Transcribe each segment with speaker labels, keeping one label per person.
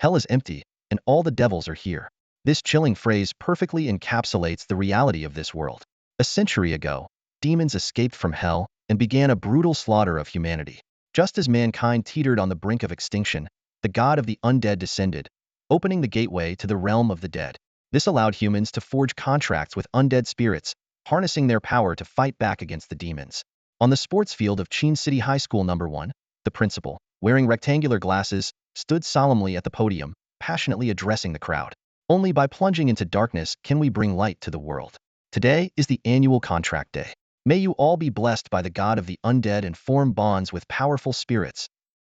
Speaker 1: Hell is empty, and all the devils are here. This chilling phrase perfectly encapsulates the reality of this world. A century ago, demons escaped from hell and began a brutal slaughter of humanity. Just as mankind teetered on the brink of extinction, the god of the undead descended, opening the gateway to the realm of the dead. This allowed humans to forge contracts with undead spirits, harnessing their power to fight back against the demons. On the sports field of Chin City High School No. 1, the principal, wearing rectangular glasses, stood solemnly at the podium, passionately addressing the crowd. Only by plunging into darkness can we bring light to the world. Today is the annual contract day. May you all be blessed by the god of the undead and form bonds with powerful spirits.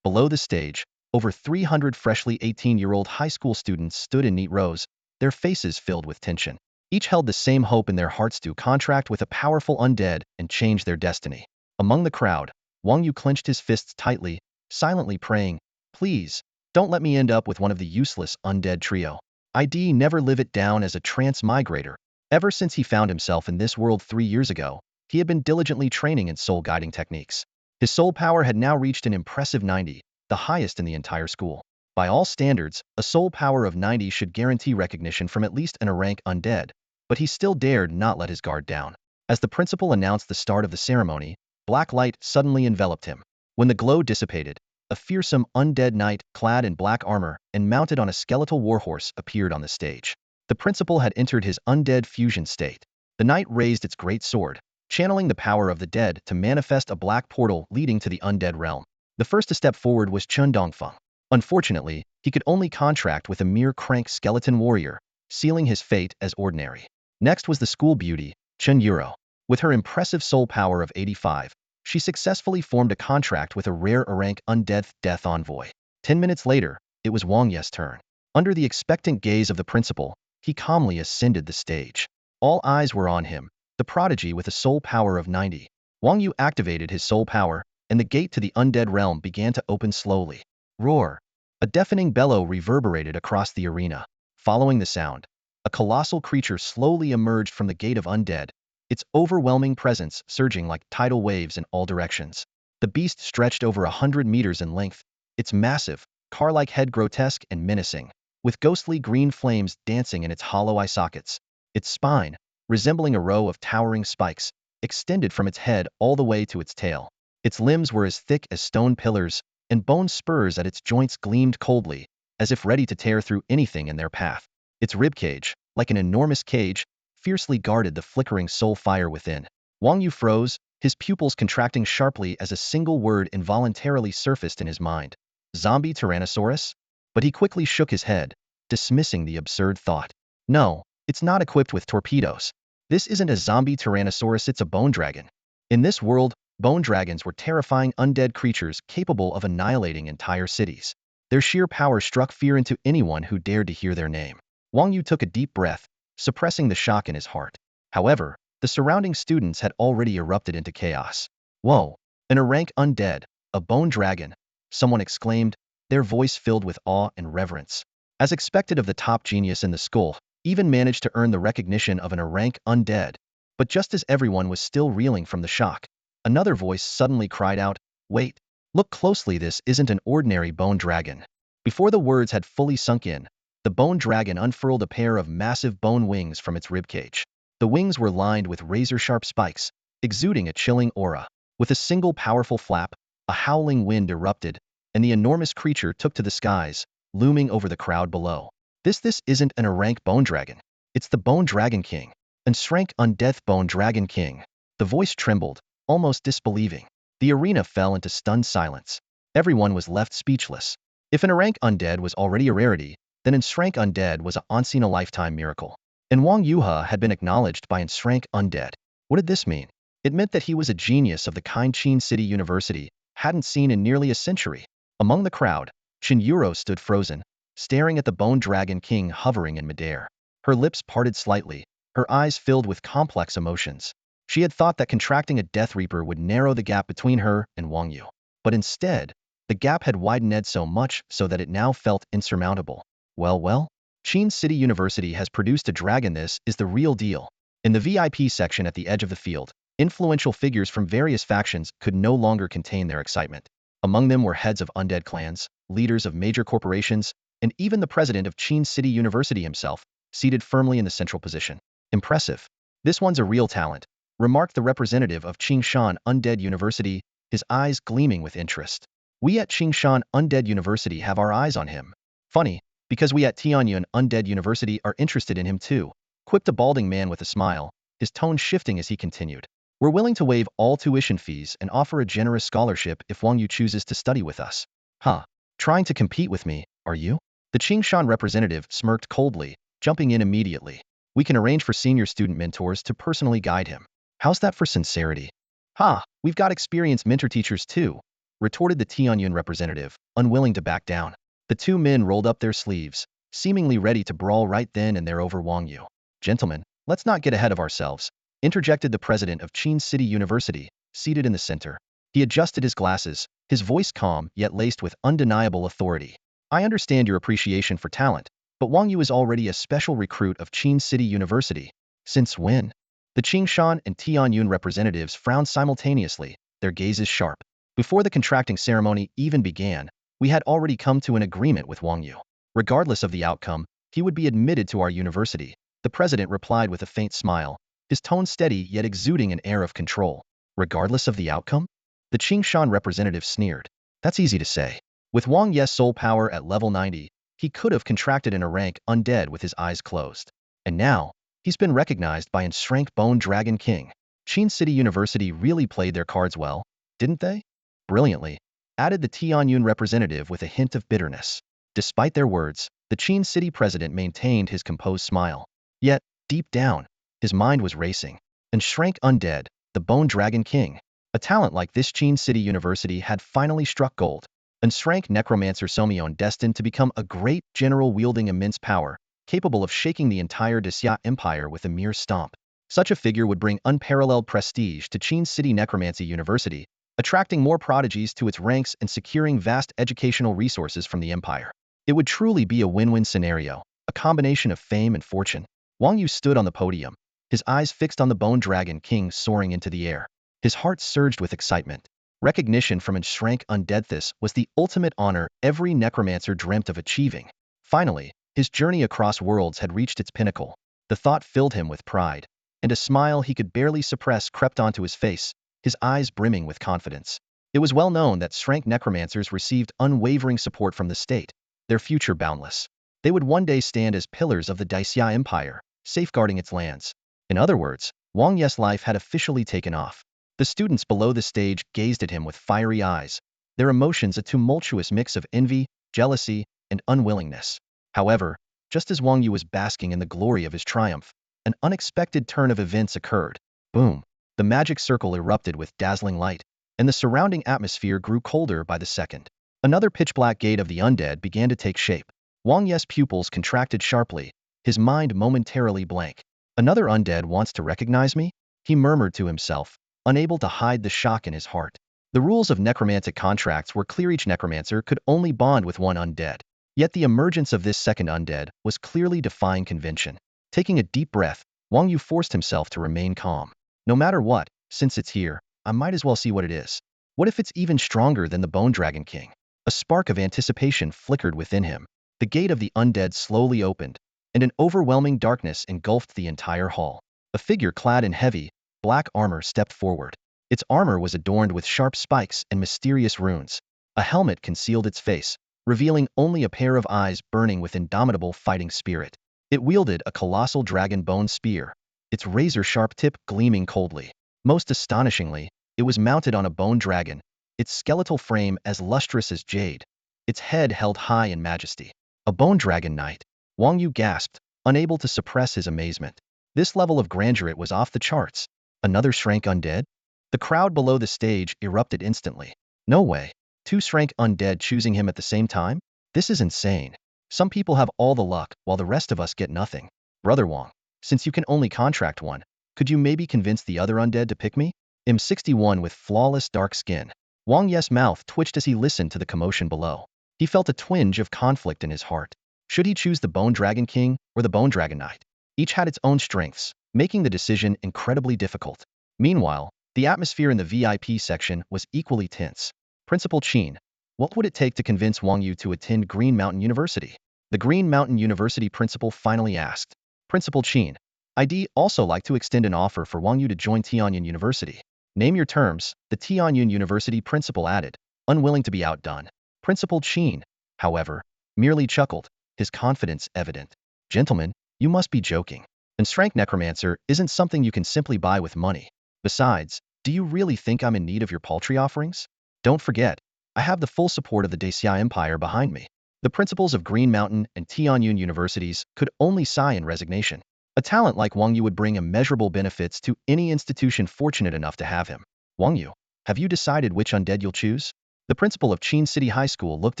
Speaker 1: Below the stage, over 300 freshly 18-year-old high school students stood in neat rows, their faces filled with tension. Each held the same hope in their hearts to contract with a powerful undead and change their destiny. Among the crowd, Wang Yu clenched his fists tightly, silently praying, "Please, don't let me end up with one of the useless undead trio. I'd never live it down as a transmigrator." Ever since he found himself in this world 3 years ago, he had been diligently training in soul guiding techniques. His soul power had now reached an impressive 90, the highest in the entire school. By all standards, a soul power of 90 should guarantee recognition from at least an rank undead, but he still dared not let his guard down. As the principal announced the start of the ceremony, black light suddenly enveloped him. When the glow dissipated, a fearsome undead knight, clad in black armor and mounted on a skeletal warhorse, appeared on the stage. The principal had entered his undead fusion state. The knight raised its great sword, channeling the power of the dead to manifest a black portal leading to the undead realm. The first to step forward was Chen Dongfeng. Unfortunately, he could only contract with a mere crank skeleton warrior, sealing his fate as ordinary. Next was the school beauty, Chen Yuro. With her impressive soul power of 85, she successfully formed a contract with a rare rank undead death envoy. 10 minutes later, it was Wang Ye's turn. Under the expectant gaze of the principal, he calmly ascended the stage. All eyes were on him, the prodigy with a soul power of 90. Wang Yu activated his soul power, and the gate to the undead realm began to open slowly. Roar! A deafening bellow reverberated across the arena. Following the sound, a colossal creature slowly emerged from the gate of undead, its overwhelming presence surging like tidal waves in all directions. The beast stretched over 100 meters in length, its massive, car-like head grotesque and menacing, with ghostly green flames dancing in its hollow eye sockets. Its spine, resembling a row of towering spikes, extended from its head all the way to its tail. Its limbs were as thick as stone pillars, and bone spurs at its joints gleamed coldly, as if ready to tear through anything in their path. Its ribcage, like an enormous cage, fiercely guarded the flickering soul fire within. Wang Yu froze, his pupils contracting sharply as a single word involuntarily surfaced in his mind. Zombie Tyrannosaurus? But he quickly shook his head, dismissing the absurd thought. No, it's not equipped with torpedoes. This isn't a zombie Tyrannosaurus, it's a bone dragon. In this world, bone dragons were terrifying undead creatures capable of annihilating entire cities. Their sheer power struck fear into anyone who dared to hear their name. Wang Yu took a deep breath, suppressing the shock in his heart. However, the surrounding students had already erupted into chaos. Whoa! An rank undead, a bone dragon, someone exclaimed, their voice filled with awe and reverence. As expected of the top genius in the school, even managed to earn the recognition of an rank undead. But just as everyone was still reeling from the shock, another voice suddenly cried out, "Wait! Look closely, this isn't an ordinary bone dragon." Before the words had fully sunk in, the bone dragon unfurled a pair of massive bone wings from its ribcage. The wings were lined with razor-sharp spikes, exuding a chilling aura. With a single powerful flap, a howling wind erupted, and the enormous creature took to the skies, looming over the crowd below. This isn't an rank bone dragon. It's the Bone Dragon King. An Shrank Undeath Bone Dragon King. The voice trembled, almost disbelieving. The arena fell into stunned silence. Everyone was left speechless. If an rank undead was already a rarity, then an Shrank Undead was a once-in-a-lifetime miracle. And Wang Yuha had been acknowledged by an Shrank Undead. What did this mean? It meant that he was a genius of the kind Chin City University hadn't seen in nearly a century. Among the crowd, Chen Yuro stood frozen, staring at the Bone Dragon King hovering in midair. Her lips parted slightly, her eyes filled with complex emotions. She had thought that contracting a Death Reaper would narrow the gap between her and Wang Yu. But instead, the gap had widened so much so that it now felt insurmountable. Well, Chin City University has produced a dragon. This is the real deal. In the VIP section at the edge of the field, influential figures from various factions could no longer contain their excitement. Among them were heads of undead clans, leaders of major corporations, and even the president of Qin City University himself, seated firmly in the central position. Impressive. This one's a real talent, remarked the representative of Qingshan Undead University, his eyes gleaming with interest. We at Qingshan Undead University have our eyes on him. Funny, because we at Tianyun Undead University are interested in him too, quipped a balding man with a smile, his tone shifting as he continued. We're willing to waive all tuition fees and offer a generous scholarship if Wang Yu chooses to study with us. Huh. Trying to compete with me, are you? The Qingshan representative smirked coldly, jumping in immediately. We can arrange for senior student mentors to personally guide him. How's that for sincerity? Ha, we've got experienced mentor teachers too, retorted the Tianyun representative, unwilling to back down. The two men rolled up their sleeves, seemingly ready to brawl right then and there over Wang Yu. Gentlemen, let's not get ahead of ourselves, interjected the president of Qin City University, seated in the center. He adjusted his glasses, his voice calm yet laced with undeniable authority. I understand your appreciation for talent, but Wang Yu is already a special recruit of Qin City University. Since when? The Qingshan and Tianyun representatives frowned simultaneously, their gazes sharp. Before the contracting ceremony even began, we had already come to an agreement with Wang Yu. Regardless of the outcome, he would be admitted to our university, the president replied with a faint smile, his tone steady yet exuding an air of control. Regardless of the outcome? The Qingshan representative sneered. That's easy to say. With Wang Yu's soul power at level 90, he could have contracted in a rank undead with his eyes closed. And now, he's been recognized by Enshrank Bone Dragon King. Qin City University really played their cards well, didn't they? Brilliantly, added the Tianyun representative with a hint of bitterness. Despite their words, the Qin City president maintained his composed smile. Yet, deep down, his mind was racing. Enshrank Undead, the Bone Dragon King. A talent like this Qin City University had finally struck gold. Enshrank Necromancer Somyeon destined to become a great general wielding immense power, capable of shaking the entire Desya Empire with a mere stomp. Such a figure would bring unparalleled prestige to Qin City Necromancy University, attracting more prodigies to its ranks and securing vast educational resources from the empire. It would truly be a win-win scenario, a combination of fame and fortune. Wang Yu stood on the podium, his eyes fixed on the Bone Dragon King soaring into the air. His heart surged with excitement. Recognition from Enshrank Undeadthis was the ultimate honor every necromancer dreamt of achieving. Finally, his journey across worlds had reached its pinnacle. The thought filled him with pride, and a smile he could barely suppress crept onto his face, his eyes brimming with confidence. It was well known that Enshrank necromancers received unwavering support from the state, their future boundless. They would one day stand as pillars of the Daixia Empire, safeguarding its lands. In other words, Wang Yu's life had officially taken off. The students below the stage gazed at him with fiery eyes, their emotions a tumultuous mix of envy, jealousy, and unwillingness. However, just as Wang Yu was basking in the glory of his triumph, an unexpected turn of events occurred. Boom! The magic circle erupted with dazzling light, and the surrounding atmosphere grew colder by the second. Another pitch-black gate of the undead began to take shape. Wang Yu's pupils contracted sharply, his mind momentarily blank. Another undead wants to recognize me? He murmured to himself, unable to hide the shock in his heart. The rules of necromantic contracts were clear: each necromancer could only bond with one undead. Yet the emergence of this second undead was clearly defying convention. Taking a deep breath, Wang Yu forced himself to remain calm. No matter what, since it's here, I might as well see what it is. What if it's even stronger than the Bone Dragon King? A spark of anticipation flickered within him. The gate of the undead slowly opened, and an overwhelming darkness engulfed the entire hall. A figure clad in heavy, black armor stepped forward. Its armor was adorned with sharp spikes and mysterious runes. A helmet concealed its face, revealing only a pair of eyes burning with indomitable fighting spirit. It wielded a colossal dragon bone spear, its razor-sharp tip gleaming coldly. Most astonishingly, it was mounted on a bone dragon, its skeletal frame as lustrous as jade, its head held high in majesty. A bone dragon knight. Wang Yu gasped, unable to suppress his amazement. This level of grandeur was off the charts. Another Enshrank Undead? The crowd below the stage erupted instantly. No way. Two Enshrank Undead choosing him at the same time? This is insane. Some people have all the luck, while the rest of us get nothing. Brother Wang, since you can only contract one, could you maybe convince the other undead to pick me? M61 with flawless dark skin. Wang Yu's mouth twitched as he listened to the commotion below. He felt a twinge of conflict in his heart. Should he choose the Bone Dragon King or the Bone Dragon Knight? Each had its own strengths, making the decision incredibly difficult. Meanwhile, the atmosphere in the VIP section was equally tense. Principal Qin, what would it take to convince Wang Yu to attend Green Mountain University? The Green Mountain University principal finally asked. Principal Qin, I'd also like to extend an offer for Wang Yu to join Tianyun University. Name your terms, the Tianyun University principal added, unwilling to be outdone. Principal Qin, however, merely chuckled, his confidence evident. Gentlemen, you must be joking. And Strength Necromancer isn't something you can simply buy with money. Besides, do you really think I'm in need of your paltry offerings? Don't forget, I have the full support of the Dacia Empire behind me. The principals of Green Mountain and Tianyun universities could only sigh in resignation. A talent like Wang Yu would bring immeasurable benefits to any institution fortunate enough to have him. Wang Yu, have you decided which undead you'll choose? The principal of Qin City High School looked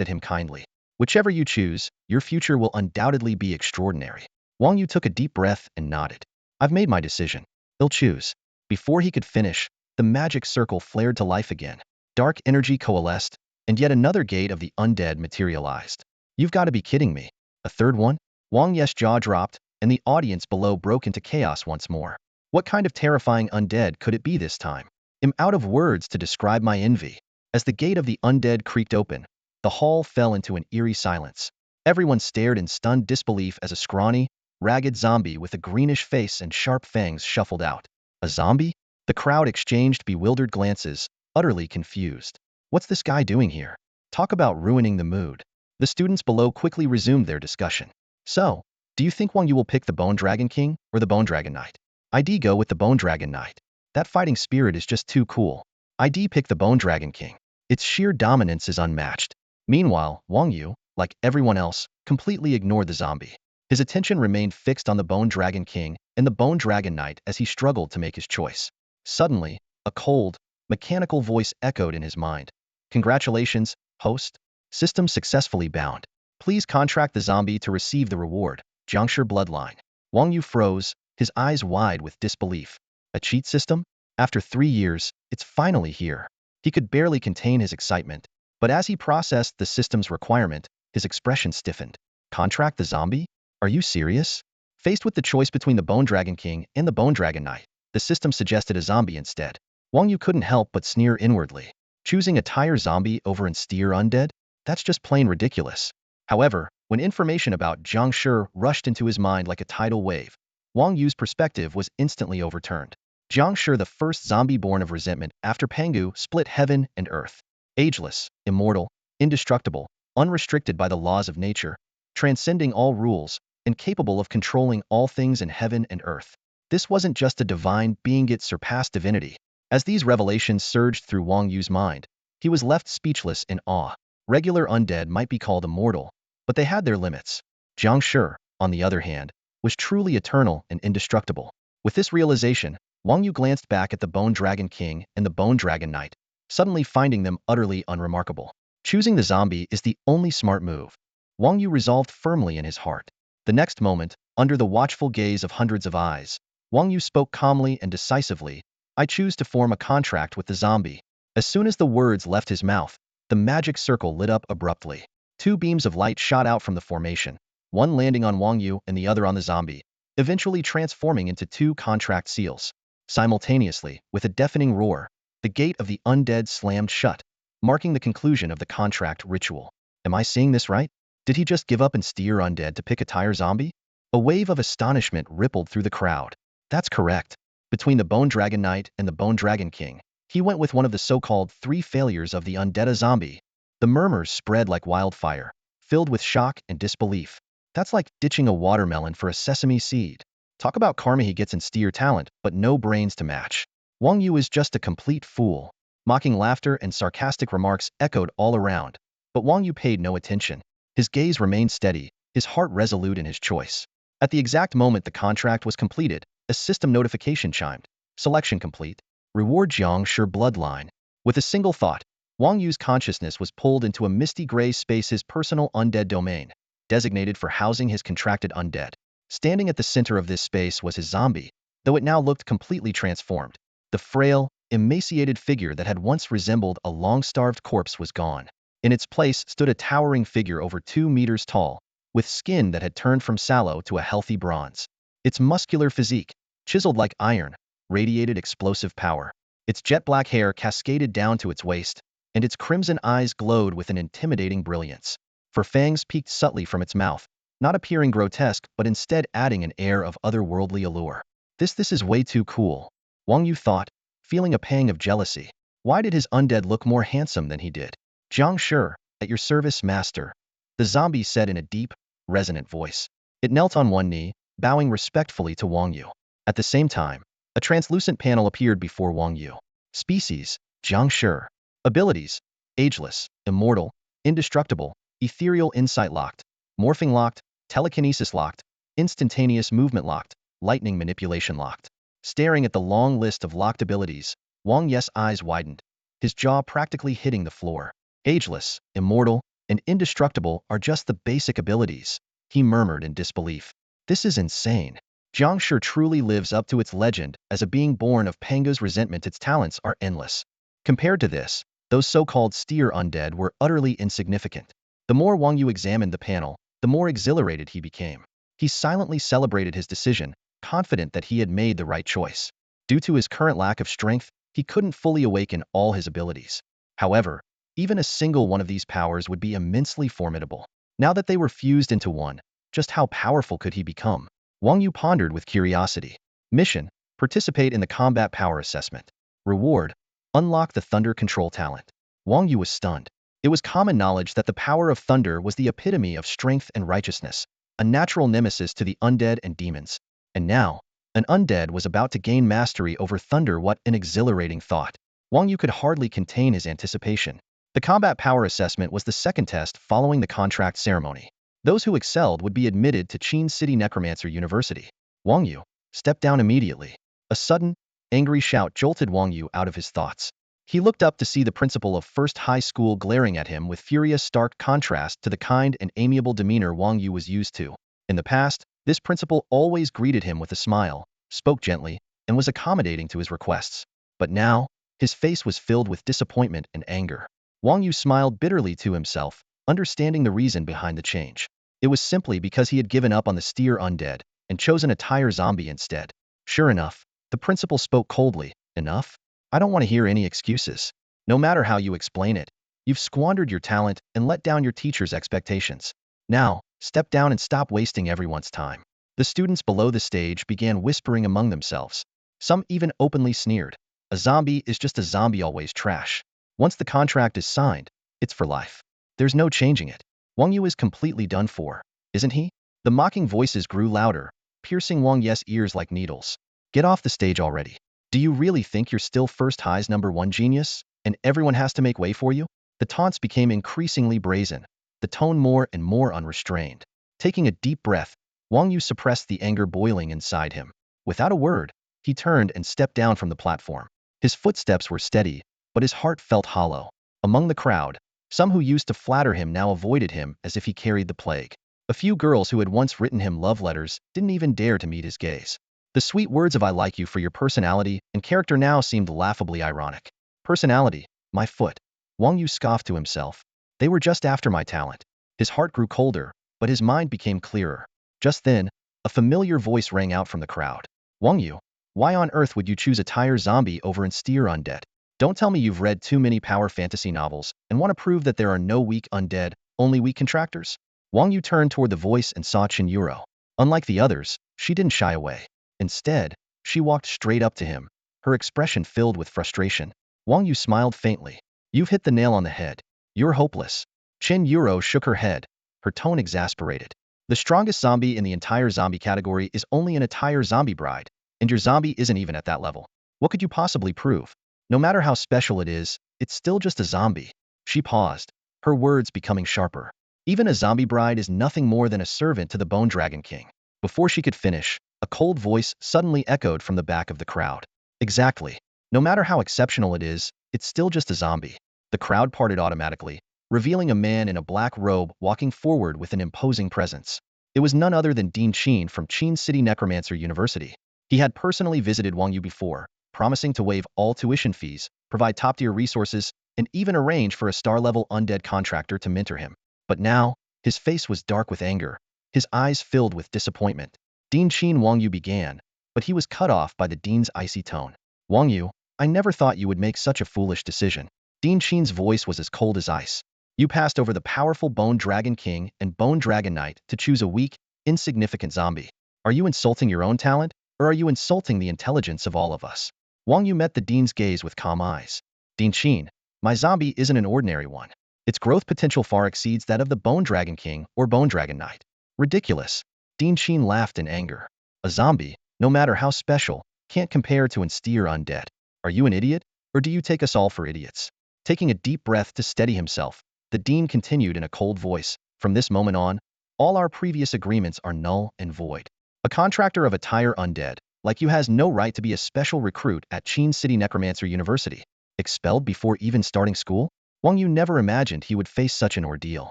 Speaker 1: at him kindly. Whichever you choose, your future will undoubtedly be extraordinary. Wang Yu took a deep breath and nodded. I've made my decision. He'll choose. Before he could finish, the magic circle flared to life again. Dark energy coalesced, and yet another gate of the undead materialized. You've got to be kidding me. A third one? Wang Yu's jaw dropped, and the audience below broke into chaos once more. What kind of terrifying undead could it be this time? I'm out of words to describe my envy. As the gate of the undead creaked open, the hall fell into an eerie silence. Everyone stared in stunned disbelief as a scrawny, ragged zombie with a greenish face and sharp fangs shuffled out. A zombie? The crowd exchanged bewildered glances, utterly confused. What's this guy doing here? Talk about ruining the mood. The students below quickly resumed their discussion. So, do you think Wang Yu will pick the Bone Dragon King or the Bone Dragon Knight? I'd go with the Bone Dragon Knight. That fighting spirit is just too cool. I'd pick the Bone Dragon King. Its sheer dominance is unmatched. Meanwhile, Wang Yu, like everyone else, completely ignored the zombie. His attention remained fixed on the Bone Dragon King and the Bone Dragon Knight as he struggled to make his choice. Suddenly, a cold, mechanical voice echoed in his mind. Congratulations, host. System successfully bound. Please contract the zombie to receive the reward. Jiangshi Bloodline. Wang Yu froze, his eyes wide with disbelief. A cheat system? After 3 years, it's finally here. He could barely contain his excitement, but as he processed the system's requirement, his expression stiffened. Contract the zombie? Are you serious? Faced with the choice between the Bone Dragon King and the Bone Dragon Knight, the system suggested a zombie instead. Wang Yu couldn't help but sneer inwardly. Choosing a tire zombie over an steer undead? That's just plain ridiculous. However, when information about Jiang Shi rushed into his mind like a tidal wave, Wang Yu's perspective was instantly overturned. Jiang Shi, the first zombie born of resentment after Pangu split heaven and earth. Ageless, immortal, indestructible, unrestricted by the laws of nature, transcending all rules, and capable of controlling all things in heaven and earth. This wasn't just a divine being, it surpassed divinity. As these revelations surged through Wang Yu's mind, he was left speechless in awe. Regular undead might be called immortal, but they had their limits. Jiang Shi, on the other hand, was truly eternal and indestructible. With this realization, Wang Yu glanced back at the Bone Dragon King and the Bone Dragon Knight, suddenly finding them utterly unremarkable. Choosing the zombie is the only smart move. Wang Yu resolved firmly in his heart. The next moment, under the watchful gaze of hundreds of eyes, Wang Yu spoke calmly and decisively. I choose to form a contract with the zombie. As soon as the words left his mouth, the magic circle lit up abruptly. 2 beams of light shot out from the formation, one landing on Wang Yu and the other on the zombie, eventually transforming into 2 contract seals. Simultaneously, with a deafening roar, the gate of the undead slammed shut, marking the conclusion of the contract ritual. Am I seeing this right? Did he just give up and steer undead to pick a tire zombie? A wave of astonishment rippled through the crowd. That's correct. Between the Bone Dragon Knight and the Bone Dragon King, he went with one of the so-called 3 failures of the undead zombie. The murmurs spread like wildfire, filled with shock and disbelief. That's like ditching a watermelon for a sesame seed. Talk about karma. He gets in steer talent, but no brains to match. Wang Yu is just a complete fool. Mocking laughter and sarcastic remarks echoed all around, but Wang Yu paid no attention. His gaze remained steady, his heart resolute in his choice. At the exact moment the contract was completed, a system notification chimed. Selection complete. Reward Jiang Shi Bloodline. With a single thought, Wang Yu's consciousness was pulled into a misty gray space, his personal undead domain, designated for housing his contracted undead. Standing at the center of this space was his zombie, though it now looked completely transformed. The frail, emaciated figure that had once resembled a long-starved corpse was gone. In its place stood a towering figure over 2 meters tall, with skin that had turned from sallow to a healthy bronze. Its muscular physique, chiseled like iron, radiated explosive power. Its jet-black hair cascaded down to its waist, and its crimson eyes glowed with an intimidating brilliance. For fangs peeked subtly from its mouth, not appearing grotesque but instead adding an air of otherworldly allure. This is way too cool, Wang Yu thought, feeling a pang of jealousy. Why did his undead look more handsome than he did? Jiang Shi, at your service, master, the zombie said in a deep, resonant voice. It knelt on one knee, bowing respectfully to Wang Yu. At the same time, a translucent panel appeared before Wang Yu. Species, Jiang Shi. Abilities, ageless, immortal, indestructible, ethereal insight locked, morphing locked, telekinesis locked, instantaneous movement locked, lightning manipulation locked. Staring at the long list of locked abilities, Wang Yu's eyes widened, his jaw practically hitting the floor. Ageless, immortal, and indestructible are just the basic abilities, he murmured in disbelief. This is insane. Jiang Shi truly lives up to its legend as a being born of Pango's resentment. Its talents are endless. Compared to this, those so-called steer undead were utterly insignificant. The more Wang Yu examined the panel, the more exhilarated he became. He silently celebrated his decision, confident that he had made the right choice. Due to his current lack of strength, he couldn't fully awaken all his abilities. However, even a single one of these powers would be immensely formidable. Now that they were fused into one, just how powerful could he become? Wang Yu pondered with curiosity. Mission: participate in the combat power assessment. Reward: unlock the thunder control talent. Wang Yu was stunned. It was common knowledge that the power of thunder was the epitome of strength and righteousness, a natural nemesis to the undead and demons. And now, an undead was about to gain mastery over thunder. What an exhilarating thought. Wang Yu could hardly contain his anticipation. The combat power assessment was the second test following the contract ceremony. Those who excelled would be admitted to Qin City Necromancer University. Wang Yu, step down immediately. A sudden, angry shout jolted Wang Yu out of his thoughts. He looked up to see the principal of First High School glaring at him with furious stark contrast to the kind and amiable demeanor Wang Yu was used to. In the past, this principal always greeted him with a smile, spoke gently, and was accommodating to his requests. But now, his face was filled with disappointment and anger. Wang Yu smiled bitterly to himself, understanding the reason behind the change. It was simply because he had given up on the steer undead and chosen a tire zombie instead. Sure enough, the principal spoke coldly. Enough? I don't want to hear any excuses. No matter how you explain it, you've squandered your talent and let down your teacher's expectations. Now, step down and stop wasting everyone's time. The students below the stage began whispering among themselves. Some even openly sneered. A zombie is just a zombie, always trash. Once the contract is signed, it's for life. There's no changing it. Wang Yu is completely done for, isn't he? The mocking voices grew louder, piercing Wang Yu's ears like needles. Get off the stage already. Do you really think you're still First High's #1 genius, and everyone has to make way for you? The taunts became increasingly brazen, the tone more and more unrestrained. Taking a deep breath, Wang Yu suppressed the anger boiling inside him. Without a word, he turned and stepped down from the platform. His footsteps were steady, but his heart felt hollow. Among the crowd, some who used to flatter him now avoided him as if he carried the plague. A few girls who had once written him love letters didn't even dare to meet his gaze. The sweet words of "I like you for your personality" and character now seemed laughably ironic. Personality, my foot. Wang Yu scoffed to himself. They were just after my talent. His heart grew colder, but his mind became clearer. Just then, a familiar voice rang out from the crowd. Wang Yu, why on earth would you choose a tire zombie over an steer undead? Don't tell me you've read too many power fantasy novels and want to prove that there are no weak undead, only weak contractors? Wang Yu turned toward the voice and saw Chen Yuro. Unlike the others, she didn't shy away. Instead, she walked straight up to him, her expression filled with frustration. Wang Yu smiled faintly. You've hit the nail on the head. You're hopeless. Chen Yuro shook her head, her tone exasperated. The strongest zombie in the entire zombie category is only an attire zombie bride, and your zombie isn't even at that level. What could you possibly prove? No matter how special it is, it's still just a zombie. She paused, her words becoming sharper. Even a zombie bride is nothing more than a servant to the Bone Dragon King. Before she could finish, a cold voice suddenly echoed from the back of the crowd. Exactly. No matter how exceptional it is, it's still just a zombie. The crowd parted automatically, revealing a man in a black robe walking forward with an imposing presence. It was none other than Dean Qin from Qin City Necromancer University. He had personally visited Wang Yu before, promising to waive all tuition fees, provide top-tier resources, and even arrange for a star-level undead contractor to mentor him. But now, his face was dark with anger, his eyes filled with disappointment. Dean Qin, Wang Yu began, but he was cut off by the dean's icy tone. Wang Yu, I never thought you would make such a foolish decision. Dean Qin's voice was as cold as ice. You passed over the powerful Bone Dragon King and Bone Dragon Knight to choose a weak, insignificant zombie. Are you insulting your own talent, or are you insulting the intelligence of all of us? Wang Yu met the Dean's gaze with calm eyes. Dean Qin, my zombie isn't an ordinary one. Its growth potential far exceeds that of the Bone Dragon King or Bone Dragon Knight. Ridiculous. Dean Qin laughed in anger. A zombie, no matter how special, can't compare to an steer undead. Are you an idiot, or do you take us all for idiots? Taking a deep breath to steady himself, the Dean continued in a cold voice, from this moment on, all our previous agreements are null and void. A contractor of a tire undead, like you, has no right to be a special recruit at Qin City Necromancer University. Expelled before even starting school? Wang Yu never imagined he would face such an ordeal.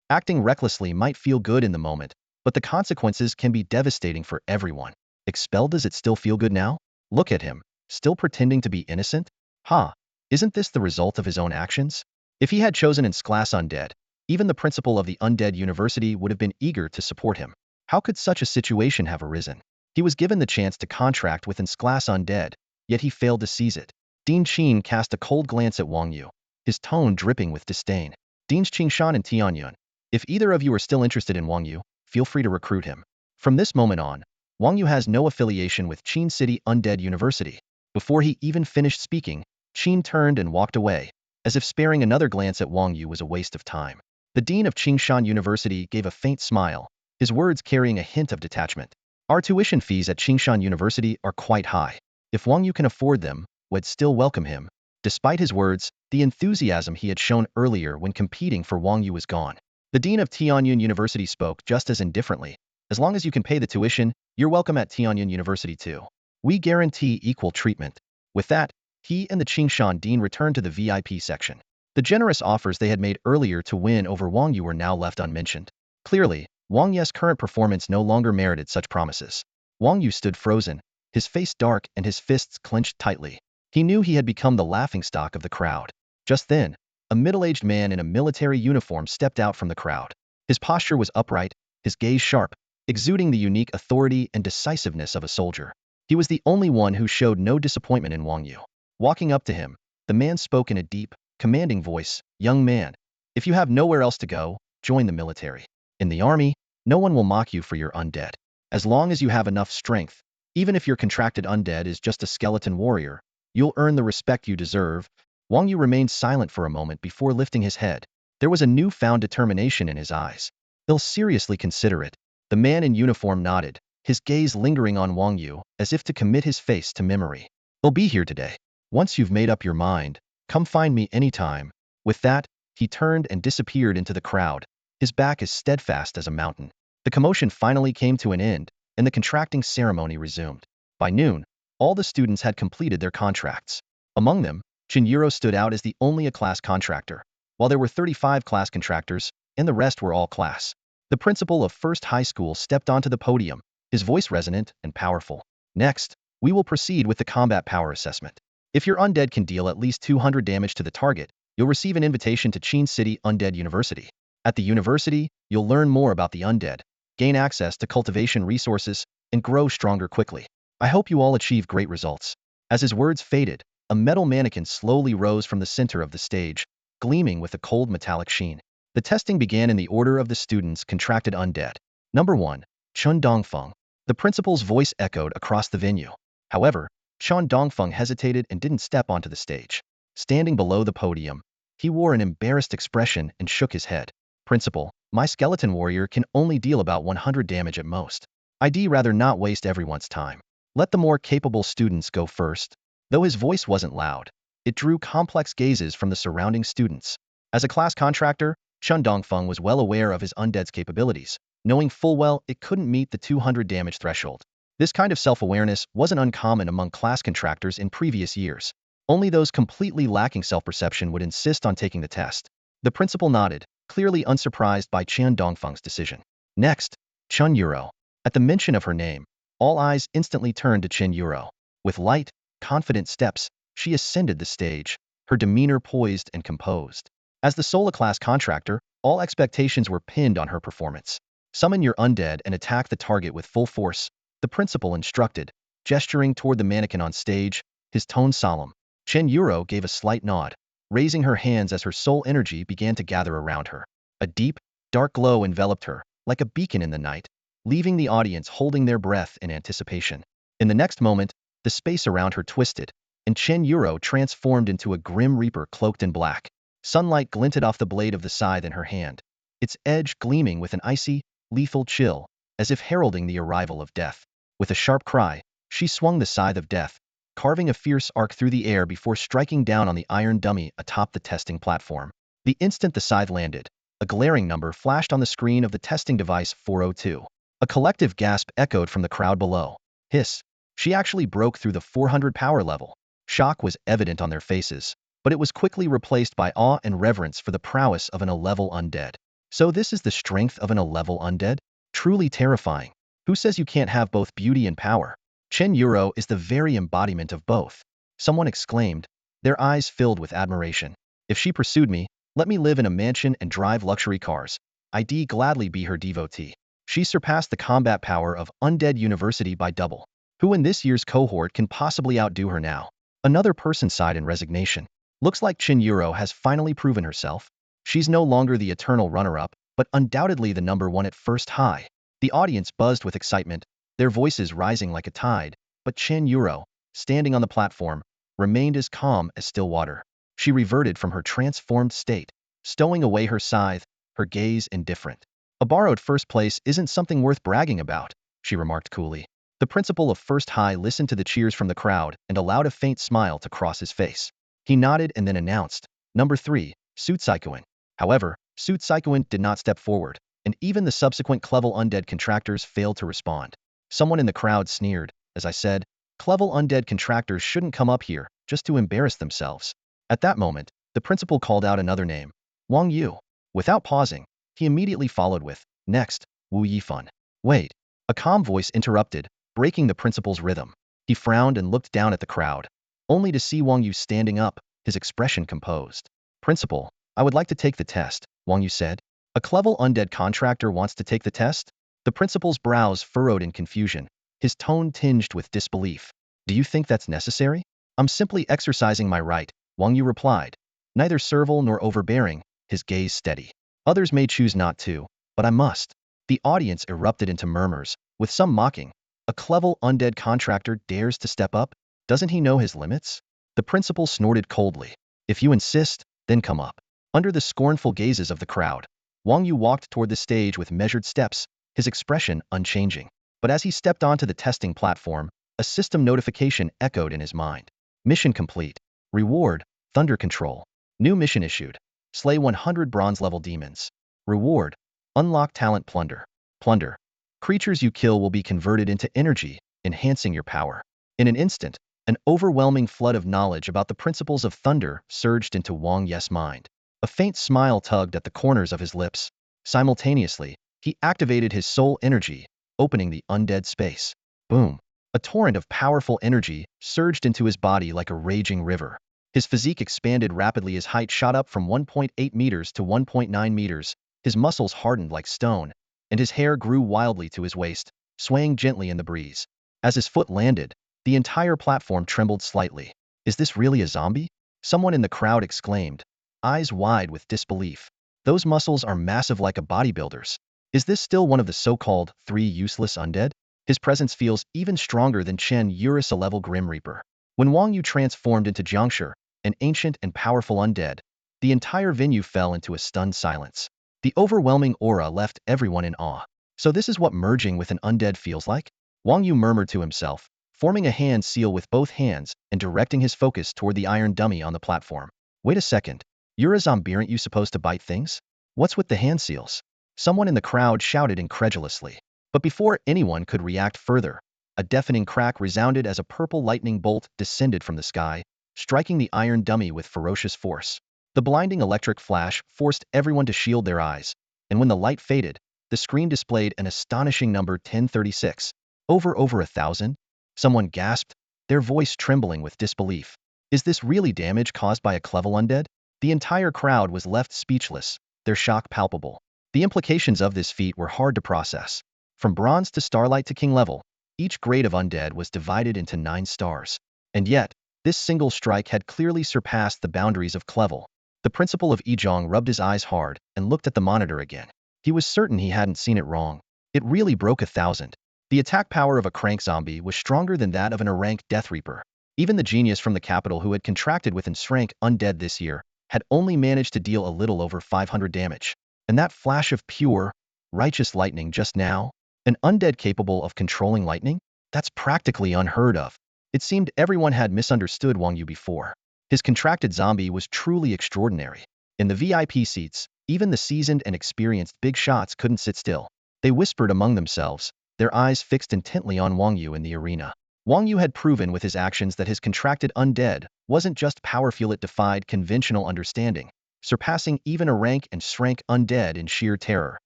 Speaker 1: Acting recklessly might feel good in the moment, but the consequences can be devastating for everyone. Expelled? Does it still feel good now? Look at him, still pretending to be innocent? Ha! Isn't this the result of his own actions? If he had chosen its class undead, even the principal of the undead university would have been eager to support him. How could such a situation have arisen? He was given the chance to contract with its class undead, yet he failed to seize it. Dean Qin cast a cold glance at Wang Yu, his tone dripping with disdain. Deans Qingshan and Tianyun, if either of you are still interested in Wang Yu, feel free to recruit him. From this moment on, Wang Yu has no affiliation with Qin City Undead University. Before he even finished speaking, Qin turned and walked away, as if sparing another glance at Wang Yu was a waste of time. The dean of Qingshan University gave a faint smile, his words carrying a hint of detachment. Our tuition fees at Qingshan University are quite high. If Wang Yu can afford them, we'd still welcome him. Despite his words, the enthusiasm he had shown earlier when competing for Wang Yu was gone. The dean of Tianyun University spoke just as indifferently. As long as you can pay the tuition, you're welcome at Tianyun University too. We guarantee equal treatment. With that, he and the Qingshan dean returned to the VIP section. The generous offers they had made earlier to win over Wang Yu were now left unmentioned. Clearly, Wang Yu's current performance no longer merited such promises. Wang Yu stood frozen, his face dark and his fists clenched tightly. He knew he had become the laughingstock of the crowd. Just then, a middle-aged man in a military uniform stepped out from the crowd. His posture was upright, his gaze sharp, exuding the unique authority and decisiveness of a soldier. He was the only one who showed no disappointment in Wang Yu. Walking up to him, the man spoke in a deep, commanding voice, "Young man, if you have nowhere else to go, join the military. In the army, no one will mock you for your undead. As long as you have enough strength, even if your contracted undead is just a skeleton warrior, you'll earn the respect you deserve." Wang Yu remained silent for a moment before lifting his head. There was a newfound determination in his eyes. "He'll seriously consider it." The man in uniform nodded, his gaze lingering on Wang Yu, as if to commit his face to memory. "He'll be here today. Once you've made up your mind, come find me anytime." With that, he turned and disappeared into the crowd, his back as steadfast as a mountain. The commotion finally came to an end, and the contracting ceremony resumed. By noon, all the students had completed their contracts. Among them, Shinyuro stood out as the only A-class contractor, while there were 35 class contractors, and the rest were all class. The principal of First High School stepped onto the podium, his voice resonant and powerful. "Next, we will proceed with the combat power assessment. If your undead can deal at least 200 damage to the target, you'll receive an invitation to Qin City Undead University. At the university, you'll learn more about the undead, gain access to cultivation resources, and grow stronger quickly. I hope you all achieve great results." As his words faded, a metal mannequin slowly rose from the center of the stage, gleaming with a cold metallic sheen. The testing began in the order of the students contracted undead. Number 1, Chun Dongfeng. The principal's voice echoed across the venue. However, Chun Dongfeng hesitated and didn't step onto the stage. Standing below the podium, he wore an embarrassed expression and shook his head. "Principal, my skeleton warrior can only deal about 100 damage at most. I'd rather not waste everyone's time. Let the more capable students go first." Though his voice wasn't loud, it drew complex gazes from the surrounding students. As a class contractor, Chun Dongfeng was well aware of his undead's capabilities, knowing full well it couldn't meet the 200 damage threshold. This kind of self-awareness wasn't uncommon among class contractors in previous years. Only those completely lacking self-perception would insist on taking the test. The principal nodded, clearly unsurprised by Chun Dongfeng's decision. Next, Chun Yuro. At the mention of her name, all eyes instantly turned to Chun Yuro. With light, confident steps, she ascended the stage, her demeanor poised and composed. As the solo class contractor, all expectations were pinned on her performance. "Summon your undead and attack the target with full force," the principal instructed, gesturing toward the mannequin on stage, his tone solemn. Chen Yuro gave a slight nod. raising her hands as her soul energy began to gather around her. A deep, dark glow enveloped her, like a beacon in the night, leaving the audience holding their breath in anticipation. In the next moment, the space around her twisted, and Chen Yuro transformed into a grim reaper cloaked in black. Sunlight glinted off the blade of the scythe in her hand, its edge gleaming with an icy, lethal chill, as if heralding the arrival of death. With a sharp cry, she swung the scythe of death, carving a fierce arc through the air before striking down on the iron dummy atop the testing platform. The instant the scythe landed, a glaring number flashed on the screen of the testing device 402. A collective gasp echoed from the crowd below. Hiss. She actually broke through the 400 power level. Shock was evident on their faces, but it was quickly replaced by awe and reverence for the prowess of an A-level undead. So this is the strength of an A-level undead? Truly terrifying. Who says you can't have both beauty and power? Chen Yuro is the very embodiment of both. Someone exclaimed, their eyes filled with admiration. If she pursued me, let me live in a mansion and drive luxury cars. I'd gladly be her devotee. She surpassed the combat power of Undead University by double. Who in this year's cohort can possibly outdo her now? Another person sighed in resignation. Looks like Chen Yuro has finally proven herself. She's no longer the eternal runner-up, but undoubtedly the #1 at first high. The audience buzzed with excitement, their voices rising like a tide, but Chen Yuro, standing on the platform, remained as calm as still water. She reverted from her transformed state, stowing away her scythe, her gaze indifferent. A borrowed first place isn't something worth bragging about, she remarked coolly. The principal of First High listened to the cheers from the crowd and allowed a faint smile to cross his face. He nodded and then announced, #3, Tsutsikuin. However, Tsutsikuin did not step forward, and even the subsequent Clevel Undead contractors failed to respond. Someone in the crowd sneered, as I said, Clevel Undead contractors shouldn't come up here just to embarrass themselves. At that moment, the principal called out another name, Wang Yu. Without pausing, he immediately followed with, next, Wu Yifan. Wait. A calm voice interrupted, breaking the principal's rhythm. He frowned and looked down at the crowd, only to see Wang Yu standing up, his expression composed. Principal, I would like to take the test, Wang Yu said. A Clevel Undead contractor wants to take the test? The principal's brows furrowed in confusion, his tone tinged with disbelief. Do you think that's necessary? I'm simply exercising my right, Wang Yu replied, neither servile nor overbearing, his gaze steady. Others may choose not to, but I must. The audience erupted into murmurs, with some mocking. A Clevel Undead contractor dares to step up? Doesn't he know his limits? The principal snorted coldly. If you insist, then come up. Under the scornful gazes of the crowd, Wang Yu walked toward the stage with measured steps, his expression unchanging. But as he stepped onto the testing platform, a system notification echoed in his mind. Mission complete. Reward, Thunder Control. New mission issued. Slay 100 bronze-level demons. Reward, unlock talent plunder. Plunder. Creatures you kill will be converted into energy, enhancing your power. In an instant, an overwhelming flood of knowledge about the principles of thunder surged into Wang Yu's mind. A faint smile tugged at the corners of his lips. Simultaneously, he activated his soul energy, opening the undead space. Boom. A torrent of powerful energy surged into his body like a raging river. His physique expanded rapidly, his height shot up from 1.8 meters to 1.9 meters, his muscles hardened like stone, and his hair grew wildly to his waist, swaying gently in the breeze. As his foot landed, the entire platform trembled slightly. Is this really a zombie? Someone in the crowd exclaimed, eyes wide with disbelief. Those muscles are massive like a bodybuilder's. Is this still one of the so-called 3 useless undead? His presence feels even stronger than Chen Yuris, a level Grim Reaper. When Wang Yu transformed into Jiangshi, an ancient and powerful undead, the entire venue fell into a stunned silence. The overwhelming aura left everyone in awe. So this is what merging with an undead feels like? Wang Yu murmured to himself, forming a hand seal with both hands and directing his focus toward the iron dummy on the platform. Wait a second. You're a zombie, aren't you supposed to bite things? What's with the hand seals? Someone in the crowd shouted incredulously. But before anyone could react further, a deafening crack resounded as a purple lightning bolt descended from the sky, striking the iron dummy with ferocious force. The blinding electric flash forced everyone to shield their eyes, and when the light faded, the screen displayed an astonishing number 1036. Over 1,000? Someone gasped, their voice trembling with disbelief. Is this really damage caused by a Clevel Undead? The entire crowd was left speechless, their shock palpable. The implications of this feat were hard to process. From Bronze to Starlight to King level, each grade of Undead was divided into 9 stars. And yet, This single strike had clearly surpassed the boundaries of Clevel. The principal of Yizhong rubbed his eyes hard and looked at the monitor again. He was certain he hadn't seen it wrong. It really broke 1,000. The attack power of a crank zombie was stronger than that of an rank Death Reaper. Even the genius from the capital who had contracted with Ensrank Undead this year had only managed to deal a little over 500 damage. And that flash of pure, righteous lightning just now? An undead capable of controlling lightning? That's practically unheard of. It seemed everyone had misunderstood Wang Yu before. His contracted zombie was truly extraordinary. In the VIP seats, even the seasoned and experienced big shots couldn't sit still. They whispered among themselves, their eyes fixed intently on Wang Yu in the arena. Wang Yu had proven with his actions that his contracted undead wasn't just powerful, it defied conventional understanding, surpassing even a rank and shrank undead in sheer terror.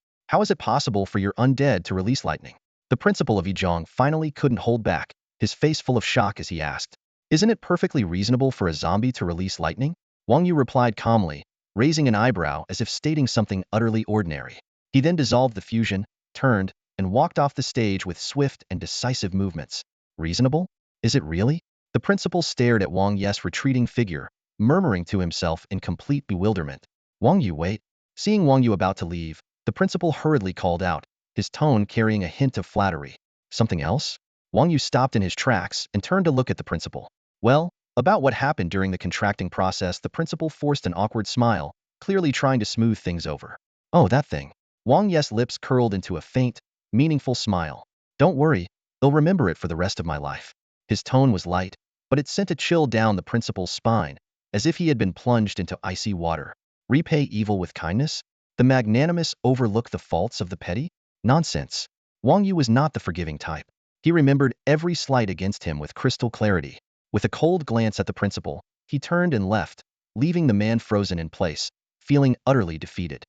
Speaker 1: How is it possible for your undead to release lightning? The principal of Yizhong finally couldn't hold back, his face full of shock as he asked. Isn't it perfectly reasonable for a zombie to release lightning? Wang Yu replied calmly, raising an eyebrow as if stating something utterly ordinary. He then dissolved the fusion, turned, and walked off the stage with swift and decisive movements. Reasonable? Is it really? The principal stared at Wang Yu's retreating figure, murmuring to himself in complete bewilderment. Wang Yu, wait. Seeing Wang Yu about to leave, the principal hurriedly called out, his tone carrying a hint of flattery. Something else? Wang Yu stopped in his tracks and turned to look at the principal. Well, about what happened during the contracting process, the principal forced an awkward smile, clearly trying to smooth things over. Oh, that thing. Wang Yu's lips curled into a faint, meaningful smile. Don't worry, I'll remember it for the rest of my life. His tone was light, but it sent a chill down the principal's spine, as if he had been plunged into icy water. Repay evil with kindness? The magnanimous overlook the faults of the petty? Nonsense. Wang Yu was not the forgiving type. He remembered every slight against him with crystal clarity. With a cold glance at the principal, he turned and left, leaving the man frozen in place, feeling utterly defeated.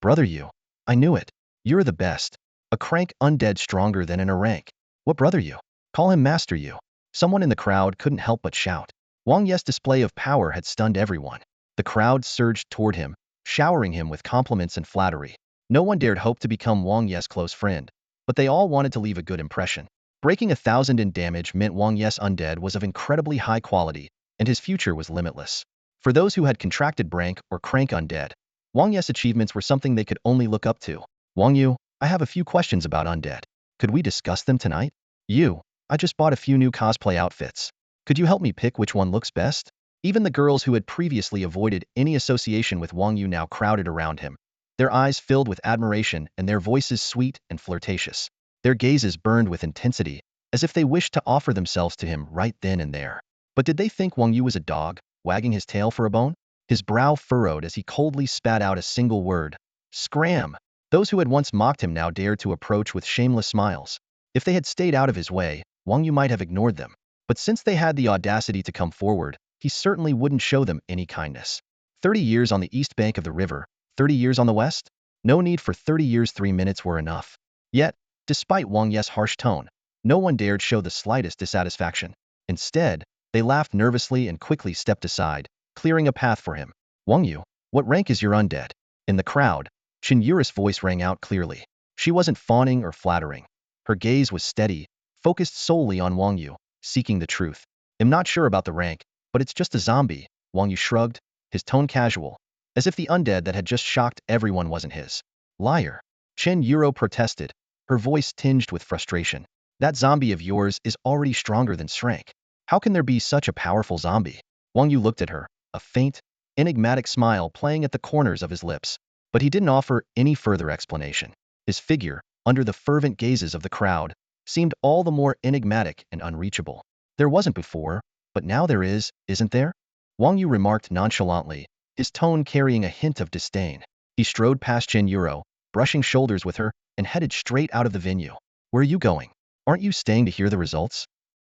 Speaker 1: Brother Yu, I knew it. You're the best. A crank undead stronger than an rank. What brother Yu? Call him Master Yu. Someone in the crowd couldn't help but shout. Wang Yu's display of power had stunned everyone. The crowd surged toward him, showering him with compliments and flattery. No one dared hope to become Wang Yu's close friend, but they all wanted to leave a good impression. Breaking 1,000 in damage meant Wang Yu's undead was of incredibly high quality, and his future was limitless. For those who had contracted Brank or Crank undead, Wang Yu's achievements were something they could only look up to. Wang Yu, I have a few questions about undead. Could we discuss them tonight? Yu, I just bought a few new cosplay outfits. Could you help me pick which one looks best? Even the girls who had previously avoided any association with Wang Yu now crowded around him, their eyes filled with admiration and their voices sweet and flirtatious. Their gazes burned with intensity, as if they wished to offer themselves to him right then and there. But did they think Wang Yu was a dog, wagging his tail for a bone? His brow furrowed as he coldly spat out a single word. Scram! Those who had once mocked him now dared to approach with shameless smiles. If they had stayed out of his way, Wang Yu might have ignored them. But since they had the audacity to come forward, he certainly wouldn't show them any kindness. 30 years on the east bank of the river, 30 years on the west? No need for 30 years, 3 minutes were enough. Yet, despite Wang Yu's harsh tone, no one dared show the slightest dissatisfaction. Instead, they laughed nervously and quickly stepped aside, clearing a path for him. Wang Yu, what rank is your undead? In the crowd, Chen Yura's voice rang out clearly. She wasn't fawning or flattering. Her gaze was steady, focused solely on Wang Yu, seeking the truth. I'm not sure about the rank, but it's just a zombie. Wang Yu shrugged, his tone casual, as if the undead that had just shocked everyone wasn't his. Liar. Chen Yuro protested, her voice tinged with frustration. That zombie of yours is already stronger than Shrank. How can there be such a powerful zombie? Wang Yu looked at her, a faint, enigmatic smile playing at the corners of his lips. But he didn't offer any further explanation. His figure, under the fervent gazes of the crowd, seemed all the more enigmatic and unreachable. There wasn't before, but now there is, isn't there? Wang Yu remarked nonchalantly, his tone carrying a hint of disdain. He strode past Chen Yuro, brushing shoulders with her, and headed straight out of the venue. Where are you going? Aren't you staying to hear the results?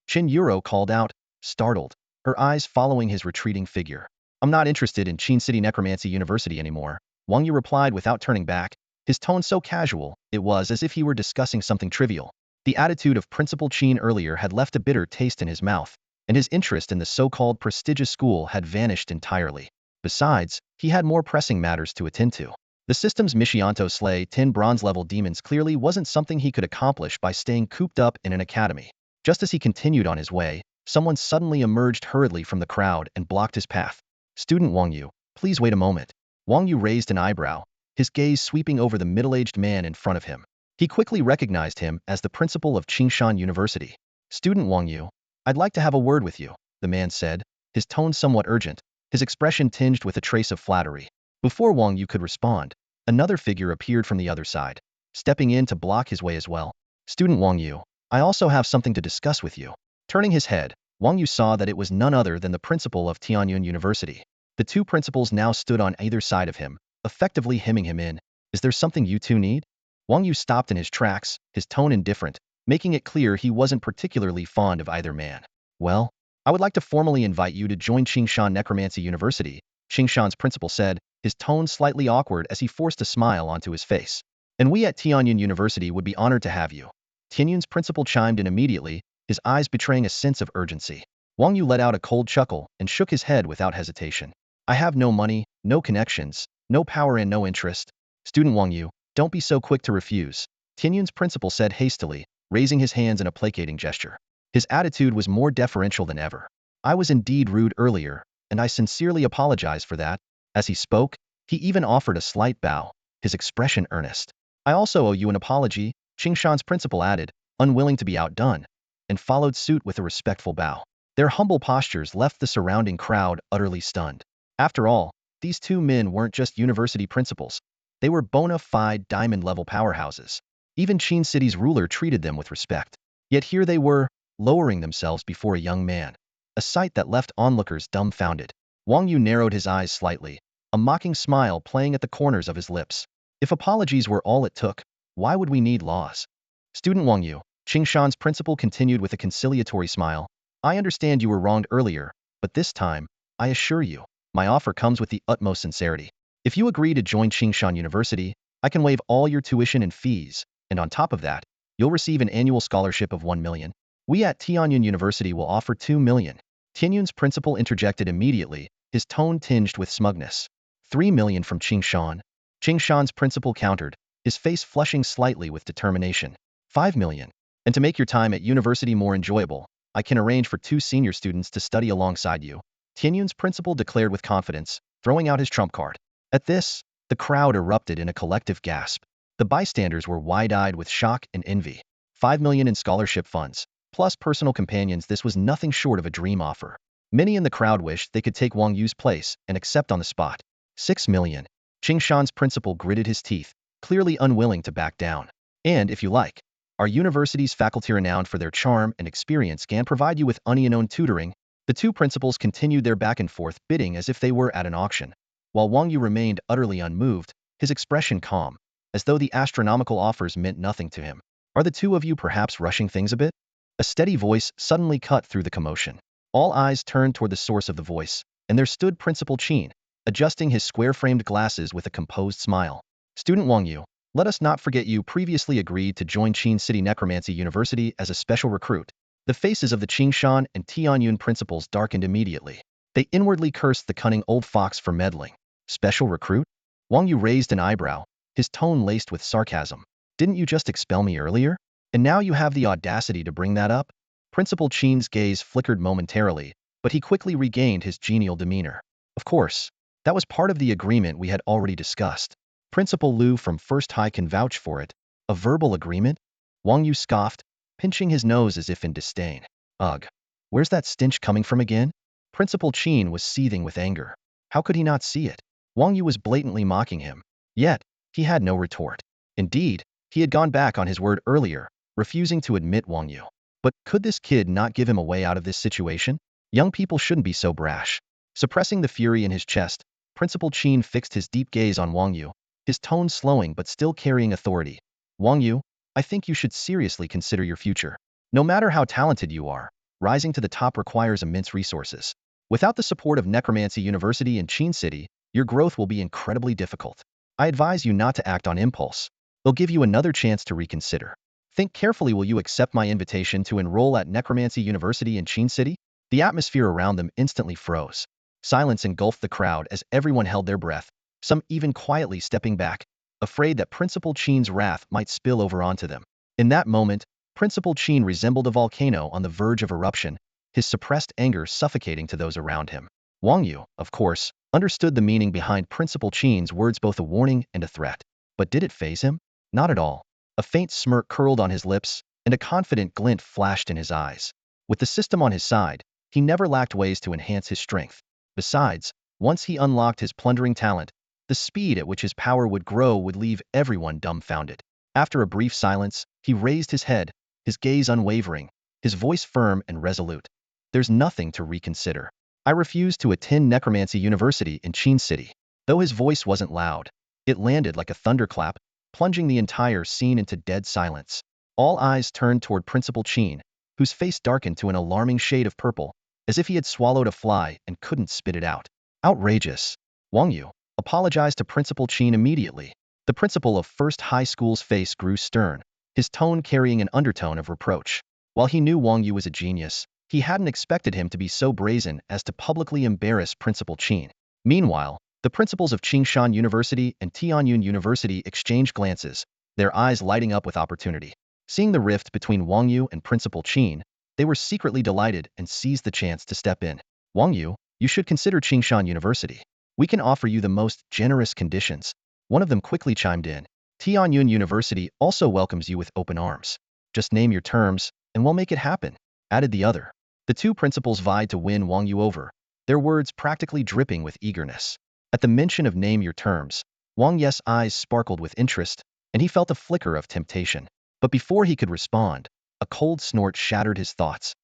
Speaker 1: Chen Yuro called out, startled, her eyes following his retreating figure. I'm not interested in Qin City Necromancy University anymore, Wang Yu replied without turning back, his tone so casual, it was as if he were discussing something trivial. The attitude of Principal Qin earlier had left a bitter taste in his mouth, and his interest in the so-called prestigious school had vanished entirely. Besides, he had more pressing matters to attend to. The system's mission to slay 10 bronze-level demons clearly wasn't something he could accomplish by staying cooped up in an academy. Just as he continued on his way, Someone suddenly emerged hurriedly from the crowd and blocked his path. Student Wang Yu, please wait a moment. Wang Yu raised an eyebrow, his gaze sweeping over the middle-aged man in front of him. He quickly recognized him as the principal of Qingshan University. Student Wang Yu, I'd like to have a word with you, the man said, his tone somewhat urgent, his expression tinged with a trace of flattery. Before Wang Yu could respond, another figure appeared from the other side, stepping in to block his way as well. Student Wang Yu, I also have something to discuss with you. Turning his head, Wang Yu saw that it was none other than the principal of Tianyun University. The two principals now stood on either side of him, effectively hemming him in. Is there something you two need? Wang Yu stopped in his tracks, his tone indifferent, making it clear he wasn't particularly fond of either man. Well, I would like to formally invite you to join Qingshan Necromancy University, Qingshan's principal said, his tone slightly awkward as he forced a smile onto his face. And we at Tianyun University would be honored to have you. Tianyun's principal chimed in immediately, his eyes betraying a sense of urgency. Wang Yu let out a cold chuckle and shook his head without hesitation. I have no money, no connections, no power and no interest. Student Wang Yu, don't be so quick to refuse, Tianyun's principal said hastily, raising his hands in a placating gesture. His attitude was more deferential than ever. I was indeed rude earlier, and I sincerely apologize for that. As he spoke, he even offered a slight bow, his expression earnest. I also owe you an apology, Qingshan's principal added, unwilling to be outdone, and followed suit with a respectful bow. Their humble postures left the surrounding crowd utterly stunned. After all, these two men weren't just university principals. They were bona fide diamond-level powerhouses. Even Qin City's ruler treated them with respect. Yet here they were, lowering themselves before a young man. A sight that left onlookers dumbfounded. Wang Yu narrowed his eyes slightly, a mocking smile playing at the corners of his lips. If apologies were all it took, why would we need laws? Student Wang Yu, Qingshan's principal continued with a conciliatory smile. I understand you were wronged earlier, but this time, I assure you, my offer comes with the utmost sincerity. If you agree to join Qingshan University, I can waive all your tuition and fees, and on top of that, you'll receive an annual scholarship of 1 million. We at Tianyun University will offer 2 million. Tianyun's principal interjected immediately, his tone tinged with smugness. 3 million from Qingshan. Qingshan's principal countered, his face flushing slightly with determination. 5 million. And to make your time at university more enjoyable, I can arrange for 2 senior students to study alongside you. Tianyun's principal declared with confidence, throwing out his trump card. At this, the crowd erupted in a collective gasp. The bystanders were wide-eyed with shock and envy. 5 million in scholarship funds, plus personal companions. This was nothing short of a dream offer. Many in the crowd wished they could take Wang Yu's place and accept on the spot. 6 million. Qingshan's principal gritted his teeth, clearly unwilling to back down. And if you like, our university's faculty renowned for their charm and experience can provide you with unknown tutoring. The two principals continued their back and forth bidding as if they were at an auction. While Wang Yu remained utterly unmoved, his expression calm, as though the astronomical offers meant nothing to him. Are the two of you perhaps rushing things a bit? A steady voice suddenly cut through the commotion. All eyes turned toward the source of the voice, and there stood Principal Qin, adjusting his square-framed glasses with a composed smile. Student Wang Yu, let us not forget you previously agreed to join Qin City Necromancy University as a special recruit. The faces of the Qingshan and Tianyun principals darkened immediately. They inwardly cursed the cunning old fox for meddling. Special recruit? Wang Yu raised an eyebrow, his tone laced with sarcasm. Didn't you just expel me earlier? And now you have the audacity to bring that up? Principal Qin's gaze flickered momentarily, but he quickly regained his genial demeanor. Of course, that was part of the agreement we had already discussed. Principal Liu from First High can vouch for it. A verbal agreement? Wang Yu scoffed, pinching his nose as if in disdain. Ugh, where's that stench coming from again? Principal Qin was seething with anger. How could he not see it? Wang Yu was blatantly mocking him. Yet, he had no retort. Indeed, he had gone back on his word earlier, refusing to admit Wang Yu. But could this kid not give him a way out of this situation? Young people shouldn't be so brash. Suppressing the fury in his chest, Principal Qin fixed his deep gaze on Wang Yu, his tone slowing but still carrying authority. Wang Yu, I think you should seriously consider your future. No matter how talented you are, rising to the top requires immense resources. Without the support of Necromancy University in Qin City, your growth will be incredibly difficult. I advise you not to act on impulse. They'll give you another chance to reconsider. Think carefully. Will you accept my invitation to enroll at Necromancy University in Qin City? The atmosphere around them instantly froze. Silence engulfed the crowd as everyone held their breath, some even quietly stepping back, afraid that Principal Qin's wrath might spill over onto them. In that moment, Principal Qin resembled a volcano on the verge of eruption, his suppressed anger suffocating to those around him. Wang Yu, of course, understood the meaning behind Principal Qin's words, both a warning and a threat. But did it faze him? Not at all. A faint smirk curled on his lips, and a confident glint flashed in his eyes. With the system on his side, he never lacked ways to enhance his strength. Besides, once he unlocked his plundering talent, the speed at which his power would grow would leave everyone dumbfounded. After a brief silence, he raised his head, his gaze unwavering, his voice firm and resolute. There's nothing to reconsider. I refuse to attend Necromancy University in Qin City. Though his voice wasn't loud, it landed like a thunderclap, plunging the entire scene into dead silence. All eyes turned toward Principal Qin, whose face darkened to an alarming shade of purple, as if he had swallowed a fly and couldn't spit it out. Outrageous. Wang Yu apologized to Principal Qin immediately. The principal of First High School's face grew stern, his tone carrying an undertone of reproach. While he knew Wang Yu was a genius, he hadn't expected him to be so brazen as to publicly embarrass Principal Qin. Meanwhile, the principals of Qingshan University and Tianyun University exchanged glances, their eyes lighting up with opportunity. Seeing the rift between Wang Yu and Principal Qin, they were secretly delighted and seized the chance to step in. Wang Yu, you should consider Qingshan University. We can offer you the most generous conditions. One of them quickly chimed in. Tianyun University also welcomes you with open arms. Just name your terms, and we'll make it happen, added the other. The two principals vied to win Wang Yu over, their words practically dripping with eagerness. At the mention of name your terms, Wang Yu's eyes sparkled with interest, and he felt a flicker of temptation. But before he could respond, a cold snort shattered his thoughts.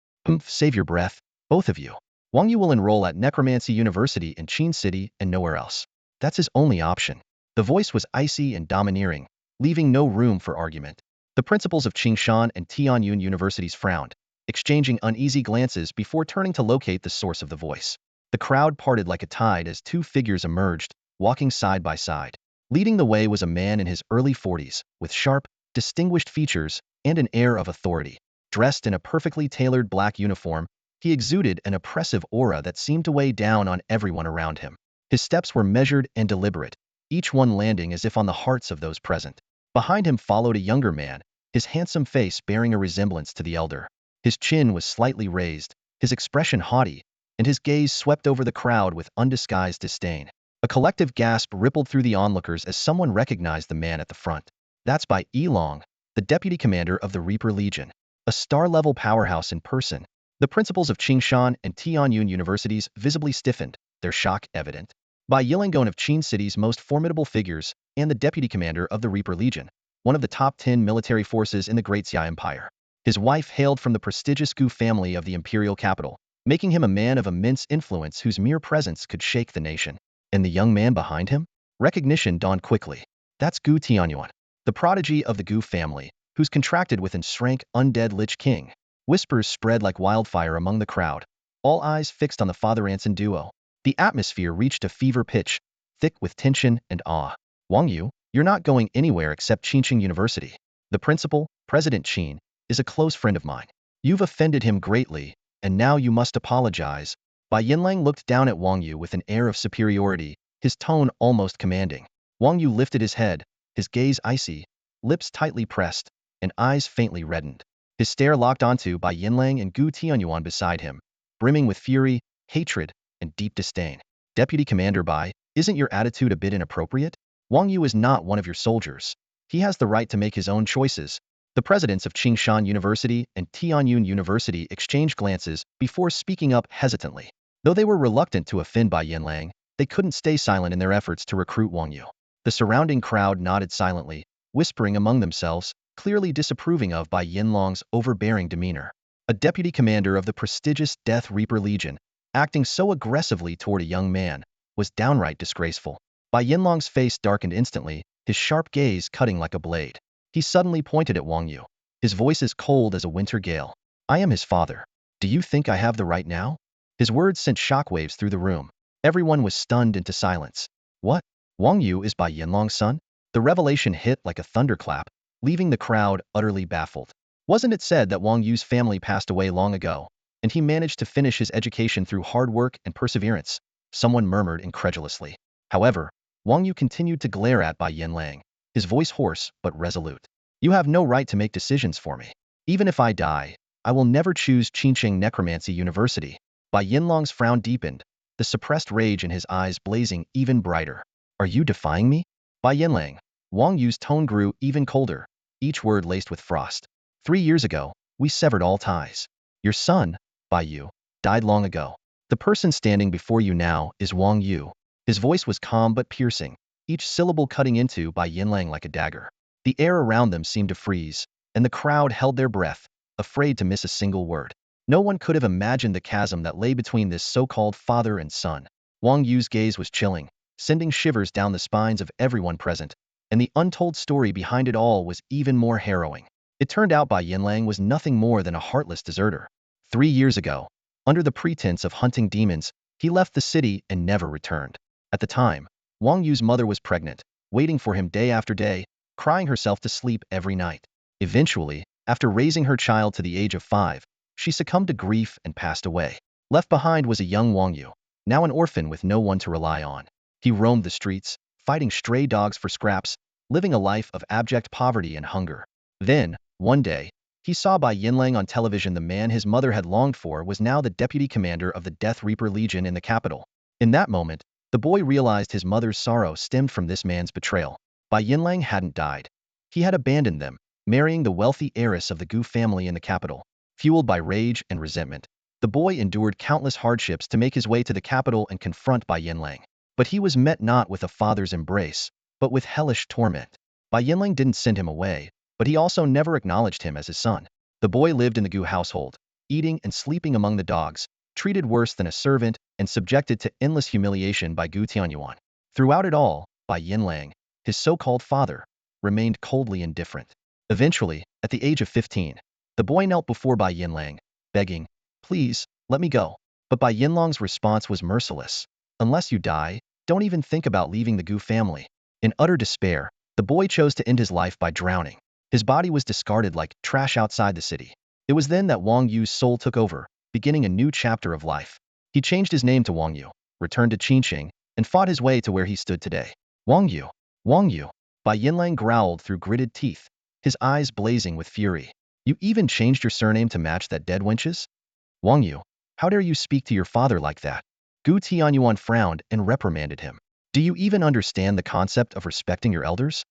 Speaker 1: Save your breath, both of you. Wang Yu will enroll at Necromancy University in Qin City and nowhere else. That's his only option. The voice was icy and domineering, leaving no room for argument. The principals of Qingshan and Tianyun Universities frowned, exchanging uneasy glances before turning to locate the source of the voice. The crowd parted like a tide as two figures emerged, walking side by side. Leading the way was a man in his early 40s, with sharp, distinguished features and an air of authority. Dressed in a perfectly tailored black uniform, he exuded an oppressive aura that seemed to weigh down on everyone around him. His steps were measured and deliberate, each one landing as if on the hearts of those present. Behind him followed a younger man, his handsome face bearing a resemblance to the elder. His chin was slightly raised, his expression haughty, and his gaze swept over the crowd with undisguised disdain. A collective gasp rippled through the onlookers as someone recognized the man at the front. That's Bai Yilong, the deputy commander of the Reaper Legion. A star-level powerhouse in person. The principals of Qingshan and Tianyun Universities visibly stiffened, their shock evident. Bai Yilong of Qin City's most formidable figures, and the deputy commander of the Reaper Legion, one of the top 10 military forces in the Great Xia Empire. His wife hailed from the prestigious Gu family of the imperial capital, making him a man of immense influence whose mere presence could shake the nation. And the young man behind him? Recognition dawned quickly. That's Gu Tianyuan, the prodigy of the Gu family, who's contracted with Enshrank undead Lich King. Whispers spread like wildfire among the crowd, all eyes fixed on the Father Anson duo. The atmosphere reached a fever pitch, thick with tension and awe. Wang Yu, you're not going anywhere except Qinghai University. The principal, President Qin, is a close friend of mine. You've offended him greatly, and now you must apologize. Bai Yinlang looked down at Wang Yu with an air of superiority, his tone almost commanding. Wang Yu lifted his head, his gaze icy, lips tightly pressed, and eyes faintly reddened. His stare locked onto Bai Yinlang and Gu Tianyuan beside him, brimming with fury, hatred, and deep disdain. Deputy Commander Bai, isn't your attitude a bit inappropriate? Wang Yu is not one of your soldiers. He has the right to make his own choices. The presidents of Qingshan University and Tianyun University exchanged glances before speaking up hesitantly. Though they were reluctant to offend Bai Yinlang, they couldn't stay silent in their efforts to recruit Wang Yu. The surrounding crowd nodded silently, whispering among themselves, clearly disapproving of Bai Yinlang's overbearing demeanor. A deputy commander of the prestigious Death Reaper Legion, acting so aggressively toward a young man, was downright disgraceful. Bai Yinlang's face darkened instantly, his sharp gaze cutting like a blade. He suddenly pointed at Wang Yu, his voice as cold as a winter gale. I am his father. Do you think I have the right now? His words sent shockwaves through the room. Everyone was stunned into silence. What? Wang Yu is Bai Yinlang's son? The revelation hit like a thunderclap, leaving the crowd utterly baffled. Wasn't it said that Wang Yu's family passed away long ago, and he managed to finish his education through hard work and perseverance? Someone murmured incredulously. However, Wang Yu continued to glare at Bai Yinlang, his voice hoarse but resolute. You have no right to make decisions for me. Even if I die, I will never choose Qinsheng Necromancy University. Bai Yinlong's frown deepened, the suppressed rage in his eyes blazing even brighter. Are you defying me? Bai Yinlang. Wang Yu's tone grew even colder, each word laced with frost. 3 years ago, we severed all ties. Your son, Bai Yu, died long ago. The person standing before you now is Wang Yu. His voice was calm but piercing, each syllable cutting into Bai Yinlang like a dagger. The air around them seemed to freeze, and the crowd held their breath, afraid to miss a single word. No one could have imagined the chasm that lay between this so-called father and son. Wang Yu's gaze was chilling, sending shivers down the spines of everyone present, and the untold story behind it all was even more harrowing. It turned out Bai Yinlang was nothing more than a heartless deserter. 3 years ago, under the pretense of hunting demons, he left the city and never returned. At the time, Wang Yu's mother was pregnant, waiting for him day after day, crying herself to sleep every night. Eventually, after raising her child to the age of 5, she succumbed to grief and passed away. Left behind was a young Wang Yu, now an orphan with no one to rely on. He roamed the streets, fighting stray dogs for scraps, living a life of abject poverty and hunger. Then, one day, he saw Bai Yinlang on television. The man his mother had longed for was now the deputy commander of the Death Reaper Legion in the capital. In that moment, the boy realized his mother's sorrow stemmed from this man's betrayal. Bai Yinlang hadn't died. He had abandoned them, marrying the wealthy heiress of the Gu family in the capital. Fueled by rage and resentment, the boy endured countless hardships to make his way to the capital and confront Bai Yinlang. But he was met not with a father's embrace, but with hellish torment. Bai Yinlang didn't send him away, but he also never acknowledged him as his son. The boy lived in the Gu household, eating and sleeping among the dogs, treated worse than a servant, and subjected to endless humiliation by Gu Tianyuan. Throughout it all, Bai Yinlang, his so-called father, remained coldly indifferent. Eventually, at the age of 15, the boy knelt before Bai Yinlang, begging, "Please, let me go." But Bai Yinlang's response was merciless. "Unless you die, don't even think about leaving the Gu family." In utter despair, the boy chose to end his life by drowning. His body was discarded like trash outside the city. It was then that Wang Yu's soul took over, beginning a new chapter of life. He changed his name to Wang Yu, returned to Qinsheng, and fought his way to where he stood today. Wang Yu, Wang Yu, Bai Yinlang growled through gritted teeth, his eyes blazing with fury. "You even changed your surname to match that dead wench's? Wang Yu, how dare you speak to your father like that?" Gu Tianyuan frowned and reprimanded him. "Do you even understand the concept of respecting your elders?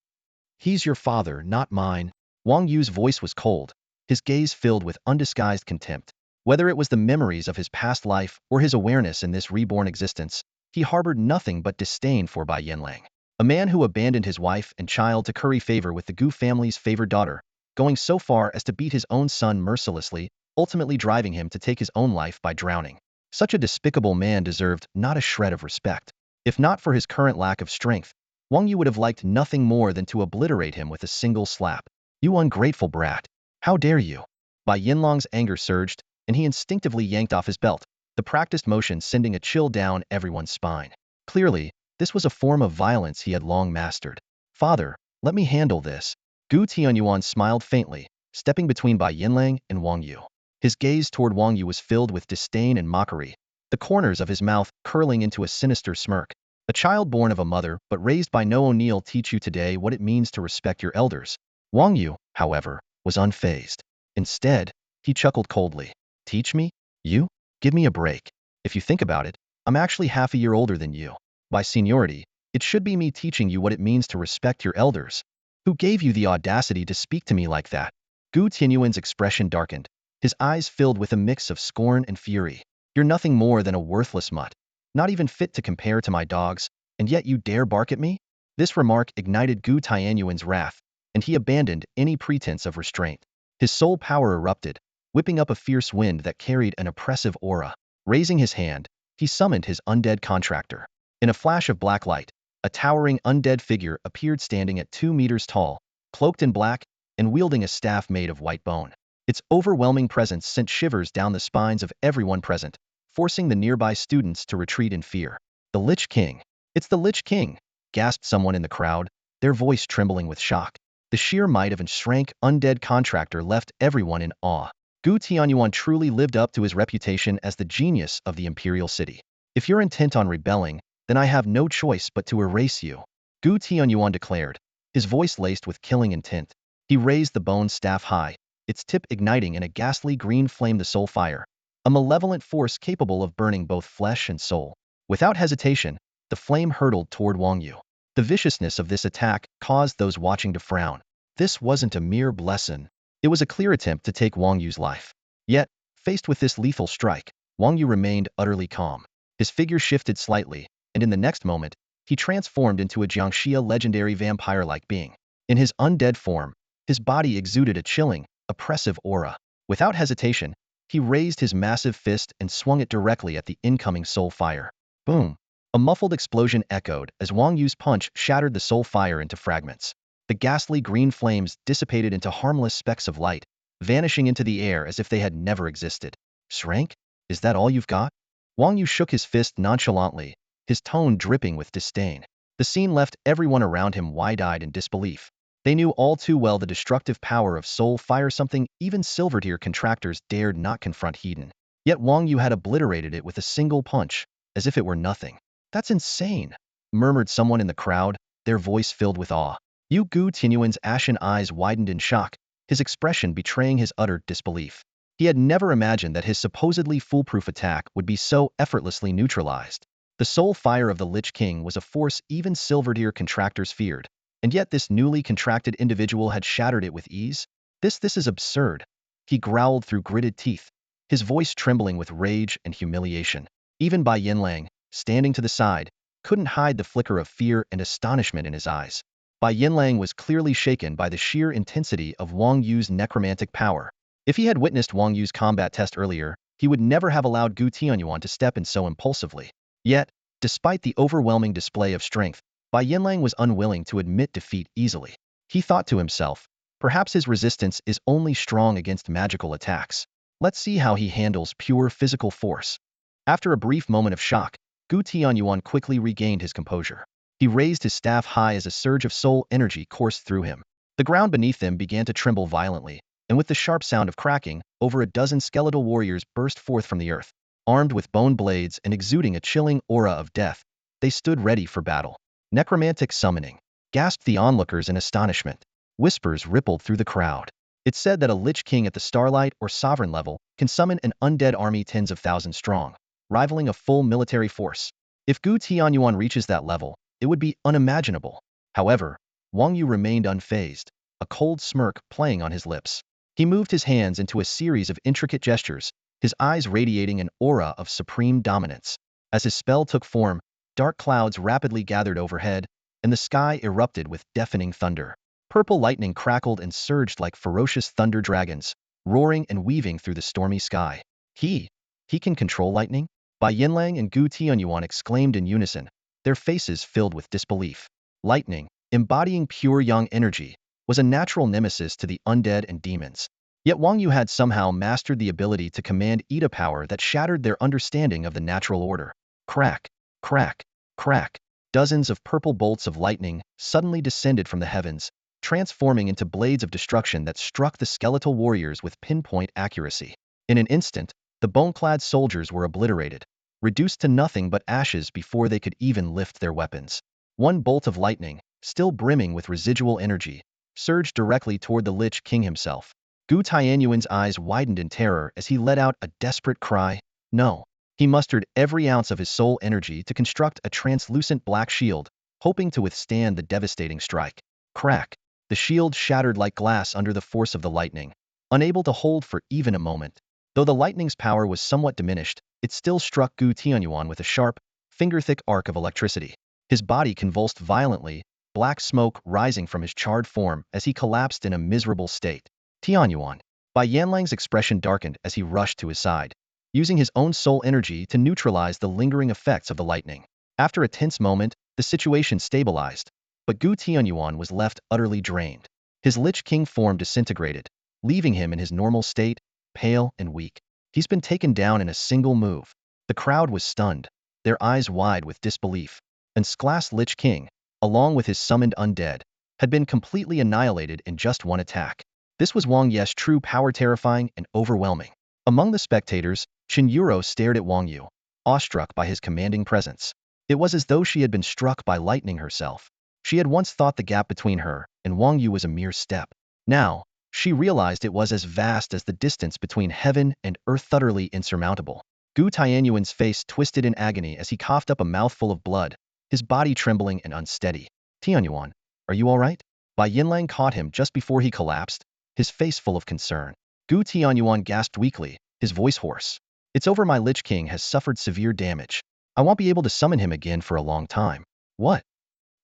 Speaker 1: He's your father, not mine." Wang Yu's voice was cold, his gaze filled with undisguised contempt. Whether it was the memories of his past life or his awareness in this reborn existence, he harbored nothing but disdain for Bai Yinlang. A man who abandoned his wife and child to curry favor with the Gu family's favored daughter, going so far as to beat his own son mercilessly, ultimately driving him to take his own life by drowning. Such a despicable man deserved not a shred of respect. If not for his current lack of strength, Wang Yu would have liked nothing more than to obliterate him with a single slap. "You ungrateful brat! How dare you!" Bai Yinlang's anger surged, and he instinctively yanked off his belt, the practiced motion sending a chill down everyone's spine. Clearly, this was a form of violence he had long mastered. "Father, let me handle this." Gu Tianyuan smiled faintly, stepping between Bai Yinlang and Wang Yu. His gaze toward Wang Yu was filled with disdain and mockery, the corners of his mouth curling into a sinister smirk. "A child born of a mother but raised by no O'Neill teach you today what it means to respect your elders." Wang Yu, however, was unfazed. Instead, he chuckled coldly. "Teach me? You? Give me a break. If you think about it, I'm actually half a year older than you. By seniority, it should be me teaching you what it means to respect your elders. Who gave you the audacity to speak to me like that?" Gu Tianyuan's expression darkened, his eyes filled with a mix of scorn and fury. "You're nothing more than a worthless mutt, not even fit to compare to my dogs, and yet you dare bark at me?" This remark ignited Gu Tianyuan's wrath, and he abandoned any pretense of restraint. His soul power erupted, whipping up a fierce wind that carried an oppressive aura. Raising his hand, he summoned his undead contractor. In a flash of black light, a towering undead figure appeared standing at 2 meters tall, cloaked in black, and wielding a staff made of white bone. Its overwhelming presence sent shivers down the spines of everyone present, forcing the nearby students to retreat in fear. "The Lich King! It's the Lich King!" gasped someone in the crowd, their voice trembling with shock. The sheer might of an shrank undead contractor left everyone in awe. Gu Tianyuan truly lived up to his reputation as the genius of the imperial city. "If you're intent on rebelling, then I have no choice but to erase you," Gu Tianyuan declared, his voice laced with killing intent. He raised the bone staff high, its tip igniting in a ghastly green flame the soul fire, a malevolent force capable of burning both flesh and soul. Without hesitation, the flame hurtled toward Wang Yu. The viciousness of this attack caused those watching to frown. This wasn't a mere blessing. It was a clear attempt to take Wang Yu's life. Yet, faced with this lethal strike, Wang Yu remained utterly calm. His figure shifted slightly, and in the next moment, he transformed into a Jiangxia legendary vampire-like being. In his undead form, his body exuded a chilling, oppressive aura. Without hesitation, he raised his massive fist and swung it directly at the incoming soul fire. Boom! A muffled explosion echoed as Wang Yu's punch shattered the soul fire into fragments. The ghastly green flames dissipated into harmless specks of light, vanishing into the air as if they had never existed. Shrank? Is that all you've got? Wang Yu shook his fist nonchalantly, his tone dripping with disdain. The scene left everyone around him wide-eyed in disbelief. They knew all too well the destructive power of soul fire, something even silver-tier contractors dared not confront Hedon. Yet Wang Yu had obliterated it with a single punch, as if it were nothing. That's insane, murmured someone in the crowd, their voice filled with awe. Yu Gu Tianyuan's ashen eyes widened in shock, his expression betraying his utter disbelief. He had never imagined that his supposedly foolproof attack would be so effortlessly neutralized. The soul fire of the Lich King was a force even silver-tier contractors feared, and yet this newly contracted individual had shattered it with ease? This is absurd. He growled through gritted teeth, his voice trembling with rage and humiliation. Even Bai Yinlang, standing to the side, couldn't hide the flicker of fear and astonishment in his eyes. Bai Yinlang was clearly shaken by the sheer intensity of Wang Yu's necromantic power. If he had witnessed Wang Yu's combat test earlier, he would never have allowed Gu Tianyuan to step in so impulsively. Yet, despite the overwhelming display of strength, Bai Yinlang was unwilling to admit defeat easily. He thought to himself, perhaps his resistance is only strong against magical attacks. Let's see how he handles pure physical force. After a brief moment of shock, Gu Tianyuan quickly regained his composure. He raised his staff high as a surge of soul energy coursed through him. The ground beneath them began to tremble violently, and with the sharp sound of cracking, over a dozen skeletal warriors burst forth from the earth. Armed with bone blades and exuding a chilling aura of death, they stood ready for battle. Necromantic summoning, gasped the onlookers in astonishment. Whispers rippled through the crowd. It's said that a Lich King at the Starlight or Sovereign level can summon an undead army tens of thousands strong, rivaling a full military force. If Gu Tianyuan reaches that level, it would be unimaginable. However, Wang Yu remained unfazed, a cold smirk playing on his lips. He moved his hands into a series of intricate gestures, his eyes radiating an aura of supreme dominance. As his spell took form, dark clouds rapidly gathered overhead, and the sky erupted with deafening thunder. Purple lightning crackled and surged like ferocious thunder dragons, roaring and weaving through the stormy sky. He can control lightning? Bai Yinlang and Gu Tianyuan exclaimed in unison, their faces filled with disbelief. Lightning, embodying pure yang energy, was a natural nemesis to the undead and demons. Yet Wang Yu had somehow mastered the ability to command Ida power that shattered their understanding of the natural order. Crack, crack, crack. Dozens of purple bolts of lightning suddenly descended from the heavens, transforming into blades of destruction that struck the skeletal warriors with pinpoint accuracy. In an instant, the bone-clad soldiers were obliterated, reduced to nothing but ashes before they could even lift their weapons. One bolt of lightning, still brimming with residual energy, surged directly toward the Lich King himself. Gu Tianyuan's eyes widened in terror as he let out a desperate cry. No. He mustered every ounce of his soul energy to construct a translucent black shield, hoping to withstand the devastating strike. Crack. The shield shattered like glass under the force of the lightning, unable to hold for even a moment. Though the lightning's power was somewhat diminished, it still struck Gu Tianyuan with a sharp, finger-thick arc of electricity. His body convulsed violently, black smoke rising from his charred form as he collapsed in a miserable state. Tianyuan. Bai Yanlang's expression darkened as he rushed to his side, using his own soul energy to neutralize the lingering effects of the lightning. After a tense moment, the situation stabilized, but Gu Tianyuan was left utterly drained. His Lich King form disintegrated, leaving him in his normal state, pale and weak. He's been taken down in a single move. The crowd was stunned, their eyes wide with disbelief. And Sklas Lich King, along with his summoned undead, had been completely annihilated in just one attack. This was Wang Ye's true power, terrifying and overwhelming. Among the spectators, Chen Yuro stared at Wang Yu, awestruck by his commanding presence. It was as though she had been struck by lightning herself. She had once thought the gap between her and Wang Yu was a mere step. Now, She realized it was as vast as the distance between heaven and earth, utterly insurmountable. Gu Tianyuan's face twisted in agony as he coughed up a mouthful of blood, his body trembling and unsteady. Tianyuan, are you all right? Bai Yinlang caught him just before he collapsed, his face full of concern. Gu Tianyuan gasped weakly, his voice hoarse. It's over, my Lich King has suffered severe damage. I won't be able to summon him again for a long time. What?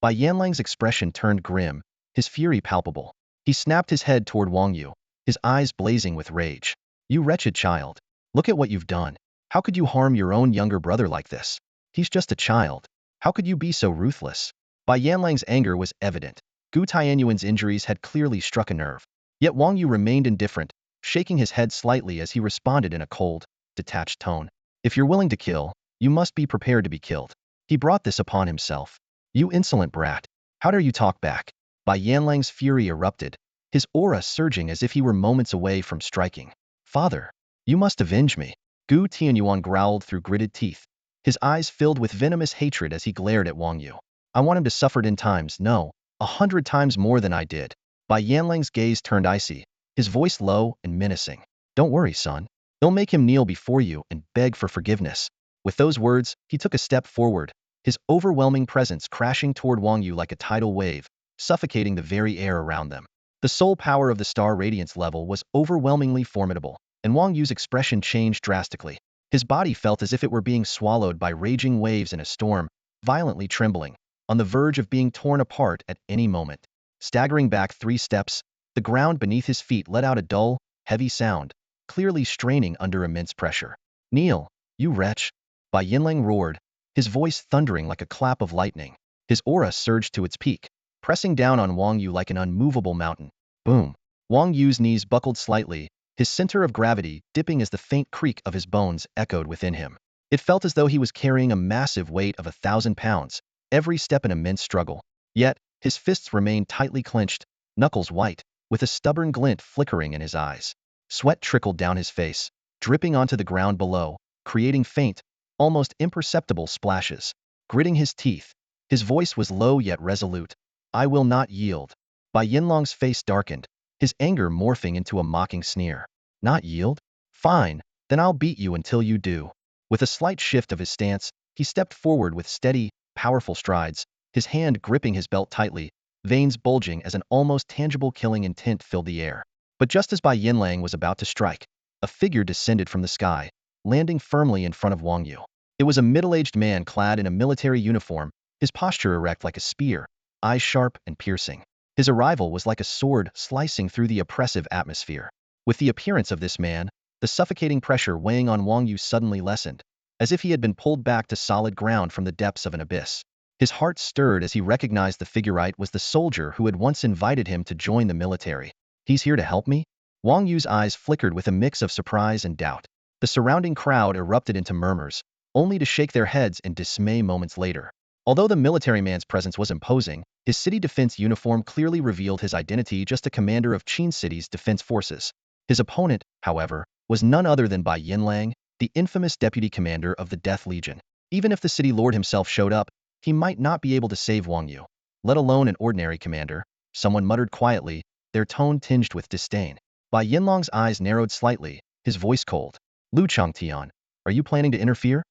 Speaker 1: Bai Yanlang's expression turned grim, his fury palpable. He snapped his head toward Wang Yu, his eyes blazing with rage. You wretched child. Look at what you've done. How could you harm your own younger brother like this? He's just a child. How could you be so ruthless? Bai Yanlang's anger was evident. Gu Tianyuan's injuries had clearly struck a nerve. Yet Wang Yu remained indifferent, shaking his head slightly as he responded in a cold, detached tone. If you're willing to kill, you must be prepared to be killed. He brought this upon himself. You insolent brat. How dare you talk back? Bai Yanlang's fury erupted, his aura surging as if he were moments away from striking. Father, you must avenge me. Gu Tianyuan growled through gritted teeth, his eyes filled with venomous hatred as he glared at Wang Yu. I want him to suffer 10 times, no, 100 times more than I did. Bai Yanlang's gaze turned icy, his voice low and menacing. Don't worry, son. They'll make him kneel before you and beg for forgiveness. With those words, he took a step forward, his overwhelming presence crashing toward Wang Yu like a tidal wave, suffocating the very air around them. The soul power of the star radiance level was overwhelmingly formidable, and Wang Yu's expression changed drastically. His body felt as if it were being swallowed by raging waves in a storm, violently trembling, on the verge of being torn apart at any moment. Staggering back 3 steps, the ground beneath his feet let out a dull, heavy sound, clearly straining under immense pressure. Kneel, you wretch! Bai Yinlang roared, his voice thundering like a clap of lightning. His aura surged to its peak, pressing down on Wang Yu like an unmovable mountain. Boom! Wang Yu's knees buckled slightly, his center of gravity dipping as the faint creak of his bones echoed within him. It felt as though he was carrying a massive weight of 1,000 pounds, every step an immense struggle. Yet, his fists remained tightly clenched, knuckles white, with a stubborn glint flickering in his eyes. Sweat trickled down his face, dripping onto the ground below, creating faint, almost imperceptible splashes. Gritting his teeth, his voice was low yet resolute. I will not yield. Bai Yinlang's face darkened, his anger morphing into a mocking sneer. Not yield? Fine, then I'll beat you until you do. With a slight shift of his stance, he stepped forward with steady, powerful strides, his hand gripping his belt tightly, veins bulging as an almost tangible killing intent filled the air. But just as Bai Yinlang was about to strike, a figure descended from the sky, landing firmly in front of Wang Yu. It was a middle-aged man clad in a military uniform, his posture erect like a spear, eyes sharp and piercing. His arrival was like a sword slicing through the oppressive atmosphere. With the appearance of this man, the suffocating pressure weighing on Wang Yu suddenly lessened, as if he had been pulled back to solid ground from the depths of an abyss. His heart stirred as he recognized the figurite was the soldier who had once invited him to join the military. He's here to help me? Wang Yu's eyes flickered with a mix of surprise and doubt. The surrounding crowd erupted into murmurs, only to shake their heads in dismay moments later. Although the military man's presence was imposing, his city defense uniform clearly revealed his identity, just a commander of Qin City's defense forces. His opponent, however, was none other than Bai Yinlang, the infamous deputy commander of the Death Legion. Even if the city lord himself showed up, he might not be able to save Wang Yu, let alone an ordinary commander. Someone muttered quietly, their tone tinged with disdain. Bai Yinlang's eyes narrowed slightly, his voice cold. Lu Changtian, are you planning to interfere?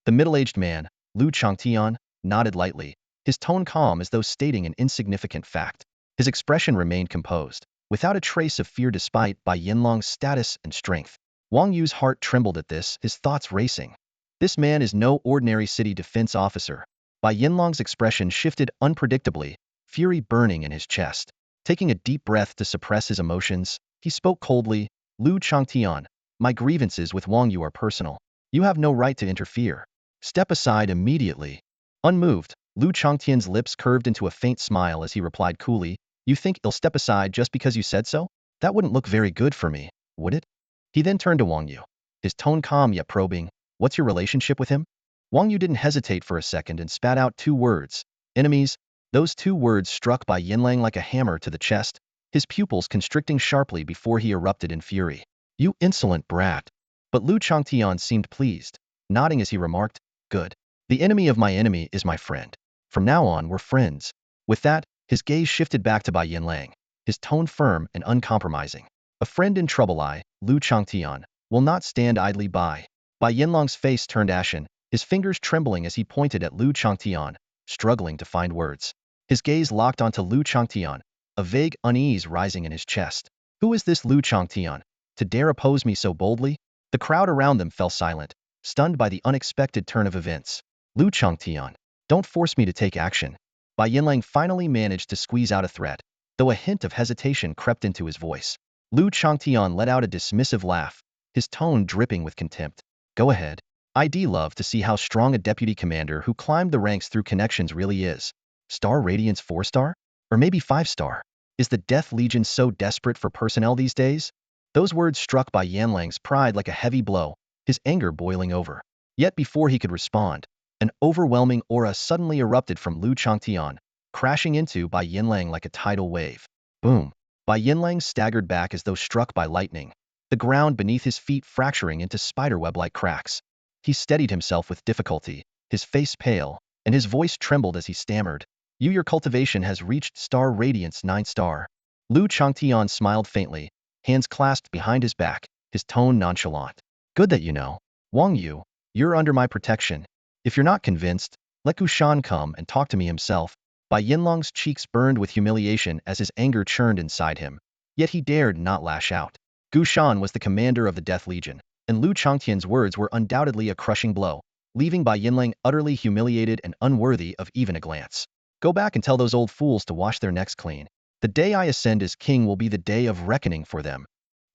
Speaker 1: The middle-aged man, Lu Changtian, nodded lightly, his tone calm as though stating an insignificant fact. His expression remained composed, without a trace of fear despite Bai Yinlang's status and strength. Wang Yu's heart trembled at this, his thoughts racing. This man is no ordinary city defense officer. Bai Yinlang's expression shifted unpredictably, fury burning in his chest. Taking a deep breath to suppress his emotions, he spoke coldly, Lu Changtian, my grievances with Wang Yu are personal. You have no right to interfere. Step aside immediately. Unmoved, Lu Changtian's lips curved into a faint smile as he replied coolly, you think I'll step aside just because you said so? That wouldn't look very good for me, would it? He then turned to Wang Yu, his tone calm yet probing. What's your relationship with him? Wang Yu didn't hesitate for a second and spat out 2 words. Enemies. Those 2 words struck Bai Yinlang like a hammer to the chest, his pupils constricting sharply before he erupted in fury. You insolent brat. But Lu Changtian seemed pleased, nodding as he remarked, good. The enemy of my enemy is my friend. From now on, we're friends. With that, his gaze shifted back to Bai Yinlang. his tone firm and uncompromising. A friend in trouble, Lu Changtian, will not stand idly by. Bai Yinlong's face turned ashen, his fingers trembling as he pointed at Lu Changtian, struggling to find words. His gaze locked onto Lu Changtian, a vague unease rising in his chest. Who is this Lu Changtian, to dare oppose me so boldly? The crowd around them fell silent, stunned by the unexpected turn of events. Lu Changtian, don't force me to take action. Bai Yinlang finally managed to squeeze out a threat, though a hint of hesitation crept into his voice. Lu Changtian let out a dismissive laugh, his tone dripping with contempt. Go ahead. I'd love to see how strong a deputy commander who climbed the ranks through connections really is. Star Radiance 4-star? Or maybe 5-star? Is the Death Legion so desperate for personnel these days? Those words struck Bai Yanlang's pride like a heavy blow, his anger boiling over. Yet before he could respond, an overwhelming aura suddenly erupted from Lu Changtian, crashing into Bai Yinlang like a tidal wave. Boom! Bai Yinlang staggered back as though struck by lightning, the ground beneath his feet fracturing into spiderweb-like cracks. He steadied himself with difficulty, his face pale, and his voice trembled as he stammered. Your cultivation has reached Star Radiance 9-star. Lu Changtian smiled faintly, hands clasped behind his back, his tone nonchalant. Good that you know. Wang Yu, you're under my protection. If you're not convinced, let Gu Shan come and talk to me himself. Bai Yinlong's cheeks burned with humiliation as his anger churned inside him, yet he dared not lash out. Gu Shan was the commander of the Death Legion, and Lu Changtian's words were undoubtedly a crushing blow, leaving Bai Yinlang utterly humiliated and unworthy of even a glance. Go back and tell those old fools to wash their necks clean. The day I ascend as king will be the day of reckoning for them.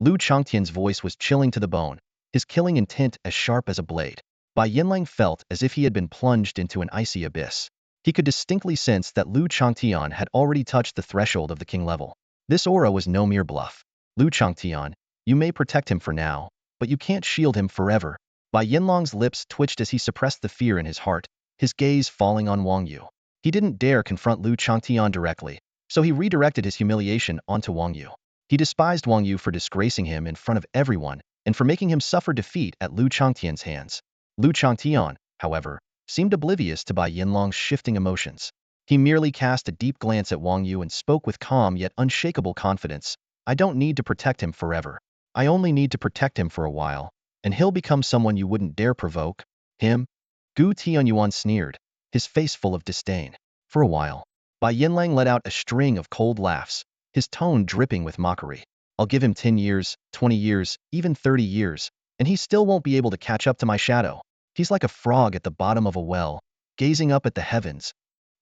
Speaker 1: Lu Changtian's voice was chilling to the bone, his killing intent as sharp as a blade. Bai Yinlang felt as if he had been plunged into an icy abyss. He could distinctly sense that Lu Changtian had already touched the threshold of the king level. This aura was no mere bluff. Lu Changtian, you may protect him for now, but you can't shield him forever. Bai Yinlong's lips twitched as he suppressed the fear in his heart, his gaze falling on Wang Yu. He didn't dare confront Lu Changtian directly, so he redirected his humiliation onto Wang Yu. He despised Wang Yu for disgracing him in front of everyone and for making him suffer defeat at Lu Changtian's hands. Lu Changtian, however, seemed oblivious to Bai Yinlong's shifting emotions. He merely cast a deep glance at Wang Yu and spoke with calm yet unshakable confidence. I don't need to protect him forever. I only need to protect him for a while, and he'll become someone you wouldn't dare provoke. Him? Gu Tianyuan sneered, his face full of disdain. For a while. Bai Yinlang let out a string of cold laughs, his tone dripping with mockery. I'll give him 10 years, 20 years, even 30 years, and he still won't be able to catch up to my shadow. He's like a frog at the bottom of a well, gazing up at the heavens.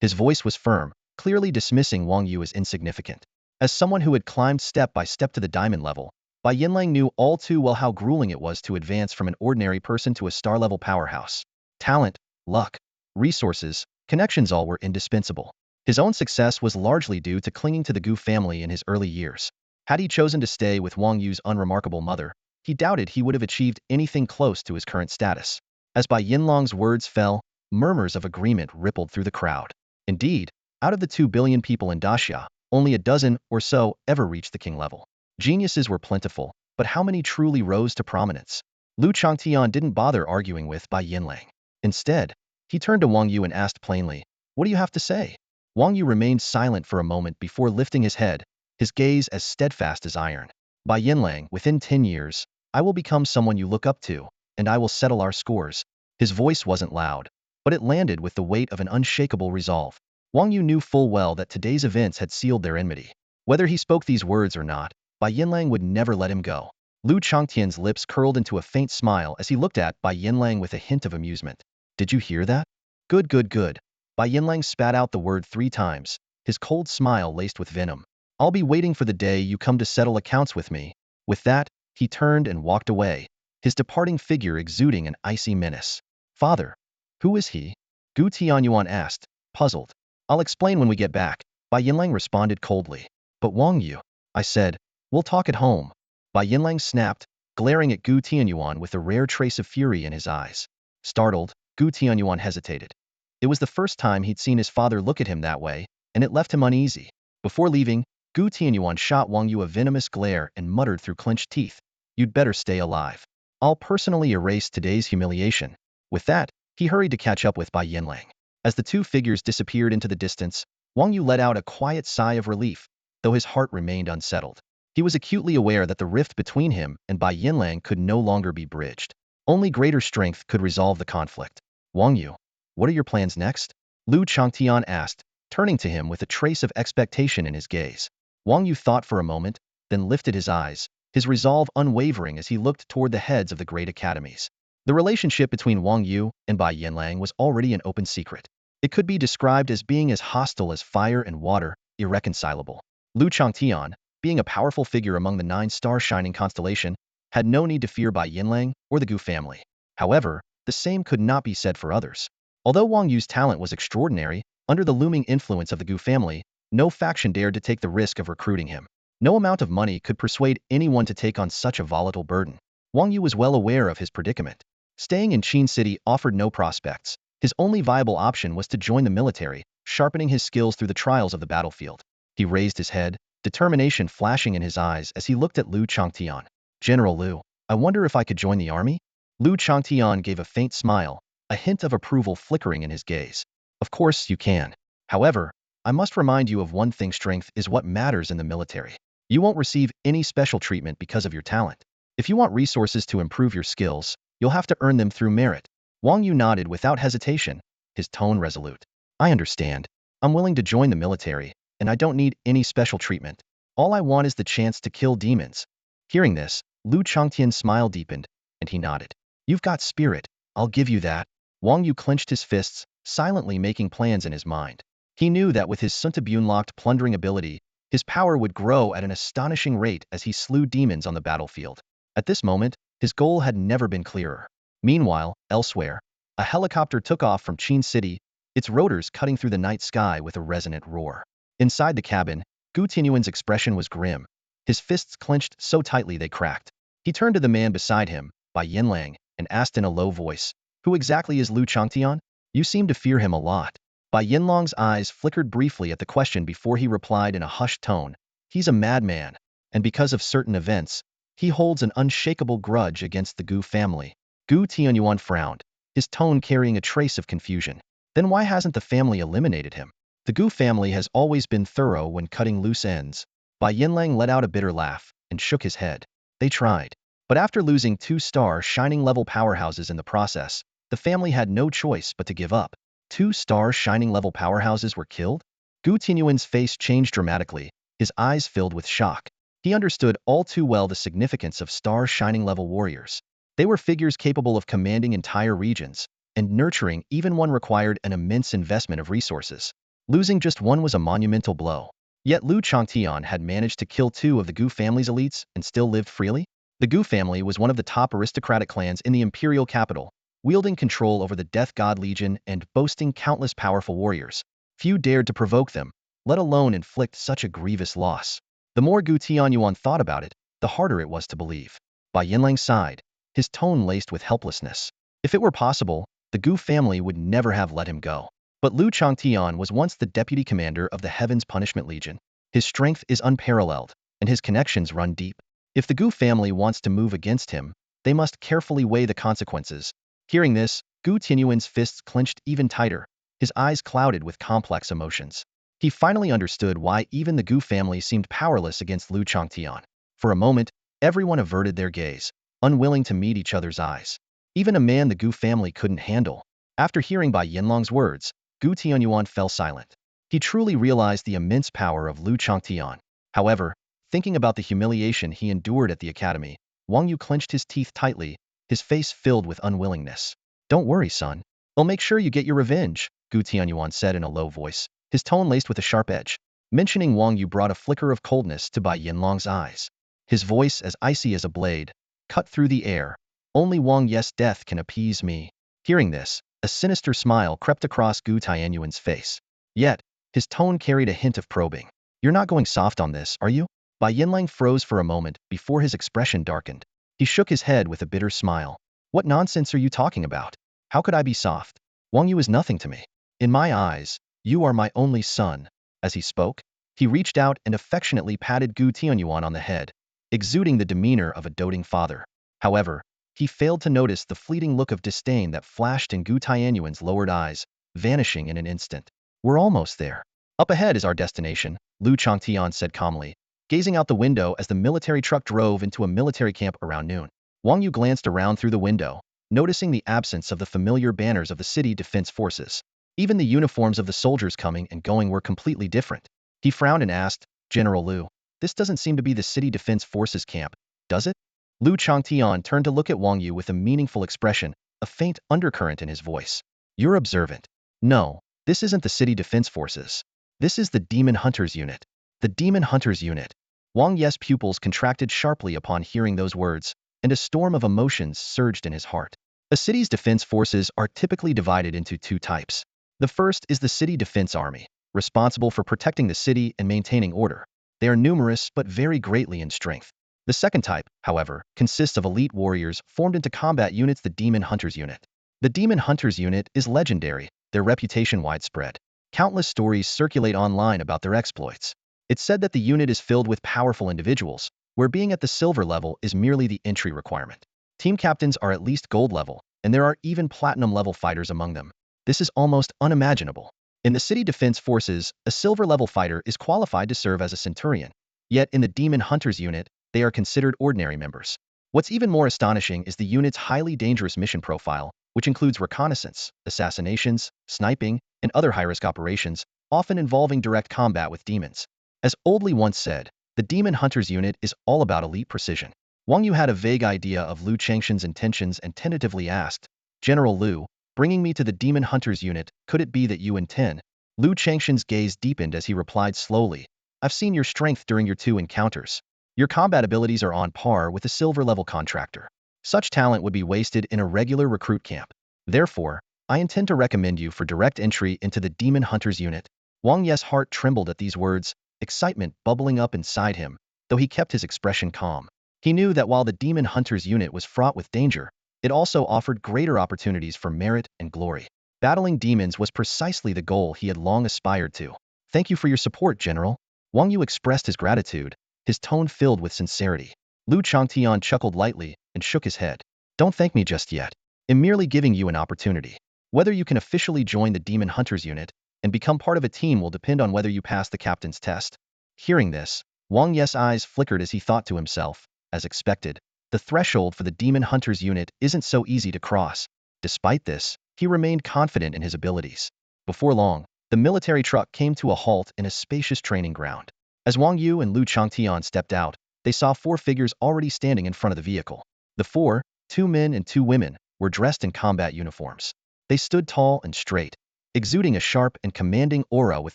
Speaker 1: His voice was firm, clearly dismissing Wang Yu as insignificant. As someone who had climbed step by step to the diamond level, Bai Yinlang knew all too well how grueling it was to advance from an ordinary person to a star-level powerhouse. Talent, luck, resources, connections all were indispensable. His own success was largely due to clinging to the Gu family in his early years. Had he chosen to stay with Wang Yu's unremarkable mother, he doubted he would have achieved anything close to his current status. As Bai Yinlong's words fell, murmurs of agreement rippled through the crowd. Indeed, out of the 2 billion people in Daxia, only a dozen or so ever reached the king level. Geniuses were plentiful, but how many truly rose to prominence? Lu Changtian didn't bother arguing with Bai Yinlang. Instead, he turned to Wang Yu and asked plainly, what do you have to say? Wang Yu remained silent for a moment before lifting his head, his gaze as steadfast as iron. Bai Yinlang, within 10 years, I will become someone you look up to, and I will settle our scores. His voice wasn't loud, but it landed with the weight of an unshakable resolve. Wang Yu knew full well that today's events had sealed their enmity. Whether he spoke these words or not, Bai Yinlang would never let him go. Lu Changtian's lips curled into a faint smile as he looked at Bai Yinlang with a hint of amusement. Did you hear that? Good, good, good. Bai Yinlang spat out the word 3 times, his cold smile laced with venom. I'll be waiting for the day you come to settle accounts with me. With that, he turned and walked away, his departing figure exuding an icy menace. Father, who is he? Gu Tianyuan asked, puzzled. I'll explain when we get back, Bai Yinlang responded coldly. But Wang Yu, I said, we'll talk at home. Bai Yinlang snapped, glaring at Gu Tianyuan with a rare trace of fury in his eyes. Startled, Gu Tianyuan hesitated. It was the first time he'd seen his father look at him that way, and it left him uneasy. Before leaving, Gu Tianyuan shot Wang Yu a venomous glare and muttered through clenched teeth, you'd better stay alive. I'll personally erase today's humiliation. With that, he hurried to catch up with Bai Yinlang. As the two figures disappeared into the distance, Wang Yu let out a quiet sigh of relief. though his heart remained unsettled. He was acutely aware that the rift between him and Bai Yinlang could no longer be bridged. Only greater strength could resolve the conflict. Wang Yu, what are your plans next? Lu Changtian asked, turning to him with a trace of expectation in his gaze. Wang Yu thought for a moment, then lifted his eyes, his resolve unwavering as he looked toward the heads of the great academies. The relationship between Wang Yu and Bai Yinlang was already an open secret. It could be described as being as hostile as fire and water, irreconcilable. Lu Changtian, being a powerful figure among the 9-star shining constellation, had no need to fear Bai Yinlang or the Gu family. However, the same could not be said for others. Although Wang Yu's talent was extraordinary, under the looming influence of the Gu family, no faction dared to take the risk of recruiting him. No amount of money could persuade anyone to take on such a volatile burden. Wang Yu was well aware of his predicament. Staying in Qin City offered no prospects. His only viable option was to join the military, sharpening his skills through the trials of the battlefield. He raised his head, determination flashing in his eyes as he looked at Lu Changtian. General Lu, I wonder if I could join the army? Lu Changtian gave a faint smile, a hint of approval flickering in his gaze. Of course you can. However, I must remind you of one thing: strength is what matters in the military. You won't receive any special treatment because of your talent. If you want resources to improve your skills, you'll have to earn them through merit. Wang Yu nodded without hesitation, his tone resolute. I understand. I'm willing to join the military, and I don't need any special treatment. All I want is the chance to kill demons. Hearing this, Lu Changtian's smile deepened, and he nodded. You've got spirit, I'll give you that. Wang Yu clenched his fists, silently making plans in his mind. He knew that with his Suntabune-locked plundering ability, his power would grow at an astonishing rate as he slew demons on the battlefield. At this moment, his goal had never been clearer. Meanwhile, elsewhere, a helicopter took off from Qin City, its rotors cutting through the night sky with a resonant roar. Inside the cabin, Gu Tianyuan's expression was grim. His fists clenched so tightly they cracked. He turned to the man beside him, Bai Yinlang, and asked in a low voice, "Who exactly is Lu Changtian? You seem to fear him a lot." Bai Yinlang's eyes flickered briefly at the question before he replied in a hushed tone, "He's a madman, and because of certain events, he holds an unshakable grudge against the Gu family." Gu Tianyuan frowned, his tone carrying a trace of confusion. Then why hasn't the family eliminated him? The Gu family has always been thorough when cutting loose ends. Bai Yinlang let out a bitter laugh and shook his head. They tried. But after losing 2-star shining-level powerhouses in the process, the family had no choice but to give up. 2-star shining-level powerhouses were killed? Gu Tianyuan's face changed dramatically, his eyes filled with shock. He understood all too well the significance of star shining-level warriors. They were figures capable of commanding entire regions, and nurturing even one required an immense investment of resources. Losing just one was a monumental blow. Yet Lu Changtian had managed to kill 2 of the Gu family's elites and still lived freely? The Gu family was one of the top aristocratic clans in the imperial capital, wielding control over the Death God Legion and boasting countless powerful warriors. Few dared to provoke them, let alone inflict such a grievous loss. The more Gu Tianyuan thought about it, the harder it was to believe. Bai Yinlang sighed, his tone laced with helplessness. If it were possible, the Gu family would never have let him go. But Lu Changtian was once the deputy commander of the Heaven's Punishment Legion. His strength is unparalleled, and his connections run deep. If the Gu family wants to move against him, they must carefully weigh the consequences. Hearing this, Gu Tianyuan's fists clenched even tighter, his eyes clouded with complex emotions. He finally understood why even the Gu family seemed powerless against Lu Changtian. For a moment, everyone averted their gaze, unwilling to meet each other's eyes. Even a man the Gu family couldn't handle. After hearing Bai Yinlang's words, Gu Tianyuan fell silent. He truly realized the immense power of Lu Changtian. However, thinking about the humiliation he endured at the academy, Wang Yu clenched his teeth tightly, his face filled with unwillingness. "Don't worry, son. I'll make sure you get your revenge," Gu Tianyuan said in a low voice, his tone laced with a sharp edge. Mentioning Wang Yu brought a flicker of coldness to Bai Yinlang's eyes. His voice, as icy as a blade, cut through the air. "Only Wang Ye's death can appease me." Hearing this, a sinister smile crept across Gu Tianyuan's face. Yet, his tone carried a hint of probing. "You're not going soft on this, are you?" Bai Yinlang froze for a moment before his expression darkened. He shook his head with a bitter smile. "What nonsense are you talking about? How could I be soft? Wang Yu is nothing to me. In my eyes, you are my only son." As he spoke, he reached out and affectionately patted Gu Tianyuan on the head, exuding the demeanor of a doting father. However, he failed to notice the fleeting look of disdain that flashed in Gu Tianyuan's lowered eyes, vanishing in an instant. "We're almost there." Up ahead is our destination, Lu Changtian said calmly, gazing out the window as the military truck drove into a military camp around noon. Wang Yu glanced around through the window, noticing the absence of the familiar banners of the city defense forces. Even the uniforms of the soldiers coming and going were completely different. He frowned and asked, General Lu, this doesn't seem to be the city defense forces camp, does it? Lu Changtian turned to look at Wang Yu with a meaningful expression, a faint undercurrent in his voice. You're observant. No, this isn't the city defense forces. This is the Demon Hunters Unit. The Demon Hunters Unit. Wang Ye's pupils contracted sharply upon hearing those words, and a storm of emotions surged in his heart. A city's defense forces are typically divided into two types. The first is the City Defense Army, responsible for protecting the city and maintaining order. They are numerous but vary greatly in strength. The second type, however, consists of elite warriors formed into combat units, the Demon Hunters Unit. The Demon Hunters Unit is legendary, their reputation widespread. Countless stories circulate online about their exploits. It's said that the unit is filled with powerful individuals, where being at the silver level is merely the entry requirement. Team captains are at least gold level, and there are even platinum level fighters among them. This is almost unimaginable. In the city defense forces, a silver level fighter is qualified to serve as a centurion. Yet in the Demon Hunters Unit, they are considered ordinary members. What's even more astonishing is the unit's highly dangerous mission profile, which includes reconnaissance, assassinations, sniping, and other high-risk operations, often involving direct combat with demons. As Oldley once said, the Demon Hunters Unit is all about elite precision. Wang Yu had a vague idea of Lu Changshan's intentions and tentatively asked, General Lu, bringing me to the Demon Hunters Unit, could it be that you intend? Lu Changshan's gaze deepened as he replied slowly, I've seen your strength during your 2 encounters. Your combat abilities are on par with a silver-level contractor. Such talent would be wasted in a regular recruit camp. Therefore, I intend to recommend you for direct entry into the Demon Hunters Unit. Wang Ye's heart trembled at these words, excitement bubbling up inside him, though he kept his expression calm. He knew that while the Demon Hunters Unit was fraught with danger, it also offered greater opportunities for merit and glory. Battling demons was precisely the goal he had long aspired to. Thank you for your support, General. Wang Yu expressed his gratitude, his tone filled with sincerity. Lu Changtian chuckled lightly and shook his head. Don't thank me just yet. I'm merely giving you an opportunity. Whether you can officially join the Demon Hunters Unit and become part of a team will depend on whether you pass the captain's test. Hearing this, Wang Ye's eyes flickered as he thought to himself, as expected, the threshold for the Demon Hunters Unit isn't so easy to cross. Despite this, he remained confident in his abilities. Before long, the military truck came to a halt in a spacious training ground. As Wang Yu and Lu Changtian stepped out, they saw 4 figures already standing in front of the vehicle. The 4, 2 men and 2 women, were dressed in combat uniforms. They stood tall and straight, exuding a sharp and commanding aura with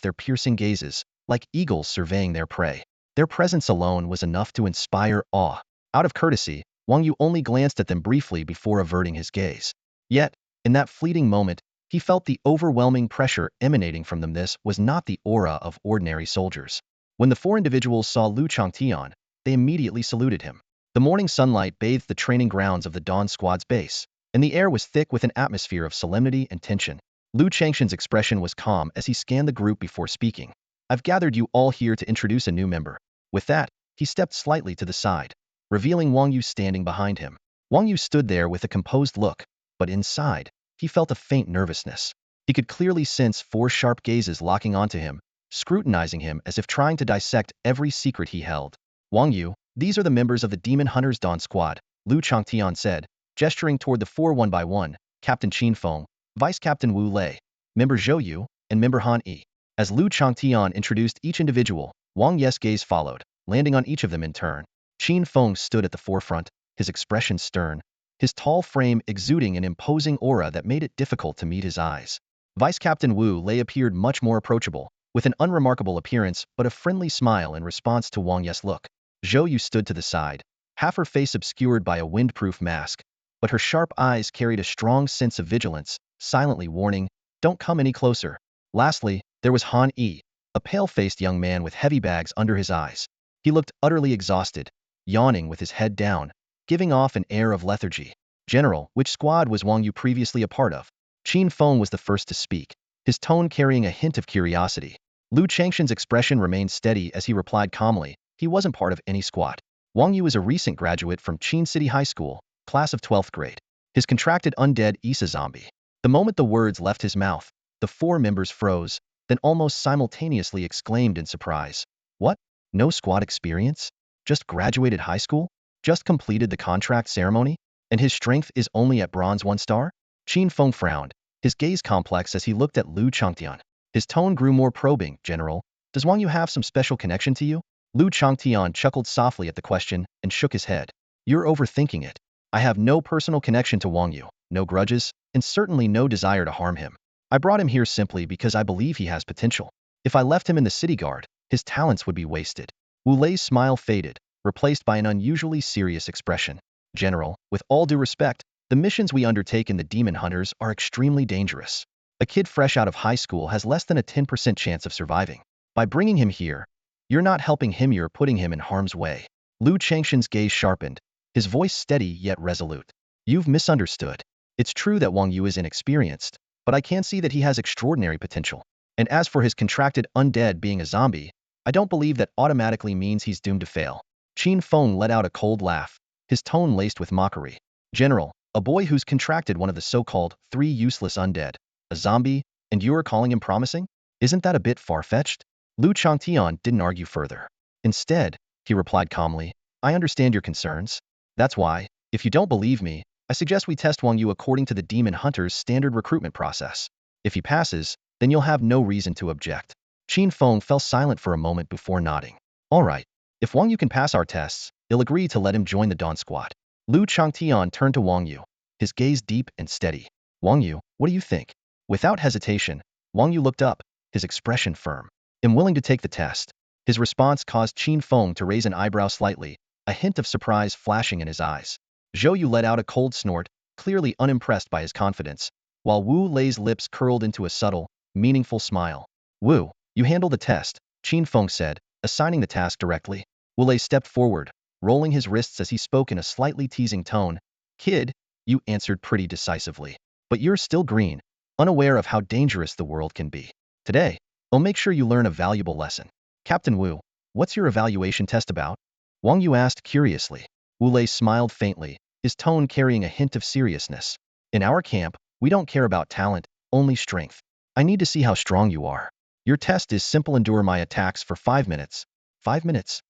Speaker 1: their piercing gazes, like eagles surveying their prey. Their presence alone was enough to inspire awe. Out of courtesy, Wang Yu only glanced at them briefly before averting his gaze. Yet, in that fleeting moment, he felt the overwhelming pressure emanating from them. This was not the aura of ordinary soldiers. When the 4 individuals saw Lu Changtian, they immediately saluted him. The morning sunlight bathed the training grounds of the Dawn Squad's base, and the air was thick with an atmosphere of solemnity and tension. Lu Changshan's expression was calm as he scanned the group before speaking. I've gathered you all here to introduce a new member. With that, he stepped slightly to the side, revealing Wang Yu standing behind him. Wang Yu stood there with a composed look, but inside, he felt a faint nervousness. He could clearly sense 4 sharp gazes locking onto him, scrutinizing him as if trying to dissect every secret he held. Wang Yu, these are the members of the Demon Hunters Dawn Squad, Lu Changtian said, gesturing toward the 4 one by one, Captain Qin Feng, Vice Captain Wu Lei, Member Zhou Yu, and Member Han Yi. As Lu Changtian introduced each individual, Wang Ye's gaze followed, landing on each of them in turn. Qin Feng stood at the forefront, his expression stern, his tall frame exuding an imposing aura that made it difficult to meet his eyes. Vice Captain Wu Lei appeared much more approachable, with an unremarkable appearance but a friendly smile in response to Wang Ye's look. Zhou Yu stood to the side, half her face obscured by a windproof mask, but her sharp eyes carried a strong sense of vigilance, silently warning, don't come any closer. Lastly, there was Han Yi, a pale-faced young man with heavy bags under his eyes. He looked utterly exhausted, yawning with his head down, giving off an air of lethargy. General, which squad was Wang Yu previously a part of? Qin Feng was the first to speak, his tone carrying a hint of curiosity. Lu Changshan's expression remained steady as he replied calmly, he wasn't part of any squad. Wang Yu is a recent graduate from Qin City High School, class of 12th grade. His contracted undead is a zombie. The moment the words left his mouth, the 4 members froze, then almost simultaneously exclaimed in surprise. What? No squad experience? Just graduated high school? Just completed the contract ceremony? And his strength is only at bronze 1 star? Qin Feng frowned, his gaze complex as he looked at Lu Changtian. His tone grew more probing. General, does Wang Yu have some special connection to you? Lu Changtian chuckled softly at the question and shook his head. You're overthinking it. I have no personal connection to Wang Yu, no grudges, and certainly no desire to harm him. I brought him here simply because I believe he has potential. If I left him in the city guard, his talents would be wasted. Wu Lei's smile faded, replaced by an unusually serious expression. General, with all due respect, the missions we undertake in the Demon Hunters are extremely dangerous. A kid fresh out of high school has less than a 10% chance of surviving. By bringing him here, you're not helping him, you're putting him in harm's way. Lu Changshan's gaze sharpened, his voice steady yet resolute. You've misunderstood. It's true that Wang Yu is inexperienced, but I can see that he has extraordinary potential. And as for his contracted undead being a zombie, I don't believe that automatically means he's doomed to fail. Qin Feng let out a cold laugh, his tone laced with mockery. General, a boy who's contracted one of the so-called 3 useless undead, a zombie, and you're calling him promising? Isn't that a bit far-fetched? Lu Changtian didn't argue further. Instead, he replied calmly, I understand your concerns. That's why, if you don't believe me, I suggest we test Wang Yu according to the Demon Hunter's standard recruitment process. If he passes, then you'll have no reason to object. Qin Feng fell silent for a moment before nodding. All right. If Wang Yu can pass our tests, he'll agree to let him join the Dawn Squad. Lu Changtian turned to Wang Yu, his gaze deep and steady. Wang Yu, what do you think? Without hesitation, Wang Yu looked up, his expression firm. I'm willing to take the test. His response caused Qin Feng to raise an eyebrow slightly, a hint of surprise flashing in his eyes. Zhou Yu let out a cold snort, clearly unimpressed by his confidence, while Wu Lei's lips curled into a subtle, meaningful smile. Wu, you handle the test, Qin Feng said, assigning the task directly. Wu Lei stepped forward, rolling his wrists as he spoke in a slightly teasing tone. Kid, you answered pretty decisively. But you're still green, unaware of how dangerous the world can be. Today, I'll make sure you learn a valuable lesson. Captain Wu, what's your evaluation test about? Wang Yu asked curiously. Wu Lei smiled faintly, his tone carrying a hint of seriousness. In our camp, we don't care about talent, only strength. I need to see how strong you are. Your test is simple: endure my attacks for 5 minutes. 5 minutes?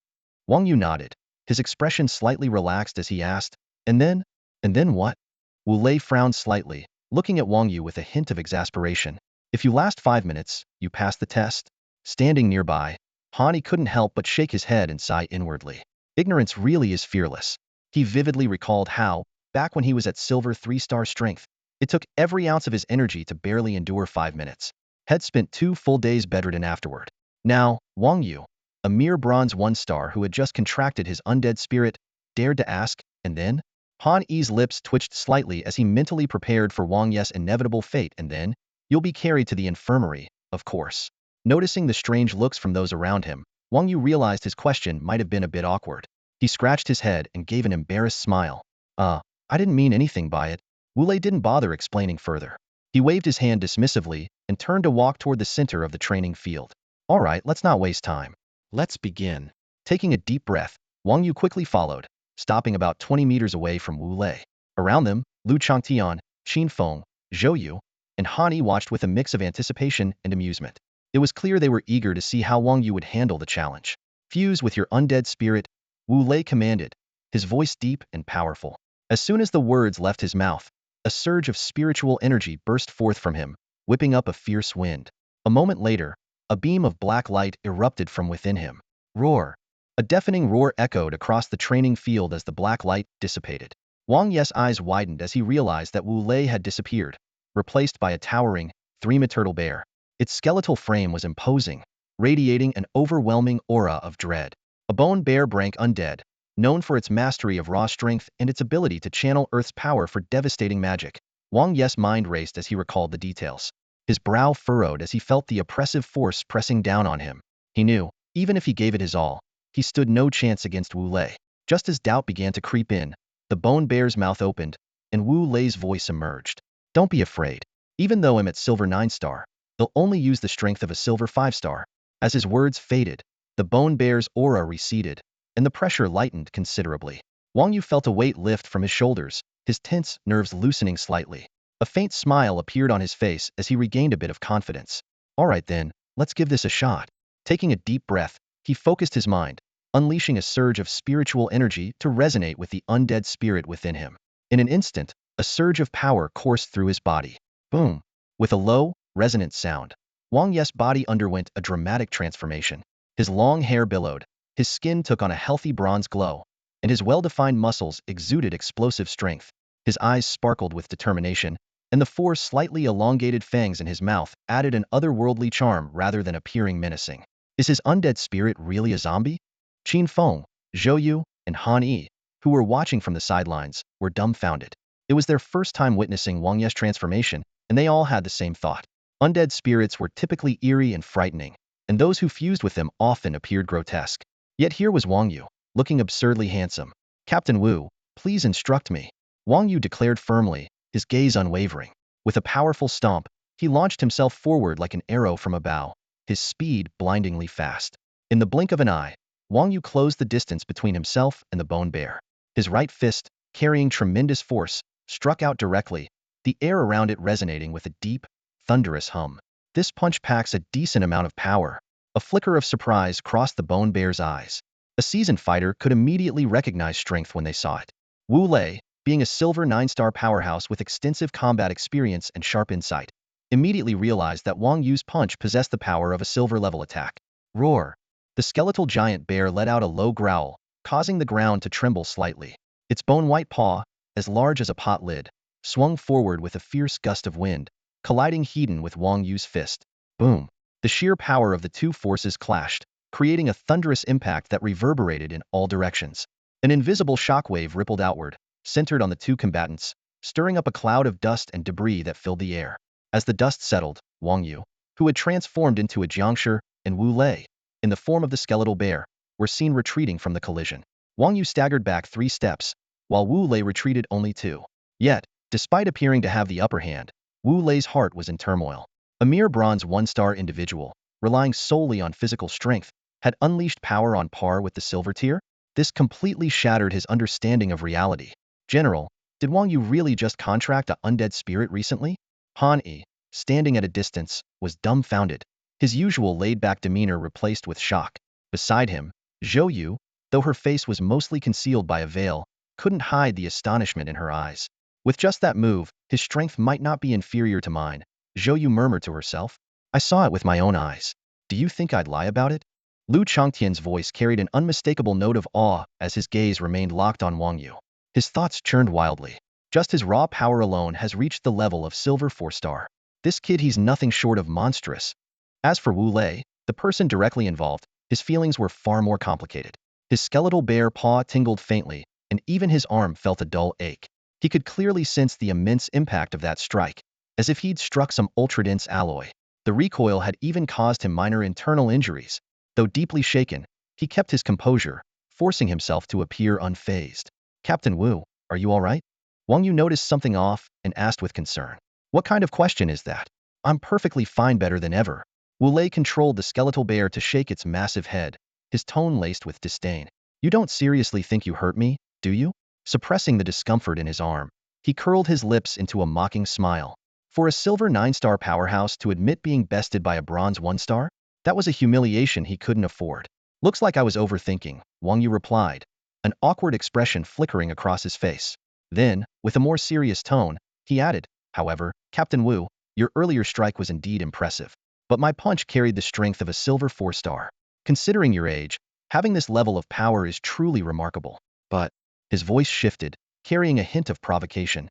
Speaker 1: Wang Yu nodded, his expression slightly relaxed as he asked, and then what? Wu Lei frowned slightly, looking at Wang Yu with a hint of exasperation. If you last 5 minutes, you pass the test. Standing nearby, Hani couldn't help but shake his head and sigh inwardly. Ignorance really is fearless. He vividly recalled how, back when he was at Silver 3-star strength, it took every ounce of his energy to barely endure 5 minutes. Had spent 2 full days bedridden afterward. Now, Wang Yu, a mere bronze 1-star who had just contracted his undead spirit, dared to ask, and then? Han Yi's lips twitched slightly as he mentally prepared for Wang Yu's inevitable fate. And then? You'll be carried to the infirmary, of course. Noticing the strange looks from those around him, Wang Yu realized his question might have been a bit awkward. He scratched his head and gave an embarrassed smile. I didn't mean anything by it. Wu Lei didn't bother explaining further. He waved his hand dismissively and turned to walk toward the center of the training field. All right, let's not waste time. Let's begin. Taking a deep breath, Wang Yu quickly followed, stopping about 20 meters away from Wu Lei. Around them, Lu Changtian, Qin Feng, Zhou Yu, and Hani watched with a mix of anticipation and amusement. It was clear they were eager to see how Wang Yu would handle the challenge. Fuse with your undead spirit, Wu Lei commanded, his voice deep and powerful. As soon as the words left his mouth, a surge of spiritual energy burst forth from him, whipping up a fierce wind. A moment later, a beam of black light erupted from within him. Roar! A deafening roar echoed across the training field as the black light dissipated. Wang Yu's eyes widened as he realized that Wu Lei had disappeared, replaced by a towering, 3-meter turtle bear. Its skeletal frame was imposing, radiating an overwhelming aura of dread. A bone bear brank undead, known for its mastery of raw strength and its ability to channel Earth's power for devastating magic. Wang Yu's mind raced as he recalled the details. His brow furrowed as he felt the oppressive force pressing down on him. He knew, even if he gave it his all, he stood no chance against Wu Lei. Just as doubt began to creep in, the bone bear's mouth opened, and Wu Lei's voice emerged. Don't be afraid. Even though I'm at Silver 9-star, they'll only use the strength of a Silver 5-star. As his words faded, the bone bear's aura receded, and the pressure lightened considerably. Wang Yu felt a weight lift from his shoulders, his tense nerves loosening slightly. A faint smile appeared on his face as he regained a bit of confidence. All right then, Let's give this a shot. Taking a deep breath, he focused his mind, unleashing a surge of spiritual energy to resonate with the undead spirit within him. In an instant, a surge of power coursed through his body. Boom! With a low, resonant sound, Wang Ye's body underwent a dramatic transformation. His long hair billowed, his skin took on a healthy bronze glow, and his well-defined muscles exuded explosive strength. His eyes sparkled with determination, and the four slightly elongated fangs in his mouth added an otherworldly charm rather than appearing menacing. Is his undead spirit really a zombie? Qin Feng, Zhou Yu, and Han Yi, who were watching from the sidelines, were dumbfounded. It was their first time witnessing Wang Ye's transformation, and they all had the same thought. Undead spirits were typically eerie and frightening, and those who fused with them often appeared grotesque. Yet here was Wang Yu, looking absurdly handsome. Captain Wu, please instruct me. Wang Yu declared firmly, his gaze unwavering. With a powerful stomp, he launched himself forward like an arrow from a bow, his speed blindingly fast. In the blink of an eye, Wang Yu closed the distance between himself and the bone bear. His right fist, carrying tremendous force, struck out directly, the air around it resonating with a deep, thunderous hum. This punch packs a decent amount of power. A flicker of surprise crossed the bone bear's eyes. A seasoned fighter could immediately recognize strength when they saw it. Wu Lei, being a silver 9-star powerhouse with extensive combat experience and sharp insight, immediately realized that Wang Yu's punch possessed the power of a silver-level attack. Roar! The skeletal giant bear let out a low growl, causing the ground to tremble slightly. Its bone-white paw, as large as a pot lid, swung forward with a fierce gust of wind, colliding head-on with Wang Yu's fist. Boom! The sheer power of the two forces clashed, creating a thunderous impact that reverberated in all directions. An invisible shockwave rippled outward, centered on the two combatants, stirring up a cloud of dust and debris that filled the air. As the dust settled, Wang Yu, who had transformed into a Jiangshi, and Wu Lei, in the form of the skeletal bear, were seen retreating from the collision. Wang Yu staggered back 3 steps, while Wu Lei retreated only 2. Yet, despite appearing to have the upper hand, Wu Lei's heart was in turmoil. A mere bronze 1-star individual, relying solely on physical strength, had unleashed power on par with the silver tier? This completely shattered his understanding of reality. General, did Wang Yu really just contract an undead spirit recently? Han Yi, standing at a distance, was dumbfounded, his usual laid-back demeanor replaced with shock. Beside him, Zhou Yu, though her face was mostly concealed by a veil, couldn't hide the astonishment in her eyes. With just that move, his strength might not be inferior to mine, Zhou Yu murmured to herself. I saw it with my own eyes. Do you think I'd lie about it? Lu Chongtian's voice carried an unmistakable note of awe as his gaze remained locked on Wang Yu. His thoughts churned wildly. Just his raw power alone has reached the level of silver 4-star. This kid, he's nothing short of monstrous. As for Wu Lei, the person directly involved, his feelings were far more complicated. His skeletal bear paw tingled faintly, and even his arm felt a dull ache. He could clearly sense the immense impact of that strike, as if he'd struck some ultra-dense alloy. The recoil had even caused him minor internal injuries. Though deeply shaken, he kept his composure, forcing himself to appear unfazed. Captain Wu, are you all right? Wang Yu noticed something off and asked with concern. What kind of question is that? I'm perfectly fine, better than ever. Wu Lei controlled the skeletal bear to shake its massive head, his tone laced with disdain. You don't seriously think you hurt me, do you? Suppressing the discomfort in his arm, he curled his lips into a mocking smile. For a silver 9-star powerhouse to admit being bested by a bronze 1-star? That was a humiliation he couldn't afford. Looks like I was overthinking, Wang Yu replied, an awkward expression flickering across his face. Then, with a more serious tone, he added, however, Captain Wu, your earlier strike was indeed impressive. But my punch carried the strength of a silver 4-star. Considering your age, having this level of power is truly remarkable. But, his voice shifted, carrying a hint of provocation.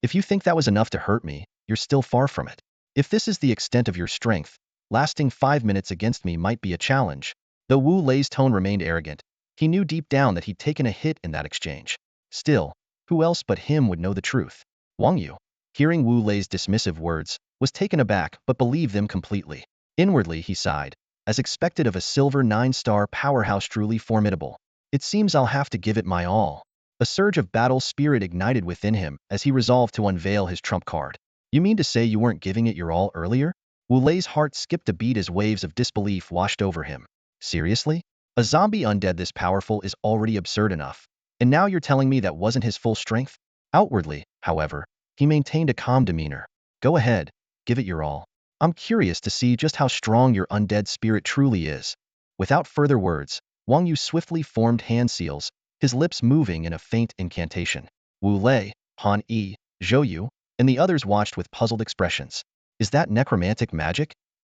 Speaker 1: If you think that was enough to hurt me, you're still far from it. If this is the extent of your strength, lasting 5 minutes against me might be a challenge. Though Wu Lei's tone remained arrogant, he knew deep down that he'd taken a hit in that exchange. Still, who else but him would know the truth? Wang Yu, hearing Wu Lei's dismissive words, was taken aback but believed them completely. Inwardly he sighed, as expected of a silver 9-star powerhouse truly formidable. It seems I'll have to give it my all. A surge of battle spirit ignited within him as he resolved to unveil his trump card. You mean to say you weren't giving it your all earlier? Wu Lei's heart skipped a beat as waves of disbelief washed over him. Seriously? A zombie undead this powerful is already absurd enough. And now you're telling me that wasn't his full strength? Outwardly, however, he maintained a calm demeanor. Go ahead, give it your all. I'm curious to see just how strong your undead spirit truly is. Without further words, Wang Yu swiftly formed hand seals, his lips moving in a faint incantation. Wu Lei, Han Yi, Zhou Yu, and the others watched with puzzled expressions. Is that necromantic magic?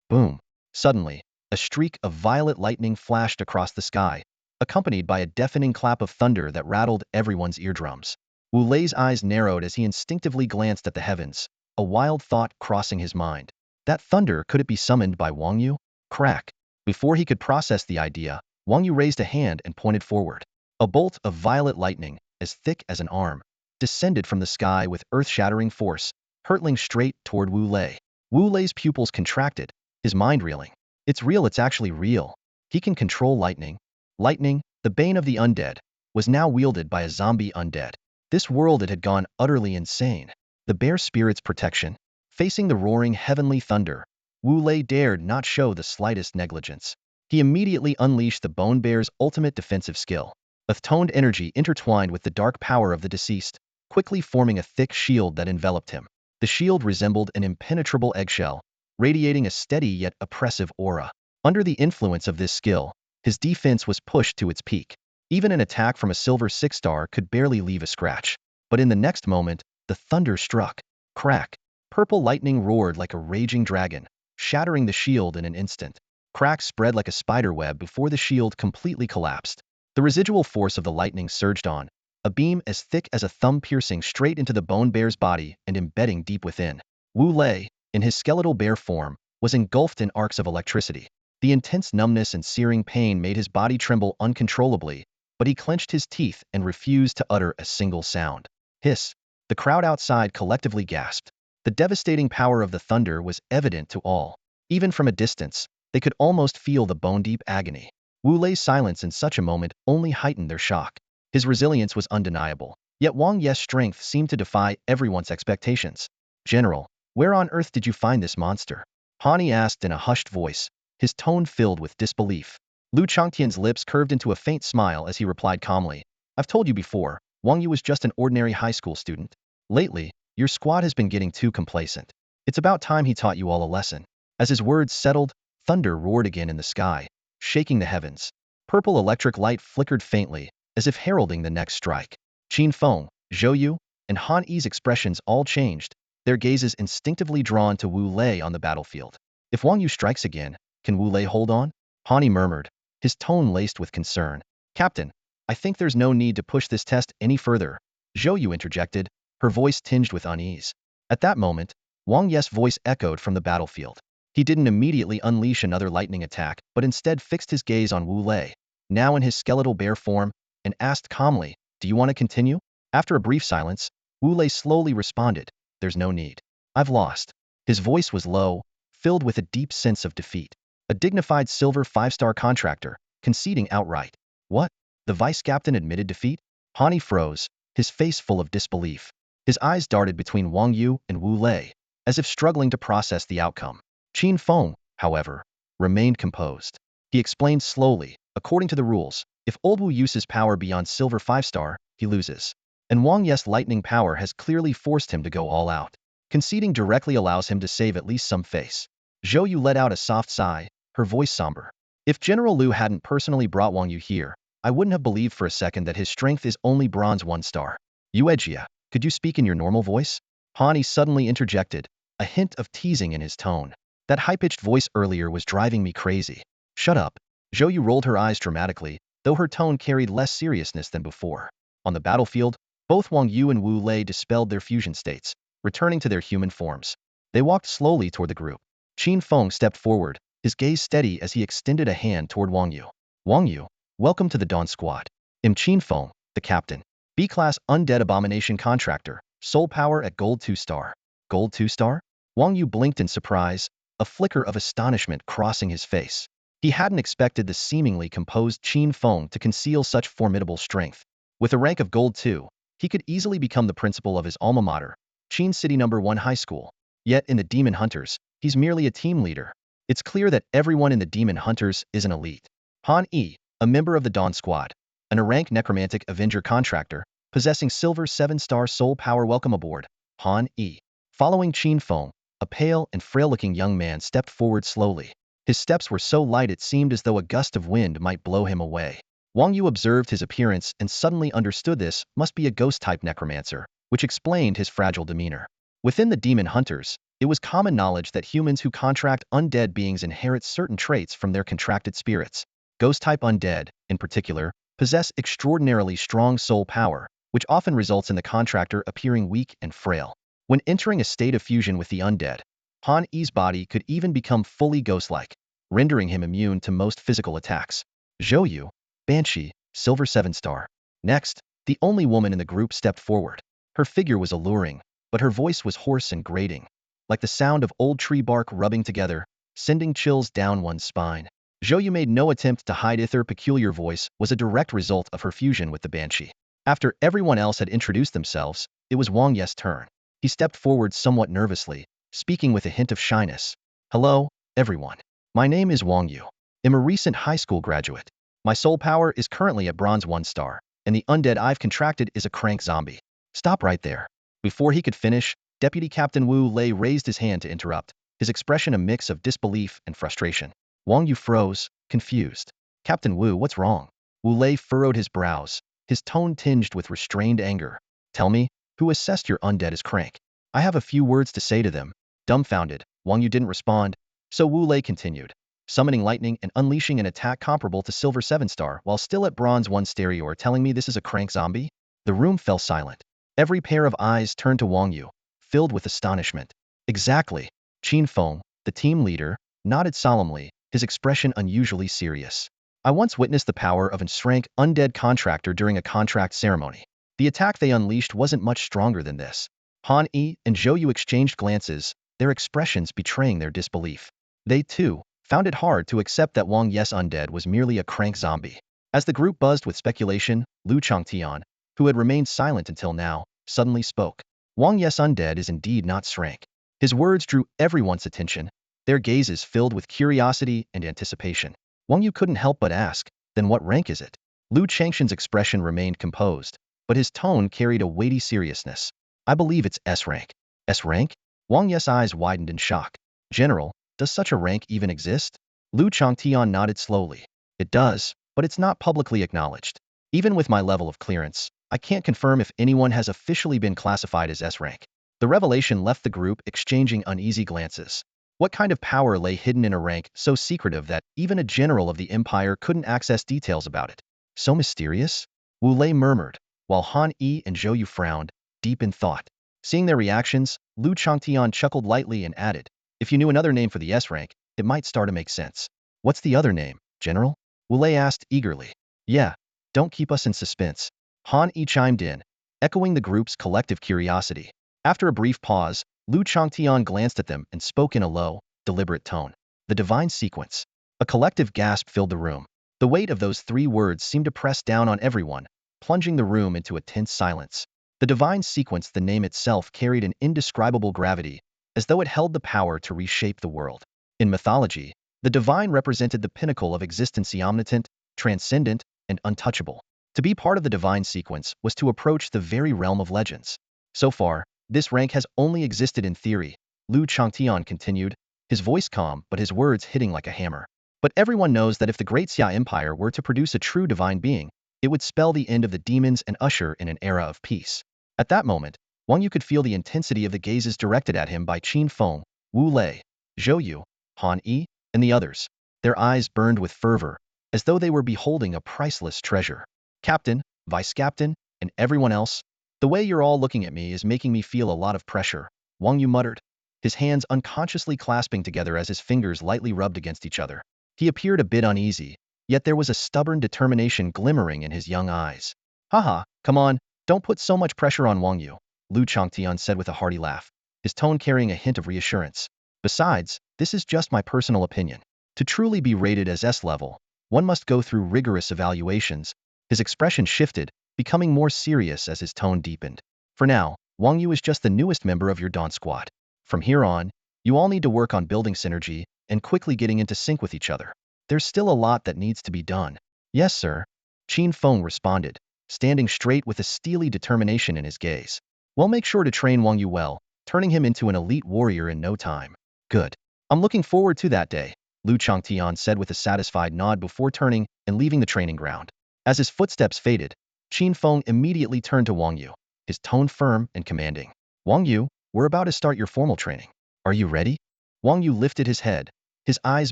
Speaker 1: Boom. Suddenly, a streak of violet lightning flashed across the sky, accompanied by a deafening clap of thunder that rattled everyone's eardrums. Wu Lei's eyes narrowed as he instinctively glanced at the heavens, a wild thought crossing his mind. That thunder, could it be summoned by Wang Yu? Crack. Before he could process the idea, Wang Yu raised a hand and pointed forward. A bolt of violet lightning, as thick as an arm, descended from the sky with earth-shattering force, hurtling straight toward Wu Lei. Wu Lei's pupils contracted, his mind reeling. It's real, it's actually real. He can control lightning. Lightning, the bane of the undead, was now wielded by a zombie undead. This world, it had gone utterly insane. The bear spirit's protection. Facing the roaring heavenly thunder, Wu Lei dared not show the slightest negligence. He immediately unleashed the bone bear's ultimate defensive skill. A toned energy intertwined with the dark power of the deceased, quickly forming a thick shield that enveloped him. The shield resembled an impenetrable eggshell, radiating a steady yet oppressive aura. Under the influence of this skill, his defense was pushed to its peak. Even an attack from a silver 6-star could barely leave a scratch. But in the next moment, the thunder struck. Crack. Purple lightning roared like a raging dragon, shattering the shield in an instant. Cracks spread like a spider web before the shield completely collapsed. The residual force of the lightning surged on, a beam as thick as a thumb piercing straight into the bone bear's body and embedding deep within. Wu Lei, in his skeletal bear form, was engulfed in arcs of electricity. The intense numbness and searing pain made his body tremble uncontrollably, but he clenched his teeth and refused to utter a single sound. Hiss! The crowd outside collectively gasped. The devastating power of the thunder was evident to all. Even from a distance, they could almost feel the bone-deep agony. Wu Lei's silence in such a moment only heightened their shock. His resilience was undeniable, yet Wang Ye's strength seemed to defy everyone's expectations. General, where on earth did you find this monster? Han Yi asked in a hushed voice, his tone filled with disbelief. Lu Changtian's lips curved into a faint smile as he replied calmly, I've told you before, Wang Yu was just an ordinary high school student. Lately, your squad has been getting too complacent. It's about time he taught you all a lesson. As his words settled, thunder roared again in the sky, shaking the heavens. Purple electric light flickered faintly, as if heralding the next strike. Qin Feng, Zhou Yu, and Han Yi's expressions all changed, their gazes instinctively drawn to Wu Lei on the battlefield. If Wang Yu strikes again, can Wu Lei hold on? Han Yi murmured, his tone laced with concern. Captain, I think there's no need to push this test any further. Zhou Yu interjected, her voice tinged with unease. At that moment, Wang Ye's voice echoed from the battlefield. He didn't immediately unleash another lightning attack, but instead fixed his gaze on Wu Lei, now in his skeletal bear form, and asked calmly, do you want to continue? After a brief silence, Wu Lei slowly responded, there's no need. I've lost. His voice was low, filled with a deep sense of defeat. A dignified silver 5-star contractor, conceding outright. What? The vice captain admitted defeat? Han Yi froze, his face full of disbelief. His eyes darted between Wang Yu and Wu Lei, as if struggling to process the outcome. Qin Feng, however, remained composed. He explained slowly, according to the rules, if Old Wu uses power beyond silver 5-star, he loses. And Wang Ye's lightning power has clearly forced him to go all out. Conceding directly allows him to save at least some face. Zhou Yu let out a soft sigh, her voice somber. If General Lu hadn't personally brought Wang Yu here, I wouldn't have believed for a second that his strength is only bronze 1-star. Yuejia, could you speak in your normal voice? Han Yi suddenly interjected, a hint of teasing in his tone. That high-pitched voice earlier was driving me crazy. Shut up. Zhou Yu rolled her eyes dramatically, though her tone carried less seriousness than before. On the battlefield, both Wang Yu and Wu Lei dispelled their fusion states, returning to their human forms. They walked slowly toward the group. Qin Feng stepped forward, his gaze steady as he extended a hand toward Wang Yu. Wang Yu, welcome to the Dawn Squad. I'm Qin Feng, the captain. B-class undead abomination contractor, soul power at gold 2-star. Gold 2-star? Wang Yu blinked in surprise, a flicker of astonishment crossing his face. He hadn't expected the seemingly composed Qin Feng to conceal such formidable strength. With a rank of gold 2, he could easily become the principal of his alma mater, Qin City No. 1 High School. Yet in the Demon Hunters, he's merely a team leader. It's clear that everyone in the Demon Hunters is an elite. Han Yi, a member of the Dawn Squad, an A-rank necromantic Avenger contractor, possessing silver 7-star soul power. Welcome aboard, Han Yi. Following Qin Feng, A pale and frail-looking young man stepped forward slowly. His steps were so light it seemed as though a gust of wind might blow him away. Wang Yu observed his appearance and suddenly understood this must be a ghost-type necromancer, which explained his fragile demeanor. Within the demon hunters, it was common knowledge that humans who contract undead beings inherit certain traits from their contracted spirits. Ghost-type undead, in particular, possess extraordinarily strong soul power, which often results in the contractor appearing weak and frail. When entering a state of fusion with the undead, Han Yi's body could even become fully ghost-like, rendering him immune to most physical attacks. Zhou Yu, Banshee, Silver 7-star. Next, the only woman in the group stepped forward. Her figure was alluring, but her voice was hoarse and grating, like the sound of old tree bark rubbing together, sending chills down one's spine. Zhou Yu made no attempt to hide it. Her peculiar voice was a direct result of her fusion with the Banshee. After everyone else had introduced themselves, it was Wang Ye's turn. He stepped forward somewhat nervously, speaking with a hint of shyness. Hello, everyone. My name is Wang Yu. I'm a recent high school graduate. My soul power is currently at bronze 1-star, and the undead I've contracted is a crank zombie. Stop right there. Before he could finish, Deputy Captain Wu Lei raised his hand to interrupt, his expression a mix of disbelief and frustration. Wang Yu froze, confused. Captain Wu, what's wrong? Wu Lei furrowed his brows, his tone tinged with restrained anger. Tell me, who assessed your undead as crank? I have a few words to say to them. Dumbfounded, Wang Yu didn't respond, so Wu Lei continued, summoning lightning and unleashing an attack comparable to Silver 7-star while still at bronze 1-star. You're telling me this is a crank zombie? The room fell silent. Every pair of eyes turned to Wang Yu, filled with astonishment. Exactly. Qin Feng, the team leader, nodded solemnly, his expression unusually serious. I once witnessed the power of a rank undead contractor during a contract ceremony. The attack they unleashed wasn't much stronger than this. Han Yi and Zhou Yu exchanged glances, their expressions betraying their disbelief. They, too, found it hard to accept that Wang Ye's undead was merely a crank zombie. As the group buzzed with speculation, Lu Changtian, who had remained silent until now, suddenly spoke. Wang Ye's undead is indeed not shrank. His words drew everyone's attention, their gazes filled with curiosity and anticipation. Wang Yu couldn't help but ask, then what rank is it? Lu Changshan's expression remained composed, but his tone carried a weighty seriousness. I believe it's S rank. S rank? Wang Ye's eyes widened in shock. General, does such a rank even exist? Lu Changtian nodded slowly. It does, but it's not publicly acknowledged. Even with my level of clearance, I can't confirm if anyone has officially been classified as S rank. The revelation left the group exchanging uneasy glances. What kind of power lay hidden in a rank so secretive that even a general of the Empire couldn't access details about it? So mysterious? Wu Lei murmured, while Han Yi and Zhou Yu frowned, deep in thought. Seeing their reactions, Lu Changtian chuckled lightly and added, if you knew another name for the S rank, it might start to make sense. What's the other name, General? Wu Lei asked eagerly. Yeah, don't keep us in suspense. Han Yi chimed in, echoing the group's collective curiosity. After a brief pause, Lu Changtian glanced at them and spoke in a low, deliberate tone. The divine sequence. A collective gasp filled the room. The weight of those 3 words seemed to press down on everyone, plunging the room into a tense silence. The divine sequence, the name itself carried an indescribable gravity, as though it held the power to reshape the world. In mythology, the divine represented the pinnacle of existence, omnipotent, transcendent, and untouchable. To be part of the divine sequence was to approach the very realm of legends. So far, this rank has only existed in theory, Lu Changtian continued, his voice calm but his words hitting like a hammer. But everyone knows that if the Great Xia Empire were to produce a true divine being, it would spell the end of the demons and usher in an era of peace. At that moment, Wang Yu could feel the intensity of the gazes directed at him by Qin Feng, Wu Lei, Zhou Yu, Han Yi, and the others. Their eyes burned with fervor, as though they were beholding a priceless treasure. Captain, Vice Captain, and everyone else, the way you're all looking at me is making me feel a lot of pressure, Wang Yu muttered, his hands unconsciously clasping together as his fingers lightly rubbed against each other. He appeared a bit uneasy, yet there was a stubborn determination glimmering in his young eyes. Haha, come on, don't put so much pressure on Wang Yu, Lu Changtian said with a hearty laugh, his tone carrying a hint of reassurance. Besides, this is just my personal opinion. To truly be rated as S-level, one must go through rigorous evaluations. His expression shifted, becoming more serious as his tone deepened. For now, Wang Yu is just the newest member of your Dawn Squad. From here on, you all need to work on building synergy and quickly getting into sync with each other. There's still a lot that needs to be done. Yes, sir. Qin Feng responded, standing straight with a steely determination in his gaze. Well, make sure to train Wang Yu well, turning him into an elite warrior in no time. Good. I'm looking forward to that day, Lu Changtian said with a satisfied nod before turning and leaving the training ground. As his footsteps faded, Qin Feng immediately turned to Wang Yu, his tone firm and commanding. Wang Yu, we're about to start your formal training. Are you ready? Wang Yu lifted his head, his eyes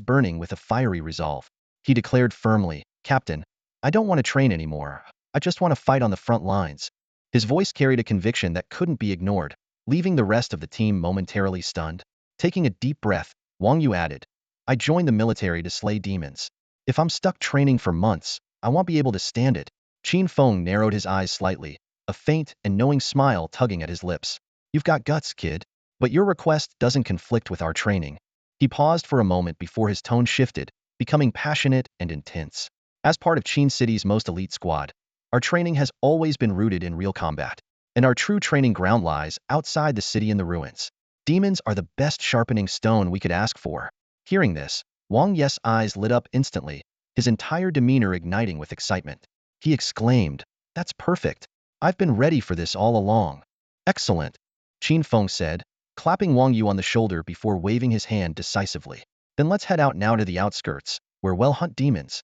Speaker 1: burning with a fiery resolve. He declared firmly, Captain, I don't want to train anymore. I just want to fight on the front lines. His voice carried a conviction that couldn't be ignored, leaving the rest of the team momentarily stunned. Taking a deep breath, Wang Yu added, I joined the military to slay demons. If I'm stuck training for months, I won't be able to stand it. Qin Feng narrowed his eyes slightly, a faint and knowing smile tugging at his lips. You've got guts, kid. But your request doesn't conflict with our training. He paused for a moment before his tone shifted, becoming passionate and intense. As part of Qin City's most elite squad, our training has always been rooted in real combat, and our true training ground lies outside the city in the ruins. Demons are the best sharpening stone we could ask for. Hearing this, Wang Ye's eyes lit up instantly, his entire demeanor igniting with excitement. He exclaimed, That's perfect. I've been ready for this all along. Excellent, Qin Feng said, clapping Wang Yu on the shoulder before waving his hand decisively. Then let's head out now to the outskirts, where we'll hunt demons.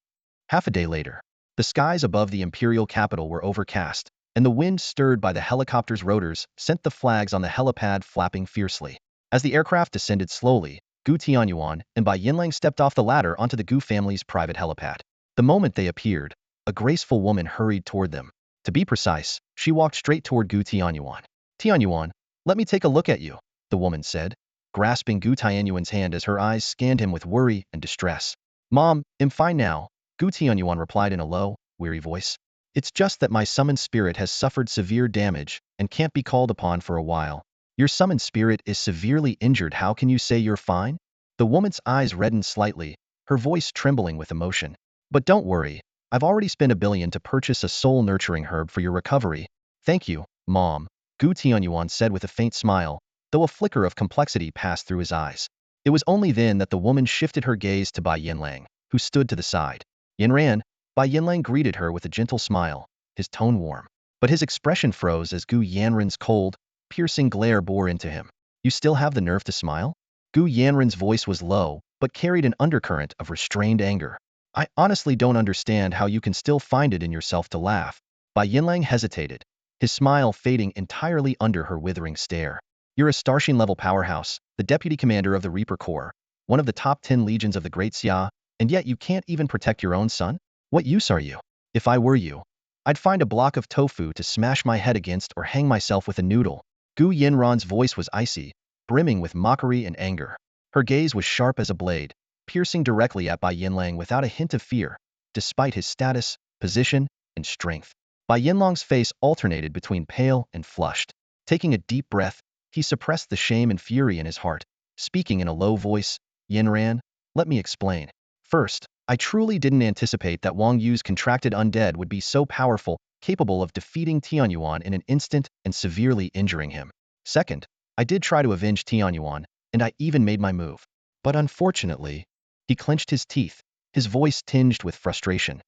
Speaker 1: Half a day later, the skies above the imperial capital were overcast, and the wind stirred by the helicopter's rotors sent the flags on the helipad flapping fiercely. As the aircraft descended slowly, Gu Tianyuan and Bai Yinlang stepped off the ladder onto the Gu family's private helipad. The moment they appeared, a graceful woman hurried toward them. To be precise, she walked straight toward Gu Tianyuan. Tianyuan, let me take a look at you, the woman said, grasping Gu Tianyuan's hand as her eyes scanned him with worry and distress. Mom, I'm fine now, Gu Tianyuan replied in a low, weary voice. It's just that my summoned spirit has suffered severe damage and can't be called upon for a while. Your summoned spirit is severely injured. How can you say you're fine? The woman's eyes reddened slightly, her voice trembling with emotion. But don't worry, I've already spent $1 billion to purchase a soul-nurturing herb for your recovery. Thank you, Mom, Gu Tianyuan said with a faint smile, though a flicker of complexity passed through his eyes. It was only then that the woman shifted her gaze to Bai Yinlang, who stood to the side. Yinran, Bai Yinlang greeted her with a gentle smile, his tone warm. But his expression froze as Gu Yanran's cold, piercing glare bore into him. You still have the nerve to smile? Gu Yanran's voice was low, but carried an undercurrent of restrained anger. I honestly don't understand how you can still find it in yourself to laugh. Bai Yinlang hesitated, his smile fading entirely under her withering stare. You're a Starshin-level powerhouse, the deputy commander of the Reaper Corps, one of the top 10 legions of the Great Xia, and yet you can't even protect your own son? What use are you? If I were you, I'd find a block of tofu to smash my head against or hang myself with a noodle. Gu Yinran's voice was icy, brimming with mockery and anger. Her gaze was sharp as a blade, piercing directly at Bai Yinlang without a hint of fear, despite his status, position, and strength. Bai Yinlang's face alternated between pale and flushed. Taking a deep breath, he suppressed the shame and fury in his heart, speaking in a low voice, Yinran, let me explain. First, I truly didn't anticipate that Wang Yu's contracted undead would be so powerful, capable of defeating Tianyuan in an instant and severely injuring him. Second, I did try to avenge Tianyuan, and I even made my move. But unfortunately, he clenched his teeth, his voice tinged with frustration.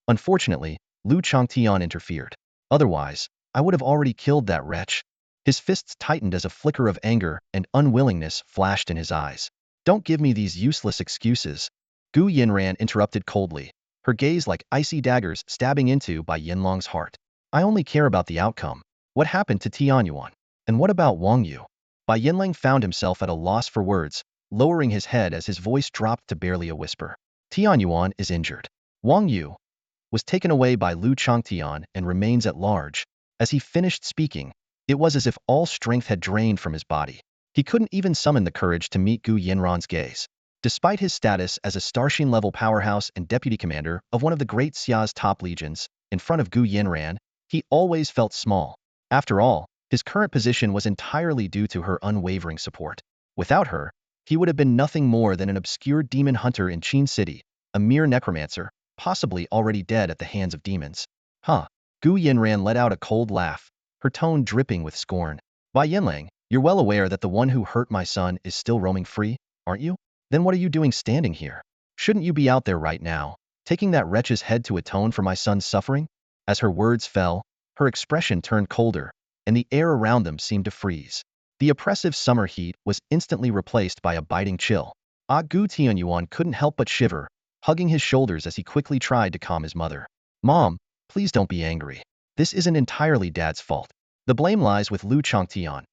Speaker 1: Unfortunately, Lu Changtian interfered. Otherwise, I would have already killed that wretch. His fists tightened as a flicker of anger and unwillingness flashed in his eyes. Don't give me these useless excuses. Gu Yinran interrupted coldly, her gaze like icy daggers stabbing into Bai Yinlang's heart. I only care about the outcome. What happened to Tianyuan? And what about Wang Yu? Bai Yinlang found himself at a loss for words, lowering his head as his voice dropped to barely a whisper. Tianyuan is injured. Wang Yu was taken away by Lu Changtian and remains at large. As he finished speaking, it was as if all strength had drained from his body. He couldn't even summon the courage to meet Gu Yinran's gaze. Despite his status as a Starshin-level powerhouse and deputy commander of one of the Great Xia's top legions, in front of Gu Yinran, he always felt small. After all, his current position was entirely due to her unwavering support. Without her, he would have been nothing more than an obscure demon hunter in Qin City, a mere necromancer, possibly already dead at the hands of demons. Huh. Gu Yinran let out a cold laugh, her tone dripping with scorn. Bai Yinlang, you're well aware that the one who hurt my son is still roaming free, aren't you? Then what are you doing standing here? Shouldn't you be out there right now, taking that wretch's head to atone for my son's suffering? As her words fell, her expression turned colder, and the air around them seemed to freeze. The oppressive summer heat was instantly replaced by a biting chill. Gu Tianyuan couldn't help but shiver, hugging his shoulders as he quickly tried to calm his mother. Mom, please don't be angry. This isn't entirely Dad's fault. The blame lies with Lu Changtian.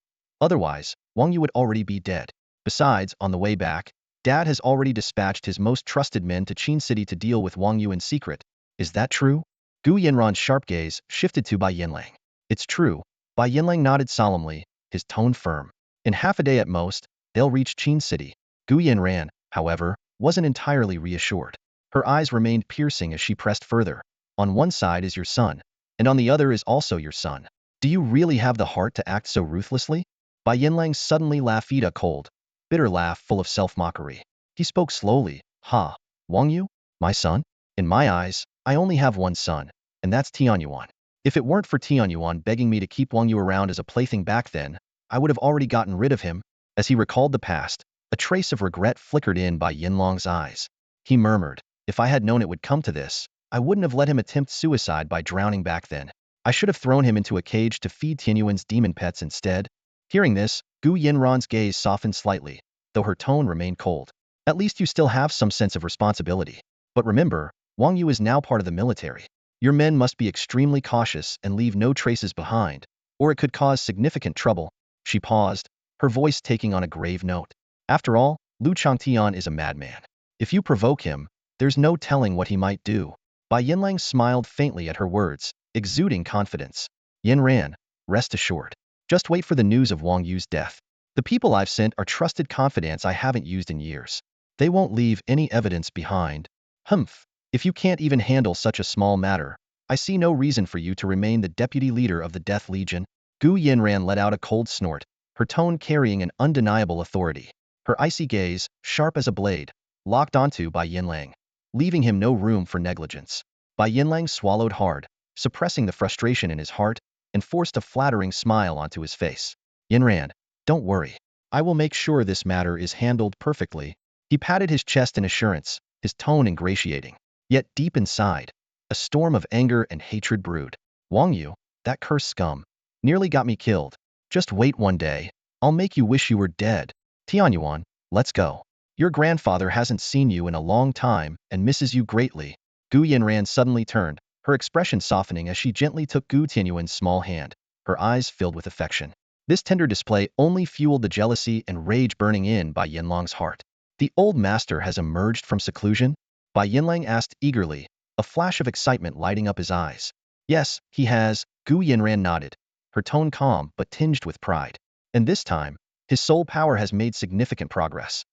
Speaker 1: Otherwise, Wang Yu would already be dead. Besides, on the way back, Dad has already dispatched his most trusted men to Qin City to deal with Wang Yu in secret. Is that true? Gu Yanran's sharp gaze shifted to Bai Yanlang. It's true. Bai Yanlang nodded solemnly, his tone firm. In half a day at most, they'll reach Qin City. Gu Yanran, however, wasn't entirely reassured. Her eyes remained piercing as she pressed further. On one side is your son, and on the other is also your son. Do you really have the heart to act so ruthlessly? Bai Yanlang suddenly laughed a cold, bitter laugh full of self-mockery. He spoke slowly. Ha, Wang Yu? My son? In my eyes, I only have one son, and that's Tianyuan. If it weren't for Tianyuan begging me to keep Wang Yu around as a plaything back then, I would have already gotten rid of him. As he recalled the past, a trace of regret flickered in Bai Yanlang's eyes. He murmured, if I had known it would come to this, I wouldn't have let him attempt suicide by drowning back then. I should have thrown him into a cage to feed Tianyuan's demon pets instead. Hearing this, Gu Yanran's gaze softened slightly, though her tone remained cold. At least you still have some sense of responsibility. But remember, Wang Yu is now part of the military. Your men must be extremely cautious and leave no traces behind, or it could cause significant trouble. She paused, her voice taking on a grave note. After all, Lu Changtian is a madman. If you provoke him, there's no telling what he might do. Bai Yanlang smiled faintly at her words, exuding confidence. Yanran, rest assured. Just wait for the news of Wang Yu's death. The people I've sent are trusted confidants I haven't used in years. They won't leave any evidence behind. Humph. If you can't even handle such a small matter, I see no reason for you to remain the deputy leader of the Death Legion. Gu Yanran let out a cold snort, her tone carrying an undeniable authority. Her icy gaze, sharp as a blade, locked onto Bai Yanlang, leaving him no room for negligence. Bai Yanlang swallowed hard, suppressing the frustration in his heart, and forced a flattering smile onto his face. Yanran, don't worry. I will make sure this matter is handled perfectly. He patted his chest in assurance, his tone ingratiating. Yet deep inside, a storm of anger and hatred brewed. Wang Yu, that cursed scum, nearly got me killed. Just wait one day. I'll make you wish you were dead. Tianyuan, let's go. Your grandfather hasn't seen you in a long time and misses you greatly. Gu Yanran suddenly turned, her expression softening as she gently took Gu Tianyuan's small hand, her eyes filled with affection. This tender display only fueled the jealousy and rage burning in Bai Yanlang's heart. The old master has emerged from seclusion? Bai Yanlang asked eagerly, a flash of excitement lighting up his eyes. Yes, he has. Gu Yanran nodded, her tone calm but tinged with pride. And this time, his soul power has made significant progress.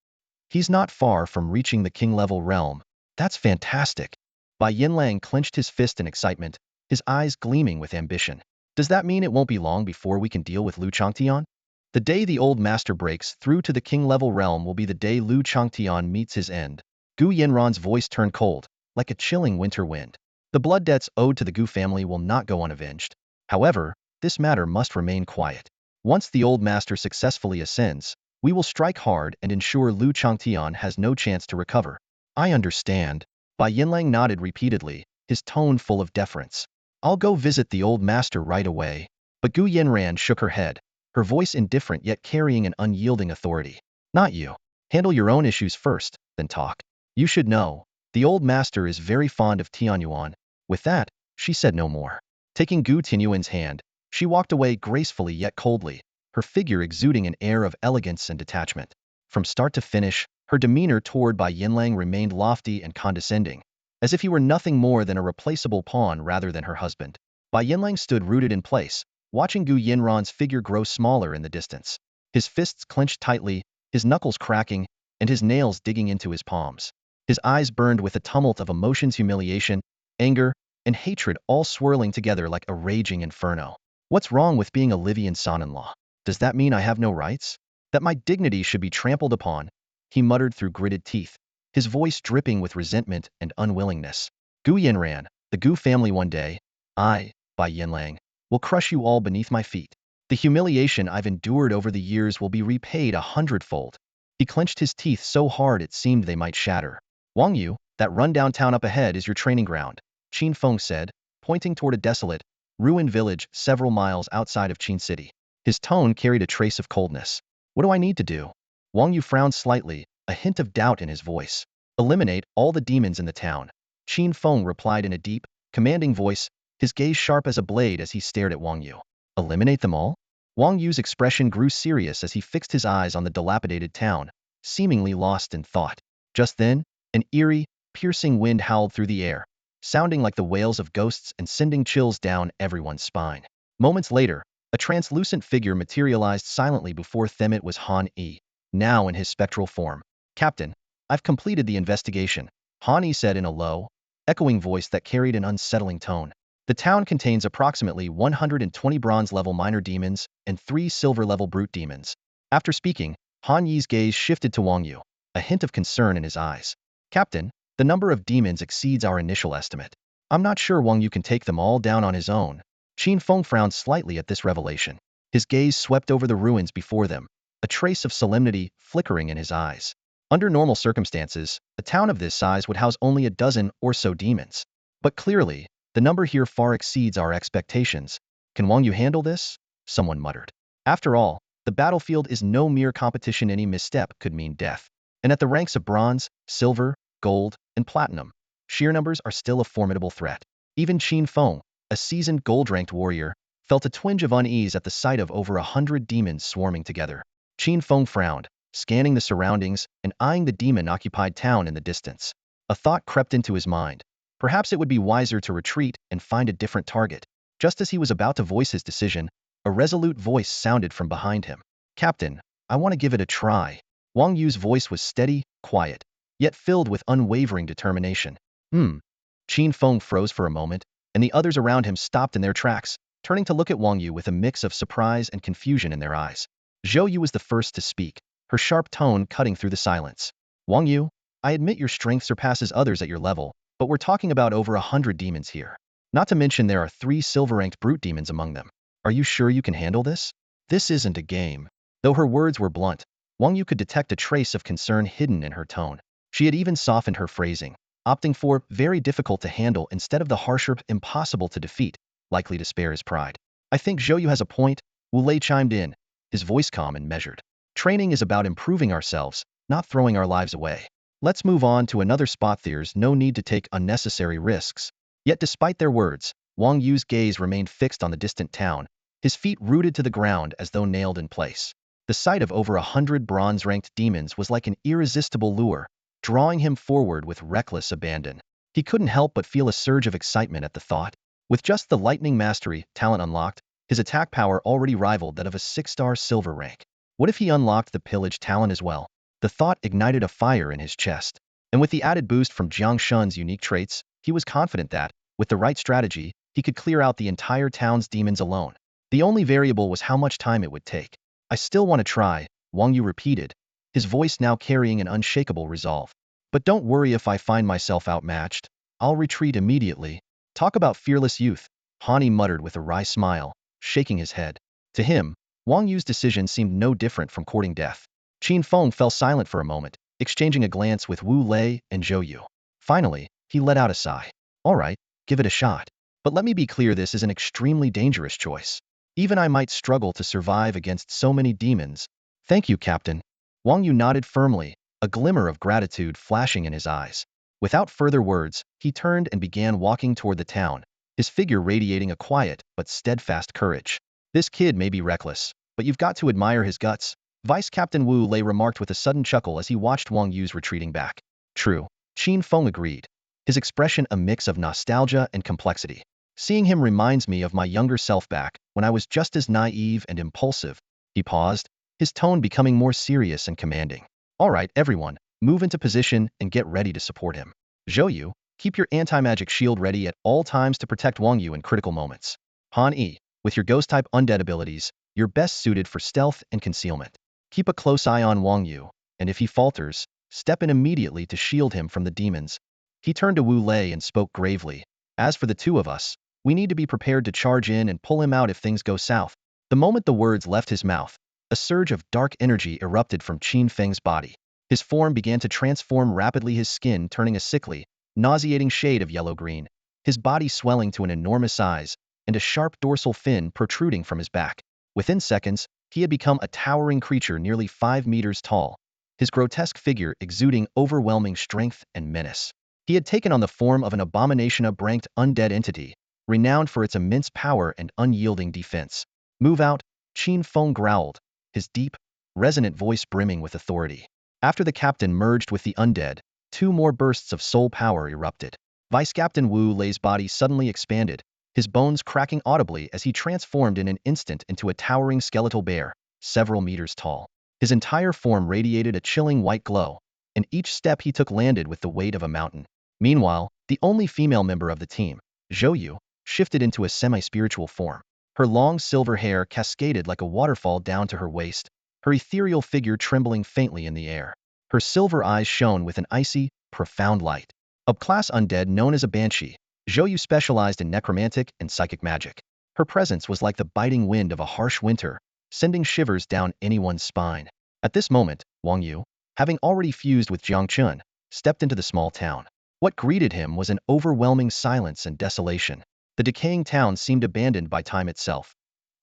Speaker 1: He's not far from reaching the king-level realm. That's fantastic. Bai Yanlang clenched his fist in excitement, his eyes gleaming with ambition. Does that mean it won't be long before we can deal with Lu Changtian? The day the old master breaks through to the king-level realm will be the day Lu Changtian meets his end. Gu Yanran's voice turned cold, like a chilling winter wind. The blood debts owed to the Gu family will not go unavenged. However, this matter must remain quiet. Once the old master successfully ascends, we will strike hard and ensure Lu Changtian has no chance to recover. I understand. Bai Yanlang nodded repeatedly, his tone full of deference. I'll go visit the old master right away. But Gu Yanran shook her head, her voice indifferent yet carrying an unyielding authority. Not you. Handle your own issues first, then talk. You should know, the old master is very fond of Tianyuan. With that, she said no more. Taking Gu Tianyuan's hand, she walked away gracefully yet coldly, her figure exuding an air of elegance and detachment. From start to finish, her demeanor toward Bai Yanlang remained lofty and condescending, as if he were nothing more than a replaceable pawn rather than her husband. Bai Yanlang stood rooted in place, watching Gu Yanran's figure grow smaller in the distance. His fists clenched tightly, his knuckles cracking, and his nails digging into his palms. His eyes burned with a tumult of emotions, humiliation, anger, and hatred all swirling together like a raging inferno. What's wrong with being a Livian son-in-law? Does that mean I have no rights? That my dignity should be trampled upon? He muttered through gritted teeth, his voice dripping with resentment and unwillingness. Gu Yanran, the Gu family one day, I, Bai Yanlang, will crush you all beneath my feet. The humiliation I've endured over the years will be repaid 100-fold. He clenched his teeth so hard it seemed they might shatter. Wang Yu, that rundown town up ahead is your training ground, Qin Feng said, pointing toward a desolate, ruined village several miles outside of Qin City. His tone carried a trace of coldness. What do I need to do? Wang Yu frowned slightly, a hint of doubt in his voice. Eliminate all the demons in the town. Qin Feng replied in a deep, commanding voice, his gaze sharp as a blade as he stared at Wang Yu. Eliminate them all? Wang Yu's expression grew serious as he fixed his eyes on the dilapidated town, seemingly lost in thought. Just then, an eerie, piercing wind howled through the air, sounding like the wails of ghosts and sending chills down everyone's spine. Moments later, a translucent figure materialized silently before them. It was Han Yi, now in his spectral form. Captain, I've completed the investigation, Han Yi said in a low, echoing voice that carried an unsettling tone. The town contains approximately 120 bronze-level minor demons and 3 silver-level brute demons. After speaking, Han Yi's gaze shifted to Wang Yu, a hint of concern in his eyes. Captain, the number of demons exceeds our initial estimate. I'm not sure Wang Yu can take them all down on his own. Qin Feng frowned slightly at this revelation. His gaze swept over the ruins before them, a trace of solemnity flickering in his eyes. Under normal circumstances, a town of this size would house only a dozen or so demons. But clearly, the number here far exceeds our expectations. Can Wang Yu handle this? Someone muttered. After all, the battlefield is no mere competition. Any misstep could mean death. And at the ranks of bronze, silver, gold, and platinum, sheer numbers are still a formidable threat. Even Qin Feng, a seasoned gold-ranked warrior, felt a twinge of unease at the sight of over 100 demons swarming together. Qin Feng frowned, scanning the surroundings and eyeing the demon-occupied town in the distance. A thought crept into his mind. Perhaps it would be wiser to retreat and find a different target. Just as he was about to voice his decision, a resolute voice sounded from behind him. Captain, I want to give it a try. Wang Yu's voice was steady, quiet, yet filled with unwavering determination. Qin Feng froze for a moment, and the others around him stopped in their tracks, turning to look at Wang Yu with a mix of surprise and confusion in their eyes. Zhou Yu was the first to speak, her sharp tone cutting through the silence. Wang Yu, I admit your strength surpasses others at your level, but we're talking about over 100 demons here. Not to mention there are 3 silver-ranked brute demons among them. Are you sure you can handle this? This isn't a game. Though her words were blunt, Wang Yu could detect a trace of concern hidden in her tone. She had even softened her phrasing, opting for very difficult to handle instead of the harsher impossible to defeat, likely to spare his pride. I think Zhou Yu has a point, Wu Lei chimed in, his voice calm and measured. Training is about improving ourselves, not throwing our lives away. Let's move on to another spot. There's no need to take unnecessary risks. Yet despite their words, Wang Yu's gaze remained fixed on the distant town, his feet rooted to the ground as though nailed in place. The sight of over 100 bronze-ranked demons was like an irresistible lure, drawing him forward with reckless abandon. He couldn't help but feel a surge of excitement at the thought. With just the lightning mastery talent unlocked, his attack power already rivaled that of a 6-star silver rank. What if he unlocked the pillage talent as well? The thought ignited a fire in his chest. And with the added boost from Jiang Shun's unique traits, he was confident that, with the right strategy, he could clear out the entire town's demons alone. The only variable was how much time it would take. I still want to try, Wang Yu repeated, his voice now carrying an unshakable resolve. But don't worry if I find myself outmatched. I'll retreat immediately. Talk about fearless youth, Han Yi muttered with a wry smile, shaking his head. To him, Wang Yu's decision seemed no different from courting death. Qin Feng fell silent for a moment, exchanging a glance with Wu Lei and Zhou Yu. Finally, he let out a sigh. All right, give it a shot. But let me be clear, this is an extremely dangerous choice. Even I might struggle to survive against so many demons. Thank you, Captain. Wang Yu nodded firmly, a glimmer of gratitude flashing in his eyes. Without further words, he turned and began walking toward the town, his figure radiating a quiet but steadfast courage. This kid may be reckless, but you've got to admire his guts, Vice Captain Wu Lei remarked with a sudden chuckle as he watched Wang Yu's retreating back. True, Qin Feng agreed, his expression a mix of nostalgia and complexity. Seeing him reminds me of my younger self back when I was just as naive and impulsive. He paused, his tone becoming more serious and commanding. All right, everyone, move into position and get ready to support him. Zhou Yu, keep your anti-magic shield ready at all times to protect Wang Yu in critical moments. Han Yi, with your ghost-type undead abilities, you're best suited for stealth and concealment. Keep a close eye on Wang Yu, and if he falters, step in immediately to shield him from the demons. He turned to Wu Lei and spoke gravely. As for the two of us, we need to be prepared to charge in and pull him out if things go south. The moment the words left his mouth, a surge of dark energy erupted from Qin Feng's body. His form began to transform rapidly, his skin turning a sickly, nauseating shade of yellow-green, his body swelling to an enormous size, and a sharp dorsal fin protruding from his back. Within seconds, he had become a towering creature nearly 5 meters tall, his grotesque figure exuding overwhelming strength and menace. He had taken on the form of an abomination-ranked undead entity, renowned for its immense power and unyielding defense. "Move out," Qin Feng growled, his deep, resonant voice brimming with authority. After the captain merged with the undead, 2 more bursts of soul power erupted. Vice Captain Wu Lei's body suddenly expanded, his bones cracking audibly as he transformed in an instant into a towering skeletal bear, several meters tall. His entire form radiated a chilling white glow, and each step he took landed with the weight of a mountain. Meanwhile, the only female member of the team, Zhou Yu, shifted into a semi-spiritual form. Her long silver hair cascaded like a waterfall down to her waist, her ethereal figure trembling faintly in the air. Her silver eyes shone with an icy, profound light. A class undead known as a banshee, Zhou Yu specialized in necromantic and psychic magic. Her presence was like the biting wind of a harsh winter, sending shivers down anyone's spine. At this moment, Wang Yu, having already fused with Jiang Chun, stepped into the small town. What greeted him was an overwhelming silence and desolation. The decaying town seemed abandoned by time itself.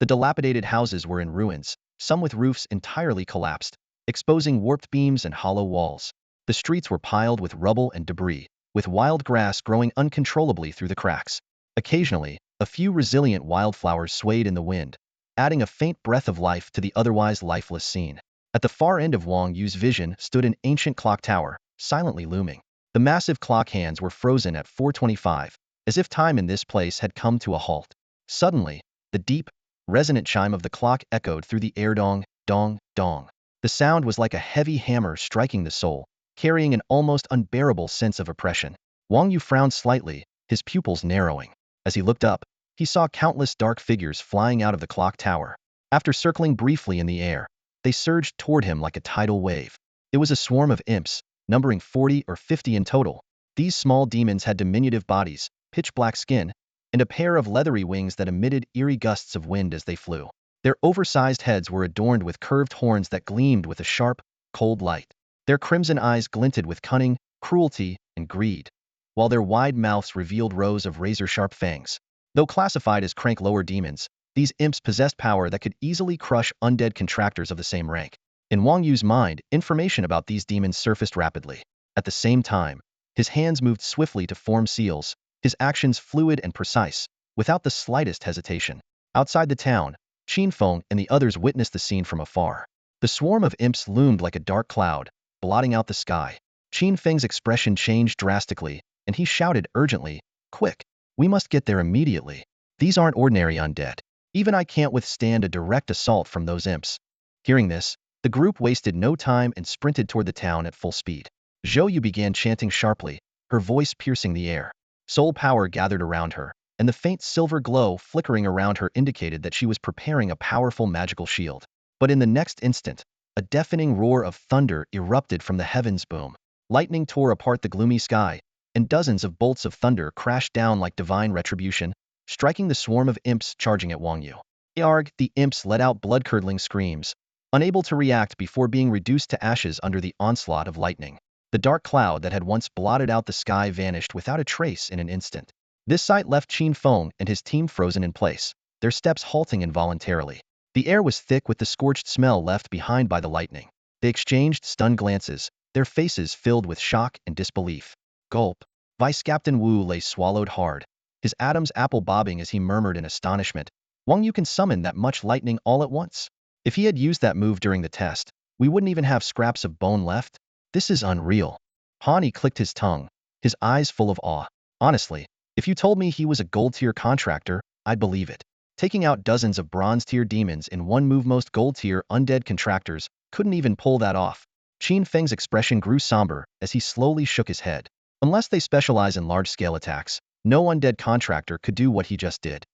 Speaker 1: The dilapidated houses were in ruins, some with roofs entirely collapsed, exposing warped beams and hollow walls. The streets were piled with rubble and debris, with wild grass growing uncontrollably through the cracks. Occasionally, a few resilient wildflowers swayed in the wind, adding a faint breath of life to the otherwise lifeless scene. At the far end of Wang Yu's vision stood an ancient clock tower, silently looming. The massive clock hands were frozen at 4:25, as if time in this place had come to a halt. Suddenly, the deep, resonant chime of the clock echoed through the air. Dong, dong, dong. The sound was like a heavy hammer striking the soul, carrying an almost unbearable sense of oppression. Wang Yu frowned slightly, his pupils narrowing. As he looked up, he saw countless dark figures flying out of the clock tower. After circling briefly in the air, they surged toward him like a tidal wave. It was a swarm of imps, numbering 40 or 50 in total. These small demons had diminutive bodies, pitch-black skin, and a pair of leathery wings that emitted eerie gusts of wind as they flew. Their oversized heads were adorned with curved horns that gleamed with a sharp, cold light. Their crimson eyes glinted with cunning, cruelty, and greed, while their wide mouths revealed rows of razor-sharp fangs. Though classified as crank lower demons, these imps possessed power that could easily crush undead contractors of the same rank. In Wang Yu's mind, information about these demons surfaced rapidly. At the same time, his hands moved swiftly to form seals, his actions fluid and precise, without the slightest hesitation. Outside the town, Qin Feng and the others witnessed the scene from afar. The swarm of imps loomed like a dark cloud, blotting out the sky. Qin Feng's expression changed drastically, and he shouted urgently, "Quick! We must get there immediately. These aren't ordinary undead. Even I can't withstand a direct assault from those imps." Hearing this, the group wasted no time and sprinted toward the town at full speed. Zhou Yu began chanting sharply, her voice piercing the air. Soul power gathered around her, and the faint silver glow flickering around her indicated that she was preparing a powerful magical shield. But in the next instant, a deafening roar of thunder erupted from the heavens. Boom. Lightning tore apart the gloomy sky, and dozens of bolts of thunder crashed down like divine retribution, striking the swarm of imps charging at Wang Yu. Arg! The imps let out blood-curdling screams, unable to react before being reduced to ashes under the onslaught of lightning. The dark cloud that had once blotted out the sky vanished without a trace in an instant. This sight left Qin Feng and his team frozen in place, their steps halting involuntarily. The air was thick with the scorched smell left behind by the lightning. They exchanged stunned glances, their faces filled with shock and disbelief. Gulp. Vice Captain Wu Lei swallowed hard, his Adam's apple bobbing as he murmured in astonishment, "Wang Yu can summon that much lightning all at once? If he had used that move during the test, we wouldn't even have scraps of bone left? This is unreal." Hani clicked his tongue, his eyes full of awe. "Honestly, if you told me he was a gold-tier contractor, I'd believe it. Taking out dozens of bronze-tier demons in one move, most gold-tier undead contractors couldn't even pull that off." Qin Feng's expression grew somber as he slowly shook his head. Unless they specialize in large-scale attacks, no undead contractor could do what he just did.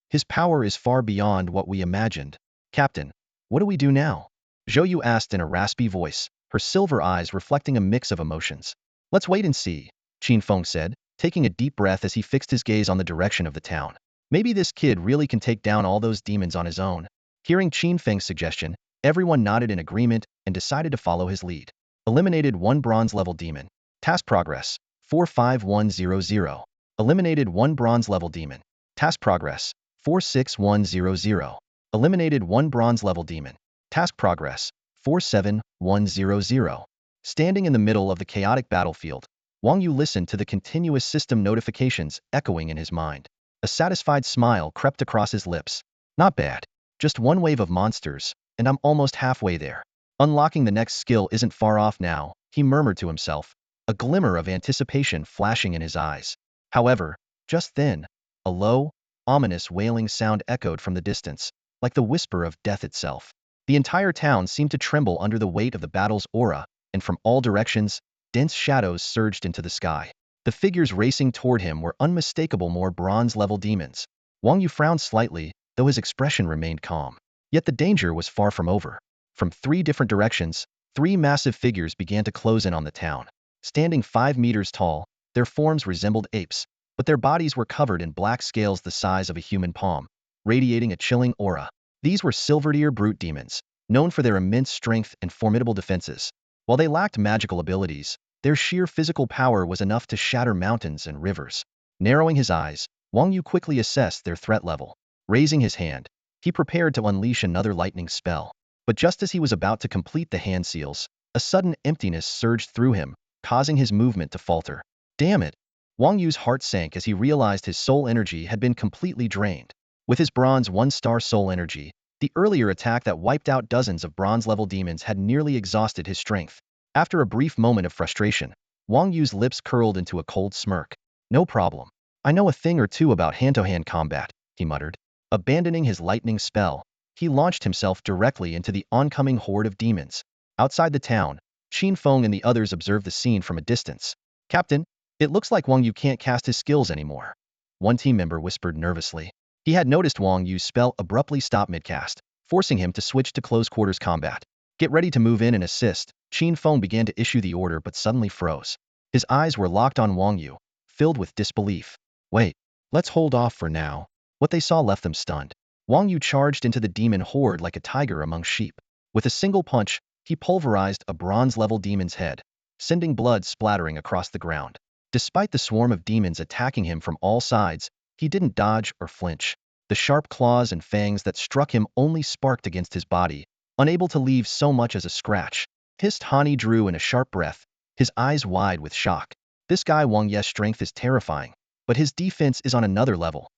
Speaker 1: His power is far beyond what we imagined. "Captain, what do we do now?" Zhou Yu asked in a raspy voice, her silver eyes reflecting a mix of emotions. "Let's wait and see," Qin Feng said, taking a deep breath as he fixed his gaze on the direction of the town. "Maybe this kid really can take down all those demons on his own." Hearing Qin Feng's suggestion, everyone nodded in agreement and decided to follow his lead. Eliminated 1 bronze-level demon. Task progress, 45100. Eliminated 1 bronze-level demon. Task progress, 46100. Eliminated 1 bronze level demon. Task progress 47100. Standing in the middle of the chaotic battlefield, Wang Yu listened to the continuous system notifications echoing in his mind. A satisfied smile crept across his lips. Not bad. Just one wave of monsters, and I'm almost halfway there. Unlocking the next skill isn't far off now, he murmured to himself, a glimmer of anticipation flashing in his eyes. However, just then, a low, ominous wailing sound echoed from the distance, like the whisper of death itself. The entire town seemed to tremble under the weight of the battle's aura, and from all directions, dense shadows surged into the sky. The figures racing toward him were unmistakable more bronze-level demons. Wang Yu frowned slightly, though his expression remained calm. Yet the danger was far from over. From 3 different directions, 3 massive figures began to close in on the town. Standing 5 meters tall, their forms resembled apes, but their bodies were covered in black scales the size of a human palm, radiating a chilling aura. These were silver-ear brute demons, known for their immense strength and formidable defenses. While they lacked magical abilities, their sheer physical power was enough to shatter mountains and rivers. Narrowing his eyes, Wang Yu quickly assessed their threat level. Raising his hand, he prepared to unleash another lightning spell. But just as he was about to complete the hand seals, a sudden emptiness surged through him, causing his movement to falter. Damn it! Wang Yu's heart sank as he realized his soul energy had been completely drained. With his bronze 1-star soul energy, the earlier attack that wiped out dozens of bronze-level demons had nearly exhausted his strength. After a brief moment of frustration, Wang Yu's lips curled into a cold smirk. No problem. I know a thing or two about hand-to-hand combat, he muttered. Abandoning his lightning spell, he launched himself directly into the oncoming horde of demons. Outside the town, Qin Feng and the others observed the scene from a distance. Captain, it looks like Wang Yu can't cast his skills anymore. One team member whispered nervously. He had noticed Wang Yu's spell abruptly stop mid-cast, forcing him to switch to close-quarters combat. Get ready to move in and assist. Qin Feng began to issue the order but suddenly froze. His eyes were locked on Wang Yu, filled with disbelief. Wait, let's hold off for now. What they saw left them stunned. Wang Yu charged into the demon horde like a tiger among sheep. With a single punch, he pulverized a bronze-level demon's head, sending blood splattering across the ground. Despite the swarm of demons attacking him from all sides, he didn't dodge or flinch. The sharp claws and fangs that struck him only sparked against his body, unable to leave so much as a scratch. Hissed Hani drew in a sharp breath, his eyes wide with shock. This guy Wang Ye's strength is terrifying, but his defense is on another level.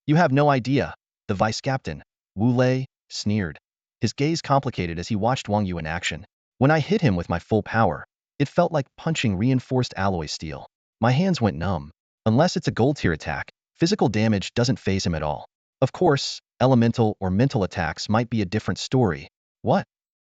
Speaker 1: You have no idea, the vice captain, Wu Lei, sneered. His gaze complicated as he watched Wang Yu in action. When I hit him with my full power, it felt like punching reinforced alloy steel. My hands went numb. Unless it's a gold-tier attack, physical damage doesn't faze him at all. Of course, elemental or mental attacks might be a different story. What?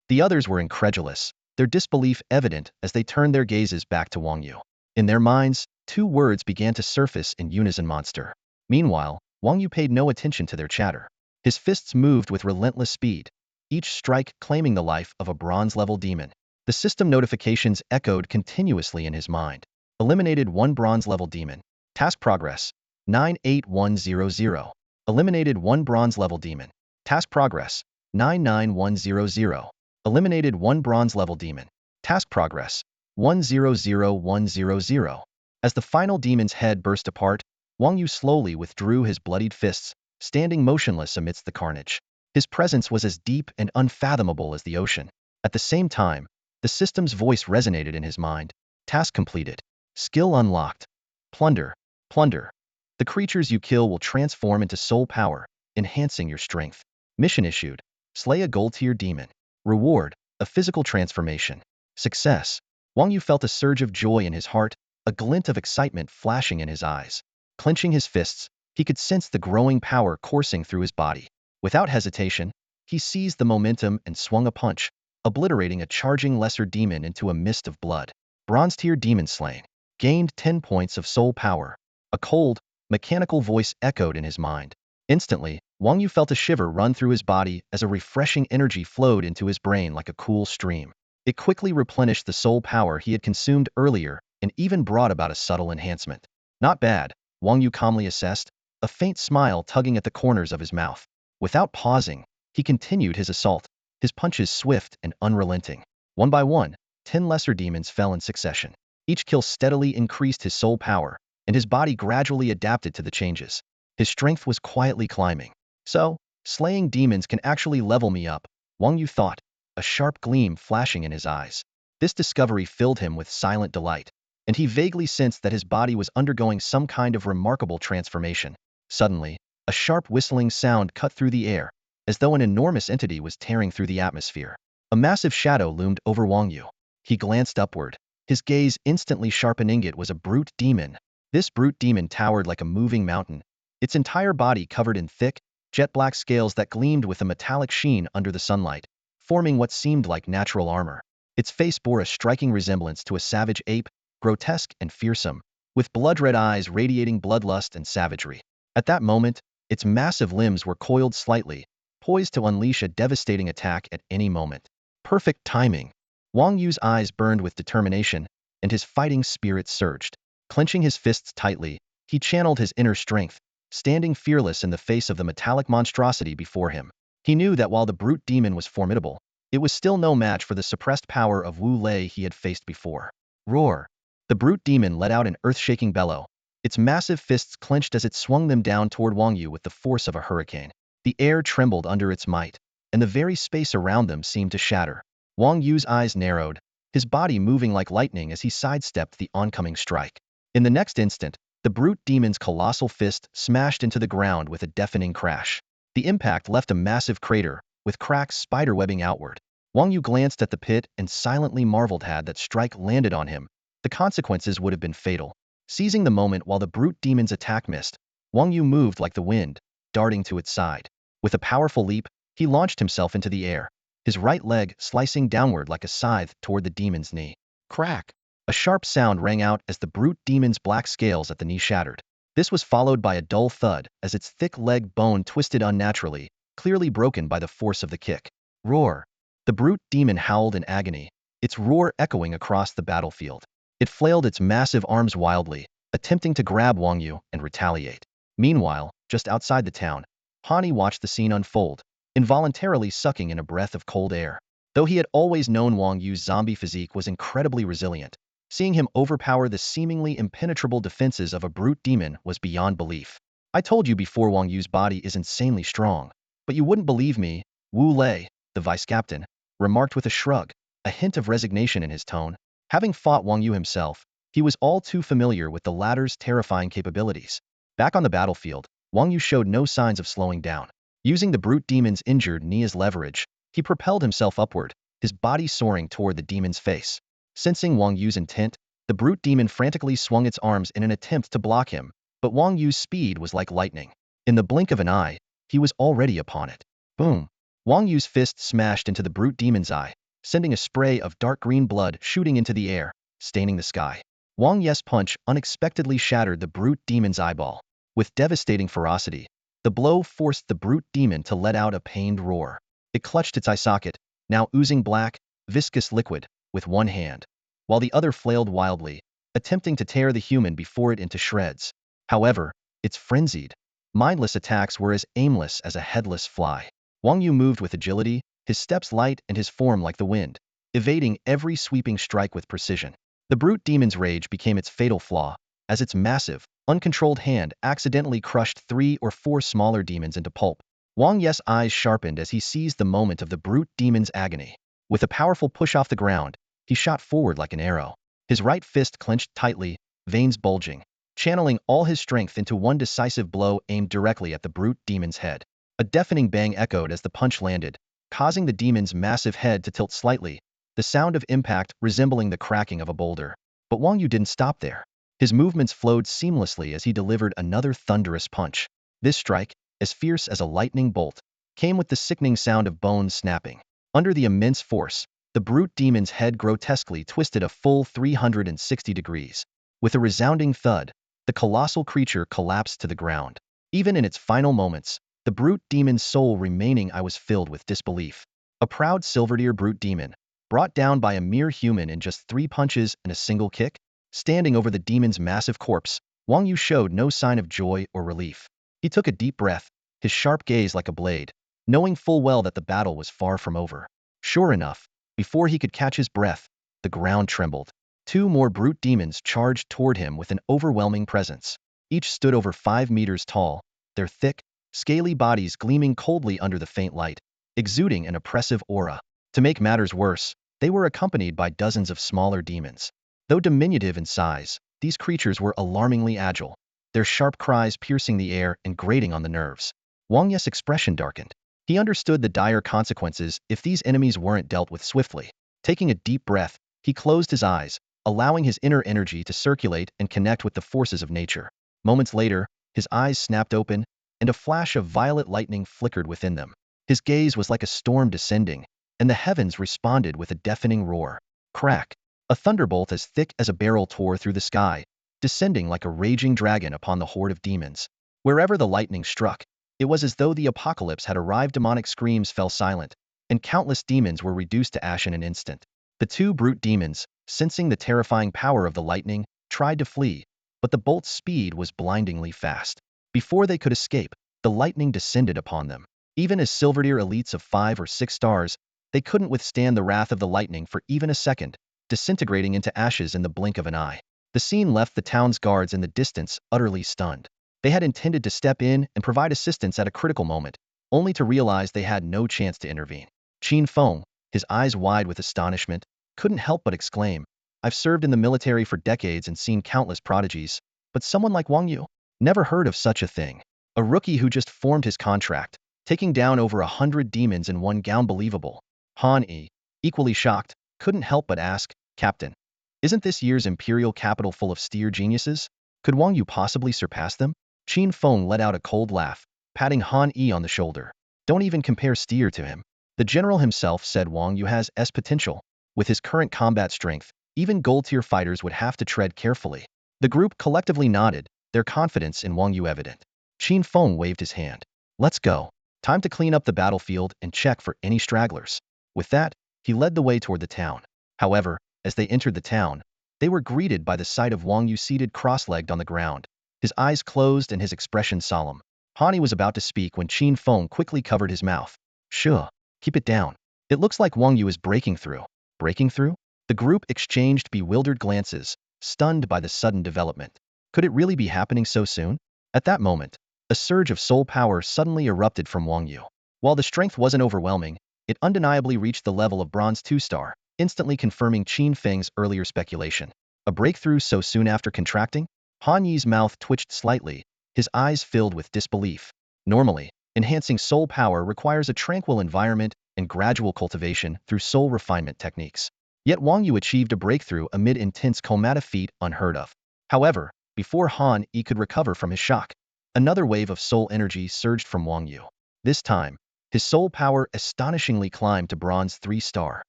Speaker 1: The others were incredulous, their disbelief evident as they turned their gazes back to Wang Yu. In their minds, 2 words began to surface in unison: monster. Meanwhile, Wang Yu paid no attention to their chatter. His fists moved with relentless speed, each strike claiming the life of a bronze-level demon. The system notifications echoed continuously in his mind. Eliminated 1 bronze-level demon. Task progress 98100. Eliminated 1 bronze-level demon. Task progress 99100. Eliminated 1 bronze-level demon. Task progress 100100. As the final demon's head burst apart, Wang Yu slowly withdrew his bloodied fists, standing motionless amidst the carnage. His presence was as deep and unfathomable as the ocean. At the same time, the system's voice resonated in his mind. Task completed. Skill unlocked. Plunder. Plunder. The creatures you kill will transform into soul power, enhancing your strength. Mission issued. Slay a gold-tier demon. Reward. A physical transformation. Success. Wang Yu felt a surge of joy in his heart, a glint of excitement flashing in his eyes. Clenching his fists, he could sense the growing power coursing through his body. Without hesitation, he seized the momentum and swung a punch, obliterating a charging lesser demon into a mist of blood. Bronze-tier demon slain. Gained 10 points of soul power. A cold, mechanical voice echoed in his mind. Instantly, Wang Yu felt a shiver run through his body as a refreshing energy flowed into his brain like a cool stream. It quickly replenished the soul power he had consumed earlier and even brought about a subtle enhancement. Not bad, Wang Yu calmly assessed, a faint smile tugging at the corners of his mouth. Without pausing, he continued his assault, his punches swift and unrelenting. One by one, 10 lesser demons fell in succession. Each kill steadily increased his soul power, and his body gradually adapted to the changes. His strength was quietly climbing. So, Slaying demons can actually level me up, Wang Yu thought, a sharp gleam flashing in his eyes. This discovery filled him with silent delight, and he vaguely sensed that his body was undergoing some kind of remarkable transformation. Suddenly, a sharp whistling sound cut through the air, as though an enormous entity was tearing through the atmosphere. A massive shadow loomed over Wang Yu. He glanced upward, his gaze instantly sharpening. It was a brute demon. This brute demon towered like a moving mountain, its entire body covered in thick, jet-black scales that gleamed with a metallic sheen under the sunlight, forming what seemed like natural armor. Its face bore a striking resemblance to a savage ape, grotesque and fearsome, with blood-red eyes radiating bloodlust and savagery. At that moment, its massive limbs were coiled slightly, poised to unleash a devastating attack at any moment. Perfect timing. Wang Yu's eyes burned with determination, and his fighting spirit surged. Clenching his fists tightly, he channeled his inner strength, standing fearless in the face of the metallic monstrosity before him. He knew that while the brute demon was formidable, it was still no match for the suppressed power of Wu Lei he had faced before. Roar! The brute demon let out an earth-shaking bellow. Its massive fists clenched as it swung them down toward Wang Yu with the force of a hurricane. The air trembled under its might, and the very space around them seemed to shatter. Wang Yu's eyes narrowed, his body moving like lightning as he sidestepped the oncoming strike. In the next instant, the brute demon's colossal fist smashed into the ground with a deafening crash. The impact left a massive crater, with cracks spiderwebbing outward. Wang Yu glanced at the pit and silently marveled. Had that strike landed on him, the consequences would have been fatal. Seizing the moment while the brute demon's attack missed, Wang Yu moved like the wind, darting to its side. With a powerful leap, he launched himself into the air, his right leg slicing downward like a scythe toward the demon's knee. Crack! A sharp sound rang out as the brute demon's black scales at the knee shattered. This was followed by a dull thud as its thick leg bone twisted unnaturally, clearly broken by the force of the kick. Roar! The brute demon howled in agony, its roar echoing across the battlefield. It flailed its massive arms wildly, attempting to grab Wang Yu and retaliate. Meanwhile, just outside the town, Hani watched the scene unfold, involuntarily sucking in a breath of cold air. Though he had always known Wang Yu's zombie physique was incredibly resilient, seeing him overpower the seemingly impenetrable defenses of a brute demon was beyond belief. I told you before, Wang Yu's body is insanely strong. But you wouldn't believe me, Wu Lei, the vice-captain, remarked with a shrug, a hint of resignation in his tone. Having fought Wang Yu himself, he was all too familiar with the latter's terrifying capabilities. Back on the battlefield, Wang Yu showed no signs of slowing down. Using the brute demon's injured knee as leverage, he propelled himself upward, his body soaring toward the demon's face. Sensing Wang Yu's intent, the brute demon frantically swung its arms in an attempt to block him, but Wang Yu's speed was like lightning. In the blink of an eye, he was already upon it. Boom! Wang Yu's fist smashed into the brute demon's eye, sending a spray of dark green blood shooting into the air, staining the sky. Wang Yu's punch unexpectedly shattered the brute demon's eyeball. With devastating ferocity, the blow forced the brute demon to let out a pained roar. It clutched its eye socket, now oozing black, viscous liquid, with one hand, while the other flailed wildly, attempting to tear the human before it into shreds. However, its frenzied, mindless attacks were as aimless as a headless fly. Wang Yu moved with agility, his steps light and his form like the wind, evading every sweeping strike with precision. The brute demon's rage became its fatal flaw, as its massive, uncontrolled hand accidentally crushed 3 or 4 smaller demons into pulp. Wang Yu's eyes sharpened as he seized the moment of the brute demon's agony. With a powerful push off the ground, he shot forward like an arrow. His right fist clenched tightly, veins bulging, channeling all his strength into one decisive blow aimed directly at the brute demon's head. A deafening bang echoed as the punch landed, causing the demon's massive head to tilt slightly, the sound of impact resembling the cracking of a boulder. But Wang Yu didn't stop there. His movements flowed seamlessly as he delivered another thunderous punch. This strike, as fierce as a lightning bolt, came with the sickening sound of bones snapping. Under the immense force, the brute demon's head grotesquely twisted a full 360 degrees. With a resounding thud, the colossal creature collapsed to the ground. Even in its final moments, the brute demon's soul remaining, I was filled with disbelief. A proud silverdeer brute demon, brought down by a mere human in just 3 punches and a single kick? Standing over the demon's massive corpse, Wang Yu showed no sign of joy or relief. He took a deep breath, his sharp gaze like a blade, knowing full well that the battle was far from over. Sure enough, before he could catch his breath, the ground trembled. 2 more brute demons charged toward him with an overwhelming presence. Each stood over 5 meters tall, their thick, scaly bodies gleaming coldly under the faint light, exuding an oppressive aura. To make matters worse, they were accompanied by dozens of smaller demons. Though diminutive in size, these creatures were alarmingly agile, their sharp cries piercing the air and grating on the nerves. Wang Ye's expression darkened. He understood the dire consequences if these enemies weren't dealt with swiftly. Taking a deep breath, he closed his eyes, allowing his inner energy to circulate and connect with the forces of nature. Moments later, his eyes snapped open, and a flash of violet lightning flickered within them. His gaze was like a storm descending, and the heavens responded with a deafening roar. Crack! A thunderbolt as thick as a barrel tore through the sky, descending like a raging dragon upon the horde of demons. Wherever the lightning struck, it was as though the apocalypse had arrived. Demonic screams fell silent, and countless demons were reduced to ash in an instant. The two brute demons, sensing the terrifying power of the lightning, tried to flee, but the bolt's speed was blindingly fast. Before they could escape, the lightning descended upon them. Even as Silverdeer elites of 5 or 6 stars, they couldn't withstand the wrath of the lightning for even a second, disintegrating into ashes in the blink of an eye. The scene left the town's guards in the distance utterly stunned. They had intended to step in and provide assistance at a critical moment, only to realize they had no chance to intervene. Qin Feng, his eyes wide with astonishment, couldn't help but exclaim, "I've served in the military for decades and seen countless prodigies, but someone like Wang Yu? Never heard of such a thing. A rookie who just formed his contract, taking down over 100 demons in one go. Unbelievable." Han Yi, equally shocked, couldn't help but ask, "Captain, isn't this year's imperial capital full of steer geniuses? Could Wang Yu possibly surpass them?" Qin Feng let out a cold laugh, patting Han Yi on the shoulder. "Don't even compare steer to him. The general himself said Wang Yu has potential. With his current combat strength, even gold-tier fighters would have to tread carefully." The group collectively nodded, their confidence in Wang Yu evident. Qin Feng waved his hand. "Let's go. Time to clean up the battlefield and check for any stragglers." With that, he led the way toward the town. However, as they entered the town, they were greeted by the sight of Wang Yu seated cross-legged on the ground, his eyes closed and his expression solemn. Han Yi was about to speak when Qin Feng quickly covered his mouth. "Sure, keep it down. It looks like Wang Yu is breaking through." Breaking through? The group exchanged bewildered glances, stunned by the sudden development. Could it really be happening so soon? At that moment, a surge of soul power suddenly erupted from Wang Yu. While the strength wasn't overwhelming, it undeniably reached the level of bronze 2-star, instantly confirming Qin Feng's earlier speculation. A breakthrough so soon after contracting? Han Yi's mouth twitched slightly, his eyes filled with disbelief. Normally, enhancing soul power requires a tranquil environment and gradual cultivation through soul refinement techniques. Yet Wang Yu achieved a breakthrough amid intense coma, feat unheard of. However, before Han Yi could recover from his shock, another wave of soul energy surged from Wang Yu. This time, his soul power astonishingly climbed to bronze 3-star.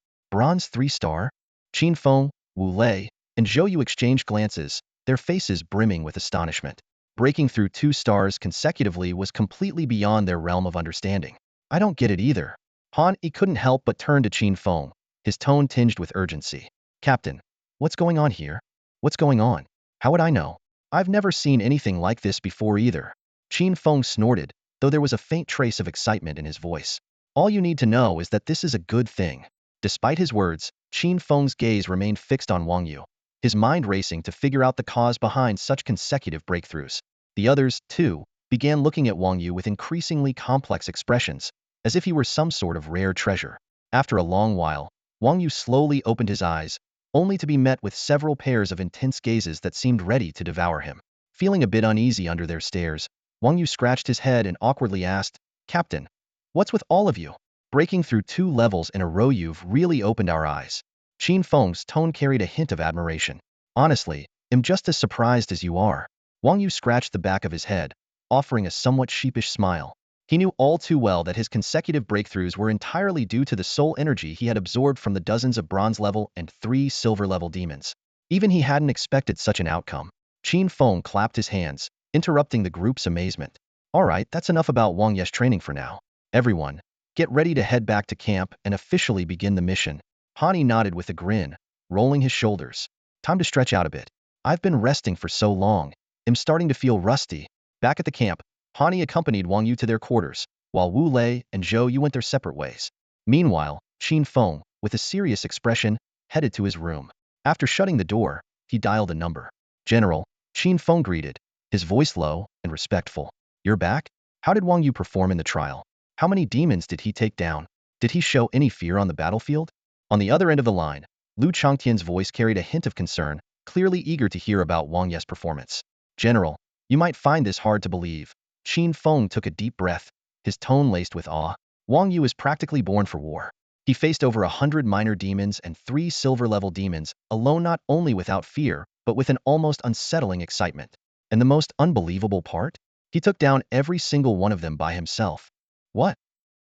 Speaker 1: Bronze 3-star? Qin Feng, Wu Lei, and Zhou Yu exchanged glances, their faces brimming with astonishment. Breaking through 2 stars consecutively was completely beyond their realm of understanding. "I don't get it either." Han Yi couldn't help but turn to Qin Feng, his tone tinged with urgency. "Captain, what's going on here? What's going on? How would I know? I've never seen anything like this before either." Qin Feng snorted, though there was a faint trace of excitement in his voice. "All you need to know is that this is a good thing." Despite his words, Qin Feng's gaze remained fixed on Wang Yu, his mind racing to figure out the cause behind such consecutive breakthroughs. The others, too, began looking at Wang Yu with increasingly complex expressions, as if he were some sort of rare treasure. After a long while, Wang Yu slowly opened his eyes, only to be met with several pairs of intense gazes that seemed ready to devour him. Feeling a bit uneasy under their stares, Wang Yu scratched his head and awkwardly asked, "Captain, what's with all of you? Breaking through 2 levels in a row, you've really opened our eyes." Qin Feng's tone carried a hint of admiration. "Honestly, I'm just as surprised as you are." Wang Yu scratched the back of his head, offering a somewhat sheepish smile. He knew all too well that his consecutive breakthroughs were entirely due to the soul energy he had absorbed from the dozens of bronze-level and 3 silver-level demons. Even he hadn't expected such an outcome. Qin Feng clapped his hands, interrupting the group's amazement. "All right, that's enough about Wang Ye's training for now. Everyone, get ready to head back to camp and officially begin the mission." Han Yi nodded with a grin, rolling his shoulders. "Time to stretch out a bit. I've been resting for so long. I'm starting to feel rusty." Back at the camp, Han Yi accompanied Wang Yu to their quarters, while Wu Lei and Zhou Yu went their separate ways. Meanwhile, Qin Feng, with a serious expression, headed to his room. After shutting the door, he dialed a number. "General," Qin Feng greeted, his voice low and respectful. "You're back?" How did Wang Yu perform in the trial? How many demons did he take down? Did he show any fear on the battlefield? On the other end of the line, Lu Changtian's voice carried a hint of concern, clearly eager to hear about Wang Ye's performance. General, you might find this hard to believe. Qin Feng took a deep breath, his tone laced with awe. Wang Yu is practically born for war. He faced over 100 minor demons and 3 silver-level demons, alone not only without fear, but with an almost unsettling excitement. And the most unbelievable part? He took down every single one of them by himself. What?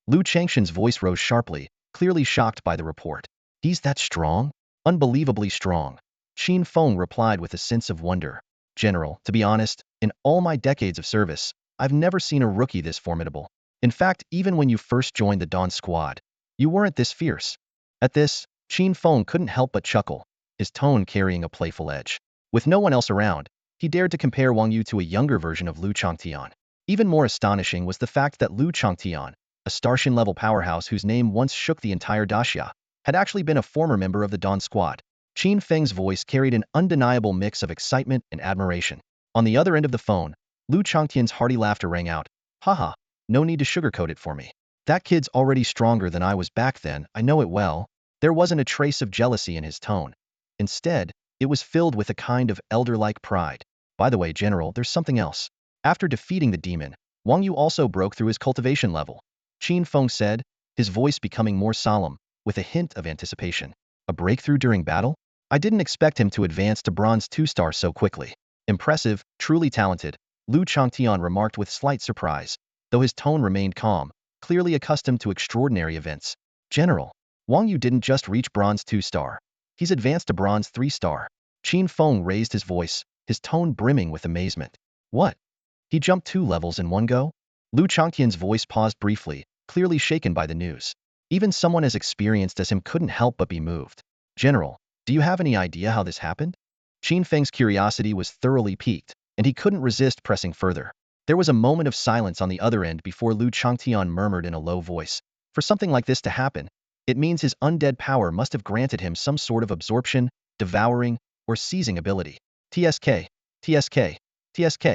Speaker 1: Lu Changshan's voice rose sharply, clearly shocked by the report. He's that strong? Unbelievably strong. Qin Feng replied with a sense of wonder. General, to be honest, in all my decades of service, I've never seen a rookie this formidable. In fact, even when you first joined the Dawn Squad, you weren't this fierce. At this, Qin Feng couldn't help but chuckle, his tone carrying a playful edge. With no one else around, he dared to compare Wang Yu to a younger version of Lu Changtian. Even more astonishing was the fact that Lu Changtian, a Starshin-level powerhouse whose name once shook the entire Daxia, had actually been a former member of the Dawn Squad. Qin Feng's voice carried an undeniable mix of excitement and admiration. On the other end of the phone, Lu Changtian's hearty laughter rang out. Haha, no need to sugarcoat it for me. That kid's already stronger than I was back then, I know it well. There wasn't a trace of jealousy in his tone. Instead, it was filled with a kind of elder-like pride. By the way, General, there's something else. After defeating the demon, Wang Yu also broke through his cultivation level. Qin Feng said, his voice becoming more solemn, with a hint of anticipation. A breakthrough during battle? I didn't expect him to advance to Bronze 2-star so quickly. Impressive, truly talented, Lu Changtian remarked with slight surprise, though his tone remained calm, clearly accustomed to extraordinary events. General, Wang Yu didn't just reach Bronze 2-star. He's advanced to Bronze 3-star. Qin Feng raised his voice, his tone brimming with amazement. What? He jumped 2 levels in one go? Lu Changtian's voice paused briefly, clearly shaken by the news. Even someone as experienced as him couldn't help but be moved. General, do you have any idea how this happened? Qin Feng's curiosity was thoroughly piqued, and he couldn't resist pressing further. There was a moment of silence on the other end before Lu Changtian murmured in a low voice. For something like this to happen, it means his undead power must have granted him some sort of absorption, devouring, or seizing ability. TSK, TSK, TSK.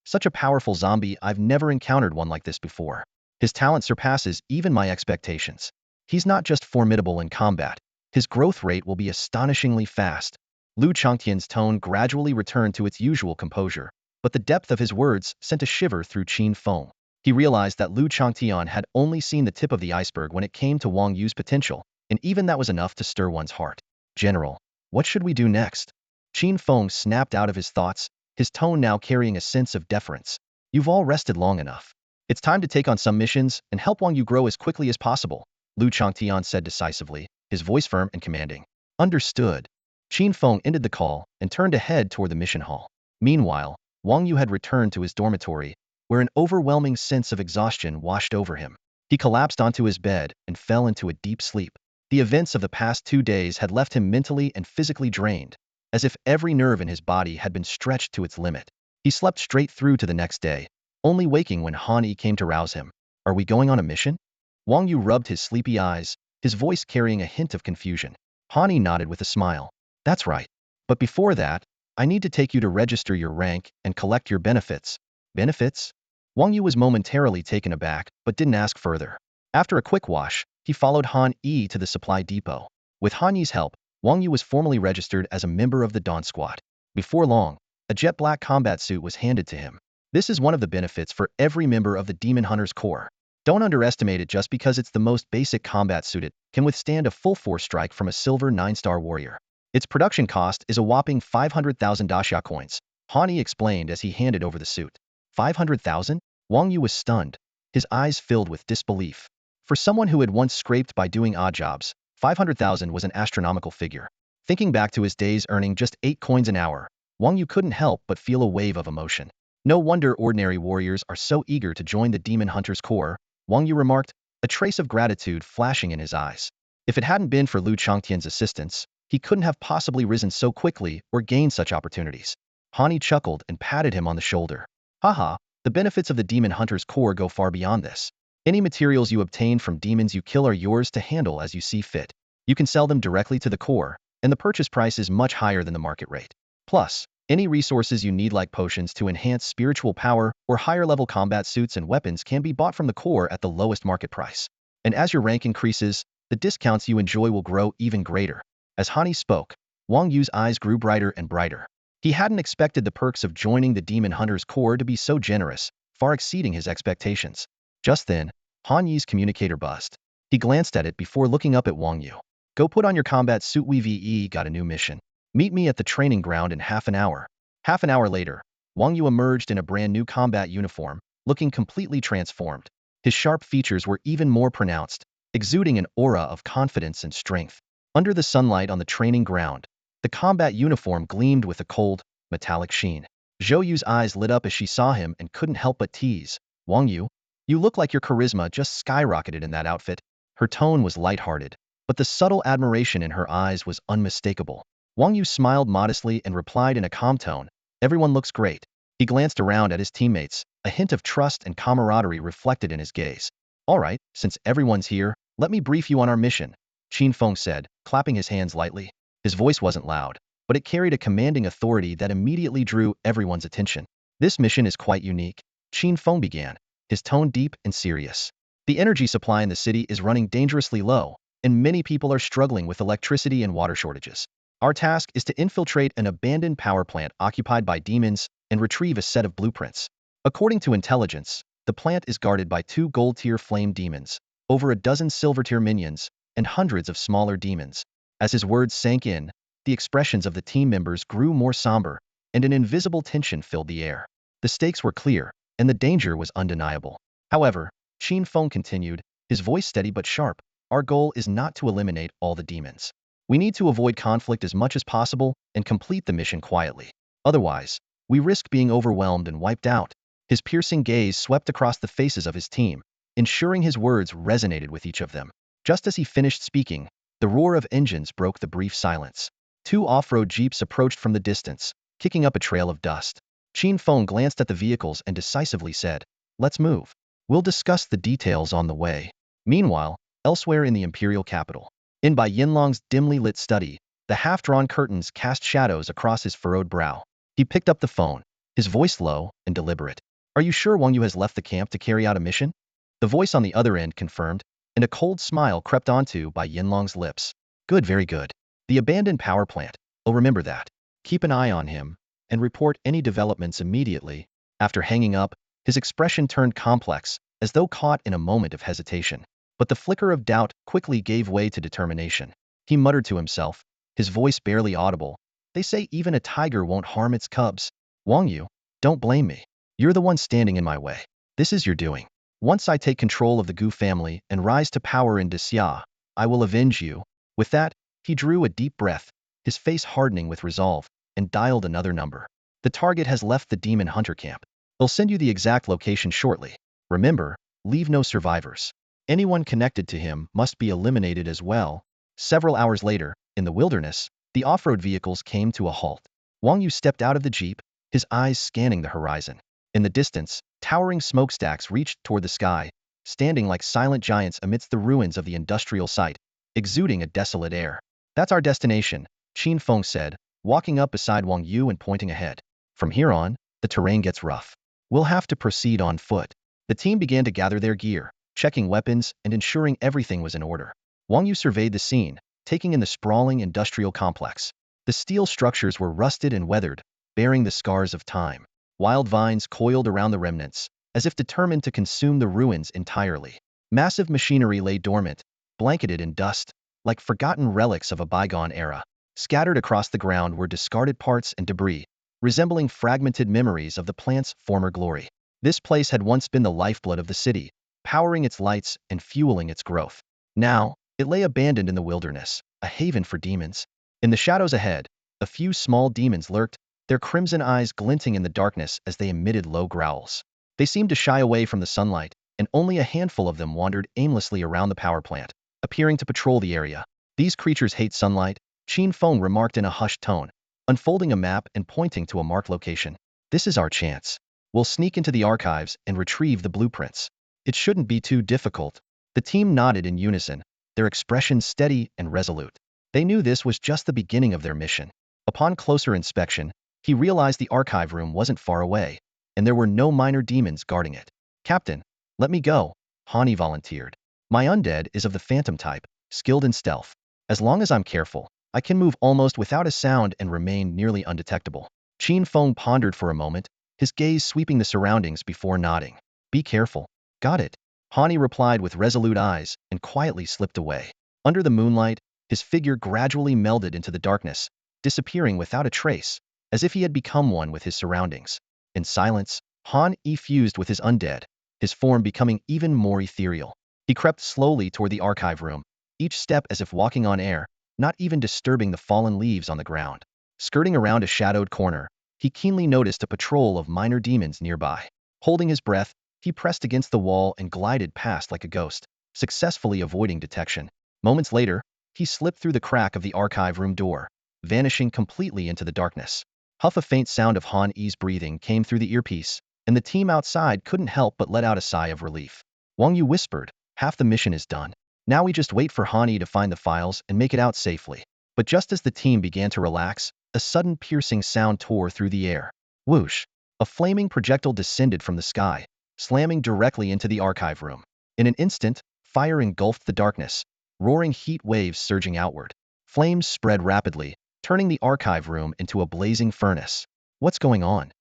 Speaker 1: Such a powerful zombie, I've never encountered one like this before. His talent surpasses even my expectations. He's not just formidable in combat, his growth rate will be astonishingly fast. Lu Changtian's tone gradually returned to its usual composure, but the depth of his words sent a shiver through Qin Feng. He realized that Lu Changtian had only seen the tip of the iceberg when it came to Wang Yu's potential, and even that was enough to stir one's heart. General, what should we do next? Qin Feng snapped out of his thoughts, his tone now carrying a sense of deference. You've all rested long enough. It's time to take on some missions and help Wang Yu grow as quickly as possible, Lu Changtian said decisively, his voice firm and commanding. Understood. Qin Feng ended the call and turned to head toward the mission hall. Meanwhile, Wang Yu had returned to his dormitory, where an overwhelming sense of exhaustion washed over him. He collapsed onto his bed and fell into a deep sleep. The events of the past 2 days had left him mentally and physically drained, as if every nerve in his body had been stretched to its limit. He slept straight through to the next day, only waking when Han Yi came to rouse him. Are we going on a mission? Wang Yu rubbed his sleepy eyes, his voice carrying a hint of confusion. Han Yi nodded with a smile. That's right. But before that, I need to take you to register your rank and collect your benefits. Benefits? Wang Yu was momentarily taken aback, but didn't ask further. After a quick wash, he followed Han Yi to the supply depot. With Han Yi's help, Wang Yu was formally registered as a member of the Dawn Squad. Before long, a jet black combat suit was handed to him. This is one of the benefits for every member of the Demon Hunters Corps. Don't underestimate it just because it's the most basic combat suit. It can withstand a full force strike from a silver 9-star warrior. Its production cost is a whopping 500,000 Daxia coins, Han Yi explained as he handed over the suit. 500,000? Wang Yu was stunned, his eyes filled with disbelief. For someone who had once scraped by doing odd jobs, 500,000 was an astronomical figure. Thinking back to his days earning just 8 coins an hour, Wang Yu couldn't help but feel a wave of emotion. No wonder ordinary warriors are so eager to join the Demon Hunters Corps, Wang Yu remarked, a trace of gratitude flashing in his eyes. If it hadn't been for Lu Changtian's assistance, he couldn't have possibly risen so quickly or gained such opportunities. Han Yi chuckled and patted him on the shoulder. Haha, the benefits of the Demon Hunters Corps go far beyond this. Any materials you obtain from demons you kill are yours to handle as you see fit. You can sell them directly to the Corps, and the purchase price is much higher than the market rate. Plus, Any resources you need like potions to enhance spiritual power or higher-level combat suits and weapons can be bought from the core at the lowest market price. And as your rank increases, the discounts you enjoy will grow even greater. As Hani spoke, Wang Yu's eyes grew brighter and brighter. He hadn't expected the perks of joining the Demon Hunter's Corps to be so generous, far exceeding his expectations. Just then, Han Yi's communicator buzzed. He glanced at it before looking up at Wang Yu. Go put on your combat suit. We got a new mission. Meet me at the training ground in half an hour. Half an hour later, Wang Yu emerged in a brand new combat uniform, looking completely transformed. His sharp features were even more pronounced, exuding an aura of confidence and strength. Under the sunlight on the training ground, the combat uniform gleamed with a cold, metallic sheen. Zhou Yu's eyes lit up as she saw him and couldn't help but tease. Wang Yu, you look like your charisma just skyrocketed in that outfit. Her tone was lighthearted, but the subtle admiration in her eyes was unmistakable. Wang Yu smiled modestly and replied in a calm tone, everyone looks great. He glanced around at his teammates, a hint of trust and camaraderie reflected in his gaze. All right, since everyone's here, let me brief you on our mission, Qin Feng said, clapping his hands lightly. His voice wasn't loud, but it carried a commanding authority that immediately drew everyone's attention. This mission is quite unique, Qin Feng began, his tone deep and serious. The energy supply in the city is running dangerously low, and many people are struggling with electricity and water shortages. Our task is to infiltrate an abandoned power plant occupied by demons and retrieve a set of blueprints. According to intelligence, the plant is guarded by 2 gold-tier flame demons, over a dozen silver-tier minions, and hundreds of smaller demons. As his words sank in, the expressions of the team members grew more somber, and an invisible tension filled the air. The stakes were clear, and the danger was undeniable. However, Qin Feng continued, his voice steady but sharp, our goal is not to eliminate all the demons. We need to avoid conflict as much as possible and complete the mission quietly. Otherwise, we risk being overwhelmed and wiped out. His piercing gaze swept across the faces of his team, ensuring his words resonated with each of them. Just as he finished speaking, the roar of engines broke the brief silence. 2 off-road jeeps approached from the distance, kicking up a trail of dust. Qin Feng glanced at the vehicles and decisively said, let's move. We'll discuss the details on the way. Meanwhile, elsewhere in the imperial capital, in Bai Yinlong's dimly lit study, the half-drawn curtains cast shadows across his furrowed brow. He picked up the phone, his voice low and deliberate. Are you sure Wang Yu has left the camp to carry out a mission? The voice on the other end confirmed, and a cold smile crept onto Bai Yinlong's lips. Good, very good. The abandoned power plant. Oh, remember that. Keep an eye on him, and report any developments immediately. After hanging up, his expression turned complex, as though caught in a moment of hesitation. But the flicker of doubt quickly gave way to determination. He muttered to himself, his voice barely audible. They say even a tiger won't harm its cubs. Wang Yu, don't blame me. You're the one standing in my way. This is your doing. Once I take control of the Gu family and rise to power in Xia, I will avenge you. With that, he drew a deep breath, his face hardening with resolve, and dialed another number. The target has left the Demon Hunter camp. They'll send you the exact location shortly. Remember, leave no survivors. Anyone connected to him must be eliminated as well. Several hours later, in the wilderness, the off-road vehicles came to a halt. Wang Yu stepped out of the jeep, his eyes scanning the horizon. In the distance, towering smokestacks reached toward the sky, standing like silent giants amidst the ruins of the industrial site, exuding a desolate air. That's our destination, Qin Feng said, walking up beside Wang Yu and pointing ahead. From here on, the terrain gets rough. We'll have to proceed on foot. The team began to gather their gear, checking weapons and ensuring everything was in order. Wang Yu surveyed the scene, taking in the sprawling industrial complex. The steel structures were rusted and weathered, bearing the scars of time. Wild vines coiled around the remnants, as if determined to consume the ruins entirely. Massive machinery lay dormant, blanketed in dust, like forgotten relics of a bygone era. Scattered across the ground were discarded parts and debris, resembling fragmented memories of the plant's former glory. This place had once been the lifeblood of the city, powering its lights and fueling its growth. Now, it lay abandoned in the wilderness, a haven for demons. In the shadows ahead, a few small demons lurked, their crimson eyes glinting in the darkness as they emitted low growls. They seemed to shy away from the sunlight, and only a handful of them wandered aimlessly around the power plant, appearing to patrol the area. These creatures hate sunlight, Qin Feng remarked in a hushed tone, unfolding a map and pointing to a marked location. This is our chance. We'll sneak into the archives and retrieve the blueprints. It shouldn't be too difficult. The team nodded in unison, their expressions steady and resolute. They knew this was just the beginning of their mission. Upon closer inspection, He realized the archive room wasn't far away, and there were no minor demons guarding it. Captain, let me go, Hani volunteered. My undead is of the phantom type, skilled in stealth. As long as I'm careful, I can move almost without a sound and remain nearly undetectable. Qin Feng pondered for a moment, his gaze sweeping the surroundings before nodding. Be careful. Got it. Hani replied with resolute eyes and quietly slipped away. Under the moonlight, his figure gradually melded into the darkness, disappearing without a trace, as if he had become one with his surroundings. In silence, Han Yi fused with his undead, his form becoming even more ethereal. He crept slowly toward the archive room, each step as if walking on air, not even disturbing the fallen leaves on the ground. Skirting around a shadowed corner, he keenly noticed a patrol of minor demons nearby. Holding his breath, he pressed against the wall and glided past like a ghost, successfully avoiding detection. Moments later, he slipped through the crack of the archive room door, vanishing completely into the darkness. A faint sound of Han Yi's breathing came through the earpiece, and the team outside couldn't help but let out a sigh of relief. Wang Yu whispered, half the mission is done. Now we just wait for Han Yi to find the files and make it out safely. But just as the team began to relax, a sudden piercing sound tore through the air. Whoosh! A flaming projectile descended from the sky, slamming directly into the archive room. In an instant, fire engulfed the darkness, roaring heat waves surging outward. Flames spread rapidly, turning the archive room into a blazing furnace. What's going on?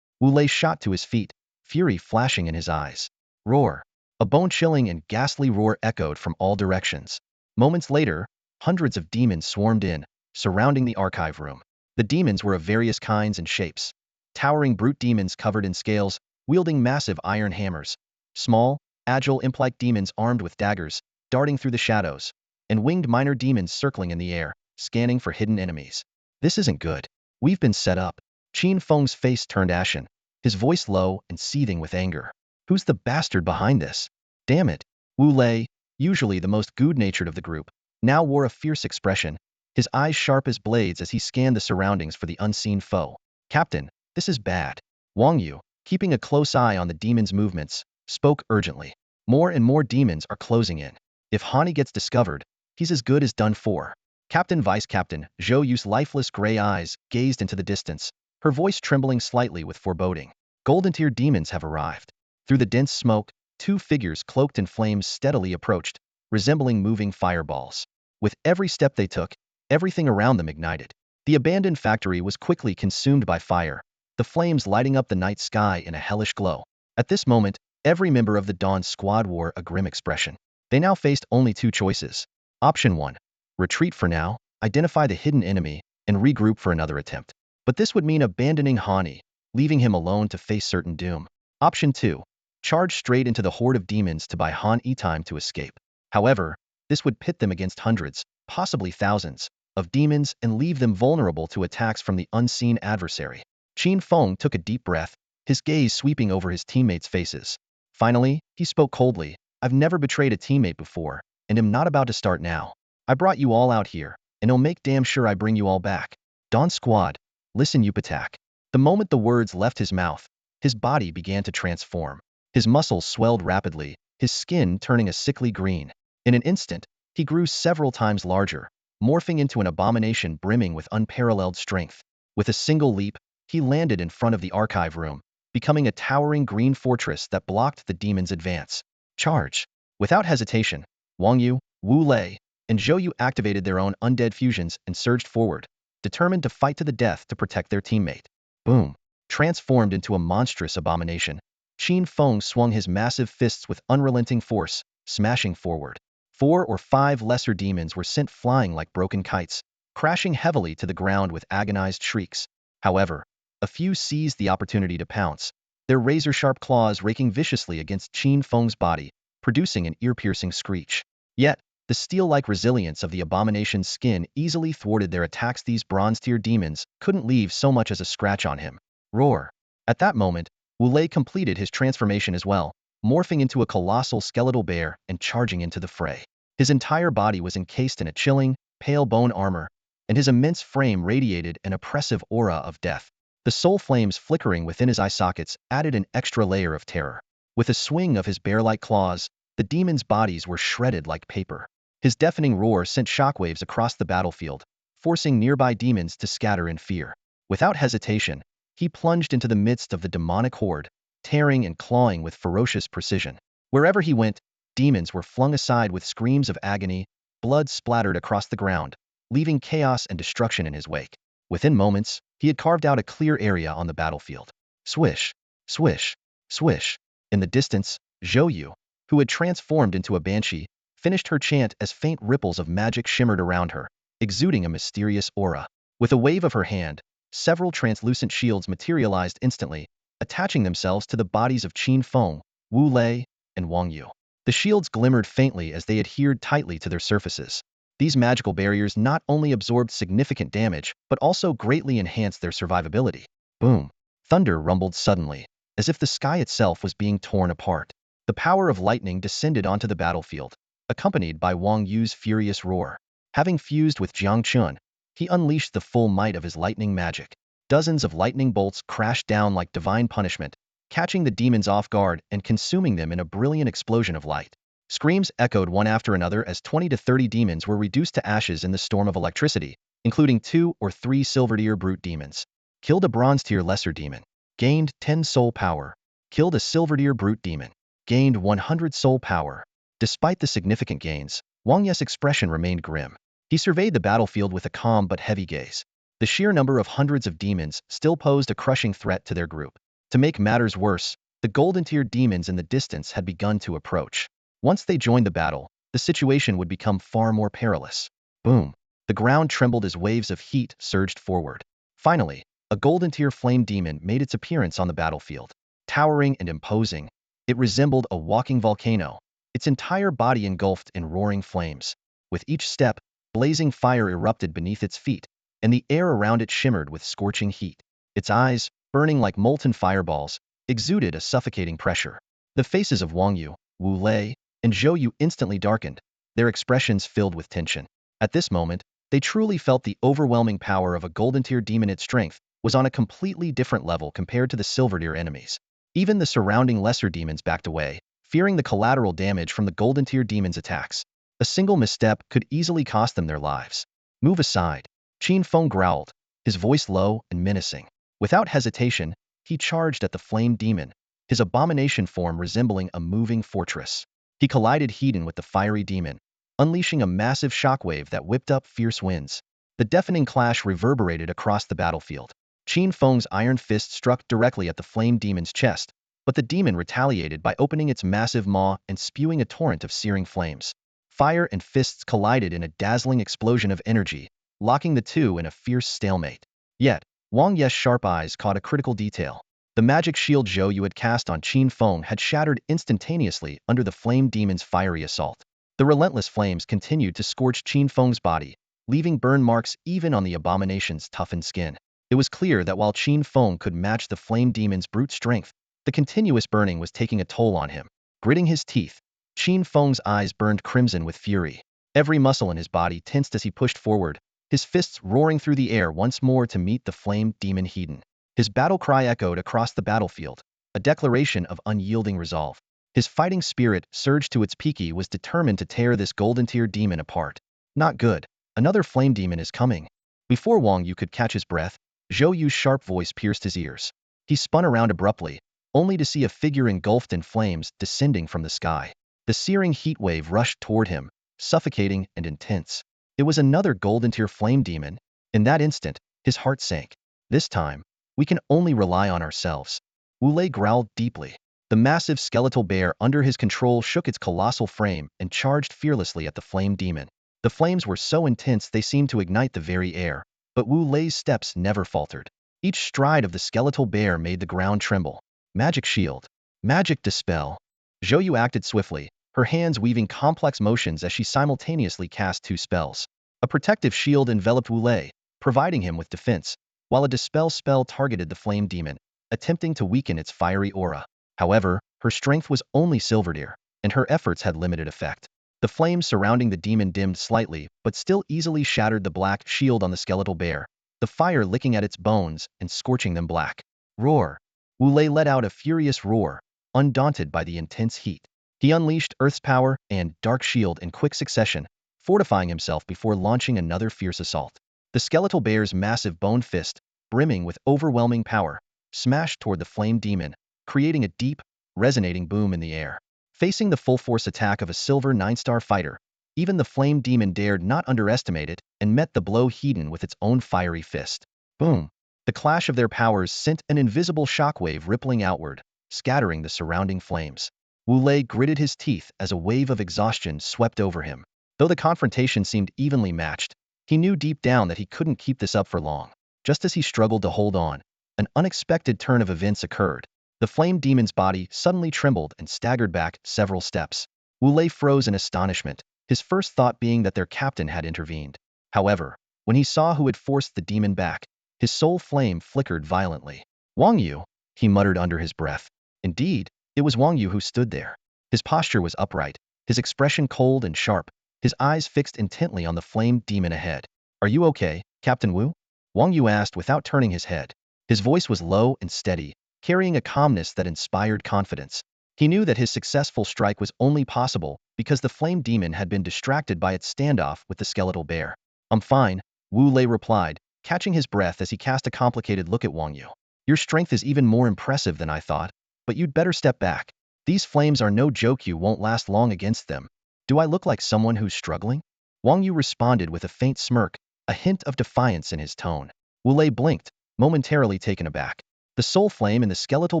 Speaker 1: Wu Lei shot to his feet, fury flashing in his eyes. Roar! A bone-chilling and ghastly roar echoed from all directions. Moments later, hundreds of demons swarmed in, surrounding the archive room. The demons were of various kinds and shapes. Towering brute demons covered in scales, wielding massive iron hammers. Small, agile imp-like demons armed with daggers, darting through the shadows. And winged minor demons circling in the air, scanning for hidden enemies. This isn't good. We've been set up. Qin Feng's face turned ashen, his voice low and seething with anger. Who's the bastard behind this? Damn it. Wu Lei, usually the most good-natured of the group, now wore a fierce expression, his eyes sharp as blades as he scanned the surroundings for the unseen foe. Captain, this is bad. Wang Yu, keeping a close eye on the demons' movements, spoke urgently. More and more demons are closing in. If Hani gets discovered, he's as good as done for. Captain Vice Captain Zhou Yu's lifeless gray eyes gazed into the distance, her voice trembling slightly with foreboding. Golden-tier demons have arrived. Through the dense smoke, two figures cloaked in flames steadily approached, resembling moving fireballs. With every step they took, everything around them ignited. The abandoned factory was quickly consumed by fire, the flames lighting up the night sky in a hellish glow. At this moment, every member of the Dawn squad wore a grim expression. They now faced only two choices. Option 1. Retreat for now, identify the hidden enemy, and regroup for another attempt. But this would mean abandoning Hani, leaving him alone to face certain doom. Option 2. Charge straight into the horde of demons to buy Han Yi time to escape. However, this would pit them against hundreds, possibly thousands, of demons and leave them vulnerable to attacks from the unseen adversary. Qin Feng took a deep breath, his gaze sweeping over his teammates' faces. Finally, he spoke coldly, I've never betrayed a teammate before, and am not about to start now. I brought you all out here, and I'll make damn sure I bring you all back. Dawn Squad, listen Yupatak. The moment the words left his mouth, his body began to transform. His muscles swelled rapidly, his skin turning a sickly green. In an instant, he grew several times larger, morphing into an abomination brimming with unparalleled strength. With a single leap, he landed in front of the archive room, becoming a towering green fortress that blocked the demon's advance. Charge! Without hesitation, Wang Yu, Wu Lei, and Zhou Yu activated their own undead fusions and surged forward, determined to fight to the death to protect their teammate. Boom! Transformed into a monstrous abomination, Qin Feng swung his massive fists with unrelenting force, smashing forward. 4 or 5 lesser demons were sent flying like broken kites, crashing heavily to the ground with agonized shrieks. However, a few seized the opportunity to pounce, their razor-sharp claws raking viciously against Qin Feng's body, producing an ear-piercing screech. Yet, the steel-like resilience of the abomination's skin easily thwarted their attacks. These bronze-tier demons couldn't leave so much as a scratch on him. Roar! At that moment, Wu Lei completed his transformation as well, morphing into a colossal skeletal bear and charging into the fray. His entire body was encased in a chilling, pale bone armor, and his immense frame radiated an oppressive aura of death. The soul flames flickering within his eye sockets added an extra layer of terror. With a swing of his bear-like claws, the demons' bodies were shredded like paper. His deafening roar sent shockwaves across the battlefield, forcing nearby demons to scatter in fear. Without hesitation, he plunged into the midst of the demonic horde, tearing and clawing with ferocious precision. Wherever he went, demons were flung aside with screams of agony, blood splattered across the ground, leaving chaos and destruction in his wake. Within moments, he had carved out a clear area on the battlefield. Swish, swish, swish. In the distance, Zhou Yu, who had transformed into a banshee, finished her chant as faint ripples of magic shimmered around her, exuding a mysterious aura. With a wave of her hand, several translucent shields materialized instantly, attaching themselves to the bodies of Qin Feng, Wu Lei, and Wang Yu. The shields glimmered faintly as they adhered tightly to their surfaces. These magical barriers not only absorbed significant damage, but also greatly enhanced their survivability. Boom! Thunder rumbled suddenly, as if the sky itself was being torn apart. The power of lightning descended onto the battlefield, accompanied by Wang Yu's furious roar. Having fused with Jiang Chun, he unleashed the full might of his lightning magic. Dozens of lightning bolts crashed down like divine punishment, catching the demons off guard and consuming them in a brilliant explosion of light. Screams echoed one after another as 20 to 30 demons were reduced to ashes in the storm of electricity, including 2 or 3 silver-tier brute demons. Killed a bronze-tier lesser demon. Gained 10 soul power. Killed a silver-tier brute demon. Gained 100 soul power. Despite the significant gains, Wang Yu's expression remained grim. He surveyed the battlefield with a calm but heavy gaze. The sheer number of hundreds of demons still posed a crushing threat to their group. To make matters worse, the golden-tier demons in the distance had begun to approach. Once they joined the battle, the situation would become far more perilous. Boom! The ground trembled as waves of heat surged forward. Finally, a golden-tier flame demon made its appearance on the battlefield. Towering and imposing, it resembled a walking volcano, its entire body engulfed in roaring flames. With each step, blazing fire erupted beneath its feet, and the air around it shimmered with scorching heat. Its eyes, burning like molten fireballs, exuded a suffocating pressure. The faces of Wang Yu, Wu Lei, and Zhou Yu instantly darkened, their expressions filled with tension. At this moment, they truly felt the overwhelming power of a golden-tier demon. Its strength was on a completely different level compared to the silver-tier enemies. Even the surrounding lesser demons backed away, fearing the collateral damage from the golden-tier demons' attacks. A single misstep could easily cost them their lives. Move aside, Qin Feng growled, his voice low and menacing. Without hesitation, he charged at the flame demon, his abomination form resembling a moving fortress. He collided head-on with the fiery demon, unleashing a massive shockwave that whipped up fierce winds. The deafening clash reverberated across the battlefield. Qin Feng's iron fist struck directly at the flame demon's chest, but the demon retaliated by opening its massive maw and spewing a torrent of searing flames. Fire and fists collided in a dazzling explosion of energy, locking the two in a fierce stalemate. Yet, Wang Yu's sharp eyes caught a critical detail. The magic shield Zhou Yu had cast on Qin Feng had shattered instantaneously under the flame demon's fiery assault. The relentless flames continued to scorch Qin Feng's body, leaving burn marks even on the abomination's toughened skin. It was clear that while Qin Feng could match the flame demon's brute strength, the continuous burning was taking a toll on him. Gritting his teeth, Qin Feng's eyes burned crimson with fury. Every muscle in his body tensed as he pushed forward, his fists roaring through the air once more to meet the flame demon head-on. His battle cry echoed across the battlefield, a declaration of unyielding resolve. His fighting spirit, surged to its peak, was determined to tear this golden-tier demon apart. Not good. Another flame demon is coming. Before Wang Yu could catch his breath, Zhou Yu's sharp voice pierced his ears. He spun around abruptly, only to see a figure engulfed in flames descending from the sky. The searing heat wave rushed toward him, suffocating and intense. It was another golden-tier flame demon. In that instant, his heart sank. This time, we can only rely on ourselves. Wu Lei growled deeply. The massive skeletal bear under his control shook its colossal frame and charged fearlessly at the flame demon. The flames were so intense they seemed to ignite the very air, but Wu Lei's steps never faltered. Each stride of the skeletal bear made the ground tremble. Magic shield. Magic dispel. Zhou Yu acted swiftly, her hands weaving complex motions as she simultaneously cast two spells. A protective shield enveloped Wu Lei, providing him with defense, while a dispel spell targeted the flame demon, attempting to weaken its fiery aura. However, her strength was only silver-tier, and her efforts had limited effect. The flames surrounding the demon dimmed slightly, but still easily shattered the black shield on the skeletal bear, the fire licking at its bones and scorching them black. Roar! Wu Lei let out a furious roar, undaunted by the intense heat. He unleashed Earth's power and Dark Shield in quick succession, fortifying himself before launching another fierce assault. The skeletal bear's massive bone fist, brimming with overwhelming power, smashed toward the flame demon, creating a deep, resonating boom in the air. Facing the full-force attack of a silver 9-star fighter, even the flame demon dared not underestimate it and met the blow heeded with its own fiery fist. Boom! The clash of their powers sent an invisible shockwave rippling outward, scattering the surrounding flames. Wu Lei gritted his teeth as a wave of exhaustion swept over him. Though the confrontation seemed evenly matched, he knew deep down that he couldn't keep this up for long. Just as he struggled to hold on, an unexpected turn of events occurred. The flame demon's body suddenly trembled and staggered back several steps. Wu Lei froze in astonishment, his first thought being that their captain had intervened. However, when he saw who had forced the demon back, his soul flame flickered violently. Wang Yu, he muttered under his breath. Indeed, it was Wang Yu who stood there. His posture was upright, his expression cold and sharp, his eyes fixed intently on the flame demon ahead. Are you okay, Captain Wu? Wang Yu asked without turning his head. His voice was low and steady, carrying a calmness that inspired confidence. He knew that his successful strike was only possible because the flame demon had been distracted by its standoff with the skeletal bear. I'm fine, Wu Lei replied, catching his breath as he cast a complicated look at Wang Yu. Your strength is even more impressive than I thought, but you'd better step back. These flames are no joke, you won't last long against them. Do I look like someone who's struggling? Wang Yu responded with a faint smirk, a hint of defiance in his tone. Wu Lei blinked, momentarily taken aback. The soul flame in the skeletal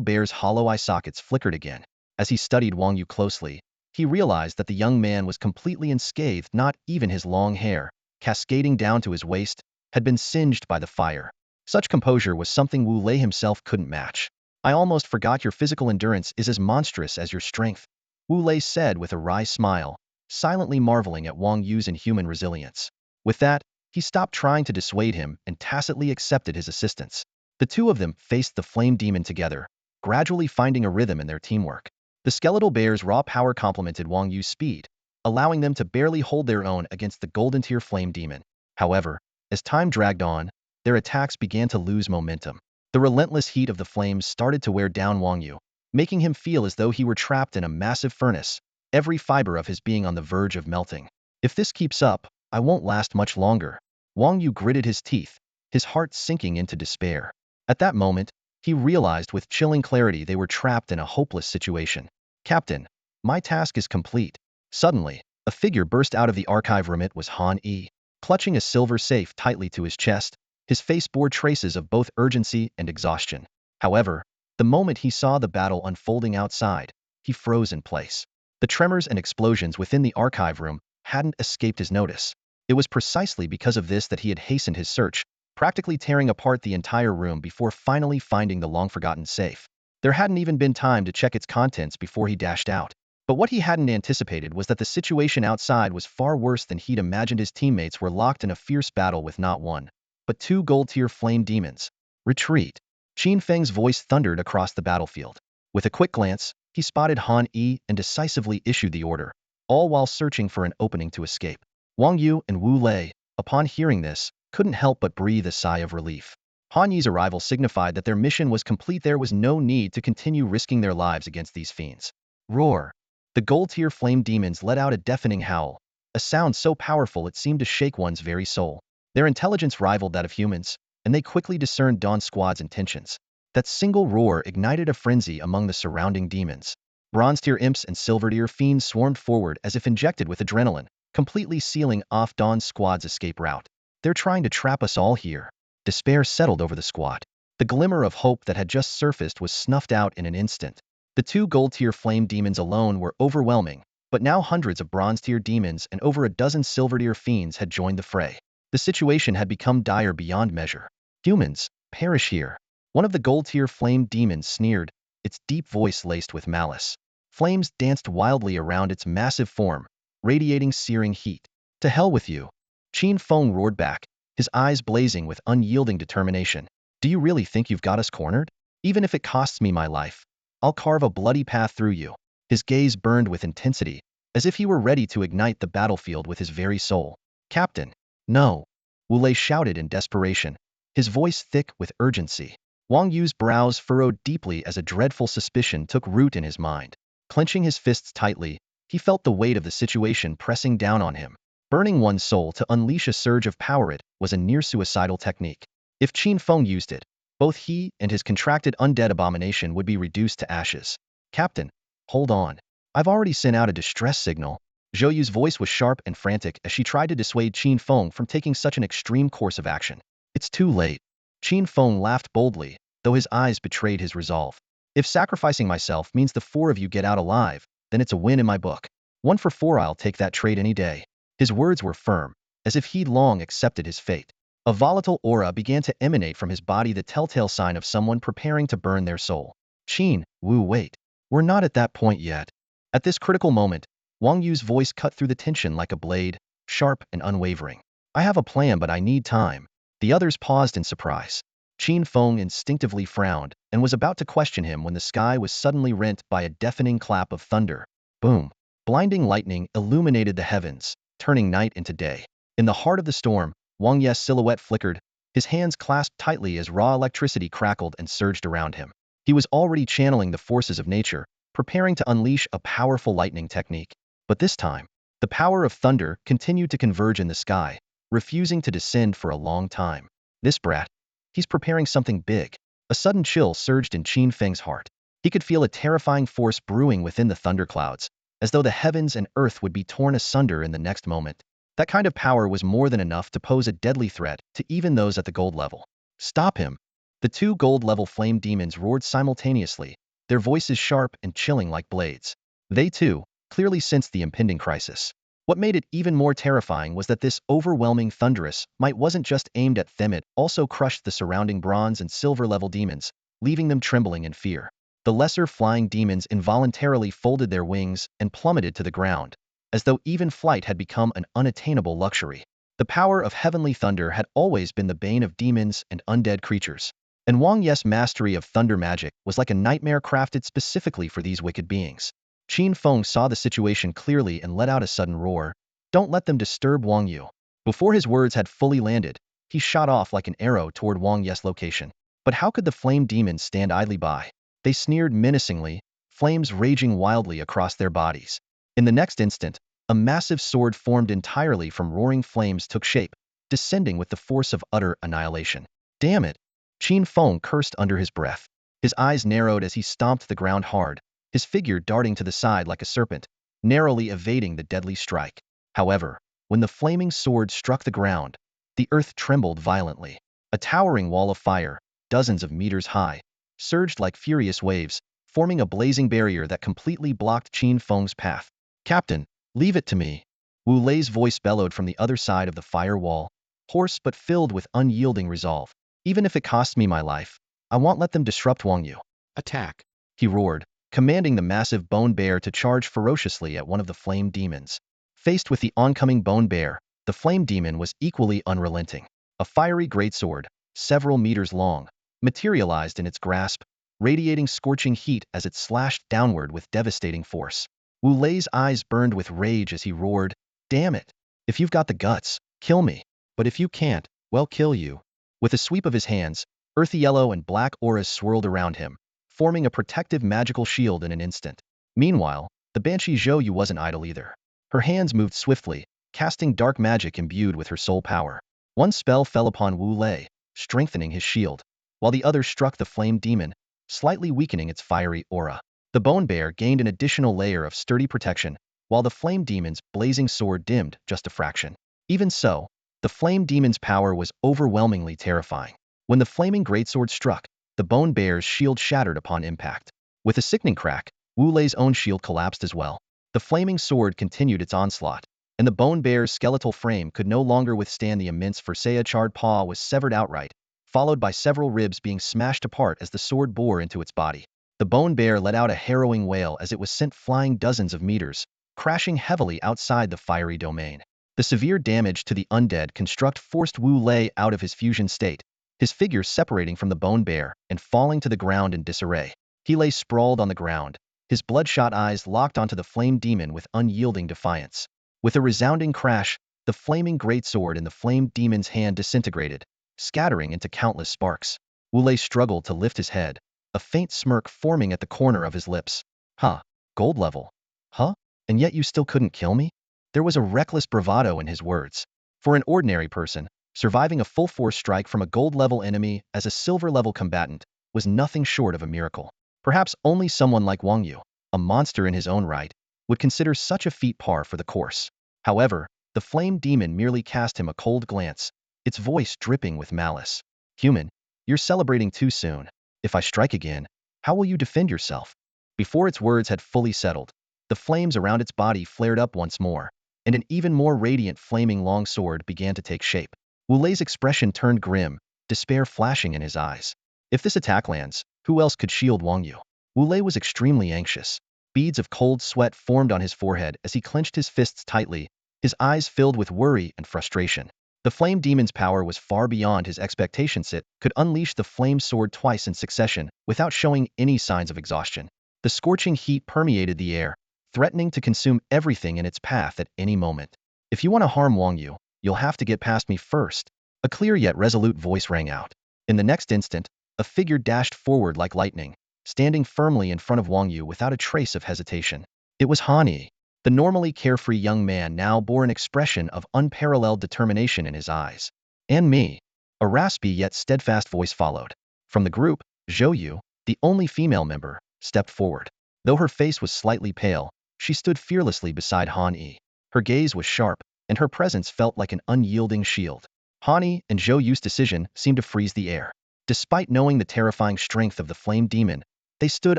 Speaker 1: bear's hollow eye sockets flickered again. As he studied Wang Yu closely, he realized that the young man was completely unscathed, not even his long hair, cascading down to his waist, had been singed by the fire. Such composure was something Wu Lei himself couldn't match. I almost forgot your physical endurance is as monstrous as your strength, Wu Lei said with a wry smile, silently marveling at Wang Yu's inhuman resilience. With that, he stopped trying to dissuade him and tacitly accepted his assistance. The two of them faced the flame demon together, gradually finding a rhythm in their teamwork. The skeletal bear's raw power complemented Wang Yu's speed, allowing them to barely hold their own against the golden tier flame demon. However, as time dragged on, their attacks began to lose momentum. The relentless heat of the flames started to wear down Wang Yu, making him feel as though he were trapped in a massive furnace, every fiber of his being on the verge of melting. If this keeps up, I won't last much longer. Wang Yu gritted his teeth, his heart sinking into despair. At that moment, he realized with chilling clarity they were trapped in a hopeless situation. Captain, my task is complete. Suddenly, a figure burst out of the archive room. It was Han Yi. Clutching a silver safe tightly to his chest, his face bore traces of both urgency and exhaustion. However, the moment he saw the battle unfolding outside, he froze in place. The tremors and explosions within the archive room hadn't escaped his notice. It was precisely because of this that he had hastened his search, practically tearing apart the entire room before finally finding the long-forgotten safe. There hadn't even been time to check its contents before he dashed out. But what he hadn't anticipated was that the situation outside was far worse than he'd imagined. His teammates were locked in a fierce battle with not one, but two gold-tier flame demons. Retreat. Qin Feng's voice thundered across the battlefield. With a quick glance, he spotted Han Yi and decisively issued the order, all while searching for an opening to escape. Wang Yu and Wu Lei, upon hearing this, couldn't help but breathe a sigh of relief. Han Yi's arrival signified that their mission was complete. There was no need to continue risking their lives against these fiends. Roar! The gold-tier flame demons let out a deafening howl, a sound so powerful it seemed to shake one's very soul. Their intelligence rivaled that of humans, and they quickly discerned Dawn Squad's intentions. That single roar ignited a frenzy among the surrounding demons. Bronze-tier imps and silver-tier fiends swarmed forward as if injected with adrenaline, completely sealing off Dawn Squad's escape route. They're trying to trap us all here. Despair settled over the squad. The glimmer of hope that had just surfaced was snuffed out in an instant. The two gold-tier flame demons alone were overwhelming, but now hundreds of bronze-tier demons and over a dozen silver-tier fiends had joined the fray. The situation had become dire beyond measure. Humans, perish here. One of the gold-tier flame demons sneered, its deep voice laced with malice. Flames danced wildly around its massive form, radiating searing heat. To hell with you! Qin Feng roared back, his eyes blazing with unyielding determination. Do you really think you've got us cornered? Even if it costs me my life, I'll carve a bloody path through you. His gaze burned with intensity, as if he were ready to ignite the battlefield with his very soul. Captain! No! Wu Lei shouted in desperation, his voice thick with urgency. Wang Yu's brows furrowed deeply as a dreadful suspicion took root in his mind. Clenching his fists tightly, he felt the weight of the situation pressing down on him. Burning one's soul to unleash a surge of power, it was a near-suicidal technique. If Qin Feng used it, both he and his contracted undead abomination would be reduced to ashes. Captain, hold on. I've already sent out a distress signal. Zhou Yu's voice was sharp and frantic as she tried to dissuade Qin Feng from taking such an extreme course of action. It's too late. Qin Feng laughed boldly, though his eyes betrayed his resolve. If sacrificing myself means the four of you get out alive, then it's a win in my book. 1 for 4, I'll take that trade any day. His words were firm, as if he'd long accepted his fate. A volatile aura began to emanate from his body, the telltale sign of someone preparing to burn their soul. Qin, Wu, wait. We're not at that point yet. At this critical moment, Wang Yu's voice cut through the tension like a blade, sharp and unwavering. I have a plan, but I need time. The others paused in surprise. Qin Feng instinctively frowned and was about to question him when the sky was suddenly rent by a deafening clap of thunder. Boom! Blinding lightning illuminated the heavens, turning night into day. In the heart of the storm, Wang Ye's silhouette flickered, his hands clasped tightly as raw electricity crackled and surged around him. He was already channeling the forces of nature, preparing to unleash a powerful lightning technique. But this time, the power of thunder continued to converge in the sky, refusing to descend for a long time. This brat, he's preparing something big. A sudden chill surged in Qin Feng's heart. He could feel a terrifying force brewing within the thunderclouds, as though the heavens and earth would be torn asunder in the next moment. That kind of power was more than enough to pose a deadly threat to even those at the gold level. Stop him! The two gold-level flame demons roared simultaneously, their voices sharp and chilling like blades. They, too, clearly sensed the impending crisis. What made it even more terrifying was that this overwhelming thunderous might wasn't just aimed at them, it also crushed the surrounding bronze and silver-level demons, leaving them trembling in fear. The lesser flying demons involuntarily folded their wings and plummeted to the ground, as though even flight had become an unattainable luxury. The power of heavenly thunder had always been the bane of demons and undead creatures, and Wang Ye's mastery of thunder magic was like a nightmare crafted specifically for these wicked beings. Qin Feng saw the situation clearly and let out a sudden roar. Don't let them disturb Wang Yu. Before his words had fully landed, he shot off like an arrow toward Wang Ye's location. But how could the flame demons stand idly by? They sneered menacingly, flames raging wildly across their bodies. In the next instant, a massive sword formed entirely from roaring flames took shape, descending with the force of utter annihilation. Damn it! Qin Feng cursed under his breath. His eyes narrowed as he stomped the ground hard, his figure darting to the side like a serpent, narrowly evading the deadly strike. However, when the flaming sword struck the ground, the earth trembled violently. A towering wall of fire, dozens of meters high, surged like furious waves, forming a blazing barrier that completely blocked Qin Feng's path. Captain, leave it to me. Wu Lei's voice bellowed from the other side of the fire wall, hoarse but filled with unyielding resolve. Even if it costs me my life, I won't let them disrupt Wang Yu. Attack! He roared, commanding the massive bone bear to charge ferociously at one of the flame demons. Faced with the oncoming bone bear, the flame demon was equally unrelenting. A fiery greatsword, several meters long, materialized in its grasp, radiating scorching heat as it slashed downward with devastating force. Wu Lei's eyes burned with rage as he roared, "Damn it! If you've got the guts, kill me. But if you can't, well, kill you." With a sweep of his hands, earthy yellow and black auras swirled around him, forming a protective magical shield in an instant. Meanwhile, the Banshee Zhou Yu wasn't idle either. Her hands moved swiftly, casting dark magic imbued with her soul power. One spell fell upon Wu Lei, strengthening his shield, while the other struck the flame demon, slightly weakening its fiery aura. The bone bear gained an additional layer of sturdy protection, while the flame demon's blazing sword dimmed just a fraction. Even so, the flame demon's power was overwhelmingly terrifying. When the flaming greatsword struck, the bone bear's shield shattered upon impact. With a sickening crack, Wu Lei's own shield collapsed as well. The flaming sword continued its onslaught, and the bone bear's skeletal frame could no longer withstand the immense force. A charred paw was severed outright, followed by several ribs being smashed apart as the sword bore into its body. The bone bear let out a harrowing wail as it was sent flying dozens of meters, crashing heavily outside the fiery domain. The severe damage to the undead construct forced Wu Lei out of his fusion state, his figure separating from the bone bear and falling to the ground in disarray. He lay sprawled on the ground, his bloodshot eyes locked onto the flame demon with unyielding defiance. With a resounding crash, the flaming greatsword in the flame demon's hand disintegrated, scattering into countless sparks. Wu Lei struggled to lift his head, a faint smirk forming at the corner of his lips. Huh? Gold level? Huh? And yet you still couldn't kill me? There was a reckless bravado in his words. For an ordinary person, Surviving a full-force strike from a gold-level enemy as a silver-level combatant was nothing short of a miracle. Perhaps only someone like Wang Yu, a monster in his own right, would consider such a feat par for the course. However, the flame demon merely cast him a cold glance, its voice dripping with malice. Human, you're celebrating too soon. If I strike again, how will you defend yourself? Before its words had fully settled, the flames around its body flared up once more, and an even more radiant flaming longsword began to take shape. Wu Lei's expression turned grim, despair flashing in his eyes. If this attack lands, who else could shield Wang Yu? Wu Lei was extremely anxious. Beads of cold sweat formed on his forehead as he clenched his fists tightly, his eyes filled with worry and frustration. The flame demon's power was far beyond his expectations. It could unleash the flame sword twice in succession without showing any signs of exhaustion. The scorching heat permeated the air, threatening to consume everything in its path at any moment. If you want to harm Wang Yu, you'll have to get past me first. A clear yet resolute voice rang out. In the next instant, a figure dashed forward like lightning, standing firmly in front of Wang Yu without a trace of hesitation. It was Han Yi. The normally carefree young man now bore an expression of unparalleled determination in his eyes. And me. A raspy yet steadfast voice followed. From the group, Zhou Yu, the only female member, stepped forward. Though her face was slightly pale, she stood fearlessly beside Han Yi. Her gaze was sharp, and her presence felt like an unyielding shield. Han Yi and Zhou Yu's decision seemed to freeze the air. Despite knowing the terrifying strength of the flame demon, they stood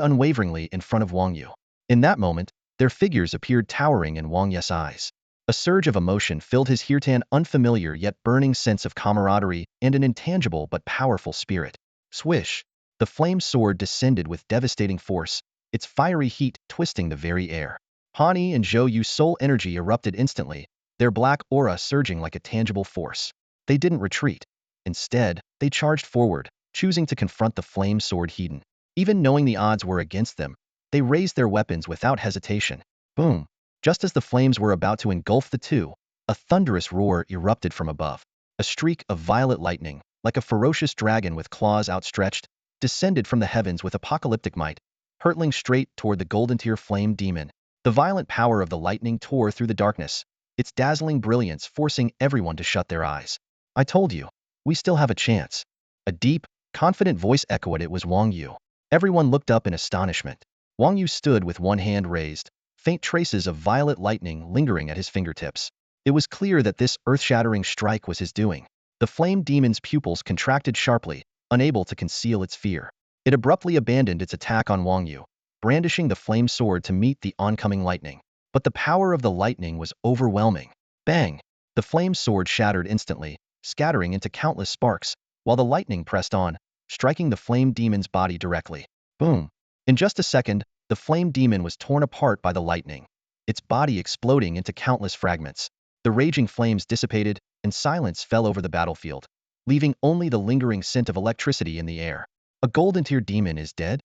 Speaker 1: unwaveringly in front of Wang Yu. In that moment, their figures appeared towering in Wang Yu's eyes. A surge of emotion filled his heartan unfamiliar yet burning sense of camaraderie and an intangible but powerful spirit. Swish! The flame sword descended with devastating force, its fiery heat twisting the very air. Han Yi and Zhou Yu's soul energy erupted instantly, their black aura surging like a tangible force. They didn't retreat. Instead, they charged forward, choosing to confront the flame sword heathen. Even knowing the odds were against them, they raised their weapons without hesitation. Boom! Just as the flames were about to engulf the two, a thunderous roar erupted from above. A streak of violet lightning, like a ferocious dragon with claws outstretched, descended from the heavens with apocalyptic might, hurtling straight toward the golden tier flame demon. The violent power of the lightning tore through the darkness, its dazzling brilliance forcing everyone to shut their eyes. I told you, we still have a chance. A deep, confident voice echoed. It was Wang Yu. Everyone looked up in astonishment. Wang Yu stood with one hand raised, faint traces of violet lightning lingering at his fingertips. It was clear that this earth-shattering strike was his doing. The flame demon's pupils contracted sharply, unable to conceal its fear. It abruptly abandoned its attack on Wang Yu, brandishing the flame sword to meet the oncoming lightning. But the power of the lightning was overwhelming. Bang! The flame sword shattered instantly, scattering into countless sparks, while the lightning pressed on, striking the flame demon's body directly. Boom! In just a second, the flame demon was torn apart by the lightning, its body exploding into countless fragments. The raging flames dissipated, and silence fell over the battlefield, leaving only the lingering scent of electricity in the air. A golden tier demon is dead?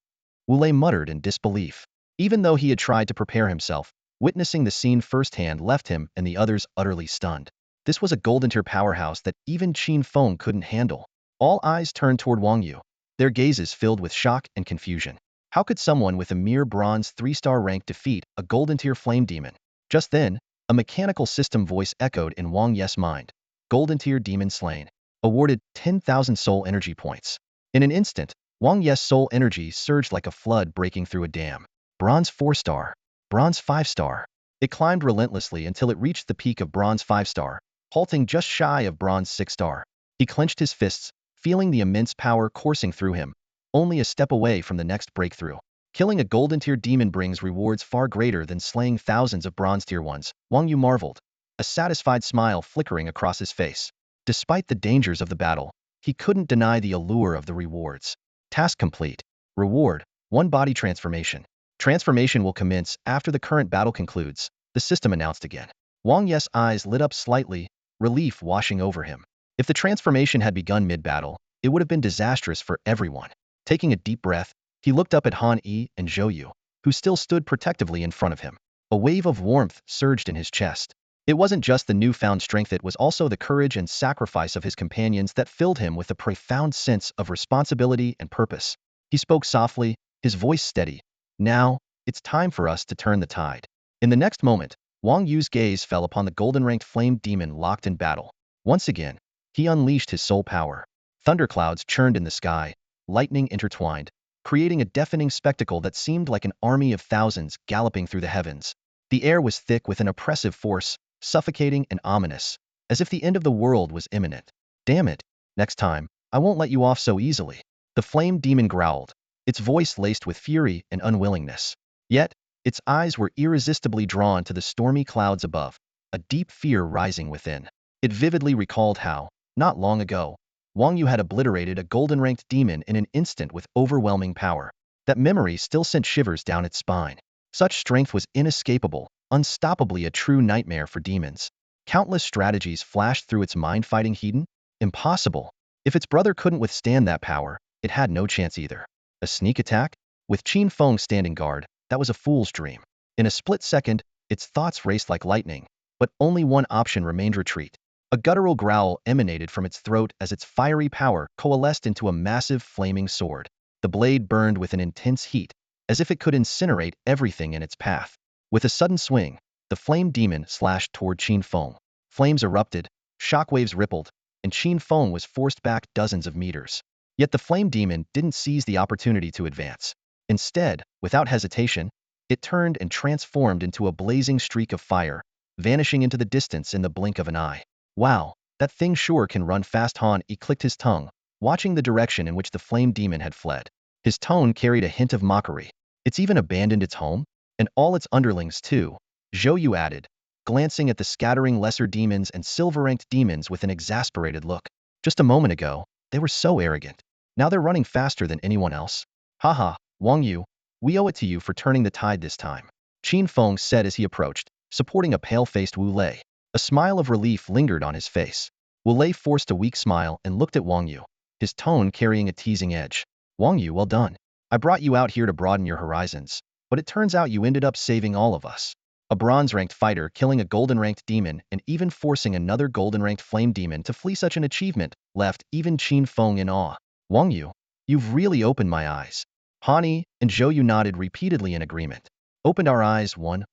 Speaker 1: Wu Lei muttered in disbelief. Even though he had tried to prepare himself, witnessing the scene firsthand left him and the others utterly stunned. This was a golden tier powerhouse that even Qin Feng couldn't handle. All eyes turned toward Wang Yu, their gazes filled with shock and confusion. How could someone with a mere bronze 3-star rank defeat a golden tier flame demon? Just then, a mechanical system voice echoed in Wang Yu's mind. Golden tier demon slain. Awarded 10,000 soul energy points. In an instant, Wang Yu's soul energy surged like a flood breaking through a dam. Bronze 4-star. Bronze 5-star. It climbed relentlessly until it reached the peak of bronze 5-star, halting just shy of bronze 6-star. He clenched his fists, feeling the immense power coursing through him, only a step away from the next breakthrough. Killing a golden tier demon brings rewards far greater than slaying thousands of bronze tier ones, Wang Yu marveled, a satisfied smile flickering across his face. Despite the dangers of the battle, he couldn't deny the allure of the rewards. Task complete. Reward: 1 body transformation. Transformation will commence after the current battle concludes, the system announced again. Wang Yu's eyes lit up slightly, relief washing over him. If the transformation had begun mid-battle, it would have been disastrous for everyone. Taking a deep breath, he looked up at Han Yi and Zhou Yu, who still stood protectively in front of him. A wave of warmth surged in his chest. It wasn't just the newfound strength, it was also the courage and sacrifice of his companions that filled him with a profound sense of responsibility and purpose. He spoke softly, his voice steady. Now, it's time for us to turn the tide. In the next moment, Wang Yu's gaze fell upon the golden-ranked flame demon locked in battle. Once again, He unleashed his soul power. Thunderclouds churned in the sky, lightning intertwined, creating a deafening spectacle that seemed like an army of thousands galloping through the heavens. The air was thick with an oppressive force, suffocating and ominous, as if the end of the world was imminent. Damn it, next time, I won't let you off so easily. The flame demon growled, its voice laced with fury and unwillingness. Yet, its eyes were irresistibly drawn to the stormy clouds above, a deep fear rising within. It vividly recalled how, not long ago, Wang Yu had obliterated a golden-ranked demon in an instant with overwhelming power. That memory still sent shivers down its spine. Such strength was inescapable, unstoppably a true nightmare for demons. Countless strategies flashed through its mind fighting Hedon. Impossible. If its brother couldn't withstand that power, it had no chance either. A sneak attack? With Qin Feng standing guard, that was a fool's dream. In a split second, its thoughts raced like lightning, but only one option remained: retreat. A guttural growl emanated from its throat as its fiery power coalesced into a massive flaming sword. The blade burned with an intense heat, as if it could incinerate everything in its path. With a sudden swing, the flame demon slashed toward Qin Feng. Flames erupted, shockwaves rippled, and Qin Feng was forced back dozens of meters. Yet the flame demon didn't seize the opportunity to advance. Instead, without hesitation, it turned and transformed into a blazing streak of fire, vanishing into the distance in the blink of an eye. Wow, that thing sure can run fast. Han clicked his tongue, watching the direction in which the flame demon had fled. His tone carried a hint of mockery. It's even abandoned its home? And all its underlings too, Zhou Yu added, glancing at the scattering lesser demons and silver-ranked demons with an exasperated look. Just a moment ago, they were so arrogant. Now they're running faster than anyone else. Haha, Wang Yu, we owe it to you for turning the tide this time, Qin Feng said as he approached, supporting a pale-faced Wu Lei. A smile of relief lingered on his face. Wu Lei forced a weak smile and looked at Wang Yu, his tone carrying a teasing edge. Wang Yu, well done. I brought you out here to broaden your horizons, but it turns out you ended up saving all of us. A bronze-ranked fighter killing a golden-ranked demon and even forcing another golden-ranked flame demon to flee. Such an achievement left even Qin Feng in awe. Wang Yu, you've really opened my eyes. Han and Zhou Yu nodded repeatedly in agreement. Opened our eyes, one.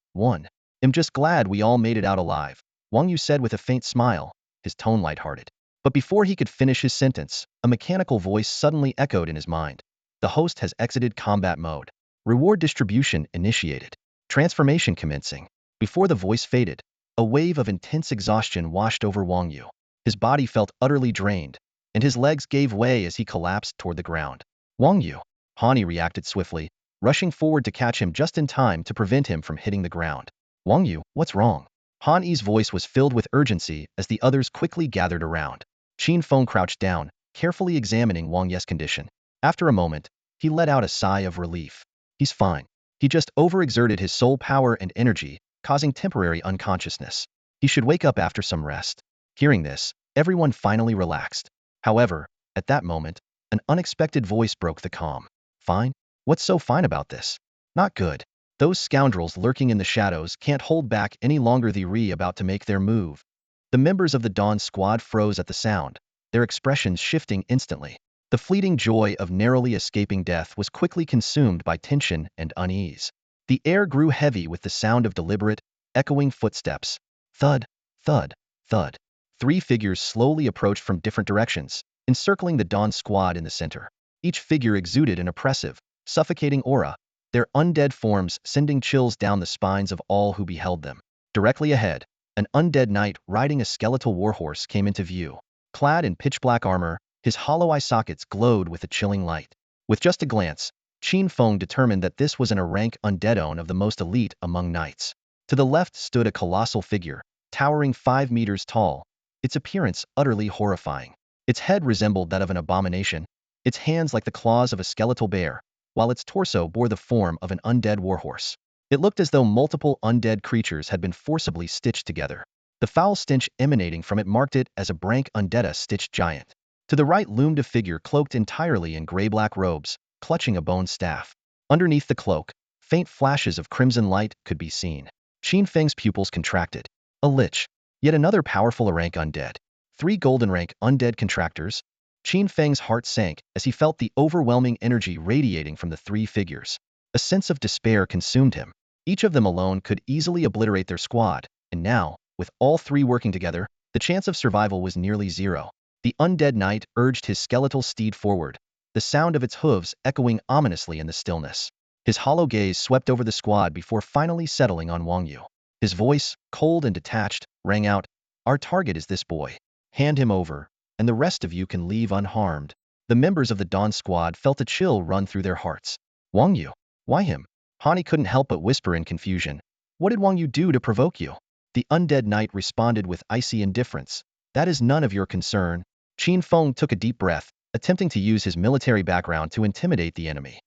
Speaker 1: I'm just glad we all made it out alive, Wang Yu said with a faint smile, his tone lighthearted. But before he could finish his sentence, a mechanical voice suddenly echoed in his mind. The host has exited combat mode. Reward distribution initiated. Transformation commencing. Before the voice faded, a wave of intense exhaustion washed over Wang Yu. His body felt utterly drained, and his legs gave way as he collapsed toward the ground. Wang Yu. Han reacted swiftly, rushing forward to catch him just in time to prevent him from hitting the ground. Wang Yu, what's wrong? Han Yi's voice was filled with urgency as the others quickly gathered around. Qin Feng crouched down, carefully examining Wang Yu's condition. After a moment, he let out a sigh of relief. He's fine. He just overexerted his soul power and energy, causing temporary unconsciousness. He should wake up after some rest. Hearing this, everyone finally relaxed. However, at that moment, an unexpected voice broke the calm. Fine? What's so fine about this? Not good. Those scoundrels lurking in the shadows can't hold back any longer. The Re about to make their move. The members of the Dawn Squad froze at the sound, their expressions shifting instantly. The fleeting joy of narrowly escaping death was quickly consumed by tension and unease. The air grew heavy with the sound of deliberate, echoing footsteps. Thud, thud, thud. 3 figures slowly approached from different directions, encircling the Dawn Squad in the center. Each figure exuded an oppressive, suffocating aura, their undead forms sending chills down the spines of all who beheld them. Directly ahead, an undead knight riding a skeletal warhorse came into view. Clad in pitch-black armor, his hollow eye sockets glowed with a chilling light. With just a glance, Qin Feng determined that this was an rank undeadone of the most elite among knights. To the left stood a colossal figure, towering 5 meters tall, its appearance utterly horrifying. Its head resembled that of an abomination, its hands like the claws of a skeletal bear, while its torso bore the form of an undead warhorse. It looked as though multiple undead creatures had been forcibly stitched together. The foul stench emanating from it marked it as a brank undead-stitched giant. To the right loomed a figure cloaked entirely in gray-black robes, clutching a bone staff. Underneath the cloak, faint flashes of crimson light could be seen. Qin Feng's pupils contracted. A lich. Yet another powerful rank undead. 3 golden rank undead contractors. Qin Feng's heart sank as he felt the overwhelming energy radiating from the 3 figures. A sense of despair consumed him. Each of them alone could easily obliterate their squad, and now, with all 3 working together, the chance of survival was nearly zero. The undead knight urged his skeletal steed forward, the sound of its hooves echoing ominously in the stillness. His hollow gaze swept over the squad before finally settling on Wang Yu. His voice, cold and detached, rang out, "Our target is this boy. Hand him over, and the rest of you can leave unharmed." The members of the Dawn squad felt a chill run through their hearts. Wang Yu? Why him? Hani couldn't help but whisper in confusion. What did Wang Yu do to provoke you? The undead knight responded with icy indifference. That is none of your concern. Qin Feng took a deep breath, attempting to use his military background to intimidate the enemy.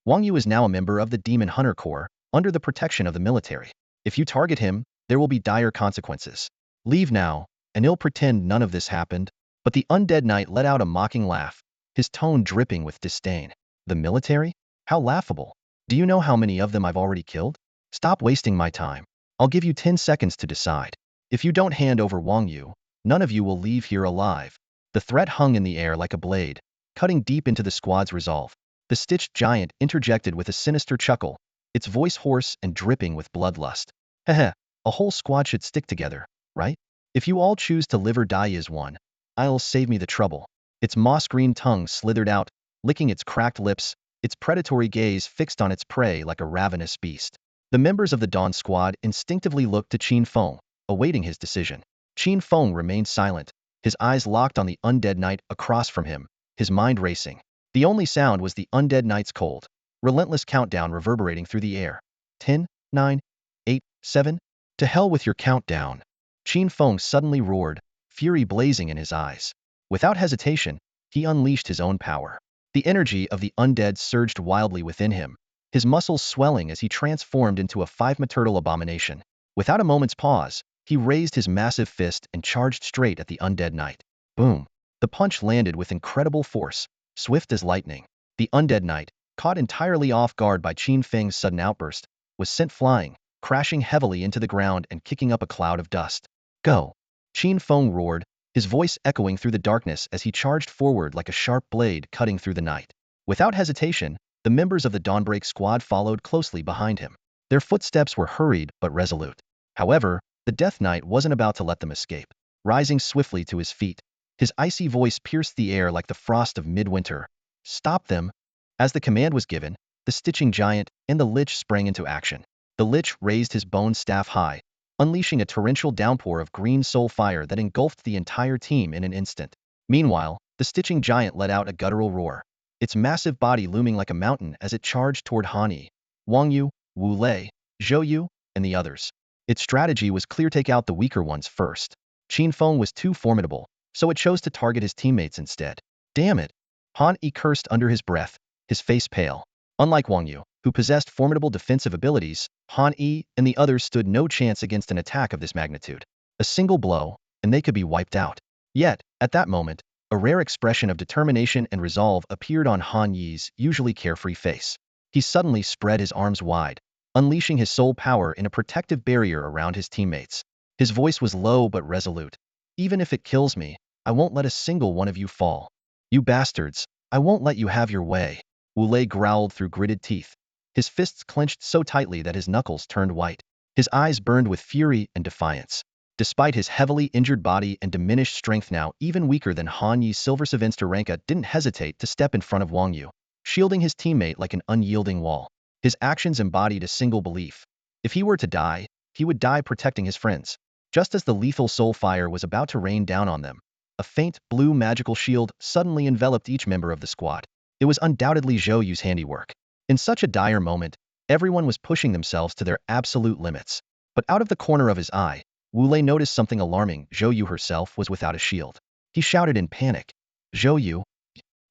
Speaker 1: Wang Yu is now a member of the Demon Hunter Corps, under the protection of the military. If you target him, there will be dire consequences. Leave now, and he'll pretend none of this happened. But the undead knight let out a mocking laugh, his tone dripping with disdain. The military? How laughable. Do you know how many of them I've already killed? Stop wasting my time. I'll give you 10 seconds to decide. If you don't hand over Wang Yu, none of you will leave here alive. The threat hung in the air like a blade, cutting deep into the squad's resolve. The stitched giant interjected with a sinister chuckle, its voice hoarse and dripping with bloodlust. Heh, a whole squad should stick together, right? If you all choose to live or die as one, I'll save me the trouble. Its moss-green tongue slithered out, licking its cracked lips, its predatory gaze fixed on its prey like a ravenous beast. The members of the Dawn squad instinctively looked to Qin Feng, awaiting his decision. Qin Feng remained silent, his eyes locked on the undead knight across from him, his mind racing. The only sound was the undead knight's cold, relentless countdown reverberating through the air. 10, 9, 8, 7. To hell with your countdown. Qin Feng suddenly roared, fury blazing in his eyes. Without hesitation, he unleashed his own power. The energy of the undead surged wildly within him, his muscles swelling as he transformed into a five-meter-tall abomination. Without a moment's pause, he raised his massive fist and charged straight at the undead knight. Boom! The punch landed with incredible force, swift as lightning. The undead knight, caught entirely off guard by Qin Feng's sudden outburst, was sent flying, crashing heavily into the ground and kicking up a cloud of dust. Go! Qin Feng roared, his voice echoing through the darkness as he charged forward like a sharp blade cutting through the night. Without hesitation, the members of the Dawnbreak squad followed closely behind him. Their footsteps were hurried but resolute. However, the Death Knight wasn't about to let them escape. Rising swiftly to his feet, his icy voice pierced the air like the frost of midwinter. Stop them! As the command was given, the Stitching Giant and the Lich sprang into action. The Lich raised his bone staff high, unleashing a torrential downpour of green soul fire that engulfed the entire team in an instant. Meanwhile, the Stitching Giant let out a guttural roar, its massive body looming like a mountain as it charged toward Hani, Wang Yu, Wu Lei, Zhou Yu, and the others. Its strategy was clear: take out the weaker ones first. Qin Feng was too formidable, so it chose to target his teammates instead. Damn it! Han Yi cursed under his breath, his face pale. Unlike Wang Yu, who possessed formidable defensive abilities, Han Yi and the others stood no chance against an attack of this magnitude. A single blow, and they could be wiped out. Yet, at that moment, a rare expression of determination and resolve appeared on Han Yi's usually carefree face. He suddenly spread his arms wide, unleashing his soul power in a protective barrier around his teammates. His voice was low but resolute. Even if it kills me, I won't let a single one of you fall. You bastards, I won't let you have your way. Wu Lei growled through gritted teeth, his fists clenched so tightly that his knuckles turned white. His eyes burned with fury and defiance. Despite his heavily injured body and diminished strength, now even weaker than Han Yi's Silver Savinster didn't hesitate to step in front of Wang Yu, shielding his teammate like an unyielding wall. His actions embodied a single belief. If he were to die, he would die protecting his friends. Just as the lethal soul fire was about to rain down on them, a faint, blue magical shield suddenly enveloped each member of the squad. It was undoubtedly Zhou Yu's handiwork. In such a dire moment, everyone was pushing themselves to their absolute limits. But out of the corner of his eye, Wu Lei noticed something alarming. Zhou Yu herself was without a shield. He shouted in panic, "Zhou Yu,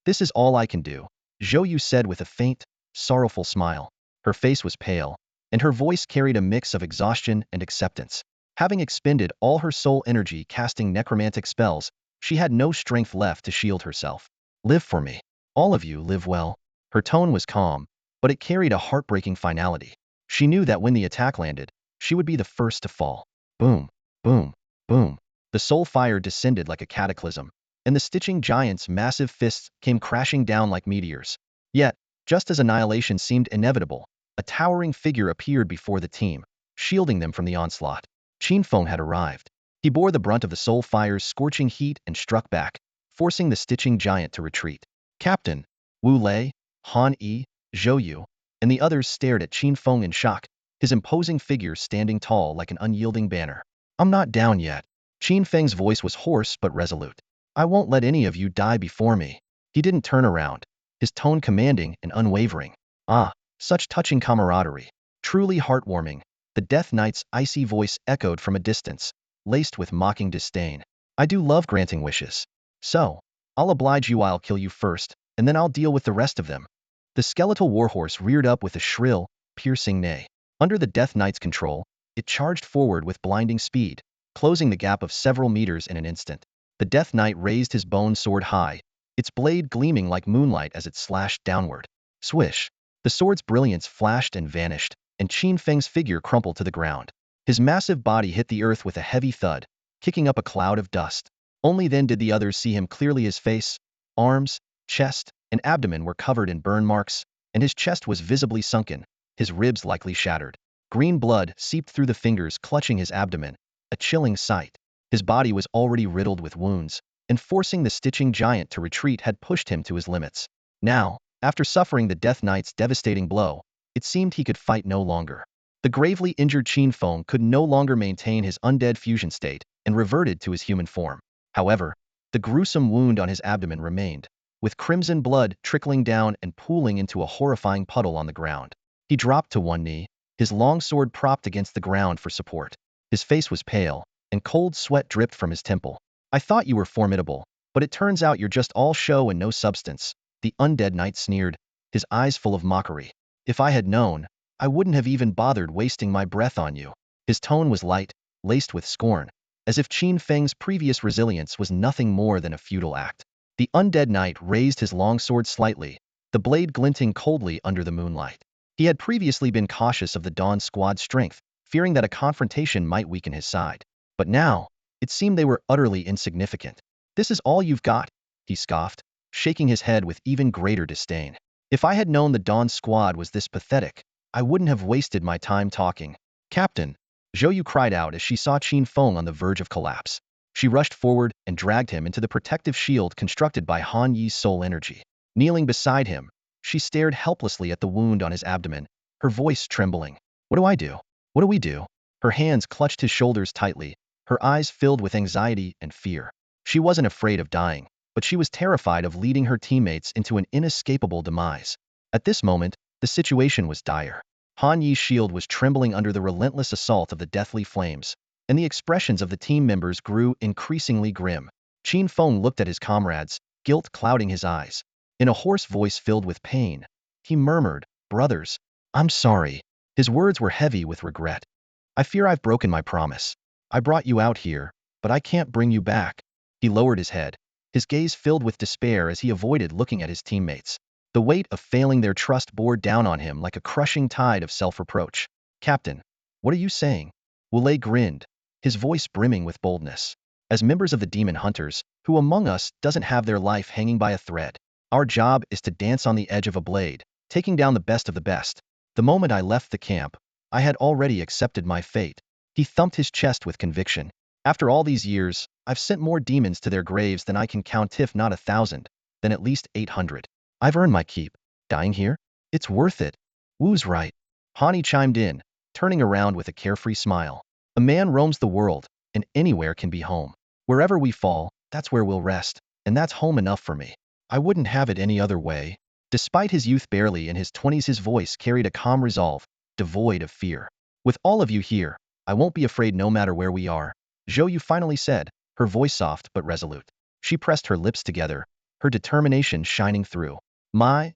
Speaker 1: this is all I can do," Zhou Yu said with a faint, sorrowful smile. Her face was pale, and her voice carried a mix of exhaustion and acceptance. Having expended all her soul energy casting necromantic spells, she had no strength left to shield herself. Live for me. All of you live well. Her tone was calm, but it carried a heartbreaking finality. She knew that when the attack landed, she would be the first to fall. Boom, boom, boom. The soul fire descended like a cataclysm, and the Stitching Giant's massive fists came crashing down like meteors. Yet, just as annihilation seemed inevitable, a towering figure appeared before the team, shielding them from the onslaught. Qin Feng had arrived. He bore the brunt of the soul fire's scorching heat and struck back, forcing the stitching giant to retreat. Captain, Wu Lei, Han Yi, Zhou Yu, and the others stared at Qin Feng in shock, his imposing figure standing tall like an unyielding banner. I'm not down yet. Qin Feng's voice was hoarse but resolute. I won't let any of you die before me. He didn't turn around, his tone commanding and unwavering. Ah, such touching camaraderie. Truly heartwarming. The Death Knight's icy voice echoed from a distance, laced with mocking disdain. I do love granting wishes. So, I'll oblige you. I'll kill you first, and then I'll deal with the rest of them. The skeletal warhorse reared up with a shrill, piercing neigh. Under the Death Knight's control, it charged forward with blinding speed, closing the gap of several meters in an instant. The Death Knight raised his bone sword high, its blade gleaming like moonlight as it slashed downward. Swish! The sword's brilliance flashed and vanished, and Qin Feng's figure crumpled to the ground. His massive body hit the earth with a heavy thud, kicking up a cloud of dust. Only then did the others see him clearly. His face, arms, chest, and abdomen were covered in burn marks, and his chest was visibly sunken, his ribs likely shattered. Green blood seeped through the fingers clutching his abdomen, a chilling sight. His body was already riddled with wounds, and forcing the stitching giant to retreat had pushed him to his limits. Now, after suffering the Death Knight's devastating blow, it seemed he could fight no longer. The gravely injured Qin Feng could no longer maintain his undead fusion state and reverted to his human form. However, the gruesome wound on his abdomen remained, with crimson blood trickling down and pooling into a horrifying puddle on the ground. He dropped to one knee, his long sword propped against the ground for support. His face was pale, and cold sweat dripped from his temple. I thought you were formidable, but it turns out you're just all show and no substance, the undead knight sneered, his eyes full of mockery. If I had known, I wouldn't have even bothered wasting my breath on you. His tone was light, laced with scorn, as if Qin Feng's previous resilience was nothing more than a futile act. The undead knight raised his long sword slightly, the blade glinting coldly under the moonlight. He had previously been cautious of the Dawn Squad's strength, fearing that a confrontation might weaken his side. But now, it seemed they were utterly insignificant. This is all you've got, he scoffed, shaking his head with even greater disdain. If I had known the Dawn Squad was this pathetic, I wouldn't have wasted my time talking. Captain, Zhou Yu cried out as she saw Qin Feng on the verge of collapse. She rushed forward and dragged him into the protective shield constructed by Han Yi's soul energy. Kneeling beside him, she stared helplessly at the wound on his abdomen, her voice trembling. What do I do? What do we do? Her hands clutched his shoulders tightly, her eyes filled with anxiety and fear. She wasn't afraid of dying, but she was terrified of leading her teammates into an inescapable demise. At this moment, the situation was dire. Han Yi's shield was trembling under the relentless assault of the deathly flames, and the expressions of the team members grew increasingly grim. Qin Feng looked at his comrades, guilt clouding his eyes. In a hoarse voice filled with pain, he murmured, "Brothers, I'm sorry." His words were heavy with regret. "I fear I've broken my promise. I brought you out here, but I can't bring you back." He lowered his head, his gaze filled with despair as he avoided looking at his teammates. The weight of failing their trust bore down on him like a crushing tide of self-reproach. "Captain, what are you saying?" Wu Lei grinned, his voice brimming with boldness. "As members of the Demon Hunters, who among us doesn't have their life hanging by a thread? Our job is to dance on the edge of a blade, taking down the best of the best. The moment I left the camp, I had already accepted my fate." He thumped his chest with conviction. "After all these years, I've sent more demons to their graves than I can count, if not 1,000, then at least 800. I've earned my keep. Dying here? It's worth it." "Wu's right," Hani chimed in, turning around with a carefree smile. "A man roams the world, and anywhere can be home. Wherever we fall, that's where we'll rest, and that's home enough for me. I wouldn't have it any other way." Despite his youth, barely in his 20s, his voice carried a calm resolve, devoid of fear. "With all of you here, I won't be afraid no matter where we are," Zhou Yu finally said, her voice soft but resolute. She pressed her lips together, her determination shining through. My,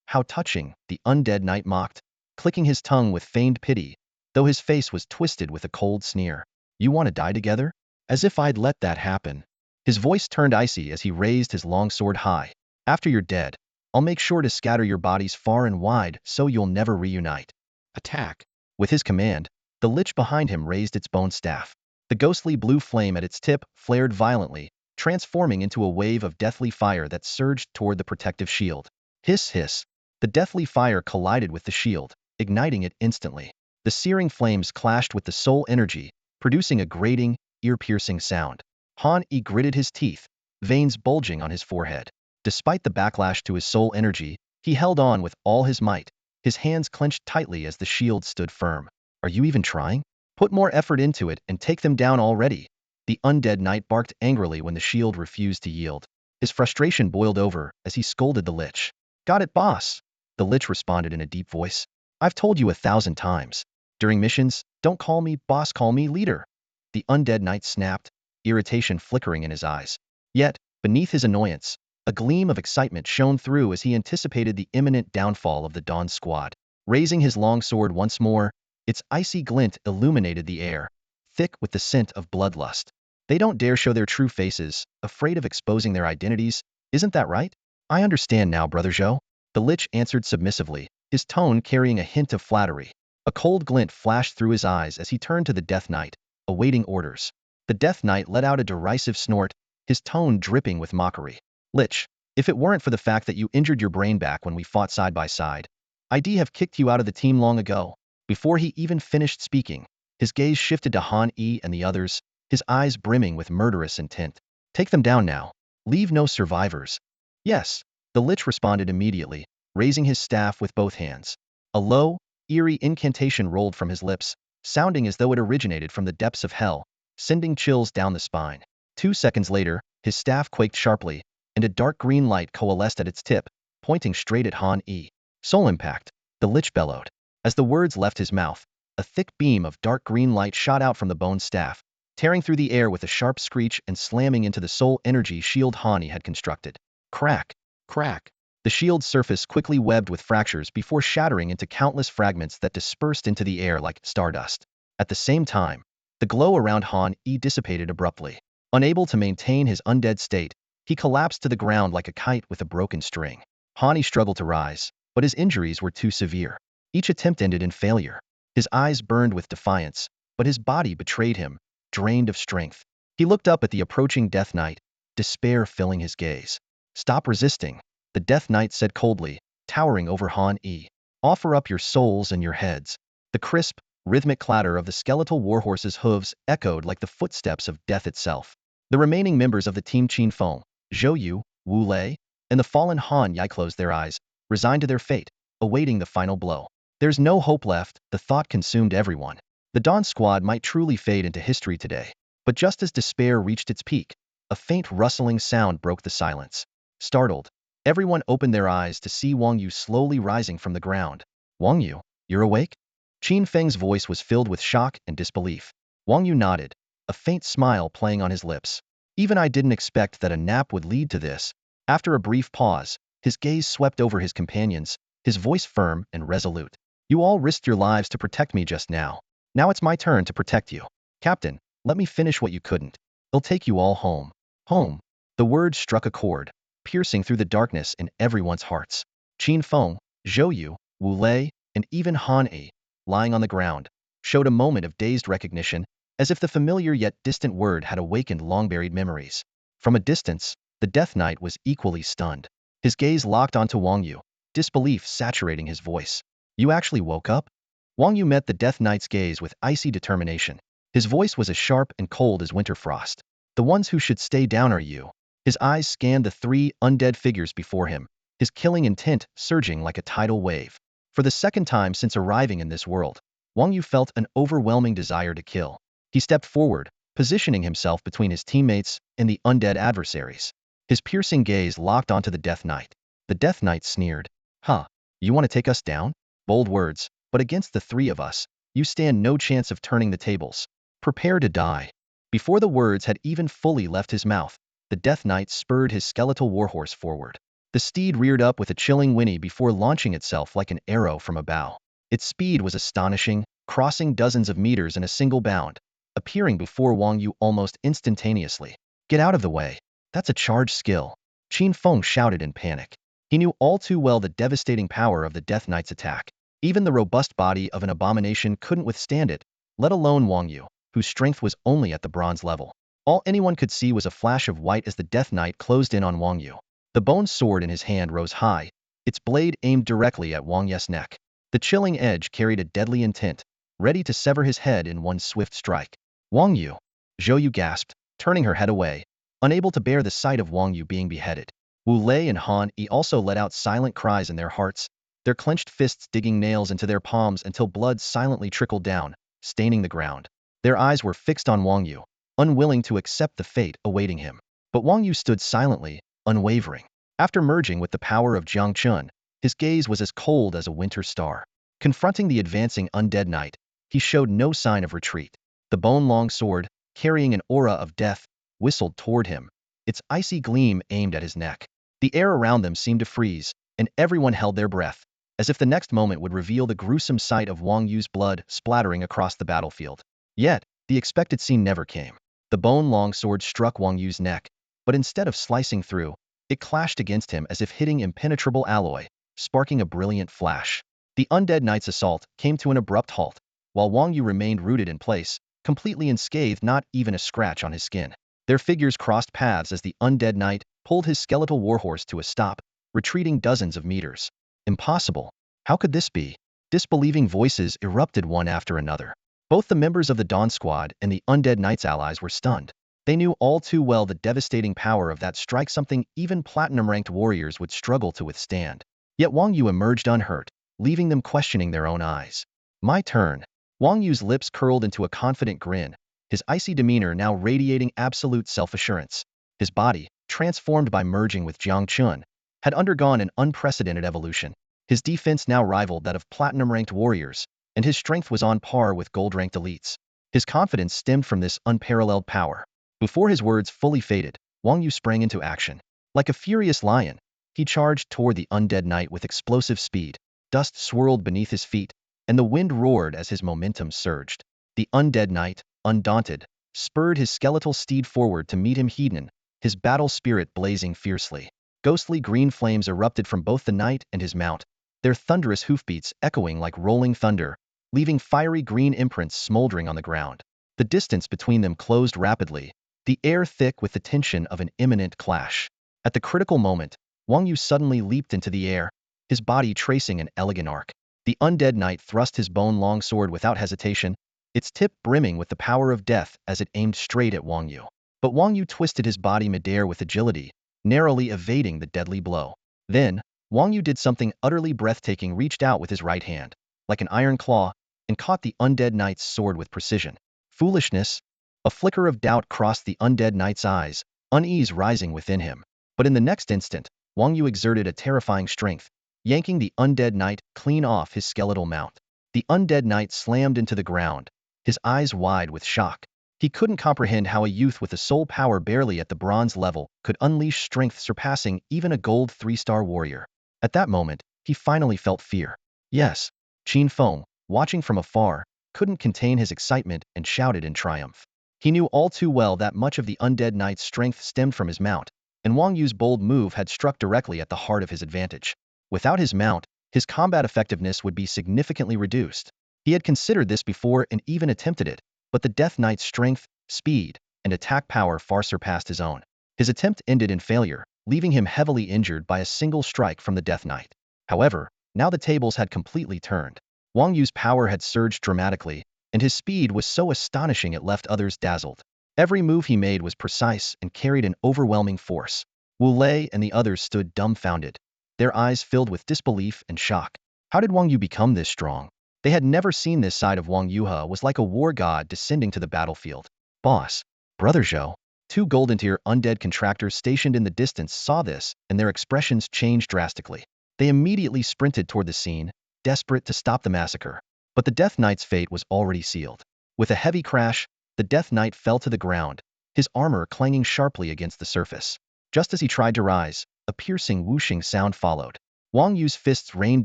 Speaker 1: how touching," the undead knight mocked, clicking his tongue with feigned pity, though his face was twisted with a cold sneer. "You want to die together? As if I'd let that happen." His voice turned icy as he raised his long sword high. "After you're dead, I'll make sure to scatter your bodies far and wide so you'll never reunite. Attack." With his command, the lich behind him raised its bone staff. The ghostly blue flame at its tip flared violently, transforming into a wave of deathly fire that surged toward the protective shield. Hiss, hiss. The deathly fire collided with the shield, igniting it instantly. The searing flames clashed with the soul energy, producing a grating, ear-piercing sound. Han Yi gritted his teeth, veins bulging on his forehead. Despite the backlash to his soul energy, he held on with all his might, his hands clenched tightly as the shield stood firm. Are you even trying? Put more effort into it and take them down already. The undead knight barked angrily when the shield refused to yield. His frustration boiled over as he scolded the lich. Got it, boss. The lich responded in a deep voice. I've told you 1,000 times. During missions, don't call me boss, call me leader. The undead knight snapped, irritation flickering in his eyes. Yet, beneath his annoyance, a gleam of excitement shone through as he anticipated the imminent downfall of the Dawn Squad. Raising his long sword once more, its icy glint illuminated the air, thick with the scent of bloodlust. They don't dare show their true faces, afraid of exposing their identities, isn't that right? I understand now, Brother Zhou. The lich answered submissively, his tone carrying a hint of flattery. A cold glint flashed through his eyes as he turned to the Death Knight, awaiting orders. The Death Knight let out a derisive snort, his tone dripping with mockery. Lich, if it weren't for the fact that you injured your brain back when we fought side by side, I'd have kicked you out of the team long ago. Before he even finished speaking, his gaze shifted to Han Yi and the others, his eyes brimming with murderous intent. Take them down now. Leave no survivors. Yes, the lich responded immediately, raising his staff with both hands. A low, eerie incantation rolled from his lips, sounding as though it originated from the depths of hell, sending chills down the spine. 2 seconds later, his staff quaked sharply, and a dark green light coalesced at its tip, pointing straight at Han Yi. Soul impact, the lich bellowed. As the words left his mouth, a thick beam of dark green light shot out from the bone staff, tearing through the air with a sharp screech and slamming into the soul energy shield Han Yi had constructed. Crack! Crack! The shield's surface quickly webbed with fractures before shattering into countless fragments that dispersed into the air like stardust. At the same time, the glow around Han Yi dissipated abruptly. Unable to maintain his undead state, he collapsed to the ground like a kite with a broken string. Han Yi struggled to rise, but his injuries were too severe. Each attempt ended in failure. His eyes burned with defiance, but his body betrayed him, drained of strength. He looked up at the approaching Death Knight, despair filling his gaze. Stop resisting, the Death Knight said coldly, towering over Han Yi. Offer up your souls and your heads. The crisp, rhythmic clatter of the skeletal warhorse's hooves echoed like the footsteps of death itself. The remaining members of the team Qin Feng, Zhou Yu, Wu Lei, and the fallen Han Yi closed their eyes, resigned to their fate, awaiting the final blow. There's no hope left, the thought consumed everyone. The Dawn Squad might truly fade into history today. But just as despair reached its peak, a faint rustling sound broke the silence. Startled, everyone opened their eyes to see Wang Yu slowly rising from the ground. Wang Yu, you're awake? Qin Feng's voice was filled with shock and disbelief. Wang Yu nodded, a faint smile playing on his lips. Even I didn't expect that a nap would lead to this. After a brief pause, his gaze swept over his companions, his voice firm and resolute. You all risked your lives to protect me just now. Now it's my turn to protect you. Captain, let me finish what you couldn't. I'll take you all home. Home. The word struck a chord, piercing through the darkness in everyone's hearts. Qin Feng, Zhou Yu, Wu Lei, and even Han Yi, lying on the ground, showed a moment of dazed recognition, as if the familiar yet distant word had awakened long-buried memories. From a distance, the Death Knight was equally stunned. His gaze locked onto Wang Yu, disbelief saturating his voice. You actually woke up? Wang Yu met the Death Knight's gaze with icy determination. His voice was as sharp and cold as winter frost. The ones who should stay down are you. His eyes scanned the 3 undead figures before him, his killing intent surging like a tidal wave. For the second time since arriving in this world, Wang Yu felt an overwhelming desire to kill. He stepped forward, positioning himself between his teammates and the undead adversaries. His piercing gaze locked onto the Death Knight. The Death Knight sneered. Huh, you want to take us down? Bold words, but against the 3 of us, you stand no chance of turning the tables. Prepare to die. Before the words had even fully left his mouth, the Death Knight spurred his skeletal warhorse forward. The steed reared up with a chilling whinny before launching itself like an arrow from a bow. Its speed was astonishing, crossing dozens of meters in a single bound, appearing before Wang Yu almost instantaneously. Get out of the way. That's a charged skill. Qin Feng shouted in panic. He knew all too well the devastating power of the Death Knight's attack. Even the robust body of an abomination couldn't withstand it, let alone Wang Yu, whose strength was only at the bronze level. All anyone could see was a flash of white as the Death Knight closed in on Wang Yu. The bone sword in his hand rose high, its blade aimed directly at Wang Yu's neck. The chilling edge carried a deadly intent, ready to sever his head in one swift strike. Wang Yu, Zhou Yu gasped, turning her head away, unable to bear the sight of Wang Yu being beheaded. Wu Lei and Han Yi also let out silent cries in their hearts, their clenched fists digging nails into their palms until blood silently trickled down, staining the ground. Their eyes were fixed on Wang Yu, unwilling to accept the fate awaiting him. But Wang Yu stood silently, unwavering. After merging with the power of Jiang Chun, his gaze was as cold as a winter star. Confronting the advancing undead knight, he showed no sign of retreat. The bone-long sword, carrying an aura of death, whistled toward him, its icy gleam aimed at his neck. The air around them seemed to freeze, and everyone held their breath, as if the next moment would reveal the gruesome sight of Wang Yu's blood splattering across the battlefield. Yet, the expected scene never came. The bone-long sword struck Wang Yu's neck, but instead of slicing through, it clashed against him as if hitting impenetrable alloy, sparking a brilliant flash. The undead knight's assault came to an abrupt halt, while Wang Yu remained rooted in place, completely unscathed, not even a scratch on his skin. Their figures crossed paths as the undead knight pulled his skeletal warhorse to a stop, retreating dozens of meters. Impossible. How could this be? Disbelieving voices erupted one after another. Both the members of the Dawn Squad and the undead knight's allies were stunned. They knew all too well the devastating power of that strike, something even platinum-ranked warriors would struggle to withstand. Yet Wang Yu emerged unhurt, leaving them questioning their own eyes. My turn. Wang Yu's lips curled into a confident grin, his icy demeanor now radiating absolute self-assurance. His body, transformed by merging with Jiang Chun, had undergone an unprecedented evolution. His defense now rivaled that of platinum-ranked warriors, and his strength was on par with gold-ranked elites. His confidence stemmed from this unparalleled power. Before his words fully faded, Wang Yu sprang into action. Like a furious lion, he charged toward the undead knight with explosive speed. Dust swirled beneath his feet, and the wind roared as his momentum surged. The undead knight, undaunted, spurred his skeletal steed forward to meet him head-on, his battle spirit blazing fiercely. Ghostly green flames erupted from both the knight and his mount, their thunderous hoofbeats echoing like rolling thunder, leaving fiery green imprints smoldering on the ground. The distance between them closed rapidly, the air thick with the tension of an imminent clash. At the critical moment, Wang Yu suddenly leaped into the air, his body tracing an elegant arc. The undead knight thrust his bone-long sword without hesitation, its tip brimming with the power of death as it aimed straight at Wang Yu. But Wang Yu twisted his body midair with agility, narrowly evading the deadly blow. Then, Wang Yu did something utterly breathtaking, reached out with his right hand, like an iron claw, and caught the undead knight's sword with precision. Foolishness? A flicker of doubt crossed the undead knight's eyes, unease rising within him. But in the next instant, Wang Yu exerted a terrifying strength, yanking the undead knight clean off his skeletal mount. The undead knight slammed into the ground, his eyes wide with shock. He couldn't comprehend how a youth with a soul power barely at the bronze level could unleash strength surpassing even a gold 3-star warrior. At that moment, he finally felt fear. Yes, Qin Feng, watching from afar, couldn't contain his excitement and shouted in triumph. He knew all too well that much of the undead knight's strength stemmed from his mount, and Wang Yu's bold move had struck directly at the heart of his advantage. Without his mount, his combat effectiveness would be significantly reduced. He had considered this before and even attempted it, but the Death Knight's strength, speed, and attack power far surpassed his own. His attempt ended in failure, leaving him heavily injured by a single strike from the Death Knight. However, now the tables had completely turned. Wang Yu's power had surged dramatically, and his speed was so astonishing it left others dazzled. Every move he made was precise and carried an overwhelming force. Wu Lei and the others stood dumbfounded, their eyes filled with disbelief and shock. How did Wang Yu become this strong? They had never seen this side of Wang Yu. Was like a war god descending to the battlefield. Boss, Brother Zhou. Two golden-tier undead contractors stationed in the distance saw this, and their expressions changed drastically. They immediately sprinted toward the scene, desperate to stop the massacre. But the Death Knight's fate was already sealed. With a heavy crash, the Death Knight fell to the ground, his armor clanging sharply against the surface. Just as he tried to rise, a piercing whooshing sound followed. Wang Yu's fists rained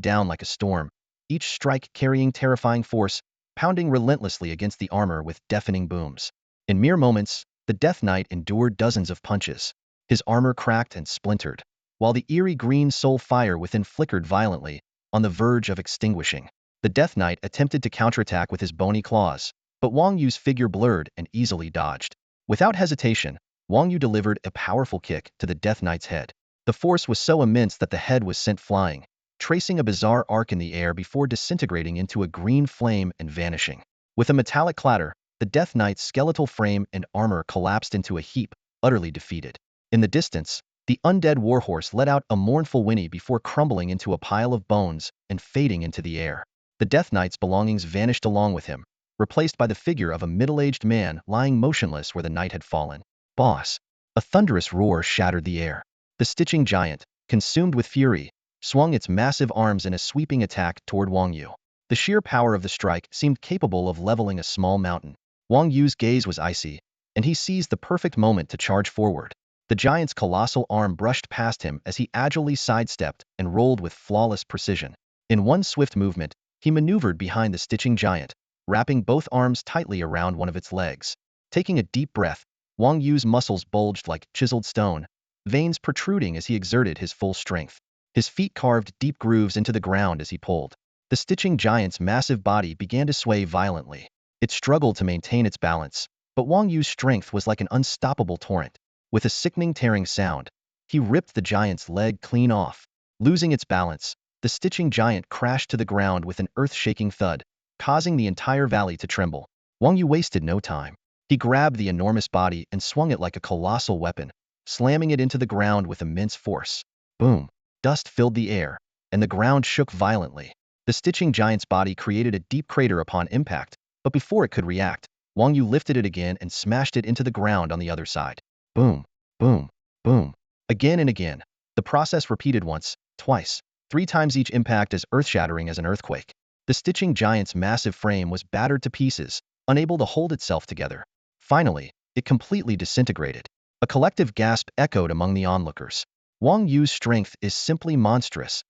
Speaker 1: down like a storm, each strike carrying terrifying force, pounding relentlessly against the armor with deafening booms. In mere moments, the Death Knight endured dozens of punches. His armor cracked and splintered, while the eerie green soul fire within flickered violently, on the verge of extinguishing. The Death Knight attempted to counterattack with his bony claws, but Wang Yu's figure blurred and easily dodged. Without hesitation, Wang Yu delivered a powerful kick to the Death Knight's head. The force was so immense that the head was sent flying, tracing a bizarre arc in the air before disintegrating into a green flame and vanishing. With a metallic clatter, the Death Knight's skeletal frame and armor collapsed into a heap, utterly defeated. In the distance, the undead warhorse let out a mournful whinny before crumbling into a pile of bones and fading into the air. The Death Knight's belongings vanished along with him, replaced by the figure of a middle-aged man lying motionless where the knight had fallen. Boss! A thunderous roar shattered the air. The Stitching Giant, consumed with fury, swung its massive arms in a sweeping attack toward Wang Yu. The sheer power of the strike seemed capable of leveling a small mountain. Wang Yu's gaze was icy, and he seized the perfect moment to charge forward. The giant's colossal arm brushed past him as he agilely sidestepped and rolled with flawless precision. In one swift movement, he maneuvered behind the Stitching Giant, wrapping both arms tightly around one of its legs. Taking a deep breath, Wang Yu's muscles bulged like chiseled stone, veins protruding as he exerted his full strength. His feet carved deep grooves into the ground as he pulled. The Stitching Giant's massive body began to sway violently. It struggled to maintain its balance, but Wang Yu's strength was like an unstoppable torrent. With a sickening tearing sound, he ripped the giant's leg clean off. Losing its balance, the Stitching Giant crashed to the ground with an earth-shaking thud, causing the entire valley to tremble. Wang Yu wasted no time. He grabbed the enormous body and swung it like a colossal weapon, slamming it into the ground with immense force. Boom! Dust filled the air, and the ground shook violently. The Stitching Giant's body created a deep crater upon impact, but before it could react, Wang Yu lifted it again and smashed it into the ground on the other side. Boom! Boom! Boom! Again and again. The process repeated once, twice, 3 times each impact as earth-shattering as an earthquake. The Stitching Giant's massive frame was battered to pieces, unable to hold itself together. Finally, it completely disintegrated. A collective gasp echoed among the onlookers. Wang Yu's strength is simply monstrous.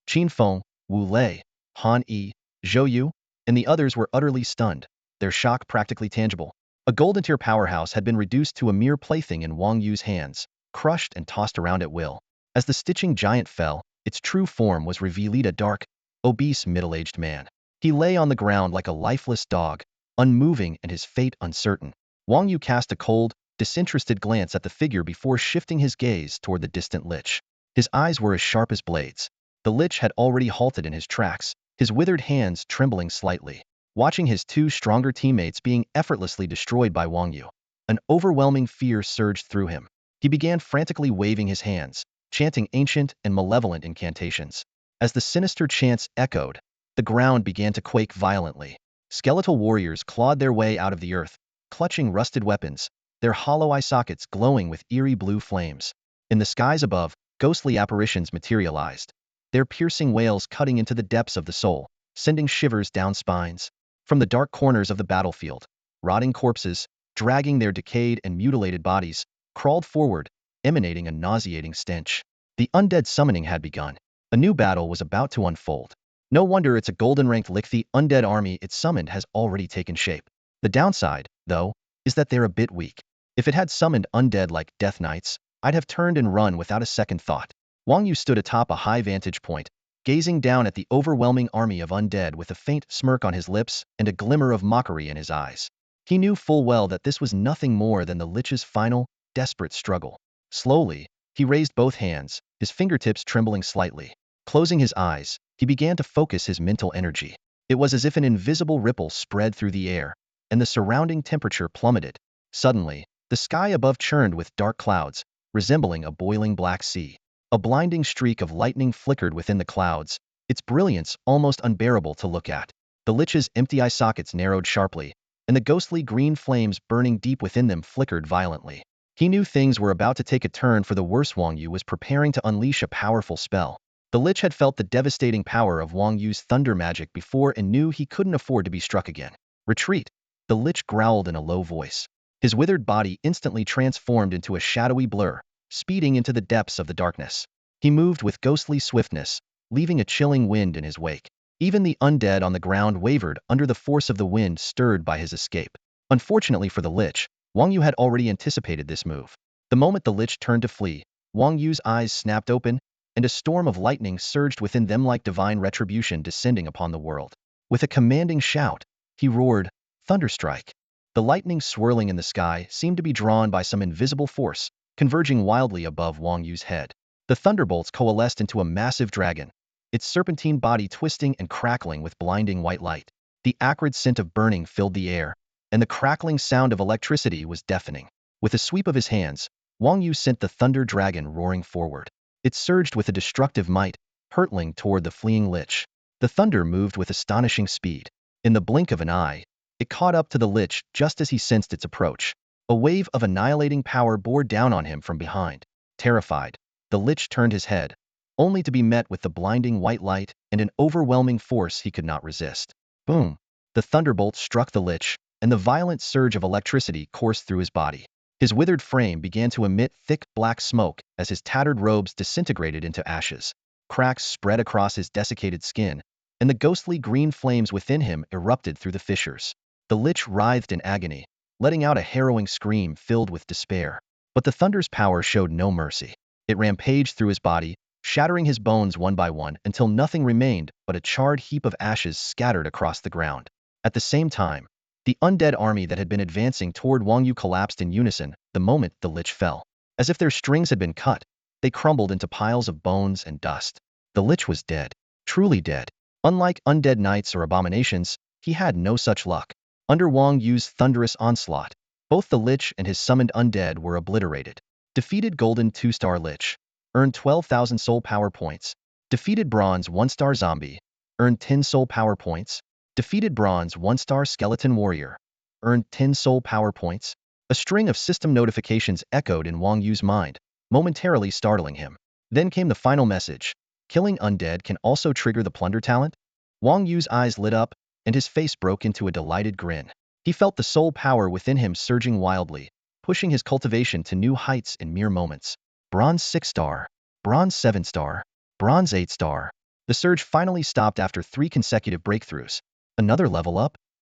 Speaker 1: Qin Feng, Wu Lei, Han Yi, Zhou Yu, and the others were utterly stunned, their shock practically tangible. A golden tier powerhouse had been reduced to a mere plaything in Wang Yu's hands, crushed and tossed around at will. As the Stitching Giant fell, its true form was revealed, a dark, obese middle-aged man. He lay on the ground like a lifeless dog, unmoving and his fate uncertain. Wang Yu cast a cold, disinterested glance at the figure before shifting his gaze toward the distant lich. His eyes were as sharp as blades. The lich had already halted in his tracks, his withered hands trembling slightly. Watching his 2 stronger teammates being effortlessly destroyed by Wang Yu, an overwhelming fear surged through him. He began frantically waving his hands, chanting ancient and malevolent incantations. As the sinister chants echoed, the ground began to quake violently. Skeletal warriors clawed their way out of the earth, clutching rusted weapons, their hollow eye sockets glowing with eerie blue flames. In the skies above, ghostly apparitions materialized, their piercing wails cutting into the depths of the soul, sending shivers down spines. From the dark corners of the battlefield, rotting corpses, dragging their decayed and mutilated bodies, crawled forward, emanating a nauseating stench. The undead summoning had begun. A new battle was about to unfold. No wonder it's a golden-ranked lick. The undead army it summoned has already taken shape. The downside, though, is that they're a bit weak. If it had summoned undead like Death Knights, I'd have turned and run without a second thought. Wang Yu stood atop a high vantage point, gazing down at the overwhelming army of undead with a faint smirk on his lips and a glimmer of mockery in his eyes. He knew full well that this was nothing more than the lich's final, desperate struggle. Slowly, he raised both hands, his fingertips trembling slightly. Closing his eyes, he began to focus his mental energy. It was as if an invisible ripple spread through the air, and the surrounding temperature plummeted. Suddenly, the sky above churned with dark clouds, resembling a boiling black sea. A blinding streak of lightning flickered within the clouds, its brilliance almost unbearable to look at. The lich's empty eye sockets narrowed sharply, and the ghostly green flames burning deep within them flickered violently. He knew things were about to take a turn for the worse. Wang Yu was preparing to unleash a powerful spell. The lich had felt the devastating power of Wang Yu's thunder magic before and knew he couldn't afford to be struck again. Retreat! The lich growled in a low voice. His withered body instantly transformed into a shadowy blur, speeding into the depths of the darkness. He moved with ghostly swiftness, leaving a chilling wind in his wake. Even the undead on the ground wavered under the force of the wind stirred by his escape. Unfortunately for the lich, Wang Yu had already anticipated this move. The moment the lich turned to flee, Wang Yu's eyes snapped open, and a storm of lightning surged within them like divine retribution descending upon the world. With a commanding shout, he roared, "Thunderstrike!" The lightning swirling in the sky seemed to be drawn by some invisible force, converging wildly above Wang Yu's head. The thunderbolts coalesced into a massive dragon, its serpentine body twisting and crackling with blinding white light. The acrid scent of burning filled the air, and the crackling sound of electricity was deafening. With a sweep of his hands, Wang Yu sent the Thunder Dragon roaring forward. It surged with a destructive might, hurtling toward the fleeing Lich. The thunder moved with astonishing speed. In the blink of an eye, it caught up to the Lich just as he sensed its approach. A wave of annihilating power bore down on him from behind. Terrified, the Lich turned his head, only to be met with the blinding white light and an overwhelming force he could not resist. Boom! The thunderbolt struck the Lich, and the violent surge of electricity coursed through his body. His withered frame began to emit thick, black smoke as his tattered robes disintegrated into ashes. Cracks spread across his desiccated skin, and the ghostly green flames within him erupted through the fissures. The Lich writhed in agony, letting out a harrowing scream filled with despair. But the thunder's power showed no mercy. It rampaged through his body, shattering his bones one by one until nothing remained but a charred heap of ashes scattered across the ground. At the same time, the undead army that had been advancing toward Wang Yu collapsed in unison the moment the Lich fell. As if their strings had been cut, they crumbled into piles of bones and dust. The Lich was dead. Truly dead. Unlike undead knights or abominations, he had no such luck. Under Wang Yu's thunderous onslaught, both the Lich and his summoned undead were obliterated. Defeated Golden 2-star Lich. Earned 12,000 soul power points. Defeated Bronze 1-star Zombie. Earned 10 soul power points. Defeated Bronze 1-star Skeleton Warrior. Earned 10 soul power points. A string of system notifications echoed in Wang Yu's mind, momentarily startling him. Then came the final message. Killing undead can also trigger the plunder talent? Wang Yu's eyes lit up, and his face broke into a delighted grin. He felt the soul power within him surging wildly, pushing his cultivation to new heights in mere moments. Bronze 6-star. Bronze 7-star. Bronze 8-star. The surge finally stopped after 3 consecutive breakthroughs. Another level up?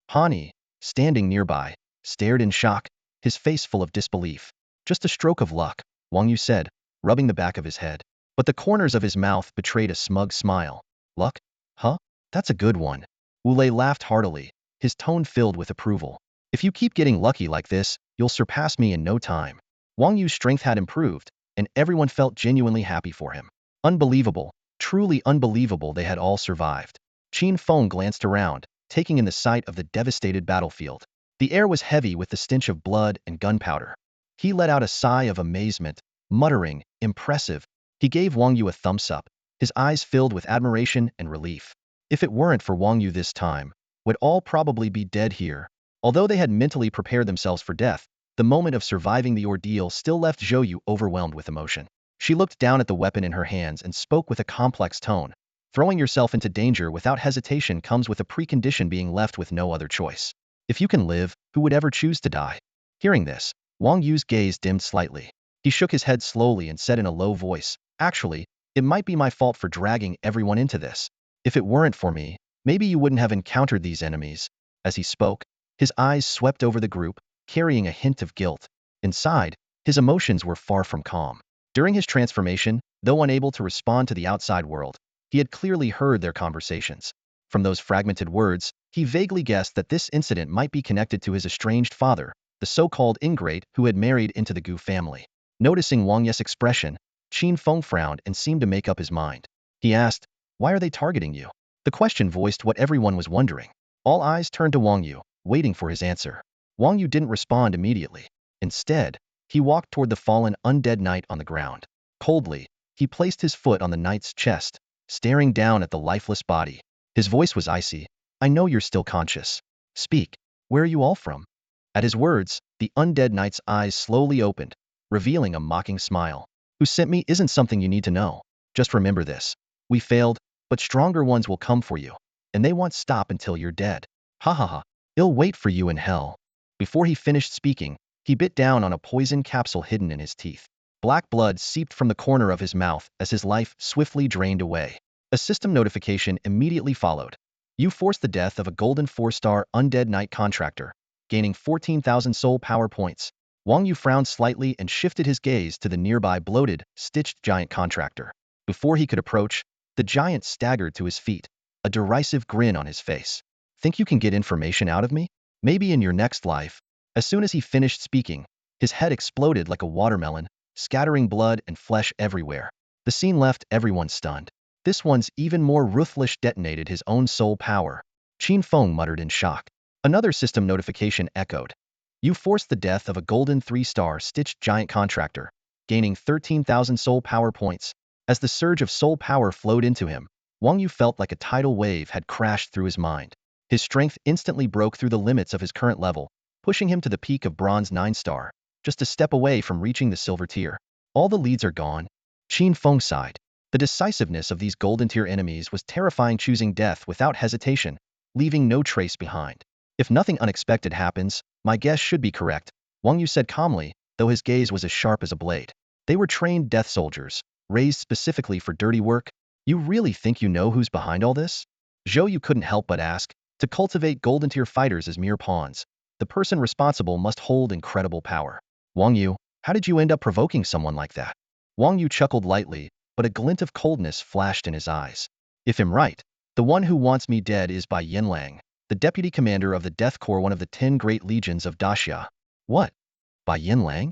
Speaker 1: Hani, standing nearby, stared in shock, his face full of disbelief. Just a stroke of luck, Wang Yu said, rubbing the back of his head. But the corners of his mouth betrayed a smug smile. Luck? Huh? That's a good one. Wu Lei laughed heartily, his tone filled with approval. If you keep getting lucky like this, you'll surpass me in no time. Wang Yu's strength had improved, and everyone felt genuinely happy for him. Unbelievable, truly unbelievable they had all survived. Qin Feng glanced around, taking in the sight of the devastated battlefield. The air was heavy with the stench of blood and gunpowder. He let out a sigh of amazement, muttering, "Impressive." He gave Wang Yu a thumbs up, his eyes filled with admiration and relief. If it weren't for Wang Yu this time, would all probably be dead here. Although they had mentally prepared themselves for death, the moment of surviving the ordeal still left Zhou Yu overwhelmed with emotion. She looked down at the weapon in her hands and spoke with a complex tone. Throwing yourself into danger without hesitation comes with a precondition: being left with no other choice. If you can live, who would ever choose to die? Hearing this, Wang Yu's gaze dimmed slightly. He shook his head slowly and said in a low voice, "Actually, it might be my fault for dragging everyone into this. If it weren't for me, maybe you wouldn't have encountered these enemies." As he spoke, his eyes swept over the group, carrying a hint of guilt. Inside, his emotions were far from calm. During his transformation, though unable to respond to the outside world, he had clearly heard their conversations. From those fragmented words, he vaguely guessed that this incident might be connected to his estranged father, the so-called ingrate who had married into the Gu family. Noticing Wang Yu's expression, Qin Feng frowned and seemed to make up his mind. He asked, "Why are they targeting you?" The question voiced what everyone was wondering. All eyes turned to Wang Yu, waiting for his answer. Wang Yu didn't respond immediately. Instead, he walked toward the fallen undead knight on the ground. Coldly, he placed his foot on the knight's chest, staring down at the lifeless body. His voice was icy. "I know you're still conscious. Speak. Where are you all from?" At his words, the undead knight's eyes slowly opened, revealing a mocking smile. "Who sent me isn't something you need to know. Just remember this. We failed, but stronger ones will come for you, and they won't stop until you're dead. Ha ha ha. It'll wait for you in hell." Before he finished speaking, he bit down on a poison capsule hidden in his teeth. Black blood seeped from the corner of his mouth as his life swiftly drained away. A system notification immediately followed. You forced the death of a golden 4-star undead knight contractor, gaining 14,000 soul power points. Wang Yu frowned slightly and shifted his gaze to the nearby bloated, stitched giant contractor. Before he could approach, the giant staggered to his feet, a derisive grin on his face. "Think you can get information out of me? Maybe in your next life." As soon as he finished speaking, his head exploded like a watermelon, scattering blood and flesh everywhere. The scene left everyone stunned. This one's even more ruthless detonated his own soul power. Qin Feng muttered in shock. Another system notification echoed. You forced the death of a golden 3-star stitched giant contractor, gaining 13,000 soul power points. As the surge of soul power flowed into him, Wang Yu felt like a tidal wave had crashed through his mind. His strength instantly broke through the limits of his current level, pushing him to the peak of bronze 9-star, just a step away from reaching the silver tier. All the leads are gone. Qin Feng sighed. The decisiveness of these golden tier enemies was terrifying, choosing death without hesitation, leaving no trace behind. If nothing unexpected happens, my guess should be correct, Wang Yu said calmly, though his gaze was as sharp as a blade. They were trained death soldiers, raised specifically for dirty work. You really think you know who's behind all this? Zhou Yu couldn't help but ask. To cultivate golden tier fighters as mere pawns, the person responsible must hold incredible power. Wang Yu, how did you end up provoking someone like that? Wang Yu chuckled lightly, but a glint of coldness flashed in his eyes. If I'm right, the one who wants me dead is Bai Yanlang, the deputy commander of the Death Corps, one of the 10 great legions of Daxia. What? Bai Yanlang?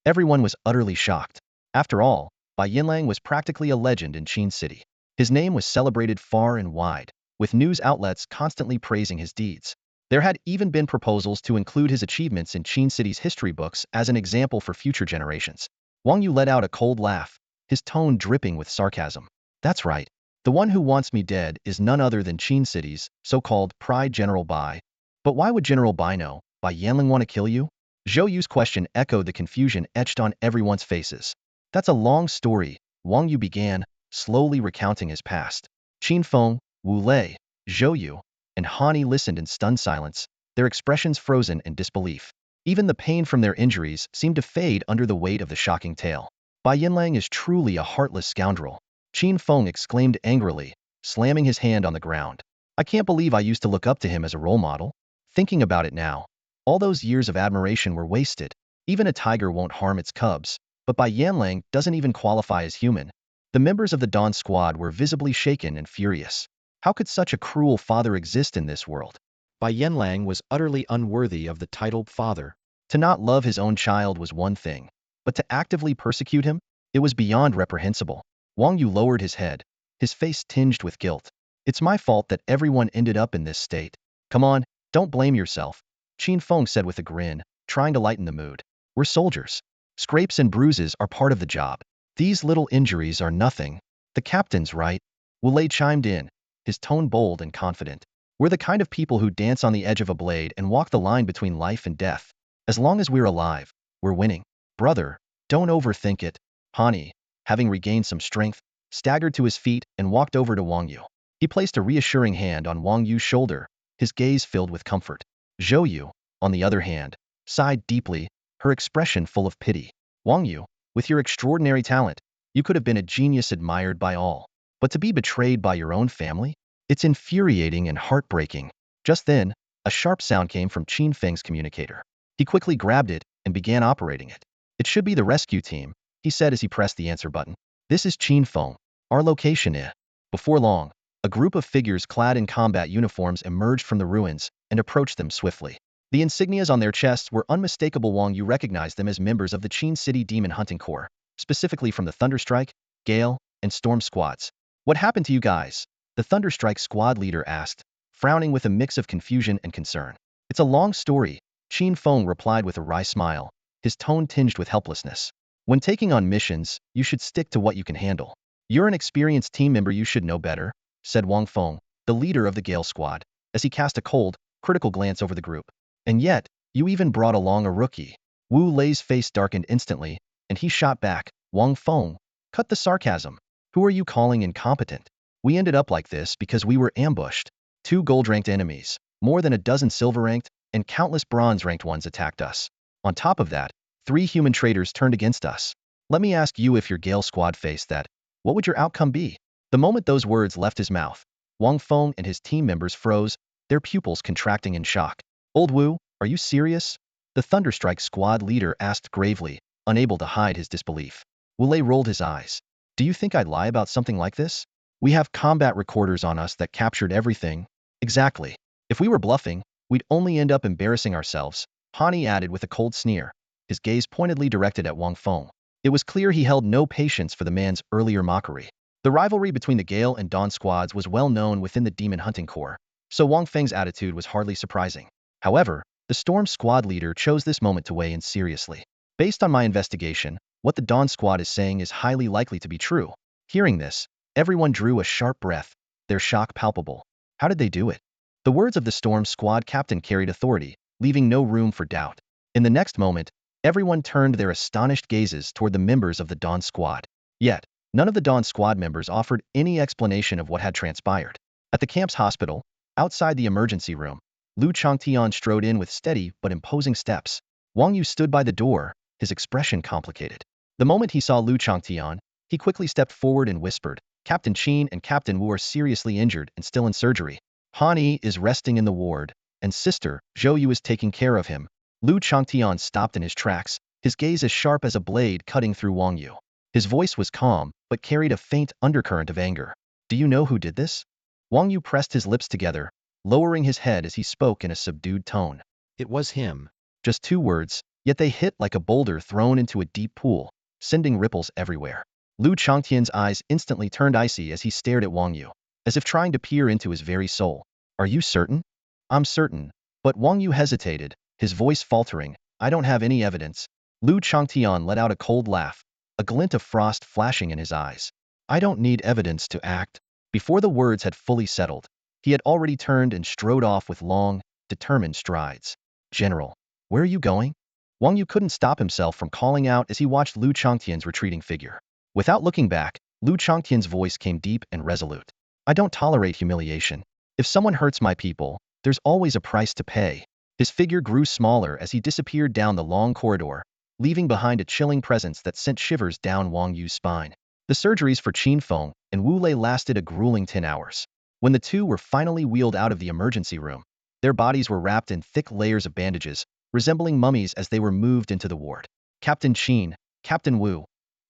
Speaker 1: Everyone was utterly shocked. After all, Bai Yanlang was practically a legend in Qin City. His name was celebrated far and wide, with news outlets constantly praising his deeds. There had even been proposals to include his achievements in Qin City's history books as an example for future generations. Wang Yu let out a cold laugh, his tone dripping with sarcasm. That's right. The one who wants me dead is none other than Qin City's so-called Pride General Bai. But why would General Bai know? Bai Yanling want to kill you? Zhou Yu's question echoed the confusion etched on everyone's faces. That's a long story, Wang Yu began, slowly recounting his past. Qin Feng, Wu Lei, Zhou Yu, and Han Yi listened in stunned silence, their expressions frozen in disbelief. Even the pain from their injuries seemed to fade under the weight of the shocking tale. Bai Yanlang is truly a heartless scoundrel, Qin Feng exclaimed angrily, slamming his hand on the ground. I can't believe I used to look up to him as a role model. Thinking about it now, all those years of admiration were wasted. Even a tiger won't harm its cubs, but Bai Yanlang doesn't even qualify as human. The members of the Dawn Squad were visibly shaken and furious. How could such a cruel father exist in this world? Bai Yanlang was utterly unworthy of the title father. To not love his own child was one thing, but to actively persecute him? It was beyond reprehensible. Wang Yu lowered his head, his face tinged with guilt. It's my fault that everyone ended up in this state. Come on, don't blame yourself, Qin Feng said with a grin, trying to lighten the mood. We're soldiers. Scrapes and bruises are part of the job. These little injuries are nothing. The captain's right. Wu Lei chimed in, his tone bold and confident. We're the kind of people who dance on the edge of a blade and walk the line between life and death. As long as we're alive, we're winning. Brother, don't overthink it. Han Yi, having regained some strength, staggered to his feet and walked over to Wang Yu. He placed a reassuring hand on Wang Yu's shoulder, his gaze filled with comfort. Zhou Yu, on the other hand, sighed deeply, her expression full of pity. Wang Yu, with your extraordinary talent, you could have been a genius admired by all. But to be betrayed by your own family? It's infuriating and heartbreaking. Just then, a sharp sound came from Qin Feng's communicator. He quickly grabbed it and began operating it. It should be the rescue team, he said as he pressed the answer button. This is Qin Feng. Our location is. Before long, a group of figures clad in combat uniforms emerged from the ruins and approached them swiftly. The insignias on their chests were unmistakable. Wang Yu recognized them as members of the Qin City Demon Hunting Corps, specifically from the Thunderstrike, Gale, and Storm squads. What happened to you guys? The Thunderstrike squad leader asked, frowning with a mix of confusion and concern. It's a long story, Qin Feng replied with a wry smile, his tone tinged with helplessness. When taking on missions, you should stick to what you can handle. You're an experienced team member, you should know better, said Wang Feng, the leader of the Gale squad, as he cast a cold, critical glance over the group. And yet, you even brought along a rookie. Wu Lei's face darkened instantly, and he shot back, Wang Feng, cut the sarcasm. Who are you calling incompetent? We ended up like this because we were ambushed. 2 gold-ranked enemies, more than a dozen silver-ranked, and countless bronze-ranked ones attacked us. On top of that, 3 human traitors turned against us. Let me ask you, if your Gale squad faced that, what would your outcome be? The moment those words left his mouth, Wang Feng and his team members froze, their pupils contracting in shock. Old Wu, are you serious? The Thunderstrike squad leader asked gravely, unable to hide his disbelief. Wu Lei rolled his eyes. Do you think I'd lie about something like this? We have combat recorders on us that captured everything. Exactly. If we were bluffing, we'd only end up embarrassing ourselves, Han Yi added with a cold sneer, his gaze pointedly directed at Wang Feng. It was clear he held no patience for the man's earlier mockery. The rivalry between the Gale and Dawn squads was well known within the Demon Hunting Corps, so Wang Feng's attitude was hardly surprising. However, The Storm Squad leader chose this moment to weigh in seriously. Based on my investigation, what the Dawn Squad is saying is highly likely to be true. Hearing this, everyone drew a sharp breath, their shock palpable. How did they do it? The words of the Storm Squad captain carried authority, leaving no room for doubt. In the next moment, everyone turned their astonished gazes toward the members of the Dawn Squad. Yet, none of the Dawn Squad members offered any explanation of what had transpired. At the camp's hospital, outside the emergency room, Lu Changtian strode in with steady but imposing steps. Wang Yu stood by the door, his expression complicated. The moment he saw Lu Changtian, he quickly stepped forward and whispered, "Captain Qin and Captain Wu are seriously injured and still in surgery. Han Yi is resting in the ward, and Sister Zhou Yu is taking care of him." Lu Changtian stopped in his tracks, his gaze as sharp as a blade cutting through Wang Yu. His voice was calm, but carried a faint undercurrent of anger. "Do you know who did this?" Wang Yu pressed his lips together, lowering his head as he spoke in a subdued tone. "It was him." Just 2 words, yet they hit like a boulder thrown into a deep pool, sending ripples everywhere. Lu Changtian's eyes instantly turned icy as he stared at Wang Yu, as if trying to peer into his very soul. "Are you certain?" "I'm certain." But Wang Yu hesitated, his voice faltering. "I don't have any evidence." Lu Changtian let out a cold laugh, a glint of frost flashing in his eyes. "I don't need evidence to act." Before the words had fully settled, he had already turned and strode off with long, determined strides. "General, where are you going?" Wang Yu couldn't stop himself from calling out as he watched Lu Changtian's retreating figure. Without looking back, Lu Changtian's voice came deep and resolute. "I don't tolerate humiliation. If someone hurts my people, there's always a price to pay." His figure grew smaller as he disappeared down the long corridor, leaving behind a chilling presence that sent shivers down Wang Yu's spine. The surgeries for Qin Feng and Wu Lei lasted a grueling 10 hours. When the two were finally wheeled out of the emergency room, their bodies were wrapped in thick layers of bandages, resembling mummies as they were moved into the ward. Captain Qin, Captain Wu.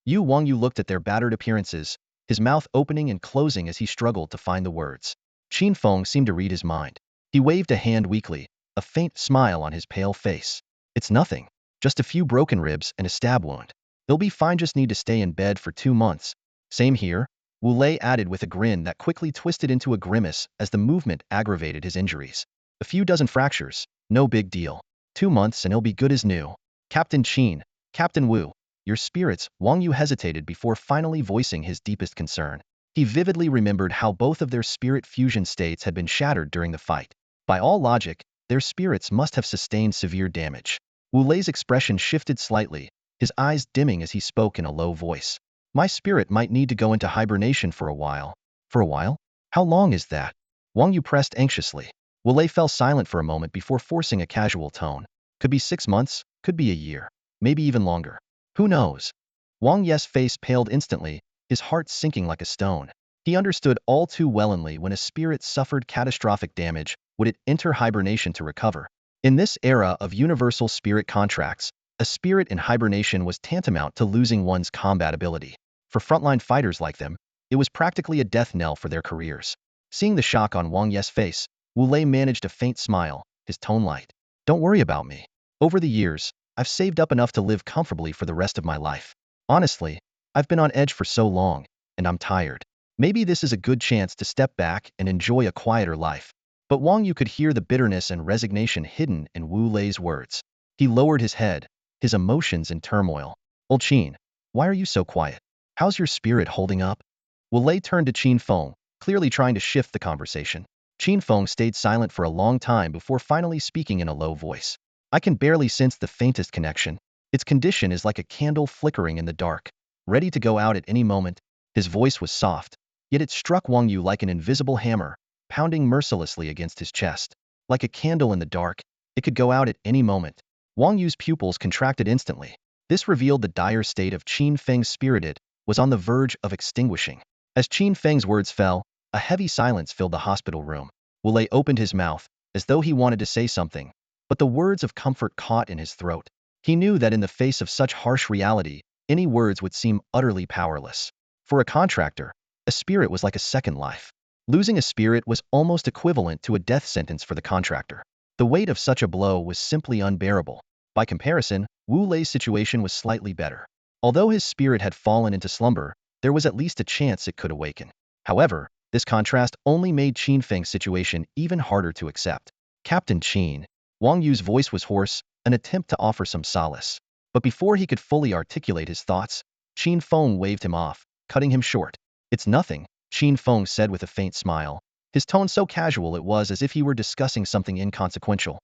Speaker 1: Wang Yu looked at their battered appearances, his mouth opening and closing as he struggled to find the words. Qin Feng seemed to read his mind. He waved a hand weakly, a faint smile on his pale face. "It's nothing. Just a few broken ribs and a stab wound. They'll be fine, just need to stay in bed for 2 months." "Same here," Wu Lei added with a grin that quickly twisted into a grimace as the movement aggravated his injuries. "A few dozen fractures, no big deal. 2 months and he'll be good as new." "Captain Qin, Captain Wu, your spirits," Wang Yu hesitated before finally voicing his deepest concern. He vividly remembered how both of their spirit fusion states had been shattered during the fight. By all logic, their spirits must have sustained severe damage. Wu Lei's expression shifted slightly, his eyes dimming as he spoke in a low voice. "My spirit might need to go into hibernation for a while." "For a while? How long is that?" Wang Yu pressed anxiously. Wu Lei fell silent for a moment before forcing a casual tone. "Could be 6 months, could be a year, maybe even longer. Who knows?" Wang Ye's face paled instantly, his heart sinking like a stone. He understood all too wellingly when a spirit suffered catastrophic damage, would it enter hibernation to recover. In this era of universal spirit contracts, a spirit in hibernation was tantamount to losing one's combat ability. For frontline fighters like them, it was practically a death knell for their careers. Seeing the shock on Wang Ye's face, Wu Lei managed a faint smile, his tone light. "Don't worry about me. Over the years, I've saved up enough to live comfortably for the rest of my life. Honestly, I've been on edge for so long, and I'm tired. Maybe this is a good chance to step back and enjoy a quieter life." But Wang Yu could hear the bitterness and resignation hidden in Wu Lei's words. He lowered his head, his emotions in turmoil. "Old Qin, why are you so quiet? How's your spirit holding up?" Wu Lei turned to Qin Feng, clearly trying to shift the conversation. Qin Feng stayed silent for a long time before finally speaking in a low voice. "I can barely sense the faintest connection. Its condition is like a candle flickering in the dark, ready to go out at any moment." His voice was soft, yet it struck Wang Yu like an invisible hammer, pounding mercilessly against his chest. Like a candle in the dark, it could go out at any moment. Wang Yu's pupils contracted instantly. This revealed the dire state of Qin Feng's spirit. It was on the verge of extinguishing. As Qin Feng's words fell, a heavy silence filled the hospital room. Wu Lei opened his mouth, as though he wanted to say something, but the words of comfort caught in his throat. He knew that in the face of such harsh reality, any words would seem utterly powerless. For a contractor, a spirit was like a second life. Losing a spirit was almost equivalent to a death sentence for the contractor. The weight of such a blow was simply unbearable. By comparison, Wu Lei's situation was slightly better. Although his spirit had fallen into slumber, there was at least a chance it could awaken. However, this contrast only made Qin Feng's situation even harder to accept. "Captain Qin, Wang Yu's voice was hoarse, an attempt to offer some solace. But before he could fully articulate his thoughts, Qin Feng waved him off, cutting him short. It's nothing, Qin Feng said with a faint smile. His tone so casual it was as if he were discussing something inconsequential.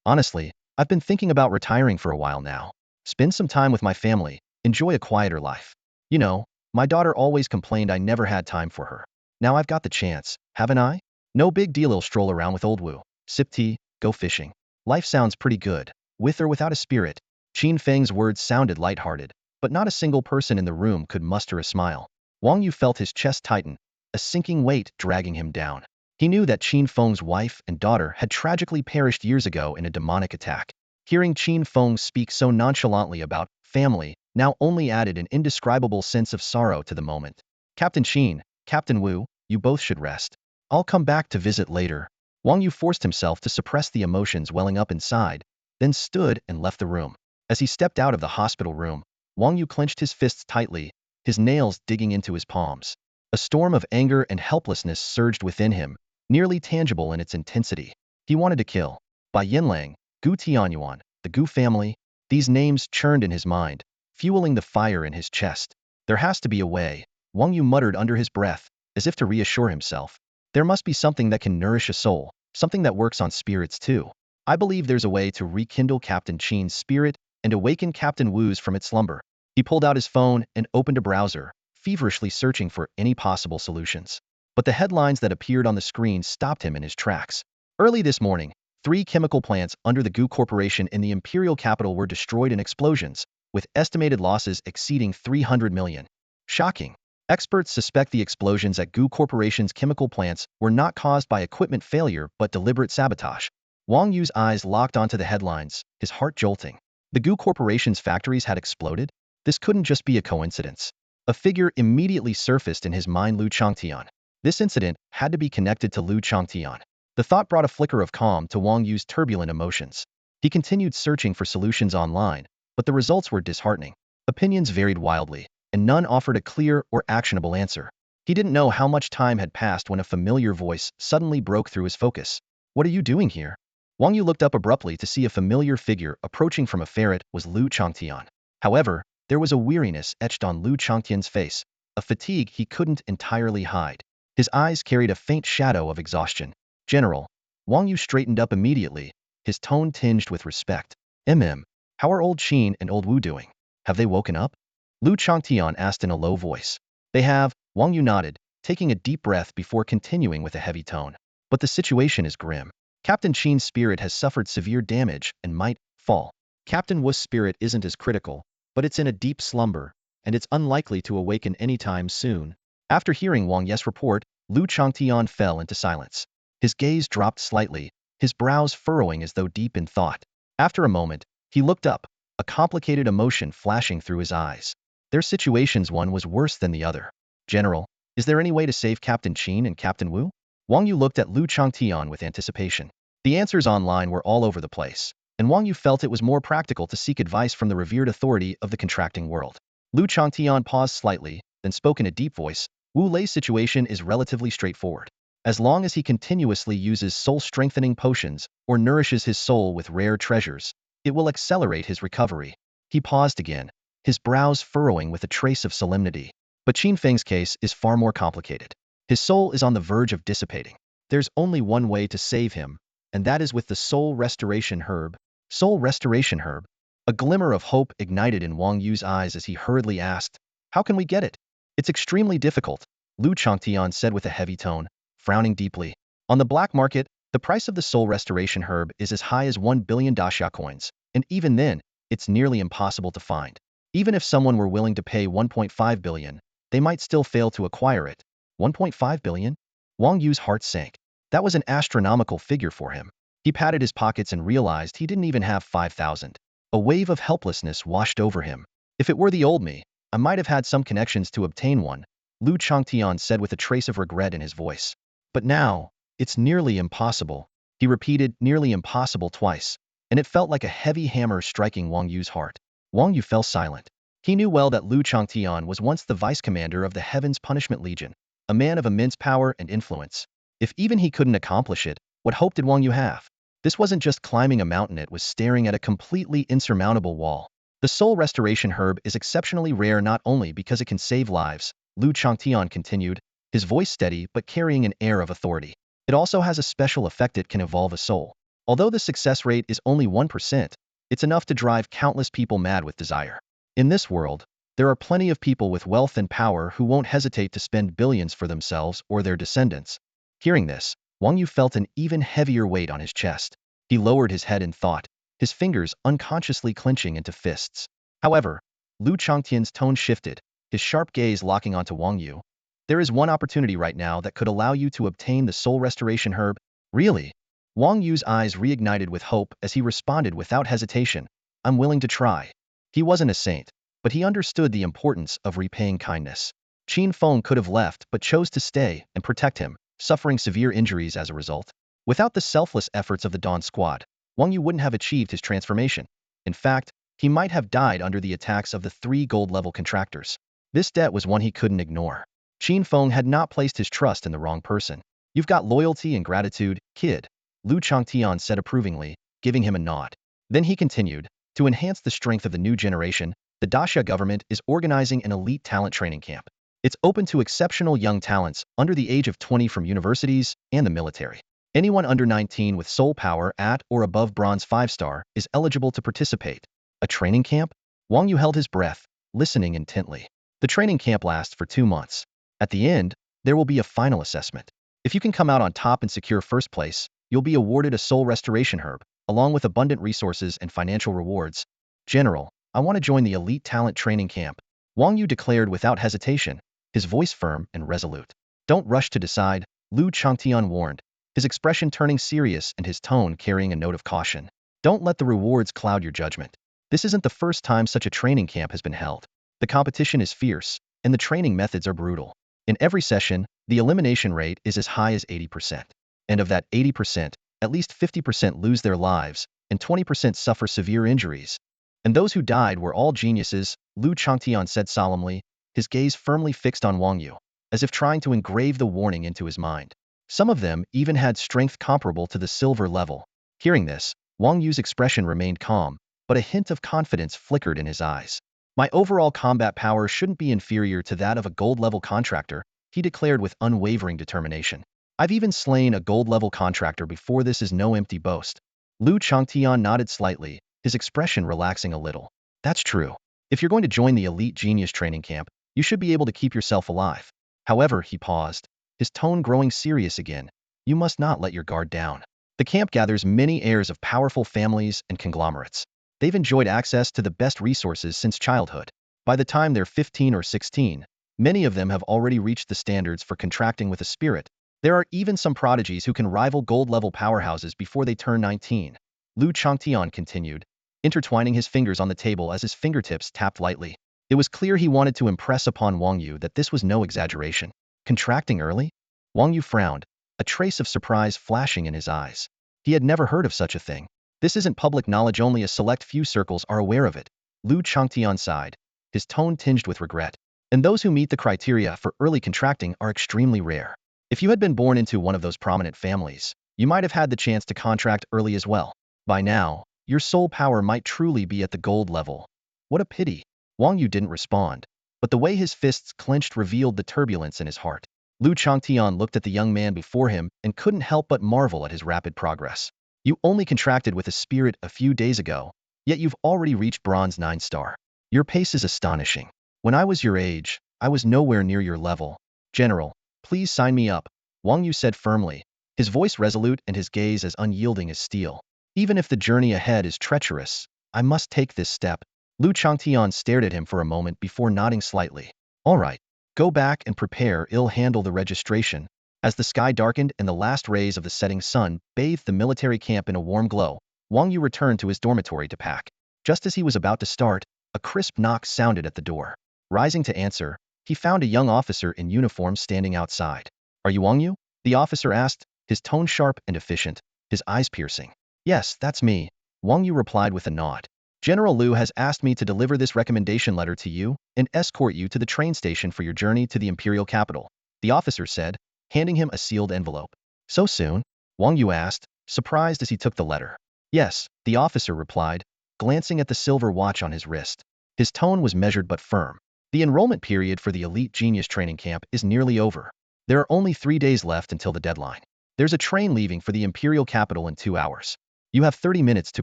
Speaker 1: Honestly, I've been thinking about retiring for a while now. Spend some time with my family, enjoy a quieter life. You know, my daughter always complained I never had time for her. Now I've got the chance, haven't I? No big deal, I'll stroll around with old Wu, sip tea, go fishing. Life sounds pretty good, with or without a spirit. Qin Feng's words sounded lighthearted, but not a single person in the room could muster a smile. Wang Yu felt his chest tighten, a sinking weight dragging him down. He knew that Qin Feng's wife and daughter had tragically perished years ago in a demonic attack. Hearing Qin Feng speak so nonchalantly about family now only added an indescribable sense of sorrow to the moment. Captain Qin, Captain Wu, you both should rest. I'll come back to visit later. Wang Yu forced himself to suppress the emotions welling up inside, then stood and left the room. As he stepped out of the hospital room, Wang Yu clenched his fists tightly, his nails digging into his palms. A storm of anger and helplessness surged within him, nearly tangible in its intensity. He wanted to kill. Bai Yinlang, Gu Tianyuan, the Gu family, these names churned in his mind, fueling the fire in his chest. There has to be a way, Wang Yu muttered under his breath, as if to reassure himself. There must be something that can nourish a soul, something that works on spirits too. I believe there's a way to rekindle Captain Qin's spirit and awaken Captain Wu's from its slumber. He pulled out his phone and opened a browser, feverishly searching for any possible solutions. But the headlines that appeared on the screen stopped him in his tracks. Early this morning, 3 chemical plants under the Gu Corporation in the imperial capital were destroyed in explosions, with estimated losses exceeding 300 million. Shocking. Experts suspect the explosions at Gu Corporation's chemical plants were not caused by equipment failure but deliberate sabotage. Wang Yu's eyes locked onto the headlines, his heart jolting. The Gu Corporation's factories had exploded? This couldn't just be a coincidence. A figure immediately surfaced in his mind, Lu Changtian. This incident had to be connected to Lu Changtian. The thought brought a flicker of calm to Wang Yu's turbulent emotions. He continued searching for solutions online, but the results were disheartening. Opinions varied wildly, and none offered a clear or actionable answer. He didn't know how much time had passed when a familiar voice suddenly broke through his focus. What are you doing here? Wang Yu looked up abruptly to see a familiar figure approaching from a ferret was Lu Changtian. However, there was a weariness etched on Lu Changtian's face, a fatigue he couldn't entirely hide. His eyes carried a faint shadow of exhaustion. General. Wang Yu straightened up immediately, his tone tinged with respect. How are old Qin and old Wu doing? Have they woken up? Lu Changtian asked in a low voice. They have, Wang Yu nodded, taking a deep breath before continuing with a heavy tone. But the situation is grim. Captain Qin's spirit has suffered severe damage and might fall. Captain Wu's spirit isn't as critical, but it's in a deep slumber, and it's unlikely to awaken anytime soon. After hearing Wang Yu's report, Lu Changtian fell into silence. His gaze dropped slightly, his brows furrowing as though deep in thought. After a moment, he looked up, a complicated emotion flashing through his eyes. Their situations, one was worse than the other. General, is there any way to save Captain Qin and Captain Wu? Wang Yu looked at Lu Changtian with anticipation. The answers online were all over the place, and Wang Yu felt it was more practical to seek advice from the revered authority of the contracting world. Lu Changtian paused slightly, then spoke in a deep voice. Wu Lei's situation is relatively straightforward. As long as he continuously uses soul-strengthening potions or nourishes his soul with rare treasures, it will accelerate his recovery. He paused again, his brows furrowing with a trace of solemnity. But Qin Feng's case is far more complicated. His soul is on the verge of dissipating. There's only one way to save him, and that is with the Soul Restoration Herb. Soul Restoration Herb? A glimmer of hope ignited in Wang Yu's eyes as he hurriedly asked, how can we get it? It's extremely difficult, Lu Changtian said with a heavy tone, frowning deeply. On the black market, the price of the Soul Restoration Herb is as high as 1 billion daxia coins, and even then, it's nearly impossible to find. Even if someone were willing to pay 1.5 billion, they might still fail to acquire it. 1.5 billion? Wang Yu's heart sank. That was an astronomical figure for him. He patted his pockets and realized he didn't even have 5,000. A wave of helplessness washed over him. If it were the old me, I might have had some connections to obtain one, Lu Changtian said with a trace of regret in his voice. But now, it's nearly impossible. He repeated nearly impossible twice, and it felt like a heavy hammer striking Wang Yu's heart. Wang Yu fell silent. He knew well that Lu Changtian was once the vice commander of the Heaven's Punishment Legion, a man of immense power and influence. If even he couldn't accomplish it, what hope did Wang Yu have? This wasn't just climbing a mountain, it was staring at a completely insurmountable wall. The soul restoration herb is exceptionally rare not only because it can save lives, Lu Changtian continued, his voice steady but carrying an air of authority. It also has a special effect: it can evolve a soul. Although the success rate is only 1%, it's enough to drive countless people mad with desire. In this world, there are plenty of people with wealth and power who won't hesitate to spend billions for themselves or their descendants. Hearing this, Wang Yu felt an even heavier weight on his chest. He lowered his head in thought, his fingers unconsciously clenching into fists. However, Lu Changtian's tone shifted, his sharp gaze locking onto Wang Yu. There is one opportunity right now that could allow you to obtain the soul restoration herb. Really? Wang Yu's eyes reignited with hope as he responded without hesitation. I'm willing to try. He wasn't a saint, but he understood the importance of repaying kindness. Qin Feng could have left but chose to stay and protect him, suffering severe injuries as a result. Without the selfless efforts of the Dawn Squad, Wang Yu wouldn't have achieved his transformation. In fact, he might have died under the attacks of the 3 gold-level contractors. This debt was one he couldn't ignore. Qin Feng had not placed his trust in the wrong person. You've got loyalty and gratitude, kid, Lu Changtian said approvingly, giving him a nod. Then he continued, to enhance the strength of the new generation, the Daxia government is organizing an elite talent training camp. It's open to exceptional young talents under the age of 20 from universities and the military. Anyone under 19 with soul power at or above bronze 5-star is eligible to participate. A training camp? Wang Yu held his breath, listening intently. The training camp lasts for 2 months. At the end, there will be a final assessment. If you can come out on top and secure first place, you'll be awarded a soul restoration herb, along with abundant resources and financial rewards. General, I want to join the elite talent training camp, Wang Yu declared without hesitation, his voice firm and resolute. Don't rush to decide, Lu Changtian warned, his expression turning serious and his tone carrying a note of caution. Don't let the rewards cloud your judgment. This isn't the first time such a training camp has been held. The competition is fierce, and the training methods are brutal. In every session, the elimination rate is as high as 80%. And of that 80%, at least 50% lose their lives, and 20% suffer severe injuries. And those who died were all geniuses, Lu Changtian said solemnly, his gaze firmly fixed on Wang Yu, as if trying to engrave the warning into his mind. Some of them even had strength comparable to the silver level. Hearing this, Wang Yu's expression remained calm, but a hint of confidence flickered in his eyes. My overall combat power shouldn't be inferior to that of a gold-level contractor, he declared with unwavering determination. I've even slain a gold-level contractor before. This is no empty boast. Lu Changtian nodded slightly, his expression relaxing a little. That's true. If you're going to join the elite genius training camp, you should be able to keep yourself alive. However, he paused, his tone growing serious again. You must not let your guard down. The camp gathers many heirs of powerful families and conglomerates. They've enjoyed access to the best resources since childhood. By the time they're 15 or 16, many of them have already reached the standards for contracting with a spirit. There are even some prodigies who can rival gold-level powerhouses before they turn 19. Lu Changtian continued, intertwining his fingers on the table as his fingertips tapped lightly. It was clear he wanted to impress upon Wang Yu that this was no exaggeration. Contracting early? Wang Yu frowned, a trace of surprise flashing in his eyes. He had never heard of such a thing. This isn't public knowledge, only a select few circles are aware of it. Lu Changtian sighed, his tone tinged with regret. And those who meet the criteria for early contracting are extremely rare. If you had been born into one of those prominent families, you might have had the chance to contract early as well. By now, your soul power might truly be at the gold level. What a pity. Wang Yu didn't respond, but the way his fists clenched revealed the turbulence in his heart. Lu Changtian looked at the young man before him and couldn't help but marvel at his rapid progress. You only contracted with a spirit a few days ago, yet you've already reached bronze 9-star. Your pace is astonishing. When I was your age, I was nowhere near your level. General, please sign me up, Wang Yu said firmly, his voice resolute and his gaze as unyielding as steel. Even if the journey ahead is treacherous, I must take this step. Lu Changtian stared at him for a moment before nodding slightly. All right, go back and prepare. I'll handle the registration. As the sky darkened and the last rays of the setting sun bathed the military camp in a warm glow, Wang Yu returned to his dormitory to pack. Just as he was about to start, a crisp knock sounded at the door. Rising to answer, he found a young officer in uniform standing outside. Are you Wang Yu? The officer asked, his tone sharp and efficient, his eyes piercing. Yes, that's me, Wang Yu replied with a nod. General Lu has asked me to deliver this recommendation letter to you and escort you to the train station for your journey to the imperial capital, the officer said, handing him a sealed envelope. So soon? Wang Yu asked, surprised as he took the letter. Yes, the officer replied, glancing at the silver watch on his wrist. His tone was measured but firm. The enrollment period for the Elite Genius Training Camp is nearly over. There are only 3 days left until the deadline. There's a train leaving for the Imperial Capital in 2 hours. You have 30 minutes to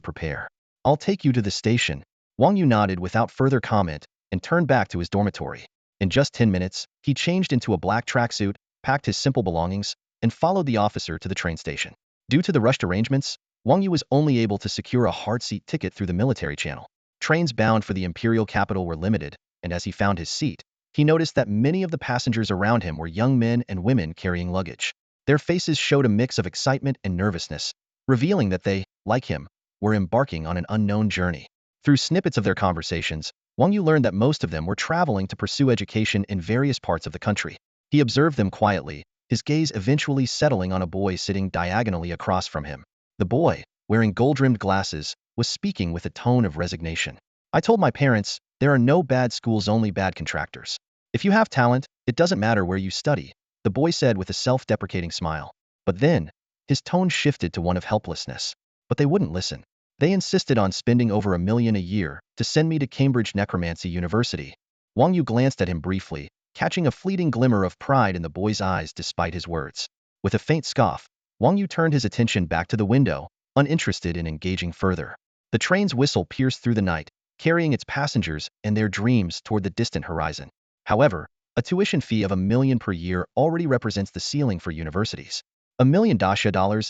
Speaker 1: prepare. I'll take you to the station. Wang Yu nodded without further comment and turned back to his dormitory. In just 10 minutes, he changed into a black tracksuit, packed his simple belongings, and followed the officer to the train station. Due to the rushed arrangements, Wang Yu was only able to secure a hard seat ticket through the military channel. Trains bound for the Imperial Capital were limited, and as he found his seat, he noticed that many of the passengers around him were young men and women carrying luggage. Their faces showed a mix of excitement and nervousness, revealing that they, like him, were embarking on an unknown journey. Through snippets of their conversations, Wang Yu learned that most of them were traveling to pursue education in various parts of the country. He observed them quietly, his gaze eventually settling on a boy sitting diagonally across from him. The boy, wearing gold-rimmed glasses, was speaking with a tone of resignation. I told my parents, there are no bad schools, only bad contractors. If you have talent, it doesn't matter where you study, the boy said with a self-deprecating smile. But then, his tone shifted to one of helplessness. But they wouldn't listen. They insisted on spending over $1 million a year to send me to Cambridge Necromancy University. Wang Yu glanced at him briefly, catching a fleeting glimmer of pride in the boy's eyes despite his words. With a faint scoff, Wang Yu turned his attention back to the window, uninterested in engaging further. The train's whistle pierced through the night, carrying its passengers and their dreams toward the distant horizon. However, a tuition fee of $1 million per year already represents the ceiling for universities. $1 million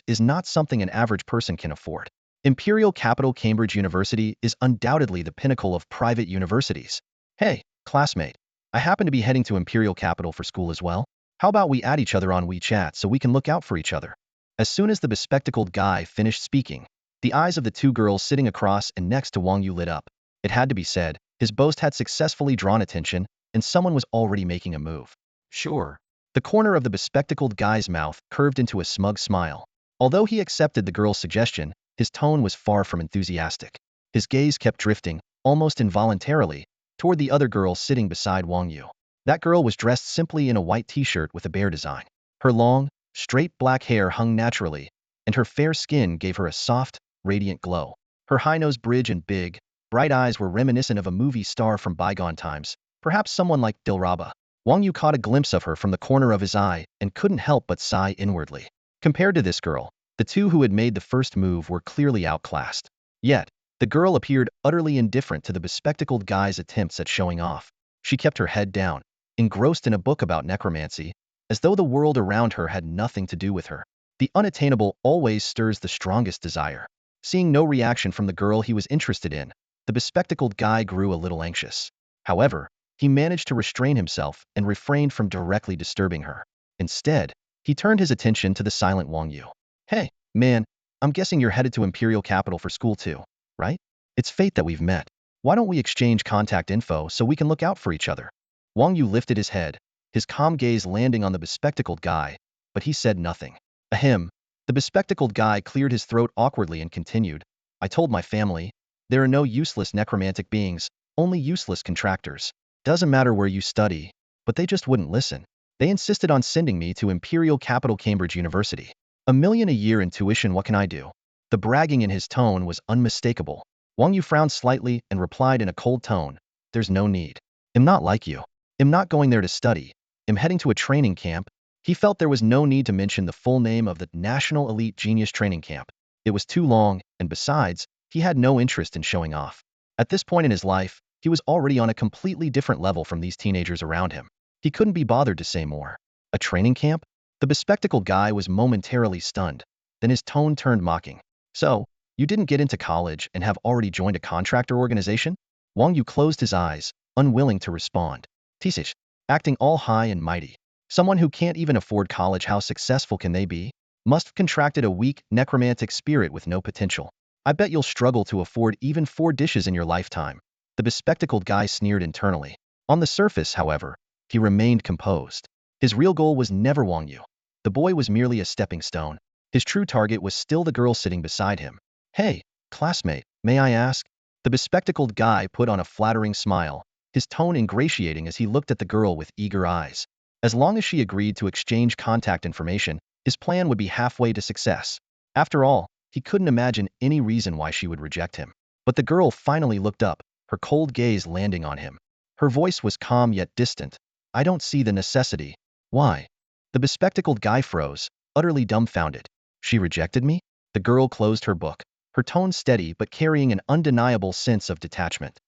Speaker 1: is not something an average person can afford. Imperial Capital Cambridge University is undoubtedly the pinnacle of private universities. Hey, classmate, I happen to be heading to Imperial Capital for school as well. How about we add each other on WeChat so we can look out for each other? As soon as the bespectacled guy finished speaking, the eyes of the two girls sitting across and next to Wang Yu lit up. It had to be said, his boast had successfully drawn attention, and someone was already making a move. Sure. The corner of the bespectacled guy's mouth curved into a smug smile. Although he accepted the girl's suggestion, his tone was far from enthusiastic. His gaze kept drifting, almost involuntarily, toward the other girl sitting beside Wang Yu. That girl was dressed simply in a white t-shirt with a bear design. Her long, straight black hair hung naturally, and her fair skin gave her a soft, radiant glow. Her high nose bridge and big, bright eyes were reminiscent of a movie star from bygone times, perhaps someone like Dilraba. Wang Yu caught a glimpse of her from the corner of his eye and couldn't help but sigh inwardly. Compared to this girl, the two who had made the first move were clearly outclassed. Yet, the girl appeared utterly indifferent to the bespectacled guy's attempts at showing off. She kept her head down, engrossed in a book about necromancy, as though the world around her had nothing to do with her. The unattainable always stirs the strongest desire. Seeing no reaction from the girl he was interested in, the bespectacled guy grew a little anxious. However, he managed to restrain himself and refrained from directly disturbing her. Instead, he turned his attention to the silent Wang Yu. Hey, man, I'm guessing you're headed to Imperial Capital for school too, right? It's fate that we've met. Why don't we exchange contact info so we can look out for each other? Wang Yu lifted his head, his calm gaze landing on the bespectacled guy, but he said nothing. Ahem. The bespectacled guy cleared his throat awkwardly and continued. I told my family, there are no useless necromantic beings, only useless contractors. Doesn't matter where you study, but they just wouldn't listen. They insisted on sending me to Imperial Capital Cambridge University. $1 million a year in tuition, what can I do? The bragging in his tone was unmistakable. Wang Yu frowned slightly and replied in a cold tone, there's no need. I'm not like you. I'm not going there to study. I'm heading to a training camp. He felt there was no need to mention the full name of the National Elite Genius Training Camp. It was too long, and besides, he had no interest in showing off. At this point in his life, he was already on a completely different level from these teenagers around him. He couldn't be bothered to say more. A training camp? The bespectacled guy was momentarily stunned. Then his tone turned mocking. So, you didn't get into college and have already joined a contractor organization? Wang Yu closed his eyes, unwilling to respond. Tisish, acting all high and mighty. Someone who can't even afford college, how successful can they be? Must have contracted a weak, necromantic spirit with no potential. I bet you'll struggle to afford even 4 dishes in your lifetime. The bespectacled guy sneered internally. On the surface, however, he remained composed. His real goal was never Wang Yu. The boy was merely a stepping stone. His true target was still the girl sitting beside him. Hey, classmate, may I ask? The bespectacled guy put on a flattering smile, his tone ingratiating as he looked at the girl with eager eyes. As long as she agreed to exchange contact information, his plan would be halfway to success. After all, he couldn't imagine any reason why she would reject him. But the girl finally looked up, her cold gaze landing on him. Her voice was calm yet distant. I don't see the necessity. Why? The bespectacled guy froze, utterly dumbfounded. She rejected me? The girl closed her book, her tone steady but carrying an undeniable sense of detachment.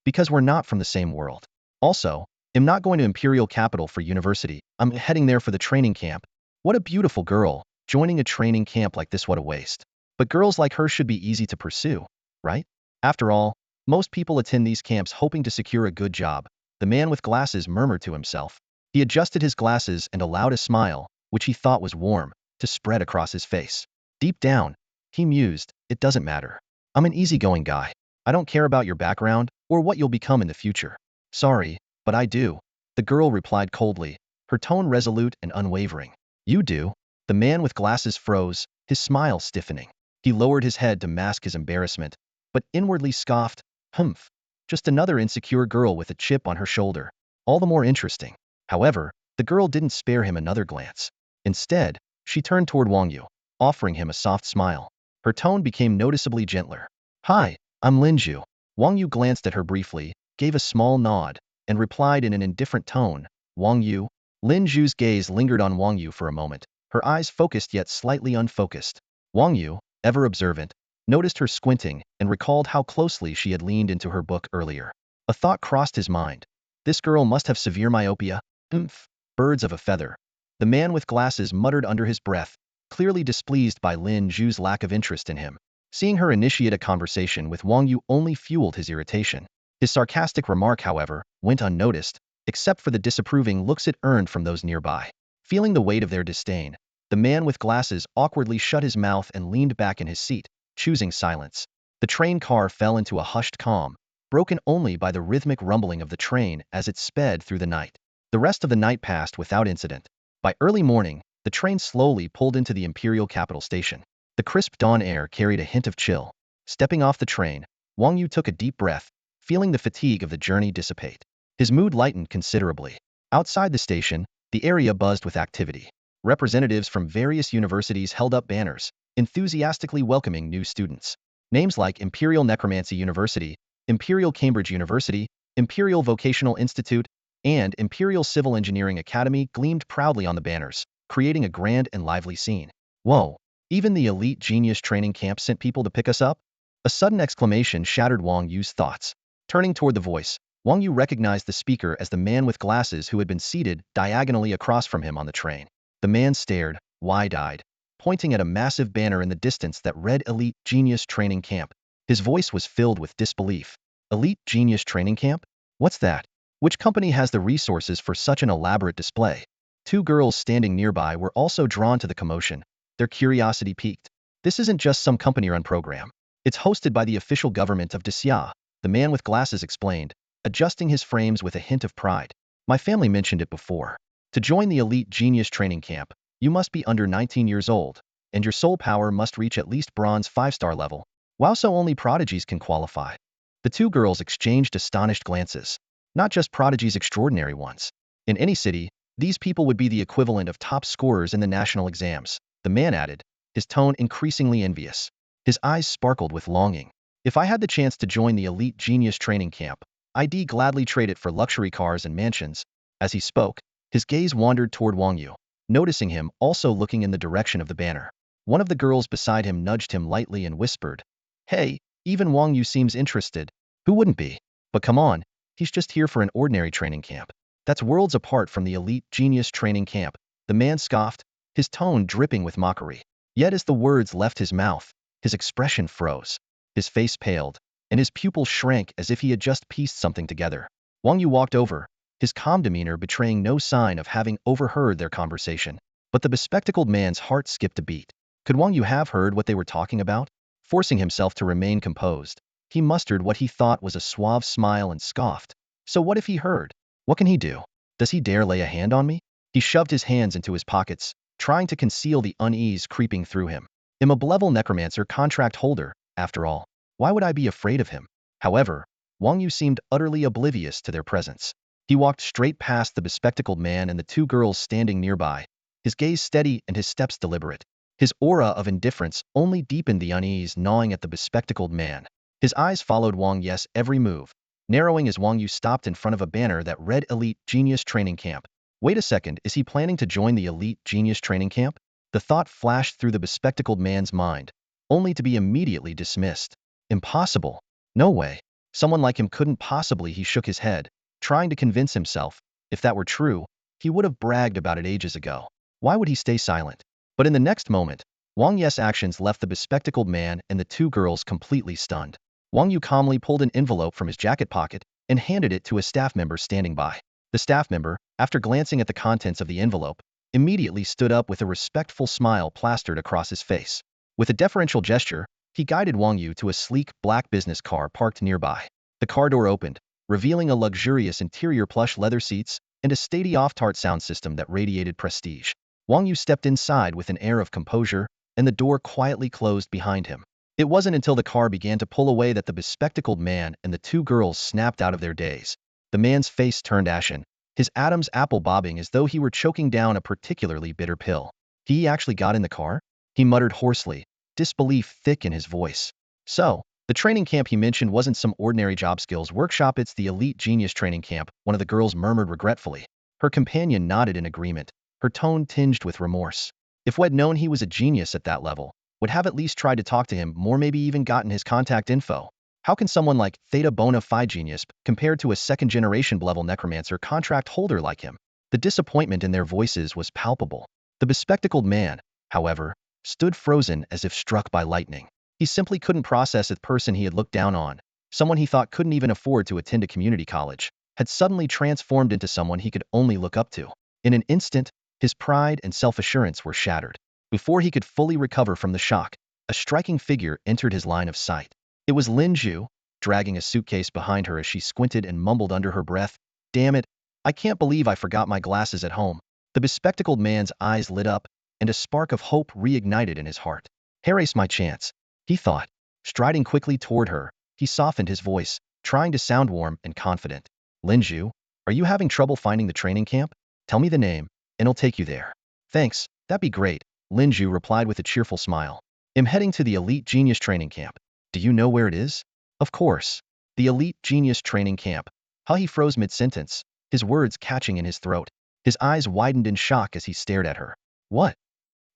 Speaker 1: Because we're not from the same world. Also, I'm not going to Imperial Capital for university. I'm heading there for the training camp. What a beautiful girl. Joining a training camp like this, what a waste. But girls like her should be easy to pursue, right? After all, most people attend these camps hoping to secure a good job. The man with glasses murmured to himself. He adjusted his glasses and allowed a smile, which he thought was warm, to spread across his face. Deep down, he mused, it doesn't matter. I'm an easygoing guy. I don't care about your background or what you'll become in the future. Sorry, but I do. The girl replied coldly, her tone resolute and unwavering. You do? The man with glasses froze, his smile stiffening. He lowered his head to mask his embarrassment, but inwardly scoffed, humph. Just another insecure girl with a chip on her shoulder. All the more interesting. However, the girl didn't spare him another glance. Instead, she turned toward Wang Yu, offering him a soft smile. Her tone became noticeably gentler. Hi, I'm Lin Zhu. Wang Yu glanced at her briefly, gave a small nod, and replied in an indifferent tone, Wang Yu. Lin Zhu's gaze lingered on Wang Yu for a moment, her eyes focused yet slightly unfocused. Wang Yu, ever observant, noticed her squinting and recalled how closely she had leaned into her book earlier. A thought crossed his mind. This girl must have severe myopia. Oomph. Birds of a feather. The man with glasses muttered under his breath, clearly displeased by Lin Zhu's lack of interest in him. Seeing her initiate a conversation with Wang Yu only fueled his irritation. His sarcastic remark, however, went unnoticed, except for the disapproving looks it earned from those nearby. Feeling the weight of their disdain, the man with glasses awkwardly shut his mouth and leaned back in his seat, choosing silence. The train car fell into a hushed calm, broken only by the rhythmic rumbling of the train as it sped through the night. The rest of the night passed without incident. By early morning, the train slowly pulled into the Imperial Capital Station. The crisp dawn air carried a hint of chill. Stepping off the train, Wang Yu took a deep breath, feeling the fatigue of the journey dissipate. His mood lightened considerably. Outside the station, the area buzzed with activity. Representatives from various universities held up banners, enthusiastically welcoming new students. Names like Imperial Necromancy University, Imperial Cambridge University, Imperial Vocational Institute, and Imperial Civil Engineering Academy gleamed proudly on the banners, creating a grand and lively scene. Whoa! Even the elite genius training camp sent people to pick us up? A sudden exclamation shattered Wang Yu's thoughts. Turning toward the voice, Wang Yu recognized the speaker as the man with glasses who had been seated diagonally across from him on the train. The man stared, wide-eyed, pointing at a massive banner in the distance that read Elite Genius Training Camp. His voice was filled with disbelief. Elite Genius Training Camp? What's that? Which company has the resources for such an elaborate display? Two girls standing nearby were also drawn to the commotion, their curiosity piqued. This isn't just some company-run program. It's hosted by the official government of Xia, the man with glasses explained, adjusting his frames with a hint of pride. My family mentioned it before. To join the Elite Genius Training Camp, you must be under 19 years old, and your soul power must reach at least bronze 5-star level. Wow, so only prodigies can qualify. The two girls exchanged astonished glances. Not just prodigies, extraordinary ones. In any city, these people would be the equivalent of top scorers in the national exams, the man added, his tone increasingly envious. His eyes sparkled with longing. If I had the chance to join the Elite Genius Training Camp, I'd gladly trade it for luxury cars and mansions. As he spoke, his gaze wandered toward Wang Yu, noticing him also looking in the direction of the banner. One of the girls beside him nudged him lightly and whispered, Hey, even Wang Yu seems interested. Who wouldn't be? But come on, he's just here for an ordinary training camp. That's worlds apart from the Elite Genius Training Camp. The man scoffed, his tone dripping with mockery. Yet as the words left his mouth, his expression froze. His face paled, and his pupils shrank as if he had just pieced something together. Wang Yu walked over, his calm demeanor betraying no sign of having overheard their conversation. But the bespectacled man's heart skipped a beat. Could Wang Yu have heard what they were talking about? Forcing himself to remain composed, he mustered what he thought was a suave smile and scoffed. So what if he heard? What can he do? Does he dare lay a hand on me? He shoved his hands into his pockets, trying to conceal the unease creeping through him. I'm a level necromancer contract holder, after all. Why would I be afraid of him? However, Wang Yu seemed utterly oblivious to their presence. He walked straight past the bespectacled man and the two girls standing nearby, his gaze steady and his steps deliberate. His aura of indifference only deepened the unease gnawing at the bespectacled man. His eyes followed Wang Yes's every move, narrowing as Wang Yu stopped in front of a banner that read Elite Genius Training Camp. Wait a second, is he planning to join the Elite Genius Training Camp? The thought flashed through the bespectacled man's mind, only to be immediately dismissed. Impossible. No way. Someone like him couldn't possibly. He shook his head, trying to convince himself. If that were true, he would have bragged about it ages ago. Why would he stay silent? But in the next moment, Wang Yes's actions left the bespectacled man and the two girls completely stunned. Wang Yu calmly pulled an envelope from his jacket pocket and handed it to a staff member standing by. The staff member, after glancing at the contents of the envelope, immediately stood up with a respectful smile plastered across his face. With a deferential gesture, he guided Wang Yu to a sleek, black business car parked nearby. The car door opened, revealing a luxurious interior, plush leather seats and a stately off-tart sound system that radiated prestige. Wang Yu stepped inside with an air of composure, and the door quietly closed behind him. It wasn't until the car began to pull away that the bespectacled man and the two girls snapped out of their daze. The man's face turned ashen, his Adam's apple bobbing as though he were choking down a particularly bitter pill. He actually got in the car? He muttered hoarsely, disbelief thick in his voice. So, the training camp he mentioned wasn't some ordinary job skills workshop, it's the Elite Genius Training Camp, one of the girls murmured regretfully. Her companion nodded in agreement, her tone tinged with remorse. If we'd known he was a genius at that level, would have at least tried to talk to him more, maybe even gotten his contact info. How can someone like Theta Bona Phi genius compared to a second-generation level necromancer contract holder like him? The disappointment in their voices was palpable. The bespectacled man, however, stood frozen as if struck by lightning. He simply couldn't process the person he had looked down on, someone he thought couldn't even afford to attend a community college, had suddenly transformed into someone he could only look up to. In an instant, his pride and self-assurance were shattered. Before he could fully recover from the shock, a striking figure entered his line of sight. It was Lin Zhu, dragging a suitcase behind her as she squinted and mumbled under her breath, "Damn it, I can't believe I forgot my glasses at home." The bespectacled man's eyes lit up, and a spark of hope reignited in his heart. "Here's my chance," he thought. Striding quickly toward her, he softened his voice, trying to sound warm and confident. "Lin Zhu, are you having trouble finding the training camp? Tell me the name, and I'll take you there." "Thanks, that'd be great," Lin Zhu replied with a cheerful smile. "I'm heading to the Elite Genius Training Camp. Do you know where it is?" "Of course. The Elite Genius Training Camp." How he froze mid-sentence, his words catching in his throat. His eyes widened in shock as he stared at her. "What?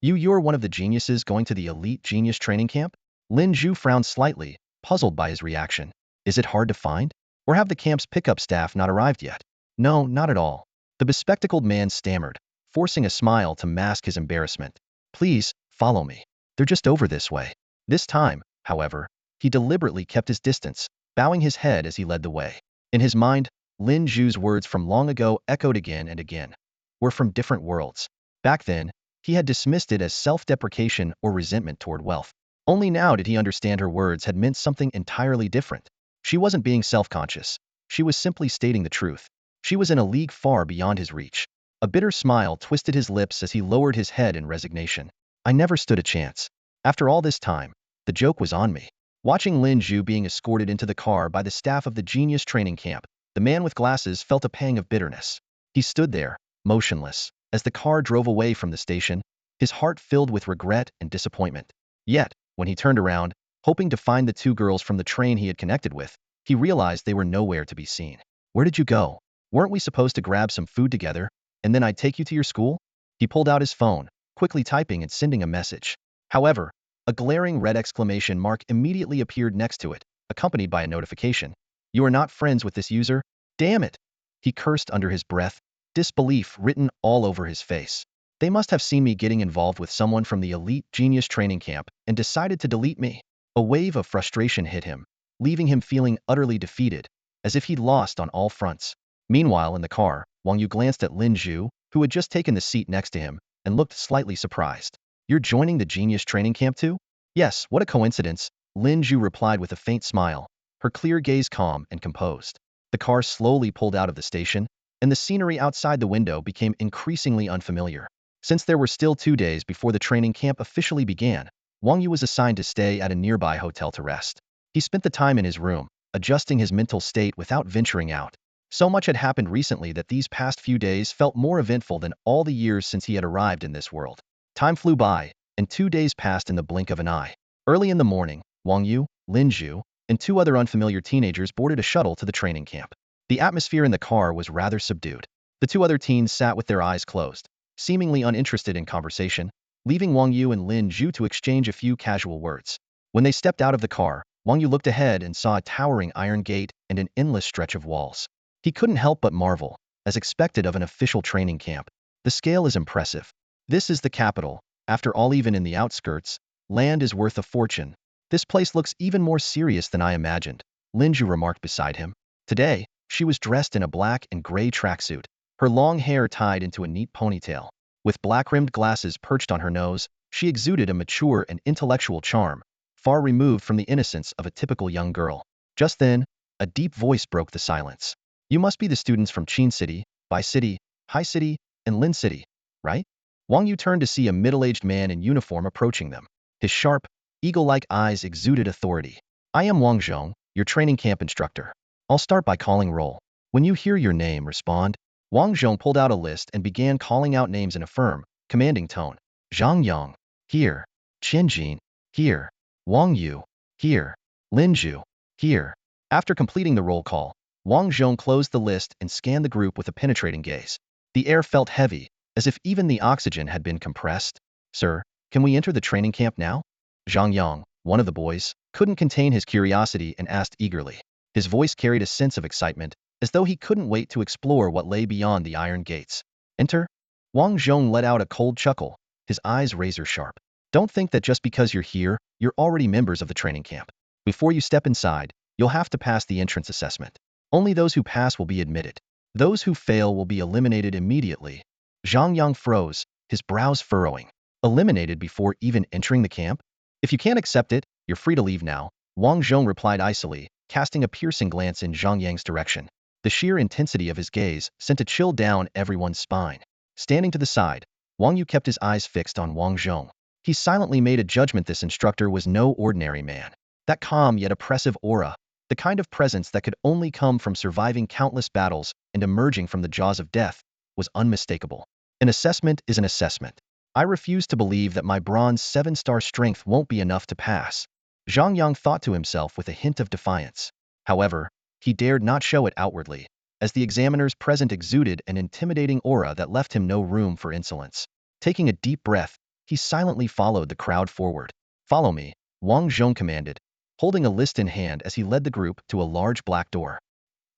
Speaker 1: You're one of the geniuses going to the Elite Genius Training Camp?" Lin Zhu frowned slightly, puzzled by his reaction. "Is it hard to find? Or have the camp's pickup staff not arrived yet?" "No, not at all." The bespectacled man stammered, forcing a smile to mask his embarrassment. "Please, follow me. They're just over this way." This time, however, he deliberately kept his distance, bowing his head as he led the way. In his mind, Lin Zhu's words from long ago echoed again and again. We're from different worlds. Back then, he had dismissed it as self-deprecation or resentment toward wealth. Only now did he understand her words had meant something entirely different. She wasn't being self-conscious. She was simply stating the truth. She was in a league far beyond his reach. A bitter smile twisted his lips as he lowered his head in resignation. "I never stood a chance. After all this time, the joke was on me." Watching Lin Zhu being escorted into the car by the staff of the Genius Training Camp, the man with glasses felt a pang of bitterness. He stood there, motionless, as the car drove away from the station, his heart filled with regret and disappointment. Yet, when he turned around, hoping to find the two girls from the train he had connected with, he realized they were nowhere to be seen. "Where did you go? Weren't we supposed to grab some food together, and then I'd take you to your school?" He pulled out his phone, quickly typing and sending a message. However, a glaring red exclamation mark immediately appeared next to it, accompanied by a notification. "You are not friends with this user? Damn it!" He cursed under his breath, disbelief written all over his face. "They must have seen me getting involved with someone from the Elite Genius Training Camp and decided to delete me." A wave of frustration hit him, leaving him feeling utterly defeated, as if he'd lost on all fronts. Meanwhile, in the car, Wang Yu glanced at Lin Zhu, who had just taken the seat next to him, and looked slightly surprised. "You're joining the Genius Training Camp too?" "Yes, what a coincidence," Lin Zhu replied with a faint smile, her clear gaze calm and composed. The car slowly pulled out of the station, and the scenery outside the window became increasingly unfamiliar. Since there were still 2 days before the training camp officially began, Wang Yu was assigned to stay at a nearby hotel to rest. He spent the time in his room, adjusting his mental state without venturing out. So much had happened recently that these past few days felt more eventful than all the years since he had arrived in this world. Time flew by, and 2 days passed in the blink of an eye. Early in the morning, Wang Yu, Lin Zhu, and two other unfamiliar teenagers boarded a shuttle to the training camp. The atmosphere in the car was rather subdued. The two other teens sat with their eyes closed, seemingly uninterested in conversation, leaving Wang Yu and Lin Zhu to exchange a few casual words. When they stepped out of the car, Wang Yu looked ahead and saw a towering iron gate and an endless stretch of walls. He couldn't help but marvel, as expected of an official training camp. The scale is impressive. This is the capital. After all, even in the outskirts, land is worth a fortune. This place looks even more serious than I imagined, Lin Zhu remarked beside him. Today, she was dressed in a black and gray tracksuit, her long hair tied into a neat ponytail. With black-rimmed glasses perched on her nose, she exuded a mature and intellectual charm, far removed from the innocence of a typical young girl. Just then, a deep voice broke the silence. You must be the students from Qin City, Bai City, Hai City, and Lin City, right? Wang Yu turned to see a middle-aged man in uniform approaching them. His sharp, eagle-like eyes exuded authority. I am Wang Zhong, your training camp instructor. I'll start by calling roll. When you hear your name, respond. Wang Zhong pulled out a list and began calling out names in a firm, commanding tone. Zhang Yang, here. Qian Jin, here. Wang Yu, here. Lin Zhu, here. After completing the roll call, Wang Zhong closed the list and scanned the group with a penetrating gaze. The air felt heavy, as if even the oxygen had been compressed. Sir, can we enter the training camp now? Zhang Yang, one of the boys, couldn't contain his curiosity and asked eagerly. His voice carried a sense of excitement, as though he couldn't wait to explore what lay beyond the iron gates. Enter? Wang Zhong let out a cold chuckle, his eyes razor sharp. Don't think that just because you're here, you're already members of the training camp. Before you step inside, you'll have to pass the entrance assessment. Only those who pass will be admitted. Those who fail will be eliminated immediately. Zhang Yang froze, his brows furrowing. Eliminated before even entering the camp? If you can't accept it, you're free to leave now, Wang Zhong replied icily, casting a piercing glance in Zhang Yang's direction. The sheer intensity of his gaze sent a chill down everyone's spine. Standing to the side, Wang Yu kept his eyes fixed on Wang Zhong. He silently made a judgment this instructor was no ordinary man. That calm yet oppressive aura, the kind of presence that could only come from surviving countless battles and emerging from the jaws of death, was unmistakable. An assessment is an assessment. I refuse to believe that my bronze 7-star strength won't be enough to pass. Zhang Yang thought to himself with a hint of defiance. However, he dared not show it outwardly, as the examiners present exuded an intimidating aura that left him no room for insolence. Taking a deep breath, he silently followed the crowd forward. Follow me, Wang Zhong commanded, holding a list in hand as he led the group to a large black door.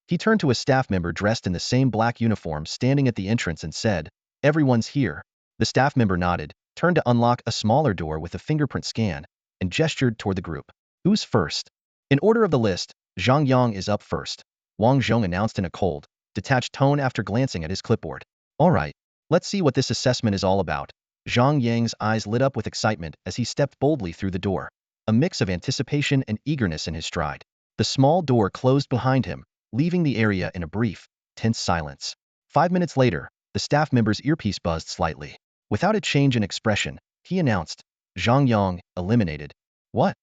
Speaker 1: He turned to a staff member dressed in the same black uniform standing at the entrance and said, Everyone's here. The staff member nodded, turned to unlock a smaller door with a fingerprint scan, and gestured toward the group. Who's first? In order of the list, Zhang Yang is up first, Wang Zhong announced in a cold, detached tone after glancing at his clipboard. All right, let's see what this assessment is all about. Zhang Yang's eyes lit up with excitement as he stepped boldly through the door, a mix of anticipation and eagerness in his stride. The small door closed behind him, leaving the area in a brief, tense silence. 5 minutes later, the staff member's earpiece buzzed slightly. Without a change in expression, he announced, Zhang Yang, eliminated. What?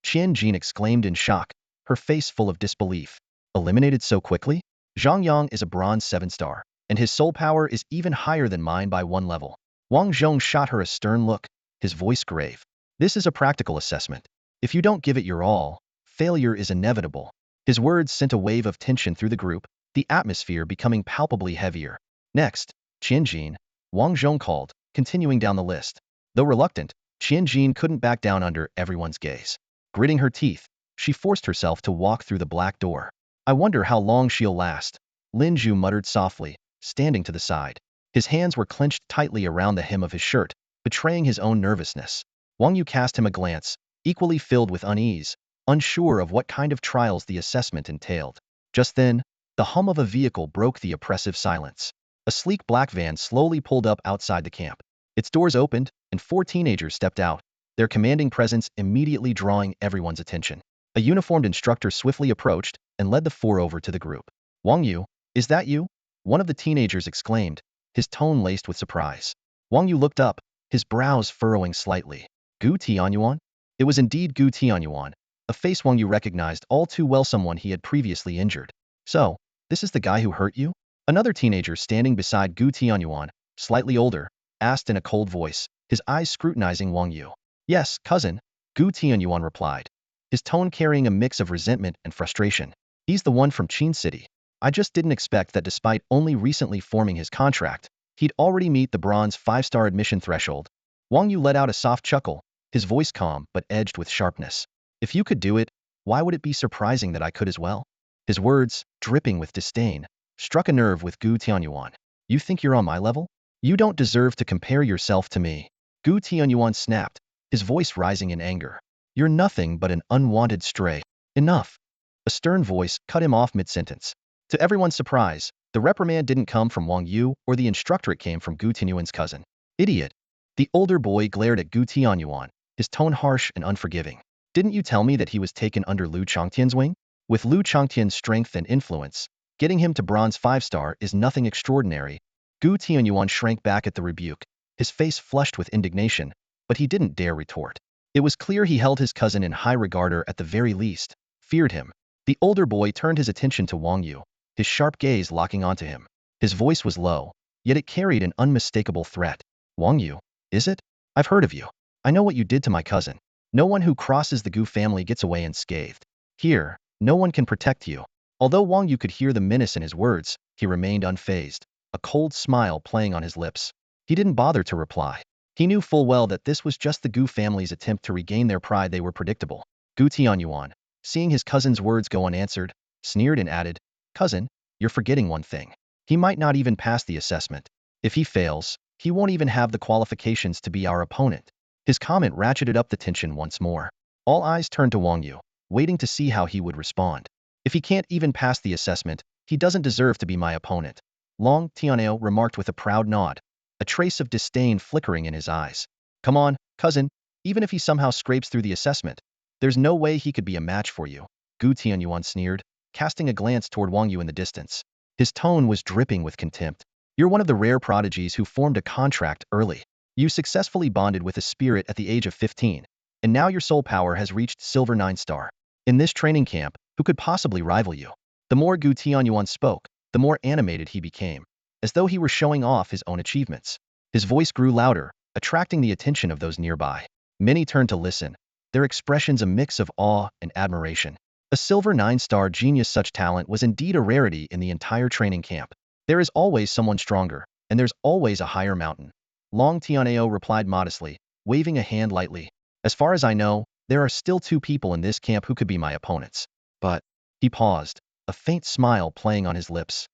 Speaker 1: Qian Jin exclaimed in shock, her face full of disbelief. Eliminated so quickly? Zhang Yang is a bronze 7-star, and his soul power is even higher than mine by 1 level. Wang Zhong shot her a stern look, his voice grave. This is a practical assessment. If you don't give it your all, failure is inevitable. His words sent a wave of tension through the group, the atmosphere becoming palpably heavier. Next, Qian Jin, Wang Zhong called, continuing down the list. Though reluctant, Qian Jin couldn't back down under everyone's gaze. Gritting her teeth, she forced herself to walk through the black door. I wonder how long she'll last, Lin Zhu muttered softly, standing to the side. His hands were clenched tightly around the hem of his shirt, betraying his own nervousness. Wang Yu cast him a glance, equally filled with unease, unsure of what kind of trials the assessment entailed. Just then, the hum of a vehicle broke the oppressive silence. A sleek black van slowly pulled up outside the camp. Its doors opened, and 4 teenagers stepped out, their commanding presence immediately drawing everyone's attention. A uniformed instructor swiftly approached and led the 4 over to the group. Wang Yu, is that you? One of the teenagers exclaimed, his tone laced with surprise. Wang Yu looked up, his brows furrowing slightly. Gu Tianyuan? It was indeed Gu Tianyuan, a face Wang Yu recognized all too well, someone he had previously injured. So, this is the guy who hurt you? Another teenager standing beside Gu Tianyuan, slightly older, asked in a cold voice, his eyes scrutinizing Wang Yu. Yes, cousin, Gu Tianyuan replied, his tone carrying a mix of resentment and frustration. He's the one from Qin City. I just didn't expect that despite only recently forming his contract, he'd already meet the bronze 5-star admission threshold. Wang Yu let out a soft chuckle, his voice calm but edged with sharpness. If you could do it, why would it be surprising that I could as well? His words, dripping with disdain, struck a nerve with Gu Tianyuan. You think you're on my level? You don't deserve to compare yourself to me. Gu Tianyuan snapped, his voice rising in anger. You're nothing but an unwanted stray. Enough. A stern voice cut him off mid-sentence. To everyone's surprise, the reprimand didn't come from Wang Yu or the instructor, it came from Gu Tianyuan's cousin. Idiot. The older boy glared at Gu Tianyuan, his tone harsh and unforgiving. Didn't you tell me that he was taken under Lu Changtian's wing? With Lu Changtian's strength and influence, getting him to bronze 5-star is nothing extraordinary. Gu Tianyuan shrank back at the rebuke, his face flushed with indignation, but he didn't dare retort. It was clear he held his cousin in high regard, or at the very least, feared him. The older boy turned his attention to Wang Yu, his sharp gaze locking onto him. His voice was low, yet it carried an unmistakable threat. Wang Yu, is it? I've heard of you. I know what you did to my cousin. No one who crosses the Gu family gets away unscathed. Here, no one can protect you. Although Wang Yu could hear the menace in his words, he remained unfazed, a cold smile playing on his lips. He didn't bother to reply. He knew full well that this was just the Gu family's attempt to regain their pride. They were predictable. Gu Tianyuan, seeing his cousin's words go unanswered, sneered and added, Cousin, you're forgetting one thing. He might not even pass the assessment. If he fails, he won't even have the qualifications to be our opponent. His comment ratcheted up the tension once more. All eyes turned to Wang Yu, waiting to see how he would respond. If he can't even pass the assessment, he doesn't deserve to be my opponent. Long Tianao remarked with a proud nod, a trace of disdain flickering in his eyes. Come on, cousin, even if he somehow scrapes through the assessment, there's no way he could be a match for you. Gu Tianyuan sneered, casting a glance toward Wang Yu in the distance. His tone was dripping with contempt. You're one of the rare prodigies who formed a contract early. You successfully bonded with a spirit at the age of 15, and now your soul power has reached Silver 9-star. In this training camp, who could possibly rival you? The more Gu Tianyuan spoke, the more animated he became, as though he were showing off his own achievements. His voice grew louder, attracting the attention of those nearby. Many turned to listen, their expressions a mix of awe and admiration. A Silver 9-star genius, such talent was indeed a rarity in the entire training camp. There is always someone stronger, and there's always a higher mountain. Long Tianao replied modestly, waving a hand lightly. As far as I know, there are still 2 people in this camp who could be my opponents. But, he paused, a faint smile playing on his lips.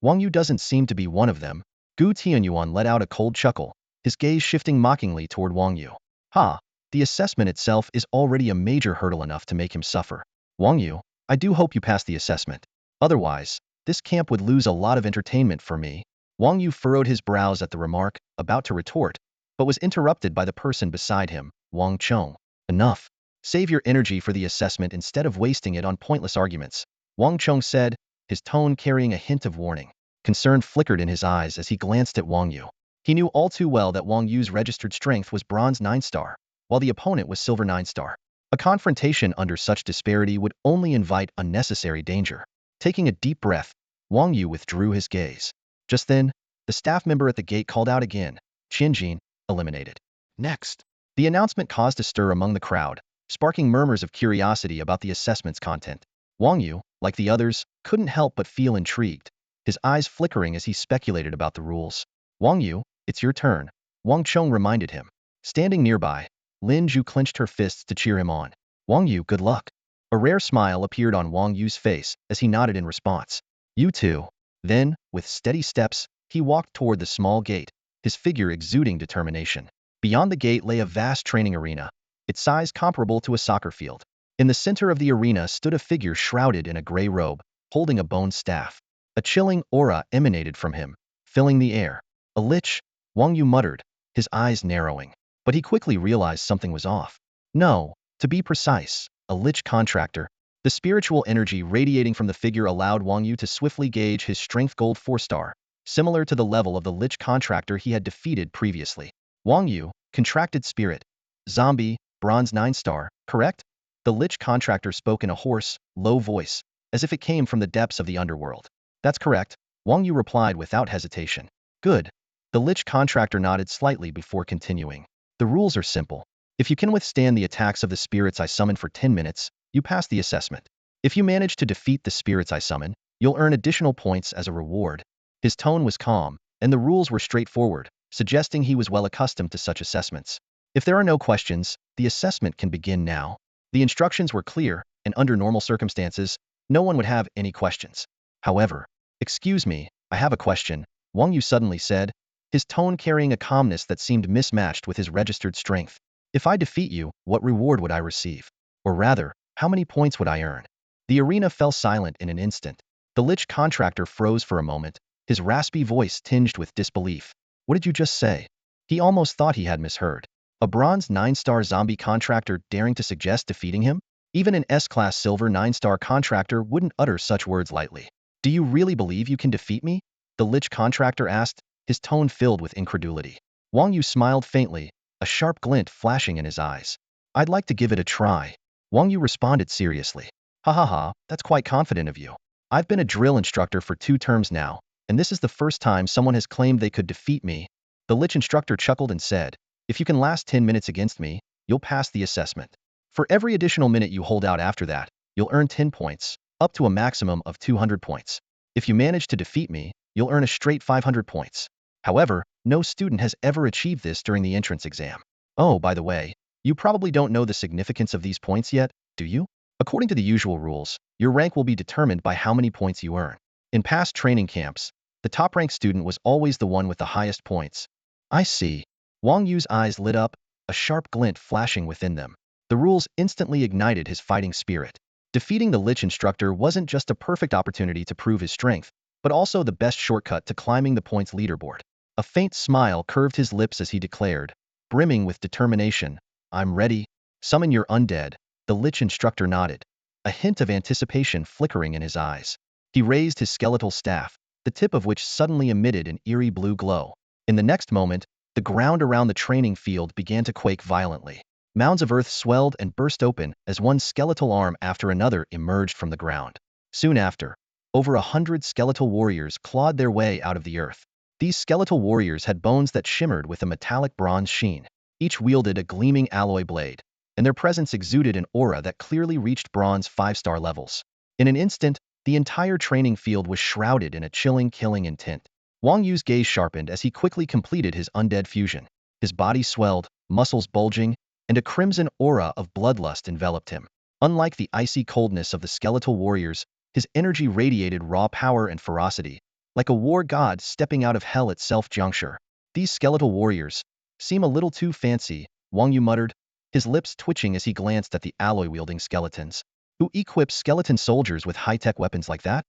Speaker 1: Wang Yu doesn't seem to be one of them. Gu Tianyuan let out a cold chuckle, his gaze shifting mockingly toward Wang Yu. Ha, the assessment itself is already a major hurdle enough to make him suffer. Wang Yu, I do hope you pass the assessment. Otherwise, this camp would lose a lot of entertainment for me. Wang Yu furrowed his brows at the remark, about to retort, but was interrupted by the person beside him, Wang Chong. Enough. Save your energy for the assessment instead of wasting it on pointless arguments, Wang Chong said, his tone carrying a hint of warning. Concern flickered in his eyes as he glanced at Wang Yu. He knew all too well that Wang Yu's registered strength was bronze 9-star, while the opponent was silver 9-star. A confrontation under such disparity would only invite unnecessary danger. Taking a deep breath, Wang Yu withdrew his gaze. Just then, the staff member at the gate called out again, Qian Jin, eliminated. Next. The announcement caused a stir among the crowd, sparking murmurs of curiosity about the assessment's content. Wang Yu, like the others, couldn't help but feel intrigued, his eyes flickering as he speculated about the rules. Wang Yu, it's your turn, Wang Chong reminded him. Standing nearby, Lin Zhu clenched her fists to cheer him on. Wang Yu, good luck. A rare smile appeared on Wang Yu's face as he nodded in response. You too. Then, with steady steps, he walked toward the small gate, his figure exuding determination. Beyond the gate lay a vast training arena, its size comparable to a soccer field. In the center of the arena stood a figure shrouded in a gray robe, holding a bone staff. A chilling aura emanated from him, filling the air. A lich, Wang Yu muttered, his eyes narrowing. But he quickly realized something was off. No, to be precise, a lich contractor. The spiritual energy radiating from the figure allowed Wang Yu to swiftly gauge his strength gold 4-star, similar to the level of the lich contractor he had defeated previously. Wang Yu, contracted spirit. Zombie, bronze 9-star, correct? The lich contractor spoke in a hoarse, low voice, as if it came from the depths of the underworld. That's correct, Wang Yu replied without hesitation. Good. The Lich contractor nodded slightly before continuing. The rules are simple. If you can withstand the attacks of the spirits I summon for 10 minutes, you pass the assessment. If you manage to defeat the spirits I summon, you'll earn additional points as a reward. His tone was calm, and the rules were straightforward, suggesting he was well accustomed to such assessments. If there are no questions, the assessment can begin now. The instructions were clear, and under normal circumstances, no one would have any questions. However, excuse me, I have a question, Wang Yu suddenly said, his tone carrying a calmness that seemed mismatched with his registered strength. If I defeat you, what reward would I receive? Or rather, how many points would I earn? The arena fell silent in an instant. The Lich contractor froze for a moment, his raspy voice tinged with disbelief. What did you just say? He almost thought he had misheard. A bronze 9-star zombie contractor daring to suggest defeating him? Even an S-class silver 9-star contractor wouldn't utter such words lightly. Do you really believe you can defeat me? The Lich contractor asked, his tone filled with incredulity. Wang Yu smiled faintly, a sharp glint flashing in his eyes. I'd like to give it a try. Wang Yu responded seriously. Ha ha ha, that's quite confident of you. I've been a drill instructor for 2 terms now, and this is the first time someone has claimed they could defeat me. The Lich instructor chuckled and said, if you can last 10 minutes against me, you'll pass the assessment. For every additional minute you hold out after that, you'll earn 10 points, up to a maximum of 200 points. If you manage to defeat me, you'll earn a straight 500 points. However, no student has ever achieved this during the entrance exam. Oh, by the way, you probably don't know the significance of these points yet, do you? According to the usual rules, your rank will be determined by how many points you earn. In past training camps, the top-ranked student was always the one with the highest points. I see. Wang Yu's eyes lit up, a sharp glint flashing within them. The rules instantly ignited his fighting spirit. Defeating the Lich instructor wasn't just a perfect opportunity to prove his strength, but also the best shortcut to climbing the points leaderboard. A faint smile curved his lips as he declared, brimming with determination, I'm ready. Summon your undead. The Lich instructor nodded, a hint of anticipation flickering in his eyes. He raised his skeletal staff, the tip of which suddenly emitted an eerie blue glow. In the next moment, the ground around the training field began to quake violently. Mounds of earth swelled and burst open as one skeletal arm after another emerged from the ground. Soon after, over 100 skeletal warriors clawed their way out of the earth. These skeletal warriors had bones that shimmered with a metallic bronze sheen. Each wielded a gleaming alloy blade, and their presence exuded an aura that clearly reached bronze 5-star levels. In an instant, the entire training field was shrouded in a chilling, killing intent. Wang Yu's gaze sharpened as he quickly completed his undead fusion. His body swelled, muscles bulging, and a crimson aura of bloodlust enveloped him. Unlike the icy coldness of the skeletal warriors, his energy radiated raw power and ferocity, like a war god stepping out of hell itself. Juncture. These skeletal warriors seem a little too fancy, Wang Yu muttered, his lips twitching as he glanced at the alloy-wielding skeletons. Who equips skeleton soldiers with high-tech weapons like that?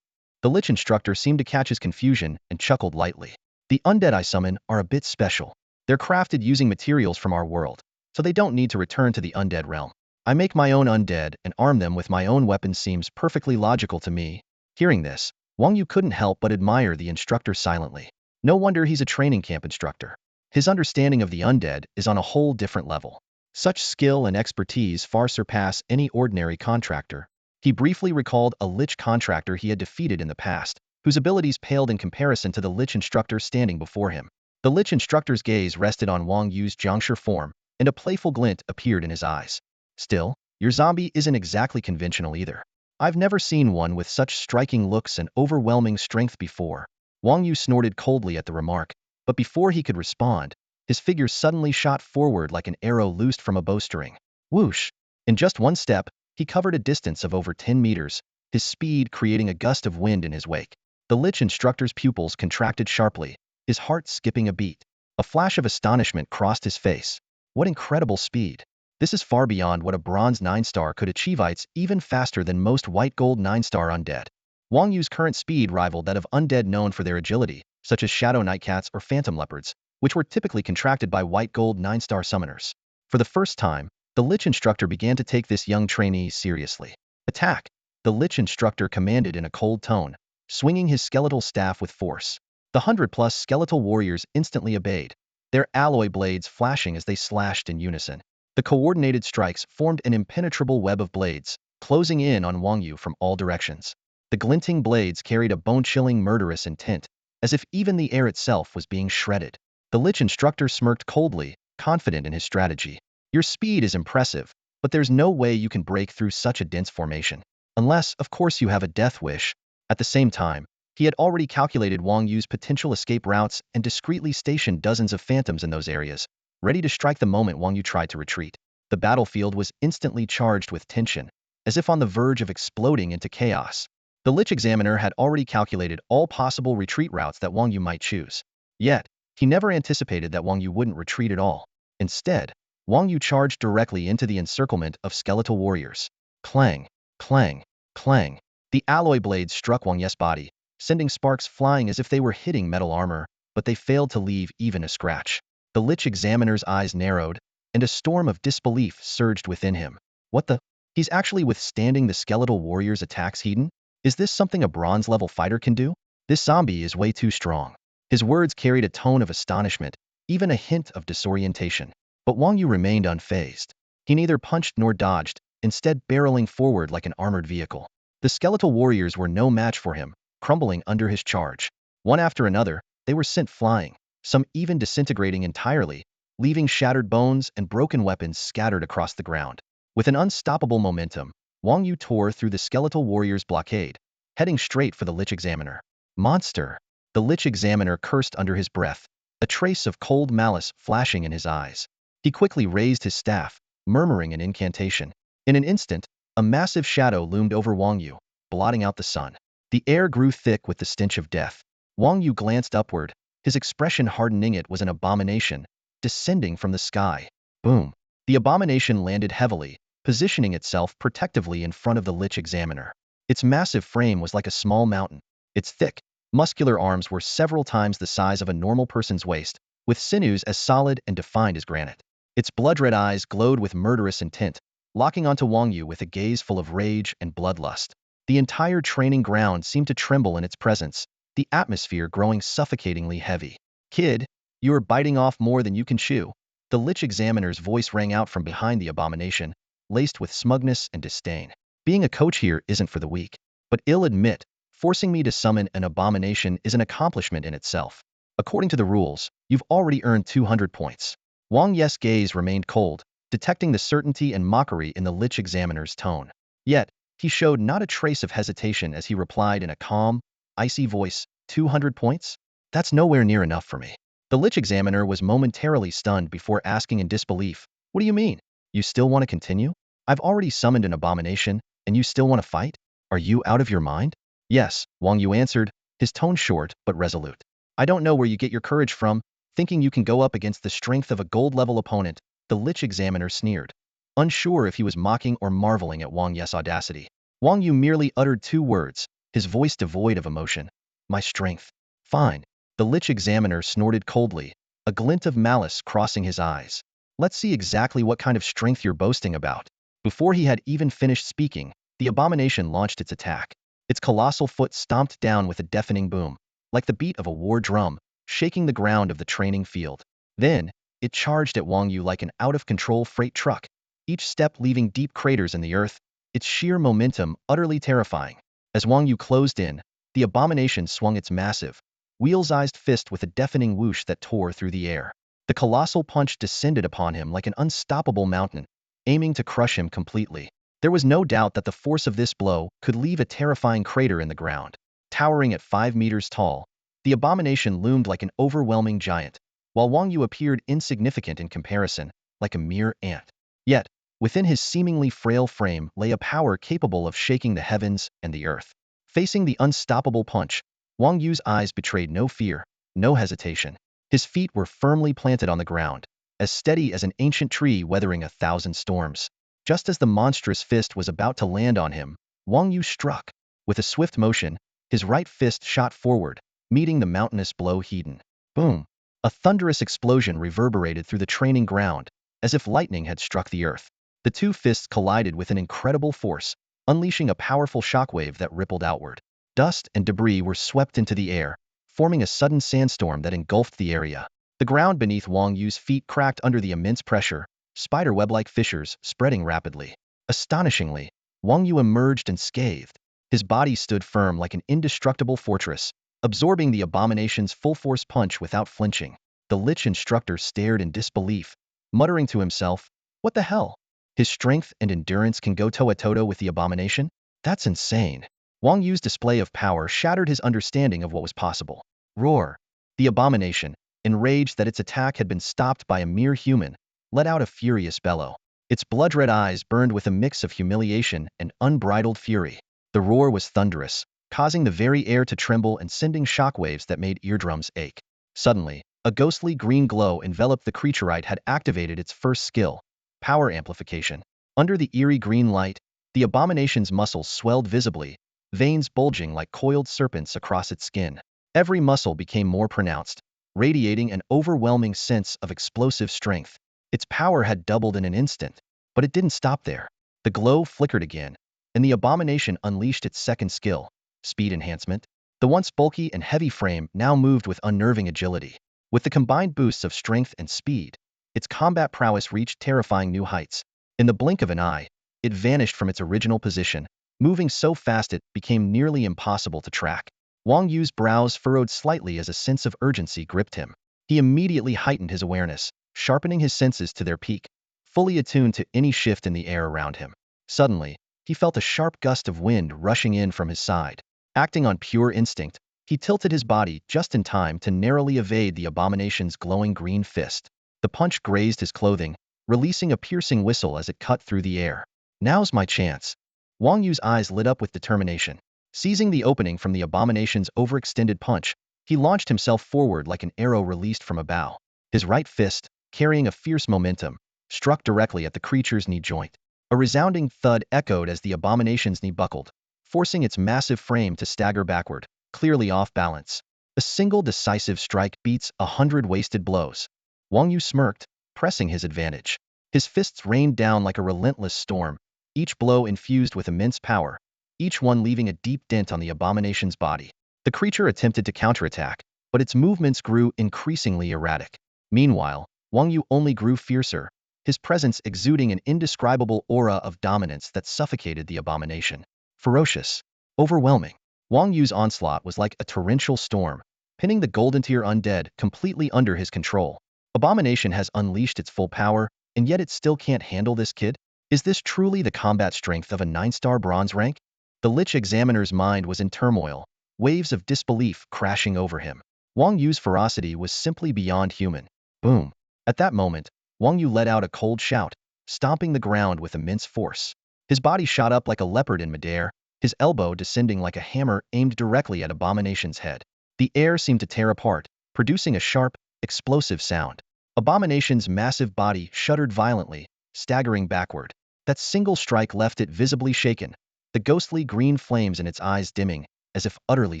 Speaker 1: The Lich instructor seemed to catch his confusion and chuckled lightly. The undead I summon are a bit special. They're crafted using materials from our world, so they don't need to return to the undead realm. I make my own undead and arm them with my own weapons. Seems perfectly logical to me. Hearing this, Wang Yu couldn't help but admire the instructor silently. No wonder he's a training camp instructor. His understanding of the undead is on a whole different level. Such skill and expertise far surpass any ordinary contractor. He briefly recalled a Lich contractor he had defeated in the past, whose abilities paled in comparison to the Lich instructor standing before him. The Lich instructor's gaze rested on Wang Yu's Jiangshi form, and a playful glint appeared in his eyes. Still, your zombie isn't exactly conventional either. I've never seen one with such striking looks and overwhelming strength before. Wang Yu snorted coldly at the remark, but before he could respond, his figure suddenly shot forward like an arrow loosed from a bowstring. Whoosh! In just one step, he covered a distance of over 10 meters, his speed creating a gust of wind in his wake. The Lich instructor's pupils contracted sharply, his heart skipping a beat. A flash of astonishment crossed his face. What incredible speed! This is far beyond what a bronze 9-star could achieve. It's even faster than most white gold 9-star undead. Wang Yu's current speed rivaled that of undead known for their agility, such as shadow nightcats or phantom leopards, which were typically contracted by white gold 9-star summoners. For the first time, the Lich instructor began to take this young trainee seriously. Attack! The Lich instructor commanded in a cold tone, swinging his skeletal staff with force. The 100-plus skeletal warriors instantly obeyed, their alloy blades flashing as they slashed in unison. The coordinated strikes formed an impenetrable web of blades, closing in on Wang Yu from all directions. The glinting blades carried a bone-chilling murderous intent, as if even the air itself was being shredded. The Lich instructor smirked coldly, confident in his strategy. Your speed is impressive, but there's no way you can break through such a dense formation. Unless, of course, you have a death wish. At the same time, he had already calculated Wang Yu's potential escape routes and discreetly stationed dozens of phantoms in those areas, ready to strike the moment Wang Yu tried to retreat. The battlefield was instantly charged with tension, as if on the verge of exploding into chaos. The Lich Examiner had already calculated all possible retreat routes that Wang Yu might choose. Yet, he never anticipated that Wang Yu wouldn't retreat at all. Instead, Wang Yu charged directly into the encirclement of skeletal warriors. Clang, clang, clang. The alloy blades struck Wang Yu's body, sending sparks flying as if they were hitting metal armor, but they failed to leave even a scratch. The Lich Examiner's eyes narrowed, and a storm of disbelief surged within him. What the? He's actually withstanding the skeletal warrior's attacks, Hedon? Is this something a bronze-level fighter can do? This zombie is way too strong. His words carried a tone of astonishment, even a hint of disorientation. But Wang Yu remained unfazed. He neither punched nor dodged, instead barreling forward like an armored vehicle. The skeletal warriors were no match for him, crumbling under his charge. One after another, they were sent flying, some even disintegrating entirely, leaving shattered bones and broken weapons scattered across the ground. With an unstoppable momentum, Wang Yu tore through the skeletal warrior's blockade, heading straight for the Lich Examiner. Monster! The Lich Examiner cursed under his breath, a trace of cold malice flashing in his eyes. He quickly raised his staff, murmuring an incantation. In an instant, a massive shadow loomed over Wang Yu, blotting out the sun. The air grew thick with the stench of death. Wang Yu glanced upward, his expression hardening. It was an abomination, descending from the sky. Boom! The abomination landed heavily, positioning itself protectively in front of the Lich Examiner. Its massive frame was like a small mountain. Its thick, muscular arms were several times the size of a normal person's waist, with sinews as solid and defined as granite. Its blood-red eyes glowed with murderous intent, locking onto Wang Yu with a gaze full of rage and bloodlust. The entire training ground seemed to tremble in its presence, the atmosphere growing suffocatingly heavy. Kid, you are biting off more than you can chew. The Lich Examiner's voice rang out from behind the abomination, laced with smugness and disdain. Being a coach here isn't for the weak. But I'll admit, forcing me to summon an abomination is an accomplishment in itself. According to the rules, you've already earned 200 points. Wang Yu's gaze remained cold, detecting the certainty and mockery in the Lich Examiner's tone. Yet, he showed not a trace of hesitation as he replied in a calm, icy voice, 200 points? That's nowhere near enough for me. The Lich Examiner was momentarily stunned before asking in disbelief, what do you mean? You still want to continue? I've already summoned an abomination, and you still want to fight? Are you out of your mind? Yes, Wang Yu answered, his tone short but resolute. I don't know where you get your courage from, thinking you can go up against the strength of a gold-level opponent. The Lich Examiner sneered, unsure if he was mocking or marveling at Wang Yu's audacity. Wang Yu merely uttered two words, his voice devoid of emotion. My strength. Fine. The Lich Examiner snorted coldly, a glint of malice crossing his eyes. Let's see exactly what kind of strength you're boasting about. Before he had even finished speaking, the abomination launched its attack. Its colossal foot stomped down with a deafening boom, like the beat of a war drum, shaking the ground of the training field. Then, it charged at Wang Yu like an out-of-control freight truck, each step leaving deep craters in the earth, its sheer momentum utterly terrifying. As Wang Yu closed in, the abomination swung its massive, wheel-sized fist with a deafening whoosh that tore through the air. The colossal punch descended upon him like an unstoppable mountain, aiming to crush him completely. There was no doubt that the force of this blow could leave a terrifying crater in the ground. Towering at 5 meters tall, the abomination loomed like an overwhelming giant, while Wang Yu appeared insignificant in comparison, like a mere ant. Yet, within his seemingly frail frame lay a power capable of shaking the heavens and the earth. Facing the unstoppable punch, Wang Yu's eyes betrayed no fear, no hesitation. His feet were firmly planted on the ground, as steady as an ancient tree weathering 1,000 storms. Just as the monstrous fist was about to land on him, Wang Yu struck. With a swift motion, his right fist shot forward, meeting the mountainous blow Hedon. Boom! A thunderous explosion reverberated through the training ground, as if lightning had struck the earth. The two fists collided with an incredible force, unleashing a powerful shockwave that rippled outward. Dust and debris were swept into the air, forming a sudden sandstorm that engulfed the area. The ground beneath Wang Yu's feet cracked under the immense pressure, spiderweb-like fissures spreading rapidly. Astonishingly, Wang Yu emerged unscathed. His body stood firm like an indestructible fortress, absorbing the abomination's full-force punch without flinching. The Lich instructor stared in disbelief, muttering to himself, "What the hell? His strength and endurance can go toe-a-toe with the abomination? That's insane." Wang Yu's display of power shattered his understanding of what was possible. Roar! The abomination, enraged that its attack had been stopped by a mere human, let out a furious bellow. Its blood-red eyes burned with a mix of humiliation and unbridled fury. The roar was thunderous, causing the very air to tremble and sending shockwaves that made eardrums ache. Suddenly, a ghostly green glow enveloped the creature. It had activated its first skill, power amplification. Under the eerie green light, the abomination's muscles swelled visibly, veins bulging like coiled serpents across its skin. Every muscle became more pronounced, radiating an overwhelming sense of explosive strength. Its power had doubled in an instant, but it didn't stop there. The glow flickered again, and the abomination unleashed its second skill, speed enhancement. The once bulky and heavy frame now moved with unnerving agility. With the combined boosts of strength and speed, its combat prowess reached terrifying new heights. In the blink of an eye, it vanished from its original position, moving so fast it became nearly impossible to track. Wang Yu's brows furrowed slightly as a sense of urgency gripped him. He immediately heightened his awareness, sharpening his senses to their peak, fully attuned to any shift in the air around him. Suddenly, he felt a sharp gust of wind rushing in from his side. Acting on pure instinct, he tilted his body just in time to narrowly evade the abomination's glowing green fist. The punch grazed his clothing, releasing a piercing whistle as it cut through the air. Now's my chance. Wang Yu's eyes lit up with determination. Seizing the opening from the abomination's overextended punch, he launched himself forward like an arrow released from a bow. His right fist, carrying a fierce momentum, struck directly at the creature's knee joint. A resounding thud echoed as the abomination's knee buckled, forcing its massive frame to stagger backward, clearly off balance. A single decisive strike beats 100 wasted blows. Wang Yu smirked, pressing his advantage. His fists rained down like a relentless storm, each blow infused with immense power, each one leaving a deep dent on the abomination's body. The creature attempted to counterattack, but its movements grew increasingly erratic. Meanwhile, Wang Yu only grew fiercer, his presence exuding an indescribable aura of dominance that suffocated the abomination. Ferocious, overwhelming. Wang Yu's onslaught was like a torrential storm, pinning the Golden Tier undead completely under his control. Abomination has unleashed its full power, and yet it still can't handle this kid? Is this truly the combat strength of a 9-star bronze rank? The Lich Examiner's mind was in turmoil, waves of disbelief crashing over him. Wang Yu's ferocity was simply beyond human. Boom. At that moment, Wang Yu let out a cold shout, stomping the ground with immense force. His body shot up like a leopard in midair, his elbow descending like a hammer aimed directly at Abomination's head. The air seemed to tear apart, producing a sharp, explosive sound. Abomination's massive body shuddered violently, staggering backward. That single strike left it visibly shaken, the ghostly green flames in its eyes dimming, as if utterly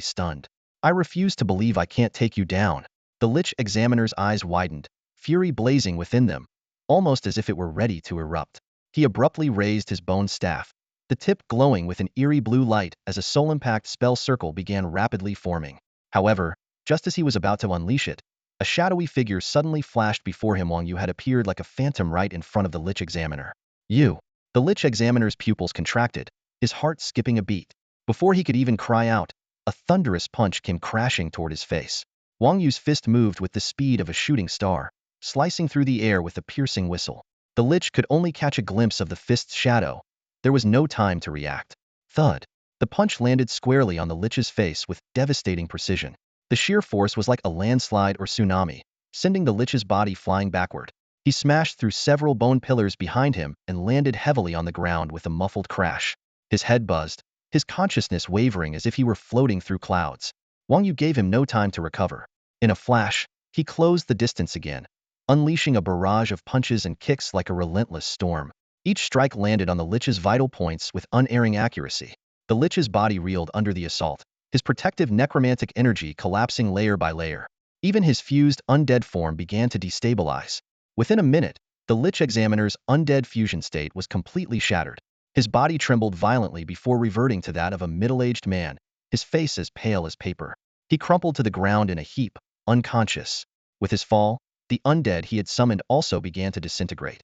Speaker 1: stunned. "I refuse to believe I can't take you down." The Lich Examiner's eyes widened, fury blazing within them, almost as if it were ready to erupt. He abruptly raised his bone staff, the tip glowing with an eerie blue light as a soul-impact spell circle began rapidly forming. However, just as he was about to unleash it, a shadowy figure suddenly flashed before him. Wang Yu had appeared like a phantom right in front of the Lich Examiner. "You!" The Lich Examiner's pupils contracted, his heart skipping a beat. Before he could even cry out, a thunderous punch came crashing toward his face. Wang Yu's fist moved with the speed of a shooting star, slicing through the air with a piercing whistle. The Lich could only catch a glimpse of the fist's shadow. There was no time to react. Thud. The punch landed squarely on the Lich's face with devastating precision. The sheer force was like a landslide or tsunami, sending the Lich's body flying backward. He smashed through several bone pillars behind him and landed heavily on the ground with a muffled crash. His head buzzed, his consciousness wavering as if he were floating through clouds. Wang Yu gave him no time to recover. In a flash, he closed the distance again, unleashing a barrage of punches and kicks like a relentless storm. Each strike landed on the Lich's vital points with unerring accuracy. The Lich's body reeled under the assault, his protective necromantic energy collapsing layer by layer. Even his fused undead form began to destabilize. Within a minute, the Lich Examiner's undead fusion state was completely shattered. His body trembled violently before reverting to that of a middle-aged man, his face as pale as paper. He crumpled to the ground in a heap, unconscious. With his fall, the undead he had summoned also began to disintegrate.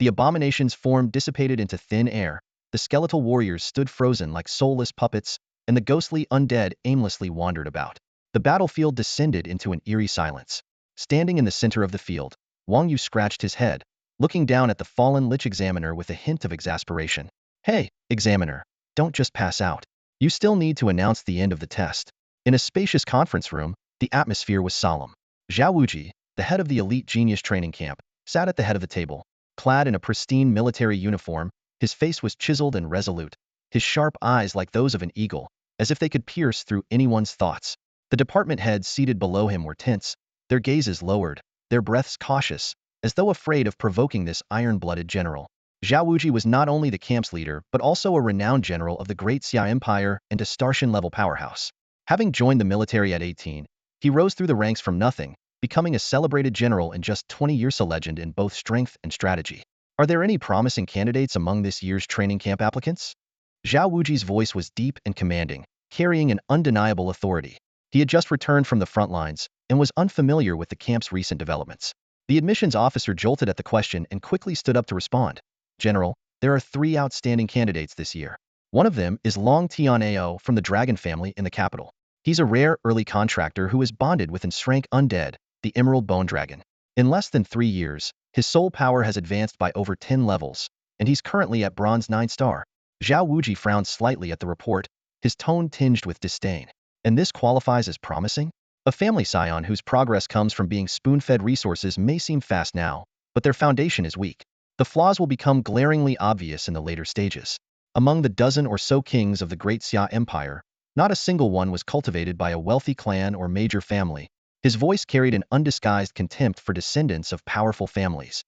Speaker 1: The abomination's form dissipated into thin air, the skeletal warriors stood frozen like soulless puppets, and the ghostly undead aimlessly wandered about. The battlefield descended into an eerie silence. Standing in the center of the field, Wang Yu scratched his head, looking down at the fallen Lich examiner with a hint of exasperation. Hey, examiner, don't just pass out. You still need to announce the end of the test. In a spacious conference room, the atmosphere was solemn. Zhao Wuji, the head of the elite genius training camp, sat at the head of the table. Clad in a pristine military uniform, his face was chiseled and resolute, his sharp eyes like those of an eagle, as if they could pierce through anyone's thoughts. The department heads seated below him were tense, their gazes lowered, their breaths cautious, as though afraid of provoking this iron-blooded general. Zhao Wuji was not only the camp's leader but also a renowned general of the Great Xia Empire and a Starshan-level powerhouse. Having joined the military at 18, he rose through the ranks from nothing, becoming a celebrated general in just 20 years, a legend in both strength and strategy. Are there any promising candidates among this year's training camp applicants? Zhao Wuji's voice was deep and commanding, carrying an undeniable authority. He had just returned from the front lines and was unfamiliar with the camp's recent developments. The admissions officer jolted at the question and quickly stood up to respond. General, there are 3 outstanding candidates this year. One of them is Long Tian'ao from the Dragon family in the capital. He's a rare early contractor who is bonded with Enshrank Undead, the Emerald Bone Dragon. In less than 3 years, his soul power has advanced by over 10 levels, and he's currently at Bronze 9 star. Zhao Wuji frowned slightly at the report, his tone tinged with disdain. And this qualifies as promising? A family scion whose progress comes from being spoon-fed resources may seem fast now, but their foundation is weak. The flaws will become glaringly obvious in the later stages. Among the dozen or so kings of the Great Xia Empire, not a single one was cultivated by a wealthy clan or major family. His voice carried an undisguised contempt for descendants of powerful families.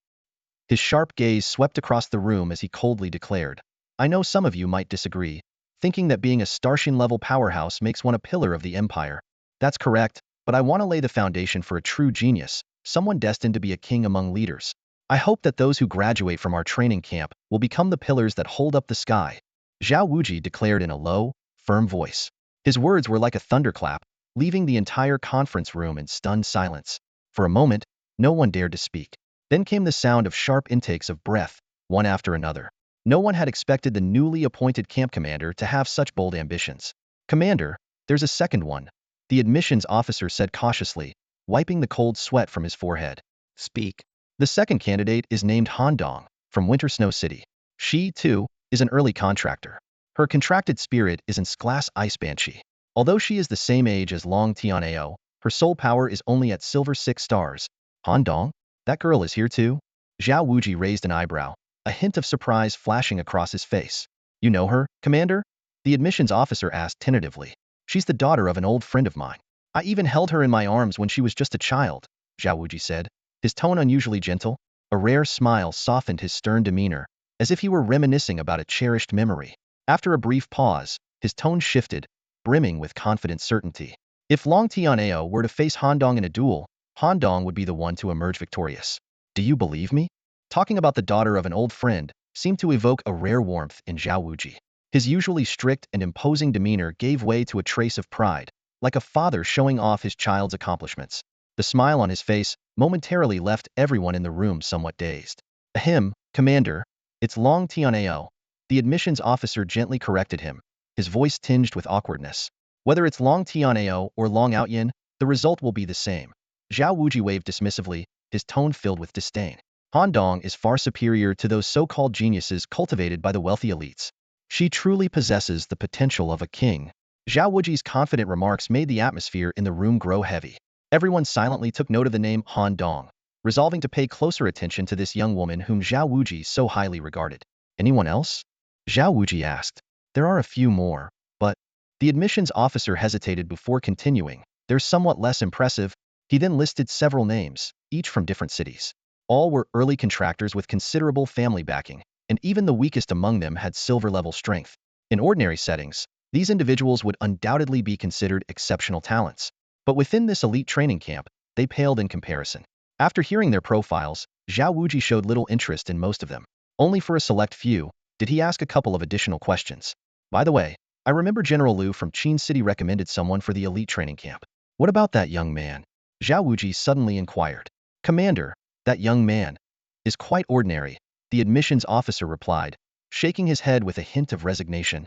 Speaker 1: His sharp gaze swept across the room as he coldly declared, I know some of you might disagree, thinking that being a Starshan-level powerhouse makes one a pillar of the empire. That's correct, but I want to lay the foundation for a true genius, someone destined to be a king among leaders. I hope that those who graduate from our training camp will become the pillars that hold up the sky. Zhao Wuji declared in a low, firm voice. His words were like a thunderclap, leaving the entire conference room in stunned silence. For a moment, no one dared to speak. Then came the sound of sharp intakes of breath, one after another. No one had expected the newly appointed camp commander to have such bold ambitions. Commander, there's a second one, the admissions officer said cautiously, wiping the cold sweat from his forehead. Speak. The second candidate is named Han Dong, from Winter Snow City. She, too, is an early contractor. Her contracted spirit is in Glass Ice Banshee. Although she is the same age as Long Tian'ao, her soul power is only at Silver 6 stars. Han Dong? That girl is here too? Zhao Wuji raised an eyebrow, a hint of surprise flashing across his face. You know her, Commander? The admissions officer asked tentatively. She's the daughter of an old friend of mine. I even held her in my arms when she was just a child, Zhao Wuji said, his tone unusually gentle. A rare smile softened his stern demeanor, as if he were reminiscing about a cherished memory. After a brief pause, his tone shifted, brimming with confident certainty. If Long Tian'ao were to face Han Dong in a duel, Han Dong would be the one to emerge victorious. Do you believe me? Talking about the daughter of an old friend seemed to evoke a rare warmth in Zhao Wuji. His usually strict and imposing demeanor gave way to a trace of pride, like a father showing off his child's accomplishments. The smile on his face momentarily left everyone in the room somewhat dazed. Ahem, Commander, it's Long Tian'ao. The admissions officer gently corrected him, his voice tinged with awkwardness. Whether it's Long Tian'ao or Long Outyin, the result will be the same. Zhao Wuji waved dismissively, his tone filled with disdain. Han Dong is far superior to those so-called geniuses cultivated by the wealthy elites. She truly possesses the potential of a king. Zhao Wuji's confident remarks made the atmosphere in the room grow heavy. Everyone silently took note of the name Han Dong, resolving to pay closer attention to this young woman whom Zhao Wuji so highly regarded. Anyone else? Zhao Wuji asked. There are a few more, but the admissions officer hesitated before continuing. They're somewhat less impressive. He then listed several names, each from different cities. All were early contractors with considerable family backing, and even the weakest among them had silver-level strength. In ordinary settings, these individuals would undoubtedly be considered exceptional talents. But within this elite training camp, they paled in comparison. After hearing their profiles, Zhao Wuji showed little interest in most of them. Only for a select few did he ask a couple of additional questions. By the way, I remember General Liu from Qin City recommended someone for the elite training camp. What about that young man? Zhao Wuji suddenly inquired. Commander, that young man is quite ordinary, the admissions officer replied, shaking his head with a hint of resignation.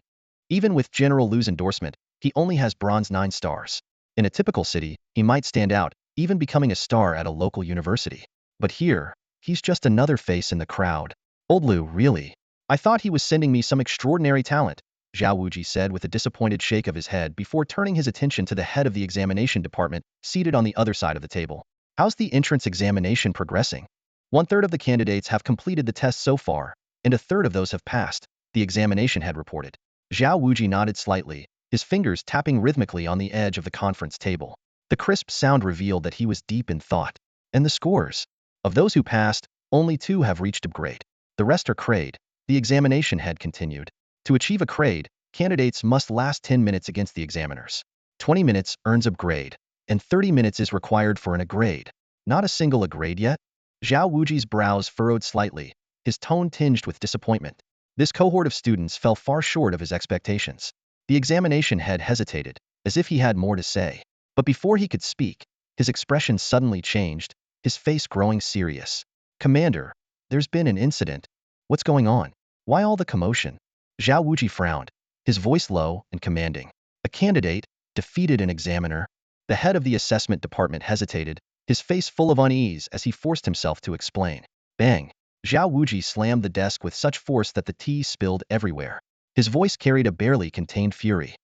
Speaker 1: Even with General Liu's endorsement, he only has Bronze 9 stars. In a typical city, he might stand out, even becoming a star at a local university. But here, he's just another face in the crowd. Old Lu, really? I thought he was sending me some extraordinary talent, Zhao Wuji said with a disappointed shake of his head before turning his attention to the head of the examination department, seated on the other side of the table. How's the entrance examination progressing? 1/3 of the candidates have completed the test so far, and 1/3 of those have passed, the examination head reported. Zhao Wuji nodded slightly, his fingers tapping rhythmically on the edge of the conference table. The crisp sound revealed that he was deep in thought. And the scores? Of those who passed, only 2 have reached a grade. The rest are grade, the examination head continued. To achieve a grade, candidates must last 10 minutes against the examiners. 20 minutes earns a grade, and 30 minutes is required for an A grade. Not a single A grade yet? Zhao Wuji's brows furrowed slightly, his tone tinged with disappointment. This cohort of students fell far short of his expectations. The examination head hesitated, as if he had more to say. But before he could speak, his expression suddenly changed, his face growing serious. Commander, there's been an incident. What's going on? Why all the commotion? Zhao Wuji frowned, his voice low and commanding. A candidate defeated an examiner. The head of the assessment department hesitated, his face full of unease as he forced himself to explain. Bang! Zhao Wuji slammed the desk with such force that the tea spilled everywhere. His voice carried a barely contained fury.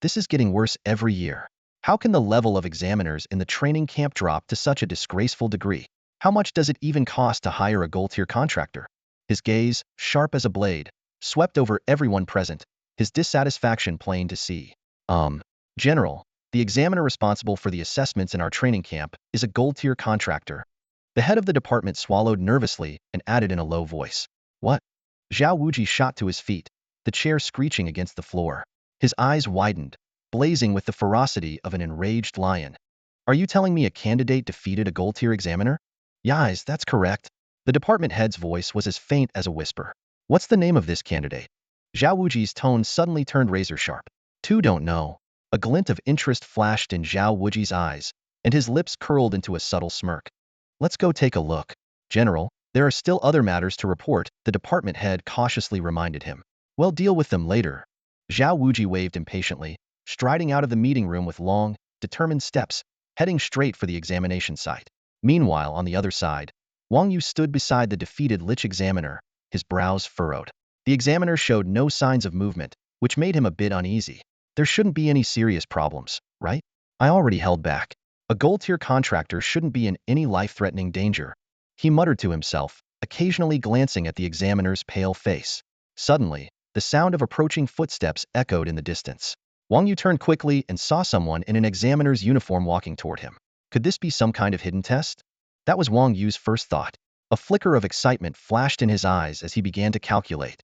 Speaker 1: This is getting worse every year. How can the level of examiners in the training camp drop to such a disgraceful degree? How much does it even cost to hire a gold-tier contractor? His gaze, sharp as a blade, swept over everyone present, his dissatisfaction plain to see. General, the examiner responsible for the assessments in our training camp is a gold-tier contractor. The head of the department swallowed nervously and added in a low voice. What? Zhao Wuji shot to his feet, the chair screeching against the floor. His eyes widened, blazing with the ferocity of an enraged lion. Are you telling me a candidate defeated a gold-tier examiner? Yes, that's correct. The department head's voice was as faint as a whisper. What's the name of this candidate? Zhao Wuji's tone suddenly turned razor-sharp. 2 don't know. A glint of interest flashed in Zhao Wuji's eyes, and his lips curled into a subtle smirk. Let's go take a look. General, there are still other matters to report, the department head cautiously reminded him. We'll deal with them later. Zhao Wuji waved impatiently, striding out of the meeting room with long, determined steps, heading straight for the examination site. Meanwhile, on the other side, Wang Yu stood beside the defeated Lich examiner, his brows furrowed. The examiner showed no signs of movement, which made him a bit uneasy. There shouldn't be any serious problems, right? I already held back. A gold-tier contractor shouldn't be in any life-threatening danger. He muttered to himself, occasionally glancing at the examiner's pale face. Suddenly, the sound of approaching footsteps echoed in the distance. Wang Yu turned quickly and saw someone in an examiner's uniform walking toward him. Could this be some kind of hidden test? That was Wang Yu's first thought. A flicker of excitement flashed in his eyes as he began to calculate.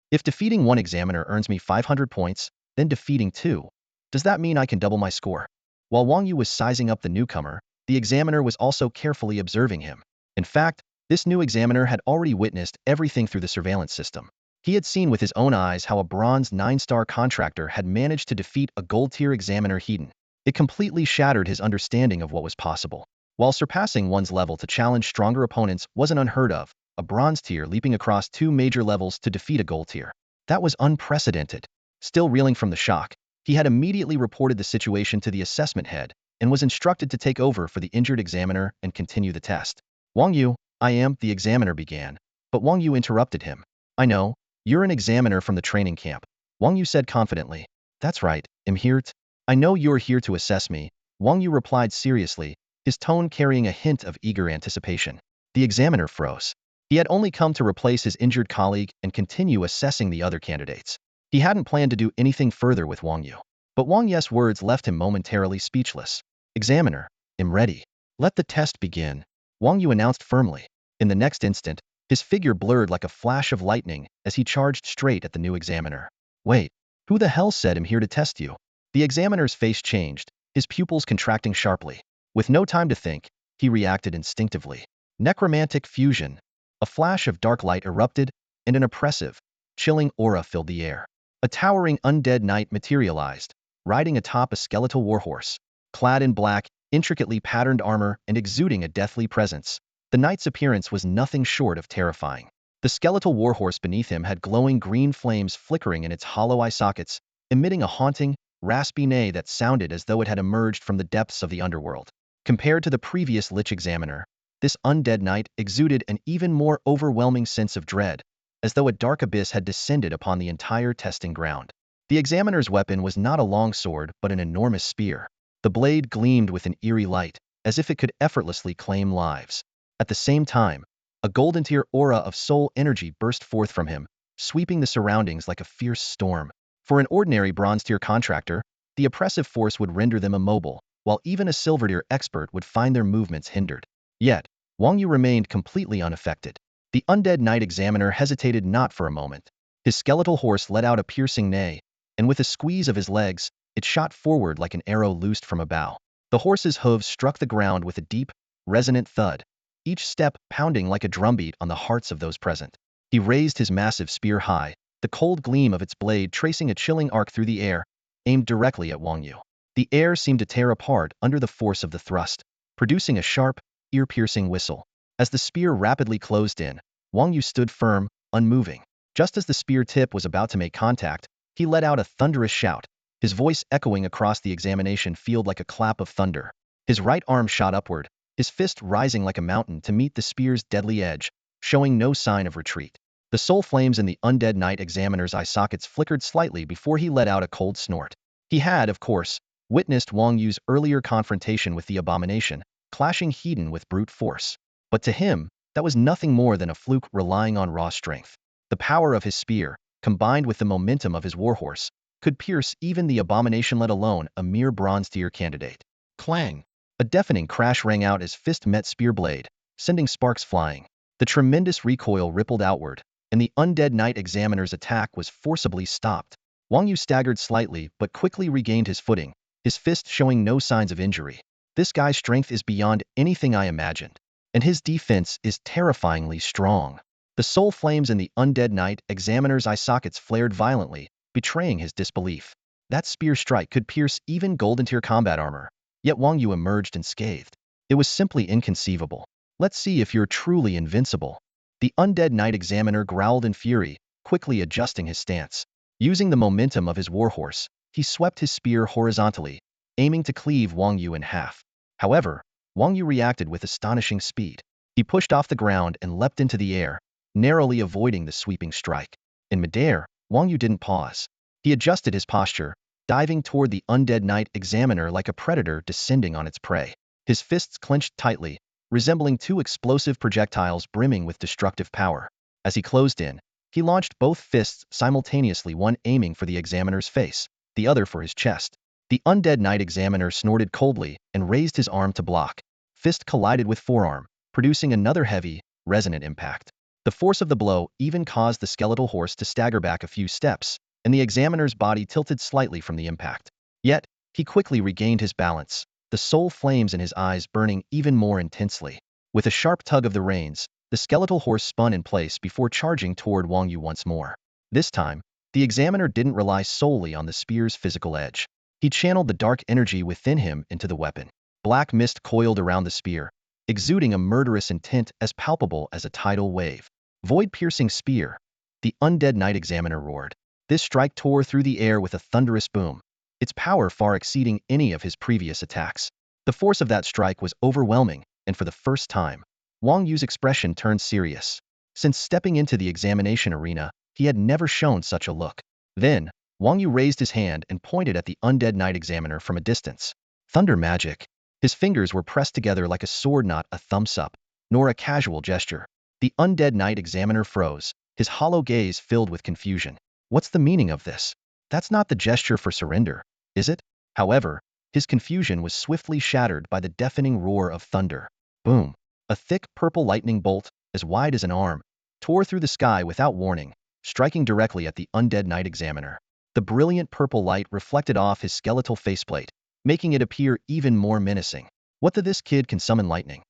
Speaker 1: If defeating 1 examiner earns me 500 points, then defeating 2, does that mean I can double my score? While Wang Yu was sizing up the newcomer, the examiner was also carefully observing him. In fact, this new examiner had already witnessed everything through the surveillance system. He had seen with his own eyes how a bronze 9-star contractor had managed to defeat a gold-tier examiner Heaton. It completely shattered his understanding of what was possible. While surpassing one's level to challenge stronger opponents wasn't unheard of, a bronze tier leaping across 2 major levels to defeat a gold tier. That was unprecedented. Still reeling from the shock, he had immediately reported the situation to the assessment head and was instructed to take over for the injured examiner and continue the test. Wang Yu, the examiner began, but Wang Yu interrupted him. I know, you're an examiner from the training camp. Wang Yu said confidently. That's right, I'm here I know you're here to assess me, Wang Yu replied seriously, his tone carrying a hint of eager anticipation. The examiner froze. He had only come to replace his injured colleague and continue assessing the other candidates. He hadn't planned to do anything further with Wang Yu. But Wang Yu's words left him momentarily speechless. Examiner, I'm ready. Let the test begin, Wang Yu announced firmly. In the next instant, his figure blurred like a flash of lightning as he charged straight at the new examiner. Wait, who the hell said I'm here to test you? The examiner's face changed, his pupils contracting sharply. With no time to think, he reacted instinctively. Necromantic fusion. A flash of dark light erupted, and an oppressive, chilling aura filled the air. A towering undead knight materialized, riding atop a skeletal warhorse. Clad in black, intricately patterned armor and exuding a deathly presence, the knight's appearance was nothing short of terrifying. The skeletal warhorse beneath him had glowing green flames flickering in its hollow eye sockets, emitting a haunting, raspy neigh that sounded as though it had emerged from the depths of the underworld. Compared to the previous Lich Examiner, this undead knight exuded an even more overwhelming sense of dread, as though a dark abyss had descended upon the entire testing ground. The examiner's weapon was not a longsword but an enormous spear. The blade gleamed with an eerie light, as if it could effortlessly claim lives. At the same time, a golden tier aura of soul energy burst forth from him, sweeping the surroundings like a fierce storm. For an ordinary bronze tier contractor, the oppressive force would render them immobile, while even a silver tier expert would find their movements hindered. Yet, Wang Yu remained completely unaffected. The undead knight examiner hesitated not for a moment. His skeletal horse let out a piercing neigh, and with a squeeze of his legs, it shot forward like an arrow loosed from a bow. The horse's hooves struck the ground with a deep, resonant thud, each step pounding like a drumbeat on the hearts of those present. He raised his massive spear high, the cold gleam of its blade tracing a chilling arc through the air, aimed directly at Wang Yu. The air seemed to tear apart under the force of the thrust, producing a sharp, ear-piercing whistle. As the spear rapidly closed in, Wang Yu stood firm, unmoving. Just as the spear tip was about to make contact, he let out a thunderous shout, his voice echoing across the examination field like a clap of thunder. His right arm shot upward, his fist rising like a mountain to meet the spear's deadly edge, showing no sign of retreat. The soul flames in the undead knight examiner's eye sockets flickered slightly before he let out a cold snort. He had, of course, witnessed Wang Yu's earlier confrontation with the abomination, clashing Hedon with brute force. But to him, that was nothing more than a fluke relying on raw strength. The power of his spear, combined with the momentum of his warhorse, could pierce even the abomination, let alone a mere bronze tier candidate. Clang! A deafening crash rang out as fist met spear blade, sending sparks flying. The tremendous recoil rippled outward, and the undead knight examiner's attack was forcibly stopped. Wang Yu staggered slightly but quickly regained his footing, his fist showing no signs of injury. This guy's strength is beyond anything I imagined, and his defense is terrifyingly strong. The soul flames in the undead knight examiner's eye sockets flared violently, betraying his disbelief. That spear strike could pierce even golden tier combat armor, yet Wang Yu emerged unscathed. It was simply inconceivable. Let's see if you're truly invincible. The undead knight examiner growled in fury, quickly adjusting his stance. Using the momentum of his warhorse, he swept his spear horizontally, aiming to cleave Wang Yu in half. However, Wang Yu reacted with astonishing speed. He pushed off the ground and leapt into the air, narrowly avoiding the sweeping strike. In midair, Wang Yu didn't pause. He adjusted his posture, diving toward the undead knight examiner like a predator descending on its prey. His fists clenched tightly, resembling two explosive projectiles brimming with destructive power. As he closed in, he launched both fists simultaneously, one aiming for the examiner's face, the other for his chest. The undead knight examiner snorted coldly and raised his arm to block. Fist collided with forearm, producing another heavy, resonant impact. The force of the blow even caused the skeletal horse to stagger back a few steps, and the examiner's body tilted slightly from the impact. Yet, he quickly regained his balance, the soul flames in his eyes burning even more intensely. With a sharp tug of the reins, the skeletal horse spun in place before charging toward Wang Yu once more. This time, the examiner didn't rely solely on the spear's physical edge. He channeled the dark energy within him into the weapon. Black mist coiled around the spear, exuding a murderous intent as palpable as a tidal wave. Void-piercing spear, the undead knight examiner roared. This strike tore through the air with a thunderous boom, its power far exceeding any of his previous attacks. The force of that strike was overwhelming, and for the first time, Wang Yu's expression turned serious. Since stepping into the examination arena, he had never shown such a look. Then, Wang Yu raised his hand and pointed at the undead knight examiner from a distance. Thunder magic. His fingers were pressed together like a sword, not a thumbs up, nor a casual gesture. The undead knight examiner froze, his hollow gaze filled with confusion. What's the meaning of this? That's not the gesture for surrender, is it? However, his confusion was swiftly shattered by the deafening roar of thunder. Boom! A thick purple lightning bolt, as wide as an arm, tore through the sky without warning, striking directly at the undead knight examiner. The brilliant purple light reflected off his skeletal faceplate, making it appear even more menacing. What this kid can summon lightning?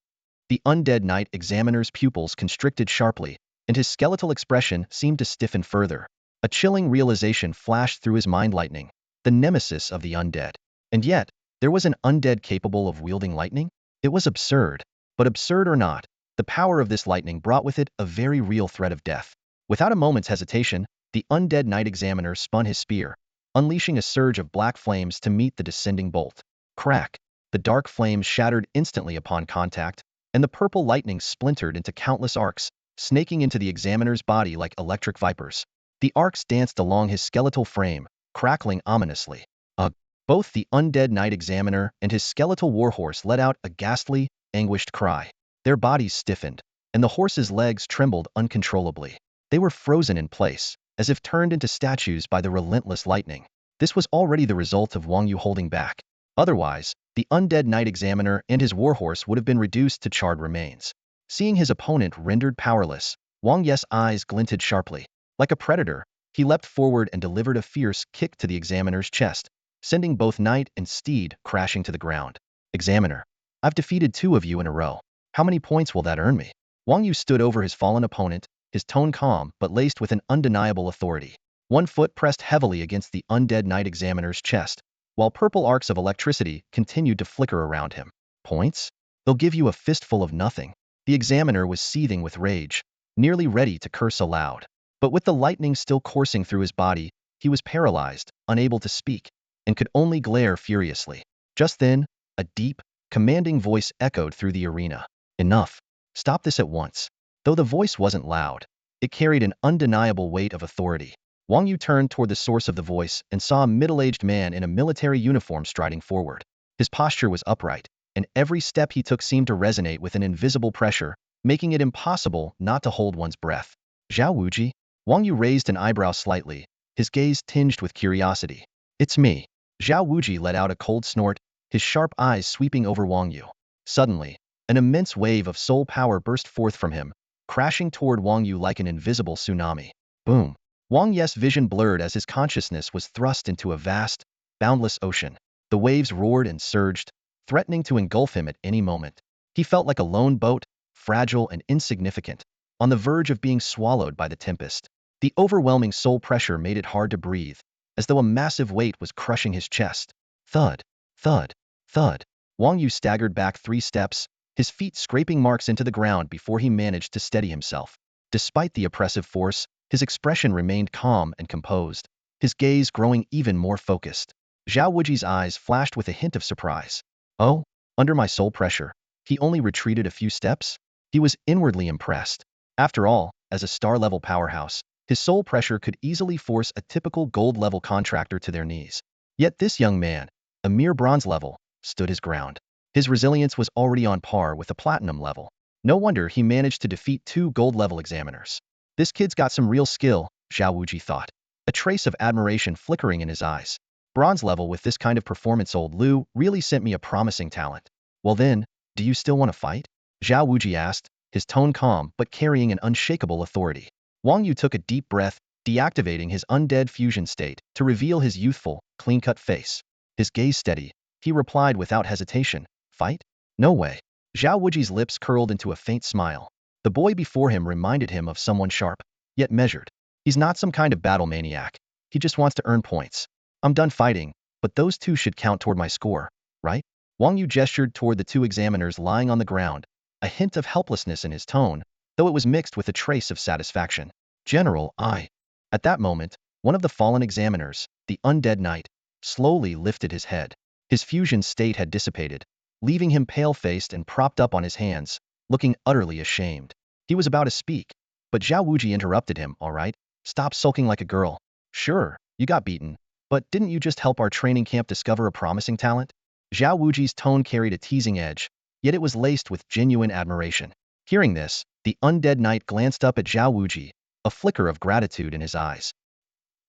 Speaker 1: The undead knight examiner's pupils constricted sharply, and his skeletal expression seemed to stiffen further. A chilling realization flashed through his mind: lightning, the nemesis of the undead. And yet, there was an undead capable of wielding lightning? It was absurd. But absurd or not, the power of this lightning brought with it a very real threat of death. Without a moment's hesitation, the undead knight examiner spun his spear, unleashing a surge of black flames to meet the descending bolt. Crack! The dark flames shattered instantly upon contact, and the purple lightning splintered into countless arcs, snaking into the examiner's body like electric vipers. The arcs danced along his skeletal frame, crackling ominously. Ugh! Both the undead knight examiner and his skeletal warhorse let out a ghastly, anguished cry. Their bodies stiffened, and the horse's legs trembled uncontrollably. They were frozen in place, as if turned into statues by the relentless lightning. This was already the result of Wang Yu holding back. Otherwise, the undead knight examiner and his warhorse would have been reduced to charred remains. Seeing his opponent rendered powerless, Wang Yu's eyes glinted sharply. Like a predator, he leapt forward and delivered a fierce kick to the examiner's chest, sending both knight and steed crashing to the ground. Examiner, I've defeated 2 of you in a row. How many points will that earn me? Wang Yu stood over his fallen opponent, his tone calm but laced with an undeniable authority. One foot pressed heavily against the undead knight examiner's chest, while purple arcs of electricity continued to flicker around him. Points? They'll give you a fistful of nothing. The examiner was seething with rage, nearly ready to curse aloud. But with the lightning still coursing through his body, he was paralyzed, unable to speak, and could only glare furiously. Just then, a deep, commanding voice echoed through the arena. Enough. Stop this at once. Though the voice wasn't loud, it carried an undeniable weight of authority. Wang Yu turned toward the source of the voice and saw a middle-aged man in a military uniform striding forward. His posture was upright, and every step he took seemed to resonate with an invisible pressure, making it impossible not to hold one's breath. Zhao Wuji? Wang Yu raised an eyebrow slightly, his gaze tinged with curiosity. It's me. Zhao Wuji let out a cold snort, his sharp eyes sweeping over Wang Yu. Suddenly, an immense wave of soul power burst forth from him, crashing toward Wang Yu like an invisible tsunami. Boom! Wang Yu's vision blurred as his consciousness was thrust into a vast, boundless ocean. The waves roared and surged, threatening to engulf him at any moment. He felt like a lone boat, fragile and insignificant, on the verge of being swallowed by the tempest. The overwhelming soul pressure made it hard to breathe, as though a massive weight was crushing his chest. Thud, thud, thud. Wang Yu staggered back 3 steps, his feet scraping marks into the ground before he managed to steady himself. Despite the oppressive force, his expression remained calm and composed, his gaze growing even more focused. Zhao Wuji's eyes flashed with a hint of surprise. Oh, under my soul pressure, he only retreated a few steps? He was inwardly impressed. After all, as a star-level powerhouse, his soul pressure could easily force a typical gold-level contractor to their knees. Yet this young man, a mere bronze level, stood his ground. His resilience was already on par with a platinum level. No wonder he managed to defeat 2 gold-level examiners. This kid's got some real skill, Zhao Wuji thought, a trace of admiration flickering in his eyes. Bronze level with this kind of performance, old Lu really sent me a promising talent. Well then, do you still want to fight? Zhao Wuji asked, his tone calm but carrying an unshakable authority. Wang Yu took a deep breath, deactivating his undead fusion state to reveal his youthful, clean-cut face. His gaze steady, he replied without hesitation, fight? No way. Zhao Wuji's lips curled into a faint smile. The boy before him reminded him of someone sharp, yet measured. He's not some kind of battle maniac. He just wants to earn points. I'm done fighting, but those 2 should count toward my score, right? Wang Yu gestured toward the 2 examiners lying on the ground, a hint of helplessness in his tone, though it was mixed with a trace of satisfaction. General, At that moment, one of the fallen examiners, the undead knight, slowly lifted his head. His fusion state had dissipated, leaving him pale-faced and propped up on his hands, looking utterly ashamed. He was about to speak, but Zhao Wuji interrupted him. All right, stop sulking like a girl. Sure, you got beaten, but didn't you just help our training camp discover a promising talent? Zhao Wuji's tone carried a teasing edge, yet it was laced with genuine admiration. Hearing this, the undead knight glanced up at Zhao Wuji, a flicker of gratitude in his eyes.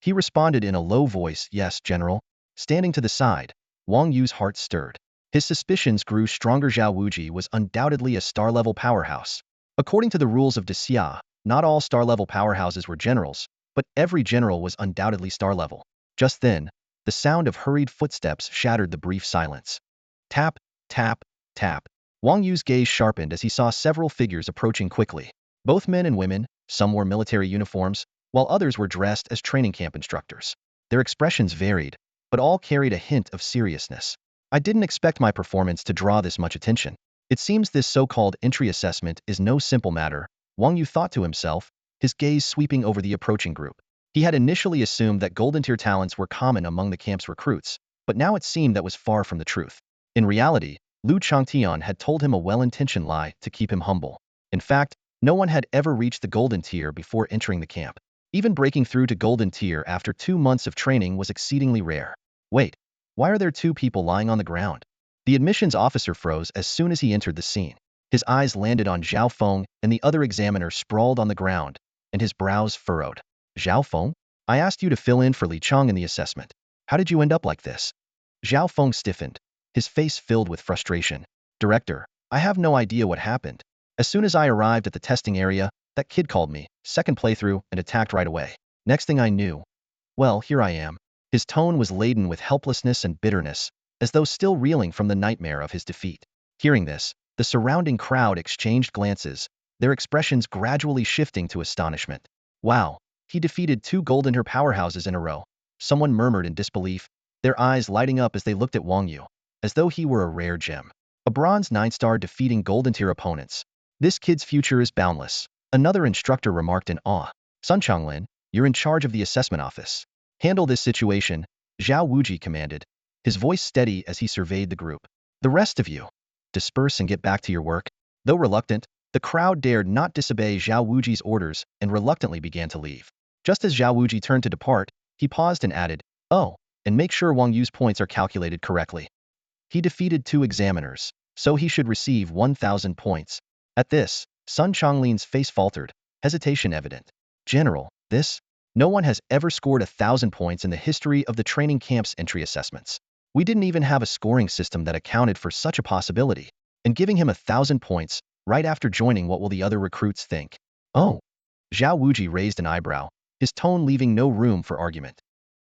Speaker 1: He responded in a low voice, yes, General. Standing to the side, Wang Yu's heart stirred. His suspicions grew stronger. Zhao Wuji was undoubtedly a star-level powerhouse. According to the rules of Xia, not all star-level powerhouses were generals, but every general was undoubtedly star-level. Just then, the sound of hurried footsteps shattered the brief silence. Tap, tap, tap. Wang Yu's gaze sharpened as he saw several figures approaching quickly. Both men and women, some wore military uniforms, while others were dressed as training camp instructors. Their expressions varied, but all carried a hint of seriousness. I didn't expect my performance to draw this much attention. It seems this so-called entry assessment is no simple matter, Wang Yu thought to himself, his gaze sweeping over the approaching group. He had initially assumed that golden tier talents were common among the camp's recruits, but now it seemed that was far from the truth. In reality, Lu Changtian had told him a well-intentioned lie to keep him humble. In fact, no one had ever reached the golden tier before entering the camp. Even breaking through to golden tier after 2 months of training was exceedingly rare. Wait, why are there 2 people lying on the ground? The admissions officer froze as soon as he entered the scene. His eyes landed on Zhao Feng and the other examiner sprawled on the ground, and his brows furrowed. Zhao Feng? I asked you to fill in for Li Chang in the assessment. How did you end up like this? Zhao Feng stiffened, his face filled with frustration. Director, I have no idea what happened. As soon as I arrived at the testing area, that kid called me, second playthrough, and attacked right away. Next thing I knew, well, here I am. His tone was laden with helplessness and bitterness, as though still reeling from the nightmare of his defeat. Hearing this, the surrounding crowd exchanged glances, their expressions gradually shifting to astonishment. Wow, he defeated 2 golden tier powerhouses in a row. Someone murmured in disbelief, their eyes lighting up as they looked at Wang Yu, as though he were a rare gem. A bronze 9-star defeating golden tier opponents. This kid's future is boundless. Another instructor remarked in awe. Sun Changlin, you're in charge of the assessment office. Handle this situation, Zhao Wuji commanded, his voice steady as he surveyed the group. The rest of you, disperse and get back to your work. Though reluctant, the crowd dared not disobey Zhao Wuji's orders and reluctantly began to leave. Just as Zhao Wuji turned to depart, he paused and added, oh, and make sure Wang Yu's points are calculated correctly. He defeated 2 examiners, so he should receive 1,000 points. At this, Sun Changlin's face faltered, hesitation evident. General, this? No one has ever scored 1,000 points in the history of the training camp's entry assessments. We didn't even have a scoring system that accounted for such a possibility. And giving him 1,000 points, right after joining, what will the other recruits think? Oh. Zhao Wuji raised an eyebrow, his tone leaving no room for argument.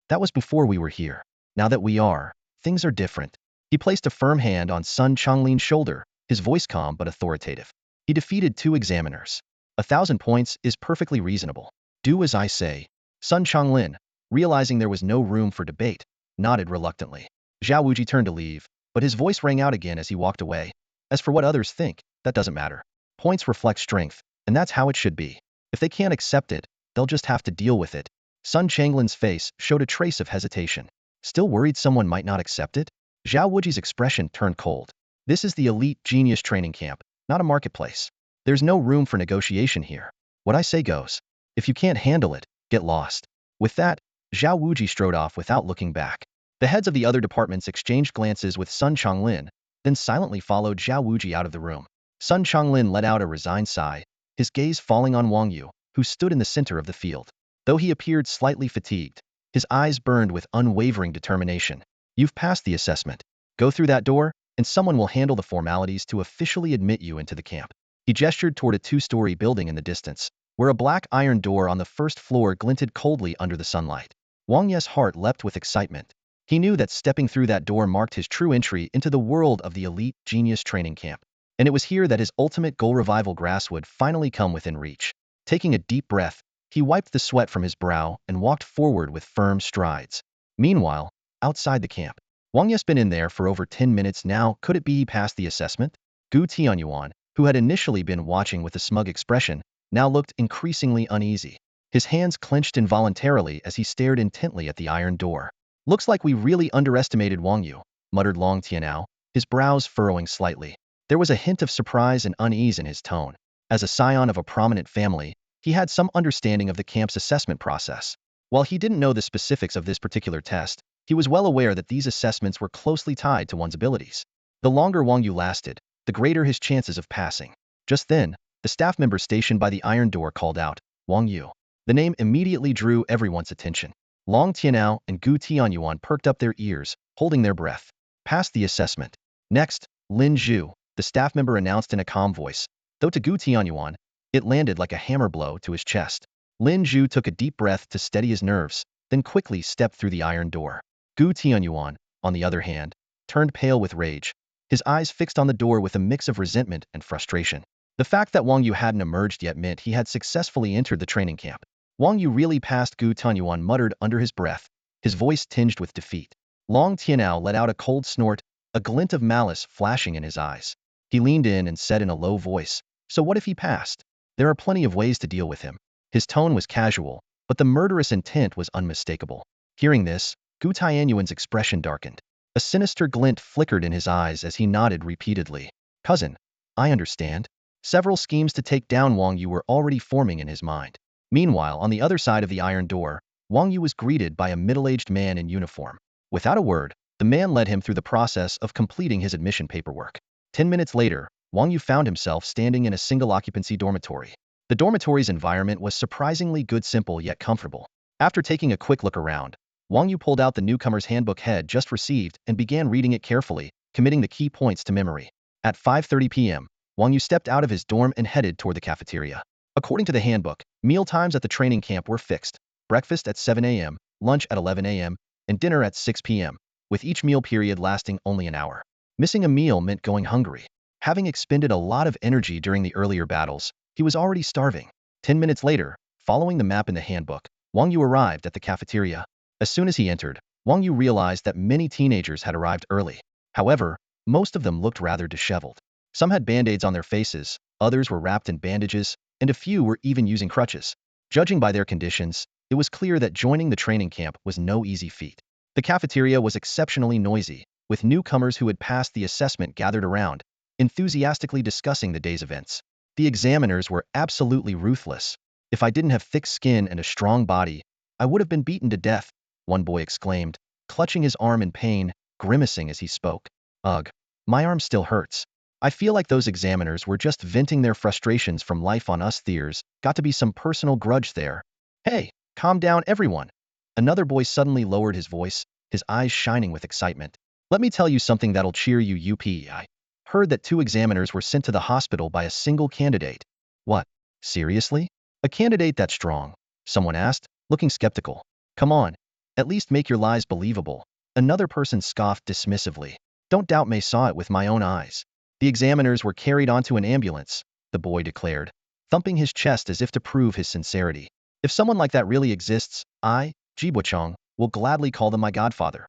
Speaker 1: That was before we were here. Now that we are, things are different. He placed a firm hand on Sun Changlin's shoulder, his voice calm but authoritative. He defeated 2 examiners. 1,000 points is perfectly reasonable. Do as I say. Sun Changlin, realizing there was no room for debate, nodded reluctantly. Zhao Wuji turned to leave, but his voice rang out again as he walked away. As for what others think, that doesn't matter. Points reflect strength, and that's how it should be. If they can't accept it, they'll just have to deal with it. Sun Changlin's face showed a trace of hesitation. Still worried someone might not accept it? Zhao Wuji's expression turned cold. This is the elite genius training camp, not a marketplace. There's no room for negotiation here. What I say goes. If you can't handle it, get lost. With that, Zhao Wuji strode off without looking back. The heads of the other departments exchanged glances with Sun Changlin, then silently followed Zhao Wuji out of the room. Sun Changlin let out a resigned sigh, his gaze falling on Wang Yu, who stood in the center of the field. Though he appeared slightly fatigued, his eyes burned with unwavering determination. You've passed the assessment. Go through that door, and someone will handle the formalities to officially admit you into the camp. He gestured toward a 2-story building in the distance, where a black iron door on the first floor glinted coldly under the sunlight. Wang Ye's heart leapt with excitement. He knew that stepping through that door marked his true entry into the world of the elite genius training camp. And it was here that his ultimate goal revival grass would finally come within reach. Taking a deep breath, he wiped the sweat from his brow and walked forward with firm strides. Meanwhile, outside the camp, Wang Ye's been in there for over 10 minutes now. Could it be he passed the assessment? Gu Tianyuan, who had initially been watching with a smug expression, now looked increasingly uneasy. His hands clenched involuntarily as he stared intently at the iron door. Looks like we really underestimated Wang Yu, muttered Long Tianao, his brows furrowing slightly. There was a hint of surprise and unease in his tone. As a scion of a prominent family, he had some understanding of the camp's assessment process. While he didn't know the specifics of this particular test, he was well aware that these assessments were closely tied to one's abilities. The longer Wang Yu lasted, the greater his chances of passing. Just then, the staff member stationed by the iron door called out, Wang Yu. The name immediately drew everyone's attention. Long Tianao and Gu Tianyuan perked up their ears, holding their breath. Passed the assessment. Next, Lin Zhu, the staff member announced in a calm voice, though to Gu Tianyuan, it landed like a hammer blow to his chest. Lin Zhu took a deep breath to steady his nerves, then quickly stepped through the iron door. Gu Tianyuan, on the other hand, turned pale with rage, his eyes fixed on the door with a mix of resentment and frustration. The fact that Wang Yu hadn't emerged yet meant he had successfully entered the training camp. Wang Yu really passed, Gu Tianyuan muttered under his breath, his voice tinged with defeat. Long Tianao let out a cold snort, a glint of malice flashing in his eyes. He leaned in and said in a low voice, so what if he passed? There are plenty of ways to deal with him. His tone was casual, but the murderous intent was unmistakable. Hearing this, Gu Tianyuan's expression darkened. A sinister glint flickered in his eyes as he nodded repeatedly. Cousin, I understand. Several schemes to take down Wang Yu were already forming in his mind. Meanwhile, on the other side of the iron door, Wang Yu was greeted by a middle-aged man in uniform. Without a word, the man led him through the process of completing his admission paperwork. 10 minutes later, Wang Yu found himself standing in a single-occupancy dormitory. The dormitory's environment was surprisingly good, simple yet comfortable. After taking a quick look around, Wang Yu pulled out the newcomer's handbook head just received and began reading it carefully, committing the key points to memory. At 5:30 p.m., Wang Yu stepped out of his dorm and headed toward the cafeteria. According to the handbook, meal times at the training camp were fixed: breakfast at 7 a.m., lunch at 11 a.m., and dinner at 6 p.m., with each meal period lasting only an hour. Missing a meal meant going hungry. Having expended a lot of energy during the earlier battles, he was already starving. 10 minutes later, following the map in the handbook, Wang Yu arrived at the cafeteria. As soon as he entered, Wang Yu realized that many teenagers had arrived early. However, most of them looked rather disheveled. Some had band-aids on their faces, others were wrapped in bandages, and a few were even using crutches. Judging by their conditions, it was clear that joining the training camp was no easy feat. The cafeteria was exceptionally noisy, with newcomers who had passed the assessment gathered around, enthusiastically discussing the day's events. The examiners were absolutely ruthless. If I didn't have thick skin and a strong body, I would have been beaten to death, one boy exclaimed, clutching his arm in pain, grimacing as he spoke. Ugh, my arm still hurts. I feel like those examiners were just venting their frustrations from life on us. There's got to be some personal grudge there. Hey, calm down everyone. Another boy suddenly lowered his voice, his eyes shining with excitement. Let me tell you something that'll cheer you up. I heard that 2 examiners were sent to the hospital by a single candidate. What? Seriously? A candidate that strong? Someone asked, looking skeptical. Come on, at least make your lies believable. Another person scoffed dismissively. Don't doubt me, saw it with my own eyes. The examiners were carried onto an ambulance, the boy declared, thumping his chest as if to prove his sincerity. If someone like that really exists, I, Jibochong, will gladly call them my godfather.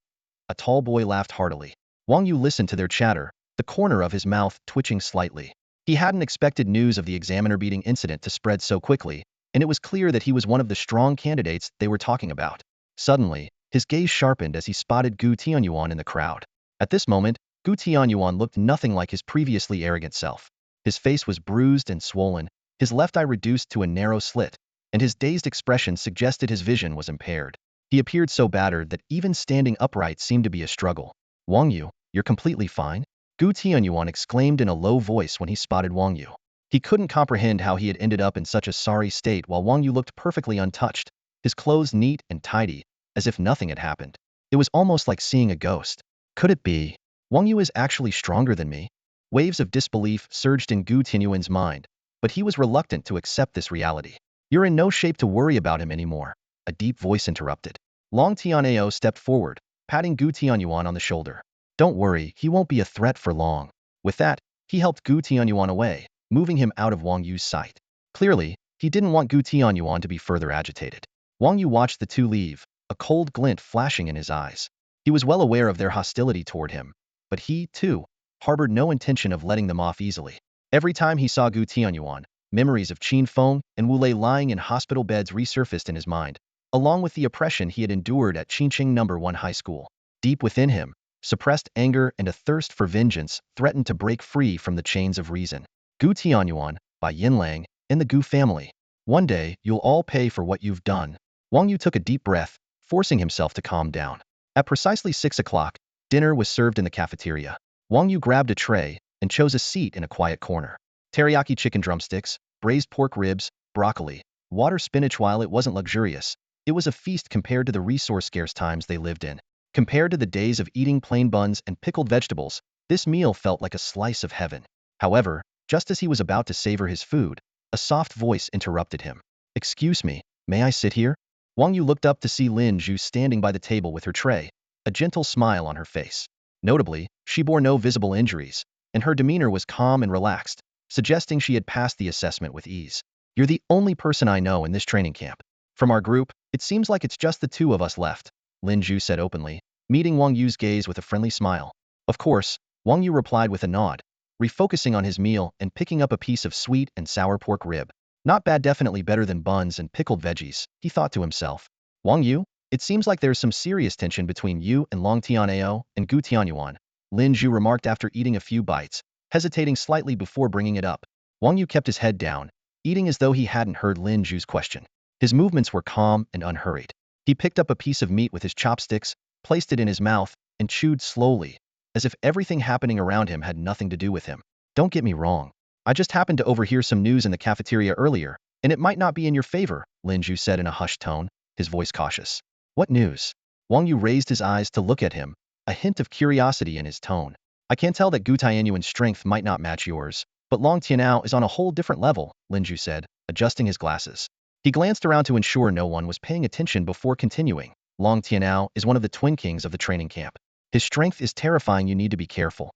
Speaker 1: A tall boy laughed heartily. Wang Yu listened to their chatter, the corner of his mouth twitching slightly. He hadn't expected news of the examiner beating incident to spread so quickly, and it was clear that he was one of the strong candidates they were talking about. Suddenly, his gaze sharpened as he spotted Gu Tianyuan in the crowd. At this moment, Gu Tianyuan looked nothing like his previously arrogant self. His face was bruised and swollen, his left eye reduced to a narrow slit, and his dazed expression suggested his vision was impaired. He appeared so battered that even standing upright seemed to be a struggle. Wang Yu, you're completely fine? Gu Tianyuan exclaimed in a low voice when he spotted Wang Yu. He couldn't comprehend how he had ended up in such a sorry state while Wang Yu looked perfectly untouched, his clothes neat and tidy, as if nothing had happened. It was almost like seeing a ghost. Could it be? Wang Yu is actually stronger than me? Waves of disbelief surged in Gu Tianyuan's mind, but he was reluctant to accept this reality. You're in no shape to worry about him anymore, a deep voice interrupted. Long Tianao stepped forward, patting Gu Tianyuan on the shoulder. Don't worry, he won't be a threat for long. With that, he helped Gu Tianyuan away, moving him out of Wang Yu's sight. Clearly, he didn't want Gu Tianyuan to be further agitated. Wang Yu watched the two leave, a cold glint flashing in his eyes. He was well aware of their hostility toward him, but he, too, harbored no intention of letting them off easily. Every time he saw Gu Tianyuan, memories of Qin Feng and Wu Lei lying in hospital beds resurfaced in his mind, along with the oppression he had endured at Qinqing No. 1 High School. Deep within him, suppressed anger and a thirst for vengeance threatened to break free from the chains of reason. Gu Tianyuan, by Yin Lang, and the Gu family. One day, you'll all pay for what you've done. Wang Yu took a deep breath, forcing himself to calm down. At precisely 6 o'clock, dinner was served in the cafeteria. Wang Yu grabbed a tray and chose a seat in a quiet corner. Teriyaki chicken drumsticks, braised pork ribs, broccoli, water spinach. While it wasn't luxurious, it was a feast compared to the resource-scarce times they lived in. Compared to the days of eating plain buns and pickled vegetables, this meal felt like a slice of heaven. However, just as he was about to savor his food, a soft voice interrupted him. Excuse me, may I sit here? Wang Yu looked up to see Lin Zhu standing by the table with her tray, a gentle smile on her face. Notably, she bore no visible injuries, and her demeanor was calm and relaxed, suggesting she had passed the assessment with ease. You're the only person I know in this training camp. From our group, it seems like it's just the two of us left, Lin Zhu said openly, meeting Wang Yu's gaze with a friendly smile. Of course, Wang Yu replied with a nod, refocusing on his meal and picking up a piece of sweet and sour pork rib. Not bad, definitely better than buns and pickled veggies, he thought to himself. Wang Yu, It seems like there's some serious tension between you and Long Tianao and Gu Tianyuan, Lin Zhu remarked after eating a few bites, hesitating slightly before bringing it up. Wang Yu kept his head down, eating as though he hadn't heard Lin Zhu's question. His movements were calm and unhurried. He picked up a piece of meat with his chopsticks, placed it in his mouth, and chewed slowly, as if everything happening around him had nothing to do with him. Don't get me wrong. I just happened to overhear some news in the cafeteria earlier, and it might not be in your favor, Lin Zhu said in a hushed tone, his voice cautious. What news? Wang Yu raised his eyes to look at him, a hint of curiosity in his tone. I can tell that Gu Tianyuan's strength might not match yours, but Long Tianao is on a whole different level, Lin Zhu said, adjusting his glasses. He glanced around to ensure no one was paying attention before continuing. Long Tianao is one of the twin kings of the training camp. His strength is terrifying, you need to be careful.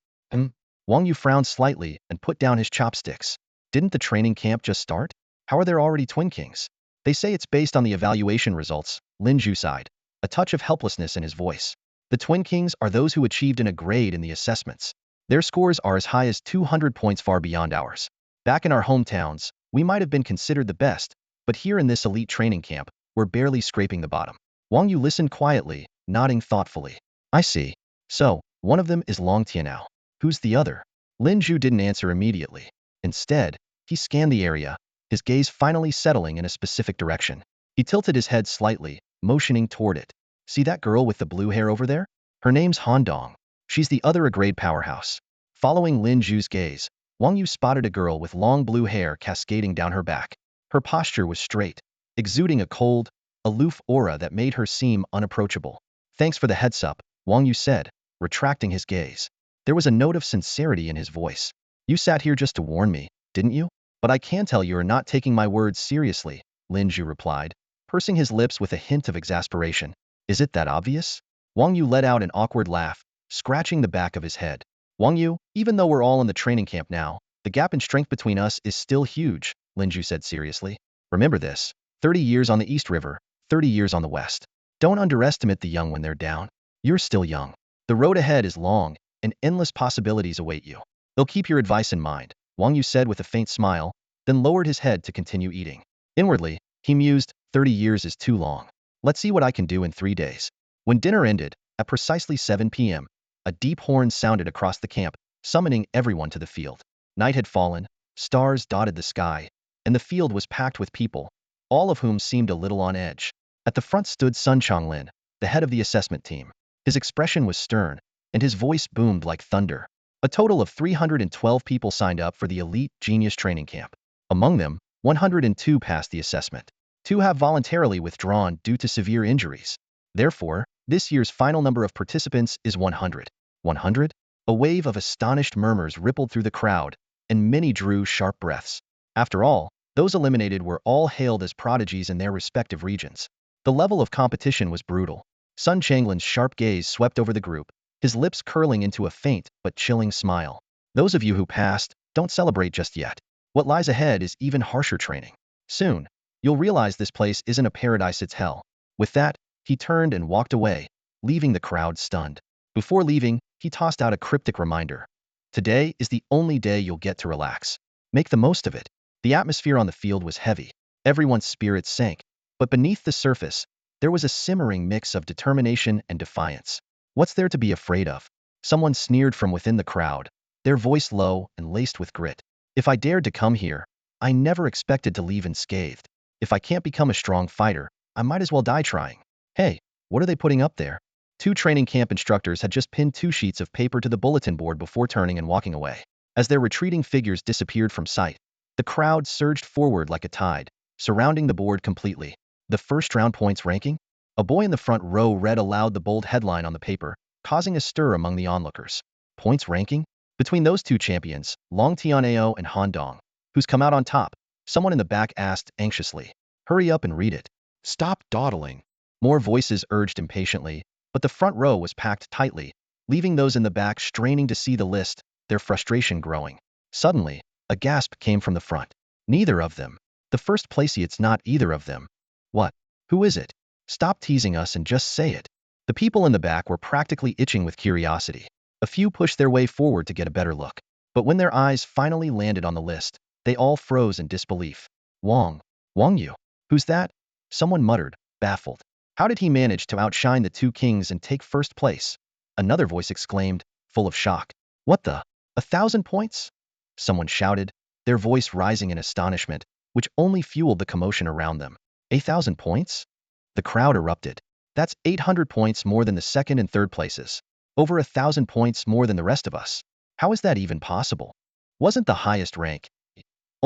Speaker 1: Wang Yu frowned slightly and put down his chopsticks. Didn't the training camp just start? How are there already twin kings? They say it's based on the evaluation results, Lin Zhu sighed, a touch of helplessness in his voice. The twin kings are those who achieved a grade in the assessments. Their scores are as high as 200 points, far beyond ours. Back in our hometowns, we might have been considered the best, but here in this elite training camp, we're barely scraping the bottom. Wang Yu listened quietly, nodding thoughtfully. I see. So, one of them is Long Tianao. Who's the other? Lin Zhu didn't answer immediately. Instead, he scanned the area, his gaze finally settling in a specific direction. He tilted his head slightly, motioning toward it. See that girl with the blue hair over there? Her name's Han Dong. She's the other grade powerhouse. Following Lin Zhu's gaze, Wang Yu spotted a girl with long blue hair cascading down her back. Her posture was straight, exuding a cold, aloof aura that made her seem unapproachable. Thanks for the heads up, Wang Yu said, retracting his gaze. There was a note of sincerity in his voice. You sat here just to warn me, didn't you? But I can tell you are not taking my words seriously, Lin Zhu replied, pursing his lips with a hint of exasperation. Is it that obvious? Wang Yu let out an awkward laugh, scratching the back of his head. Wang Yu, even though we're all in the training camp now, the gap in strength between us is still huge, Lin Zhu said seriously. Remember this, 30 years on the East River, 30 years on the West. Don't underestimate the young when they're down. You're still young. The road ahead is long, and endless possibilities await you. They'll keep your advice in mind, Wang Yu said with a faint smile, then lowered his head to continue eating. Inwardly, he mused, 30 years is too long. Let's see what I can do in 3 days. When dinner ended, at precisely 7 p.m., a deep horn sounded across the camp, summoning everyone to the field. Night had fallen, stars dotted the sky, and the field was packed with people, all of whom seemed a little on edge. At the front stood Sun Chonglin, the head of the assessment team. His expression was stern, and his voice boomed like thunder. A total of 312 people signed up for the Elite Genius Training Camp. Among them, 102 passed the assessment. 2 have voluntarily withdrawn due to severe injuries. Therefore, this year's final number of participants is 100. 100? A wave of astonished murmurs rippled through the crowd, and many drew sharp breaths. After all, those eliminated were all hailed as prodigies in their respective regions. The level of competition was brutal. Sun Changlin's sharp gaze swept over the group, his lips curling into a faint but chilling smile. Those of you who passed, don't celebrate just yet. What lies ahead is even harsher training. Soon, you'll realize this place isn't a paradise, it's hell. With that, he turned and walked away, leaving the crowd stunned. Before leaving, he tossed out a cryptic reminder. Today is the only day you'll get to relax. Make the most of it. The atmosphere on the field was heavy. Everyone's spirits sank. But beneath the surface, there was a simmering mix of determination and defiance. What's there to be afraid of? Someone sneered from within the crowd, their voice low and laced with grit. If I dared to come here, I never expected to leave unscathed. If I can't become a strong fighter, I might as well die trying. Hey, what are they putting up there? 2 training camp instructors had just pinned 2 sheets of paper to the bulletin board before turning and walking away. As their retreating figures disappeared from sight, the crowd surged forward like a tide, surrounding the board completely. The first round points ranking? A boy in the front row read aloud the bold headline on the paper, causing a stir among the onlookers. Points ranking? Between those 2 champions, Long Tianao and Han Dong. Who's come out on top? Someone in the back asked anxiously. Hurry up and read it. Stop dawdling. More voices urged impatiently, but the front row was packed tightly, leaving those in the back straining to see the list, their frustration growing. Suddenly, a gasp came from the front. Neither of them. The first placey, it's not either of them. What? Who is it? Stop teasing us and just say it. The people in the back were practically itching with curiosity. A few pushed their way forward to get a better look. But when their eyes finally landed on the list, they all froze in disbelief. Wang Yu. Who's that? Someone muttered, baffled. How did he manage to outshine the two kings and take first place? Another voice exclaimed, full of shock. What the? 1,000 points? Someone shouted, their voice rising in astonishment, which only fueled the commotion around them. 8,000 points? The crowd erupted. That's 800 points more than the second and third places. Over 1,000 points more than the rest of us. How is that even possible? Wasn't the highest rank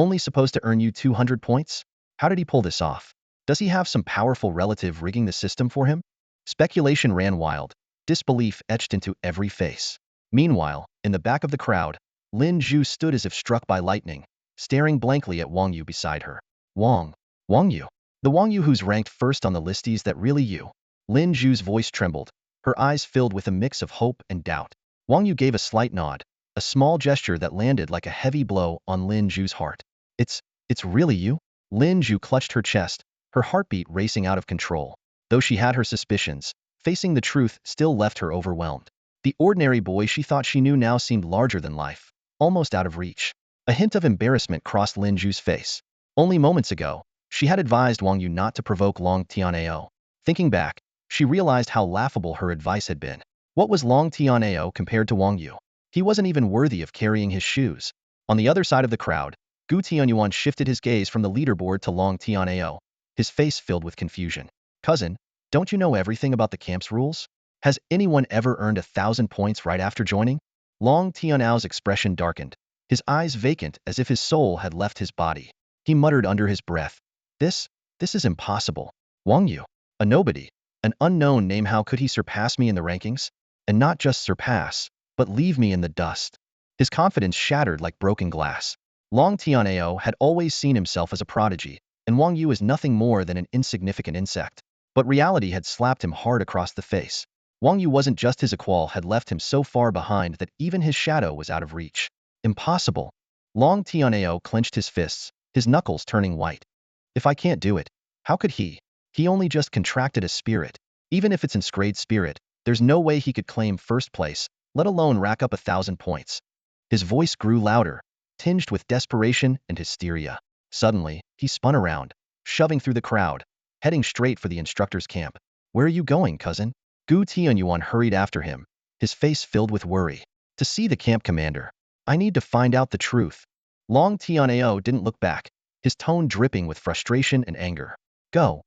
Speaker 1: only supposed to earn you 200 points? How did he pull this off? Does he have some powerful relative rigging the system for him? Speculation ran wild, disbelief etched into every face. Meanwhile, in the back of the crowd, Lin Zhu stood as if struck by lightning, staring blankly at Wang Yu beside her. Wang Yu. The Wang Yu who's ranked first on the listies, that really you? Lin Zhu's voice trembled, her eyes filled with a mix of hope and doubt. Wang Yu gave a slight nod, a small gesture that landed like a heavy blow on Lin Zhu's heart. It's really you? Lin Zhu clutched her chest, her heartbeat racing out of control. Though she had her suspicions, facing the truth still left her overwhelmed. The ordinary boy she thought she knew now seemed larger than life, almost out of reach. A hint of embarrassment crossed Lin Zhu's face. Only moments ago, she had advised Wang Yu not to provoke Long Tian'ao. Thinking back, she realized how laughable her advice had been. What was Long Tian'ao compared to Wang Yu? He wasn't even worthy of carrying his shoes. On the other side of the crowd, Gu Tianyuan shifted his gaze from the leaderboard to Long Tian'ao, his face filled with confusion. Cousin, don't you know everything about the camp's rules? Has anyone ever earned 1,000 points right after joining? Long Tian'ao's expression darkened, his eyes vacant as if his soul had left his body. He muttered under his breath, This is impossible. Wang Yu, a nobody, an unknown name, how could he surpass me in the rankings? And not just surpass, but leave me in the dust. His confidence shattered like broken glass. Long Tian'ao had always seen himself as a prodigy, and Wang Yu as nothing more than an insignificant insect. But reality had slapped him hard across the face. Wang Yu wasn't just his equal, had left him so far behind that even his shadow was out of reach. Impossible. Long Tian'ao clenched his fists, his knuckles turning white. If I can't do it, how could he? He only just contracted a spirit. Even if it's inscrayed spirit, there's no way he could claim first place, let alone rack up 1,000 points. His voice grew louder, tinged with desperation and hysteria. Suddenly, he spun around, shoving through the crowd, heading straight for the instructor's camp. Where are you going, cousin? Gu Tianyuan hurried after him, his face filled with worry. To see the camp commander. I need to find out the truth. Long Tian'ao didn't look back, his tone dripping with frustration and anger. Go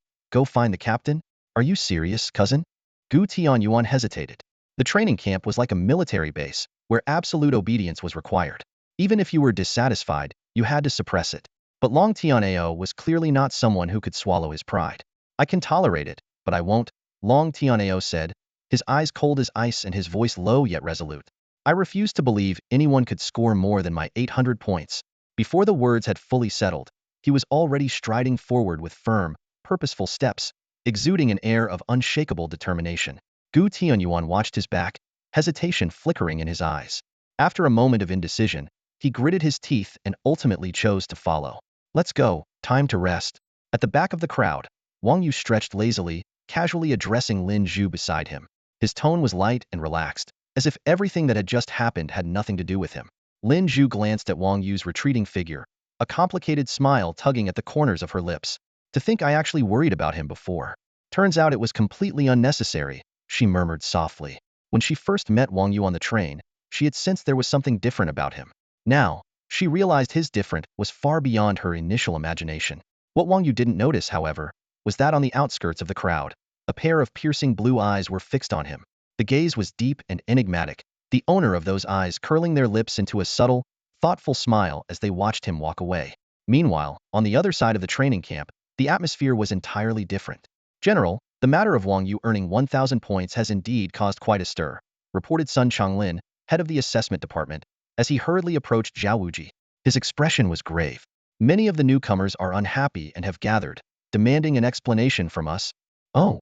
Speaker 1: find the captain? Are you serious, cousin? Gu Tianyuan hesitated. The training camp was like a military base, where absolute obedience was required. Even if you were dissatisfied, you had to suppress it. But Long Tian'ao was clearly not someone who could swallow his pride. I can tolerate it, but I won't, Long Tian'ao said, his eyes cold as ice and his voice low yet resolute. I refuse to believe anyone could score more than my 800 points. Before the words had fully settled, he was already striding forward with firm, purposeful steps, exuding an air of unshakable determination. Gu Tianyuan watched his back, hesitation flickering in his eyes. After a moment of indecision, he gritted his teeth and ultimately chose to follow. Let's go, time to rest. At the back of the crowd, Wang Yu stretched lazily, casually addressing Lin Zhu beside him. His tone was light and relaxed, as if everything that had just happened had nothing to do with him. Lin Zhu glanced at Wang Yu's retreating figure, a complicated smile tugging at the corners of her lips. To think I actually worried about him before. Turns out it was completely unnecessary, she murmured softly. When she first met Wang Yu on the train, she had sensed there was something different about him. Now, she realized his different was far beyond her initial imagination. What Wang Yu didn't notice, however, was that on the outskirts of the crowd, a pair of piercing blue eyes were fixed on him. The gaze was deep and enigmatic, the owner of those eyes curling their lips into a subtle, thoughtful smile as they watched him walk away. Meanwhile, on the other side of the training camp, the atmosphere was entirely different. General, the matter of Wang Yu earning 1,000 points has indeed caused quite a stir, reported Sun Changlin, head of the assessment department, as he hurriedly approached Zhao Wuji. His expression was grave. Many of the newcomers are unhappy and have gathered, demanding an explanation from us. Oh.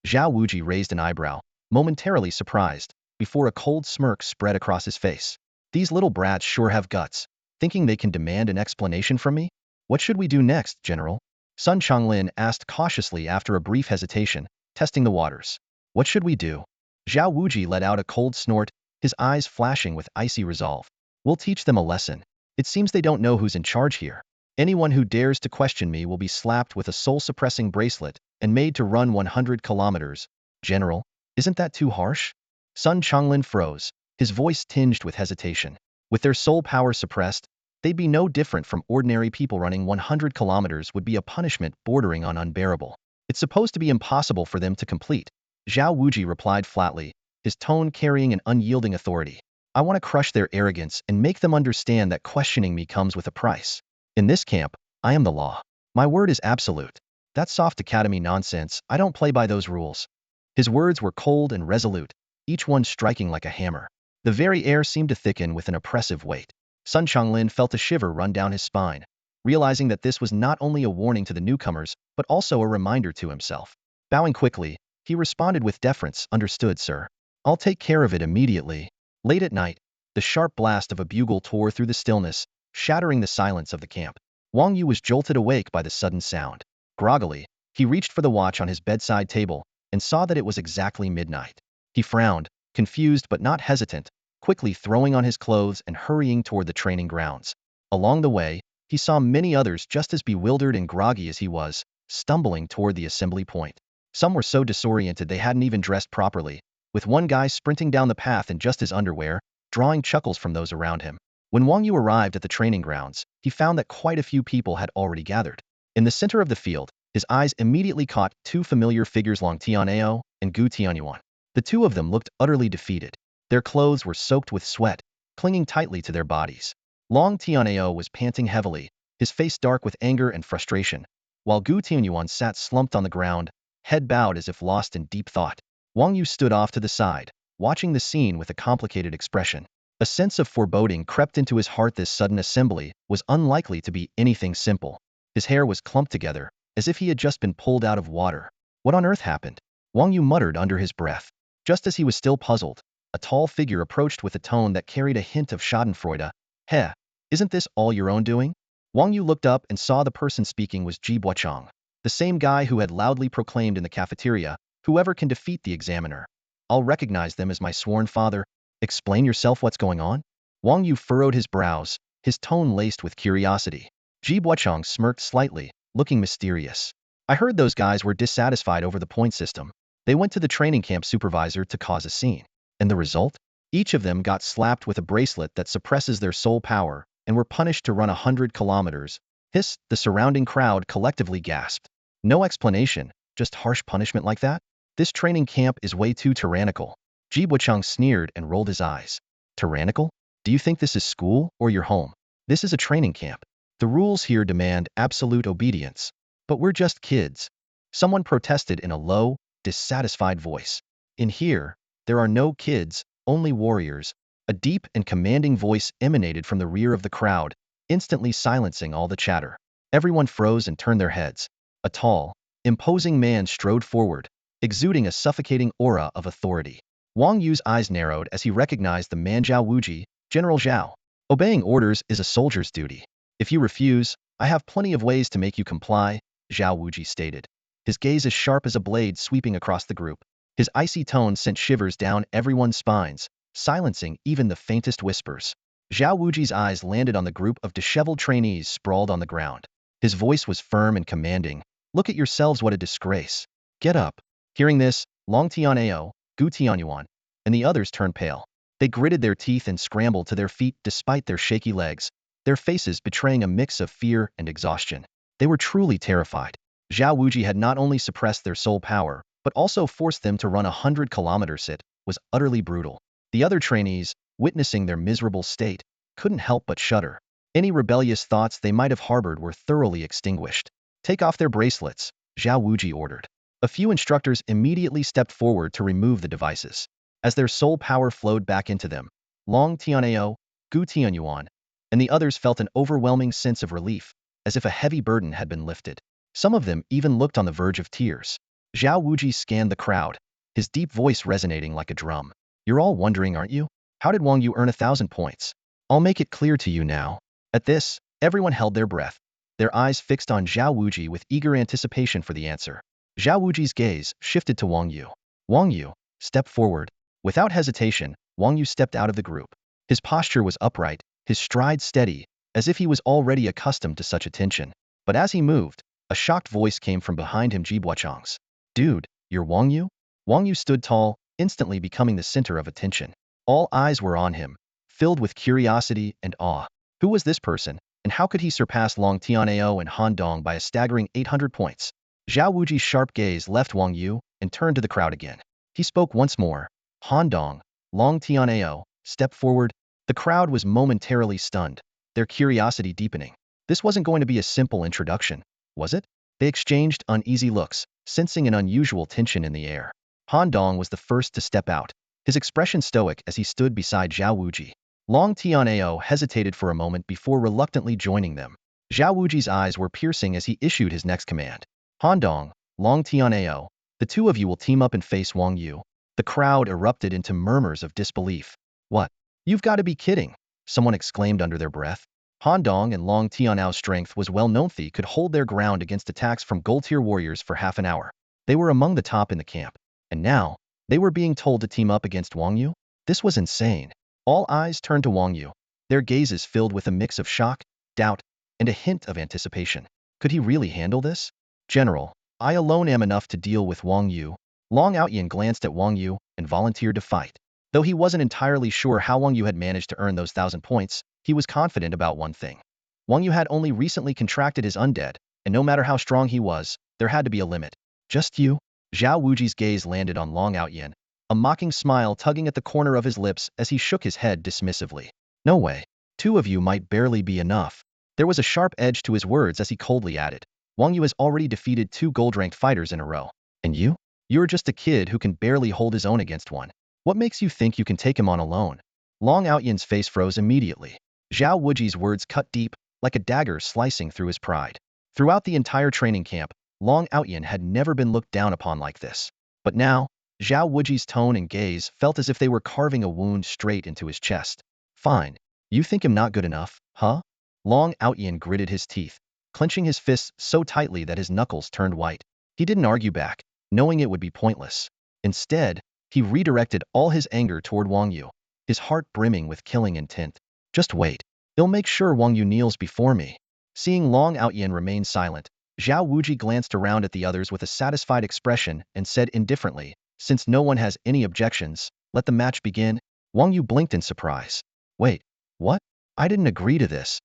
Speaker 1: Zhao Wuji raised an eyebrow, momentarily surprised, before a cold smirk spread across his face. These little brats sure have guts, thinking they can demand an explanation from me? What should we do next, General? Sun Changlin asked cautiously after a brief hesitation, testing the waters. What should we do? Zhao Wuji let out a cold snort, his eyes flashing with icy resolve. We'll teach them a lesson. It seems they don't know who's in charge here. Anyone who dares to question me will be slapped with a soul-suppressing bracelet and made to run 100 kilometers. General, isn't that too harsh? Sun Changlin froze, his voice tinged with hesitation. With their soul power suppressed, they'd be no different from ordinary people. Running 100 kilometers would be a punishment bordering on unbearable. It's supposed to be impossible for them to complete. Zhao Wuji replied flatly, his tone carrying an unyielding authority. I want to crush their arrogance and make them understand that questioning me comes with a price. In this camp, I am the law. My word is absolute. That soft academy nonsense, I don't play by those rules. His words were cold and resolute, each one striking like a hammer. The very air seemed to thicken with an oppressive weight. Sun Changlin felt a shiver run down his spine, realizing that this was not only a warning to the newcomers, but also a reminder to himself. Bowing quickly, he responded with deference, understood, sir. I'll take care of it immediately. Late at night, the sharp blast of a bugle tore through the stillness, shattering the silence of the camp. Wang Yu was jolted awake by the sudden sound. Groggily, he reached for the watch on his bedside table and saw that it was exactly midnight. He frowned, confused but not hesitant, quickly throwing on his clothes and hurrying toward the training grounds. Along the way, he saw many others just as bewildered and groggy as he was, stumbling toward the assembly point. Some were so disoriented they hadn't even dressed properly, with one guy sprinting down the path in just his underwear, drawing chuckles from those around him. When Wang Yu arrived at the training grounds, he found that quite a few people had already gathered. In the center of the field, his eyes immediately caught two familiar figures, Long Tianao and Gu Tianyuan. The two of them looked utterly defeated. Their clothes were soaked with sweat, clinging tightly to their bodies. Long Tianao was panting heavily, his face dark with anger and frustration, while Gu Tianyuan sat slumped on the ground, head bowed as if lost in deep thought. Wang Yu stood off to the side, watching the scene with a complicated expression. A sense of foreboding crept into his heart. This sudden assembly was unlikely to be anything simple. His hair was clumped together, as if he had just been pulled out of water. What on earth happened? Wang Yu muttered under his breath. Just as he was still puzzled, a tall figure approached with a tone that carried a hint of schadenfreude. Heh, isn't this all your own doing? Wang Yu looked up and saw the person speaking was Ji Buochang, the same guy who had loudly proclaimed in the cafeteria, whoever can defeat the examiner, I'll recognize them as my sworn father. Explain yourself, what's going on? Wang Yu furrowed his brows, his tone laced with curiosity. Ji Buochang smirked slightly, looking mysterious. I heard those guys were dissatisfied over the point system. They went to the training camp supervisor to cause a scene. And the result? Each of them got slapped with a bracelet that suppresses their soul power, and were punished to run 100 kilometers. Hiss, the surrounding crowd collectively gasped. No explanation, just harsh punishment like that? This training camp is way too tyrannical. Ji Buochang sneered and rolled his eyes. Tyrannical? Do you think this is school or your home? This is a training camp. The rules here demand absolute obedience. But we're just kids. Someone protested in a low, dissatisfied voice. In here, there are no kids, only warriors. A deep and commanding voice emanated from the rear of the crowd, instantly silencing all the chatter. Everyone froze and turned their heads. A tall, imposing man strode forward, exuding a suffocating aura of authority. Wang Yu's eyes narrowed as he recognized the man. Zhao Wuji, General Zhao. Obeying orders is a soldier's duty. If you refuse, I have plenty of ways to make you comply, Zhao Wuji stated, his gaze as sharp as a blade sweeping across the group. His icy tone sent shivers down everyone's spines, silencing even the faintest whispers. Zhao Wuji's eyes landed on the group of disheveled trainees sprawled on the ground. His voice was firm and commanding. Look at yourselves, what a disgrace. Get up. Hearing this, Long Tianao, Gu Tianyuan, and the others turned pale. They gritted their teeth and scrambled to their feet despite their shaky legs, their faces betraying a mix of fear and exhaustion. They were truly terrified. Zhao Wuji had not only suppressed their soul power, but also forced them to run 100 kilometers. It was utterly brutal. The other trainees, witnessing their miserable state, couldn't help but shudder. Any rebellious thoughts they might have harbored were thoroughly extinguished. Take off their bracelets, Zhao Wuji ordered. A few instructors immediately stepped forward to remove the devices. As their soul power flowed back into them, Long Tianao, Gu Tianyuan, and the others felt an overwhelming sense of relief, as if a heavy burden had been lifted. Some of them even looked on the verge of tears. Zhao Wuji scanned the crowd, his deep voice resonating like a drum. You're all wondering, aren't you? How did Wang Yu earn 1,000 points? I'll make it clear to you now. At this, everyone held their breath, their eyes fixed on Zhao Wuji with eager anticipation for the answer. Zhao Wuji's gaze shifted to Wang Yu. Wang Yu, step forward. Without hesitation, Wang Yu stepped out of the group. His posture was upright, his stride steady, as if he was already accustomed to such attention. But as he moved, a shocked voice came from behind him. Jibuachang's. Dude, you're Wang Yu? Wang Yu stood tall, instantly becoming the center of attention. All eyes were on him, filled with curiosity and awe. Who was this person, and how could he surpass Long Tianao and Han Dong by a staggering 800 points? Zhao Wuji's sharp gaze left Wang Yu and turned to the crowd again. He spoke once more. Han Dong, Long Tianao, step forward. The crowd was momentarily stunned, their curiosity deepening. This wasn't going to be a simple introduction, was it? They exchanged uneasy looks, sensing an unusual tension in the air. Han Dong was the first to step out, his expression stoic as he stood beside Zhao Wuji. Long Tianao hesitated for a moment before reluctantly joining them. Zhao Wuji's eyes were piercing as he issued his next command. Han Dong, Long Tianao, the two of you will team up and face Wang Yu. The crowd erupted into murmurs of disbelief. What? You've got to be kidding, someone exclaimed under their breath. Han Dong and Long Tianao's strength was well known. They could hold their ground against attacks from gold-tier warriors for half an hour. They were among the top in the camp. And now, they were being told to team up against Wang Yu? This was insane. All eyes turned to Wang Yu, their gazes filled with a mix of shock, doubt, and a hint of anticipation. Could he really handle this? General, I alone am enough to deal with Wang Yu. Long Outyin glanced at Wang Yu and volunteered to fight. Though he wasn't entirely sure how Wang Yu had managed to earn those 1,000 points, he was confident about one thing. Wang Yu had only recently contracted his undead, and no matter how strong he was, there had to be a limit. Just you? Zhao Wuji's gaze landed on Long Outyin, a mocking smile tugging at the corner of his lips as he shook his head dismissively. No way. Two of you might barely be enough. There was a sharp edge to his words as he coldly added. Wang Yu has already defeated 2 gold-ranked fighters in a row. And you? You're just a kid who can barely hold his own against one. What makes you think you can take him on alone? Long Outyan's face froze immediately. Zhao Wuji's words cut deep, like a dagger slicing through his pride. Throughout the entire training camp, Long Outyan had never been looked down upon like this. But now, Zhao Wuji's tone and gaze felt as if they were carving a wound straight into his chest. Fine. You think him not good enough, huh? Long Outyan gritted his teeth, clenching his fists so tightly that his knuckles turned white. He didn't argue back, knowing it would be pointless. Instead, he redirected all his anger toward Wang Yu, his heart brimming with killing intent. Just wait. He'll make sure Wang Yu kneels before me. Seeing Long Outyan remain silent, Zhao Wuji glanced around at the others with a satisfied expression and said indifferently, since no one has any objections, let the match begin. Wang Yu blinked in surprise. Wait, what? I didn't agree to this.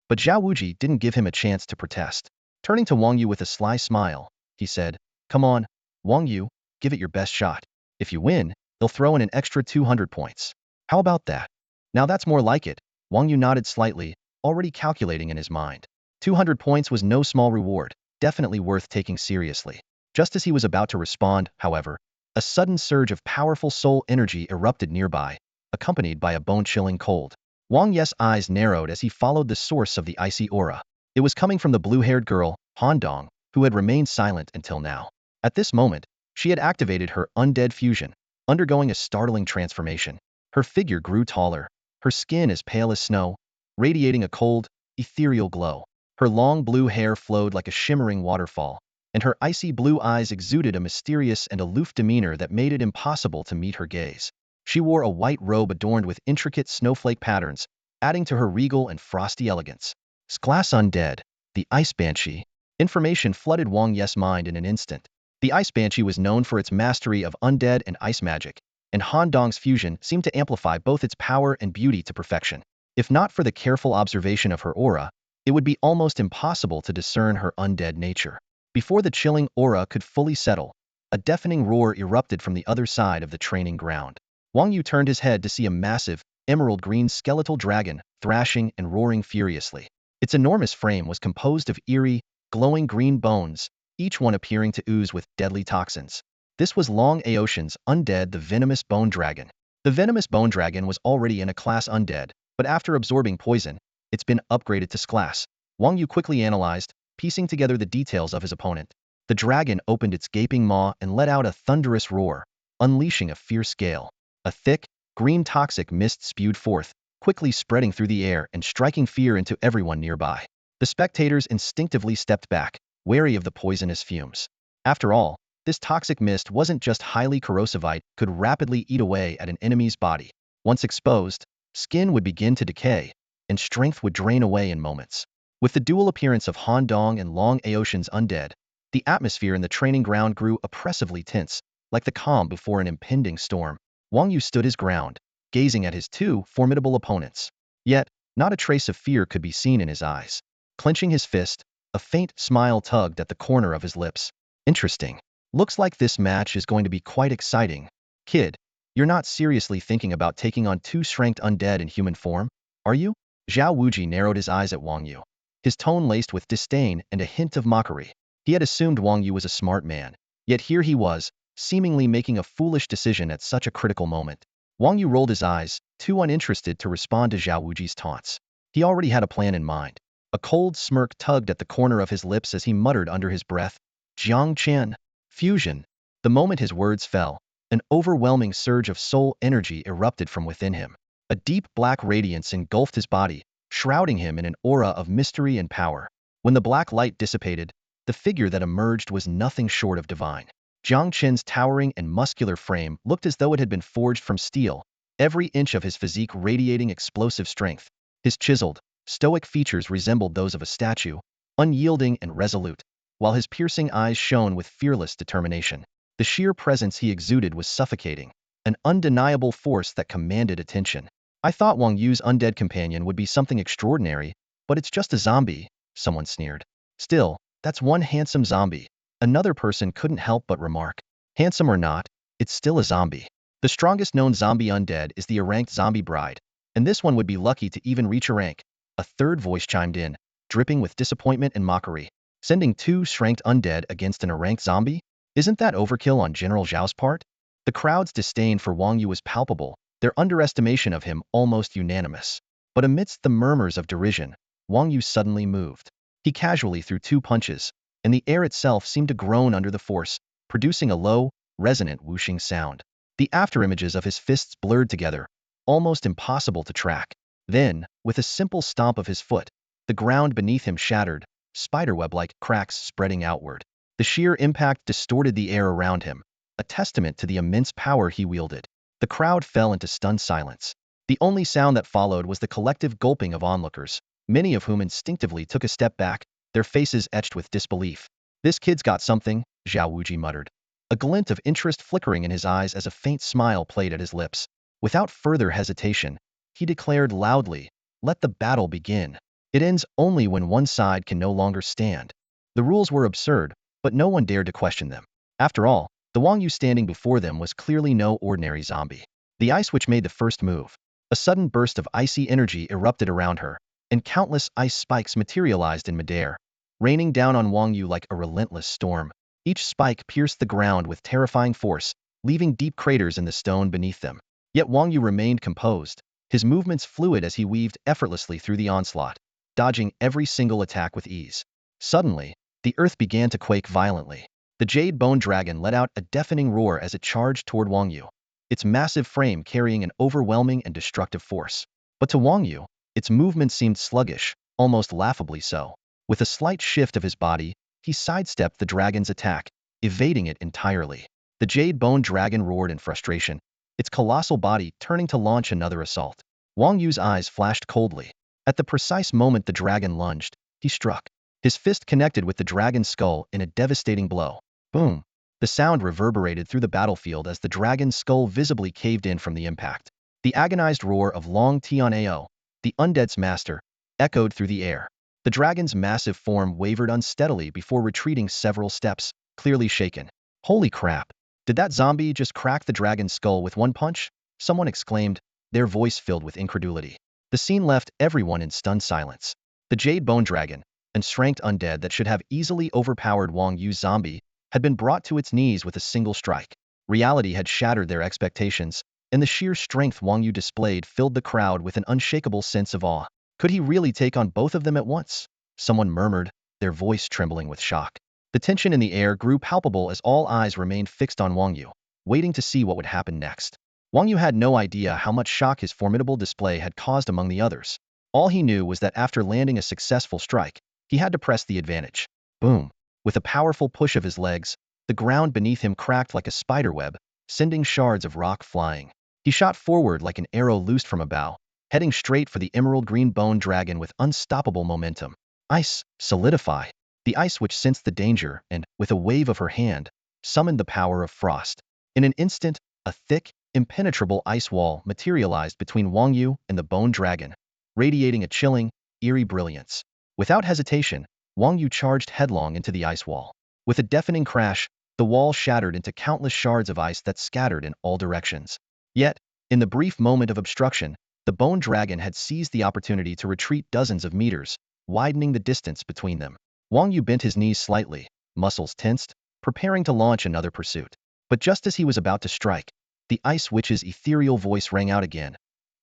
Speaker 1: But Zhao Wuji didn't give him a chance to protest. Turning to Wang Yu with a sly smile, he said, Come on, Wang Yu, give it your best shot. If you win, they'll throw in an extra 200 points. How about that? Now that's more like it. Wang Yu nodded slightly, already calculating in his mind. 200 points was no small reward, definitely worth taking seriously. Just as he was about to respond, however, a sudden surge of powerful soul energy erupted nearby, accompanied by a bone-chilling cold. Wang Yu's eyes narrowed as he followed the source of the icy aura. It was coming from the blue-haired girl, Han Dong, who had remained silent until now. At this moment, she had activated her undead fusion, undergoing a startling transformation. Her figure grew taller, her skin as pale as snow, radiating a cold, ethereal glow. Her long blue hair flowed like a shimmering waterfall, and her icy blue eyes exuded a mysterious and aloof demeanor that made it impossible to meet her gaze. She wore a white robe adorned with intricate snowflake patterns, adding to her regal and frosty elegance. Class Undead, the Ice Banshee. Information flooded Wang Yu's mind in an instant. The Ice Banshee was known for its mastery of undead and ice magic, and Han Dong's fusion seemed to amplify both its power and beauty to perfection. If not for the careful observation of her aura, it would be almost impossible to discern her undead nature. Before the chilling aura could fully settle, a deafening roar erupted from the other side of the training ground. Wang Yu turned his head to see a massive, emerald-green skeletal dragon thrashing and roaring furiously. Its enormous frame was composed of eerie, glowing green bones, each one appearing to ooze with deadly toxins. This was Long Aotian's undead, the Venomous Bone Dragon. The Venomous Bone Dragon was already in a class undead, but after absorbing poison, it's been upgraded to class. Wang Yu quickly analyzed, piecing together the details of his opponent. The dragon opened its gaping maw and let out a thunderous roar, unleashing a fierce gale. A thick, green toxic mist spewed forth, quickly spreading through the air and striking fear into everyone nearby. The spectators instinctively stepped back, wary of the poisonous fumes. After all, this toxic mist wasn't just highly corrosive, it could rapidly eat away at an enemy's body. Once exposed, skin would begin to decay, and strength would drain away in moments. With the dual appearance of Han Dong and Long Aotian's undead, the atmosphere in the training ground grew oppressively tense, like the calm before an impending storm. Wang Yu stood his ground, gazing at his two formidable opponents. Yet, not a trace of fear could be seen in his eyes. Clenching his fist, a faint smile tugged at the corner of his lips. Interesting. Looks like this match is going to be quite exciting. Kid, you're not seriously thinking about taking on two strength undead in human form, are you? Zhao Wuji narrowed his eyes at Wang Yu, his tone laced with disdain and a hint of mockery. He had assumed Wang Yu was a smart man, yet here he was, seemingly making a foolish decision at such a critical moment. Wang Yu rolled his eyes, too uninterested to respond to Zhao Wuji's taunts. He already had a plan in mind. A cold smirk tugged at the corner of his lips as he muttered under his breath, Jiang Qian. Fusion. The moment his words fell, an overwhelming surge of soul energy erupted from within him. A deep black radiance engulfed his body, shrouding him in an aura of mystery and power. When the black light dissipated, the figure that emerged was nothing short of divine. Jiang Qian's towering and muscular frame looked as though it had been forged from steel, every inch of his physique radiating explosive strength. His chiseled, stoic features resembled those of a statue, unyielding and resolute, while his piercing eyes shone with fearless determination. The sheer presence he exuded was suffocating, an undeniable force that commanded attention. I thought Wang Yu's undead companion would be something extraordinary, but it's just a zombie, someone sneered. Still, that's one handsome zombie, another person couldn't help but remark. Handsome or not, it's still a zombie. The strongest known zombie undead is the Aranked Zombie Bride, and this one would be lucky to even reach Arank. A third voice chimed in, dripping with disappointment and mockery. Sending two strength undead against an Aranked zombie? Isn't that overkill on General Zhao's part? The crowd's disdain for Wang Yu was palpable, their underestimation of him almost unanimous. But amidst the murmurs of derision, Wang Yu suddenly moved. He casually threw two punches, and the air itself seemed to groan under the force, producing a low, resonant whooshing sound. The afterimages of his fists blurred together, almost impossible to track. Then, with a simple stomp of his foot, the ground beneath him shattered, spiderweb-like cracks spreading outward. The sheer impact distorted the air around him, a testament to the immense power he wielded. The crowd fell into stunned silence. The only sound that followed was the collective gulping of onlookers, many of whom instinctively took a step back, their faces etched with disbelief. This kid's got something, Zhao Wuji muttered, a glint of interest flickering in his eyes as a faint smile played at his lips. Without further hesitation, he declared loudly, let the battle begin. It ends only when one side can no longer stand. The rules were absurd, but no one dared to question them. After all, the Wang Yu standing before them was clearly no ordinary zombie. The ice which made the first move. A sudden burst of icy energy erupted around her, and countless ice spikes materialized in midair, raining down on Wang Yu like a relentless storm. Each spike pierced the ground with terrifying force, leaving deep craters in the stone beneath them. Yet Wang Yu remained composed, his movements fluid as he weaved effortlessly through the onslaught, dodging every single attack with ease. Suddenly, the earth began to quake violently. The Jade Bone Dragon let out a deafening roar as it charged toward Wang Yu, its massive frame carrying an overwhelming and destructive force. But to Wang Yu, its movement seemed sluggish, almost laughably so. With a slight shift of his body, he sidestepped the dragon's attack, evading it entirely. The Jade Bone Dragon roared in frustration, its colossal body turning to launch another assault. Wang Yu's eyes flashed coldly. At the precise moment the dragon lunged, he struck. His fist connected with the dragon's skull in a devastating blow. Boom! The sound reverberated through the battlefield as the dragon's skull visibly caved in from the impact. The agonized roar of Long Tian'ao, the undead's master, echoed through the air. The dragon's massive form wavered unsteadily before retreating several steps, clearly shaken. Holy crap! Did that zombie just crack the dragon's skull with one punch? Someone exclaimed, their voice filled with incredulity. The scene left everyone in stunned silence. The Jade Bone Dragon, an strength undead that should have easily overpowered Wang Yu's zombie, had been brought to its knees with a single strike. Reality had shattered their expectations, and the sheer strength Wang Yu displayed filled the crowd with an unshakable sense of awe. Could he really take on both of them at once? Someone murmured, their voice trembling with shock. The tension in the air grew palpable as all eyes remained fixed on Wang Yu, waiting to see what would happen next. Wang Yu had no idea how much shock his formidable display had caused among the others. All he knew was that after landing a successful strike, he had to press the advantage. Boom! With a powerful push of his legs, the ground beneath him cracked like a spiderweb, sending shards of rock flying. He shot forward like an arrow loosed from a bow, heading straight for the emerald green bone dragon with unstoppable momentum. Ice, solidify. The ice which sensed the danger and, with a wave of her hand, summoned the power of frost. In an instant, a thick, impenetrable ice wall materialized between Wang Yu and the bone dragon, radiating a chilling, eerie brilliance. Without hesitation, Wang Yu charged headlong into the ice wall. With a deafening crash, the wall shattered into countless shards of ice that scattered in all directions. Yet, in the brief moment of obstruction, the bone dragon had seized the opportunity to retreat dozens of meters, widening the distance between them. Wang Yu bent his knees slightly, muscles tensed, preparing to launch another pursuit. But just as he was about to strike, the Ice Witch's ethereal voice rang out again.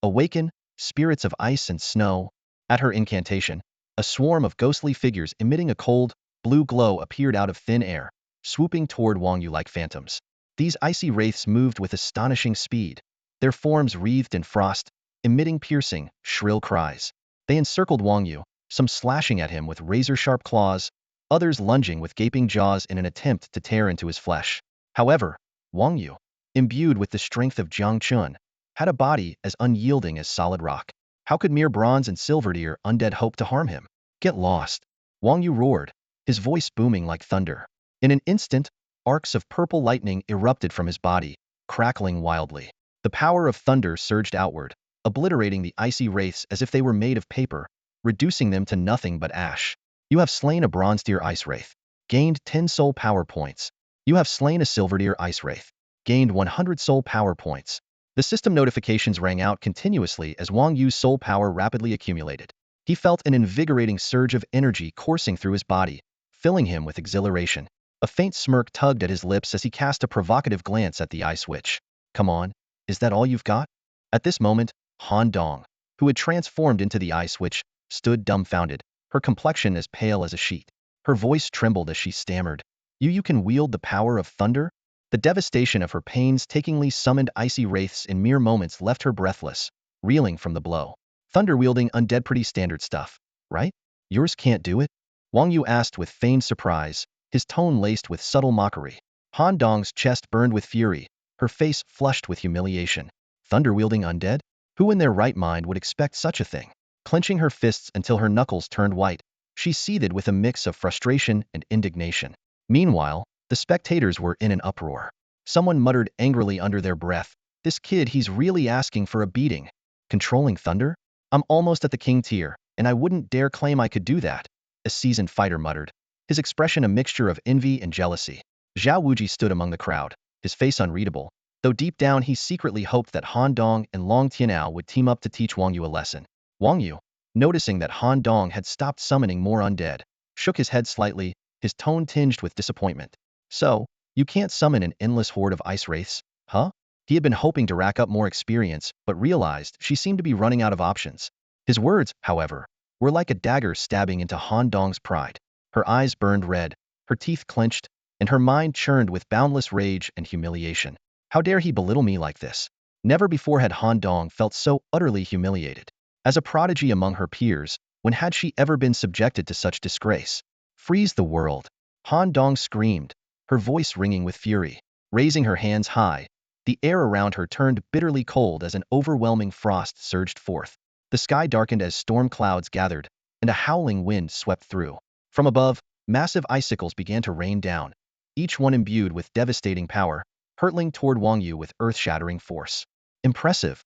Speaker 1: Awaken, spirits of ice and snow. At her incantation, a swarm of ghostly figures emitting a cold, blue glow appeared out of thin air, swooping toward Wang Yu like phantoms. These icy wraiths moved with astonishing speed, their forms wreathed in frost, emitting piercing, shrill cries. They encircled Wang Yu, some slashing at him with razor-sharp claws, others lunging with gaping jaws in an attempt to tear into his flesh. However, Wang Yu, imbued with the strength of Jiang Chun, had a body as unyielding as solid rock. How could mere bronze and silver deer undead hope to harm him? Get lost! Wang Yu roared, his voice booming like thunder. In an instant, arcs of purple lightning erupted from his body, crackling wildly. The power of thunder surged outward, obliterating the icy wraiths as if they were made of paper, reducing them to nothing but ash. You have slain a bronze deer ice wraith. Gained 10 soul power points. You have slain a silver deer ice wraith. Gained 100 soul power points. The system notifications rang out continuously as Wang Yu's soul power rapidly accumulated. He felt an invigorating surge of energy coursing through his body, filling him with exhilaration. A faint smirk tugged at his lips as he cast a provocative glance at the Ice Witch. Come on, is that all you've got? At this moment, Han Dong, who had transformed into the Ice Witch, stood dumbfounded, her complexion as pale as a sheet. Her voice trembled as she stammered. You can wield the power of thunder? The devastation of her painstakingly summoned icy wraiths in mere moments left her breathless, reeling from the blow. Thunder-wielding undead, pretty standard stuff, right? Yours can't do it? Wang Yu asked with feigned surprise, his tone laced with subtle mockery. Han Dong's chest burned with fury, her face flushed with humiliation. Thunder-wielding undead? Who in their right mind would expect such a thing? Clenching her fists until her knuckles turned white, she seethed with a mix of frustration and indignation. Meanwhile, the spectators were in an uproar. Someone muttered angrily under their breath, "This kid, he's really asking for a beating. Controlling thunder? I'm almost at the king tier, and I wouldn't dare claim I could do that," a seasoned fighter muttered, his expression a mixture of envy and jealousy. Zhao Wuji stood among the crowd, his face unreadable, though deep down he secretly hoped that Han Dong and Long Tianao would team up to teach Wang Yu a lesson. Wang Yu, noticing that Han Dong had stopped summoning more undead, shook his head slightly, his tone tinged with disappointment. So, you can't summon an endless horde of ice wraiths, huh? He had been hoping to rack up more experience, but realized she seemed to be running out of options. His words, however, were like a dagger stabbing into Han Dong's pride. Her eyes burned red, her teeth clenched, and her mind churned with boundless rage and humiliation. How dare he belittle me like this? Never before had Han Dong felt so utterly humiliated. As a prodigy among her peers, when had she ever been subjected to such disgrace? Freeze the world! Han Dong screamed, her voice ringing with fury. Raising her hands high, the air around her turned bitterly cold as an overwhelming frost surged forth. The sky darkened as storm clouds gathered, and a howling wind swept through. From above, massive icicles began to rain down, each one imbued with devastating power, hurtling toward Wang Yu with earth-shattering force. Impressive!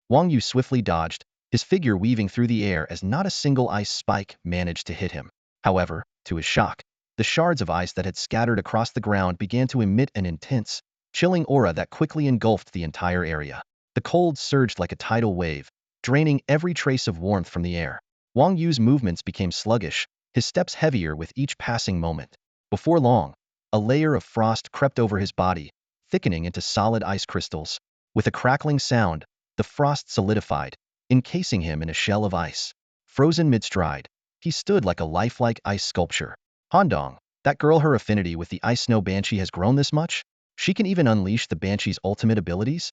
Speaker 1: Wang Yu swiftly dodged, his figure weaving through the air as not a single ice spike managed to hit him. However, to his shock, the shards of ice that had scattered across the ground began to emit an intense, chilling aura that quickly engulfed the entire area. The cold surged like a tidal wave, draining every trace of warmth from the air. Wang Yu's movements became sluggish, his steps heavier with each passing moment. Before long, a layer of frost crept over his body, thickening into solid ice crystals. With a crackling sound, the frost solidified, encasing him in a shell of ice. Frozen mid-stride, he stood like a lifelike ice sculpture. Han Dong, that girl, her affinity with the Ice Snow Banshee has grown this much? She can even unleash the Banshee's ultimate abilities?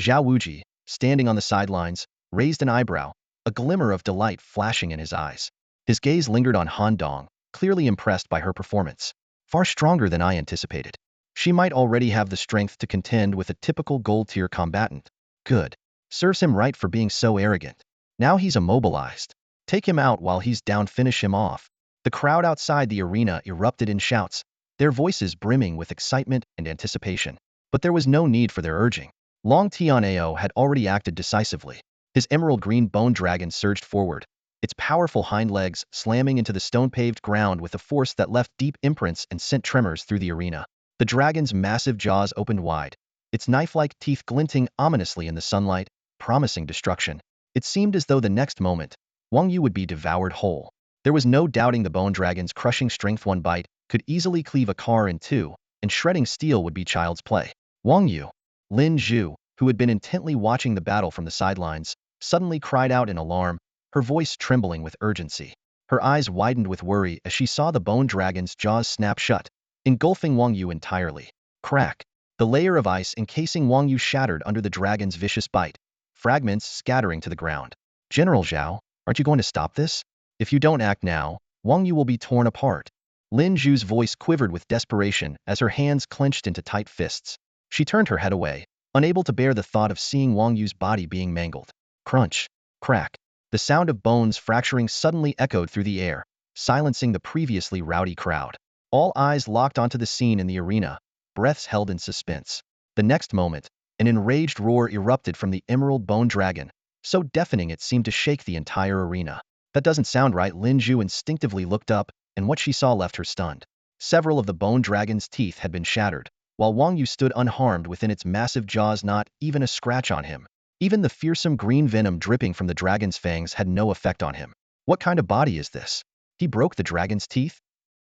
Speaker 1: Zhao Wuji, standing on the sidelines, raised an eyebrow, a glimmer of delight flashing in his eyes. His gaze lingered on Han Dong, clearly impressed by her performance. Far stronger than I anticipated. She might already have the strength to contend with a typical gold-tier combatant. Good. Serves him right for being so arrogant. Now he's immobilized. Take him out while he's down, finish him off. The crowd outside the arena erupted in shouts, their voices brimming with excitement and anticipation. But there was no need for their urging. Long Tianao had already acted decisively. His emerald green bone dragon surged forward, its powerful hind legs slamming into the stone-paved ground with a force that left deep imprints and sent tremors through the arena. The dragon's massive jaws opened wide, its knife-like teeth glinting ominously in the sunlight, promising destruction. It seemed as though the next moment, Wang Yu would be devoured whole. There was no doubting the bone dragon's crushing strength. One bite could easily cleave a car in two, and shredding steel would be child's play. Wang Yu, Lin Zhu, who had been intently watching the battle from the sidelines, suddenly cried out in alarm, her voice trembling with urgency. Her eyes widened with worry as she saw the bone dragon's jaws snap shut, engulfing Wang Yu entirely. Crack! The layer of ice encasing Wang Yu shattered under the dragon's vicious bite, fragments scattering to the ground. General Zhao, aren't you going to stop this? If you don't act now, Wang Yu will be torn apart. Lin Zhu's voice quivered with desperation as her hands clenched into tight fists. She turned her head away, unable to bear the thought of seeing Wang Yu's body being mangled. Crunch! Crack! The sound of bones fracturing suddenly echoed through the air, silencing the previously rowdy crowd. All eyes locked onto the scene in the arena, breaths held in suspense. The next moment, an enraged roar erupted from the emerald bone dragon, so deafening it seemed to shake the entire arena. That doesn't sound right. Lin Zhu instinctively looked up, and what she saw left her stunned. Several of the bone dragon's teeth had been shattered, while Wang Yu stood unharmed within its massive jaws, not even a scratch on him. Even the fearsome green venom dripping from the dragon's fangs had no effect on him. What kind of body is this? He broke the dragon's teeth?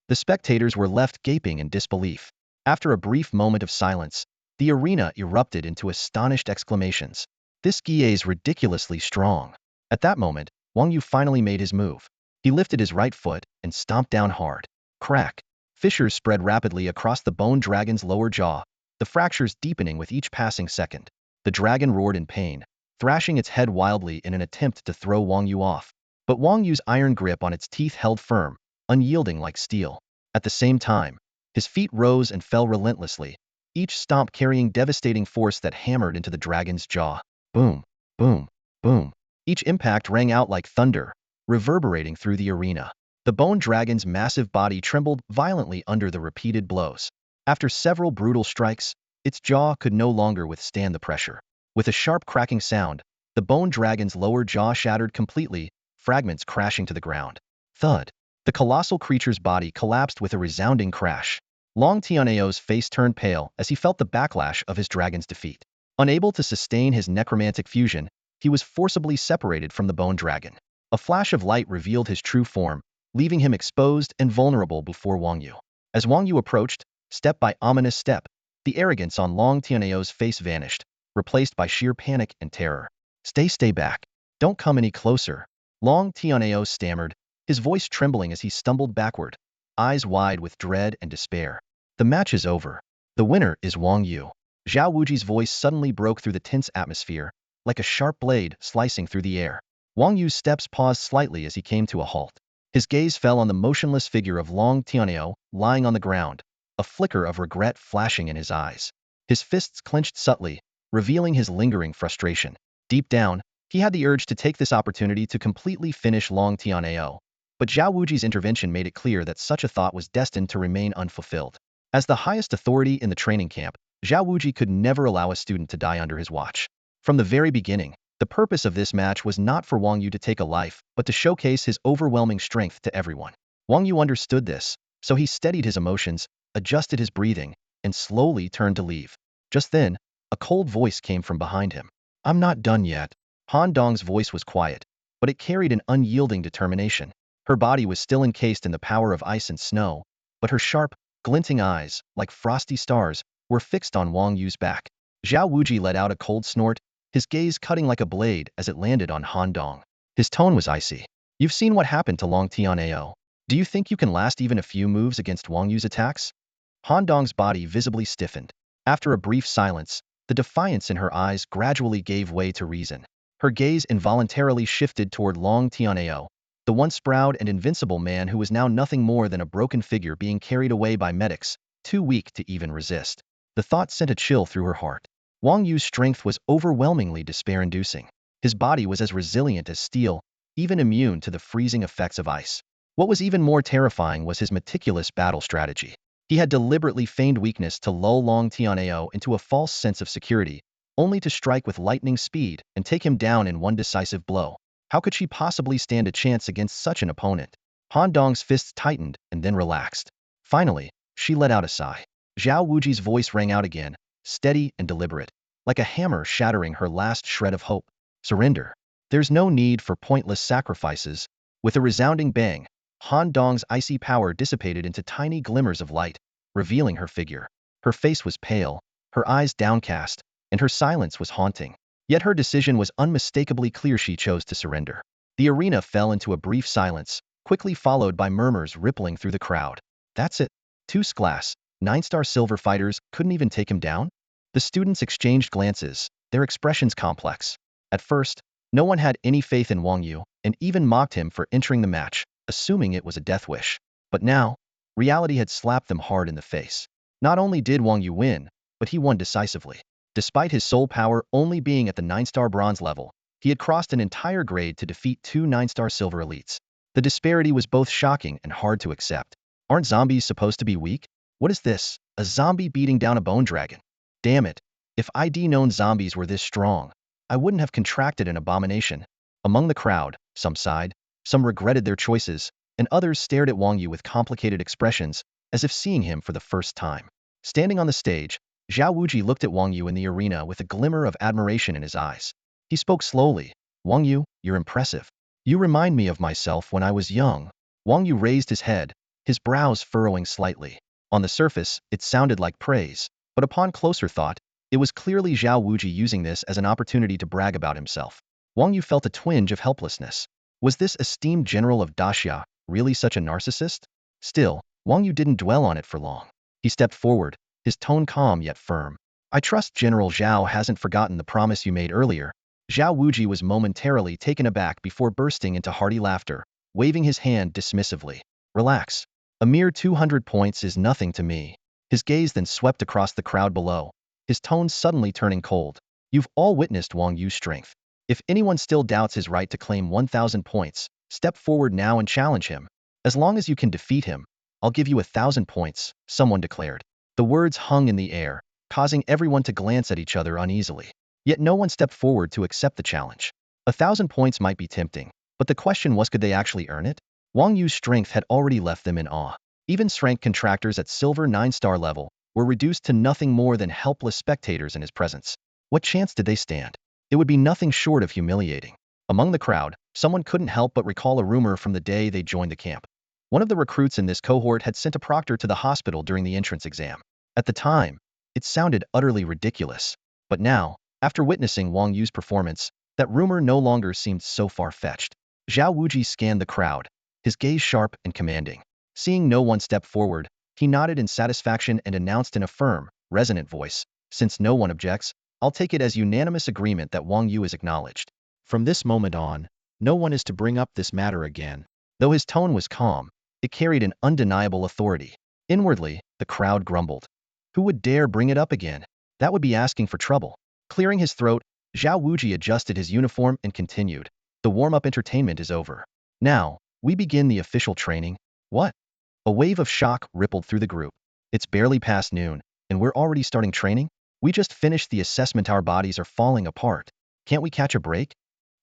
Speaker 1: The spectators were left gaping in disbelief. After a brief moment of silence, the arena erupted into astonished exclamations. This Guy is ridiculously strong. At that moment, Wang Yu finally made his move. He lifted his right foot and stomped down hard. Crack! Fissures spread rapidly across the bone dragon's lower jaw, the fractures deepening with each passing second. The dragon roared in pain, thrashing its head wildly in an attempt to throw Wang Yu off. But Wang Yu's iron grip on its teeth held firm, unyielding like steel. At the same time, his feet rose and fell relentlessly, each stomp carrying devastating force that hammered into the dragon's jaw. Boom, boom, boom. Each impact rang out like thunder, reverberating through the arena. The bone dragon's massive body trembled violently under the repeated blows. After several brutal strikes, its jaw could no longer withstand the pressure. With a sharp cracking sound, the bone dragon's lower jaw shattered completely, fragments crashing to the ground. Thud! The colossal creature's body collapsed with a resounding crash. Long Tianao's face turned pale as he felt the backlash of his dragon's defeat. Unable to sustain his necromantic fusion, he was forcibly separated from the bone dragon. A flash of light revealed his true form, leaving him exposed and vulnerable before Wang Yu. As Wang Yu approached, step by ominous step, the arrogance on Long Tianao's face vanished, replaced by sheer panic and terror. Stay back. Don't come any closer. Long Tianao stammered, his voice trembling as he stumbled backward, eyes wide with dread and despair. The match is over. The winner is Wang Yu. Zhao Wuji's voice suddenly broke through the tense atmosphere, like a sharp blade slicing through the air. Wang Yu's steps paused slightly as he came to a halt. His gaze fell on the motionless figure of Long Tianao, lying on the ground, a flicker of regret flashing in his eyes. His fists clenched subtly, revealing his lingering frustration. Deep down, he had the urge to take this opportunity to completely finish Long Tianao, but Zhao Wuji's intervention made it clear that such a thought was destined to remain unfulfilled. As the highest authority in the training camp, Zhao Wuji could never allow a student to die under his watch. From the very beginning, the purpose of this match was not for Wang Yu to take a life, but to showcase his overwhelming strength to everyone. Wang Yu understood this, so he steadied his emotions, adjusted his breathing, and slowly turned to leave. Just then, a cold voice came from behind him. I'm not done yet. Han Dong's voice was quiet, but it carried an unyielding determination. Her body was still encased in the power of ice and snow, but her sharp, glinting eyes, like frosty stars, were fixed on Wang Yu's back. Zhao Wuji let out a cold snort, his gaze cutting like a blade as it landed on Han Dong. His tone was icy. You've seen what happened to Long Tianao. Do you think you can last even a few moves against Wang Yu's attacks? Han Dong's body visibly stiffened. After a brief silence, the defiance in her eyes gradually gave way to reason. Her gaze involuntarily shifted toward Long Tianao, the once proud and invincible man who was now nothing more than a broken figure being carried away by medics, too weak to even resist. The thought sent a chill through her heart. Wang Yu's strength was overwhelmingly despair-inducing. His body was as resilient as steel, even immune to the freezing effects of ice. What was even more terrifying was his meticulous battle strategy. He had deliberately feigned weakness to lull Long Tianao into a false sense of security, only to strike with lightning speed and take him down in one decisive blow. How could she possibly stand a chance against such an opponent? Han Dong's fists tightened and then relaxed. Finally, she let out a sigh. Zhao Wuji's voice rang out again, steady and deliberate, like a hammer shattering her last shred of hope. Surrender. There's no need for pointless sacrifices. With a resounding bang, Han Dong's icy power dissipated into tiny glimmers of light, revealing her figure. Her face was pale, her eyes downcast, and her silence was haunting. Yet her decision was unmistakably clear. She chose to surrender. The arena fell into a brief silence, quickly followed by murmurs rippling through the crowd. That's it. Two's class, 9-star silver fighters couldn't even take him down? The students exchanged glances, their expressions complex. At first, no one had any faith in Wang Yu, and even mocked him for entering the match, assuming it was a death wish. But now, reality had slapped them hard in the face. Not only did Wang Yu win, but he won decisively. Despite his soul power only being at the 9-star bronze level, he had crossed an entire grade to defeat 2 9-star silver elites. The disparity was both shocking and hard to accept. Aren't zombies supposed to be weak? What is this? A zombie beating down a bone dragon? Damn it. If I'd known zombies were this strong, I wouldn't have contracted an abomination. Among the crowd, some sighed, some regretted their choices, and others stared at Wang Yu with complicated expressions, as if seeing him for the first time. Standing on the stage, Zhao Wuji looked at Wang Yu in the arena with a glimmer of admiration in his eyes. He spoke slowly. Wang Yu, you're impressive. You remind me of myself when I was young. Wang Yu raised his head, his brows furrowing slightly. On the surface, it sounded like praise, but upon closer thought, it was clearly Zhao Wuji using this as an opportunity to brag about himself. Wang Yu felt a twinge of helplessness. Was this esteemed general of Daxia really such a narcissist? Still, Wang Yu didn't dwell on it for long. He stepped forward, his tone calm yet firm. I trust General Zhao hasn't forgotten the promise you made earlier. Zhao Wuji was momentarily taken aback before bursting into hearty laughter, waving his hand dismissively. Relax. A mere 200 points is nothing to me. His gaze then swept across the crowd below, his tone suddenly turning cold. You've all witnessed Wang Yu's strength. If anyone still doubts his right to claim 1,000 points, step forward now and challenge him. As long as you can defeat him, I'll give you 1,000 points, someone declared. The words hung in the air, causing everyone to glance at each other uneasily. Yet no one stepped forward to accept the challenge. 1,000 points might be tempting, but the question was, could they actually earn it? Wang Yu's strength had already left them in awe. Even strength contractors at silver 9-star level were reduced to nothing more than helpless spectators in his presence. What chance did they stand? It would be nothing short of humiliating. Among the crowd, someone couldn't help but recall a rumor from the day they joined the camp. One of the recruits in this cohort had sent a proctor to the hospital during the entrance exam. At the time, it sounded utterly ridiculous. But now, after witnessing Wang Yu's performance, that rumor no longer seemed so far-fetched. Zhao Wuji scanned the crowd, his gaze sharp and commanding. Seeing no one step forward, he nodded in satisfaction and announced in a firm, resonant voice, since no one objects, I'll take it as unanimous agreement that Wang Yu is acknowledged. From this moment on, no one is to bring up this matter again. Though his tone was calm, it carried an undeniable authority. Inwardly, the crowd grumbled. Who would dare bring it up again? That would be asking for trouble. Clearing his throat, Zhao Wuji adjusted his uniform and continued. The warm-up entertainment is over. Now, we begin the official training. What? A wave of shock rippled through the group. It's barely past noon, and we're already starting training? We just finished the assessment. Our bodies are falling apart. Can't we catch a break?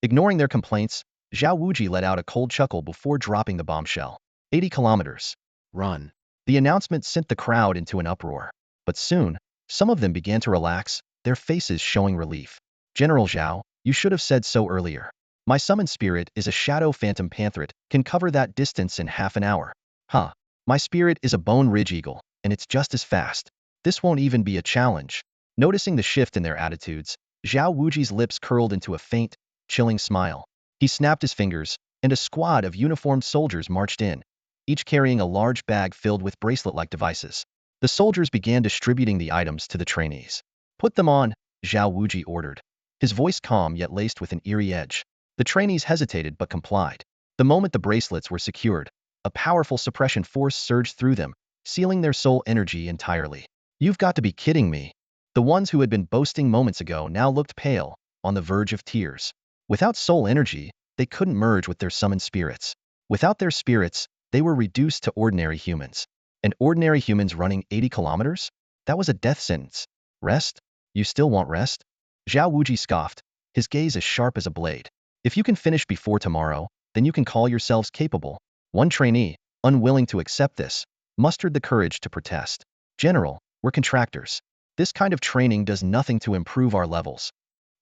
Speaker 1: Ignoring their complaints, Zhao Wuji let out a cold chuckle before dropping the bombshell. 80 kilometers. Run. The announcement sent the crowd into an uproar. But soon, some of them began to relax, their faces showing relief. General Zhao, you should have said so earlier. My summoned spirit is a shadow phantom pantherate, can cover that distance in half an hour. Huh. My spirit is a bone ridge eagle, and it's just as fast. This won't even be a challenge. Noticing the shift in their attitudes, Zhao Wuji's lips curled into a faint, chilling smile. He snapped his fingers, and a squad of uniformed soldiers marched in, each carrying a large bag filled with bracelet-like devices. The soldiers began distributing the items to the trainees. Put them on, Zhao Wuji ordered, his voice calm yet laced with an eerie edge. The trainees hesitated but complied. The moment the bracelets were secured, a powerful suppression force surged through them, sealing their soul energy entirely. You've got to be kidding me. The ones who had been boasting moments ago now looked pale, on the verge of tears. Without soul energy, they couldn't merge with their summoned spirits. Without their spirits, they were reduced to ordinary humans. And ordinary humans running 80 kilometers? That was a death sentence. Rest? You still want rest? Zhao Wuji scoffed, his gaze as sharp as a blade. If you can finish before tomorrow, then you can call yourselves capable. One trainee, unwilling to accept this, mustered the courage to protest. General, we're contractors. This kind of training does nothing to improve our levels.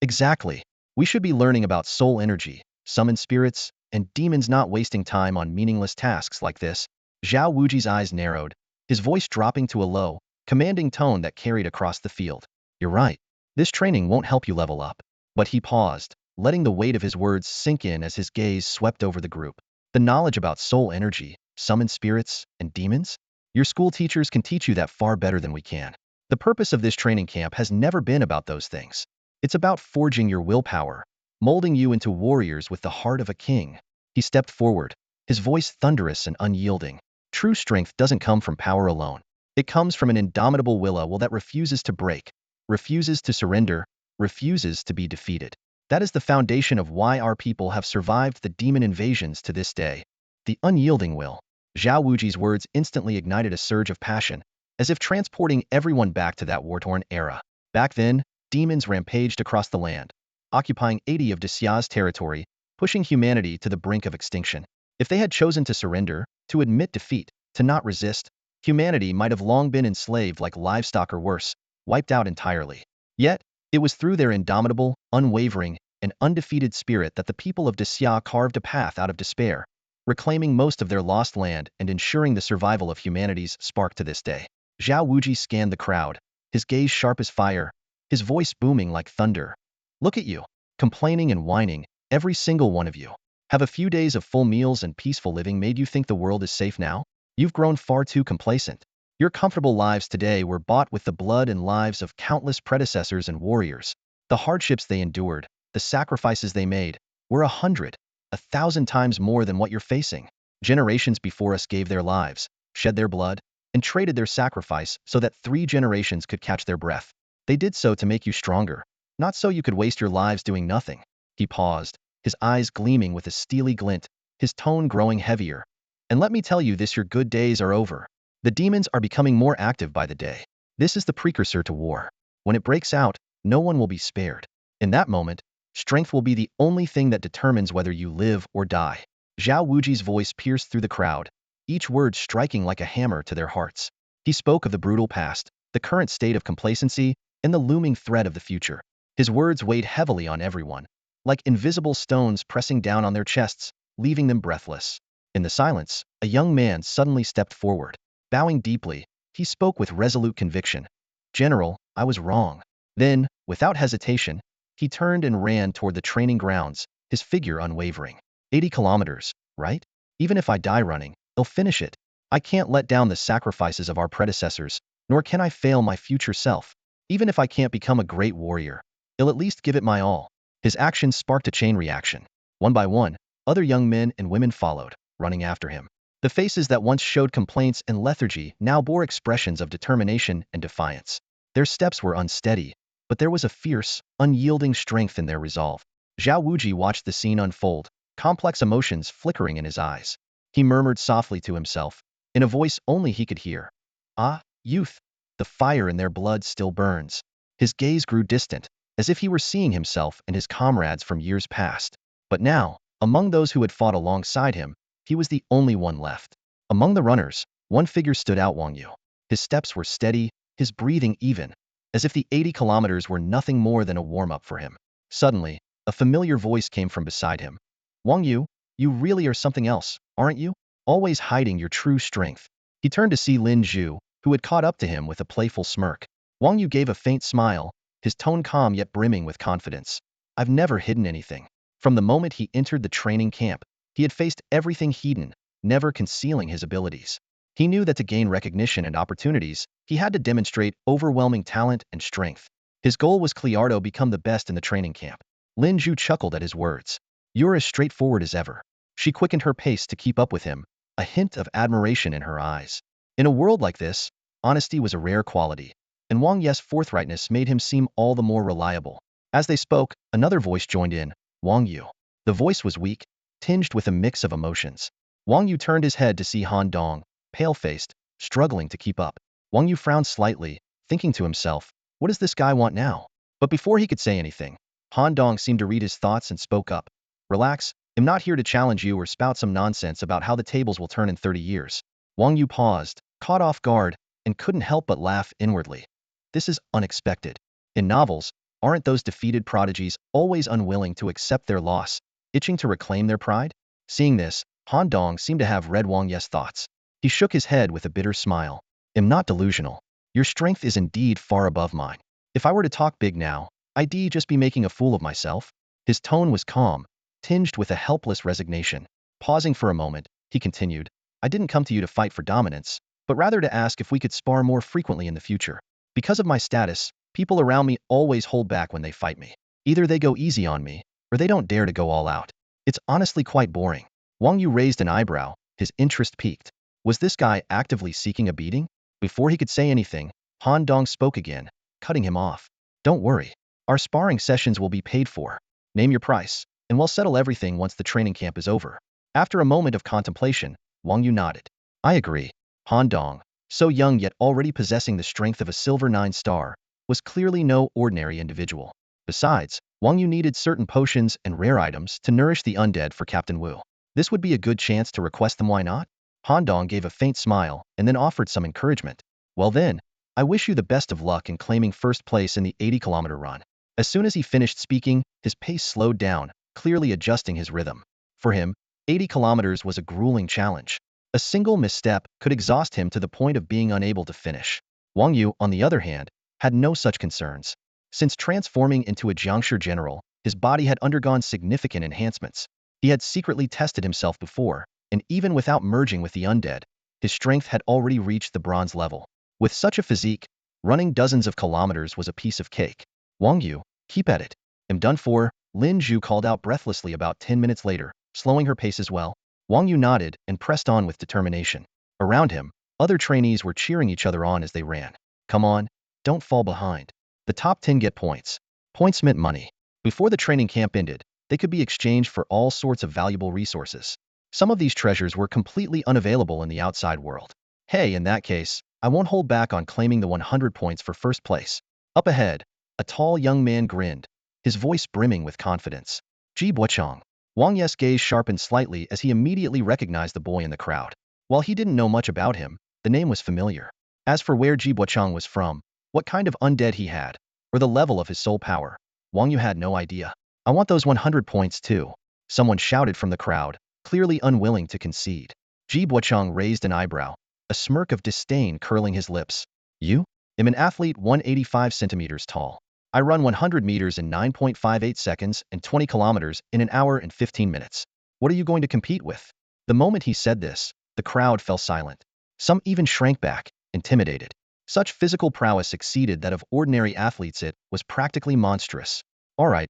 Speaker 1: Exactly. We should be learning about soul energy, summoned spirits, and demons, not wasting time on meaningless tasks like this. Zhao Wuji's eyes narrowed, his voice dropping to a low, commanding tone that carried across the field. You're right. This training won't help you level up. But he paused, letting the weight of his words sink in as his gaze swept over the group. The knowledge about soul energy, summoned spirits, and demons? Your school teachers can teach you that far better than we can. The purpose of this training camp has never been about those things. It's about forging your willpower, molding you into warriors with the heart of a king. He stepped forward, his voice thunderous and unyielding. True strength doesn't come from power alone. It comes from an indomitable will that refuses to break, refuses to surrender, refuses to be defeated. That is the foundation of why our people have survived the demon invasions to this day. The unyielding will. Zhao Wuji's words instantly ignited a surge of passion, as if transporting everyone back to that war-torn era. Back then, demons rampaged across the land, occupying 80 of Dexia's territory, pushing humanity to the brink of extinction. If they had chosen to surrender, to admit defeat, to not resist, humanity might have long been enslaved like livestock or worse, wiped out entirely. Yet, it was through their indomitable, unwavering, and undefeated spirit that the people of Dexia carved a path out of despair, reclaiming most of their lost land and ensuring the survival of humanity's spark to this day. Zhao Wuji scanned the crowd, his gaze sharp as fire, his voice booming like thunder. Look at you, complaining and whining, every single one of you. Have a few days of full meals and peaceful living made you think the world is safe now? You've grown far too complacent. Your comfortable lives today were bought with the blood and lives of countless predecessors and warriors. The hardships they endured, the sacrifices they made, were 100, 1,000 times more than what you're facing. Generations before us gave their lives, shed their blood, and traded their sacrifice so that 3 generations could catch their breath. They did so to make you stronger, not so you could waste your lives doing nothing. He paused, his eyes gleaming with a steely glint, his tone growing heavier. And let me tell you this, your good days are over. The demons are becoming more active by the day. This is the precursor to war. When it breaks out, no one will be spared. In that moment, strength will be the only thing that determines whether you live or die. Zhao Wuji's voice pierced through the crowd, each word striking like a hammer to their hearts. He spoke of the brutal past, the current state of complacency, and the looming threat of the future. His words weighed heavily on everyone, like invisible stones pressing down on their chests, leaving them breathless. In the silence, a young man suddenly stepped forward. Bowing deeply, he spoke with resolute conviction. General, I was wrong. Then, without hesitation, he turned and ran toward the training grounds, his figure unwavering. 80 kilometers, right? Even if I die running, I'll finish it. I can't let down the sacrifices of our predecessors, nor can I fail my future self. Even if I can't become a great warrior, I'll at least give it my all. His actions sparked a chain reaction. One by one, other young men and women followed, running after him. The faces that once showed complaints and lethargy now bore expressions of determination and defiance. Their steps were unsteady, but there was a fierce, unyielding strength in their resolve. Zhao Wuji watched the scene unfold, complex emotions flickering in his eyes. He murmured softly to himself, in a voice only he could hear. Ah, youth, the fire in their blood still burns. His gaze grew distant, as if he were seeing himself and his comrades from years past. But now, among those who had fought alongside him, he was the only one left. Among the runners, one figure stood out: Wang Yu. His steps were steady, his breathing even, as if the 80 kilometers were nothing more than a warm-up for him. Suddenly, a familiar voice came from beside him. Wang Yu, you really are something else, aren't you? Always hiding your true strength. He turned to see Lin Zhu, who had caught up to him with a playful smirk. Wang Yu gave a faint smile, his tone calm yet brimming with confidence. I've never hidden anything. From the moment he entered the training camp, he had faced everything hidden, never concealing his abilities. He knew that to gain recognition and opportunities, he had to demonstrate overwhelming talent and strength. His goal was clear: to become the best in the training camp. Lin Zhu chuckled at his words. You're as straightforward as ever. She quickened her pace to keep up with him, a hint of admiration in her eyes. In a world like this, honesty was a rare quality, and Wang Ye's forthrightness made him seem all the more reliable. As they spoke, another voice joined in. Wang Yu. The voice was weak, tinged with a mix of emotions. Wang Yu turned his head to see Han Dong, pale-faced, struggling to keep up. Wang Yu frowned slightly, thinking to himself, what does this guy want now? But before he could say anything, Han Dong seemed to read his thoughts and spoke up. Relax, I'm not here to challenge you or spout some nonsense about how the tables will turn in 30 years. Wang Yu paused, caught off guard, and couldn't help but laugh inwardly. This is unexpected. In novels, aren't those defeated prodigies always unwilling to accept their loss, itching to reclaim their pride? Seeing this, Han Dong seemed to have read Wang Yu's thoughts. He shook his head with a bitter smile. I'm not delusional. Your strength is indeed far above mine. If I were to talk big now, I'd just be making a fool of myself. His tone was calm, tinged with a helpless resignation. Pausing for a moment, he continued, I didn't come to you to fight for dominance, but rather to ask if we could spar more frequently in the future. Because of my status, people around me always hold back when they fight me. Either they go easy on me, or they don't dare to go all out. It's honestly quite boring. Wang Yu raised an eyebrow, his interest piqued. Was this guy actively seeking a beating? Before he could say anything, Han Dong spoke again, cutting him off. Don't worry. Our sparring sessions will be paid for. Name your price, and we'll settle everything once the training camp is over. After a moment of contemplation, Wang Yu nodded. I agree. Han Dong, so young yet already possessing the strength of a silver 9-star, was clearly no ordinary individual. Besides, Wang Yu needed certain potions and rare items to nourish the undead for Captain Wu. This would be a good chance to request them, why not? Han Dong gave a faint smile and then offered some encouragement. Well then, I wish you the best of luck in claiming first place in the 80-kilometer run. As soon as he finished speaking, his pace slowed down, clearly adjusting his rhythm. For him, 80 kilometers was a grueling challenge. A single misstep could exhaust him to the point of being unable to finish. Wang Yu, on the other hand, had no such concerns. Since transforming into a Jiangshi general, his body had undergone significant enhancements. He had secretly tested himself before, and even without merging with the undead, his strength had already reached the bronze level. With such a physique, running dozens of kilometers was a piece of cake. Wang Yu, keep at it. I'm done for, Lin Zhu called out breathlessly about 10 minutes later, slowing her pace as well. Wang Yu nodded and pressed on with determination. Around him, other trainees were cheering each other on as they ran. Come on, don't fall behind. The top 10 get points. Points meant money. Before the training camp ended, they could be exchanged for all sorts of valuable resources. Some of these treasures were completely unavailable in the outside world. Hey, in that case, I won't hold back on claiming the 100 points for first place. Up ahead, a tall young man grinned, his voice brimming with confidence. Ji Buochang. Wang Yu's gaze sharpened slightly as he immediately recognized the boy in the crowd. While he didn't know much about him, the name was familiar. As for where Ji Buochang was from, what kind of undead he had, or the level of his soul power, Wang Yu had no idea. I want those 100 points too. Someone shouted from the crowd, clearly unwilling to concede. Ji Buochang raised an eyebrow, a smirk of disdain curling his lips. You? I'm an athlete 185 centimeters tall. I run 100 meters in 9.58 seconds and 20 kilometers in an hour and 15 minutes. What are you going to compete with? The moment he said this, the crowd fell silent. Some even shrank back, intimidated. Such physical prowess exceeded that of ordinary athletes. It was practically monstrous. All right,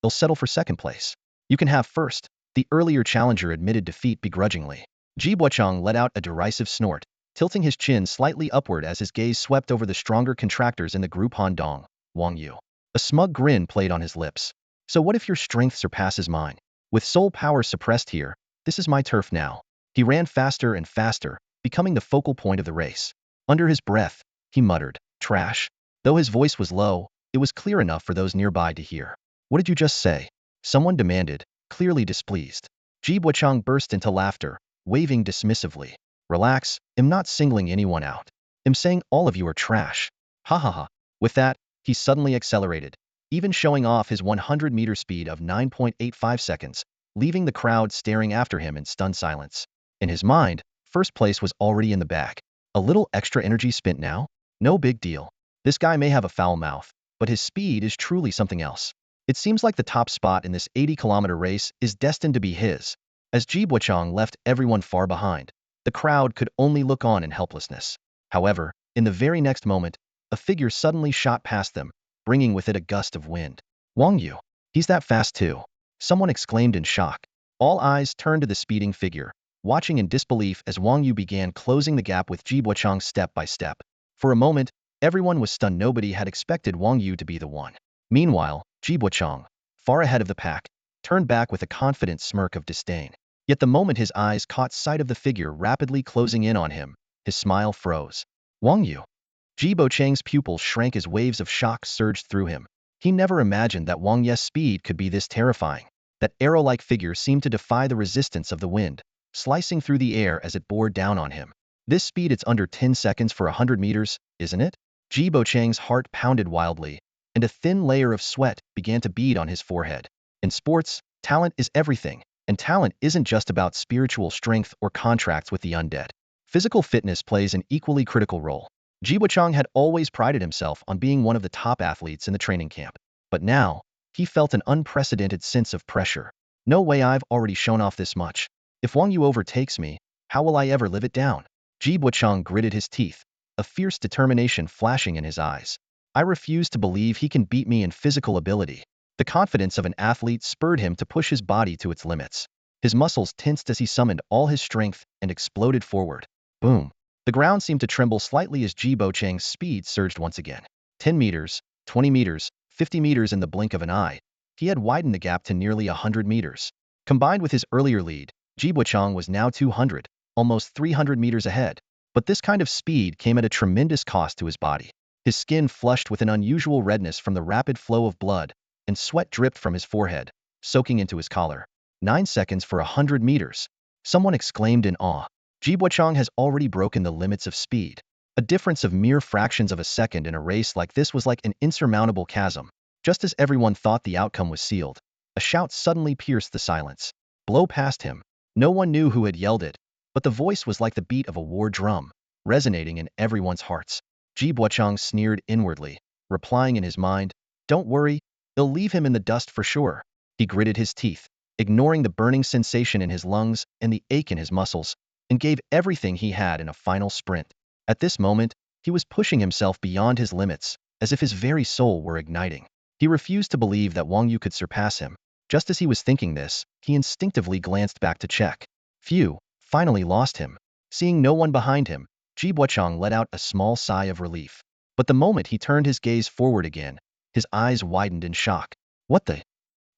Speaker 1: they'll settle for second place. You can have first, the earlier challenger admitted defeat begrudgingly. Ji Buochang let out a derisive snort, tilting his chin slightly upward as his gaze swept over the stronger contractors in the group. Han Dong, Wang Yu. A smug grin played on his lips. So what if your strength surpasses mine? With soul power suppressed here, this is my turf now. He ran faster and faster, becoming the focal point of the race. Under his breath, he muttered, trash. Though his voice was low, it was clear enough for those nearby to hear. What did you just say? Someone demanded, clearly displeased. Ji Buochang burst into laughter, waving dismissively. Relax, I'm not singling anyone out. I'm saying all of you are trash. Ha ha ha. With that, he suddenly accelerated, even showing off his 100-meter speed of 9.85 seconds, leaving the crowd staring after him in stunned silence. In his mind, first place was already in the bag. A little extra energy spent now? No big deal. This guy may have a foul mouth, but his speed is truly something else. It seems like the top spot in this 80-kilometer race is destined to be his. As Ji Buochang left everyone far behind, the crowd could only look on in helplessness. However, in the very next moment, a figure suddenly shot past them, bringing with it a gust of wind. Wang Yu. He's that fast too. Someone exclaimed in shock. All eyes turned to the speeding figure, watching in disbelief as Wang Yu began closing the gap with Ji Buochang step by step. For a moment, everyone was stunned. Nobody had expected Wang Yu to be the one. Meanwhile, Ji Buochang, far ahead of the pack, turned back with a confident smirk of disdain. Yet the moment his eyes caught sight of the figure rapidly closing in on him, his smile froze. Wang Yu. Ji Bocheng's pupils shrank as waves of shock surged through him. He never imagined that Wang Ye's speed could be this terrifying. That arrow-like figure seemed to defy the resistance of the wind, slicing through the air as it bore down on him. This speed, it's under 10 seconds for 100 meters, isn't it? Ji Bocheng's heart pounded wildly, and a thin layer of sweat began to bead on his forehead. In sports, talent is everything, and talent isn't just about spiritual strength or contracts with the undead. Physical fitness plays an equally critical role. Ji Bocheng had always prided himself on being one of the top athletes in the training camp. But now, he felt an unprecedented sense of pressure. No way, I've already shown off this much. If Wang Yu overtakes me, how will I ever live it down? Ji Bocheng gritted his teeth, a fierce determination flashing in his eyes. I refuse to believe he can beat me in physical ability. The confidence of an athlete spurred him to push his body to its limits. His muscles tensed as he summoned all his strength and exploded forward. Boom. The ground seemed to tremble slightly as Ji Bocheng's speed surged once again. 10 meters, 20 meters, 50 meters in the blink of an eye. He had widened the gap to nearly 100 meters. Combined with his earlier lead, Ji Bocheng was now 200, almost 300 meters ahead. But this kind of speed came at a tremendous cost to his body. His skin flushed with an unusual redness from the rapid flow of blood, and sweat dripped from his forehead, soaking into his collar. 9 seconds for 100 meters. Someone exclaimed in awe. Ji Bocheng has already broken the limits of speed. A difference of mere fractions of a second in a race like this was like an insurmountable chasm. Just as everyone thought the outcome was sealed, a shout suddenly pierced the silence. Blow past him. No one knew who had yelled it, but the voice was like the beat of a war drum, resonating in everyone's hearts. Ji Bocheng sneered inwardly, replying in his mind, "Don't worry, they'll leave him in the dust for sure." He gritted his teeth, ignoring the burning sensation in his lungs and the ache in his muscles, and gave everything he had in a final sprint. At this moment, he was pushing himself beyond his limits, as if his very soul were igniting. He refused to believe that Wang Yu could surpass him. Just as he was thinking this, he instinctively glanced back to check. Phew, finally lost him. Seeing no one behind him, Ji Bocheng let out a small sigh of relief. But the moment he turned his gaze forward again, his eyes widened in shock. What the?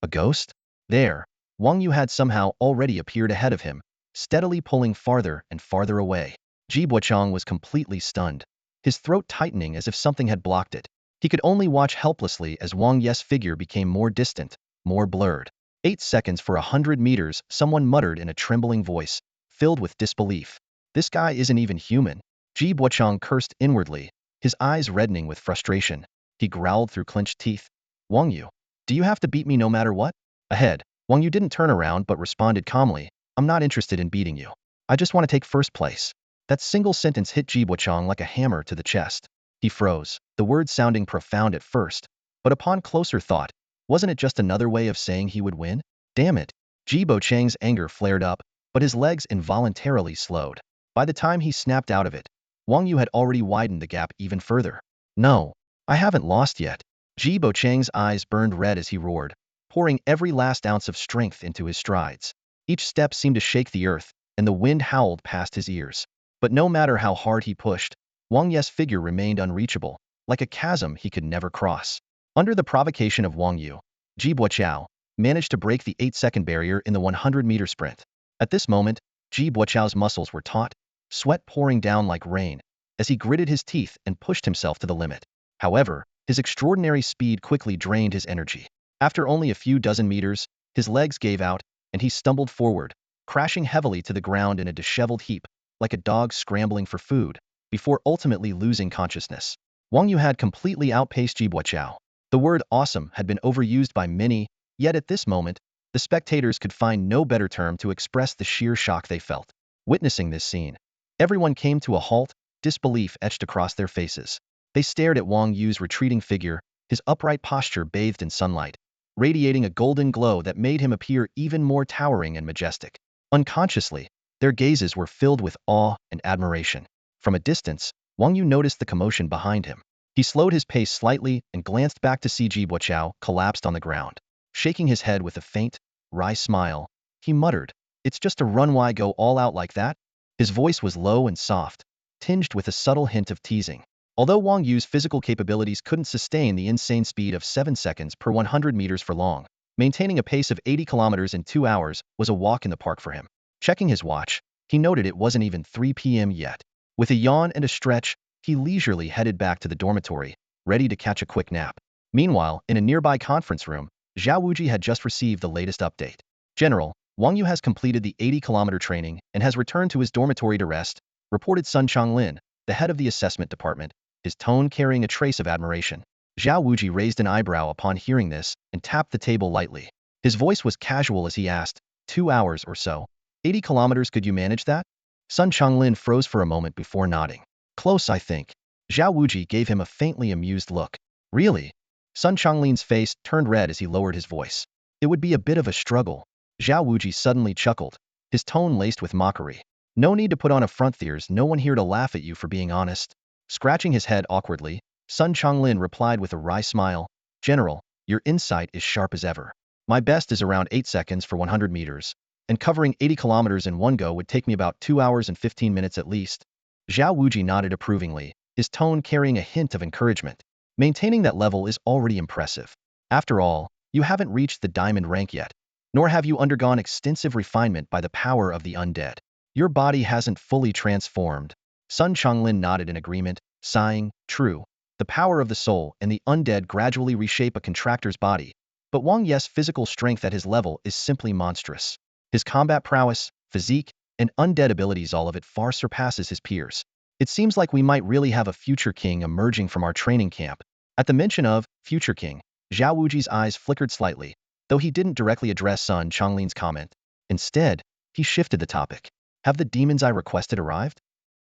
Speaker 1: A ghost? There, Wang Yu had somehow already appeared ahead of him, steadily pulling farther and farther away. Ji Bocheng was completely stunned, his throat tightening as if something had blocked it. He could only watch helplessly as Wang Ye's figure became more distant, more blurred. 8 seconds for 100 meters, someone muttered in a trembling voice, filled with disbelief. This guy isn't even human. Ji Bocheng cursed inwardly, his eyes reddening with frustration. He growled through clenched teeth. Wang Yu, do you have to beat me no matter what? Ahead, Wang Yu didn't turn around but responded calmly, I'm not interested in beating you. I just want to take first place. That single sentence hit Ji Bocheng like a hammer to the chest. He froze, the words sounding profound at first, but upon closer thought, wasn't it just another way of saying he would win? Damn it. Ji Bocheng's anger flared up, but his legs involuntarily slowed. By the time he snapped out of it, Wang Yu had already widened the gap even further. No, I haven't lost yet. Ji Bocheng's eyes burned red as he roared, pouring every last ounce of strength into his strides. Each step seemed to shake the earth, and the wind howled past his ears. But no matter how hard he pushed, Wang Ye's figure remained unreachable, like a chasm he could never cross. Under the provocation of Wang Yu, Ji Bocheng managed to break the 8-second barrier in the 100-meter sprint. At this moment, Ji Bocheng's muscles were taut, sweat pouring down like rain, as he gritted his teeth and pushed himself to the limit. However, his extraordinary speed quickly drained his energy. After only a few dozen meters, his legs gave out, and he stumbled forward, crashing heavily to the ground in a disheveled heap, like a dog scrambling for food, before ultimately losing consciousness. Wang Yu had completely outpaced Ji Bocheng. The word awesome had been overused by many, yet at this moment, the spectators could find no better term to express the sheer shock they felt. Witnessing this scene, everyone came to a halt, disbelief etched across their faces. They stared at Wang Yu's retreating figure, his upright posture bathed in sunlight, radiating a golden glow that made him appear even more towering and majestic. Unconsciously, their gazes were filled with awe and admiration. From a distance, Wang Yu noticed the commotion behind him. He slowed his pace slightly and glanced back to see Ji Bocheng collapsed on the ground. Shaking his head with a faint, wry smile, he muttered, "It's just a run, why go all out like that?" His voice was low and soft, tinged with a subtle hint of teasing. Although Wang Yu's physical capabilities couldn't sustain the insane speed of 7 seconds per 100 meters for long, Maintaining a pace of 80 kilometers in 2 hours was a walk in the park for him. Checking his watch, he noted it wasn't even 3 p.m. yet. With a yawn and a stretch, he leisurely headed back to the dormitory, ready to catch a quick nap. Meanwhile, in a nearby conference room, Zhao Wuji had just received the latest update. General, Wang Yu has completed the 80-kilometer training and has returned to his dormitory to rest, reported Sun Chonglin, the head of the assessment department, his tone carrying a trace of admiration. Zhao Wuji raised an eyebrow upon hearing this and tapped the table lightly. His voice was casual as he asked, 2 hours or so. 80 kilometers, could you manage that? Sun Chonglin froze for a moment before nodding. Close, I think. Zhao Wuji gave him a faintly amused look. Really? Sun Chonglin's face turned red as he lowered his voice. It would be a bit of a struggle. Zhao Wuji suddenly chuckled, his tone laced with mockery. No need to put on a front, there's no one here to laugh at you for being honest. Scratching his head awkwardly, Sun Chonglin replied with a wry smile, General, your insight is sharp as ever. My best is around 8 seconds for 100 meters, and covering 80 kilometers in one go would take me about 2 hours and 15 minutes at least. Zhao Wuji nodded approvingly, his tone carrying a hint of encouragement. Maintaining that level is already impressive. After all, you haven't reached the diamond rank yet, nor have you undergone extensive refinement by the power of the undead. Your body hasn't fully transformed. Sun Chonglin nodded in agreement, sighing, true. The power of the soul and the undead gradually reshape a contractor's body, but Wang Yu's physical strength at his level is simply monstrous. His combat prowess, physique, and undead abilities, all of it far surpasses his peers. It seems like we might really have a future king emerging from our training camp. At the mention of future king, Zhao Wuji's eyes flickered slightly, though he didn't directly address Sun Chonglin's comment. Instead, he shifted the topic. Have the demons I requested arrived?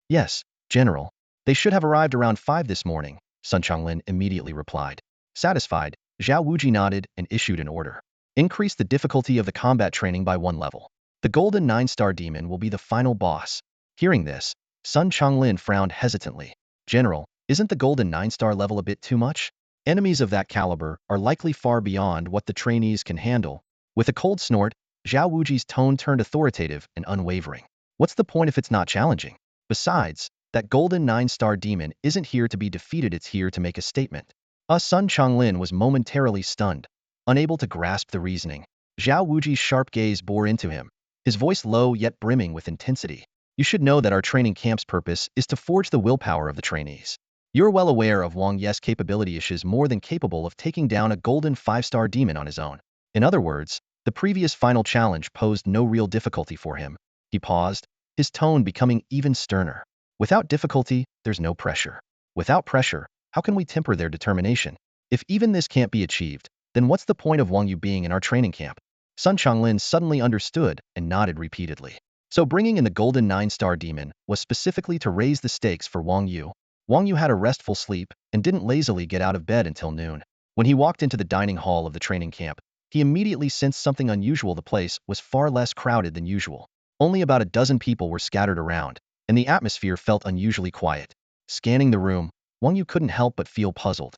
Speaker 1: Yes, General. They should have arrived around 5 this morning, Sun Chonglin immediately replied. Satisfied, Zhao Wuji nodded and issued an order. Increase the difficulty of the combat training by 1 level. The Golden 9-star demon will be the final boss. Hearing this, Sun Chonglin frowned hesitantly. General, isn't the Golden 9-star level a bit too much? Enemies of that caliber are likely far beyond what the trainees can handle. With a cold snort, Zhao Wuji's tone turned authoritative and unwavering. What's the point if it's not challenging? Besides, that Golden 9-star demon isn't here to be defeated, it's here to make a statement. Sun Chonglin was momentarily stunned, unable to grasp the reasoning. Zhao Wuji's sharp gaze bore into him, his voice low yet brimming with intensity. You should know that our training camp's purpose is to forge the willpower of the trainees. You're well aware of Wang Yu's capability. He is more than capable of taking down a Golden 5-star demon on his own. In other words, the previous final challenge posed no real difficulty for him. He paused, his tone becoming even sterner. Without difficulty, there's no pressure. Without pressure, how can we temper their determination? If even this can't be achieved, then what's the point of Wang Yu being in our training camp? Sun Chonglin suddenly understood and nodded repeatedly. So bringing in the Golden 9-star demon was specifically to raise the stakes for Wang Yu. Wang Yu had a restful sleep and didn't lazily get out of bed until noon. When he walked into the dining hall of the training camp, he immediately sensed something unusual. The place was far less crowded than usual. Only about a dozen people were scattered around, and the atmosphere felt unusually quiet. Scanning the room, Wang Yu couldn't help but feel puzzled.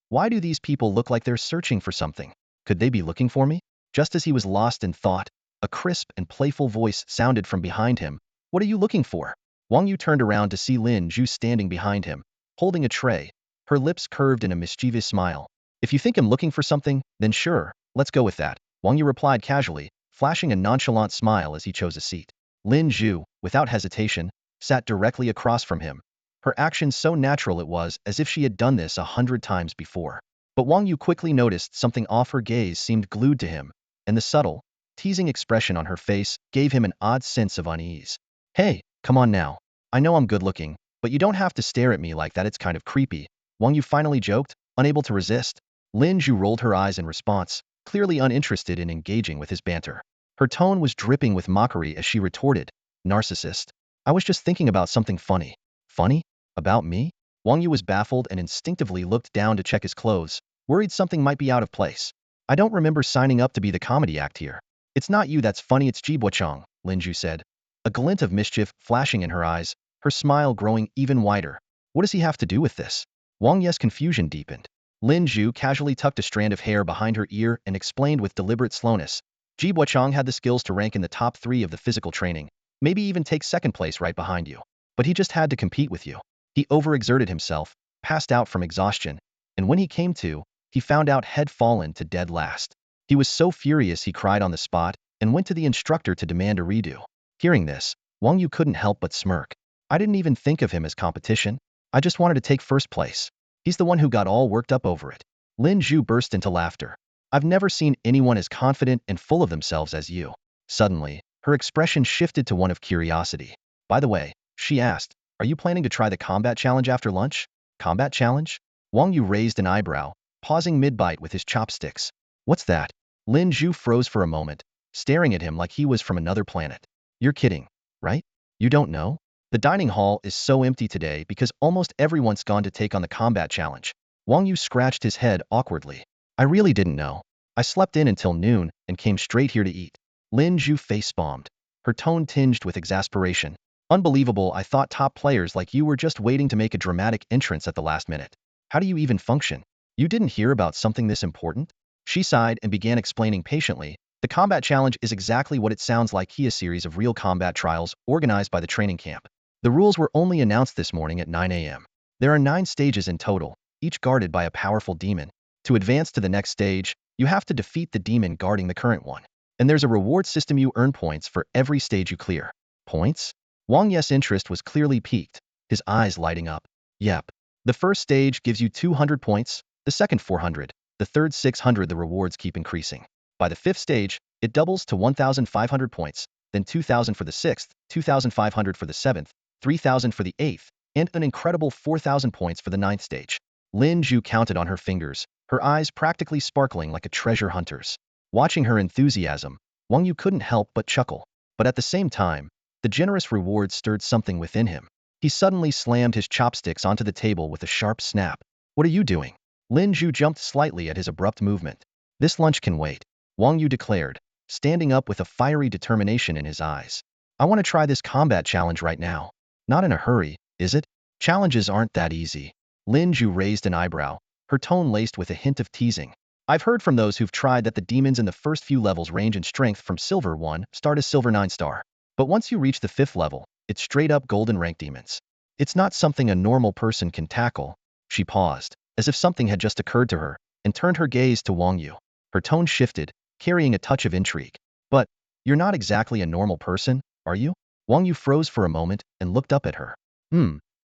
Speaker 1: Why do these people look like they're searching for something? Could they be looking for me? Just as he was lost in thought, a crisp and playful voice sounded from behind him. What are you looking for? Wang Yu turned around to see Lin Zhu standing behind him, holding a tray, her lips curved in a mischievous smile. If you think I'm looking for something, then sure, let's go with that, Wang Yu replied casually, flashing a nonchalant smile as he chose a seat. Lin Zhu, without hesitation, sat directly across from him. Her action so natural it was as if she had done this 100 times before. But Wang Yu quickly noticed something off. Her gaze seemed glued to him, and the subtle, teasing expression on her face gave him an odd sense of unease. Hey, come on now. I know I'm good looking, but you don't have to stare at me like that, it's kind of creepy, Wang Yu finally joked, unable to resist. Lin Zhu rolled her eyes in response, clearly uninterested in engaging with his banter. Her tone was dripping with mockery as she retorted, narcissist. I was just thinking about something funny. Funny? About me? Wang Yu was baffled and instinctively looked down to check his clothes, worried something might be out of place. I don't remember signing up to be the comedy act here. It's not you that's funny, it's Jibo-chang, Lin Zhu said, a glint of mischief flashing in her eyes, her smile growing even wider. What does he have to do with this? Wang Yu's confusion deepened. Lin Zhu casually tucked a strand of hair behind her ear and explained with deliberate slowness. Jibo-chang had the skills to rank in the top 3 of the physical training, maybe even take 2nd place right behind you. But he just had to compete with you. He overexerted himself, passed out from exhaustion, and when he came to, he found out he'd fallen to dead last. He was so furious he cried on the spot and went to the instructor to demand a redo. Hearing this, Wang Yu couldn't help but smirk. I didn't even think of him as competition. I just wanted to take first place. He's the one who got all worked up over it. Lin Zhu burst into laughter. I've never seen anyone as confident and full of themselves as you. Suddenly, her expression shifted to one of curiosity. By the way, she asked, are you planning to try the combat challenge after lunch? Combat challenge? Wang Yu raised an eyebrow, pausing mid-bite with his chopsticks. What's that? Lin Zhu froze for a moment, staring at him like he was from another planet. You're kidding, right? You don't know? The dining hall is so empty today because almost everyone's gone to take on the combat challenge. Wang Yu scratched his head awkwardly. I really didn't know. I slept in until noon and came straight here to eat. Lin Zhu face-palmed, her tone tinged with exasperation. Unbelievable, I thought top players like you were just waiting to make a dramatic entrance at the last minute. How do you even function? You didn't hear about something this important? She sighed and began explaining patiently. The combat challenge is exactly what it sounds like, a series of real combat trials organized by the training camp. The rules were only announced this morning at 9 a.m. There are 9 stages in total, each guarded by a powerful demon. To advance to the next stage, you have to defeat the demon guarding the current one. And there's a reward system. You earn points for every stage you clear. Points? Wang Yu's interest was clearly piqued, his eyes lighting up. Yep. The first stage gives you 200 points, the second 400, the third 600. The rewards keep increasing. By the 5th stage, it doubles to 1,500 points, then 2,000 for the 6th, 2,500 for the 7th, 3,000 for the 8th, and an incredible 4,000 points for the 9th stage. Lin Zhu counted on her fingers, her eyes practically sparkling like a treasure hunter's. Watching her enthusiasm, Wang Yu couldn't help but chuckle. But at the same time, the generous reward stirred something within him. He suddenly slammed his chopsticks onto the table with a sharp snap. What are you doing? Lin Zhu jumped slightly at his abrupt movement. This lunch can wait, Wang Yu declared, standing up with a fiery determination in his eyes. I want to try this combat challenge right now. Not in a hurry, is it? Challenges aren't that easy. Lin Zhu raised an eyebrow, her tone laced with a hint of teasing. I've heard from those who've tried that the demons in the first few levels range in strength from Silver 1 star to Silver 9 star. But once you reach the 5th level, it's straight-up golden rank demons. It's not something a normal person can tackle. She paused, as if something had just occurred to her, and turned her gaze to Wang Yu. Her tone shifted, carrying a touch of intrigue. But, you're not exactly a normal person, are you? Wang Yu froze for a moment and looked up at her.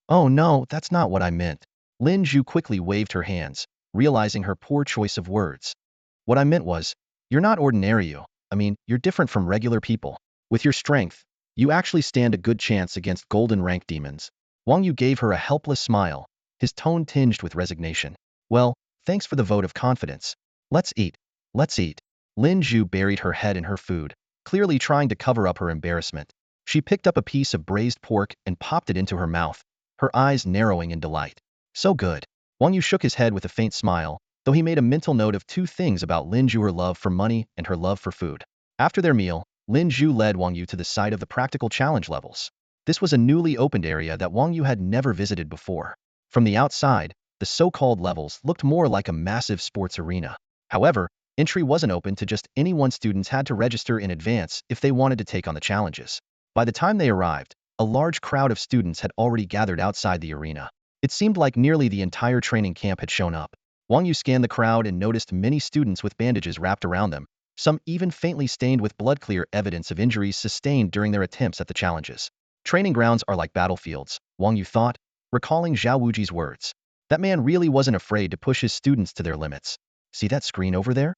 Speaker 1: Oh no, that's not what I meant. Lin Zhu quickly waved her hands, realizing her poor choice of words. What I meant was, you're not ordinary you. I mean, you're different from regular people. With your strength, you actually stand a good chance against golden rank demons. Wang Yu gave her a helpless smile, his tone tinged with resignation. Well, thanks for the vote of confidence. Let's eat. Let's eat. Lin Zhu buried her head in her food, clearly trying to cover up her embarrassment. She picked up a piece of braised pork and popped it into her mouth, her eyes narrowing in delight. So good. Wang Yu shook his head with a faint smile, though he made a mental note of 2 things about Lin Zhu: her love for money and her love for food. After their meal, Lin Zhu led Wang Yu to the site of the practical challenge levels. This was a newly opened area that Wang Yu had never visited before. From the outside, the so-called levels looked more like a massive sports arena. However, entry wasn't open to just anyone. Students had to register in advance if they wanted to take on the challenges. By the time they arrived, a large crowd of students had already gathered outside the arena. It seemed like nearly the entire training camp had shown up. Wang Yu scanned the crowd and noticed many students with bandages wrapped around them, some even faintly stained with blood, clear evidence of injuries sustained during their attempts at the challenges. Training grounds are like battlefields, Wang Yu thought, recalling Zhao Wuji's words. That man really wasn't afraid to push his students to their limits. See that screen over there?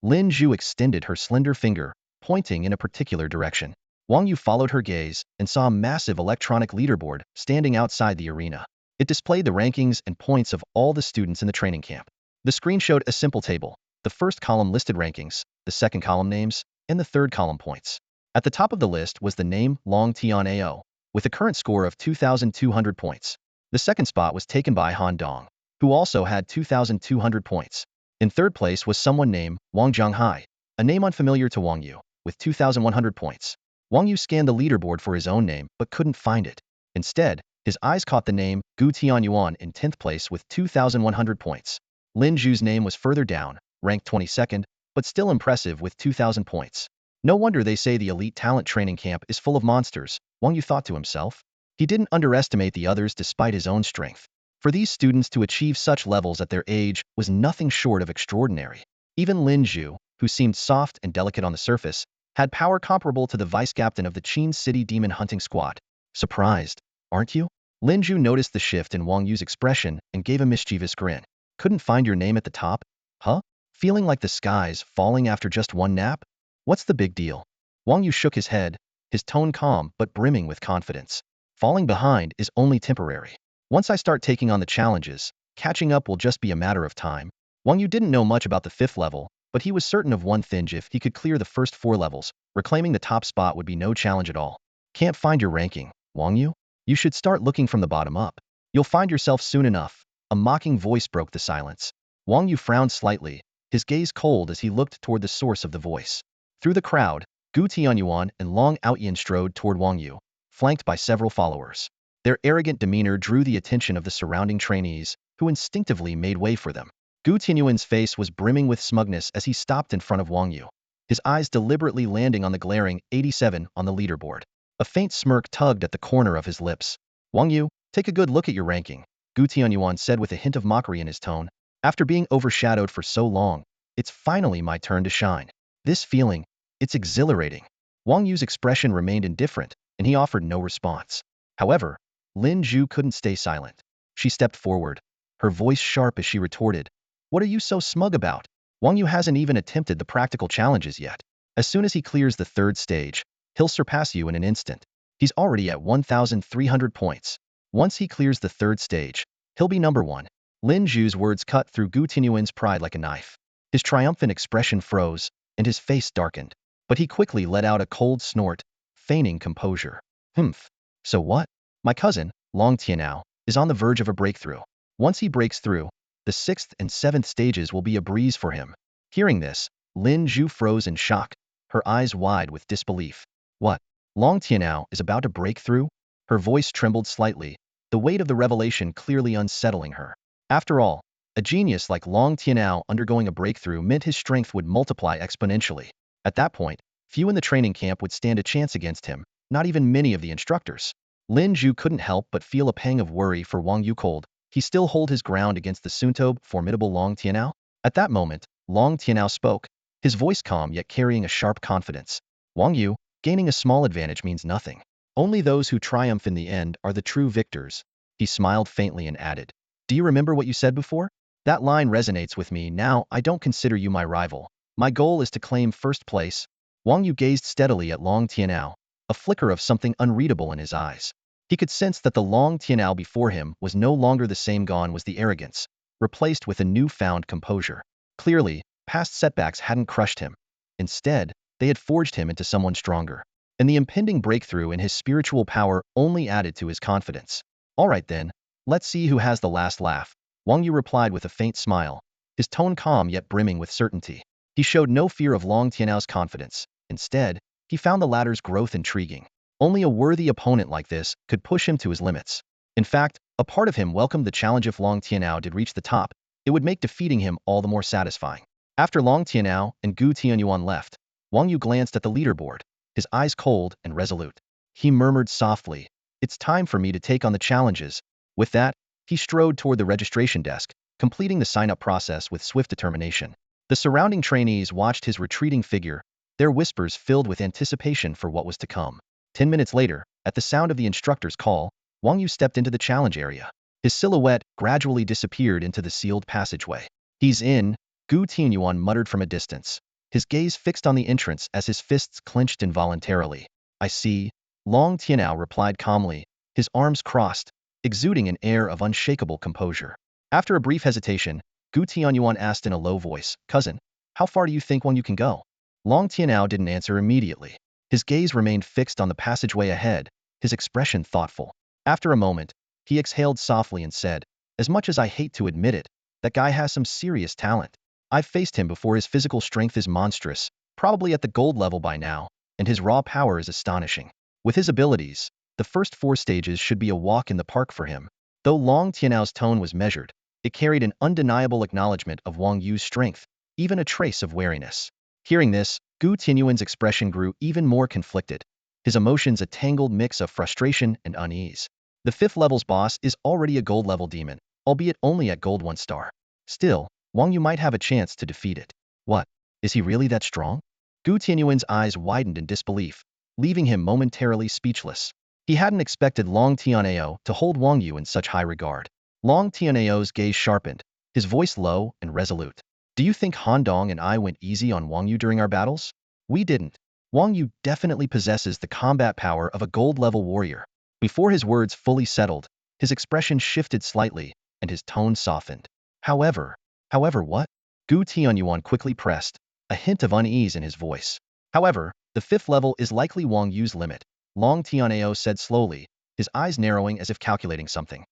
Speaker 1: Lin Zhu extended her slender finger, pointing in a particular direction. Wang Yu followed her gaze and saw a massive electronic leaderboard standing outside the arena. It displayed the rankings and points of all the students in the training camp. The screen showed a simple table. The first column listed rankings, the second column names, and the third column points. At the top of the list was the name Long Tian Ao, with a current score of 2,200 points. The second spot was taken by Han Dong, who also had 2,200 points. In third place was someone named Wang Zhonghai, a name unfamiliar to Wang Yu, with 2,100 points. Wang Yu scanned the leaderboard for his own name but couldn't find it. Instead, his eyes caught the name Gu Tianyuan in 10th place with 2,100 points. Lin Zhu's name was further down, ranked 22nd, but still impressive with 2,000 points. No wonder they say the elite talent training camp is full of monsters, Wang Yu thought to himself. He didn't underestimate the others despite his own strength. For these students to achieve such levels at their age was nothing short of extraordinary. Even Lin Zhu, who seemed soft and delicate on the surface, had power comparable to the vice-captain of the Qin City Demon Hunting Squad. Surprised, aren't you? Lin Ju noticed the shift in Wang Yu's expression and gave a mischievous grin. Couldn't find your name at the top? Huh? Feeling like the sky's falling after just one nap? What's the big deal? Wang Yu shook his head, his tone calm but brimming with confidence. Falling behind is only temporary. Once I start taking on the challenges, catching up will just be a matter of time. Wang Yu didn't know much about the 5th level, but he was certain of one thing: if he could clear the first 4 levels, reclaiming the top spot would be no challenge at all. Can't find your ranking, Wang Yu? You should start looking from the bottom up. You'll find yourself soon enough. A mocking voice broke the silence. Wang Yu frowned slightly, his gaze cold as he looked toward the source of the voice. Through the crowd, Gu Tianyuan and Long Outyan strode toward Wang Yu, flanked by several followers. Their arrogant demeanor drew the attention of the surrounding trainees, who instinctively made way for them. Gu Tianyuan's face was brimming with smugness as he stopped in front of Wang Yu, his eyes deliberately landing on the glaring 87 on the leaderboard. A faint smirk tugged at the corner of his lips. Wang Yu, take a good look at your ranking, Gu Tianyuan said with a hint of mockery in his tone. After being overshadowed for so long, it's finally my turn to shine. This feeling, it's exhilarating. Wang Yu's expression remained indifferent, and he offered no response. However, Lin Ju couldn't stay silent. She stepped forward, her voice sharp as she retorted, "What are you so smug about? Wang Yu hasn't even attempted the practical challenges yet. As soon as he clears the 3rd stage, he'll surpass you in an instant. He's already at 1,300 points. Once he clears the 3rd stage, he'll be number 1. Lin Ju's words cut through Gu Tianyuan's pride like a knife. His triumphant expression froze, and his face darkened. But he quickly let out a cold snort, feigning composure. Humph. So what? My cousin, Long Tianao, is on the verge of a breakthrough. Once he breaks through, the 6th and 7th stages will be a breeze for him. Hearing this, Lin Ju froze in shock, her eyes wide with disbelief. What? Long Tianao is about to break through? Her voice trembled slightly, the weight of the revelation clearly unsettling her. After all, a genius like Long Tianao undergoing a breakthrough meant his strength would multiply exponentially. At that point, few in the training camp would stand a chance against him, not even many of the instructors. Lin Ju couldn't help but feel a pang of worry for Wang Yu. Cold he still hold his ground against the Suntob formidable Long Tianao? At that moment, Long Tianao spoke, his voice calm yet carrying a sharp confidence. Wang Yu, gaining a small advantage means nothing. Only those who triumph in the end are the true victors. He smiled faintly and added, do you remember what you said before? That line resonates with me now. I don't consider you my rival. My goal is to claim 1st place. Wang Yu gazed steadily at Long Tianao, a flicker of something unreadable in his eyes. He could sense that the Long Tianao before him was no longer the same. Gone was the arrogance, replaced with a newfound composure. Clearly, past setbacks hadn't crushed him. Instead, they had forged him into someone stronger. And the impending breakthrough in his spiritual power only added to his confidence. All right then, let's see who has the last laugh, Wang Yu replied with a faint smile, his tone calm yet brimming with certainty. He showed no fear of Long Tianao's confidence. Instead, he found the latter's growth intriguing. Only a worthy opponent like this could push him to his limits. In fact, a part of him welcomed the challenge. If Long Tianao did reach the top, it would make defeating him all the more satisfying. After Long Tianao and Gu Tianyuan left, Wang Yu glanced at the leaderboard, his eyes cold and resolute. He murmured softly, it's time for me to take on the challenges. With that, he strode toward the registration desk, completing the sign-up process with swift determination. The surrounding trainees watched his retreating figure, their whispers filled with anticipation for what was to come. 10 minutes later, at the sound of the instructor's call, Wang Yu stepped into the challenge area. His silhouette gradually disappeared into the sealed passageway. He's in, Gu Tianyuan muttered from a distance, his gaze fixed on the entrance as his fists clenched involuntarily. I see, Long Tianao replied calmly, his arms crossed, exuding an air of unshakable composure. After a brief hesitation, Gu Tianyuan asked in a low voice, cousin, how far do you think Wang Yu can go? Long Tianao didn't answer immediately. His gaze remained fixed on the passageway ahead, his expression thoughtful. After a moment, he exhaled softly and said, as much as I hate to admit it, that guy has some serious talent. I've faced him before. His physical strength is monstrous, probably at the gold level by now, and his raw power is astonishing. With his abilities, the first 4 stages should be a walk in the park for him. Though Long Tianao's tone was measured, it carried an undeniable acknowledgement of Wang Yu's strength, even a trace of wariness. Hearing this, Gu Tianyuan's expression grew even more conflicted, his emotions a tangled mix of frustration and unease. The 5th level's boss is already a gold level demon, albeit only at gold 1 star. Still, Wang Yu might have a chance to defeat it. What? Is he really that strong? Gu Tianyuan's eyes widened in disbelief, leaving him momentarily speechless. He hadn't expected Long Tianao to hold Wang Yu in such high regard. Long Tianao's gaze sharpened, his voice low and resolute. Do you think Han Dong and I went easy on Wang Yu during our battles? We didn't. Wang Yu definitely possesses the combat power of a gold-level warrior. Before his words fully settled, his expression shifted slightly, and his tone softened. However what? Gu Tianyuan quickly pressed, a hint of unease in his voice. However, the fifth level is likely Wang Yu's limit, Long Tianao said slowly, his eyes narrowing as if calculating something.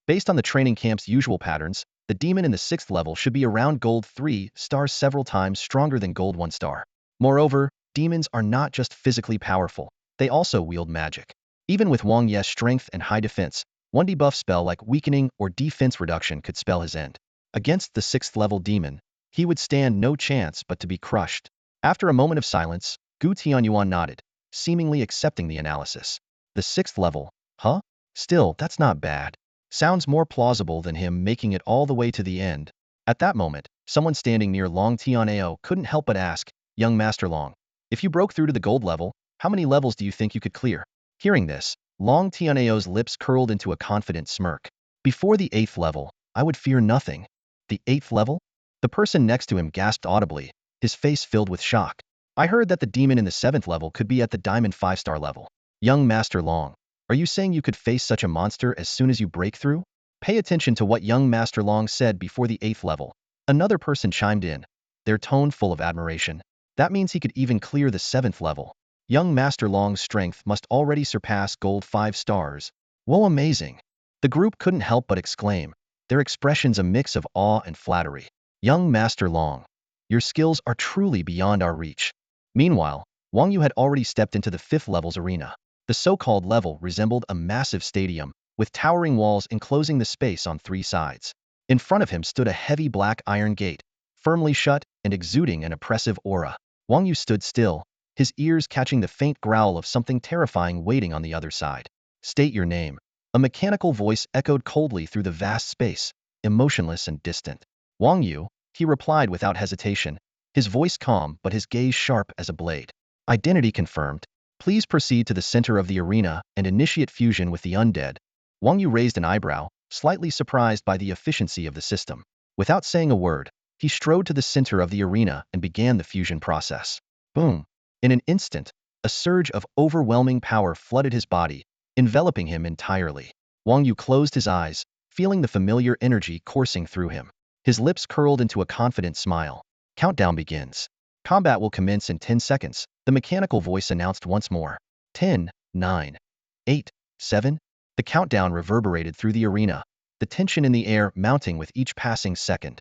Speaker 1: Based on the training camp's usual patterns, the demon in the sixth level should be around gold 3 stars several times stronger than gold 1 star. Moreover, demons are not just physically powerful, they also wield magic. Even with Wang Ye's strength and high defense, one debuff spell like weakening or defense reduction could spell his end. Against the sixth level demon, he would stand no chance but to be crushed. After a moment of silence, Gu Tianyuan nodded, seemingly accepting the analysis. The sixth level, huh? Still, that's not bad. Sounds more plausible than him making it all the way to the end. At that moment, someone standing near Long Tianao couldn't help but ask, young Master Long, if you broke through to the gold level, how many levels do you think you could clear? Hearing this, Long Tianao's lips curled into a confident smirk. Before the 8th level, I would fear nothing. The 8th level? The person next to him gasped audibly, his face filled with shock. I heard that the demon in the 7th level could be at the Diamond 5-star level. Young Master Long, are you saying you could face such a monster as soon as you break through? Pay attention to what young Master Long said before the 8th level. Another person chimed in, their tone full of admiration. That means he could even clear the 7th level. Young Master Long's strength must already surpass gold 5 stars. Whoa, amazing. The group couldn't help but exclaim, their expressions a mix of awe and flattery. Young Master Long, your skills are truly beyond our reach. Meanwhile, Wang Yu had already stepped into the 5th level's arena. The so-called level resembled a massive stadium, with towering walls enclosing the space on 3 sides. In front of him stood a heavy black iron gate, firmly shut and exuding an oppressive aura. Wang Yu stood still, his ears catching the faint growl of something terrifying waiting on the other side. State your name. A mechanical voice echoed coldly through the vast space, emotionless and distant. Wang Yu, he replied without hesitation, his voice calm but his gaze sharp as a blade. Identity confirmed. Please proceed to the center of the arena and initiate fusion with the undead. Wang Yu raised an eyebrow, slightly surprised by the efficiency of the system. Without saying a word, he strode to the center of the arena and began the fusion process. Boom! In an instant, a surge of overwhelming power flooded his body, enveloping him entirely. Wang Yu closed his eyes, feeling the familiar energy coursing through him. His lips curled into a confident smile. Countdown begins. Combat will commence in 10 seconds, the mechanical voice announced once more. 10, 9, 8, 7. The countdown reverberated through the arena, the tension in the air mounting with each passing second.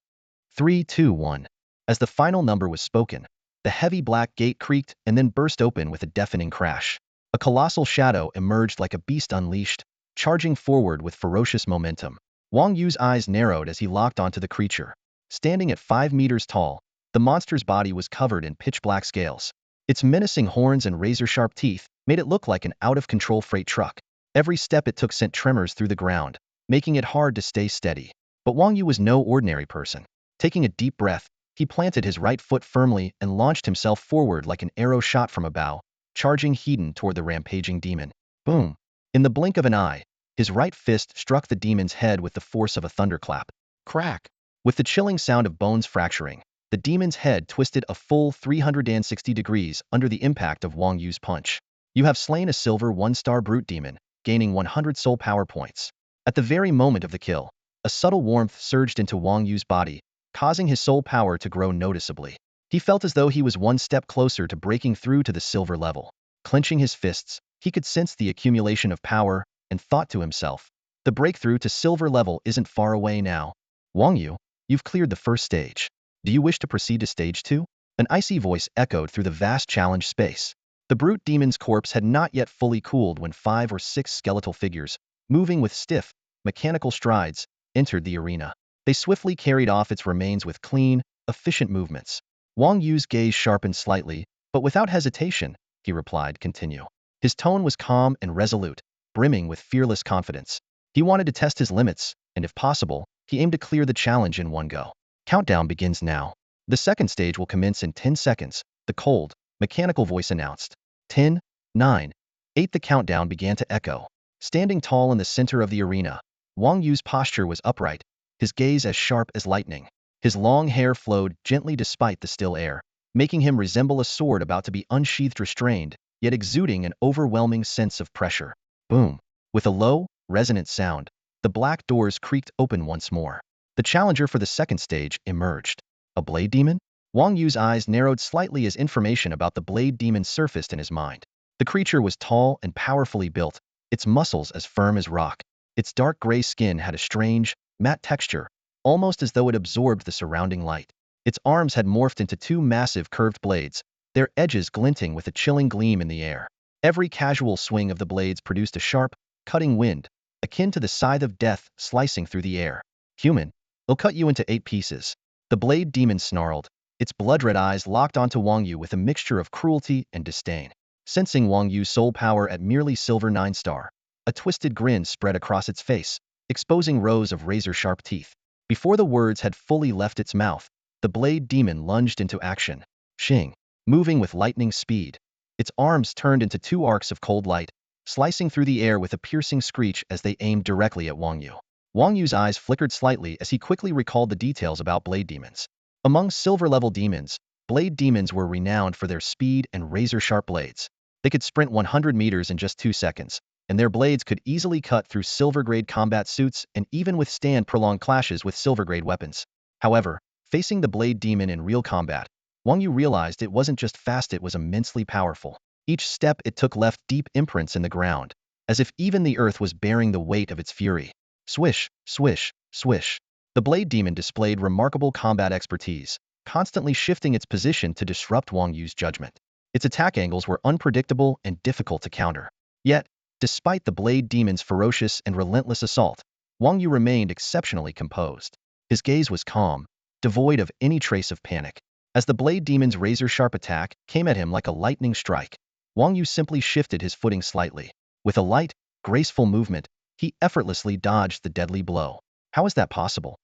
Speaker 1: 3, 2, 1. As the final number was spoken, the heavy black gate creaked and then burst open with a deafening crash. A colossal shadow emerged like a beast unleashed, charging forward with ferocious momentum. Wang Yu's eyes narrowed as he locked onto the creature. Standing at 5 meters tall, the monster's body was covered in pitch-black scales. Its menacing horns and razor-sharp teeth made it look like an out-of-control freight truck. Every step it took sent tremors through the ground, making it hard to stay steady. But Wang Yu was no ordinary person. Taking a deep breath, he planted his right foot firmly and launched himself forward like an arrow shot from a bow, charging Hedon toward the rampaging demon. Boom! In the blink of an eye, his right fist struck the demon's head with the force of a thunderclap. Crack! With the chilling sound of bones fracturing, the demon's head twisted a full 360 degrees under the impact of Wang Yu's punch. You have slain a silver 1-star brute demon, gaining 100 soul power points. At the very moment of the kill, a subtle warmth surged into Wang Yu's body, causing his soul power to grow noticeably. He felt as though he was one step closer to breaking through to the silver level. Clenching his fists, he could sense the accumulation of power and thought to himself, the breakthrough to silver level isn't far away now. Wang Yu, you've cleared the first stage. Do you wish to proceed to stage 2? An icy voice echoed through the vast challenge space. The brute demon's corpse had not yet fully cooled when 5 or 6 skeletal figures, moving with stiff, mechanical strides, entered the arena. They swiftly carried off its remains with clean, efficient movements. Wang Yu's gaze sharpened slightly, but without hesitation, he replied, continue. His tone was calm and resolute, brimming with fearless confidence. He wanted to test his limits, and if possible, he aimed to clear the challenge in one go. Countdown begins now. The second stage will commence in 10 seconds, the cold, mechanical voice announced. 10, 9, 8. The countdown began to echo. Standing tall in the center of the arena, Wang Yu's posture was upright, his gaze as sharp as lightning. His long hair flowed gently despite the still air, making him resemble a sword about to be unsheathed, restrained, yet exuding an overwhelming sense of pressure. Boom! With a low, resonant sound, the black doors creaked open once more. The challenger for the second stage emerged. A blade demon? Wang Yu's eyes narrowed slightly as information about the blade demon surfaced in his mind. The creature was tall and powerfully built, its muscles as firm as rock. Its dark gray skin had a strange, matte texture, almost as though it absorbed the surrounding light. Its arms had morphed into two massive curved blades, their edges glinting with a chilling gleam in the air. Every casual swing of the blades produced a sharp, cutting wind, akin to the scythe of death slicing through the air. Human, I'll cut you into 8 pieces. The blade demon snarled, its blood-red eyes locked onto Wang Yu with a mixture of cruelty and disdain. Sensing Wang Yu's soul power at merely silver 9-star, a twisted grin spread across its face, exposing rows of razor-sharp teeth. Before the words had fully left its mouth, the blade demon lunged into action. Shing, moving with lightning speed. Its arms turned into 2 arcs of cold light, slicing through the air with a piercing screech as they aimed directly at Wang Yu. Wang Yu's eyes flickered slightly as he quickly recalled the details about blade demons. Among silver-level demons, blade demons were renowned for their speed and razor-sharp blades. They could sprint 100 meters in just 2 seconds, and their blades could easily cut through silver-grade combat suits and even withstand prolonged clashes with silver-grade weapons. However, facing the blade demon in real combat, Wang Yu realized it wasn't just fast, it was immensely powerful. Each step it took left deep imprints in the ground, as if even the earth was bearing the weight of its fury. Swish, swish, swish. The blade demon displayed remarkable combat expertise, constantly shifting its position to disrupt Wang Yu's judgment. Its attack angles were unpredictable and difficult to counter. Yet, despite the blade demon's ferocious and relentless assault, Wang Yu remained exceptionally composed. His gaze was calm, devoid of any trace of panic. As the blade demon's razor-sharp attack came at him like a lightning strike, Wang Yu simply shifted his footing slightly. With a light, graceful movement, he effortlessly dodged the deadly blow. How is that possible?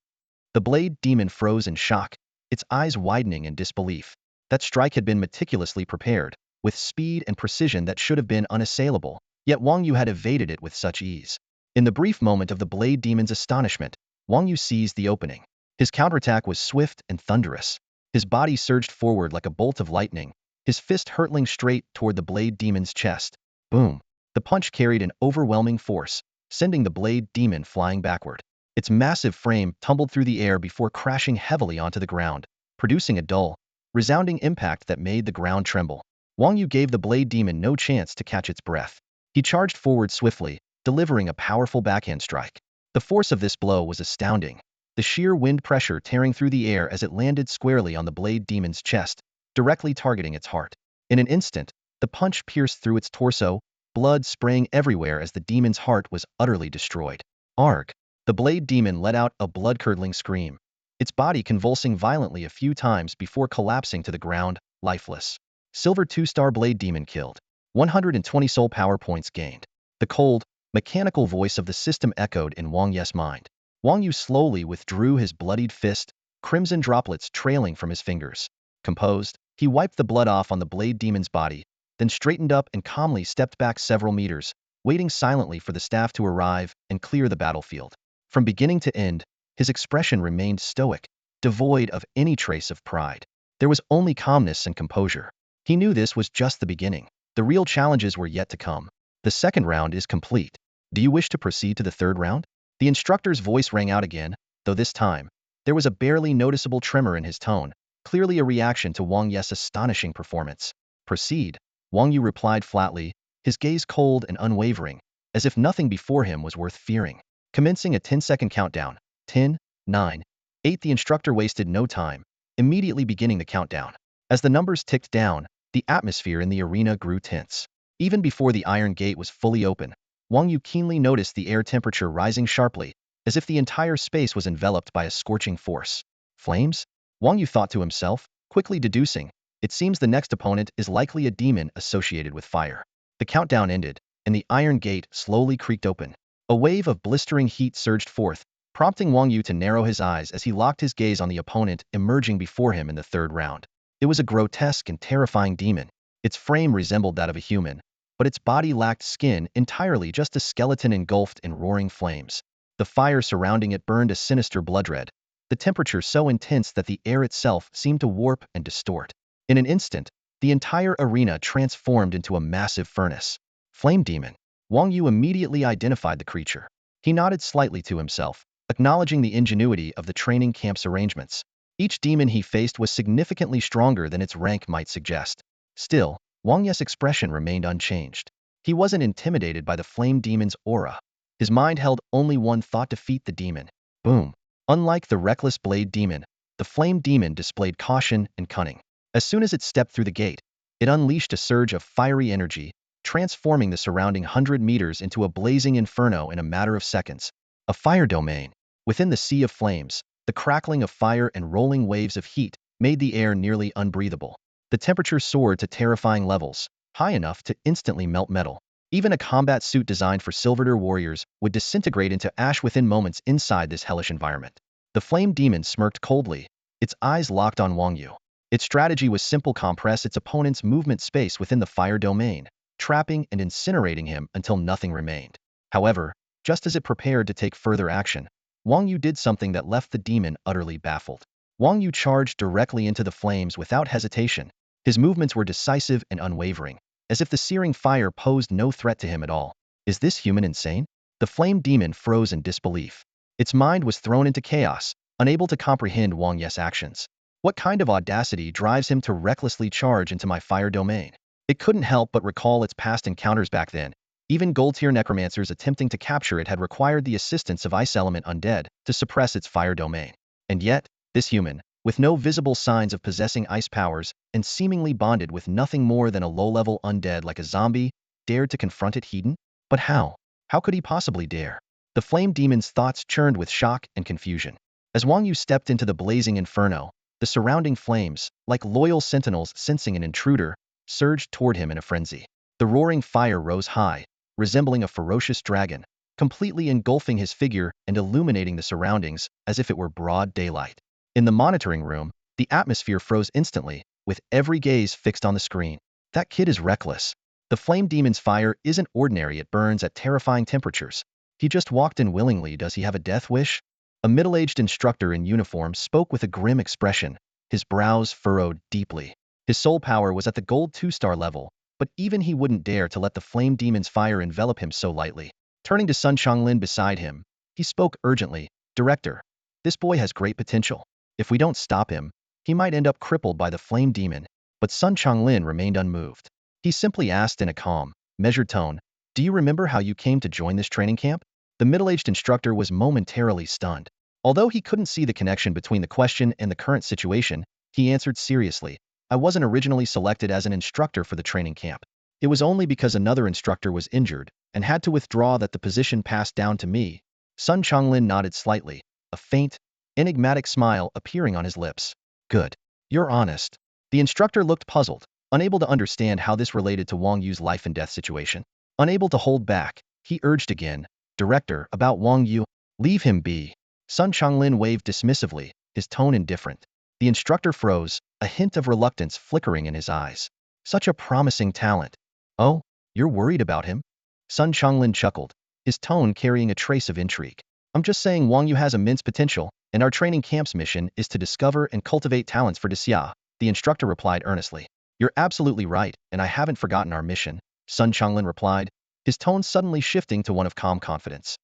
Speaker 1: The blade demon froze in shock, its eyes widening in disbelief. That strike had been meticulously prepared, with speed and precision that should have been unassailable, yet Wang Yu had evaded it with such ease. In the brief moment of the blade demon's astonishment, Wang Yu seized the opening. His counterattack was swift and thunderous. His body surged forward like a bolt of lightning, his fist hurtling straight toward the blade demon's chest. Boom! The punch carried an overwhelming force, sending the blade demon flying backward. Its massive frame tumbled through the air before crashing heavily onto the ground, producing a dull, resounding impact that made the ground tremble. Wang Yu gave the blade demon no chance to catch its breath. He charged forward swiftly, delivering a powerful backhand strike. The force of this blow was astounding, the sheer wind pressure tearing through the air as it landed squarely on the blade demon's chest, directly targeting its heart. In an instant, the punch pierced through its torso, blood spraying everywhere as the demon's heart was utterly destroyed. Arg! The blade demon let out a blood-curdling scream, its body convulsing violently a few times before collapsing to the ground, lifeless. Silver 2-star blade demon killed. 120 soul power points gained. The cold, mechanical voice of the system echoed in Wang Yu's mind. Wang Yu slowly withdrew his bloodied fist, crimson droplets trailing from his fingers. Composed, he wiped the blood off on the blade demon's body, then straightened up and calmly stepped back several meters, waiting silently for the staff to arrive and clear the battlefield. From beginning to end, his expression remained stoic, devoid of any trace of pride. There was only calmness and composure. He knew this was just the beginning. The real challenges were yet to come. The second round is complete. Do you wish to proceed to the third round? The instructor's voice rang out again, though this time, there was a barely noticeable tremor in his tone, clearly a reaction to Wang Yu's astonishing performance. Proceed, Wang Yu replied flatly, his gaze cold and unwavering, as if nothing before him was worth fearing. Commencing a 10-second countdown. 10, 9, 8. The instructor wasted no time, immediately beginning the countdown. As the numbers ticked down, the atmosphere in the arena grew tense. Even before the iron gate was fully open, Wang Yu keenly noticed the air temperature rising sharply, as if the entire space was enveloped by a scorching force. Flames? Wang Yu thought to himself, quickly deducing, it seems the next opponent is likely a demon associated with fire. The countdown ended, and the iron gate slowly creaked open. A wave of blistering heat surged forth, prompting Wang Yu to narrow his eyes as he locked his gaze on the opponent emerging before him in the third round. It was a grotesque and terrifying demon. Its frame resembled that of a human, but its body lacked skin entirely, just a skeleton engulfed in roaring flames. The fire surrounding it burned a sinister blood red, the temperature so intense that the air itself seemed to warp and distort. In an instant, the entire arena transformed into a massive furnace. Flame demon. Wang Yu immediately identified the creature. He nodded slightly to himself, acknowledging the ingenuity of the training camp's arrangements. Each demon he faced was significantly stronger than its rank might suggest. Still, Wang Yu's expression remained unchanged. He wasn't intimidated by the flame demon's aura. His mind held only one thought: defeat the demon. Boom. Unlike the reckless blade demon, the flame demon displayed caution and cunning. As soon as it stepped through the gate, it unleashed a surge of fiery energy, transforming the surrounding 100 meters into a blazing inferno in a matter of seconds. A fire domain. Within the sea of flames, the crackling of fire and rolling waves of heat made the air nearly unbreathable. The temperature soared to terrifying levels, high enough to instantly melt metal. Even a combat suit designed for Silverter warriors would disintegrate into ash within moments inside this hellish environment. The flame demon smirked coldly, its eyes locked on Wang Yu. Its strategy was simple: compress its opponent's movement space within the fire domain, trapping and incinerating him until nothing remained. However, just as it prepared to take further action, Wang Yu did something that left the demon utterly baffled. Wang Yu charged directly into the flames without hesitation. His movements were decisive and unwavering, as if the searing fire posed no threat to him at all. Is this human insane? The flame demon froze in disbelief. Its mind was thrown into chaos, unable to comprehend Wang Yu's actions. What kind of audacity drives him to recklessly charge into my fire domain? It couldn't help but recall its past encounters back then. Even gold-tier necromancers attempting to capture it had required the assistance of ice element undead to suppress its fire domain. And yet, this human, with no visible signs of possessing ice powers and seemingly bonded with nothing more than a low-level undead like a zombie, dared to confront it heathen? But how? How could he possibly dare? The flame demon's thoughts churned with shock and confusion. As Wang Yu stepped into the blazing inferno, the surrounding flames, like loyal sentinels sensing an intruder, surged toward him in a frenzy. The roaring fire rose high, resembling a ferocious dragon, completely engulfing his figure and illuminating the surroundings as if it were broad daylight. In the monitoring room, the atmosphere froze instantly, with every gaze fixed on the screen. That kid is reckless. The flame demon's fire isn't ordinary, it burns at terrifying temperatures. He just walked in willingly. Does he have a death wish? A middle-aged instructor in uniform spoke with a grim expression, his brows furrowed deeply. His soul power was at the gold 2-star level, but even he wouldn't dare to let the flame demon's fire envelop him so lightly. Turning to Sun Changlin beside him, he spoke urgently, "Director, this boy has great potential. If we don't stop him, he might end up crippled by the flame demon." But Sun Changlin remained unmoved. He simply asked in a calm, measured tone, "Do you remember how you came to join this training camp?" The middle-aged instructor was momentarily stunned. Although he couldn't see the connection between the question and the current situation, he answered seriously, "I wasn't originally selected as an instructor for the training camp. It was only because another instructor was injured and had to withdraw that the position passed down to me." Sun Changlin nodded slightly, a faint, enigmatic smile appearing on his lips. "Good. You're honest." The instructor looked puzzled, unable to understand how this related to Wang Yu's life and death situation. Unable to hold back, he urged again, "Director, about Wang Yu, leave him be." Sun Changlin waved dismissively, his tone indifferent. The instructor froze, a hint of reluctance flickering in his eyes. Such a promising talent. "Oh, you're worried about him?" Sun Changlin chuckled, his tone carrying a trace of intrigue. "I'm just saying Wang Yu has immense potential, and our training camp's mission is to discover and cultivate talents for Xia," the instructor replied earnestly. "You're absolutely right, and I haven't forgotten our mission," Sun Changlin replied, his tone suddenly shifting to one of calm confidence.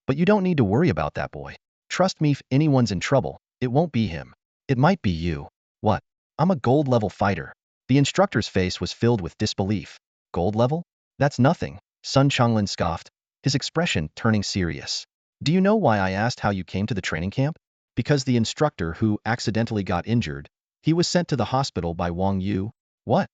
Speaker 1: "But you don't need to worry about that boy. Trust me, if anyone's in trouble, it won't be him. It might be you." "What? I'm a gold-level fighter." The instructor's face was filled with disbelief. "Gold level? That's nothing," Sun Changlin scoffed, his expression turning serious. "Do you know why I asked how you came to the training camp? Because the instructor who accidentally got injured, he was sent to the hospital by Wang Yu." "What?"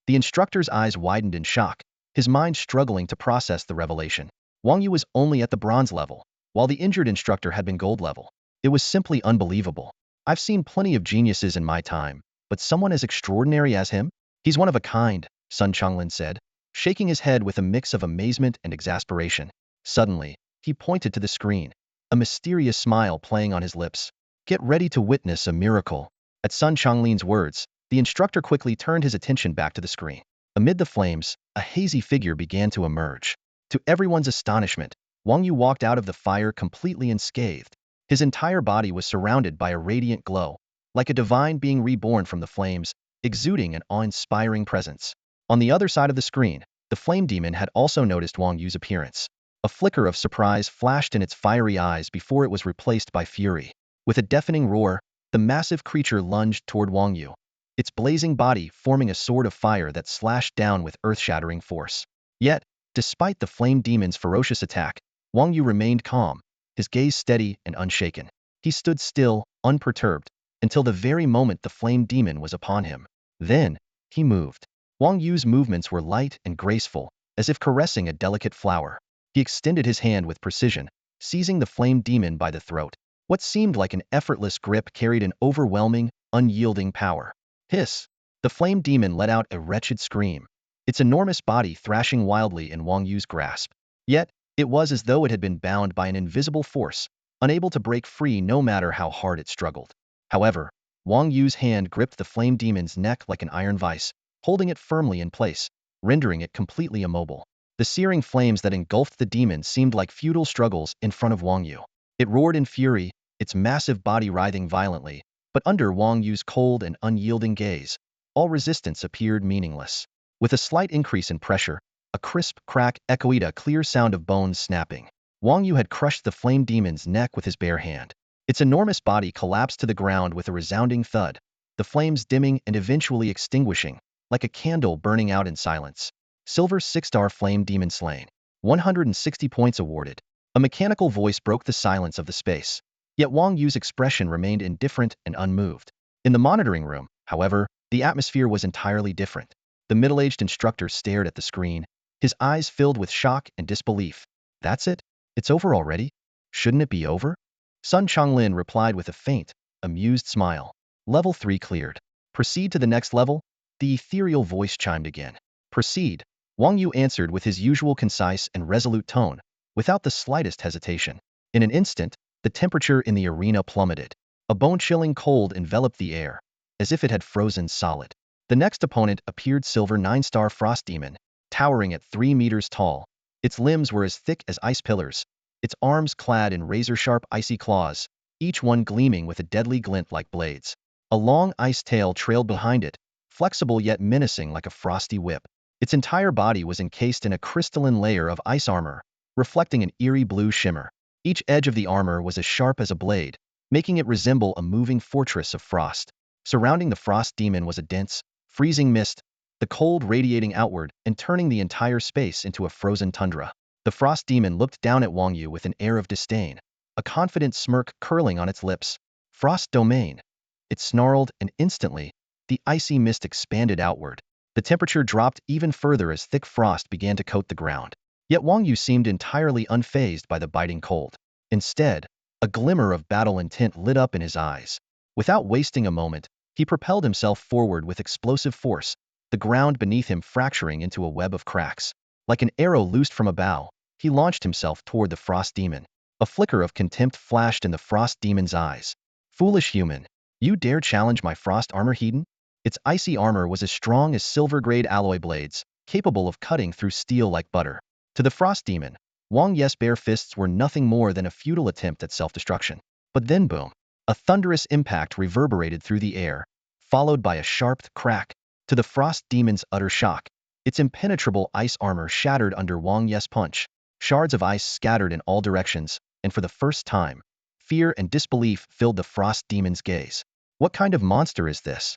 Speaker 1: The instructor's eyes widened in shock, his mind struggling to process the revelation. Wang Yu was only at the bronze level, while the injured instructor had been gold level. It was simply unbelievable. "I've seen plenty of geniuses in my time, but someone as extraordinary as him? He's one of a kind," Sun Changlin said, shaking his head with a mix of amazement and exasperation. Suddenly, he pointed to the screen. a mysterious smile playing on his lips. Get ready to witness a miracle. At Sun Chonglin's words, the instructor quickly turned his attention back to the screen. Amid the flames, a hazy figure began to emerge. To everyone's astonishment, Wang Yu walked out of the fire completely unscathed. His entire body was surrounded by a radiant glow, like a divine being reborn from the flames, exuding an awe-inspiring presence. On the other side of the screen, the flame demon had also noticed Wang Yu's appearance. A flicker of surprise flashed in its fiery eyes before it was replaced by fury. With a deafening roar, the massive creature lunged toward Wang Yu, its blazing body forming a sword of fire that slashed down with earth-shattering force. Yet, despite the flame demon's ferocious attack, Wang Yu remained calm, his gaze steady and unshaken. He stood still, unperturbed, until the very moment the flame demon was upon him. Then, he moved. Wang Yu's movements were light and graceful, as if caressing a delicate flower. He extended his hand with precision, seizing the flame demon by the throat. What seemed like an effortless grip carried an overwhelming, unyielding power. Hiss! The flame demon let out a wretched scream, its enormous body thrashing wildly in Wang Yu's grasp. Yet, it was as though it had been bound by an invisible force, unable to break free no matter how hard it struggled. However, Wang Yu's hand gripped the flame demon's neck like an iron vice, holding it firmly in place, rendering it completely immobile. The searing flames that engulfed the demon seemed like futile struggles in front of Wang Yu. It roared in fury, its massive body writhing violently, but under Wang Yu's cold and unyielding gaze, all resistance appeared meaningless. With a slight increase in pressure, a crisp crack echoed a clear sound of bones snapping. Wang Yu had crushed the flame demon's neck with his bare hand. Its enormous body collapsed to the ground with a resounding thud, the flames dimming and eventually extinguishing, like a candle burning out in silence. Silver 6-star flame demon slain. 160 points awarded. A mechanical voice broke the silence of the space. Yet Wang Yu's expression remained indifferent and unmoved. In the monitoring room, however, the atmosphere was entirely different. The middle-aged instructor stared at the screen, his eyes filled with shock and disbelief. That's it? It's over already? Shouldn't it be over? Sun Chonglin replied with a faint, amused smile. Level 3 cleared. Proceed to the next level? The ethereal voice chimed again. Proceed. Wang Yu answered with his usual concise and resolute tone, without the slightest hesitation. In an instant, the temperature in the arena plummeted. A bone-chilling cold enveloped the air, as if it had frozen solid. The next opponent appeared Silver 9-star Frost Demon, towering at 3 meters tall. Its limbs were as thick as ice pillars, its arms clad in razor-sharp icy claws, each one gleaming with a deadly glint like blades. A long ice tail trailed behind it, flexible yet menacing like a frosty whip. Its entire body was encased in a crystalline layer of ice armor, reflecting an eerie blue shimmer. Each edge of the armor was as sharp as a blade, making it resemble a moving fortress of frost. Surrounding the frost demon was a dense, freezing mist, the cold radiating outward and turning the entire space into a frozen tundra. The frost demon looked down at Wang Yu with an air of disdain, a confident smirk curling on its lips. Frost domain. It snarled, and instantly, the icy mist expanded outward. The temperature dropped even further as thick frost began to coat the ground. Yet Wang Yu seemed entirely unfazed by the biting cold. Instead, a glimmer of battle intent lit up in his eyes. Without wasting a moment, he propelled himself forward with explosive force, the ground beneath him fracturing into a web of cracks. Like an arrow loosed from a bow, he launched himself toward the frost demon. A flicker of contempt flashed in the frost demon's eyes. Foolish human, you dare challenge my frost armor Hedon? Its icy armor was as strong as silver-grade alloy blades, capable of cutting through steel like butter. To the frost demon, Wang Yu's bare fists were nothing more than a futile attempt at self-destruction. But then boom! A thunderous impact reverberated through the air, followed by a sharp crack. To the frost demon's utter shock, its impenetrable ice armor shattered under Wang Yu's punch. Shards of ice scattered in all directions, and for the first time, fear and disbelief filled the frost demon's gaze. What kind of monster is this?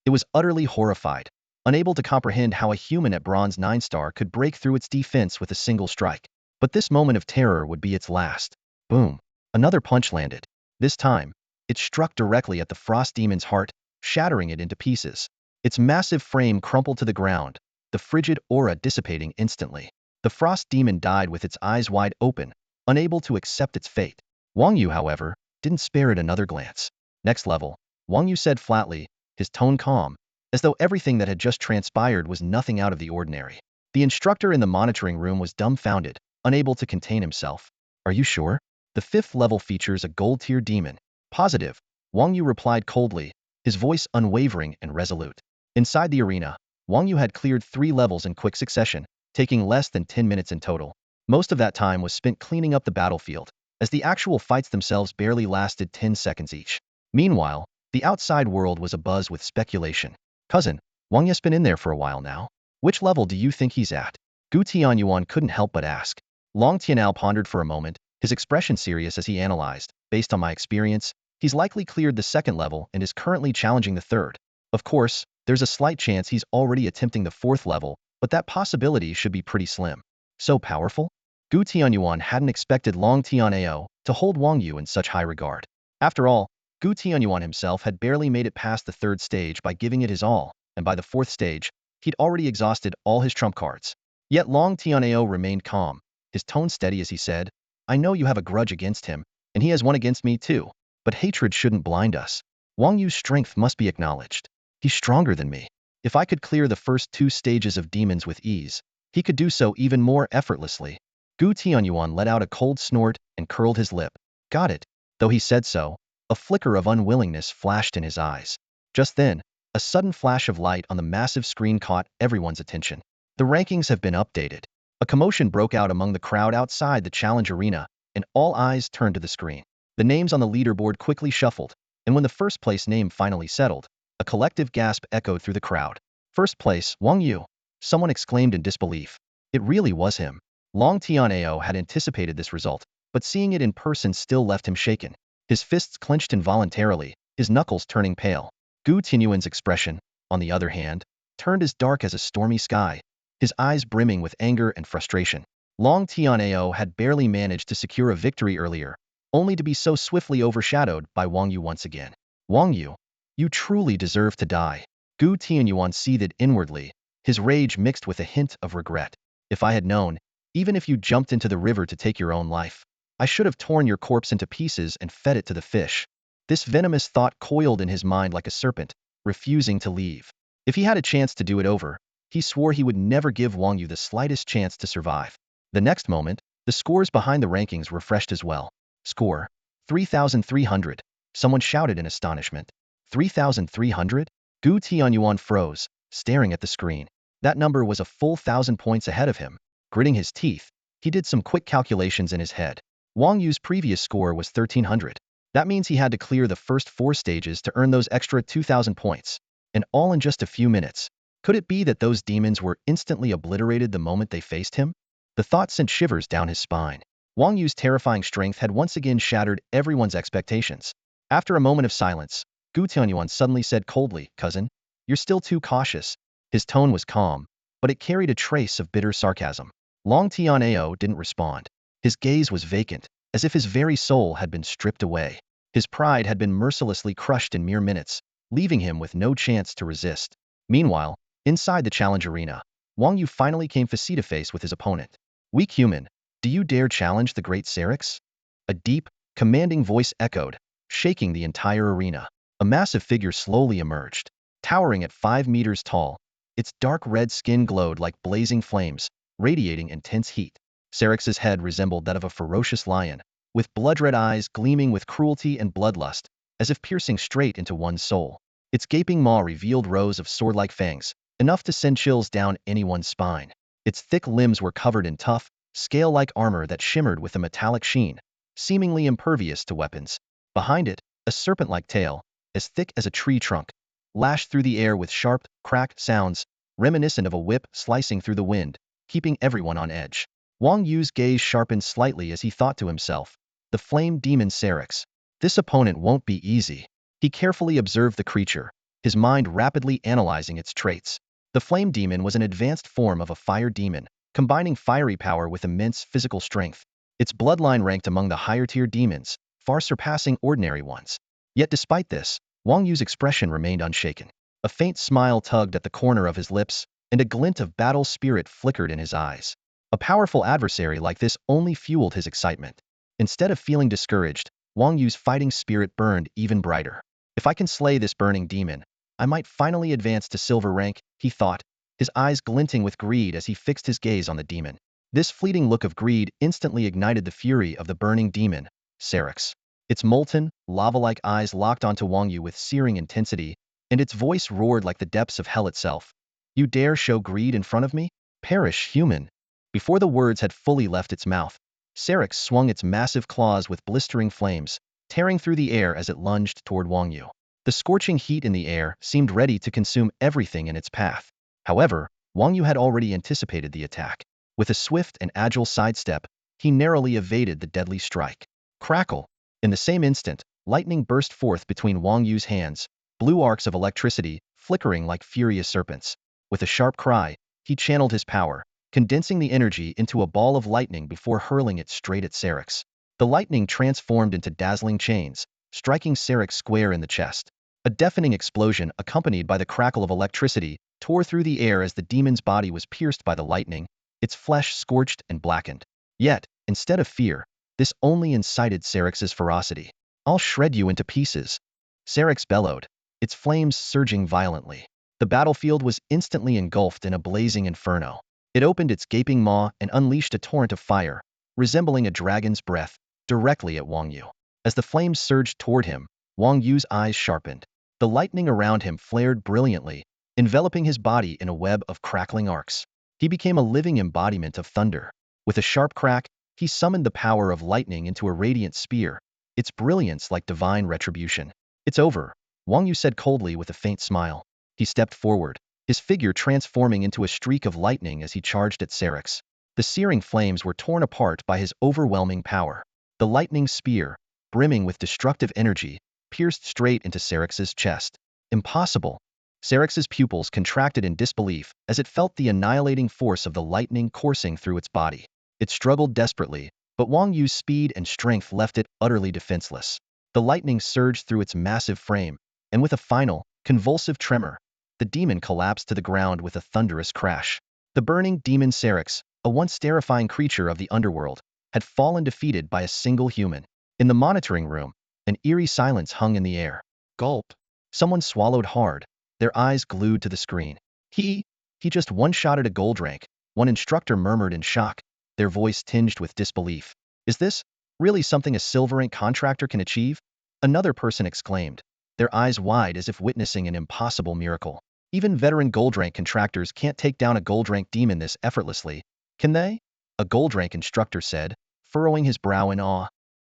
Speaker 1: It was utterly horrified, unable to comprehend how a human at Bronze 9-star could break through its defense with a single strike. But this moment of terror would be its last. Boom! Another punch landed. This time, it struck directly at the frost demon's heart, shattering it into pieces. Its massive frame crumpled to the ground, the frigid aura dissipating instantly. The frost demon died with its eyes wide open, unable to accept its fate. Wang Yu, however, didn't spare it another glance. Next level, Wang Yu said flatly, his tone calm, as though everything that had just transpired was nothing out of the ordinary. The instructor in the monitoring room was dumbfounded, unable to contain himself. Are you sure? The 5th level features a gold-tier demon. Positive, Wang Yu replied coldly, his voice unwavering and resolute. Inside the arena, Wang Yu had cleared 3 levels in quick succession, taking less than 10 minutes in total. Most of that time was spent cleaning up the battlefield, as the actual fights themselves barely lasted 10 seconds each. Meanwhile, the outside world was abuzz with speculation. Cousin, Wang Yu's been in there for a while now. Which level do you think he's at? Gu Tianyuan couldn't help but ask. Long Tianao pondered for a moment, his expression serious as he analyzed. Based on my experience, he's likely cleared the 2nd level and is currently challenging the 3rd. Of course, there's a slight chance he's already attempting the 4th level, but that possibility should be pretty slim. So powerful? Gu Tianyuan hadn't expected Long Tianao to hold Wang Yu in such high regard. After all, Gu Tianyuan himself had barely made it past the 3rd stage by giving it his all, and by the 4th stage, he'd already exhausted all his trump cards. Yet Long Tianao remained calm, his tone steady as he said, I know you have a grudge against him, and he has one against me too, but hatred shouldn't blind us. Wang Yu's strength must be acknowledged. He's stronger than me. If I could clear the first 2 stages of demons with ease, he could do so even more effortlessly. Gu Tianyuan let out a cold snort and curled his lip. Got it. Though he said so, a flicker of unwillingness flashed in his eyes. Just then, a sudden flash of light on the massive screen caught everyone's attention. The rankings have been updated. A commotion broke out among the crowd outside the challenge arena, and all eyes turned to the screen. The names on the leaderboard quickly shuffled, and when the first place name finally settled, a collective gasp echoed through the crowd. First place, Wang Yu. Someone exclaimed in disbelief. It really was him. Long Tianao had anticipated this result, but seeing it in person still left him shaken. His fists clenched involuntarily, his knuckles turning pale. Gu Tianyuan's expression, on the other hand, turned as dark as a stormy sky, his eyes brimming with anger and frustration. Long Tianao had barely managed to secure a victory earlier, only to be so swiftly overshadowed by Wang Yu once again. Wang Yu, you truly deserve to die. Gu Tianyuan seethed inwardly, his rage mixed with a hint of regret. If I had known, even if you jumped into the river to take your own life, I should have torn your corpse into pieces and fed it to the fish. This venomous thought coiled in his mind like a serpent, refusing to leave. If he had a chance to do it over, he swore he would never give Wang Yu the slightest chance to survive. The next moment, the scores behind the rankings refreshed as well. Score: 3,300. Someone shouted in astonishment. 3,300? Gu Tianyuan froze, staring at the screen. That number was a full 1,000 points ahead of him. Gritting his teeth, he did some quick calculations in his head. Wang Yu's previous score was 1,300. That means he had to clear the first 4 stages to earn those extra 2,000 points. And all in just a few minutes. Could it be that those demons were instantly obliterated the moment they faced him? The thought sent shivers down his spine. Wang Yu's terrifying strength had once again shattered everyone's expectations. After a moment of silence, Gu Tianyuan suddenly said coldly, Cousin, you're still too cautious. His tone was calm, but it carried a trace of bitter sarcasm. Long Tianao didn't respond. His gaze was vacant, as if his very soul had been stripped away. His pride had been mercilessly crushed in mere minutes, leaving him with no chance to resist. Meanwhile, inside the challenge arena, Wang Yu finally came face-to-face with his opponent. Weak human, do you dare challenge the great Syrinx? A deep, commanding voice echoed, shaking the entire arena. A massive figure slowly emerged, towering at 5 meters tall. Its dark red skin glowed like blazing flames, radiating intense heat. Syrinx's head resembled that of a ferocious lion, with blood-red eyes gleaming with cruelty and bloodlust, as if piercing straight into one's soul. Its gaping maw revealed rows of sword-like fangs, enough to send chills down anyone's spine. Its thick limbs were covered in tough, scale-like armor that shimmered with a metallic sheen, seemingly impervious to weapons. Behind it, a serpent-like tail, as thick as a tree trunk, lashed through the air with sharp, cracked sounds, reminiscent of a whip slicing through the wind, keeping everyone on edge. Wang Yu's gaze sharpened slightly as he thought to himself, the flame demon Syrinx. This opponent won't be easy. He carefully observed the creature, his mind rapidly analyzing its traits. The flame demon was an advanced form of a fire demon, combining fiery power with immense physical strength. Its bloodline ranked among the higher-tier demons, far surpassing ordinary ones. Yet despite this, Wang Yu's expression remained unshaken. A faint smile tugged at the corner of his lips, and a glint of battle spirit flickered in his eyes. A powerful adversary like this only fueled his excitement. Instead of feeling discouraged, Wang Yu's fighting spirit burned even brighter. If I can slay this burning demon, I might finally advance to silver rank, he thought, his eyes glinting with greed as he fixed his gaze on the demon. This fleeting look of greed instantly ignited the fury of the burning demon, Syrinx. Its molten, lava-like eyes locked onto Wang Yu with searing intensity, and its voice roared like the depths of hell itself. You dare show greed in front of me? Perish, human! Before the words had fully left its mouth, Syrinx swung its massive claws with blistering flames, tearing through the air as it lunged toward Wang Yu. The scorching heat in the air seemed ready to consume everything in its path. However, Wang Yu had already anticipated the attack. With a swift and agile sidestep, he narrowly evaded the deadly strike. Crackle! In the same instant, lightning burst forth between Wang Yu's hands, blue arcs of electricity flickering like furious serpents. With a sharp cry, he channeled his power, condensing the energy into a ball of lightning before hurling it straight at Syrinx. The lightning transformed into dazzling chains, striking Syrinx square in the chest. A deafening explosion accompanied by the crackle of electricity tore through the air as the demon's body was pierced by the lightning, its flesh scorched and blackened. Yet, instead of fear, this only incited Syrinx's ferocity. I'll shred you into pieces. Syrinx bellowed, its flames surging violently. The battlefield was instantly engulfed in a blazing inferno. It opened its gaping maw and unleashed a torrent of fire, resembling a dragon's breath, directly at Wang Yu. As the flames surged toward him, Wang Yu's eyes sharpened. The lightning around him flared brilliantly, enveloping his body in a web of crackling arcs. He became a living embodiment of thunder. With a sharp crack, he summoned the power of lightning into a radiant spear, its brilliance like divine retribution. It's over, Wang Yu said coldly with a faint smile. He stepped forward, his figure transforming into a streak of lightning as he charged at Syrinx. The searing flames were torn apart by his overwhelming power. The lightning spear, brimming with destructive energy, pierced straight into Syrinx's chest. Impossible! Syrinx's pupils contracted in disbelief as it felt the annihilating force of the lightning coursing through its body. It struggled desperately, but Wang Yu's speed and strength left it utterly defenseless. The lightning surged through its massive frame, and with a final, convulsive tremor, the demon collapsed to the ground with a thunderous crash. The burning demon Syrinx, a once terrifying creature of the underworld, had fallen defeated by a single human. In the monitoring room, an eerie silence hung in the air. Gulp. Someone swallowed hard, their eyes glued to the screen. He just one-shotted a gold rank, one instructor murmured in shock, their voice tinged with disbelief. Is this really something a silver rank contractor can achieve? Another person exclaimed, their eyes wide as if witnessing an impossible miracle. Even veteran gold rank contractors can't take down a gold rank demon this effortlessly, can they? A gold rank instructor said, furrowing his brow in awe.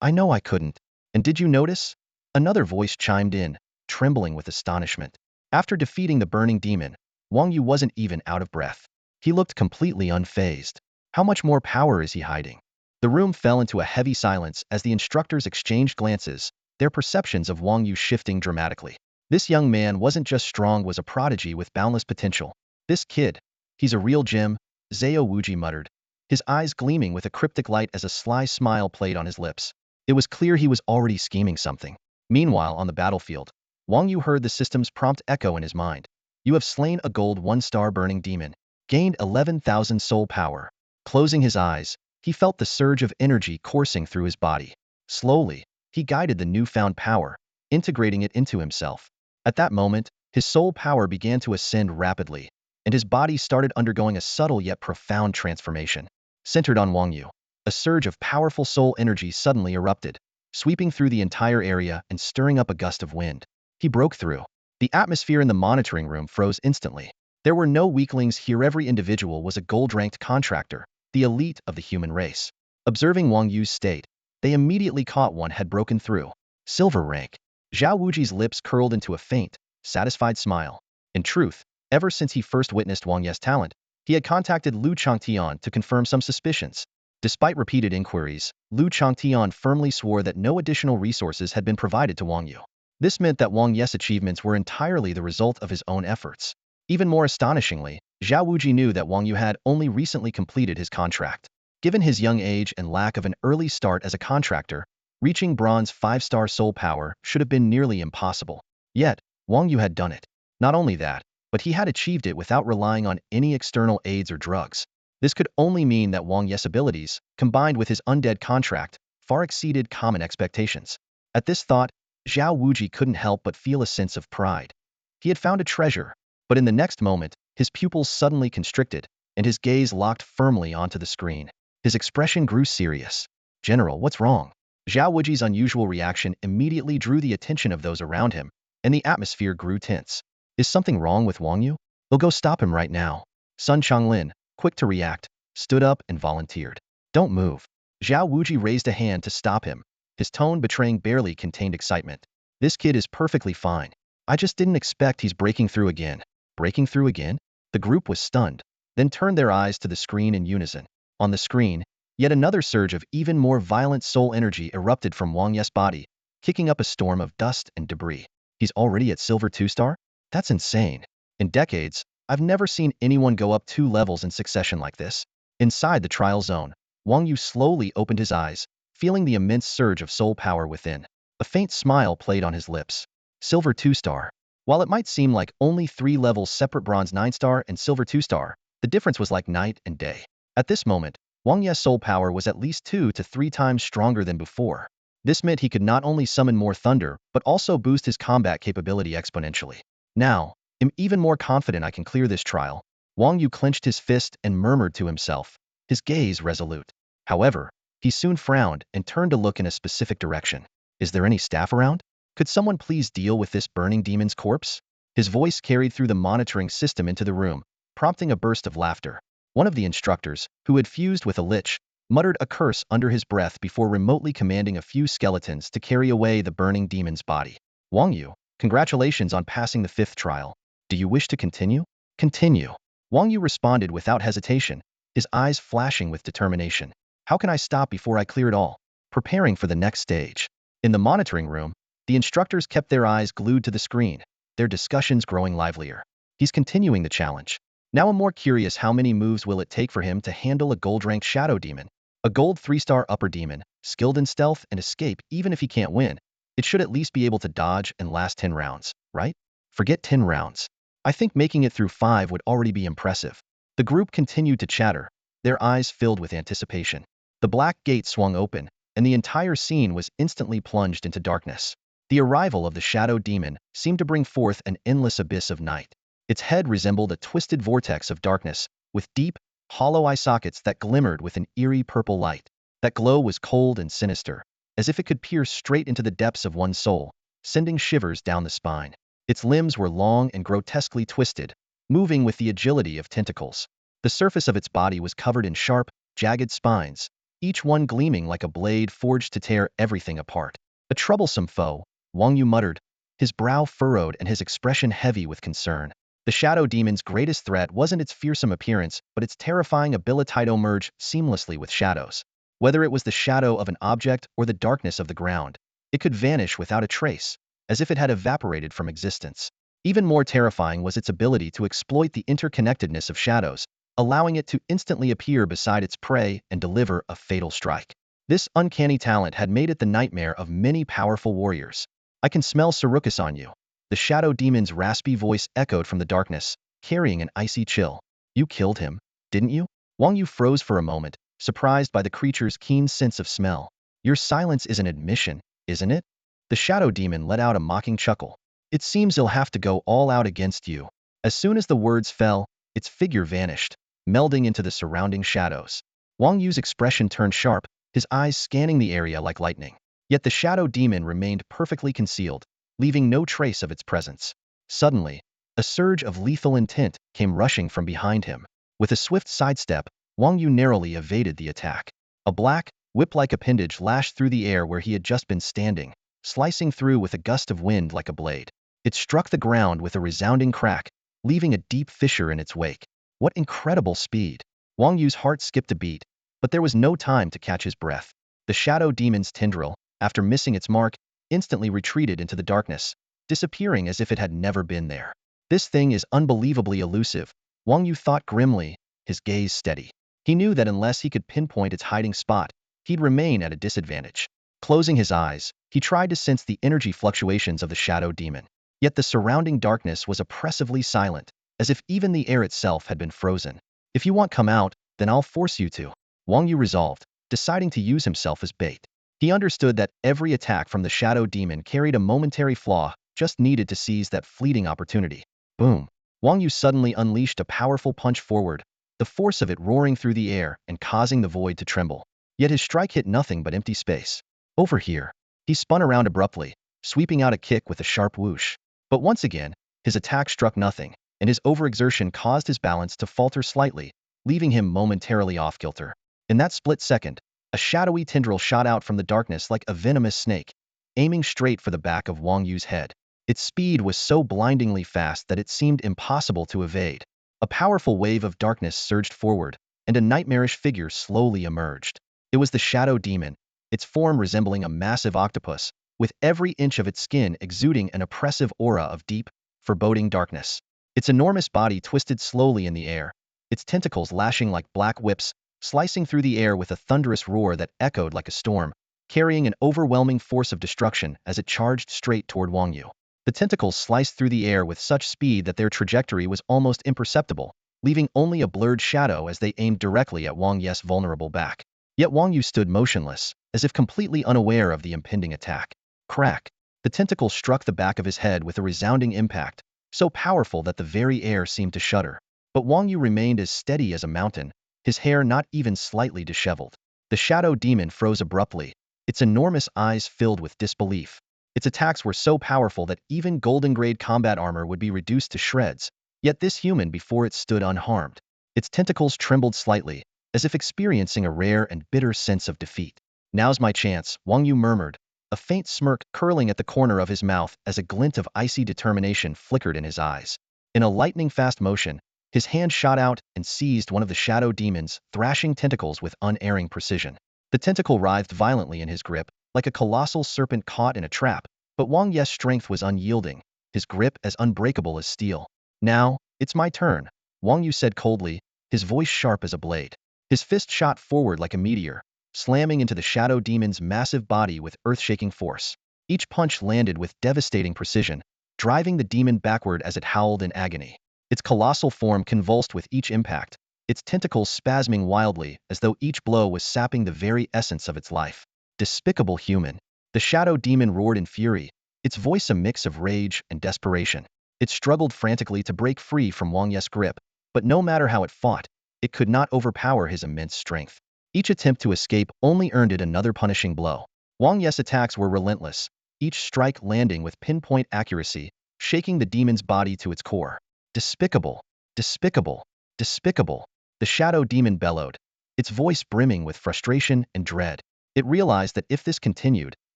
Speaker 1: I know I couldn't. And did you notice? Another voice chimed in, trembling with astonishment. After defeating the burning demon, Wang Yu wasn't even out of breath. He looked completely unfazed. How much more power is he hiding? The room fell into a heavy silence as the instructors exchanged glances, their perceptions of Wang Yu shifting dramatically. This young man wasn't just strong, was a prodigy with boundless potential. This kid, he's a real gem, Zhao Wuji muttered, his eyes gleaming with a cryptic light as a sly smile played on his lips. It was clear he was already scheming something. Meanwhile, on the battlefield, Wang Yu heard the system's prompt echo in his mind. You have slain a gold 1-star burning demon, gained 11,000 soul power. Closing his eyes, he felt the surge of energy coursing through his body. Slowly, he guided the newfound power, integrating it into himself. At that moment, his soul power began to ascend rapidly, and his body started undergoing a subtle yet profound transformation. Centered on Wang Yu, a surge of powerful soul energy suddenly erupted, sweeping through the entire area and stirring up a gust of wind. He broke through. The atmosphere in the monitoring room froze instantly. There were no weaklings here. Every individual was a gold-ranked contractor, the elite of the human race. Observing Wang Yu's state, they immediately caught one had broken through. Silver rank. Zhao Wuji's lips curled into a faint, satisfied smile. In truth, ever since he first witnessed Wang Yu's talent, he had contacted Lu Changtian to confirm some suspicions. Despite repeated inquiries, Lu Changtian firmly swore that no additional resources had been provided to Wang Yu. This meant that Wang Yu's achievements were entirely the result of his own efforts. Even more astonishingly, Zhao Wuji knew that Wang Yu had only recently completed his contract. Given his young age and lack of an early start as a contractor, reaching bronze 5-star soul power should have been nearly impossible. Yet, Wang Yu had done it. Not only that, but he had achieved it without relying on any external aids or drugs. This could only mean that Wang Yu's abilities, combined with his undead contract, far exceeded common expectations. At this thought, Zhao Wuji couldn't help but feel a sense of pride. He had found a treasure, but in the next moment, his pupils suddenly constricted, and his gaze locked firmly onto the screen. His expression grew serious. General, what's wrong? Zhao Wuji's unusual reaction immediately drew the attention of those around him, and the atmosphere grew tense. Is something wrong with Wang Yu? We'll go stop him right now. Sun Changlin, quick to react, stood up and volunteered. Don't move. Zhao Wuji raised a hand to stop him, his tone betraying barely contained excitement. This kid is perfectly fine. I just didn't expect he's breaking through again. Breaking through again? The group was stunned, then turned their eyes to the screen in unison. On the screen, yet another surge of even more violent soul energy erupted from Wang Yu's body, kicking up a storm of dust and debris. He's already at Silver 2-star? That's insane. In decades, I've never seen anyone go up 2 levels in succession like this. Inside the trial zone, Wang Yu slowly opened his eyes, feeling the immense surge of soul power within. A faint smile played on his lips. Silver 2-star. While it might seem like only 3 levels separate Bronze 9-star and Silver 2-star, the difference was like night and day. At this moment, Wang Yu's soul power was at least 2 to 3 times stronger than before. This meant he could not only summon more thunder, but also boost his combat capability exponentially. Now, I'm even more confident I can clear this trial. Wang Yu clenched his fist and murmured to himself, his gaze resolute. However, he soon frowned and turned to look in a specific direction. Is there any staff around? Could someone please deal with this burning demon's corpse? His voice carried through the monitoring system into the room, prompting a burst of laughter. One of the instructors, who had fused with a lich, muttered a curse under his breath before remotely commanding a few skeletons to carry away the burning demon's body. Wang Yu, congratulations on passing the 5th trial. Do you wish to continue? Continue. Wang Yu responded without hesitation, his eyes flashing with determination. How can I stop before I clear it all? Preparing for the next stage. In the monitoring room, the instructors kept their eyes glued to the screen, their discussions growing livelier. He's continuing the challenge. Now I'm more curious, how many moves will it take for him to handle a gold-ranked shadow demon? A gold 3-star upper demon, skilled in stealth and escape. Even if he can't win, it should at least be able to dodge and last 10 rounds, right? Forget 10 rounds. I think making it through 5 would already be impressive. The group continued to chatter, their eyes filled with anticipation. The black gate swung open, and the entire scene was instantly plunged into darkness. The arrival of the shadow demon seemed to bring forth an endless abyss of night. Its head resembled a twisted vortex of darkness, with deep, hollow eye sockets that glimmered with an eerie purple light. That glow was cold and sinister, as if it could pierce straight into the depths of one's soul, sending shivers down the spine. Its limbs were long and grotesquely twisted, moving with the agility of tentacles. The surface of its body was covered in sharp, jagged spines, each one gleaming like a blade forged to tear everything apart. A troublesome foe, Wang Yu muttered, his brow furrowed and his expression heavy with concern. The shadow demon's greatest threat wasn't its fearsome appearance, but its terrifying ability to merge seamlessly with shadows. Whether it was the shadow of an object or the darkness of the ground, it could vanish without a trace, as if it had evaporated from existence. Even more terrifying was its ability to exploit the interconnectedness of shadows, allowing it to instantly appear beside its prey and deliver a fatal strike. This uncanny talent had made it the nightmare of many powerful warriors. I can smell Sarukas on you. The shadow demon's raspy voice echoed from the darkness, carrying an icy chill. You killed him, didn't you? Wang Yu froze for a moment, surprised by the creature's keen sense of smell. Your silence is an admission, isn't it? The shadow demon let out a mocking chuckle. It seems he'll have to go all out against you. As soon as the words fell, its figure vanished, melding into the surrounding shadows. Wang Yu's expression turned sharp, his eyes scanning the area like lightning. Yet the shadow demon remained perfectly concealed, leaving no trace of its presence. Suddenly, a surge of lethal intent came rushing from behind him. With a swift sidestep, Wang Yu narrowly evaded the attack. A black, whip-like appendage lashed through the air where he had just been standing, slicing through with a gust of wind like a blade. It struck the ground with a resounding crack, leaving a deep fissure in its wake. What incredible speed! Wang Yu's heart skipped a beat, but there was no time to catch his breath. The shadow demon's tendril, after missing its mark, instantly retreated into the darkness, disappearing as if it had never been there. This thing is unbelievably elusive, Wang Yu thought grimly, his gaze steady. He knew that unless he could pinpoint its hiding spot, he'd remain at a disadvantage. Closing his eyes, he tried to sense the energy fluctuations of the shadow demon. Yet the surrounding darkness was oppressively silent, as if even the air itself had been frozen. If you want come out, then I'll force you to, Wang Yu resolved, deciding to use himself as bait. He understood that every attack from the shadow demon carried a momentary flaw, just needed to seize that fleeting opportunity. Boom! Wang Yu suddenly unleashed a powerful punch forward, the force of it roaring through the air and causing the void to tremble. Yet his strike hit nothing but empty space. Over here. He spun around abruptly, sweeping out a kick with a sharp whoosh. But once again, his attack struck nothing, and his overexertion caused his balance to falter slightly, leaving him momentarily off-kilter. In that split second, a shadowy tendril shot out from the darkness like a venomous snake, aiming straight for the back of Wang Yu's head. Its speed was so blindingly fast that it seemed impossible to evade. A powerful wave of darkness surged forward, and a nightmarish figure slowly emerged. It was the Shadow Demon, its form resembling a massive octopus, with every inch of its skin exuding an oppressive aura of deep, foreboding darkness. Its enormous body twisted slowly in the air, its tentacles lashing like black whips, slicing through the air with a thunderous roar that echoed like a storm, carrying an overwhelming force of destruction as it charged straight toward Wang Yu. The tentacles sliced through the air with such speed that their trajectory was almost imperceptible, leaving only a blurred shadow as they aimed directly at Wang Yu's vulnerable back. Yet Wang Yu stood motionless, as if completely unaware of the impending attack. Crack! The tentacle struck the back of his head with a resounding impact, so powerful that the very air seemed to shudder. But Wang Yu remained as steady as a mountain, his hair not even slightly disheveled. The Shadow Demon froze abruptly, its enormous eyes filled with disbelief. Its attacks were so powerful that even golden-grade combat armor would be reduced to shreds, yet this human before it stood unharmed. Its tentacles trembled slightly, as if experiencing a rare and bitter sense of defeat. Now's my chance, Wang Yu murmured, a faint smirk curling at the corner of his mouth as a glint of icy determination flickered in his eyes. In a lightning-fast motion, his hand shot out and seized one of the Shadow Demon's thrashing tentacles with unerring precision. The tentacle writhed violently in his grip, like a colossal serpent caught in a trap, but Wang Yu's strength was unyielding, his grip as unbreakable as steel. Now, it's my turn, Wang Yu said coldly, his voice sharp as a blade. His fist shot forward like a meteor, slamming into the Shadow Demon's massive body with earth-shaking force. Each punch landed with devastating precision, driving the demon backward as it howled in agony. Its colossal form convulsed with each impact, its tentacles spasming wildly as though each blow was sapping the very essence of its life. Despicable human. The Shadow Demon roared in fury, its voice a mix of rage and desperation. It struggled frantically to break free from Wang Yu's grip, but no matter how it fought, it could not overpower his immense strength. Each attempt to escape only earned it another punishing blow. Wang Yu's attacks were relentless, each strike landing with pinpoint accuracy, shaking the demon's body to its core. Despicable, despicable, despicable, the Shadow Demon bellowed, its voice brimming with frustration and dread. It realized that if this continued,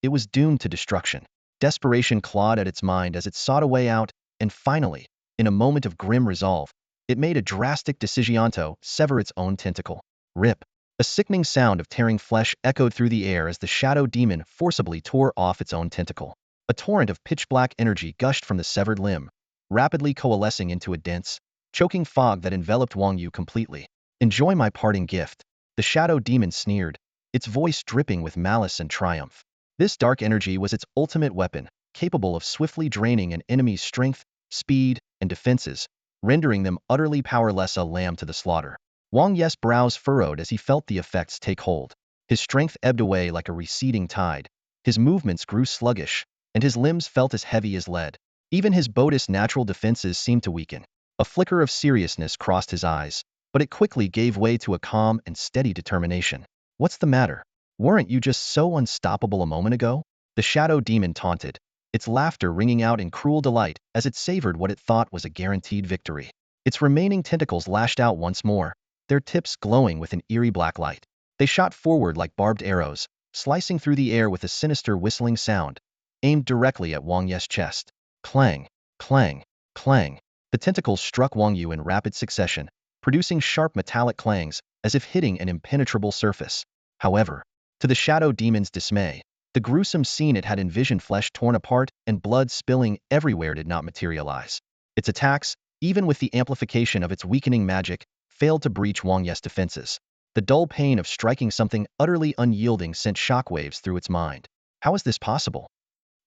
Speaker 1: it was doomed to destruction. Desperation clawed at its mind as it sought a way out, and finally, in a moment of grim resolve, it made a drastic decision to sever its own tentacle. Rip! A sickening sound of tearing flesh echoed through the air as the Shadow Demon forcibly tore off its own tentacle. A torrent of pitch-black energy gushed from the severed limb, rapidly coalescing into a dense, choking fog that enveloped Wang Yu completely. Enjoy my parting gift, the Shadow Demon sneered, its voice dripping with malice and triumph. This dark energy was its ultimate weapon, capable of swiftly draining an enemy's strength, speed, and defenses, rendering them utterly powerless, a lamb to the slaughter. Wang Yu's brows furrowed as he felt the effects take hold. His strength ebbed away like a receding tide, his movements grew sluggish, and his limbs felt as heavy as lead. Even his Bodhi's natural defenses seemed to weaken. A flicker of seriousness crossed his eyes, but it quickly gave way to a calm and steady determination. What's the matter? Weren't you just so unstoppable a moment ago? The Shadow Demon taunted, its laughter ringing out in cruel delight as it savored what it thought was a guaranteed victory. Its remaining tentacles lashed out once more, their tips glowing with an eerie black light. They shot forward like barbed arrows, slicing through the air with a sinister whistling sound, aimed directly at Wang Yu's chest. Clang, clang, clang. The tentacles struck Wang Yu in rapid succession, producing sharp metallic clangs, as if hitting an impenetrable surface. However, to the Shadow Demon's dismay, the gruesome scene it had envisioned, flesh torn apart and blood spilling everywhere, did not materialize. Its attacks, even with the amplification of its weakening magic, failed to breach Wang Yu's defenses. The dull pain of striking something utterly unyielding sent shockwaves through its mind. How is this possible?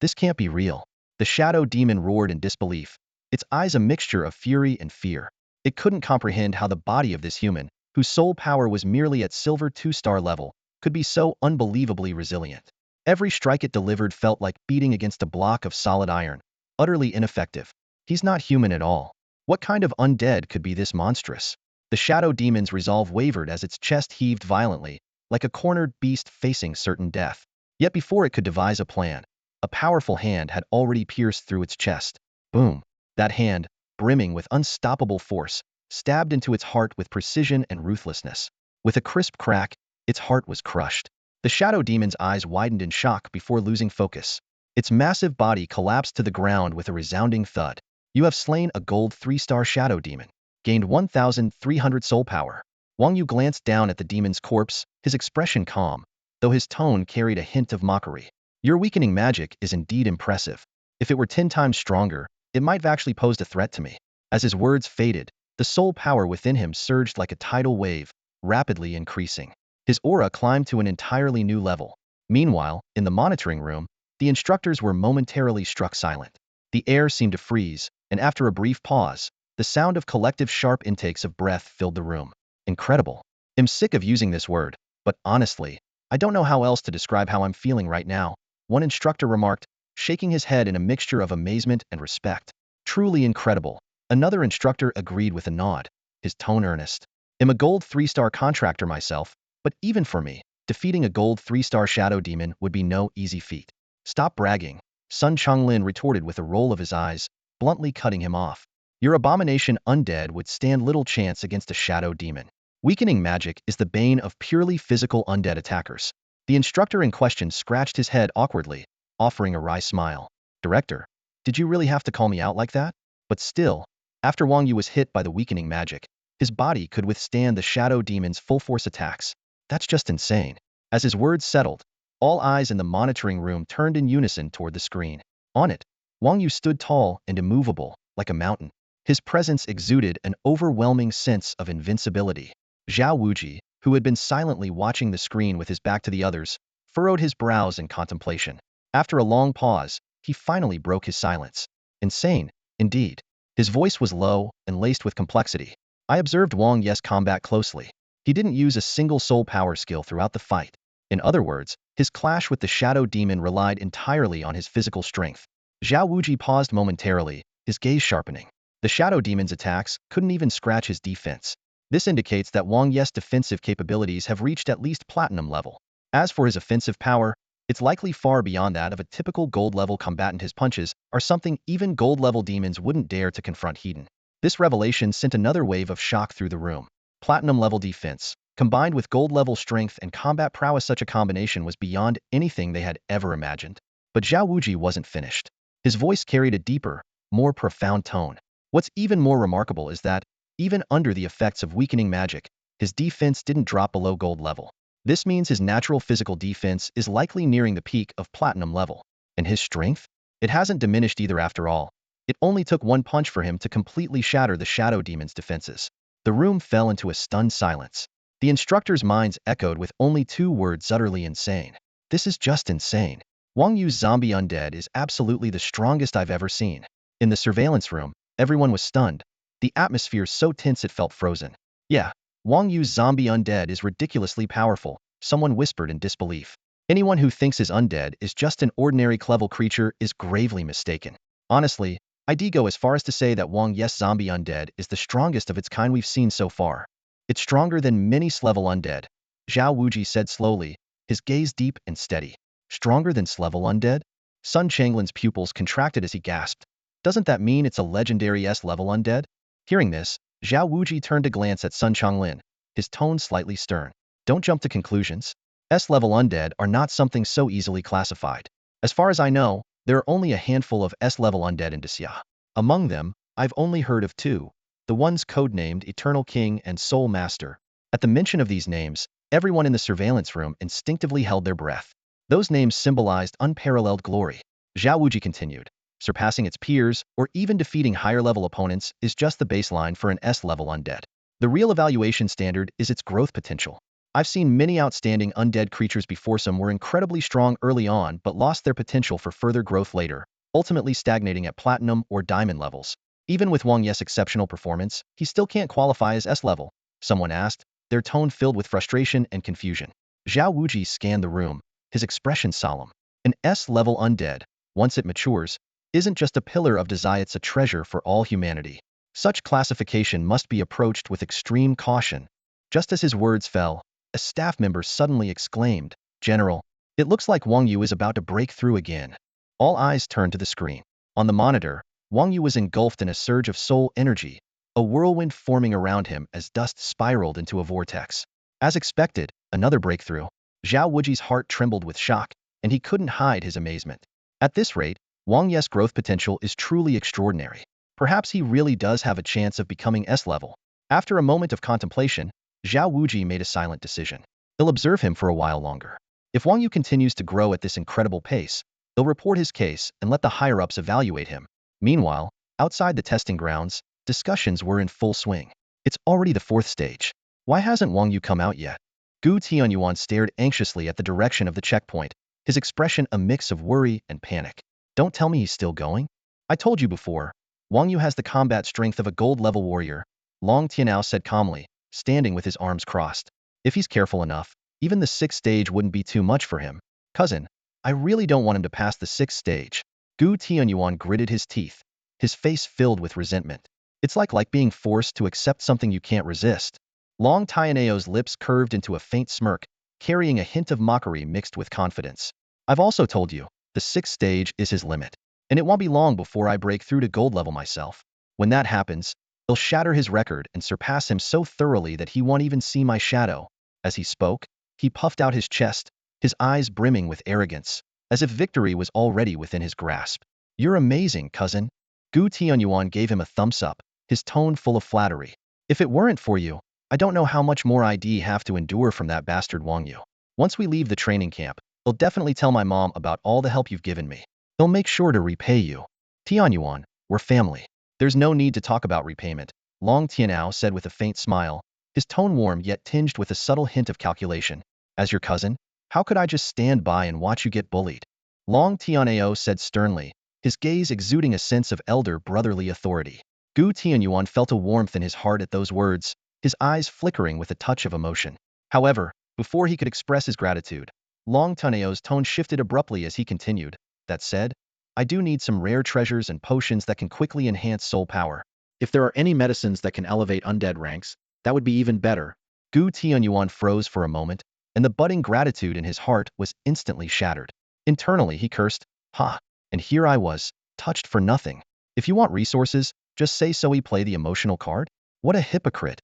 Speaker 1: This can't be real. The Shadow Demon roared in disbelief, its eyes a mixture of fury and fear. It couldn't comprehend how the body of this human, whose soul power was merely at silver 2-star level, could be so unbelievably resilient. Every strike it delivered felt like beating against a block of solid iron, utterly ineffective. He's not human at all. What kind of undead could be this monstrous? The Shadow Demon's resolve wavered as its chest heaved violently, like a cornered beast facing certain death. Yet before it could devise a plan, a powerful hand had already pierced through its chest. Boom! That hand, brimming with unstoppable force, stabbed into its heart with precision and ruthlessness. With a crisp crack, its heart was crushed. The shadow demon's eyes widened in shock before losing focus. Its massive body collapsed to the ground with a resounding thud. You have slain a gold 3-star shadow demon. Gained 1,300 soul power. Wang Yu glanced down at the demon's corpse, his expression calm, though his tone carried a hint of mockery. Your weakening magic is indeed impressive. If it were 10 times stronger, it might have actually posed a threat to me. As his words faded, the soul power within him surged like a tidal wave, rapidly increasing. His aura climbed to an entirely new level. Meanwhile, in the monitoring room, the instructors were momentarily struck silent. The air seemed to freeze, and after a brief pause, the sound of collective sharp intakes of breath filled the room. Incredible. I'm sick of using this word, but honestly, I don't know how else to describe how I'm feeling right now, one instructor remarked, shaking his head in a mixture of amazement and respect. Truly incredible. Another instructor agreed with a nod, his tone earnest. I'm a gold 3-star contractor myself, but even for me, defeating a gold 3-star shadow demon would be no easy feat. Stop bragging, Sun Chonglin retorted with a roll of his eyes, bluntly cutting him off. Your abomination undead would stand little chance against a shadow demon. Weakening magic is the bane of purely physical undead attackers. The instructor in question scratched his head awkwardly, offering a wry smile. Director, did you really have to call me out like that? But still, after Wang Yu was hit by the weakening magic, his body could withstand the shadow demon's full-force attacks. That's just insane. As his words settled, all eyes in the monitoring room turned in unison toward the screen. On it, Wang Yu stood tall and immovable, like a mountain. His presence exuded an overwhelming sense of invincibility. Zhao Wuji, who had been silently watching the screen with his back to the others, furrowed his brows in contemplation. After a long pause, he finally broke his silence. Insane, indeed. His voice was low and laced with complexity. I observed Wang Yu's combat closely. He didn't use a single soul power skill throughout the fight. In other words, his clash with the shadow demon relied entirely on his physical strength. Zhao Wuji paused momentarily, his gaze sharpening. The shadow demon's attacks couldn't even scratch his defense. This indicates that Wang Yu's defensive capabilities have reached at least platinum level. As for his offensive power, it's likely far beyond that of a typical gold-level combatant. His punches are something even gold-level demons wouldn't dare to confront Hedon. This revelation sent another wave of shock through the room. Platinum-level defense, combined with gold-level strength and combat prowess, such a combination was beyond anything they had ever imagined. But Zhao Wuji wasn't finished. His voice carried a deeper, more profound tone. What's even more remarkable is that, even under the effects of weakening magic, his defense didn't drop below gold level. This means his natural physical defense is likely nearing the peak of platinum level. And his strength? It hasn't diminished either after all. It only took one punch for him to completely shatter the shadow demon's defenses. The room fell into a stunned silence. The instructors' minds echoed with only 2 words: utterly insane. This is just insane. Wang Yu's zombie undead is absolutely the strongest I've ever seen. In the surveillance room, everyone was stunned. The atmosphere so tense it felt frozen. Yeah, Wang Yu's zombie undead is ridiculously powerful, someone whispered in disbelief. Anyone who thinks his undead is just an ordinary clever creature is gravely mistaken. Honestly, I'd go as far as to say that Wang Yu's zombie undead is the strongest of its kind we've seen so far. It's stronger than many S-level undead, Zhao Wuji said slowly, his gaze deep and steady. Stronger than S-level undead? Sun Changlin's pupils contracted as he gasped. Doesn't that mean it's a legendary S-level undead? Hearing this, Zhao Wuji turned to glance at Sun Chonglin, his tone slightly stern. Don't jump to conclusions. S-level undead are not something so easily classified. As far as I know, there are only a handful of S-level undead in Dexia. Among them, I've only heard of 2, the ones codenamed Eternal King and Soul Master. At the mention of these names, everyone in the surveillance room instinctively held their breath. Those names symbolized unparalleled glory. Zhao Wuji continued. Surpassing its peers, or even defeating higher-level opponents, is just the baseline for an S-level undead. The real evaluation standard is its growth potential. I've seen many outstanding undead creatures before. Some were incredibly strong early on but lost their potential for further growth later, ultimately stagnating at platinum or diamond levels. Even with Wang Yu's exceptional performance, he still can't qualify as S-level, someone asked, their tone filled with frustration and confusion. Zhao Wuji scanned the room, his expression solemn. An S-level undead, once it matures, isn't just a pillar of desire, it's a treasure for all humanity. Such classification must be approached with extreme caution. Just as his words fell, a staff member suddenly exclaimed, General, It looks like Wang Yu is about to break through again. All eyes turned to the screen. On the monitor, Wang Yu was engulfed in a surge of soul energy, a whirlwind forming around him as dust spiraled into a vortex. As expected, another breakthrough. Zhao Wuji's heart trembled with shock, and he couldn't hide his amazement. At this rate, Wang Ye's growth potential is truly extraordinary. Perhaps he really does have a chance of becoming S-level. After a moment of contemplation, Zhao Wuji made a silent decision. He'll observe him for a while longer. If Wang Yu continues to grow at this incredible pace, he'll report his case and let the higher-ups evaluate him. Meanwhile, outside the testing grounds, discussions were in full swing. It's already the 4th stage. Why hasn't Wang Yu come out yet? Gu Tianyuan stared anxiously at the direction of the checkpoint, his expression a mix of worry and panic. Don't tell me he's still going? I told you before, Wang Yu has the combat strength of a gold-level warrior, Long Tianao said calmly, standing with his arms crossed. If he's careful enough, even the 6th stage wouldn't be too much for him. Cousin, I really don't want him to pass the 6th stage. Gu Tianyuan gritted his teeth, his face filled with resentment. It's like being forced to accept something you can't resist. Long Tianao's lips curved into a faint smirk, carrying a hint of mockery mixed with confidence. I've also told you, the 6th stage is his limit, and it won't be long before I break through to gold level myself. When that happens, he'll shatter his record and surpass him so thoroughly that he won't even see my shadow. As he spoke, he puffed out his chest, his eyes brimming with arrogance, as if victory was already within his grasp. You're amazing, cousin. Gu Tianyuan gave him a thumbs up, his tone full of flattery. If it weren't for you, I don't know how much more I'd have to endure from that bastard Wang Yu. Once we leave the training camp, he'll definitely tell my mom about all the help you've given me. He'll make sure to repay you. Tianyuan, we're family. There's no need to talk about repayment, Long Tianao said with a faint smile, his tone warm yet tinged with a subtle hint of calculation. As your cousin, how could I just stand by and watch you get bullied? Long Tianao said sternly, his gaze exuding a sense of elder brotherly authority. Gu Tianyuan felt a warmth in his heart at those words, his eyes flickering with a touch of emotion. However, before he could express his gratitude, Long Tianao's tone shifted abruptly as he continued. That said, I do need some rare treasures and potions that can quickly enhance soul power. If there are any medicines that can elevate undead ranks, that would be even better. Gu Tianyuan froze for a moment, and the budding gratitude in his heart was instantly shattered. Internally he cursed, ha, and here I was, touched for nothing. If you want resources, just say so. He play the emotional card? What a hypocrite.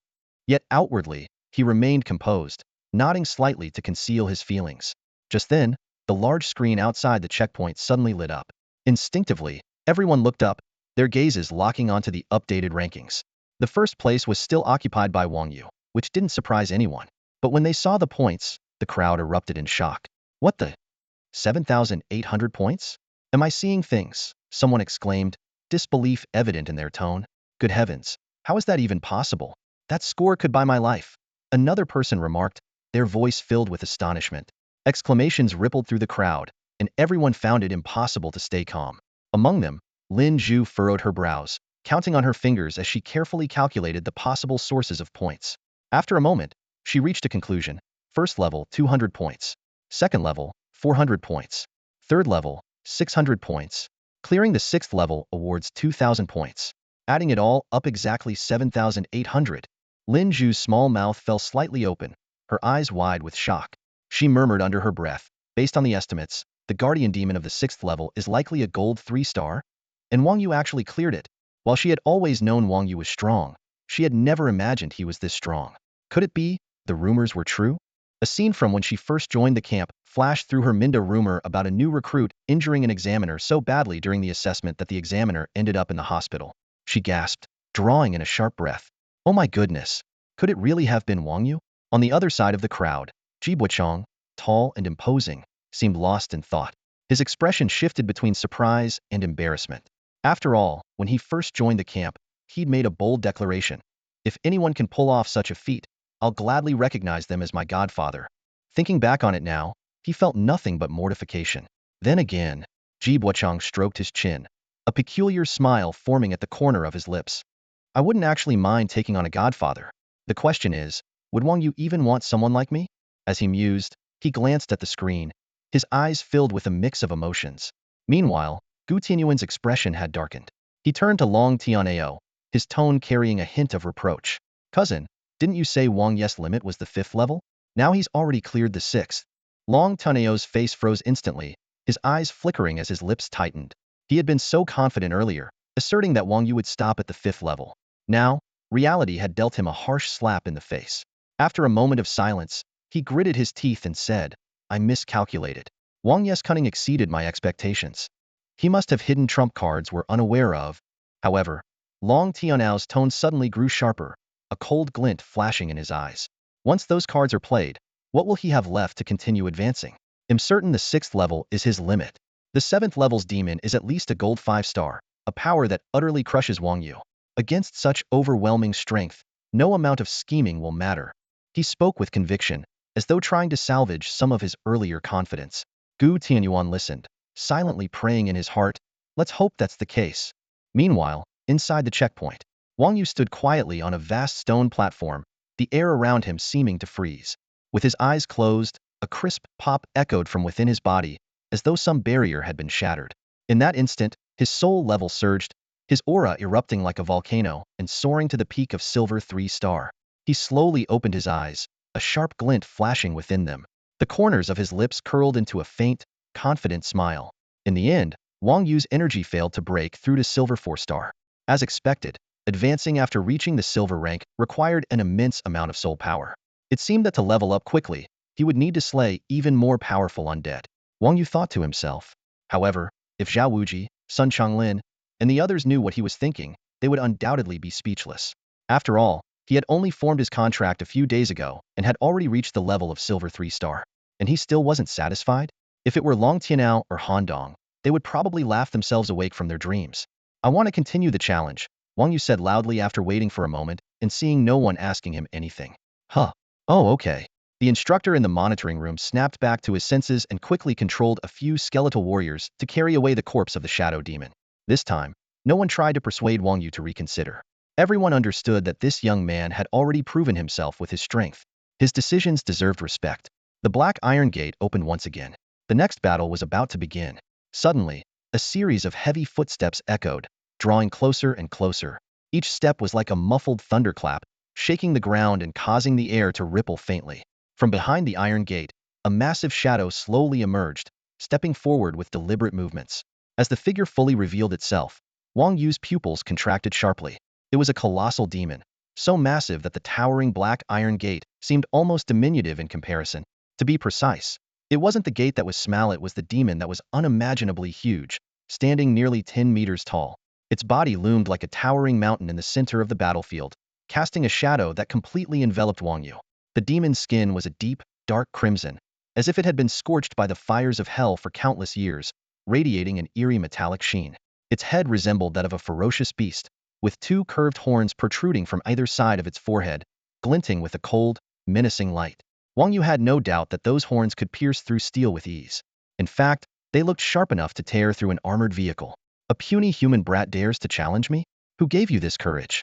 Speaker 1: Yet outwardly, he remained composed, nodding slightly to conceal his feelings. Just then, the large screen outside the checkpoint suddenly lit up. Instinctively, everyone looked up, their gazes locking onto the updated rankings. The first place was still occupied by Wang Yu, which didn't surprise anyone. But when they saw the points, the crowd erupted in shock. What the? 7,800 points? Am I seeing things? Someone exclaimed, disbelief evident in their tone. Good heavens, how is that even possible? That score could buy my life. Another person remarked, their voice filled with astonishment. Exclamations rippled through the crowd, and everyone found it impossible to stay calm. Among them, Lin Zhu furrowed her brows, counting on her fingers as she carefully calculated the possible sources of points. After a moment, she reached a conclusion. First level, 200 points. Second level, 400 points. Third level, 600 points. Clearing the 6th level awards 2,000 points. Adding it all up exactly 7,800. Lin Zhu's small mouth fell slightly open, her eyes wide with shock. She murmured under her breath, based on the estimates, the guardian demon of the 6th level is likely a gold 3-star? And Wang Yu actually cleared it. While she had always known Wang Yu was strong, she had never imagined he was this strong. Could it be the rumors were true? A scene from when she first joined the camp flashed through her mind, a rumor about a new recruit injuring an examiner so badly during the assessment that the examiner ended up in the hospital. She gasped, drawing in a sharp breath. Oh my goodness, could it really have been Wang Yu? On the other side of the crowd, Ji Buchong, tall and imposing, seemed lost in thought. His expression shifted between surprise and embarrassment. After all, when he first joined the camp, he'd made a bold declaration. If anyone can pull off such a feat, I'll gladly recognize them as my godfather. Thinking back on it now, he felt nothing but mortification. Then again, Ji Buchong stroked his chin, a peculiar smile forming at the corner of his lips. I wouldn't actually mind taking on a godfather. The question is, would Wang Yu even want someone like me? As he mused, he glanced at the screen, his eyes filled with a mix of emotions. Meanwhile, Gu Tianyuan's expression had darkened. He turned to Long Tianao, his tone carrying a hint of reproach. Cousin, didn't you say Wang Ye's limit was the 5th level? Now he's already cleared the 6th. Long Tuneo's face froze instantly, his eyes flickering as his lips tightened. He had been so confident earlier, asserting that Wang Yu would stop at the 5th level. Now, reality had dealt him a harsh slap in the face. After a moment of silence, he gritted his teeth and said, I miscalculated. Wang Yu's cunning exceeded my expectations. He must have hidden trump cards we're unaware of. However, Long Tiaonao's tone suddenly grew sharper, a cold glint flashing in his eyes. Once those cards are played, what will he have left to continue advancing? I'm certain the 6th level is his limit. The 7th level's demon is at least a gold 5-star, a power that utterly crushes Wang Yu. Against such overwhelming strength, no amount of scheming will matter. He spoke with conviction, as though trying to salvage some of his earlier confidence. Gu Tianyuan listened, silently praying in his heart, let's hope that's the case. Meanwhile, inside the checkpoint, Wang Yu stood quietly on a vast stone platform, the air around him seeming to freeze. With his eyes closed, a crisp pop echoed from within his body, as though some barrier had been shattered. In that instant, his soul level surged, his aura erupting like a volcano and soaring to the peak of silver 3-star. He slowly opened his eyes, a sharp glint flashing within them. The corners of his lips curled into a faint, confident smile. In the end, Wang Yu's energy failed to break through to silver 4-star. As expected, advancing after reaching the silver rank required an immense amount of soul power. It seemed that to level up quickly, he would need to slay even more powerful undead. Wang Yu thought to himself. However, if Zhao Wuji, Sun Changlin, and the others knew what he was thinking, they would undoubtedly be speechless. After all, he had only formed his contract a few days ago and had already reached the level of silver 3-star. And he still wasn't satisfied? If it were Long Tianao or Han Dong, they would probably laugh themselves awake from their dreams. I want to continue the challenge, Wang Yu said loudly after waiting for a moment and seeing no one asking him anything. Huh. Oh, okay. The instructor in the monitoring room snapped back to his senses and quickly controlled a few skeletal warriors to carry away the corpse of the shadow demon. This time, no one tried to persuade Wang Yu to reconsider. Everyone understood that this young man had already proven himself with his strength. His decisions deserved respect. The Black Iron Gate opened once again. The next battle was about to begin. Suddenly, a series of heavy footsteps echoed, drawing closer and closer. Each step was like a muffled thunderclap, shaking the ground and causing the air to ripple faintly. From behind the Iron Gate, a massive shadow slowly emerged, stepping forward with deliberate movements. As the figure fully revealed itself, Wang Yu's pupils contracted sharply. It was a colossal demon, so massive that the towering Black Iron Gate seemed almost diminutive in comparison. To be precise, it wasn't the gate that was small, it was the demon that was unimaginably huge, standing nearly 10 meters tall. Its body loomed like a towering mountain in the center of the battlefield, casting a shadow that completely enveloped Wang Yu. The demon's skin was a deep, dark crimson, as if it had been scorched by the fires of hell for countless years, radiating an eerie metallic sheen. Its head resembled that of a ferocious beast, with 2 curved horns protruding from either side of its forehead, glinting with a cold, menacing light. Wang Yu had no doubt that those horns could pierce through steel with ease. In fact, they looked sharp enough to tear through an armored vehicle. A puny human brat dares to challenge me? Who gave you this courage?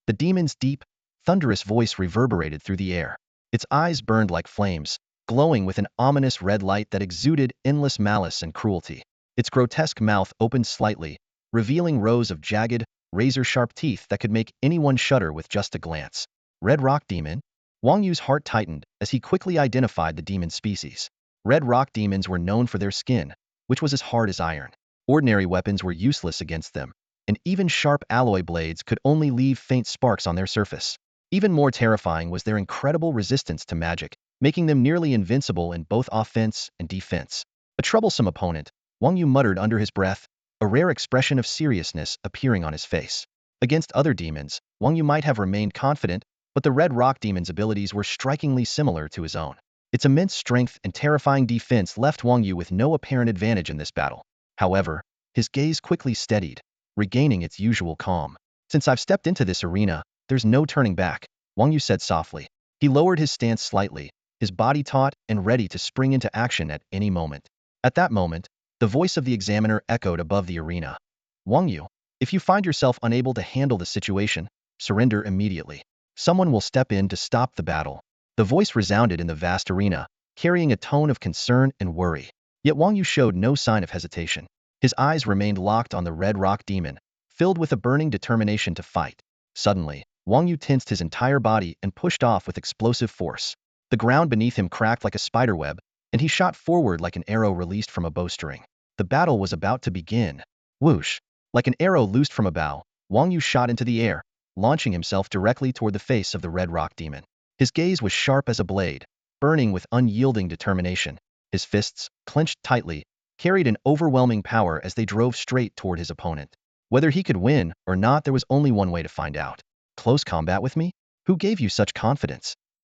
Speaker 1: The demon's deep, thunderous voice reverberated through the air. Its eyes burned like flames, glowing with an ominous red light that exuded endless malice and cruelty. Its grotesque mouth opened slightly, revealing rows of jagged, razor-sharp teeth that could make anyone shudder with just a glance. Red Rock Demon? Wang Yu's heart tightened as he quickly identified the demon species. Red Rock Demons were known for their skin, which was as hard as iron. Ordinary weapons were useless against them, and even sharp alloy blades could only leave faint sparks on their surface. Even more terrifying was their incredible resistance to magic, making them nearly invincible in both offense and defense. A troublesome opponent, Wang Yu muttered under his breath, a rare expression of seriousness appearing on his face. Against other demons, Wang Yu might have remained confident, but the Red Rock Demon's abilities were strikingly similar to his own. Its immense strength and terrifying defense left Wang Yu with no apparent advantage in this battle. However, his gaze quickly steadied, regaining its usual calm. Since I've stepped into this arena, there's no turning back, Wang Yu said softly. He lowered his stance slightly, his body taut and ready to spring into action at any moment. At that moment, the voice of the examiner echoed above the arena. Wang Yu, if you find yourself unable to handle the situation, surrender immediately. Someone will step in to stop the battle. The voice resounded in the vast arena, carrying a tone of concern and worry. Yet Wang Yu showed no sign of hesitation. His eyes remained locked on the Red Rock Demon, filled with a burning determination to fight. Suddenly, Wang Yu tensed his entire body and pushed off with explosive force. The ground beneath him cracked like a spiderweb, and he shot forward like an arrow released from a bowstring. The battle was about to begin. Whoosh! Like an arrow loosed from a bow, Wang Yu shot into the air, launching himself directly toward the face of the Red Rock Demon. His gaze was sharp as a blade, burning with unyielding determination. His fists, clenched tightly, carried an overwhelming power as they drove straight toward his opponent. Whether he could win or not, there was only one way to find out. Close combat with me? Who gave you such confidence?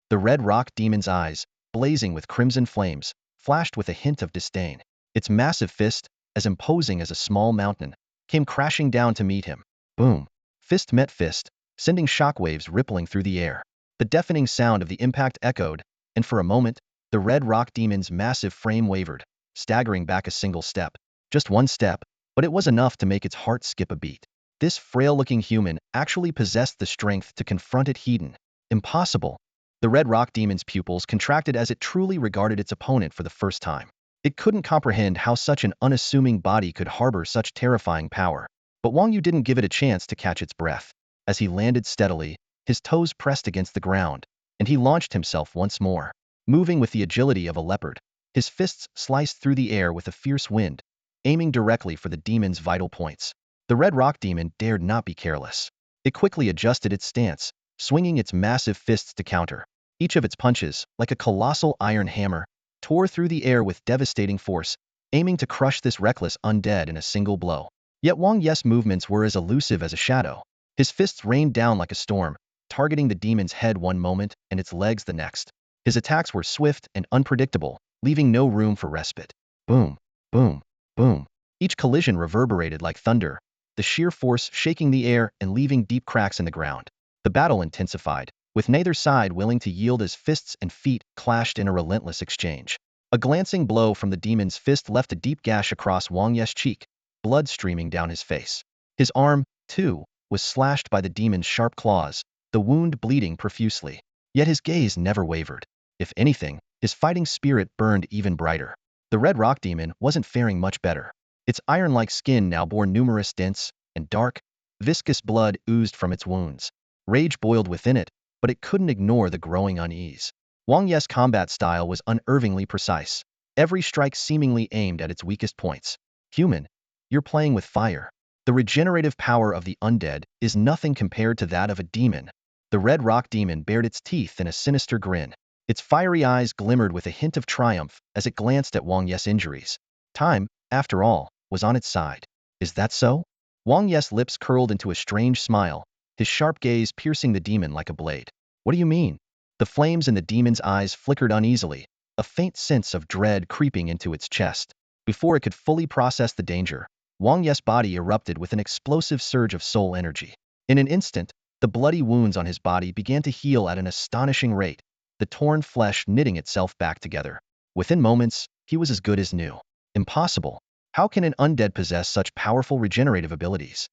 Speaker 1: The Red Rock Demon's eyes, blazing with crimson flames, flashed with a hint of disdain. Its massive fist, as imposing as a small mountain, came crashing down to meet him. Boom! Fist met fist, sending shockwaves rippling through the air. The deafening sound of the impact echoed, and for a moment, the Red Rock Demon's massive frame wavered, staggering back a single step. Just one step, but it was enough to make its heart skip a beat. This frail-looking human actually possessed the strength to confront it heathen. Impossible! The Red Rock Demon's pupils contracted as it truly regarded its opponent for the first time. It couldn't comprehend how such an unassuming body could harbor such terrifying power. But Wang Yu didn't give it a chance to catch its breath. As he landed steadily, his toes pressed against the ground, and he launched himself once more. Moving with the agility of a leopard, his fists sliced through the air with a fierce wind, aiming directly for the demon's vital points. The Red Rock Demon dared not be careless. It quickly adjusted its stance, swinging its massive fists to counter. Each of its punches, like a colossal iron hammer, tore through the air with devastating force, aiming to crush this reckless undead in a single blow. Yet Wang Yu's movements were as elusive as a shadow. His fists rained down like a storm, targeting the demon's head one moment and its legs the next. His attacks were swift and unpredictable, leaving no room for respite. Boom, boom, boom. Each collision reverberated like thunder, the sheer force shaking the air and leaving deep cracks in the ground. The battle intensified, with neither side willing to yield as fists and feet clashed in a relentless exchange. A glancing blow from the demon's fist left a deep gash across Wang Yu's cheek, blood streaming down his face. His arm, too, was slashed by the demon's sharp claws, the wound bleeding profusely. Yet his gaze never wavered. If anything, his fighting spirit burned even brighter. The Red Rock Demon wasn't faring much better. Its iron-like skin now bore numerous dents, and dark, viscous blood oozed from its wounds. Rage boiled within it, but it couldn't ignore the growing unease. Wang Yu's combat style was unervingly precise, every strike seemingly aimed at its weakest points. Human, you're playing with fire. The regenerative power of the undead is nothing compared to that of a demon. The Red Rock Demon bared its teeth in a sinister grin. Its fiery eyes glimmered with a hint of triumph as it glanced at Wang Yu's injuries. Time, after all, was on its side. Is that so? Wang Yu's lips curled into a strange smile, his sharp gaze piercing the demon like a blade. What do you mean? The flames in the demon's eyes flickered uneasily, a faint sense of dread creeping into its chest. Before it could fully process the danger, Wang Yu's body erupted with an explosive surge of soul energy. In an instant, the bloody wounds on his body began to heal at an astonishing rate, the torn flesh knitting itself back together. Within moments, he was as good as new. Impossible. How can an undead possess such powerful regenerative abilities?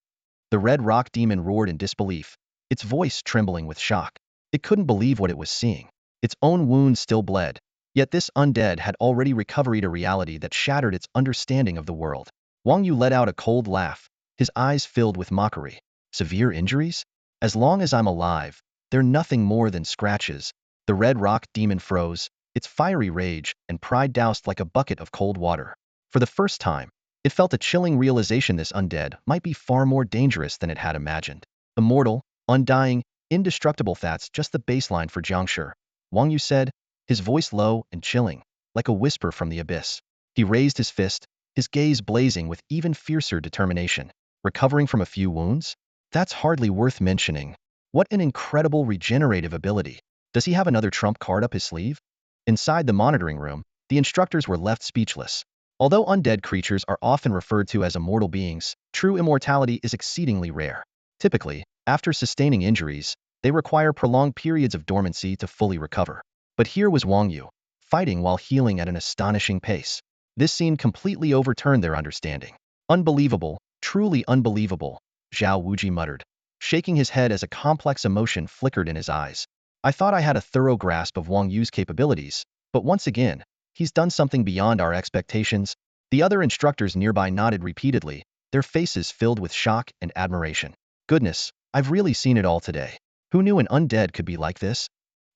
Speaker 1: The Red Rock Demon roared in disbelief, its voice trembling with shock. It couldn't believe what it was seeing. Its own wounds still bled, yet this undead had already recovered a reality that shattered its understanding of the world. Wang Yu let out a cold laugh, his eyes filled with mockery. Severe injuries? As long as I'm alive, they're nothing more than scratches. The Red Rock Demon froze, its fiery rage and pride doused like a bucket of cold water. For the first time, it felt a chilling realization this undead might be far more dangerous than it had imagined. Immortal, undying, indestructible, that's just the baseline for Jiangshi, Wang Yu said, his voice low and chilling, like a whisper from the abyss. He raised his fist, his gaze blazing with even fiercer determination. Recovering from a few wounds? That's hardly worth mentioning. What an incredible regenerative ability. Does he have another trump card up his sleeve? Inside the monitoring room, the instructors were left speechless. Although undead creatures are often referred to as immortal beings, true immortality is exceedingly rare. Typically, after sustaining injuries, they require prolonged periods of dormancy to fully recover. But here was Wang Yu, fighting while healing at an astonishing pace. This scene completely overturned their understanding. Unbelievable, truly unbelievable, Zhao Wuji muttered, shaking his head as a complex emotion flickered in his eyes. I thought I had a thorough grasp of Wang Yu's capabilities, but once again, he's done something beyond our expectations. The other instructors nearby nodded repeatedly, their faces filled with shock and admiration. Goodness, I've really seen it all today. Who knew an undead could be like this?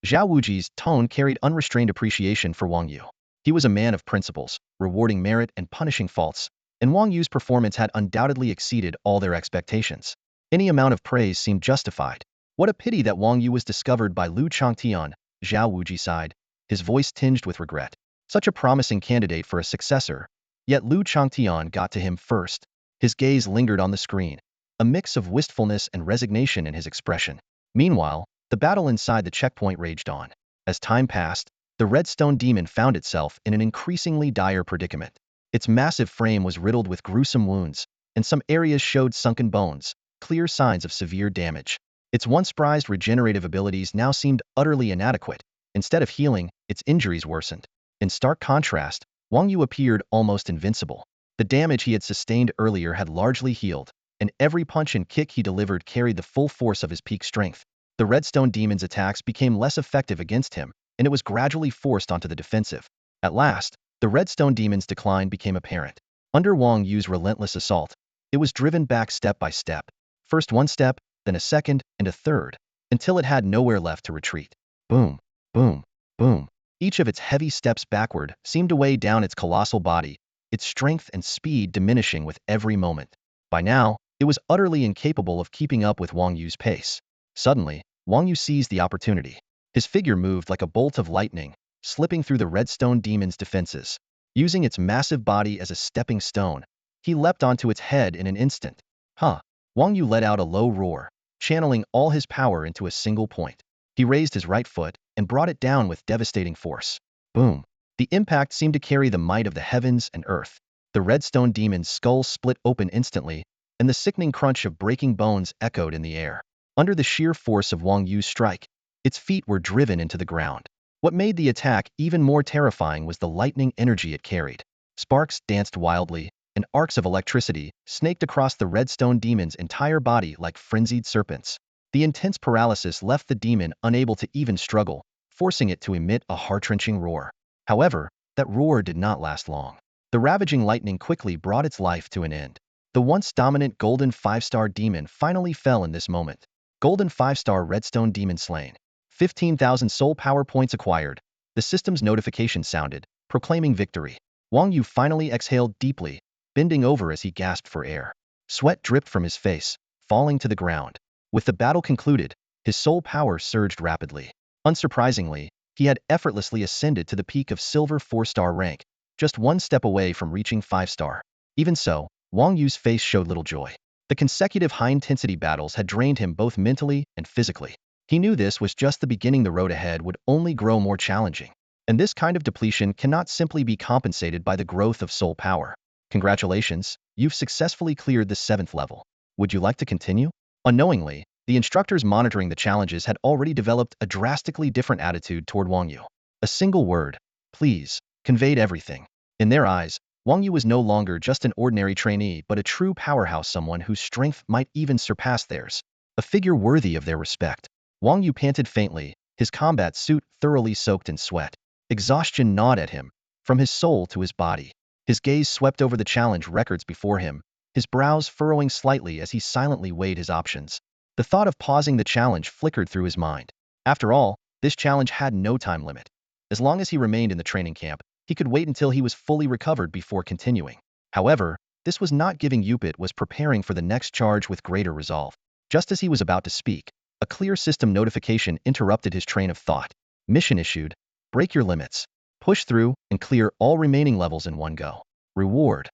Speaker 1: Zhao Wuji's tone carried unrestrained appreciation for Wang Yu. He was a man of principles, rewarding merit and punishing faults, and Wang Yu's performance had undoubtedly exceeded all their expectations. Any amount of praise seemed justified. What a pity that Wang Yu was discovered by Lu Changtian. Zhao Wuji sighed, his voice tinged with regret. Such a promising candidate for a successor, yet Lu Changtian got to him first. His gaze lingered on the screen, a mix of wistfulness and resignation in his expression. Meanwhile, the battle inside the checkpoint raged on. As time passed, the Redstone Demon found itself in an increasingly dire predicament. Its massive frame was riddled with gruesome wounds, and some areas showed sunken bones, clear signs of severe damage. Its once prized regenerative abilities now seemed utterly inadequate. Instead of healing, its injuries worsened. In stark contrast, Wang Yu appeared almost invincible. The damage he had sustained earlier had largely healed, and every punch and kick he delivered carried the full force of his peak strength. The Redstone Demon's attacks became less effective against him, and it was gradually forced onto the defensive. At last, the Redstone Demon's decline became apparent. Under Wang Yu's relentless assault, it was driven back step by step. First one step, then a second, and a third, until it had nowhere left to retreat. Boom, boom, boom. Each of its heavy steps backward seemed to weigh down its colossal body, its strength and speed diminishing with every moment. By now, it was utterly incapable of keeping up with Wang Yu's pace. Suddenly, Wang Yu seized the opportunity. His figure moved like a bolt of lightning, slipping through the Redstone Demon's defenses. Using its massive body as a stepping stone, he leapt onto its head in an instant. Huh! Wang Yu let out a low roar, channeling all his power into a single point. He raised his right foot and brought it down with devastating force. Boom! The impact seemed to carry the might of the heavens and earth. The Redstone Demon's skull split open instantly, and the sickening crunch of breaking bones echoed in the air. Under the sheer force of Wang Yu's strike, its feet were driven into the ground. What made the attack even more terrifying was the lightning energy it carried. Sparks danced wildly, and arcs of electricity snaked across the Redstone Demon's entire body like frenzied serpents. The intense paralysis left the demon unable to even struggle, forcing it to emit a heart-wrenching roar. However, that roar did not last long. The ravaging lightning quickly brought its life to an end. The once dominant Golden 5-star demon finally fell in this moment. Golden 5-star Redstone Demon slain. 15,000 soul power points acquired. The system's notification sounded, proclaiming victory. Wang Yu finally exhaled deeply, bending over as he gasped for air. Sweat dripped from his face, falling to the ground. With the battle concluded, his soul power surged rapidly. Unsurprisingly, he had effortlessly ascended to the peak of Silver 4-star rank, just one step away from reaching 5-star. Even so, Wang Yu's face showed little joy. The consecutive high-intensity battles had drained him both mentally and physically. He knew this was just the beginning. The road ahead would only grow more challenging. And this kind of depletion cannot simply be compensated by the growth of soul power. Congratulations, you've successfully cleared the 7th level. Would you like to continue? Unknowingly, the instructors monitoring the challenges had already developed a drastically different attitude toward Wang Yu. A single word, please, conveyed everything. In their eyes, Wang Yu was no longer just an ordinary trainee but a true powerhouse, someone whose strength might even surpass theirs. A figure worthy of their respect. Wang Yu panted faintly, his combat suit thoroughly soaked in sweat. Exhaustion gnawed at him, from his soul to his body. His gaze swept over the challenge records before him, his brows furrowing slightly as he silently weighed his options. The thought of pausing the challenge flickered through his mind. After all, this challenge had no time limit. As long as he remained in the training camp, he could wait until he was fully recovered before continuing. However, this was not giving. Yupit was preparing for the next charge with greater resolve. Just as he was about to speak, a clear system notification interrupted his train of thought. Mission issued. Break your limits. Push through and clear all remaining levels in one go. Reward.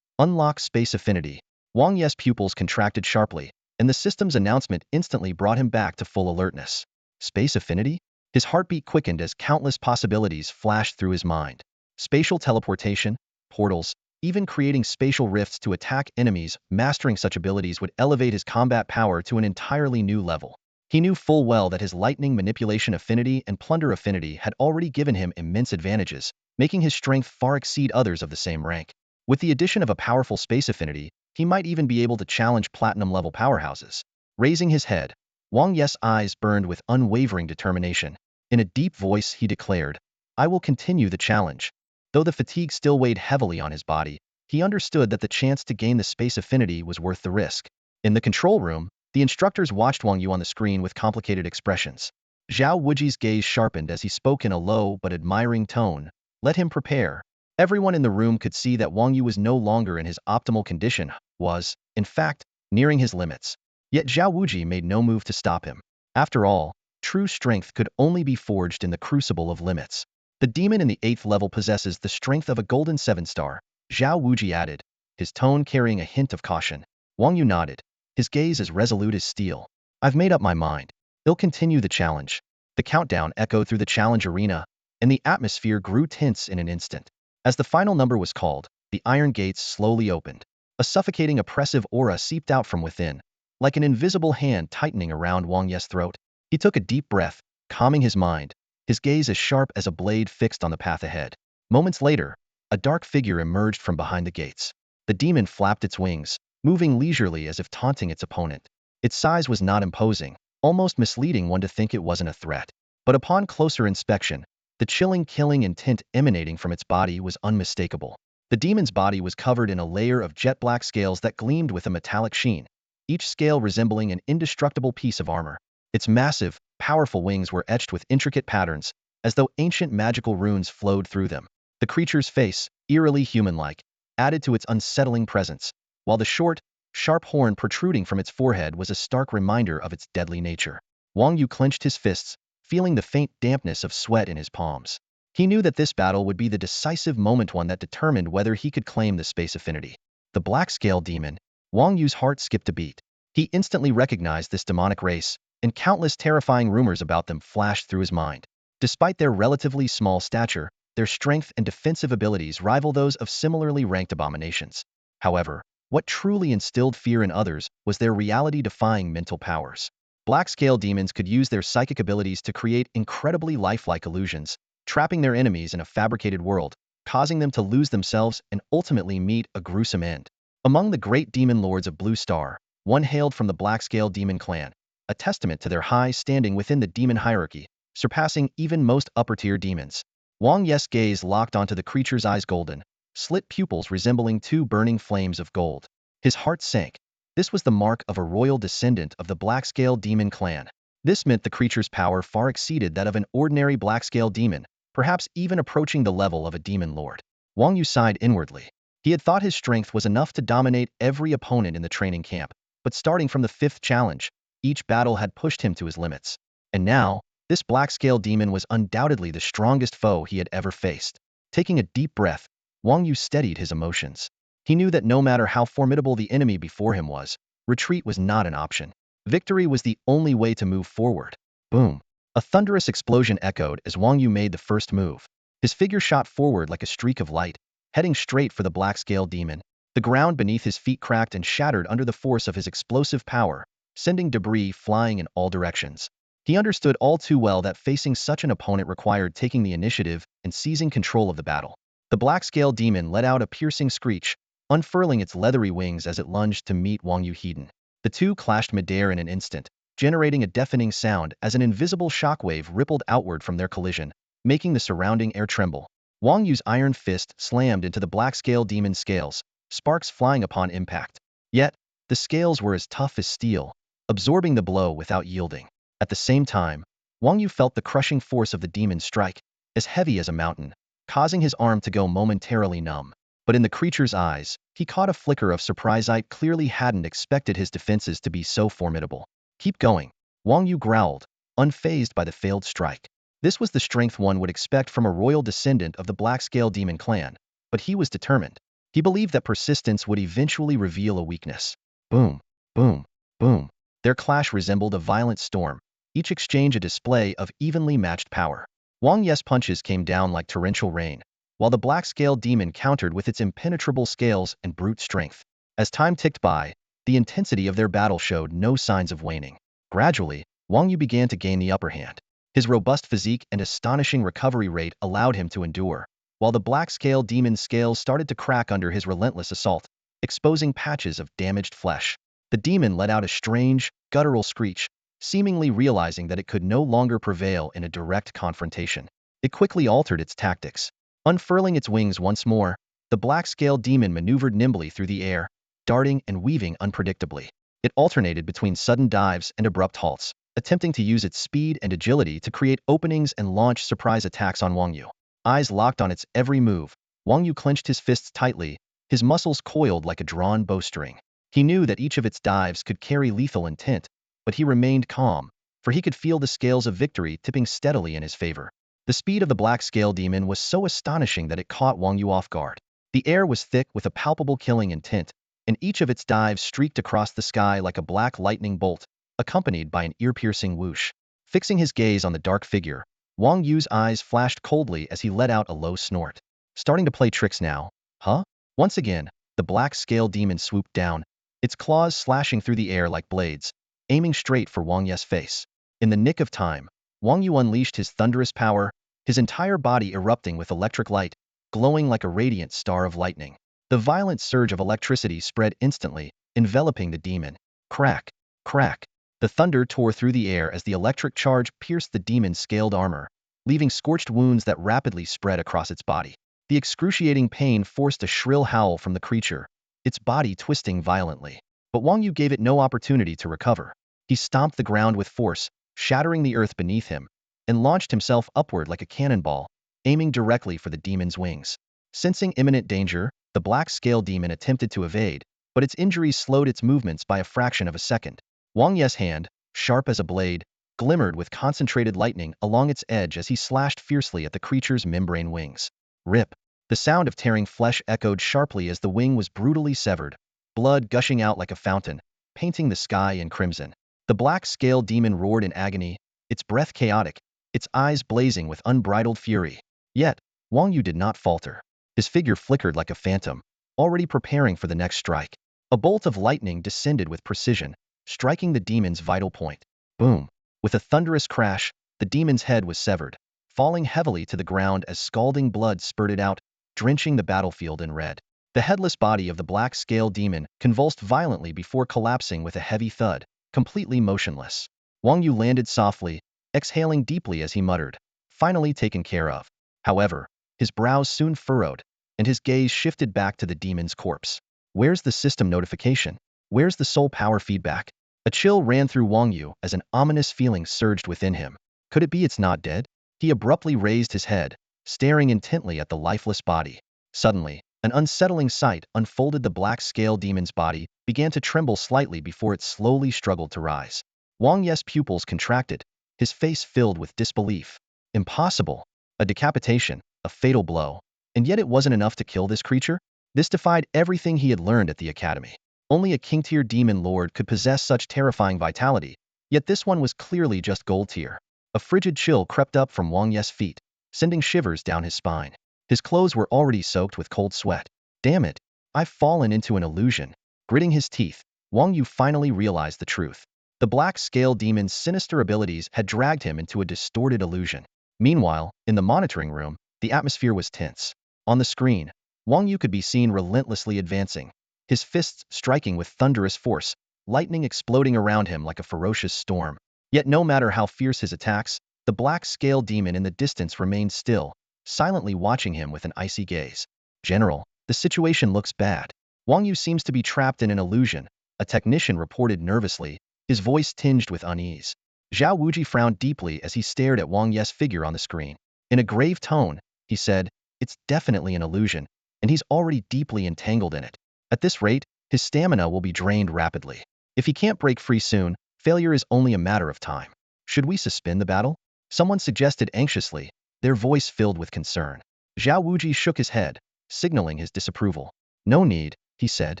Speaker 1: Unlock Space Affinity. Wang Yu's pupils contracted sharply, and the system's announcement instantly brought him back to full alertness. Space Affinity? His heartbeat quickened as countless possibilities flashed through his mind. Spatial teleportation, portals, even creating spatial rifts to attack enemies. Mastering such abilities would elevate his combat power to an entirely new level. He knew full well that his lightning manipulation affinity and plunder affinity had already given him immense advantages, making his strength far exceed others of the same rank. With the addition of a powerful space affinity, he might even be able to challenge platinum-level powerhouses. Raising his head, Wang Yu's eyes burned with unwavering determination. In a deep voice he declared, "I will continue the challenge." Though the fatigue still weighed heavily on his body, he understood that the chance to gain the space affinity was worth the risk. In the control room, the instructors watched Wang Yu on the screen with complicated expressions. Zhao Wuji's gaze sharpened as he spoke in a low but admiring tone. Let him prepare. Everyone in the room could see that Wang Yu was no longer in his optimal condition, was, in fact, nearing his limits. Yet Zhao Wuji made no move to stop him. After all, true strength could only be forged in the crucible of limits. The demon in the 8th level possesses the strength of a golden 7-star, Zhao Wuji added, his tone carrying a hint of caution. Wang Yu nodded, his gaze as resolute as steel. I've made up my mind. He'll continue the challenge. The countdown echoed through the challenge arena, and the atmosphere grew tense in an instant. As the final number was called, the iron gates slowly opened. A suffocating oppressive aura seeped out from within, like an invisible hand tightening around Wang Ye's throat. He took a deep breath, calming his mind, his gaze as sharp as a blade fixed on the path ahead. Moments later, a dark figure emerged from behind the gates. The demon flapped its wings, moving leisurely as if taunting its opponent. Its size was not imposing, almost misleading one to think it wasn't a threat. But upon closer inspection, the chilling killing intent emanating from its body was unmistakable. The demon's body was covered in a layer of jet-black scales that gleamed with a metallic sheen, each scale resembling an indestructible piece of armor. Its massive, powerful wings were etched with intricate patterns, as though ancient magical runes flowed through them. The creature's face, eerily human-like, added to its unsettling presence, while the short, sharp horn protruding from its forehead was a stark reminder of its deadly nature. Wang Yu clenched his fists, feeling the faint dampness of sweat in his palms. He knew that this battle would be the decisive moment, one that determined whether he could claim the space affinity. The Black Scale Demon. Wang Yu's heart skipped a beat. He instantly recognized this demonic race, and countless terrifying rumors about them flashed through his mind. Despite their relatively small stature, their strength and defensive abilities rival those of similarly ranked abominations. However, what truly instilled fear in others was their reality-defying mental powers. Black Scale Demons could use their psychic abilities to create incredibly lifelike illusions, trapping their enemies in a fabricated world, causing them to lose themselves and ultimately meet a gruesome end. Among the great demon lords of Blue Star, one hailed from the Black Scale Demon clan, a testament to their high standing within the demon hierarchy, surpassing even most upper-tier demons. Wang Ye's gaze locked onto the creature's eyes, golden, slit pupils resembling two burning flames of gold. His heart sank. This was the mark of a royal descendant of the Black Scale Demon clan. This meant the creature's power far exceeded that of an ordinary Black Scale Demon, perhaps even approaching the level of a demon lord. Wang Yu sighed inwardly. He had thought his strength was enough to dominate every opponent in the training camp, but starting from the 5th challenge, each battle had pushed him to his limits. And now, this Black Scale Demon was undoubtedly the strongest foe he had ever faced. Taking a deep breath, Wang Yu steadied his emotions. He knew that no matter how formidable the enemy before him was, retreat was not an option. Victory was the only way to move forward. Boom! A thunderous explosion echoed as Wang Yu made the first move. His figure shot forward like a streak of light, heading straight for the Black Scale Demon. The ground beneath his feet cracked and shattered under the force of his explosive power, sending debris flying in all directions. He understood all too well that facing such an opponent required taking the initiative and seizing control of the battle. The Black Scale Demon let out a piercing screech, unfurling its leathery wings as it lunged to meet Wang Yu Heiden. The two clashed midair in an instant, generating a deafening sound as an invisible shockwave rippled outward from their collision, making the surrounding air tremble. Wang Yu's iron fist slammed into the Black Scale Demon's scales, sparks flying upon impact. Yet, the scales were as tough as steel, absorbing the blow without yielding. At the same time, Wang Yu felt the crushing force of the demon's strike, as heavy as a mountain, causing his arm to go momentarily numb. But in the creature's eyes, he caught a flicker of surprise. It clearly hadn't expected his defenses to be so formidable. Keep going, Wang Yu growled, unfazed by the failed strike. This was the strength one would expect from a royal descendant of the Black Scale Demon clan, but he was determined. He believed that persistence would eventually reveal a weakness. Boom, boom, boom. Their clash resembled a violent storm, each exchange a display of evenly matched power. Wang Ye's punches came down like torrential rain, while the Black Scale Demon countered with its impenetrable scales and brute strength. As time ticked by, the intensity of their battle showed no signs of waning. Gradually, Wang Yu began to gain the upper hand. His robust physique and astonishing recovery rate allowed him to endure, while the Black Scale Demon's scales started to crack under his relentless assault, exposing patches of damaged flesh. The demon let out a strange, guttural screech, seemingly realizing that it could no longer prevail in a direct confrontation. It quickly altered its tactics. Unfurling its wings once more, the Black Scale Demon maneuvered nimbly through the air, darting and weaving unpredictably. It alternated between sudden dives and abrupt halts, attempting to use its speed and agility to create openings and launch surprise attacks on Wang Yu. Eyes locked on its every move, Wang Yu clenched his fists tightly, his muscles coiled like a drawn bowstring. He knew that each of its dives could carry lethal intent, but he remained calm, for he could feel the scales of victory tipping steadily in his favor. The speed of the black scale demon was so astonishing that it caught Wang Yu off guard. The air was thick with a palpable killing intent, and each of its dives streaked across the sky like a black lightning bolt, accompanied by an ear-piercing whoosh. Fixing his gaze on the dark figure, Wang Yu's eyes flashed coldly as he let out a low snort. Starting to play tricks now, huh? Once again, the black scale demon swooped down, its claws slashing through the air like blades, aiming straight for Wang Yu's face. In the nick of time, Wang Yu unleashed his thunderous power, his entire body erupting with electric light, glowing like a radiant star of lightning. The violent surge of electricity spread instantly, enveloping the demon. Crack, crack. The thunder tore through the air as the electric charge pierced the demon's scaled armor, leaving scorched wounds that rapidly spread across its body. The excruciating pain forced a shrill howl from the creature, its body twisting violently. But Wang Yu gave it no opportunity to recover. He stomped the ground with force, shattering the earth beneath him, and launched himself upward like a cannonball, aiming directly for the demon's wings. Sensing imminent danger, the black scale demon attempted to evade, but its injuries slowed its movements by a fraction of a second. Wang Yu's hand, sharp as a blade, glimmered with concentrated lightning along its edge as he slashed fiercely at the creature's membrane wings. Rip! The sound of tearing flesh echoed sharply as the wing was brutally severed, blood gushing out like a fountain, painting the sky in crimson. The black scale demon roared in agony, its breath chaotic, its eyes blazing with unbridled fury. Yet, Wang Yu did not falter. His figure flickered like a phantom, already preparing for the next strike. A bolt of lightning descended with precision, striking the demon's vital point. Boom! With a thunderous crash, the demon's head was severed, falling heavily to the ground as scalding blood spurted out, drenching the battlefield in red. The headless body of the black scale demon convulsed violently before collapsing with a heavy thud, completely motionless. Wang Yu landed softly, exhaling deeply as he muttered, finally taken care of. However, his brows soon furrowed, and his gaze shifted back to the demon's corpse. Where's the system notification? Where's the soul power feedback? A chill ran through Wang Yu as an ominous feeling surged within him. Could it be it's not dead? He abruptly raised his head, staring intently at the lifeless body. Suddenly, an unsettling sight unfolded. The black scale demon's body began to tremble slightly before it slowly struggled to rise. Wang Yu's pupils contracted, his face filled with disbelief. Impossible! A decapitation, a fatal blow. And yet it wasn't enough to kill this creature? This defied everything he had learned at the academy. Only a king-tier demon lord could possess such terrifying vitality, yet this one was clearly just gold tier. A frigid chill crept up from Wang Yu's feet, sending shivers down his spine. His clothes were already soaked with cold sweat. Damn it, I've fallen into an illusion. Gritting his teeth, Wang Yu finally realized the truth. The black scale demon's sinister abilities had dragged him into a distorted illusion. Meanwhile, in the monitoring room, the atmosphere was tense. On the screen, Wang Yu could be seen relentlessly advancing, his fists striking with thunderous force, lightning exploding around him like a ferocious storm. Yet no matter how fierce his attacks, the black scale demon in the distance remained still, silently watching him with an icy gaze. General, the situation looks bad. Wang Yu seems to be trapped in an illusion, a technician reported nervously, his voice tinged with unease. Zhao Wuji frowned deeply as he stared at Wang Yu's figure on the screen. In a grave tone, he said, "It's definitely an illusion, and he's already deeply entangled in it. At this rate, his stamina will be drained rapidly. If he can't break free soon, failure is only a matter of time. Should we suspend the battle?" Someone suggested anxiously, their voice filled with concern. Zhao Wuji shook his head, signaling his disapproval. "No need," he said.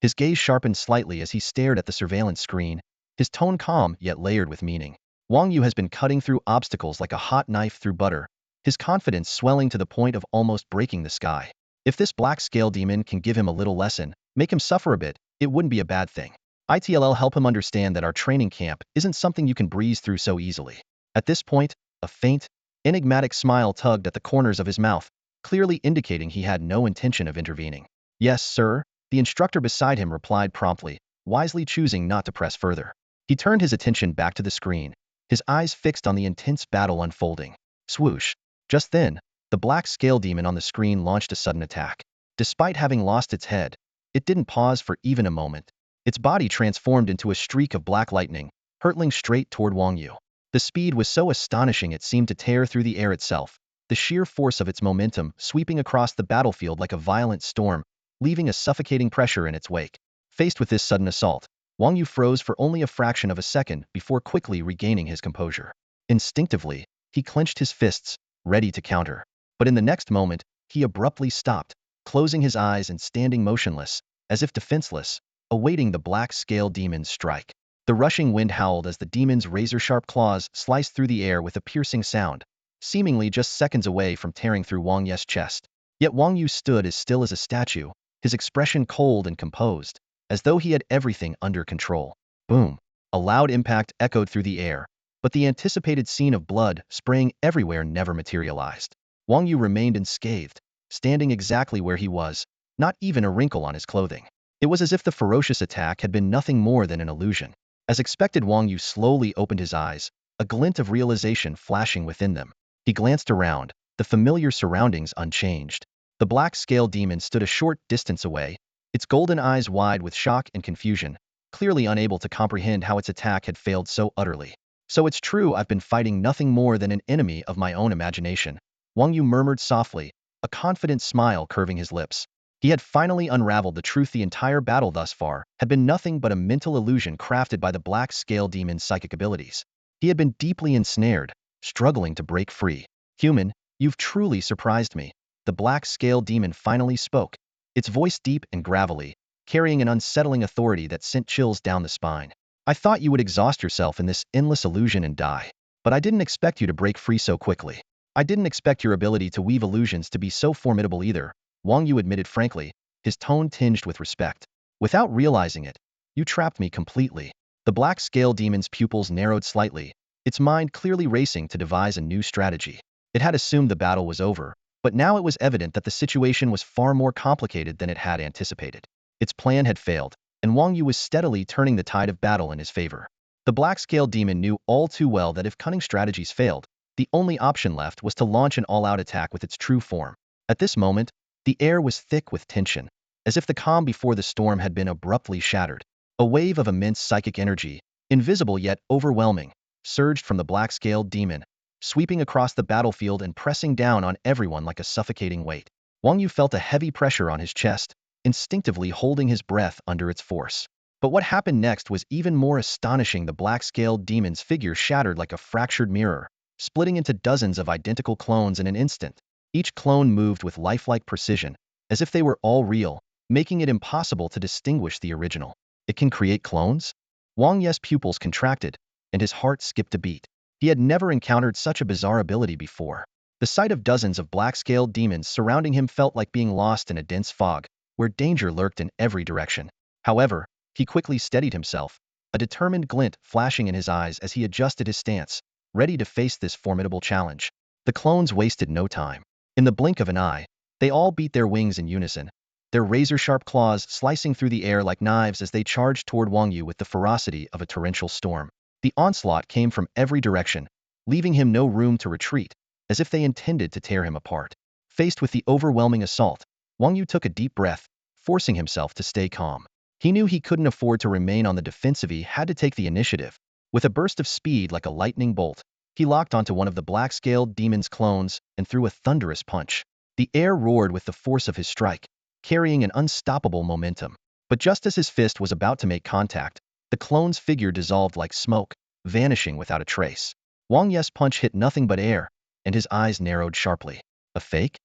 Speaker 1: His gaze sharpened slightly as he stared at the surveillance screen, his tone calm yet layered with meaning. Wang Yu has been cutting through obstacles like a hot knife through butter, his confidence swelling to the point of almost breaking the sky. If this black scale demon can give him a little lesson, make him suffer a bit, it wouldn't be a bad thing. ITLL help him understand that our training camp isn't something you can breeze through so easily. At this point, a faint, enigmatic smile tugged at the corners of his mouth, clearly indicating he had no intention of intervening. "Yes, sir," the instructor beside him replied promptly, wisely choosing not to press further. He turned his attention back to the screen, his eyes fixed on the intense battle unfolding. Swoosh! Just then, the black scale demon on the screen launched a sudden attack. Despite having lost its head, it didn't pause for even a moment. Its body transformed into a streak of black lightning, hurtling straight toward Wang Yu. The speed was so astonishing it seemed to tear through the air itself, the sheer force of its momentum sweeping across the battlefield like a violent storm, leaving a suffocating pressure in its wake. Faced with this sudden assault, Wang Yu froze for only a fraction of a second before quickly regaining his composure. Instinctively, he clenched his fists, ready to counter. But in the next moment, he abruptly stopped, closing his eyes and standing motionless, as if defenseless, awaiting the black scale demon's strike. The rushing wind howled as the demon's razor-sharp claws sliced through the air with a piercing sound, seemingly just seconds away from tearing through Wang Yu's chest. Yet Wang Yu stood as still as a statue, his expression cold and composed, as though he had everything under control. Boom! A loud impact echoed through the air, but the anticipated scene of blood spraying everywhere never materialized. Wang Yu remained unscathed, standing exactly where he was, not even a wrinkle on his clothing. It was as if the ferocious attack had been nothing more than an illusion. As expected, Wang Yu slowly opened his eyes, a glint of realization flashing within them. He glanced around, the familiar surroundings unchanged. The black scale demon stood a short distance away, its golden eyes wide with shock and confusion, clearly unable to comprehend how its attack had failed so utterly. So it's true, I've been fighting nothing more than an enemy of my own imagination, Wang Yu murmured softly, a confident smile curving his lips. He had finally unraveled the truth. The entire battle thus far had been nothing but a mental illusion crafted by the black scale demon's psychic abilities. He had been deeply ensnared, struggling to break free. Human, you've truly surprised me. The black scale demon finally spoke, its voice deep and gravelly, carrying an unsettling authority that sent chills down the spine. I thought you would exhaust yourself in this endless illusion and die. But I didn't expect you to break free so quickly. I didn't expect your ability to weave illusions to be so formidable either, Wang Yu admitted frankly, his tone tinged with respect. Without realizing it, you trapped me completely. The black scale demon's pupils narrowed slightly, its mind clearly racing to devise a new strategy. It had assumed the battle was over, but now it was evident that the situation was far more complicated than it had anticipated. Its plan had failed, and Wang Yu was steadily turning the tide of battle in his favor. The black scale demon knew all too well that if cunning strategies failed, the only option left was to launch an all-out attack with its true form. At this moment, the air was thick with tension, as if the calm before the storm had been abruptly shattered. A wave of immense psychic energy, invisible yet overwhelming, surged from the black-scaled demon, sweeping across the battlefield and pressing down on everyone like a suffocating weight. Wang Yu felt a heavy pressure on his chest, instinctively holding his breath under its force. But what happened next was even more astonishing. The black-scaled demon's figure shattered like a fractured mirror, splitting into dozens of identical clones in an instant. Each clone moved with lifelike precision, as if they were all real, making it impossible to distinguish the original. It can create clones? Wang Yu's pupils contracted, and his heart skipped a beat. He had never encountered such a bizarre ability before. The sight of dozens of black-scaled demons surrounding him felt like being lost in a dense fog, where danger lurked in every direction. However, he quickly steadied himself, a determined glint flashing in his eyes as he adjusted his stance, ready to face this formidable challenge. The clones wasted no time. In the blink of an eye, they all beat their wings in unison, their razor-sharp claws slicing through the air like knives as they charged toward Wang Yu with the ferocity of a torrential storm. The onslaught came from every direction, leaving him no room to retreat, as if they intended to tear him apart. Faced with the overwhelming assault, Wang Yu took a deep breath, forcing himself to stay calm. He knew he couldn't afford to remain on the defensive. He had to take the initiative. With a burst of speed like a lightning bolt, he locked onto one of the black-scaled demon's clones and threw a thunderous punch. The air roared with the force of his strike, carrying an unstoppable momentum. But just as his fist was about to make contact, the clone's figure dissolved like smoke, vanishing without a trace. Wang Yu's punch hit nothing but air, and his eyes narrowed sharply. A fake?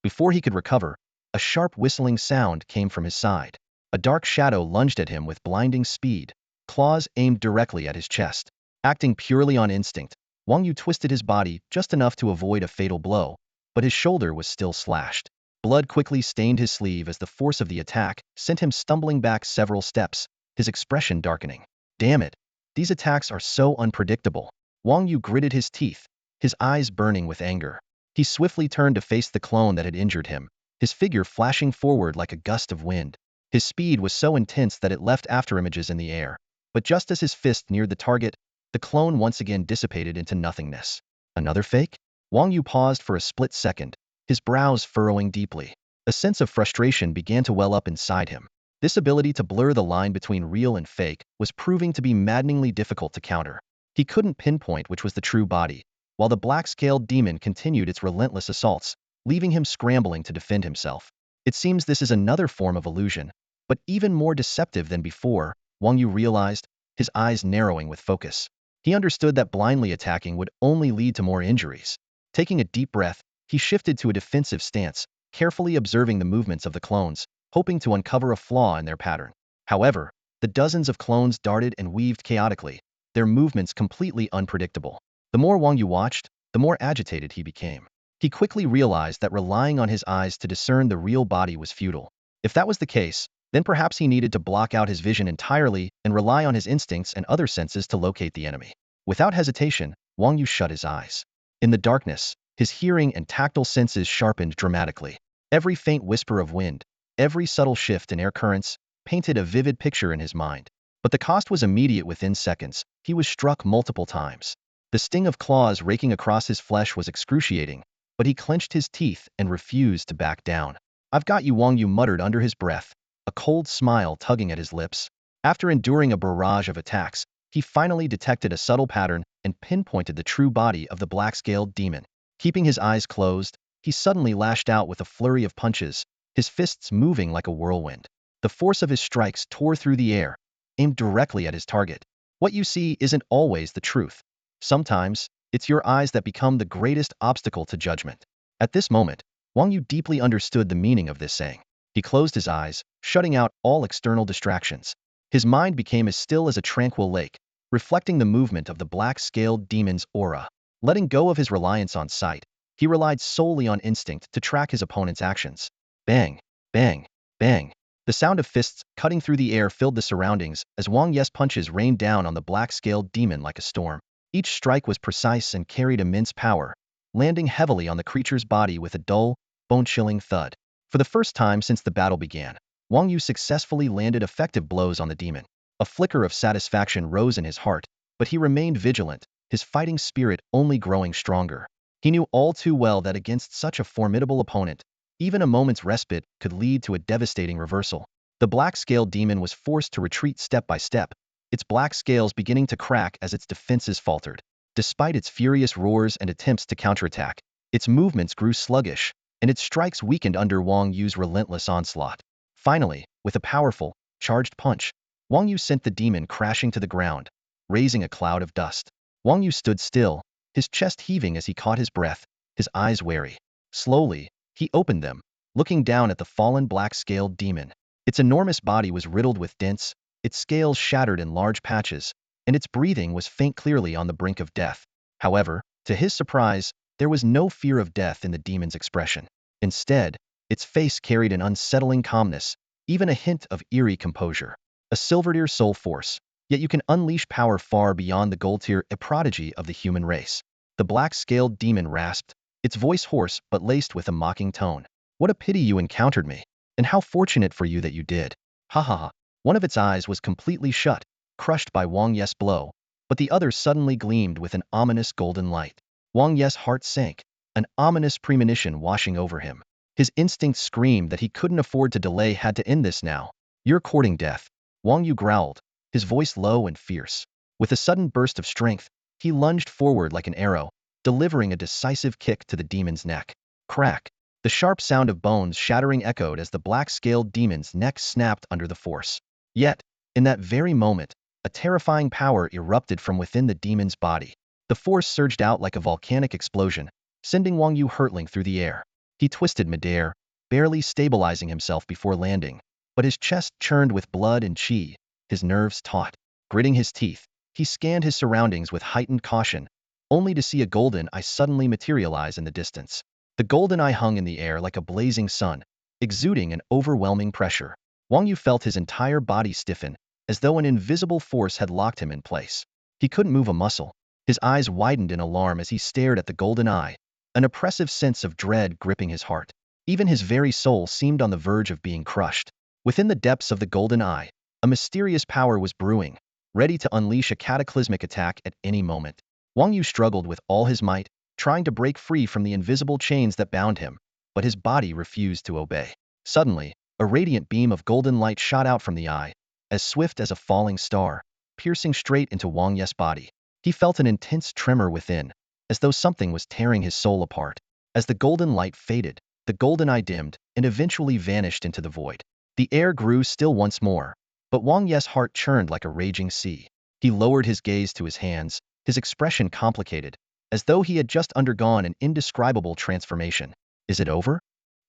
Speaker 1: Before he could recover, a sharp whistling sound came from his side. A dark shadow lunged at him with blinding speed, claws aimed directly at his chest. Acting purely on instinct, Wang Yu twisted his body just enough to avoid a fatal blow, but his shoulder was still slashed. Blood quickly stained his sleeve as the force of the attack sent him stumbling back several steps, his expression darkening. Damn it! These attacks are so unpredictable. Wang Yu gritted his teeth, his eyes burning with anger. He swiftly turned to face the clone that had injured him, his figure flashing forward like a gust of wind. His speed was so intense that it left afterimages in the air, but just as his fist neared the target, the clone once again dissipated into nothingness. Another fake? Wang Yu paused for a split second, his brows furrowing deeply. A sense of frustration began to well up inside him. This ability to blur the line between real and fake was proving to be maddeningly difficult to counter. He couldn't pinpoint which was the true body, while the black-scaled demon continued its relentless assaults, leaving him scrambling to defend himself. It seems this is another form of illusion, but even more deceptive than before, Wang Yu realized, his eyes narrowing with focus. He understood that blindly attacking would only lead to more injuries. Taking a deep breath, he shifted to a defensive stance, carefully observing the movements of the clones, hoping to uncover a flaw in their pattern. However, the dozens of clones darted and weaved chaotically, their movements completely unpredictable. The more Wang Yu watched, the more agitated he became. He quickly realized that relying on his eyes to discern the real body was futile. If that was the case, then perhaps he needed to block out his vision entirely and rely on his instincts and other senses to locate the enemy. Without hesitation, Wang Yu shut his eyes. In the darkness, his hearing and tactile senses sharpened dramatically. Every faint whisper of wind, every subtle shift in air currents, painted a vivid picture in his mind. But the cost was immediate. Within seconds, he was struck multiple times. The sting of claws raking across his flesh was excruciating, but he clenched his teeth and refused to back down. "I've got you," Wang Yu muttered under his breath, a cold smile tugging at his lips. After enduring a barrage of attacks, he finally detected a subtle pattern and pinpointed the true body of the black-scaled demon. Keeping his eyes closed, he suddenly lashed out with a flurry of punches, his fists moving like a whirlwind. The force of his strikes tore through the air, aimed directly at his target. What you see isn't always the truth. Sometimes, it's your eyes that become the greatest obstacle to judgment. At this moment, Wang Yu deeply understood the meaning of this saying. He closed his eyes, shutting out all external distractions. His mind became as still as a tranquil lake, reflecting the movement of the black-scaled demon's aura. Letting go of his reliance on sight, he relied solely on instinct to track his opponent's actions. Bang, bang, bang. The sound of fists cutting through the air filled the surroundings as Wang Yu's punches rained down on the black-scaled demon like a storm. Each strike was precise and carried immense power, landing heavily on the creature's body with a dull, bone-chilling thud. For the first time since the battle began, Wang Yu successfully landed effective blows on the demon. A flicker of satisfaction rose in his heart, but he remained vigilant, his fighting spirit only growing stronger. He knew all too well that against such a formidable opponent, even a moment's respite could lead to a devastating reversal. The black-scaled demon was forced to retreat step by step, its black scales beginning to crack as its defenses faltered. Despite its furious roars and attempts to counterattack, its movements grew sluggish, and its strikes weakened under Wang Yu's relentless onslaught. Finally, with a powerful, charged punch, Wang Yu sent the demon crashing to the ground, raising a cloud of dust. Wang Yu stood still, his chest heaving as he caught his breath, his eyes wary. Slowly, he opened them, looking down at the fallen black-scaled demon. Its enormous body was riddled with dents, its scales shattered in large patches, and its breathing was faint, clearly on the brink of death. However, to his surprise, there was no fear of death in the demon's expression. Instead, its face carried an unsettling calmness, even a hint of eerie composure. A Silvertear soul force, yet you can unleash power far beyond the Goldtear, a prodigy of the human race. The black-scaled demon rasped, its voice hoarse but laced with a mocking tone. "What a pity you encountered me, and how fortunate for you that you did. Ha ha ha." One of its eyes was completely shut, crushed by Wang Yu's blow, but the other suddenly gleamed with an ominous golden light. Wang Yu's heart sank, an ominous premonition washing over him. His instincts screamed that he couldn't afford to delay, had to end this now. "You're courting death," Wang Yu growled, his voice low and fierce. With a sudden burst of strength, he lunged forward like an arrow, delivering a decisive kick to the demon's neck. Crack! The sharp sound of bones shattering echoed as the black-scaled demon's neck snapped under the force. Yet, in that very moment, a terrifying power erupted from within the demon's body. The force surged out like a volcanic explosion, sending Wang Yu hurtling through the air. He twisted midair, barely stabilizing himself before landing, but his chest churned with blood and chi, his nerves taut. Gritting his teeth, he scanned his surroundings with heightened caution, only to see a golden eye suddenly materialize in the distance. The golden eye hung in the air like a blazing sun, exuding an overwhelming pressure. Wang Yu felt his entire body stiffen, as though an invisible force had locked him in place. He couldn't move a muscle. His eyes widened in alarm as he stared at the golden eye, an oppressive sense of dread gripping his heart. Even his very soul seemed on the verge of being crushed. Within the depths of the golden eye, a mysterious power was brewing, ready to unleash a cataclysmic attack at any moment. Wang Yu struggled with all his might, trying to break free from the invisible chains that bound him, but his body refused to obey. Suddenly, a radiant beam of golden light shot out from the eye, as swift as a falling star, piercing straight into Wang Yu's body. He felt an intense tremor within, as though something was tearing his soul apart. As the golden light faded, the golden eye dimmed and eventually vanished into the void. The air grew still once more, but Wang Ye's heart churned like a raging sea. He lowered his gaze to his hands, his expression complicated, as though he had just undergone an indescribable transformation. Is it over?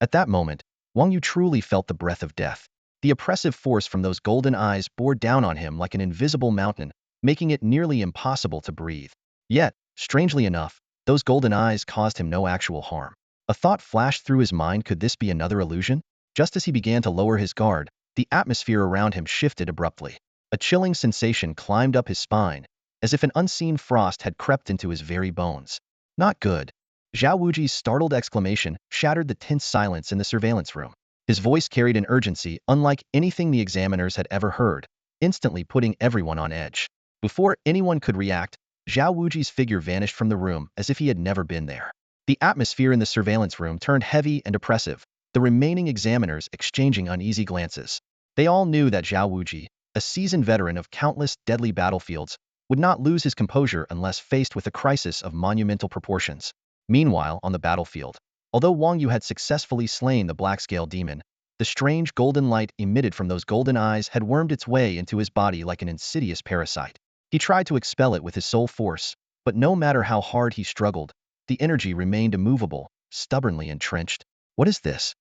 Speaker 1: At that moment, Wang Yu truly felt the breath of death. The oppressive force from those golden eyes bore down on him like an invisible mountain, making it nearly impossible to breathe. Yet, strangely enough, those golden eyes caused him no actual harm. A thought flashed through his mind: could this be another illusion? Just as he began to lower his guard, the atmosphere around him shifted abruptly. A chilling sensation climbed up his spine, as if an unseen frost had crept into his very bones. Not good. Zhao Wuji's startled exclamation shattered the tense silence in the surveillance room. His voice carried an urgency unlike anything the examiners had ever heard, instantly putting everyone on edge. Before anyone could react, Zhao Wuji's figure vanished from the room as if he had never been there. The atmosphere in the surveillance room turned heavy and oppressive, the remaining examiners exchanging uneasy glances. They all knew that Zhao Wuji, a seasoned veteran of countless deadly battlefields, would not lose his composure unless faced with a crisis of monumental proportions. Meanwhile, on the battlefield, although Wang Yu had successfully slain the black-scale demon, the strange golden light emitted from those golden eyes had wormed its way into his body like an insidious parasite. He tried to expel it with his soul force, but no matter how hard he struggled, the energy remained immovable, stubbornly entrenched. What is this?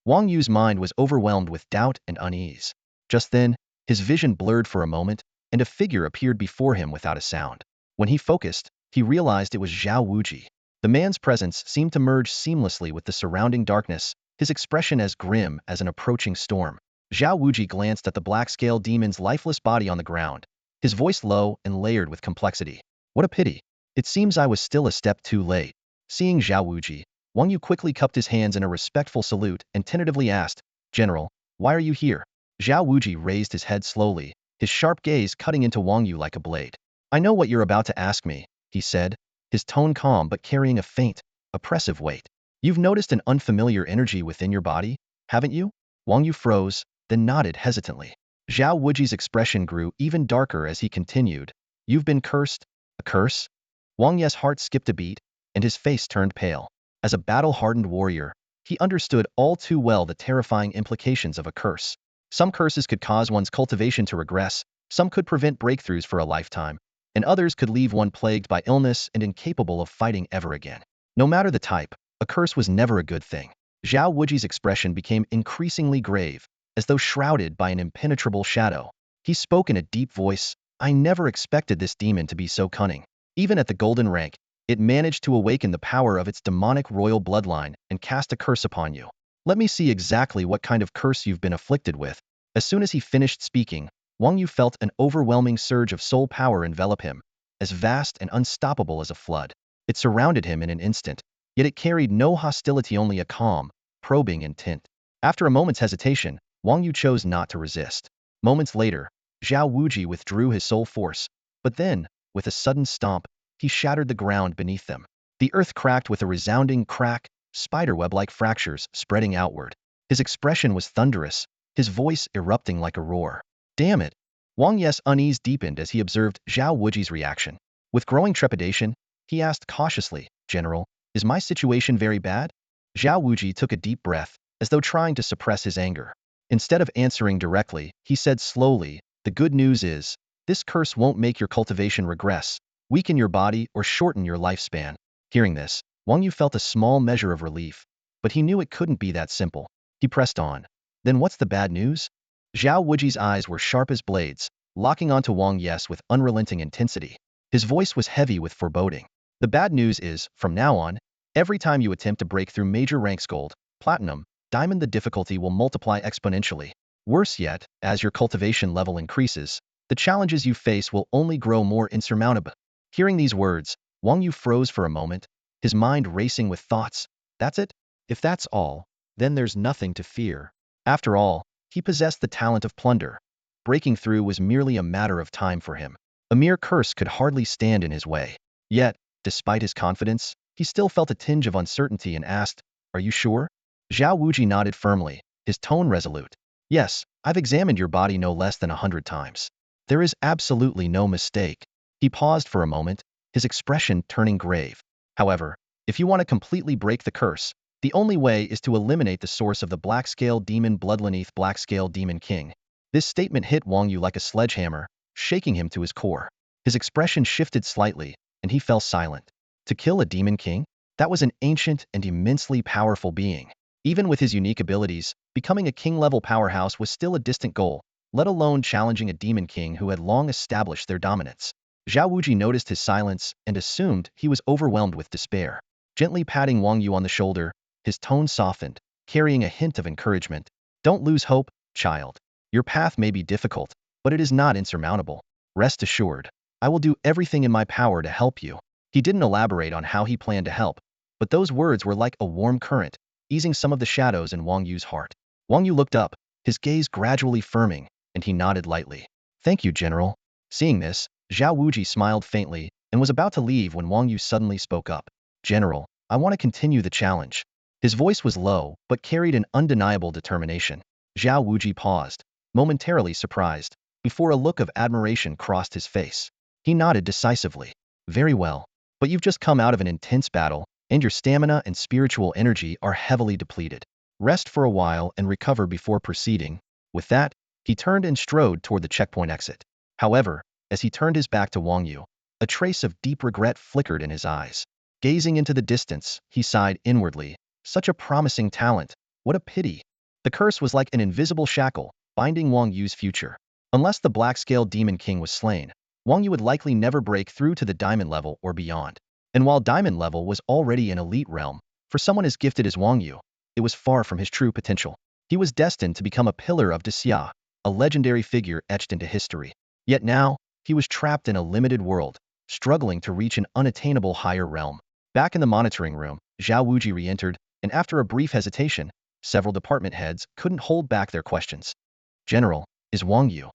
Speaker 1: Wang Yu's mind was overwhelmed with doubt and unease. Just then, his vision blurred for a moment, and a figure appeared before him without a sound. When he focused, he realized it was Zhao Wuji. The man's presence seemed to merge seamlessly with the surrounding darkness, his expression as grim as an approaching storm. Zhao Wuji glanced at the black-scale demon's lifeless body on the ground, his voice low and layered with complexity. What a pity. It seems I was still a step too late. Seeing Zhao Wuji, Wang Yu quickly cupped his hands in a respectful salute and tentatively asked, "General, why are you here?" Zhao Wuji raised his head slowly, his sharp gaze cutting into Wang Yu like a blade. "I know what you're about to ask me," he said, his tone calm but carrying a faint, oppressive weight. "You've noticed an unfamiliar energy within your body, haven't you?" Wang Yu froze, then nodded hesitantly. Zhao Wuji's expression grew even darker as he continued, "You've been cursed? A curse?" Wang Ye's heart skipped a beat, and his face turned pale. As a battle-hardened warrior, he understood all too well the terrifying implications of a curse. Some curses could cause one's cultivation to regress, some could prevent breakthroughs for a lifetime, and others could leave one plagued by illness and incapable of fighting ever again. No matter the type, a curse was never a good thing. Zhao Wuji's expression became increasingly grave, as though shrouded by an impenetrable shadow. He spoke in a deep voice, "I never expected this demon to be so cunning. Even at the golden rank, it managed to awaken the power of its demonic royal bloodline and cast a curse upon you. Let me see exactly what kind of curse you've been afflicted with." As soon as he finished speaking, Wang Yu felt an overwhelming surge of soul power envelop him, as vast and unstoppable as a flood. It surrounded him in an instant, yet it carried no hostility, only a calm, probing intent. After a moment's hesitation, Wang Yu chose not to resist. Moments later, Zhao Wuji withdrew his soul force, but then, with a sudden stomp, he shattered the ground beneath them. The earth cracked with a resounding crack, spiderweb-like fractures spreading outward. His expression was thunderous, his voice erupting like a roar. "Damn it!" Wang Ye's unease deepened as he observed Zhao Wuji's reaction. With growing trepidation, he asked cautiously, "General, is my situation very bad?" Zhao Wuji took a deep breath, as though trying to suppress his anger. Instead of answering directly, he said slowly, "The good news is, this curse won't make your cultivation regress, weaken your body, or shorten your lifespan." Hearing this, Wang Yu felt a small measure of relief, but he knew it couldn't be that simple. He pressed on. "Then what's the bad news?" Zhao Wuji's eyes were sharp as blades, locking onto Wang Yes with unrelenting intensity. His voice was heavy with foreboding. "The bad news is, from now on, every time you attempt to break through major ranks gold, platinum, diamond, the difficulty will multiply exponentially. Worse yet, as your cultivation level increases, the challenges you face will only grow more insurmountable." Hearing these words, Wang Yu froze for a moment, his mind racing with thoughts. That's it? If that's all, then there's nothing to fear. After all, he possessed the talent of plunder. Breaking through was merely a matter of time for him. A mere curse could hardly stand in his way. Yet, despite his confidence, he still felt a tinge of uncertainty and asked, "Are you sure?" Zhao Wuji nodded firmly, his tone resolute. "Yes, I've examined your body no less than 100 times. There is absolutely no mistake." He paused for a moment, his expression turning grave. However, if you want to completely break the curse, the only way is to eliminate the source of the Black-Scale Demon Bloodleneath Black-Scale Demon King. This statement hit Wang Yu like a sledgehammer, shaking him to his core. His expression shifted slightly, and he fell silent. To kill a Demon King? That was an ancient and immensely powerful being. Even with his unique abilities, becoming a king-level powerhouse was still a distant goal, let alone challenging a Demon King who had long established their dominance. Zhao Wuji noticed his silence and assumed he was overwhelmed with despair. Gently patting Wang Yu on the shoulder, his tone softened, carrying a hint of encouragement. Don't lose hope, child. Your path may be difficult, but it is not insurmountable. Rest assured, I will do everything in my power to help you. He didn't elaborate on how he planned to help, but those words were like a warm current, easing some of the shadows in Wang Yu's heart. Wang Yu looked up, his gaze gradually firming, and he nodded lightly. Thank you, General. Seeing this, Zhao Wuji smiled faintly and was about to leave when Wang Yu suddenly spoke up. General, I want to continue the challenge. His voice was low, but carried an undeniable determination. Zhao Wuji paused, momentarily surprised, before a look of admiration crossed his face. He nodded decisively. Very well. But you've just come out of an intense battle, and your stamina and spiritual energy are heavily depleted. Rest for a while and recover before proceeding. With that, he turned and strode toward the checkpoint exit. However, as he turned his back to Wang Yu, a trace of deep regret flickered in his eyes. Gazing into the distance, he sighed inwardly. Such a promising talent. What a pity. The curse was like an invisible shackle, binding Wang Yu's future. Unless the Black-Scale Demon King was slain, Wang Yu would likely never break through to the diamond level or beyond. And while diamond level was already an elite realm, for someone as gifted as Wang Yu, it was far from his true potential. He was destined to become a pillar of Dixia, a legendary figure etched into history. Yet now, he was trapped in a limited world, struggling to reach an unattainable higher realm. Back in the monitoring room, Zhao Wuji re-entered, and after a brief hesitation, several department heads couldn't hold back their questions. General, is Wang Yu?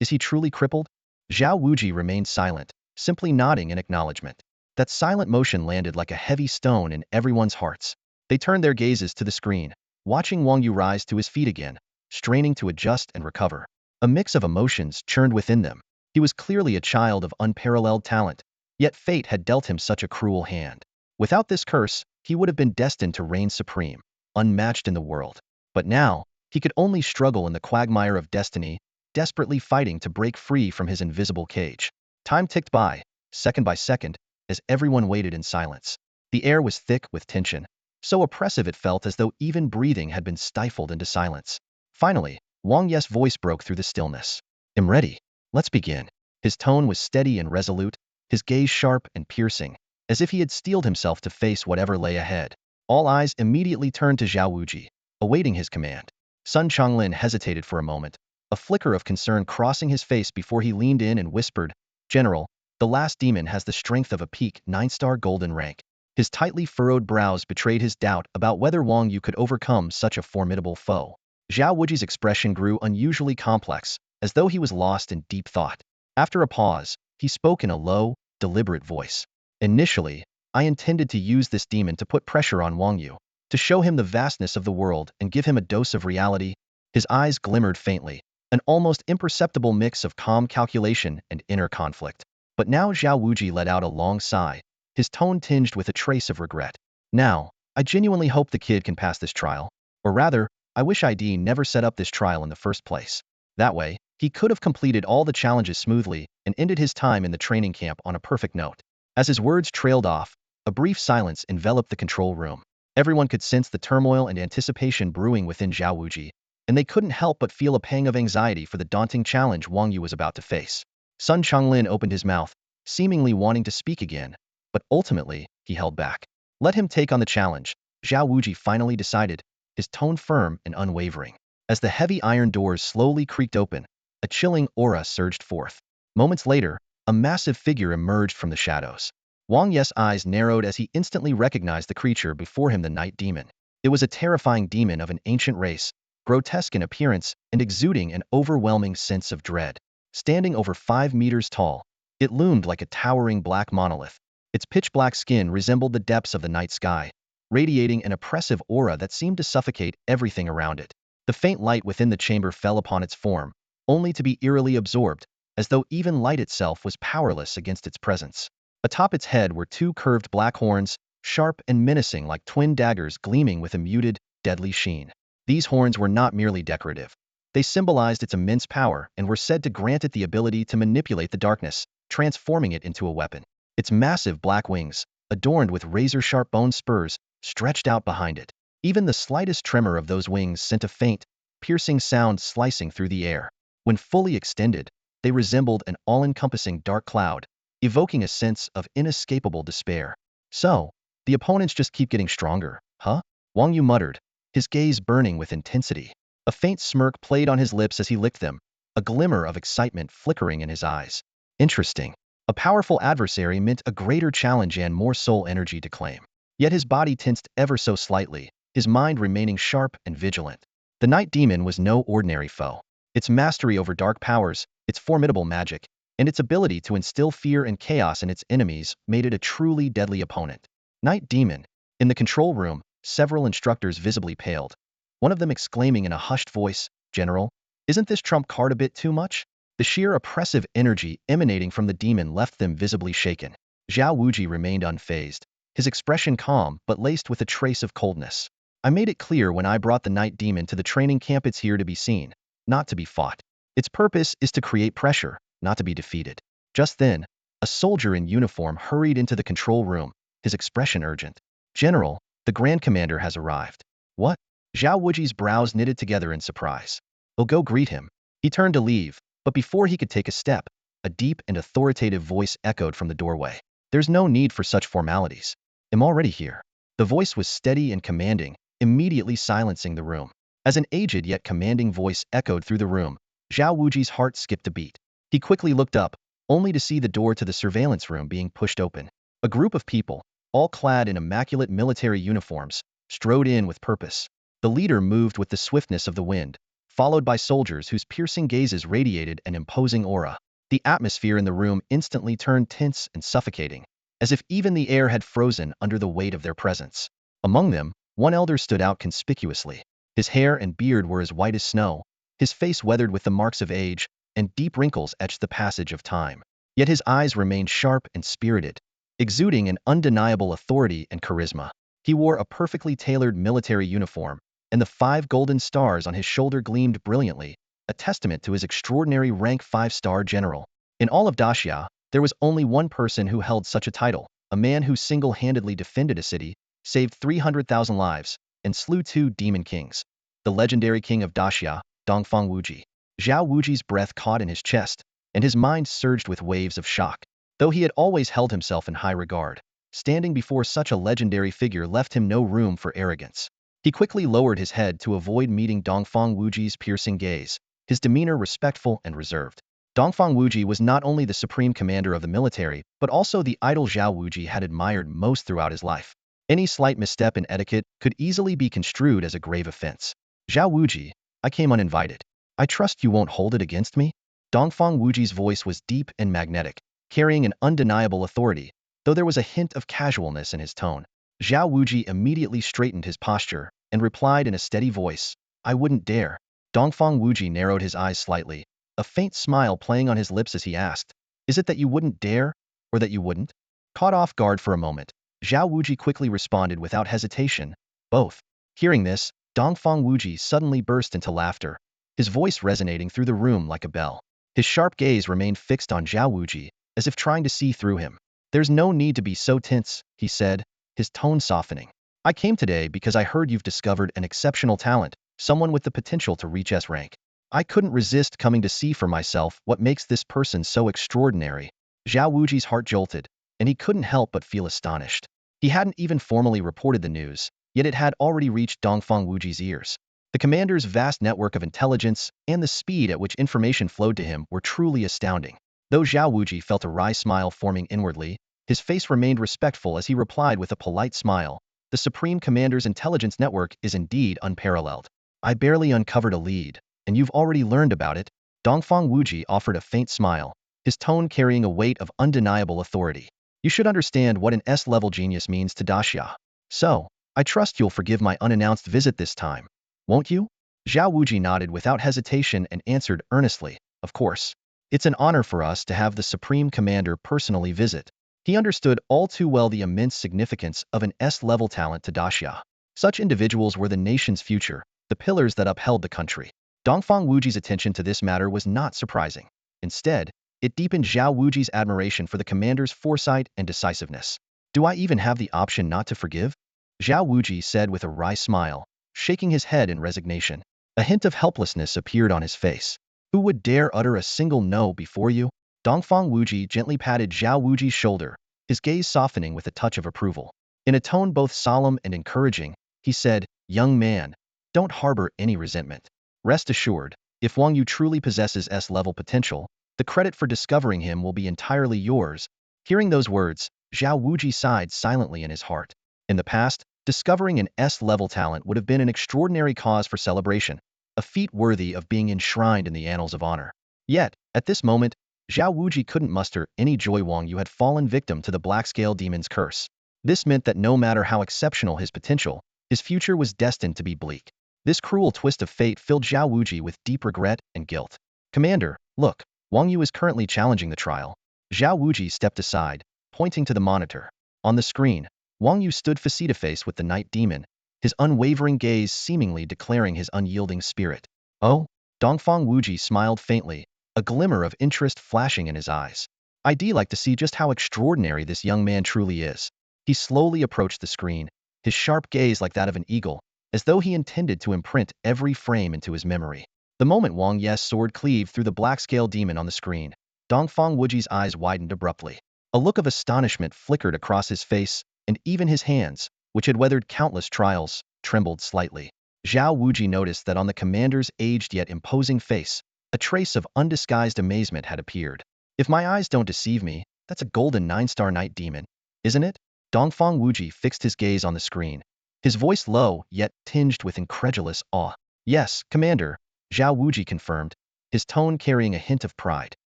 Speaker 1: Is he truly crippled? Zhao Wuji remained silent, simply nodding in acknowledgement. That silent motion landed like a heavy stone in everyone's hearts. They turned their gazes to the screen, watching Wang Yu rise to his feet again, straining to adjust and recover. A mix of emotions churned within them. He was clearly a child of unparalleled talent, yet fate had dealt him such a cruel hand. Without this curse, he would have been destined to reign supreme, unmatched in the world. But now, he could only struggle in the quagmire of destiny, desperately fighting to break free from his invisible cage. Time ticked by, second by second, as everyone waited in silence. The air was thick with tension, so oppressive it felt as though even breathing had been stifled into silence. Finally, Wang Yu's voice broke through the stillness. I'm ready. Let's begin. His tone was steady and resolute, his gaze sharp and piercing, as if he had steeled himself to face whatever lay ahead. All eyes immediately turned to Zhao Wuji, awaiting his command. Sun Changlin hesitated for a moment, a flicker of concern crossing his face before he leaned in and whispered, General, the last demon has the strength of a peak 9-star golden rank. His tightly furrowed brows betrayed his doubt about whether Wang Yu could overcome such a formidable foe. Zhao Wuji's expression grew unusually complex, as though he was lost in deep thought. After a pause, he spoke in a low, deliberate voice. Initially, I intended to use this demon to put pressure on Wang Yu, to show him the vastness of the world and give him a dose of reality. His eyes glimmered faintly, an almost imperceptible mix of calm calculation and inner conflict. But now Zhao Wuji let out a long sigh, his tone tinged with a trace of regret. Now, I genuinely hope the kid can pass this trial. Or rather, I wish ID never set up this trial in the first place. That way, he could have completed all the challenges smoothly and ended his time in the training camp on a perfect note. As his words trailed off, a brief silence enveloped the control room. Everyone could sense the turmoil and anticipation brewing within Zhao Wuji, and they couldn't help but feel a pang of anxiety for the daunting challenge Wang Yu was about to face. Sun Changlin opened his mouth, seemingly wanting to speak again, but ultimately, he held back. Let him take on the challenge, Zhao Wuji finally decided, his tone firm and unwavering. As the heavy iron doors slowly creaked open, a chilling aura surged forth. Moments later, a massive figure emerged from the shadows. Wang Yu's eyes narrowed as he instantly recognized the creature before him, the Night Demon. It was a terrifying demon of an ancient race, grotesque in appearance and exuding an overwhelming sense of dread. Standing over 5 meters tall, it loomed like a towering black monolith. Its pitch-black skin resembled the depths of the night sky, radiating an oppressive aura that seemed to suffocate everything around it. The faint light within the chamber fell upon its form, only to be eerily absorbed, as though even light itself was powerless against its presence. Atop its head were two curved black horns, sharp and menacing like twin daggers gleaming with a muted, deadly sheen. These horns were not merely decorative. They symbolized its immense power and were said to grant it the ability to manipulate the darkness, transforming it into a weapon. Its massive black wings, adorned with razor-sharp bone spurs, stretched out behind it. Even the slightest tremor of those wings sent a faint, piercing sound slicing through the air. When fully extended, they resembled an all-encompassing dark cloud, evoking a sense of inescapable despair. So, the opponents just keep getting stronger, huh? Wang Yu muttered, his gaze burning with intensity. A faint smirk played on his lips as he licked them, a glimmer of excitement flickering in his eyes. Interesting. A powerful adversary meant a greater challenge and more soul energy to claim. Yet his body tensed ever so slightly, his mind remaining sharp and vigilant. The Night Demon was no ordinary foe. Its mastery over dark powers, its formidable magic, and its ability to instill fear and chaos in its enemies made it a truly deadly opponent. Night Demon. In the control room, several instructors visibly paled, one of them exclaiming in a hushed voice, "General, isn't this trump card a bit too much?" The sheer oppressive energy emanating from the demon left them visibly shaken. Zhao Wuji remained unfazed, his expression calm but laced with a trace of coldness. "I made it clear when I brought the Night Demon to the training camp it's here to be seen, not to be fought. Its purpose is to create pressure, not to be defeated." Just then, a soldier in uniform hurried into the control room, his expression urgent. "General, the Grand Commander has arrived." "What?" Zhao Wuji's brows knitted together in surprise. "I'll go greet him." He turned to leave, but before he could take a step, a deep and authoritative voice echoed from the doorway. "There's no need for such formalities. I'm already here." The voice was steady and commanding, immediately silencing the room. As an aged yet commanding voice echoed through the room, Zhao Wuji's heart skipped a beat. He quickly looked up, only to see the door to the surveillance room being pushed open. A group of people, all clad in immaculate military uniforms, strode in with purpose. The leader moved with the swiftness of the wind, followed by soldiers whose piercing gazes radiated an imposing aura. The atmosphere in the room instantly turned tense and suffocating, as if even the air had frozen under the weight of their presence. Among them, one elder stood out conspicuously. His hair and beard were as white as snow, his face weathered with the marks of age, and deep wrinkles etched the passage of time. Yet his eyes remained sharp and spirited, exuding an undeniable authority and charisma. He wore a perfectly tailored military uniform, and the 5 golden stars on his shoulder gleamed brilliantly, a testament to his extraordinary rank 5-star general. In all of Daxia, there was only one person who held such a title, a man who single-handedly defended a city, saved 300,000 lives, and slew 2 demon kings. The legendary king of Daxia, Dongfang Wuji. Zhao Wuji's breath caught in his chest, and his mind surged with waves of shock. Though he had always held himself in high regard, standing before such a legendary figure left him no room for arrogance. He quickly lowered his head to avoid meeting Dongfang Wuji's piercing gaze, his demeanor respectful and reserved. Dongfang Wuji was not only the supreme commander of the military, but also the idol Zhao Wuji had admired most throughout his life. Any slight misstep in etiquette could easily be construed as a grave offense. "Zhao Wuji, I came uninvited. I trust you won't hold it against me?" Dongfang Wuji's voice was deep and magnetic, carrying an undeniable authority, though there was a hint of casualness in his tone. Zhao Wuji immediately straightened his posture and replied in a steady voice, "I wouldn't dare." Dongfang Wuji narrowed his eyes slightly, a faint smile playing on his lips as he asked, "Is it that you wouldn't dare, or that you wouldn't?" Caught off guard for a moment, Zhao Wuji quickly responded without hesitation, "Both." Hearing this, Dongfang Wuji suddenly burst into laughter, his voice resonating through the room like a bell. His sharp gaze remained fixed on Zhao Wuji, as if trying to see through him. "There's no need to be so tense," he said, his tone softening. "I came today because I heard you've discovered an exceptional talent, someone with the potential to reach S rank. I couldn't resist coming to see for myself what makes this person so extraordinary." Zhao Wuji's heart jolted, and he couldn't help but feel astonished. He hadn't even formally reported the news, yet it had already reached Dongfang Wuji's ears. The commander's vast network of intelligence and the speed at which information flowed to him were truly astounding. Though Zhao Wuji felt a wry smile forming inwardly, his face remained respectful as he replied with a polite smile, "The Supreme Commander's intelligence network is indeed unparalleled. I barely uncovered a lead, and you've already learned about it." Dongfang Wuji offered a faint smile, his tone carrying a weight of undeniable authority. "You should understand what an S-level genius means to Daxia. So, I trust you'll forgive my unannounced visit this time, won't you?" Zhao Wuji nodded without hesitation and answered earnestly, "Of course. It's an honor for us to have the Supreme Commander personally visit." He understood all too well the immense significance of an S-level talent to Daxia. Such individuals were the nation's future, the pillars that upheld the country. Dongfang Wuji's attention to this matter was not surprising. Instead, it deepened Zhao Wuji's admiration for the commander's foresight and decisiveness. Do I even have the option not to forgive? Zhao Wuji said with a wry smile, shaking his head in resignation. A hint of helplessness appeared on his face. Who would dare utter a single no before you? Dongfang Wuji gently patted Zhao Wuji's shoulder, his gaze softening with a touch of approval. In a tone both solemn and encouraging, he said, "Young man, don't harbor any resentment. Rest assured, if Wang Yu truly possesses S-level potential, the credit for discovering him will be entirely yours." Hearing those words, Zhao Wuji sighed silently in his heart. In the past, discovering an S-level talent would have been an extraordinary cause for celebration, a feat worthy of being enshrined in the annals of honor. Yet, at this moment, Zhao Wuji couldn't muster any joy. Wang Yu had fallen victim to the Black-Scale Demon's curse. This meant that no matter how exceptional his potential, his future was destined to be bleak. This cruel twist of fate filled Zhao Wuji with deep regret and guilt. "Commander, look, Wang Yu is currently challenging the trial." Zhao Wuji stepped aside, pointing to the monitor. On the screen, Wang Yu stood face-to-face with the Night Demon, his unwavering gaze seemingly declaring his unyielding spirit. "Oh?" Dongfang Wuji smiled faintly, a glimmer of interest flashing in his eyes. "I'd like to see just how extraordinary this young man truly is." He slowly approached the screen, his sharp gaze like that of an eagle, as though he intended to imprint every frame into his memory. The moment Wang Yu's sword cleaved through the Black-Scale Demon on the screen, Dongfang Wuji's eyes widened abruptly. A look of astonishment flickered across his face, and even his hands, which had weathered countless trials, trembled slightly. Zhao Wuji noticed that on the commander's aged yet imposing face, a trace of undisguised amazement had appeared. "If my eyes don't deceive me, that's a golden 9-star Night Demon, isn't it?" Dongfang Wuji fixed his gaze on the screen, his voice low yet tinged with incredulous awe. "Yes, Commander," Zhao Wuji confirmed, his tone carrying a hint of pride.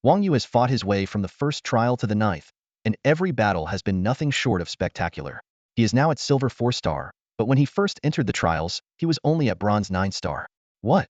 Speaker 1: "Wang Yu has fought his way from the first trial to the 9th, and every battle has been nothing short of spectacular. He is now at Silver 4-star, but when he first entered the trials, he was only at Bronze 9-star. "What?"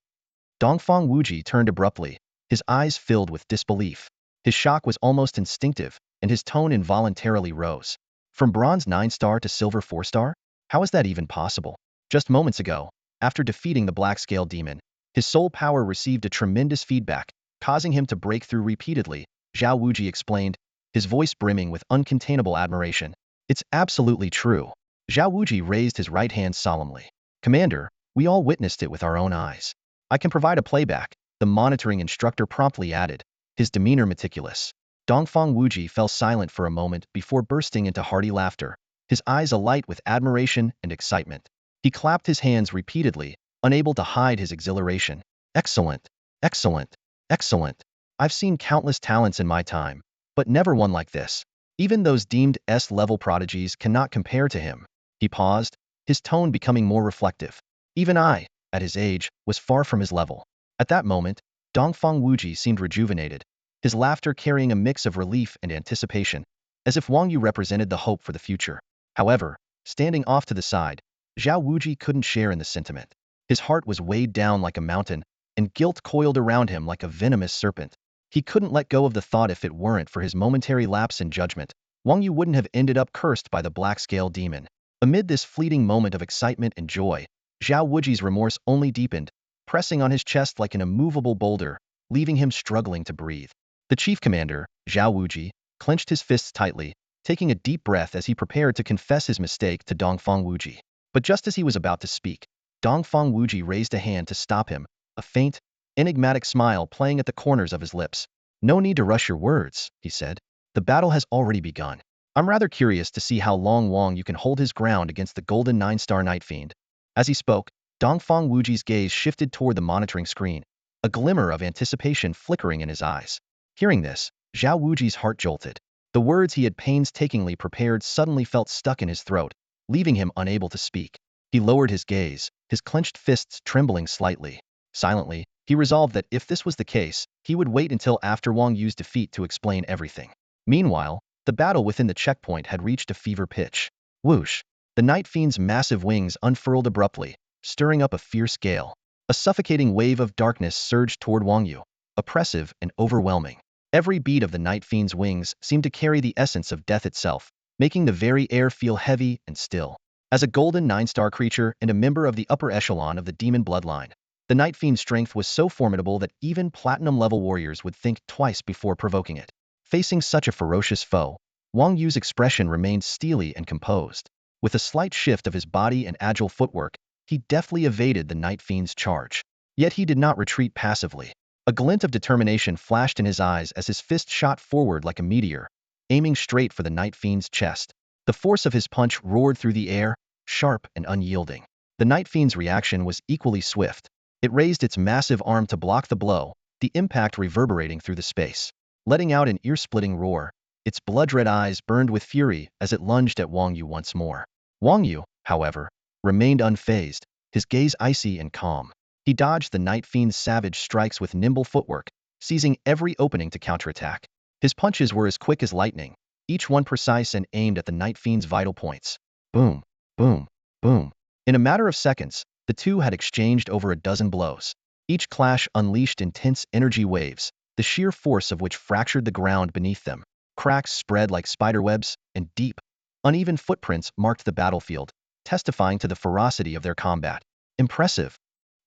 Speaker 1: Dongfang Wuji turned abruptly, his eyes filled with disbelief. His shock was almost instinctive, and his tone involuntarily rose. From Bronze 9-star to Silver 4-star? How is that even possible? Just moments ago, after defeating the Black-Scale Demon, his soul power received a tremendous feedback, causing him to break through repeatedly, Zhao Wuji explained, his voice brimming with uncontainable admiration. "It's absolutely true." Zhao Wuji raised his right hand solemnly. "Commander, we all witnessed it with our own eyes. I can provide a playback," the monitoring instructor promptly added, his demeanor meticulous. Dongfang Wuji fell silent for a moment before bursting into hearty laughter, his eyes alight with admiration and excitement. He clapped his hands repeatedly, unable to hide his exhilaration. "Excellent! Excellent! Excellent! I've seen countless talents in my time, but never one like this. Even those deemed S-level prodigies cannot compare to him." He paused, his tone becoming more reflective. "Even I, at his age, was far from his level." At that moment, Dongfang Wuji seemed rejuvenated, his laughter carrying a mix of relief and anticipation, as if Wang Yu represented the hope for the future. However, standing off to the side, Zhao Wuji couldn't share in the sentiment. His heart was weighed down like a mountain, and guilt coiled around him like a venomous serpent. He couldn't let go of the thought if it weren't for his momentary lapse in judgment, Wang Yu wouldn't have ended up cursed by the Black-Scale Demon. Amid this fleeting moment of excitement and joy, Zhao Wuji's remorse only deepened, pressing on his chest like an immovable boulder, leaving him struggling to breathe. The chief commander, Zhao Wuji, clenched his fists tightly, taking a deep breath as he prepared to confess his mistake to Dongfang Wuji. But just as he was about to speak, Dongfang Wuji raised a hand to stop him, a faint, enigmatic smile playing at the corners of his lips. "No need to rush your words," he said. "The battle has already begun. I'm rather curious to see how long Wang Yu can hold his ground against the golden 9-star Night Fiend." As he spoke, Dongfang Wuji's gaze shifted toward the monitoring screen, a glimmer of anticipation flickering in his eyes. Hearing this, Zhao Wuji's heart jolted. The words he had painstakingly prepared suddenly felt stuck in his throat, leaving him unable to speak. He lowered his gaze, his clenched fists trembling slightly. Silently, he resolved that if this was the case, he would wait until after Wang Yu's defeat to explain everything. Meanwhile, the battle within the checkpoint had reached a fever pitch. Whoosh! The Night Fiend's massive wings unfurled abruptly, stirring up a fierce gale. A suffocating wave of darkness surged toward Wang Yu, oppressive and overwhelming. Every beat of the Night Fiend's wings seemed to carry the essence of death itself, making the very air feel heavy and still. As a golden 9-star creature and a member of the upper echelon of the demon bloodline, the Night Fiend's strength was so formidable that even platinum-level warriors would think twice before provoking it. Facing such a ferocious foe, Wang Yu's expression remained steely and composed. With a slight shift of his body and agile footwork, he deftly evaded the Night Fiend's charge. Yet he did not retreat passively. A glint of determination flashed in his eyes as his fist shot forward like a meteor, aiming straight for the Night Fiend's chest. The force of his punch roared through the air, sharp and unyielding. The Night Fiend's reaction was equally swift. It raised its massive arm to block the blow, the impact reverberating through the space. Letting out an ear-splitting roar, its blood-red eyes burned with fury as it lunged at Wang Yu once more. Wang Yu, however, remained unfazed, his gaze icy and calm. He dodged the Night Fiend's savage strikes with nimble footwork, seizing every opening to counterattack. His punches were as quick as lightning, each one precise and aimed at the Night Fiend's vital points. Boom, boom, boom. In a matter of seconds, the two had exchanged over a dozen blows. Each clash unleashed intense energy waves, the sheer force of which fractured the ground beneath them. Cracks spread like spiderwebs, and deep, uneven footprints marked the battlefield, testifying to the ferocity of their combat. Impressive.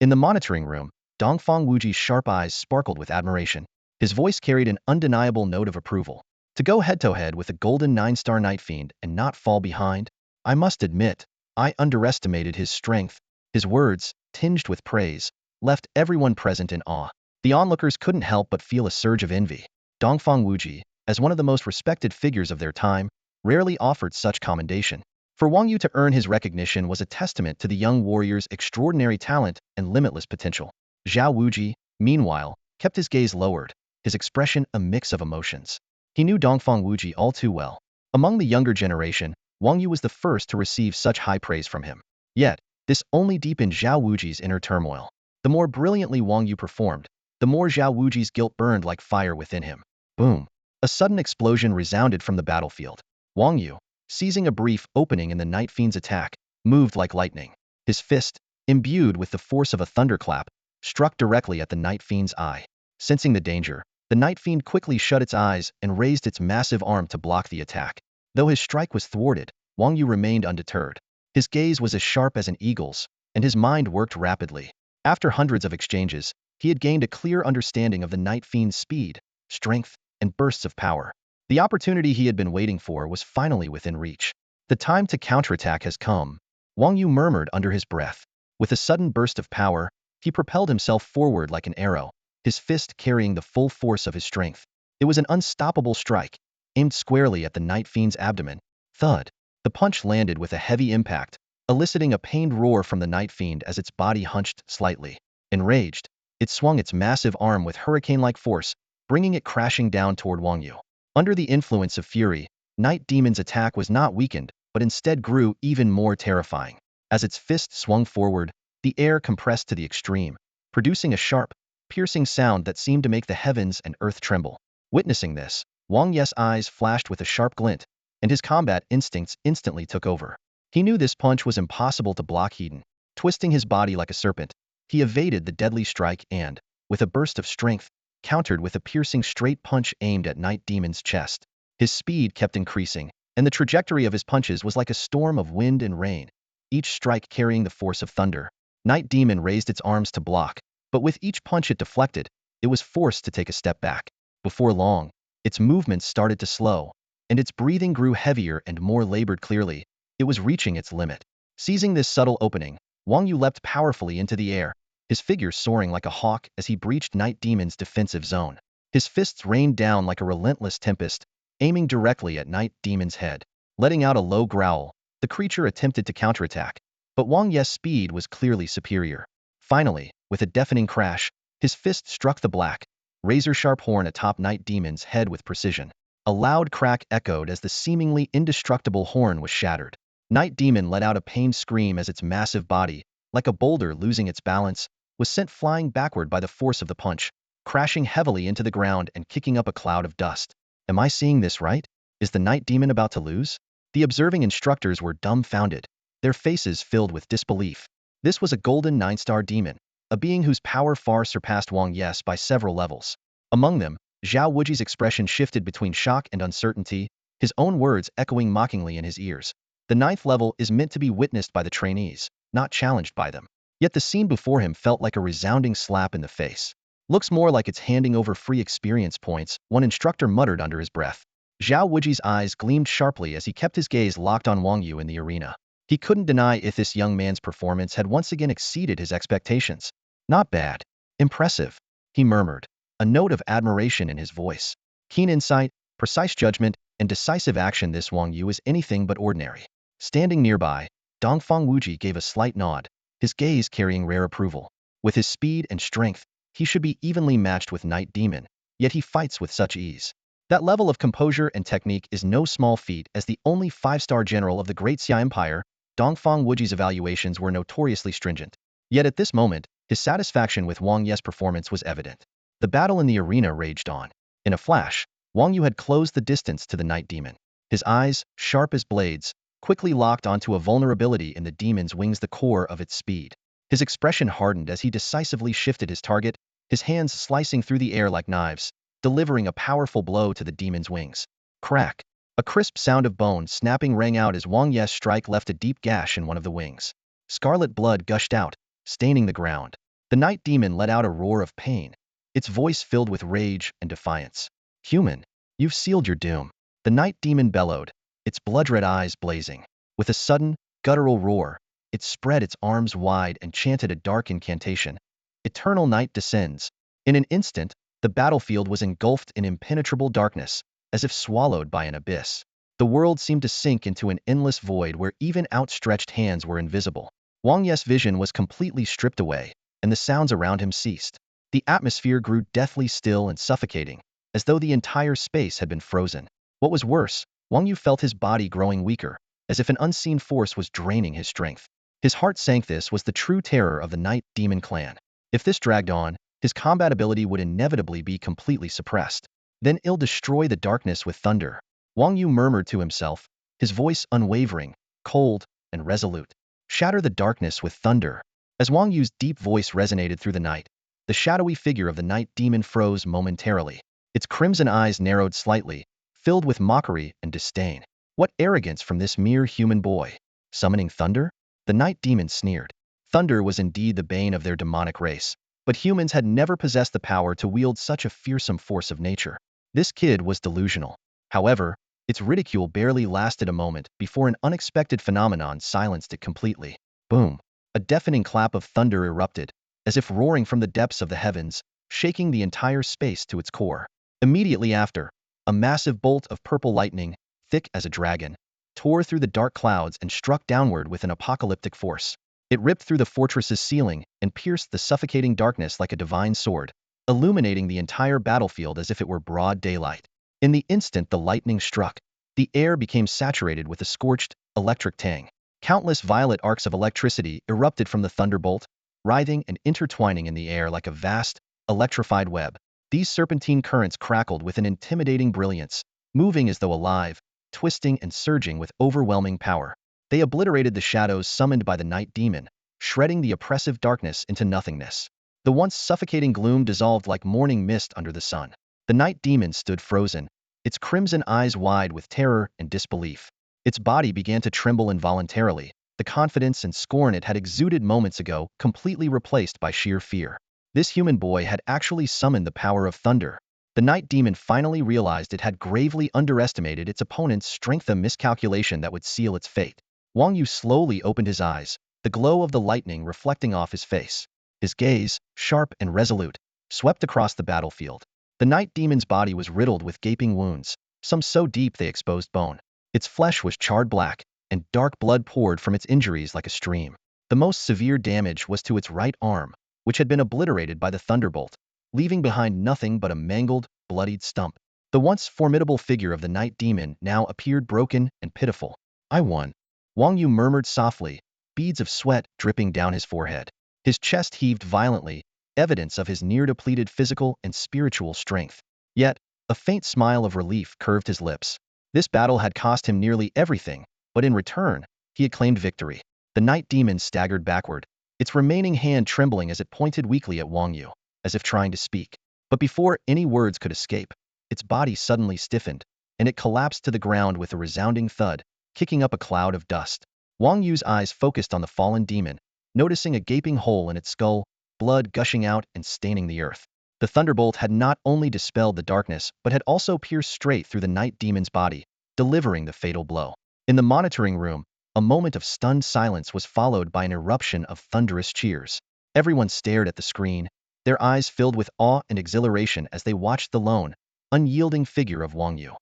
Speaker 1: In the monitoring room, Dongfang Wuji's sharp eyes sparkled with admiration. His voice carried an undeniable note of approval. To go head-to-head with a golden 9-star Night Fiend and not fall behind? I must admit, I underestimated his strength. His words, tinged with praise, left everyone present in awe. The onlookers couldn't help but feel a surge of envy. Dongfang Wuji, as one of the most respected figures of their time, rarely offered such commendation. For Wang Yu to earn his recognition was a testament to the young warrior's extraordinary talent and limitless potential. Zhao Wuji, meanwhile, kept his gaze lowered, his expression a mix of emotions. He knew Dongfang Wuji all too well. Among the younger generation, Wang Yu was the first to receive such high praise from him. Yet, this only deepened Zhao Wuji's inner turmoil. The more brilliantly Wang Yu performed, the more Zhao Wuji's guilt burned like fire within him. Boom! A sudden explosion resounded from the battlefield. Wang Yu, seizing a brief opening in the Night Fiend's attack, moved like lightning. His fist, imbued with the force of a thunderclap, struck directly at the Night Fiend's eye. Sensing the danger, the Night Fiend quickly shut its eyes and raised its massive arm to block the attack. Though his strike was thwarted, Wang Yu remained undeterred. His gaze was as sharp as an eagle's, and his mind worked rapidly. After hundreds of exchanges, he had gained a clear understanding of the Night Fiend's speed, strength, and bursts of power. The opportunity he had been waiting for was finally within reach. The time to counterattack has come, Wang Yu murmured under his breath. With a sudden burst of power, he propelled himself forward like an arrow, his fist carrying the full force of his strength. It was an unstoppable strike, aimed squarely at the Night Fiend's abdomen. Thud! The punch landed with a heavy impact, eliciting a pained roar from the Night Fiend as its body hunched slightly. Enraged, it swung its massive arm with hurricane-like force, bringing it crashing down toward Wang Yu. Under the influence of fury, Night Demon's attack was not weakened, but instead grew even more terrifying. As its fist swung forward, the air compressed to the extreme, producing a sharp, piercing sound that seemed to make the heavens and earth tremble. Witnessing this, Wang Yu's eyes flashed with a sharp glint, and his combat instincts instantly took over. He knew this punch was impossible to block hidden. Twisting his body like a serpent, he evaded the deadly strike and, with a burst of strength, countered with a piercing straight punch aimed at Night Demon's chest. His speed kept increasing, and the trajectory of his punches was like a storm of wind and rain, each strike carrying the force of thunder. Night Demon raised its arms to block, but with each punch it deflected, it was forced to take a step back. Before long, its movements started to slow, and its breathing grew heavier and more labored. Clearly, it was reaching its limit. Seizing this subtle opening, Wang Yu leapt powerfully into the air, his figure soaring like a hawk as he breached Night Demon's defensive zone. His fists rained down like a relentless tempest, aiming directly at Night Demon's head. Letting out a low growl, the creature attempted to counterattack, but Wang Yu's speed was clearly superior. Finally, with a deafening crash, his fist struck the black, razor-sharp horn atop Night Demon's head with precision. A loud crack echoed as the seemingly indestructible horn was shattered. Night Demon let out a pained scream as its massive body, like a boulder losing its balance, was sent flying backward by the force of the punch, crashing heavily into the ground and kicking up a cloud of dust. Am I seeing this right? Is the Night Demon about to lose? The observing instructors were dumbfounded, their faces filled with disbelief. This was a golden 9-star demon, a being whose power far surpassed Wang Yu's by several levels. Among them, Zhao Wuji's expression shifted between shock and uncertainty, his own words echoing mockingly in his ears. The ninth level is meant to be witnessed by the trainees, not challenged by them. Yet the scene before him felt like a resounding slap in the face. Looks more like it's handing over free experience points, one instructor muttered under his breath. Zhao Wuji's eyes gleamed sharply as he kept his gaze locked on Wang Yu in the arena. He couldn't deny if this young man's performance had once again exceeded his expectations. Not bad. Impressive, he murmured, a note of admiration in his voice. Keen insight, precise judgment, and decisive action. This Wang Yu is anything but ordinary. Standing nearby, Dongfang Wuji gave a slight nod, his gaze carrying rare approval. With his speed and strength, he should be evenly matched with Night Demon, yet he fights with such ease. That level of composure and technique is no small feat. As the only five-star general of the Great Xia Empire, Dongfang Wuji's evaluations were notoriously stringent. Yet at this moment, his satisfaction with Wang Yu's performance was evident. The battle in the arena raged on. In a flash, Wang Yu had closed the distance to the Night Demon. His eyes, sharp as blades, quickly locked onto a vulnerability in the demon's wings, the core of its speed. His expression hardened as he decisively shifted his target, his hands slicing through the air like knives, delivering a powerful blow to the demon's wings. Crack! A crisp sound of bone snapping rang out as Wang Yu's strike left a deep gash in one of the wings. Scarlet blood gushed out, staining the ground. The Night Demon let out a roar of pain, its voice filled with rage and defiance. Human, you've sealed your doom. The Night Demon bellowed, its blood-red eyes blazing. With a sudden, guttural roar, it spread its arms wide and chanted a dark incantation. Eternal night descends. In an instant, the battlefield was engulfed in impenetrable darkness, as if swallowed by an abyss. The world seemed to sink into an endless void where even outstretched hands were invisible. Wang Yu's vision was completely stripped away, and the sounds around him ceased. The atmosphere grew deathly still and suffocating, as though the entire space had been frozen. What was worse, Wang Yu felt his body growing weaker, as if an unseen force was draining his strength. His heart sank. This was the true terror of the Night Demon clan. If this dragged on, his combat ability would inevitably be completely suppressed. Then he'll destroy the darkness with thunder. Wang Yu murmured to himself, his voice unwavering, cold, and resolute. Shatter the darkness with thunder. As Wang Yu's deep voice resonated through the night, the shadowy figure of the Night Demon froze momentarily. Its crimson eyes narrowed slightly, filled with mockery and disdain. What arrogance from this mere human boy! Summoning thunder? The Night Demon sneered. Thunder was indeed the bane of their demonic race, but humans had never possessed the power to wield such a fearsome force of nature. This kid was delusional. However, its ridicule barely lasted a moment before an unexpected phenomenon silenced it completely. Boom! A deafening clap of thunder erupted, as if roaring from the depths of the heavens, shaking the entire space to its core. Immediately after, a massive bolt of purple lightning, thick as a dragon, tore through the dark clouds and struck downward with an apocalyptic force. It ripped through the fortress's ceiling and pierced the suffocating darkness like a divine sword, illuminating the entire battlefield as if it were broad daylight. In the instant the lightning struck, the air became saturated with a scorched, electric tang. Countless violet arcs of electricity erupted from the thunderbolt, writhing and intertwining in the air like a vast, electrified web. These serpentine currents crackled with an intimidating brilliance, moving as though alive, twisting and surging with overwhelming power. They obliterated the shadows summoned by the Night Demon, shredding the oppressive darkness into nothingness. The once suffocating gloom dissolved like morning mist under the sun. The Night Demon stood frozen, its crimson eyes wide with terror and disbelief. Its body began to tremble involuntarily, the confidence and scorn it had exuded moments ago completely replaced by sheer fear. This human boy had actually summoned the power of thunder. The Night Demon finally realized it had gravely underestimated its opponent's strength, a miscalculation that would seal its fate. Wang Yu slowly opened his eyes, the glow of the lightning reflecting off his face. His gaze, sharp and resolute, swept across the battlefield. The Night Demon's body was riddled with gaping wounds, some so deep they exposed bone. Its flesh was charred black, and dark blood poured from its injuries like a stream. The most severe damage was to its right arm, which had been obliterated by the thunderbolt, leaving behind nothing but a mangled, bloodied stump. The once formidable figure of the Night Demon now appeared broken and pitiful. I won. Wang Yu murmured softly, beads of sweat dripping down his forehead. His chest heaved violently, evidence of his near-depleted physical and spiritual strength. Yet, a faint smile of relief curved his lips. This battle had cost him nearly everything, but in return, he had claimed victory. The Night Demon staggered backward, its remaining hand trembling as it pointed weakly at Wang Yu, as if trying to speak. But before any words could escape, its body suddenly stiffened, and it collapsed to the ground with a resounding thud, kicking up a cloud of dust. Wang Yu's eyes focused on the fallen demon, noticing a gaping hole in its skull, blood gushing out and staining the earth. The thunderbolt had not only dispelled the darkness but had also pierced straight through the night demon's body, delivering the fatal blow. In the monitoring room, a moment of stunned silence was followed by an eruption of thunderous cheers. Everyone stared at the screen, their eyes filled with awe and exhilaration as they watched the lone, unyielding figure of Wang Yu.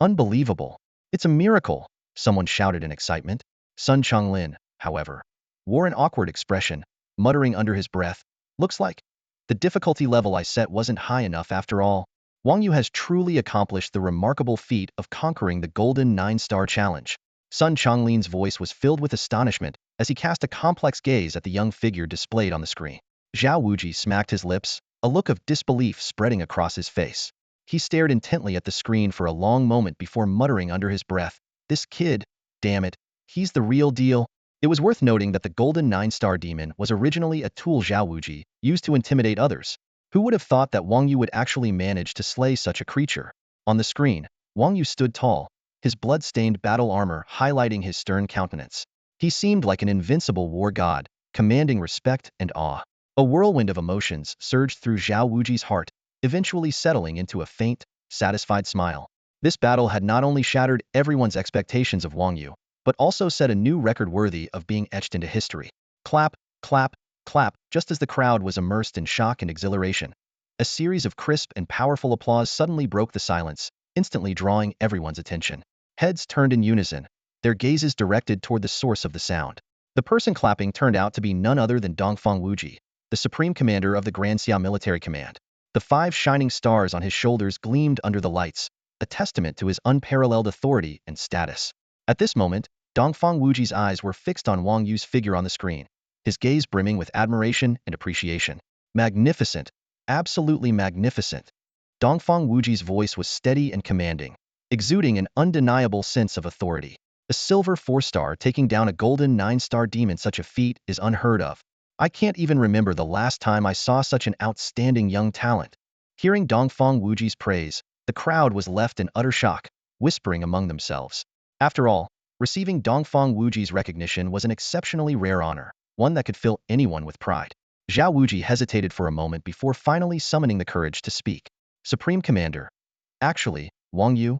Speaker 1: Unbelievable! It's a miracle! Someone shouted in excitement. Sun Chonglin, however, wore an awkward expression, muttering under his breath, "Looks like the difficulty level I set wasn't high enough after all." Wang Yu has truly accomplished the remarkable feat of conquering the Golden 9-Star Challenge. Sun Chonglin's voice was filled with astonishment as he cast a complex gaze at the young figure displayed on the screen. Zhao Wuji smacked his lips, a look of disbelief spreading across his face. He stared intently at the screen for a long moment before muttering under his breath, "This kid, damn it, he's the real deal." It was worth noting that the Golden 9-Star Demon was originally a tool Zhao Wuji used to intimidate others. Who would have thought that Wang Yu would actually manage to slay such a creature? On the screen, Wang Yu stood tall, his blood-stained battle armor highlighting his stern countenance. He seemed like an invincible war god, commanding respect and awe. A whirlwind of emotions surged through Zhao Wuji's heart, eventually settling into a faint, satisfied smile. This battle had not only shattered everyone's expectations of Wang Yu, but also set a new record worthy of being etched into history. Clap, clap, clap, just as the crowd was immersed in shock and exhilaration. A series of crisp and powerful applause suddenly broke the silence, instantly drawing everyone's attention. Heads turned in unison, their gazes directed toward the source of the sound. The person clapping turned out to be none other than Dongfang Wuji, the supreme commander of the Granxia Military Command. The 5 shining stars on his shoulders gleamed under the lights, a testament to his unparalleled authority and status. At this moment, Dongfang Wuji's eyes were fixed on Wang Yu's figure on the screen, his gaze brimming with admiration and appreciation. Magnificent, absolutely magnificent. Dongfang Wuji's voice was steady and commanding, exuding an undeniable sense of authority. A silver 4-star taking down a golden 9-star demon, such a feat is unheard of. I can't even remember the last time I saw such an outstanding young talent. Hearing Dongfang Wuji's praise, the crowd was left in utter shock, whispering among themselves. After all, receiving Dongfang Wuji's recognition was an exceptionally rare honor, one that could fill anyone with pride. Zhao Wuji hesitated for a moment before finally summoning the courage to speak. "Supreme Commander. Actually, Wang Yu?"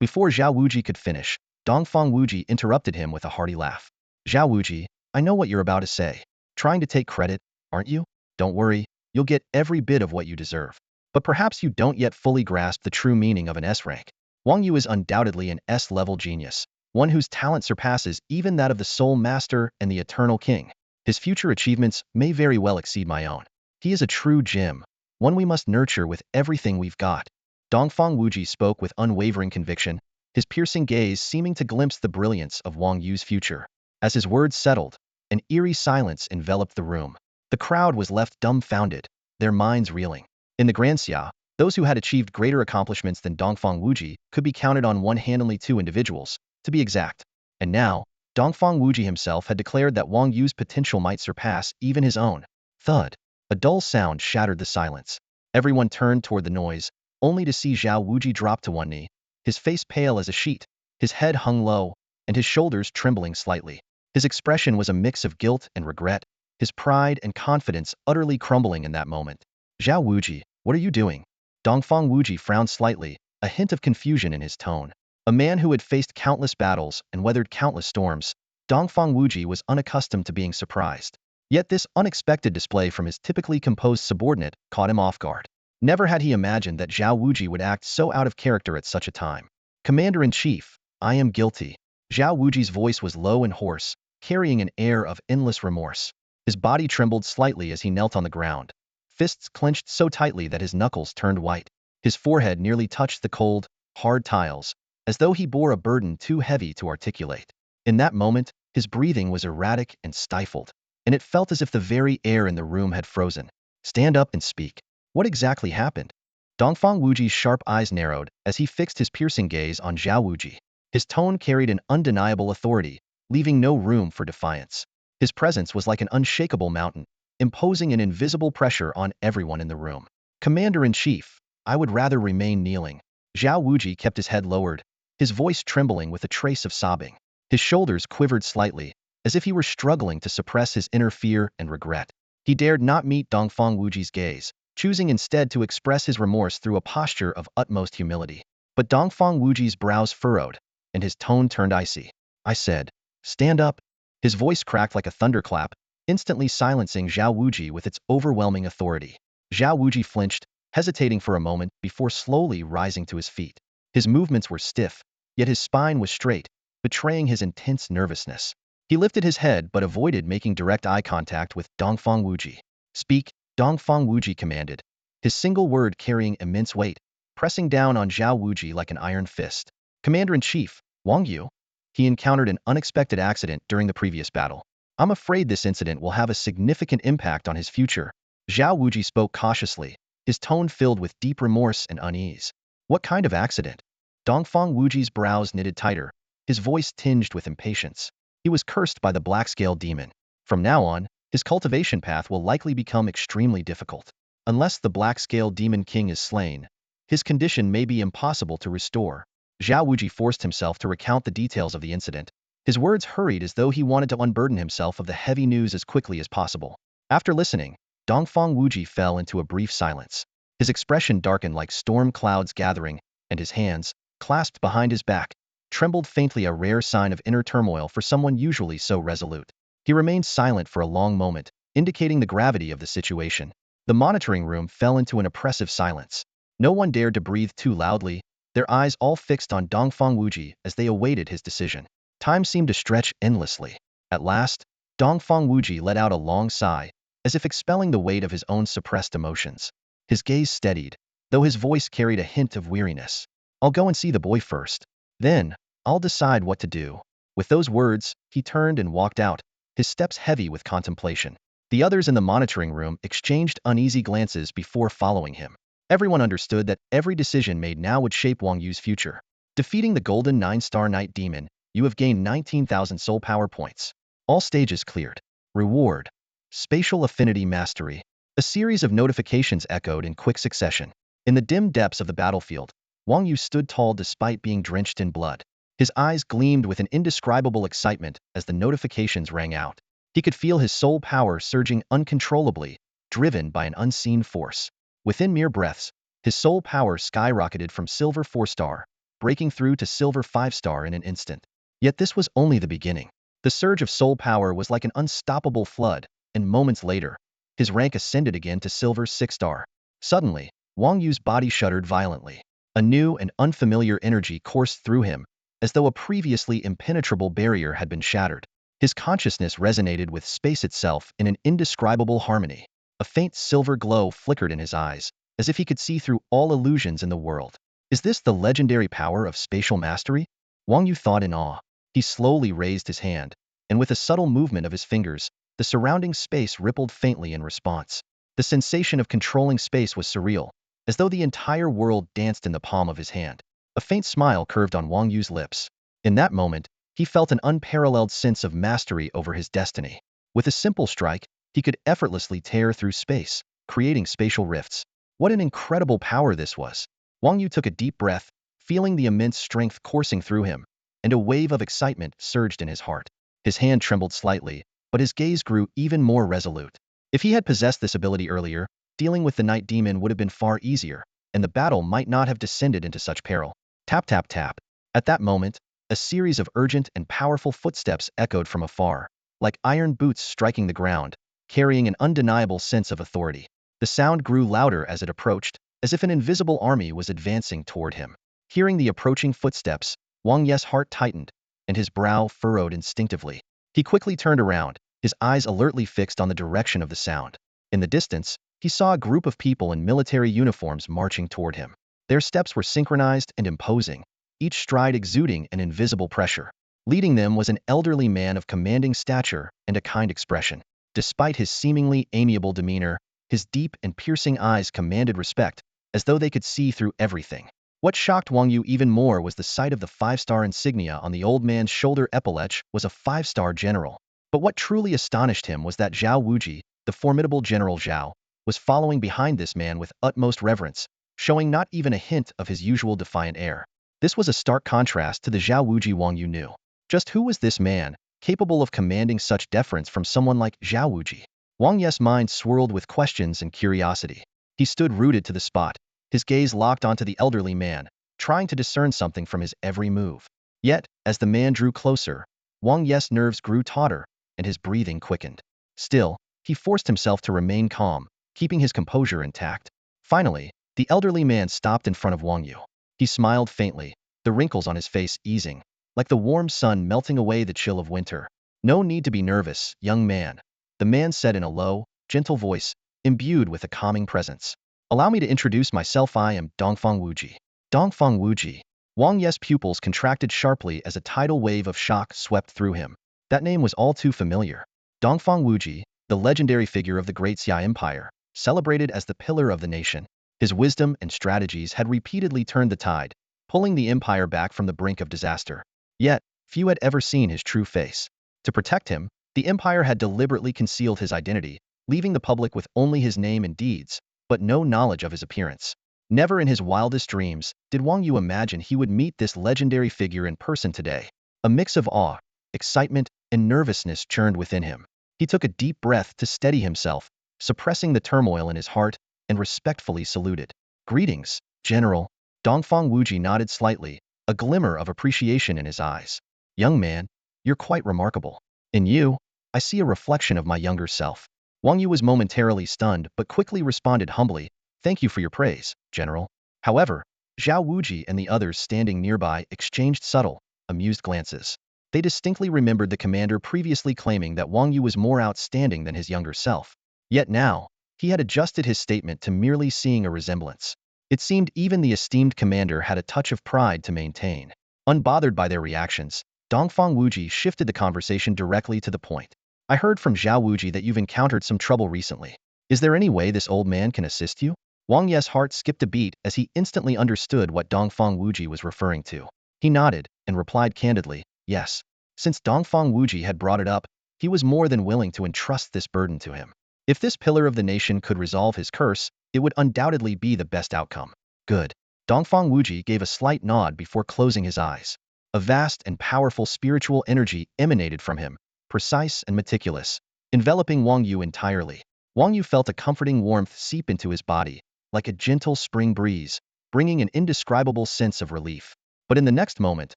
Speaker 1: Before Zhao Wuji could finish, Dongfang Wuji interrupted him with a hearty laugh. "Zhao Wuji, I know what you're about to say. Trying to take credit, aren't you? Don't worry, you'll get every bit of what you deserve. But perhaps you don't yet fully grasp the true meaning of an S rank. Wang Yu is undoubtedly an S-level genius, one whose talent surpasses even that of the Soul Master and the Eternal King. His future achievements may very well exceed my own. He is a true gem, one we must nurture with everything we've got." Dongfang Wuji spoke with unwavering conviction, his piercing gaze seeming to glimpse the brilliance of Wang Yu's future. As his words settled, an eerie silence enveloped the room. The crowd was left dumbfounded, their minds reeling. In the Granxia, those who had achieved greater accomplishments than Dongfang Wuji could be counted on one hand, only 2 individuals, to be exact. And now, Dongfang Wuji himself had declared that Wang Yu's potential might surpass even his own. Thud. A dull sound shattered the silence. Everyone turned toward the noise, only to see Zhao Wuji drop to one knee, his face pale as a sheet, his head hung low, and his shoulders trembling slightly. His expression was a mix of guilt and regret, his pride and confidence utterly crumbling in that moment. "Zhao Wuji, what are you doing?" Dongfang Wuji frowned slightly, a hint of confusion in his tone. A man who had faced countless battles and weathered countless storms, Dongfang Wuji was unaccustomed to being surprised. Yet this unexpected display from his typically composed subordinate caught him off guard. Never had he imagined that Zhao Wuji would act so out of character at such a time. "Commander-in-Chief, I am guilty." Zhao Wuji's voice was low and hoarse, carrying an air of endless remorse. His body trembled slightly as he knelt on the ground, fists clenched so tightly that his knuckles turned white. His forehead nearly touched the cold, hard tiles, as though he bore a burden too heavy to articulate. In that moment, his breathing was erratic and stifled, and it felt as if the very air in the room had frozen. "Stand up and speak. What exactly happened?" Dongfang Wuji's sharp eyes narrowed as he fixed his piercing gaze on Zhao Wuji. His tone carried an undeniable authority, leaving no room for defiance. His presence was like an unshakable mountain, imposing an invisible pressure on everyone in the room. Commander-in-Chief, I would rather remain kneeling. Zhao Wuji kept his head lowered, his voice trembling with a trace of sobbing. His shoulders quivered slightly, as if he were struggling to suppress his inner fear and regret. He dared not meet Dongfang Wuji's gaze, choosing instead to express his remorse through a posture of utmost humility. But Dongfang Wuji's brows furrowed, and his tone turned icy. I said, "Stand up." His voice cracked like a thunderclap, instantly silencing Zhao Wuji with its overwhelming authority. Zhao Wuji flinched, hesitating for a moment before slowly rising to his feet. His movements were stiff, yet his spine was straight, betraying his intense nervousness. He lifted his head but avoided making direct eye contact with Dongfang Wuji. "Speak," Dongfang Wuji commanded, his single word carrying immense weight, pressing down on Zhao Wuji like an iron fist. "Commander-in-Chief, Wang Yu." He encountered an unexpected accident during the previous battle. "I'm afraid this incident will have a significant impact on his future." Zhao Wuji spoke cautiously, his tone filled with deep remorse and unease. "What kind of accident?" Dongfang Wuji's brows knitted tighter, his voice tinged with impatience. "He was cursed by the Black-Scale Demon. From now on, his cultivation path will likely become extremely difficult. Unless the Black-Scale Demon King is slain, his condition may be impossible to restore." Zhao Wuji forced himself to recount the details of the incident. His words hurried as though he wanted to unburden himself of the heavy news as quickly as possible. After listening, Dongfang Wuji fell into a brief silence. His expression darkened like storm clouds gathering, and his hands, clasped behind his back, trembled faintly, a rare sign of inner turmoil for someone usually so resolute. He remained silent for a long moment, indicating the gravity of the situation. The monitoring room fell into an oppressive silence. No one dared to breathe too loudly, their eyes all fixed on Dongfang Wuji as they awaited his decision. Time seemed to stretch endlessly. At last, Dongfang Wuji let out a long sigh, as if expelling the weight of his own suppressed emotions. His gaze steadied, though his voice carried a hint of weariness. "I'll go and see the boy first. Then, I'll decide what to do." With those words, he turned and walked out, his steps heavy with contemplation. The others in the monitoring room exchanged uneasy glances before following him. Everyone understood that every decision made now would shape Wang Yu's future. Defeating the Golden 9-Star Night Demon, you have gained 19,000 soul power points. All stages cleared. Reward. Spatial Affinity Mastery. A series of notifications echoed in quick succession. In the dim depths of the battlefield, Wang Yu stood tall despite being drenched in blood. His eyes gleamed with an indescribable excitement as the notifications rang out. He could feel his soul power surging uncontrollably, driven by an unseen force. Within mere breaths, his soul power skyrocketed from Silver 4-star, breaking through to Silver 5-star in an instant. Yet this was only the beginning. The surge of soul power was like an unstoppable flood, and moments later, his rank ascended again to Silver 6-star. Suddenly, Wang Yu's body shuddered violently. A new and unfamiliar energy coursed through him, as though a previously impenetrable barrier had been shattered. His consciousness resonated with space itself in an indescribable harmony. A faint silver glow flickered in his eyes, as if he could see through all illusions in the world. Is this the legendary power of spatial mastery? Wang Yu thought in awe. He slowly raised his hand, and with a subtle movement of his fingers, the surrounding space rippled faintly in response. The sensation of controlling space was surreal, as though the entire world danced in the palm of his hand. A faint smile curved on Wang Yu's lips. In that moment, he felt an unparalleled sense of mastery over his destiny. With a simple strike, he could effortlessly tear through space, creating spatial rifts. What an incredible power this was! Wang Yu took a deep breath, feeling the immense strength coursing through him, and a wave of excitement surged in his heart. His hand trembled slightly, but his gaze grew even more resolute. If he had possessed this ability earlier, dealing with the Night Demon would have been far easier, and the battle might not have descended into such peril. Tap tap tap. At that moment, a series of urgent and powerful footsteps echoed from afar, like iron boots striking the ground, carrying an undeniable sense of authority. The sound grew louder as it approached, as if an invisible army was advancing toward him. Hearing the approaching footsteps, Wang Yu's heart tightened, and his brow furrowed instinctively. He quickly turned around, his eyes alertly fixed on the direction of the sound. In the distance, he saw a group of people in military uniforms marching toward him. Their steps were synchronized and imposing, each stride exuding an invisible pressure. Leading them was an elderly man of commanding stature and a kind expression. Despite his seemingly amiable demeanor, his deep and piercing eyes commanded respect, as though they could see through everything. What shocked Wang Yu even more was the sight of the 5-star insignia on the old man's shoulder. Epaulet was a 5-star general. But what truly astonished him was that Zhao Wuji, the formidable General Zhao, was following behind this man with utmost reverence, showing not even a hint of his usual defiant air. This was a stark contrast to the Zhao Wuji Wang Yu knew. Just who was this man, capable of commanding such deference from someone like Zhao Wuji? Wang Ye's mind swirled with questions and curiosity. He stood rooted to the spot, his gaze locked onto the elderly man, trying to discern something from his every move. Yet, as the man drew closer, Wang Ye's nerves grew tauter, and his breathing quickened. Still, he forced himself to remain calm, keeping his composure intact. Finally, the elderly man stopped in front of Wang Yu. He smiled faintly, the wrinkles on his face easing, like the warm sun melting away the chill of winter. "No need to be nervous, young man," the man said in a low, gentle voice, imbued with a calming presence. "Allow me to introduce myself. I am Dongfang Wuji." Dongfang Wuji. Wang Ye's pupils contracted sharply as a tidal wave of shock swept through him. That name was all too familiar. Dongfang Wuji, the legendary figure of the Great Xia Empire, celebrated as the pillar of the nation. His wisdom and strategies had repeatedly turned the tide, pulling the empire back from the brink of disaster. Yet, few had ever seen his true face. To protect him, the empire had deliberately concealed his identity, leaving the public with only his name and deeds, but no knowledge of his appearance. Never in his wildest dreams did Wang Yu imagine he would meet this legendary figure in person today. A mix of awe, excitement, and nervousness churned within him. He took a deep breath to steady himself, suppressing the turmoil in his heart, and respectfully saluted. "Greetings, General." Dongfang Wuji nodded slightly, a glimmer of appreciation in his eyes. "Young man, you're quite remarkable. In you, I see a reflection of my younger self." Wang Yu was momentarily stunned but quickly responded humbly, "Thank you for your praise, General." However, Zhao Wuji and the others standing nearby exchanged subtle, amused glances. They distinctly remembered the commander previously claiming that Wang Yu was more outstanding than his younger self. Yet now, he had adjusted his statement to merely seeing a resemblance. It seemed even the esteemed commander had a touch of pride to maintain. Unbothered by their reactions, Dongfang Wuji shifted the conversation directly to the point. "I heard from Zhao Wuji that you've encountered some trouble recently. Is there any way this old man can assist you?" Wang Ye's heart skipped a beat as he instantly understood what Dongfang Wuji was referring to. He nodded and replied candidly, "Yes." Since Dongfang Wuji had brought it up, he was more than willing to entrust this burden to him. If this pillar of the nation could resolve his curse, it would undoubtedly be the best outcome. "Good." Dongfang Wuji gave a slight nod before closing his eyes. A vast and powerful spiritual energy emanated from him, precise and meticulous, enveloping Wang Yu entirely. Wang Yu felt a comforting warmth seep into his body, like a gentle spring breeze, bringing an indescribable sense of relief. But in the next moment,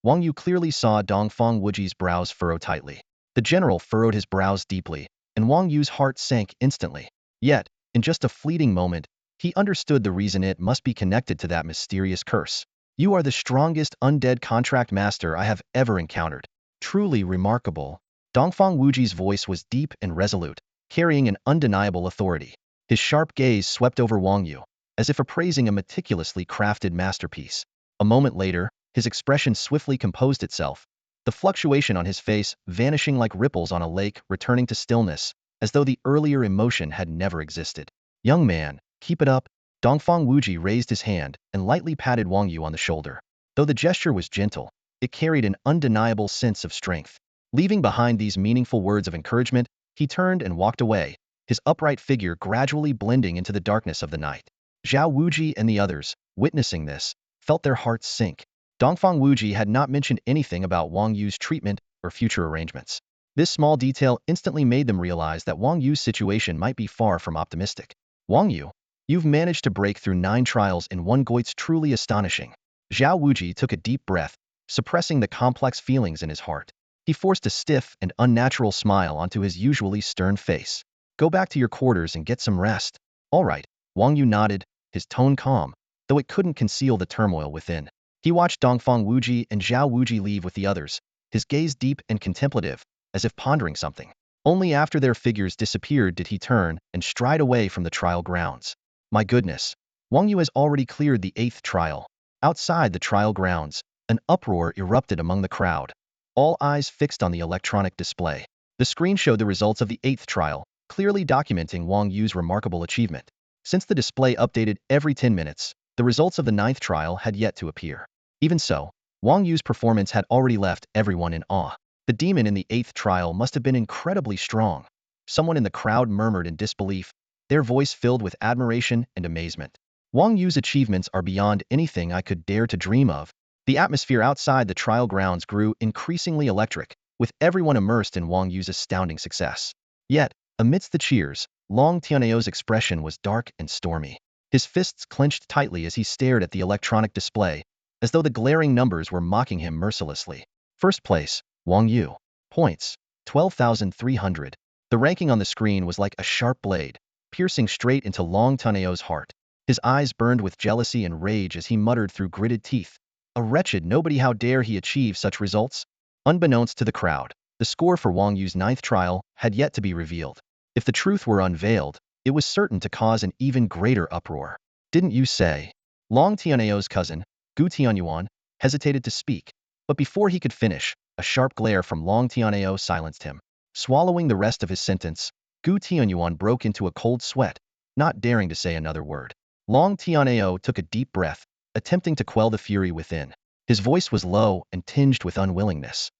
Speaker 1: Wang Yu clearly saw Dongfang Wuji's brows furrow tightly. The general furrowed his brows deeply, and Wang Yu's heart sank instantly. Yet, in just a fleeting moment, he understood the reason. It must be connected to that mysterious curse. "You are the strongest undead contract master I have ever encountered. Truly remarkable." Dongfang Wuji's voice was deep and resolute, carrying an undeniable authority. His sharp gaze swept over Wang Yu, as if appraising a meticulously crafted masterpiece. A moment later, his expression swiftly composed itself, the fluctuation on his face vanishing like ripples on a lake returning to stillness, as though the earlier emotion had never existed. "Young man, keep it up." Dongfang Wuji raised his hand and lightly patted Wang Yu on the shoulder. Though the gesture was gentle, it carried an undeniable sense of strength. Leaving behind these meaningful words of encouragement, he turned and walked away, his upright figure gradually blending into the darkness of the night. Zhao Wuji and the others, witnessing this, felt their hearts sink. Dongfang Wuji had not mentioned anything about Wang Yu's treatment or future arrangements. This small detail instantly made them realize that Wang Yu's situation might be far from optimistic. "Wang Yu, you've managed to break through 9 trials in one go. It's truly astonishing." Zhao Wuji took a deep breath, suppressing the complex feelings in his heart. He forced a stiff and unnatural smile onto his usually stern face. "Go back to your quarters and get some rest." "All right." Wang Yu nodded, his tone calm, though it couldn't conceal the turmoil within. He watched Dongfang Wuji and Zhao Wuji leave with the others, his gaze deep and contemplative, as if pondering something. Only after their figures disappeared did he turn and stride away from the trial grounds. My goodness, Wang Yu has already cleared the 8th trial. Outside the trial grounds, an uproar erupted among the crowd. All eyes fixed on the electronic display. The screen showed the results of the 8th trial, clearly documenting Wang Yu's remarkable achievement. Since the display updated every 10 minutes, the results of the 9th trial had yet to appear. Even so, Wang Yu's performance had already left everyone in awe. The demon in the 8th trial must have been incredibly strong. Someone in the crowd murmured in disbelief, their voice filled with admiration and amazement. Wang Yu's achievements are beyond anything I could dare to dream of. The atmosphere outside the trial grounds grew increasingly electric, with everyone immersed in Wang Yu's astounding success. Yet, amidst the cheers, Long Tianeo's expression was dark and stormy. His fists clenched tightly as he stared at the electronic display, as though the glaring numbers were mocking him mercilessly. First place, Wang Yu. Points, 12,300. The ranking on the screen was like a sharp blade, piercing straight into Long Tianeo's heart. His eyes burned with jealousy and rage as he muttered through gritted teeth. A wretched nobody, how dare he achieve such results? Unbeknownst to the crowd, the score for Wang Yu's ninth trial had yet to be revealed. If the truth were unveiled, it was certain to cause an even greater uproar. Didn't you say? Long Tianeo's cousin, Gu Tianyuan, hesitated to speak, but before he could finish, a sharp glare from Long Tianeo silenced him. Swallowing the rest of his sentence, Gu Tianyuan broke into a cold sweat, not daring to say another word. Long Tianeo took a deep breath, attempting to quell the fury within. His voice was low and tinged with unwillingness.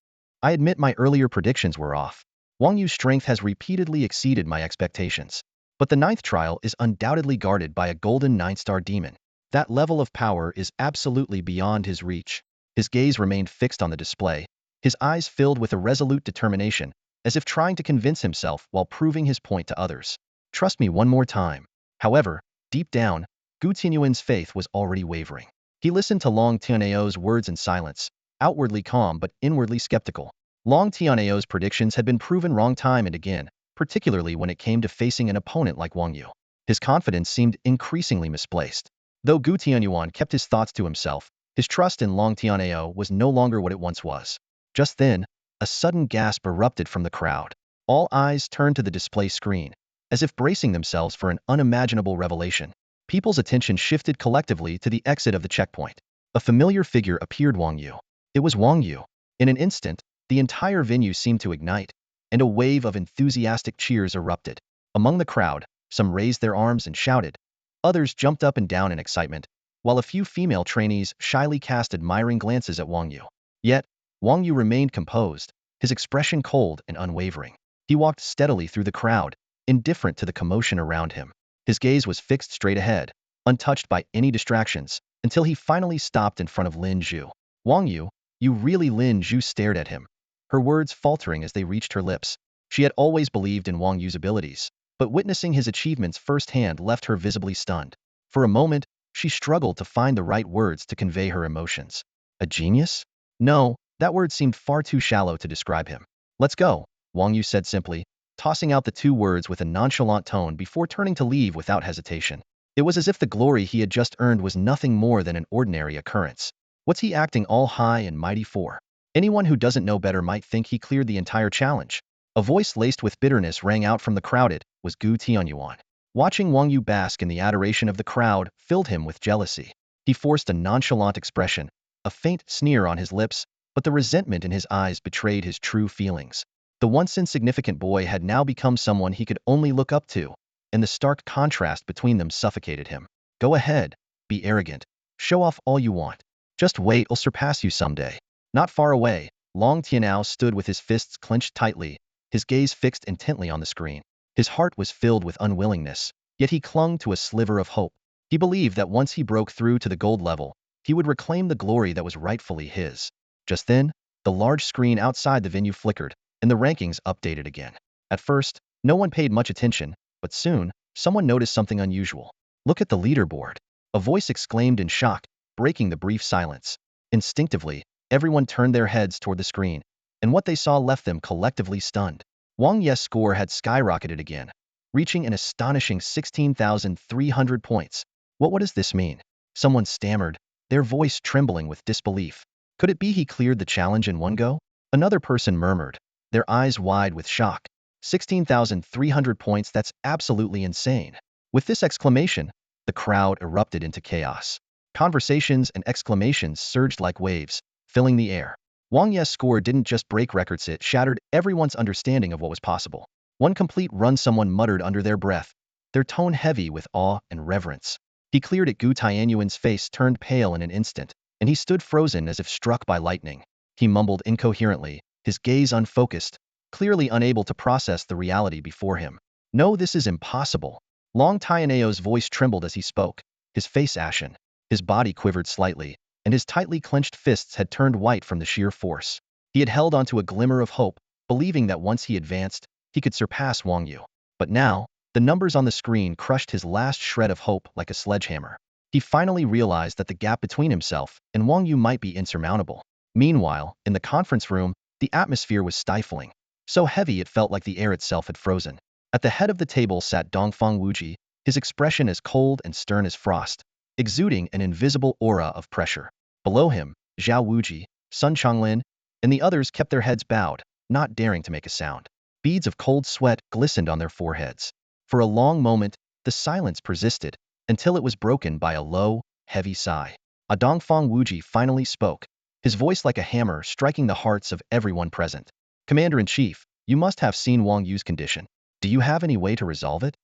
Speaker 1: I admit my earlier predictions were off. Wang Yu's strength has repeatedly exceeded my expectations. But the ninth trial is undoubtedly guarded by a golden nine-star demon. That level of power is absolutely beyond his reach. His gaze remained fixed on the display, his eyes filled with a resolute determination, as if trying to convince himself while proving his point to others. Trust me one more time. However, deep down, Gu Tianyuan's faith was already wavering. He listened to Long Tianeo's words in silence, outwardly calm but inwardly skeptical. Long Tianeo's predictions had been proven wrong time and again, particularly when it came to facing an opponent like Wang Yu. His confidence seemed increasingly misplaced. Though Gu Tianyuan kept his thoughts to himself, his trust in Long Tianeo was no longer what it once was. Just then, a sudden gasp erupted from the crowd. All eyes turned to the display screen, as if bracing themselves for an unimaginable revelation. People's attention shifted collectively to the exit of the checkpoint. A familiar figure appeared. Wang Yu. It was Wang Yu. In an instant, the entire venue seemed to ignite, and a wave of enthusiastic cheers erupted. Among the crowd, some raised their arms and shouted. Others jumped up and down in excitement, while a few female trainees shyly cast admiring glances at Wang Yu. Yet, Wang Yu remained composed, his expression cold and unwavering. He walked steadily through the crowd, indifferent to the commotion around him. His gaze was fixed straight ahead, untouched by any distractions, until he finally stopped in front of Lin Zhu. Wang Yu, you really? Lin Zhu stared at him, her words faltering as they reached her lips. She had always believed in Wang Yu's abilities, but witnessing his achievements firsthand left her visibly stunned. For a moment, she struggled to find the right words to convey her emotions. A genius? No, that word seemed far too shallow to describe him. Let's go, Wang Yu said simply, tossing out the two words with a nonchalant tone before turning to leave without hesitation. It was as if the glory he had just earned was nothing more than an ordinary occurrence. What's he acting all high and mighty for? Anyone who doesn't know better might think he cleared the entire challenge. A voice laced with bitterness rang out from the crowd. It was Gu Tianyuan. Watching Wang Yu bask in the adoration of the crowd filled him with jealousy. He forced a nonchalant expression, a faint sneer on his lips, but the resentment in his eyes betrayed his true feelings. The once insignificant boy had now become someone he could only look up to, and the stark contrast between them suffocated him. Go ahead, be arrogant. Show off all you want. Just wait, I'll surpass you someday. Not far away, Long Tianao stood with his fists clenched tightly, his gaze fixed intently on the screen. His heart was filled with unwillingness, yet he clung to a sliver of hope. He believed that once he broke through to the gold level, he would reclaim the glory that was rightfully his. Just then, the large screen outside the venue flickered, and the rankings updated again. At first, no one paid much attention, but soon, someone noticed something unusual. Look at the leaderboard. A voice exclaimed in shock, breaking the brief silence. Instinctively, everyone turned their heads toward the screen, and what they saw left them collectively stunned. Wang Ye's score had skyrocketed again, reaching an astonishing 16,300 points. What does this mean? Someone stammered, their voice trembling with disbelief. Could it be he cleared the challenge in one go? Another person murmured, their eyes wide with shock. 16,300 points, that's absolutely insane. With this exclamation, the crowd erupted into chaos. Conversations and exclamations surged like waves, filling the air. Wang Ye's score didn't just break records, it shattered everyone's understanding of what was possible. One complete run, someone muttered under their breath, their tone heavy with awe and reverence. He cleared it. Gu Tianyuan's face turned pale in an instant, and he stood frozen as if struck by lightning. He mumbled incoherently, his gaze unfocused, clearly unable to process the reality before him. No, this is impossible. Long Tianeo's voice trembled as he spoke, his face ashen. His body quivered slightly, and his tightly clenched fists had turned white from the sheer force. He had held onto a glimmer of hope, believing that once he advanced, he could surpass Wang Yu. But now, the numbers on the screen crushed his last shred of hope like a sledgehammer. He finally realized that the gap between himself and Wang Yu might be insurmountable. Meanwhile, in the conference room, the atmosphere was stifling. So heavy it felt like the air itself had frozen. At the head of the table sat Dongfang Wuji, his expression as cold and stern as frost, exuding an invisible aura of pressure. Below him, Zhao Wuji, Sun Changlin, and the others kept their heads bowed, not daring to make a sound. Beads of cold sweat glistened on their foreheads. For a long moment, the silence persisted, until it was broken by a low, heavy sigh. Dongfang Wuji finally spoke, his voice like a hammer striking the hearts of everyone present. Commander-in-Chief, you must have seen Wang Yu's condition. Do you have any way to resolve it?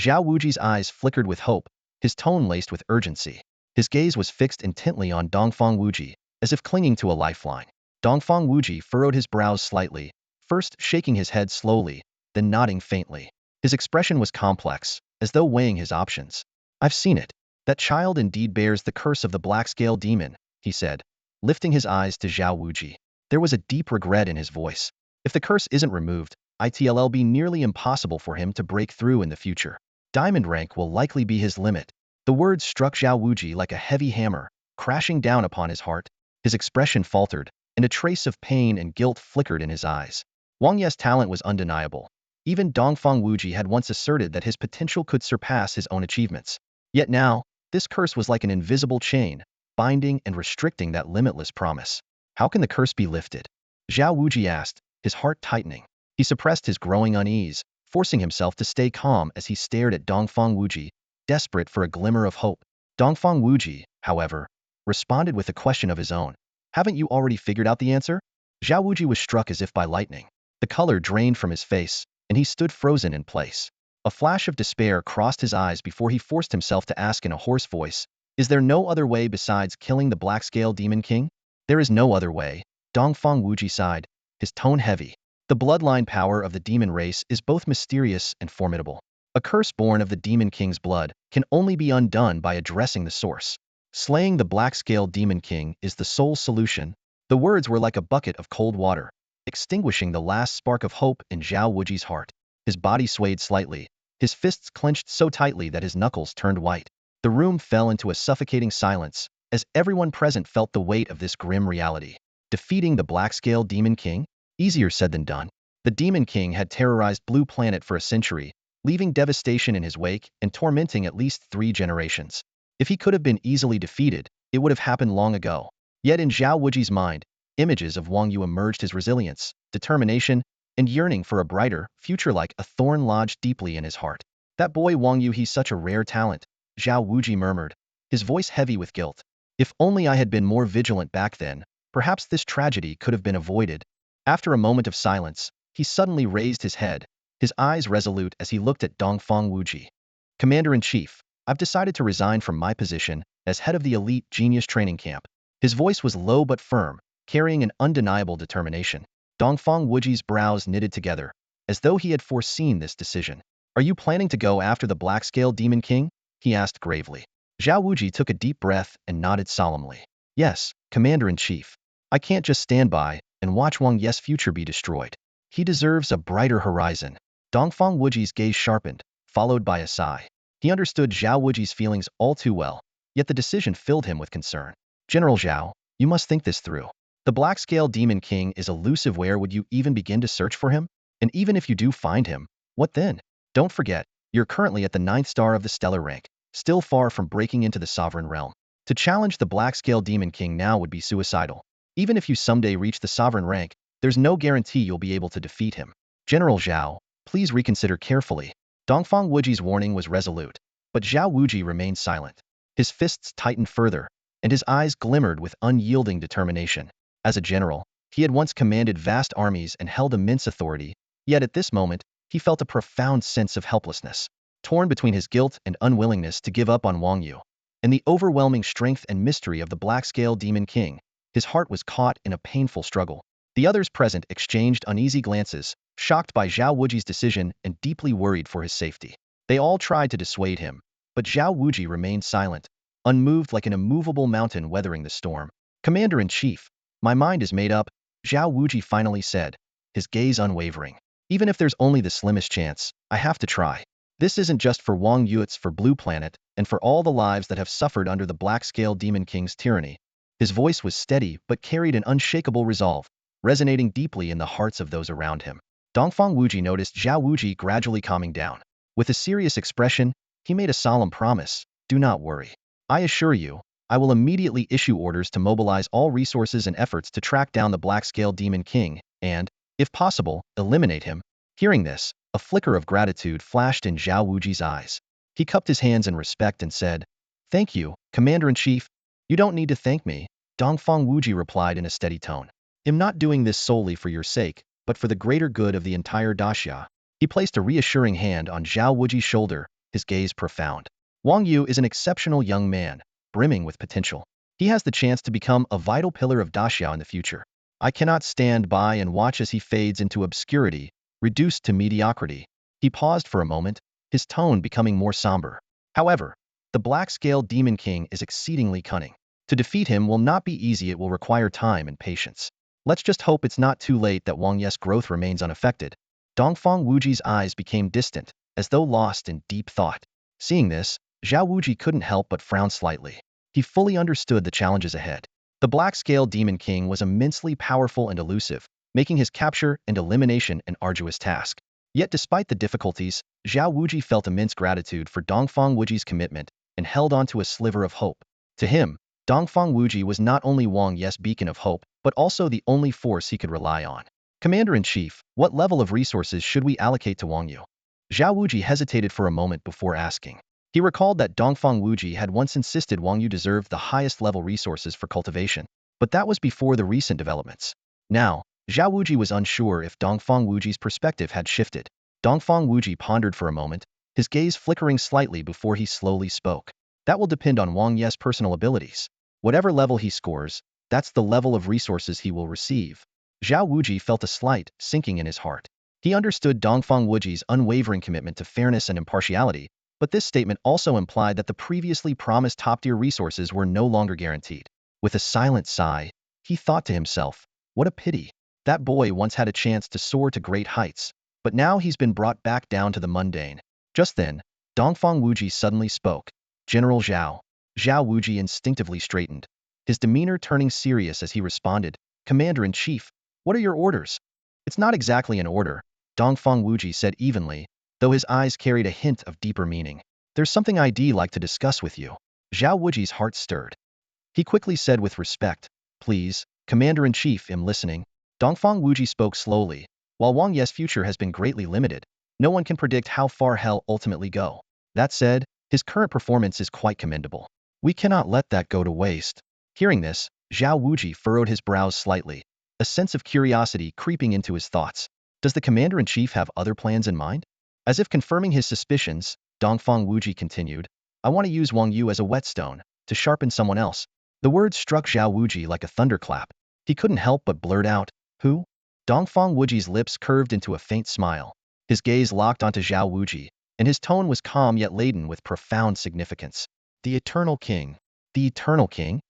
Speaker 1: Zhao Wuji's eyes flickered with hope, his tone laced with urgency. His gaze was fixed intently on Dongfang Wuji, as if clinging to a lifeline. Dongfang Wuji furrowed his brows slightly, first shaking his head slowly, then nodding faintly. His expression was complex, as though weighing his options. I've seen it. That child indeed bears the curse of the black-scale demon, he said, lifting his eyes to Zhao Wuji. There was a deep regret in his voice. If the curse isn't removed, it'll be nearly impossible for him to break through in the future. Diamond rank will likely be his limit. The words struck Zhao Wuji like a heavy hammer, crashing down upon his heart. His expression faltered, and a trace of pain and guilt flickered in his eyes. Wang Ye's talent was undeniable. Even Dongfang Wuji had once asserted that his potential could surpass his own achievements. Yet now, this curse was like an invisible chain, binding and restricting that limitless promise. How can the curse be lifted? Zhao Wuji asked, his heart tightening. He suppressed his growing unease, forcing himself to stay calm as he stared at Dongfang Wuji, desperate for a glimmer of hope. Dongfang Wuji, however, responded with a question of his own. Haven't you already figured out the answer? Zhao Wuji was struck as if by lightning. The color drained from his face, and he stood frozen in place. A flash of despair crossed his eyes before he forced himself to ask in a hoarse voice, is there no other way besides killing the Black-Scale Demon King? There is no other way, Dongfang Wuji sighed, his tone heavy. The bloodline power of the demon race is both mysterious and formidable. A curse born of the Demon King's blood can only be undone by addressing the source. Slaying the Black-Scale Demon King is the sole solution. The words were like a bucket of cold water, extinguishing the last spark of hope in Zhao Wuji's heart. His body swayed slightly, his fists clenched so tightly that his knuckles turned white. The room fell into a suffocating silence, as everyone present felt the weight of this grim reality. Defeating the Black-Scale Demon King? Easier said than done. The Demon King had terrorized Blue Planet for a century, leaving devastation in his wake and tormenting at least 3 generations. If he could have been easily defeated, it would have happened long ago. Yet in Zhao Wuji's mind, images of Wang Yu emerged, his resilience, determination, and yearning for a brighter future like a thorn lodged deeply in his heart. That boy Wang Yu, he's such a rare talent, Zhao Wuji murmured, his voice heavy with guilt. If only I had been more vigilant back then, perhaps this tragedy could have been avoided. After a moment of silence, he suddenly raised his head, his eyes resolute as he looked at Dongfang Wuji. Commander-in-Chief, I've decided to resign from my position as head of the elite genius training camp. His voice was low but firm, carrying an undeniable determination. Dongfang Wuji's brows knitted together, as though he had foreseen this decision. Are you planning to go after the Black-Scale Demon King? He asked gravely. Zhao Wuji took a deep breath and nodded solemnly. Yes, Commander-in-Chief. I can't just stand by and watch Wang Ye's future be destroyed. He deserves a brighter horizon. Dongfang Wuji's gaze sharpened, followed by a sigh. He understood Zhao Wuji's feelings all too well, yet the decision filled him with concern. General Zhao, you must think this through. The Black-Scale Demon King is elusive. Where would you even begin to search for him? And even if you do find him, what then? Don't forget, you're currently at the 9th star of the stellar rank, still far from breaking into the sovereign realm. To challenge the Black-Scale Demon King now would be suicidal. Even if you someday reach the sovereign rank, there's no guarantee you'll be able to defeat him. General Zhao, please reconsider carefully. Dongfang Wuji's warning was resolute, but Zhao Wuji remained silent. His fists tightened further, and his eyes glimmered with unyielding determination. As a general, he had once commanded vast armies and held immense authority, yet at this moment, he felt a profound sense of helplessness, torn between his guilt and unwillingness to give up on Wang Yu, and the overwhelming strength and mystery of the Black-Scale Demon King. His heart was caught in a painful struggle. The others present exchanged uneasy glances, shocked by Zhao Wuji's decision and deeply worried for his safety. They all tried to dissuade him, but Zhao Wuji remained silent, unmoved like an immovable mountain weathering the storm. Commander-in-Chief, my mind is made up, Zhao Wuji finally said, his gaze unwavering. Even if there's only the slimmest chance, I have to try. This isn't just for Wang Yu, it's for Blue Planet, and for all the lives that have suffered under the Black-Scale Demon King's tyranny. His voice was steady but carried an unshakable resolve, resonating deeply in the hearts of those around him. Dongfang Wuji noticed Zhao Wuji gradually calming down. With a serious expression, he made a solemn promise, do not worry. I assure you, I will immediately issue orders to mobilize all resources and efforts to track down the Black-Scale Demon King and, if possible, eliminate him. Hearing this, a flicker of gratitude flashed in Zhao Wuji's eyes. He cupped his hands in respect and said, Thank you, Commander-in-Chief. You don't need to thank me, Dongfang Wuji replied in a steady tone. I'm not doing this solely for your sake, but for the greater good of the entire Daxia. He placed a reassuring hand on Zhao Wuji's shoulder, his gaze profound. Wang Yu is an exceptional young man, brimming with potential. He has the chance to become a vital pillar of Daxia in the future. I cannot stand by and watch as he fades into obscurity, reduced to mediocrity. He paused for a moment, his tone becoming more somber. However, the Black-Scale Demon King is exceedingly cunning. To defeat him will not be easy, it will require time and patience. Let's just hope it's not too late that Wang Yu's growth remains unaffected. Dongfang Wuji's eyes became distant, as though lost in deep thought. Seeing this, Zhao Wuji couldn't help but frown slightly. He fully understood the challenges ahead. The Black-Scale Demon King was immensely powerful and elusive, making his capture and elimination an arduous task. Yet despite the difficulties, Zhao Wuji felt immense gratitude for Dongfang Wuji's commitment and held on to a sliver of hope. To him, Dongfang Wuji was not only Wang Yu's beacon of hope, but also the only force he could rely on. Commander-in-Chief, what level of resources should we allocate to Wang Yu? Zhao Wuji hesitated for a moment before asking. He recalled that Dongfang Wuji had once insisted Wang Yu deserved the highest level resources for cultivation, but that was before the recent developments. Now, Zhao Wuji was unsure if Dongfang Wuji's perspective had shifted. Dongfang Wuji pondered for a moment, his gaze flickering slightly before he slowly spoke. That will depend on Wang Yu's personal abilities. Whatever level he scores, that's the level of resources he will receive. Zhao Wuji felt a slight sinking in his heart. He understood Dongfang Wuji's unwavering commitment to fairness and impartiality, but this statement also implied that the previously promised top-tier resources were no longer guaranteed. With a silent sigh, he thought to himself, what a pity. That boy once had a chance to soar to great heights, but now he's been brought back down to the mundane. Just then, Dongfang Wuji suddenly spoke. General Zhao. Zhao Wuji instinctively straightened, his demeanor turning serious as he responded, Commander-in-Chief, what are your orders? It's not exactly an order, Dongfang Wuji said evenly, though his eyes carried a hint of deeper meaning. There's something I'd like to discuss with you. Zhao Wuji's heart stirred. He quickly said with respect, Please, Commander-in-Chief, I'm listening. Dongfang Wuji spoke slowly. While Wang Yu's future has been greatly limited, no one can predict how far he'll ultimately go. That said, his current performance is quite commendable. We cannot let that go to waste. Hearing this, Zhao Wuji furrowed his brows slightly, a sense of curiosity creeping into his thoughts. Does the Commander-in-Chief have other plans in mind? As if confirming his suspicions, Dongfang Wuji continued, I want to use Wang Yu as a whetstone, to sharpen someone else. The words struck Zhao Wuji like a thunderclap. He couldn't help but blurt out, Who? Dongfang Wuji's lips curved into a faint smile. His gaze locked onto Zhao Wuji, and his tone was calm yet laden with profound significance. The Eternal King. The Eternal King?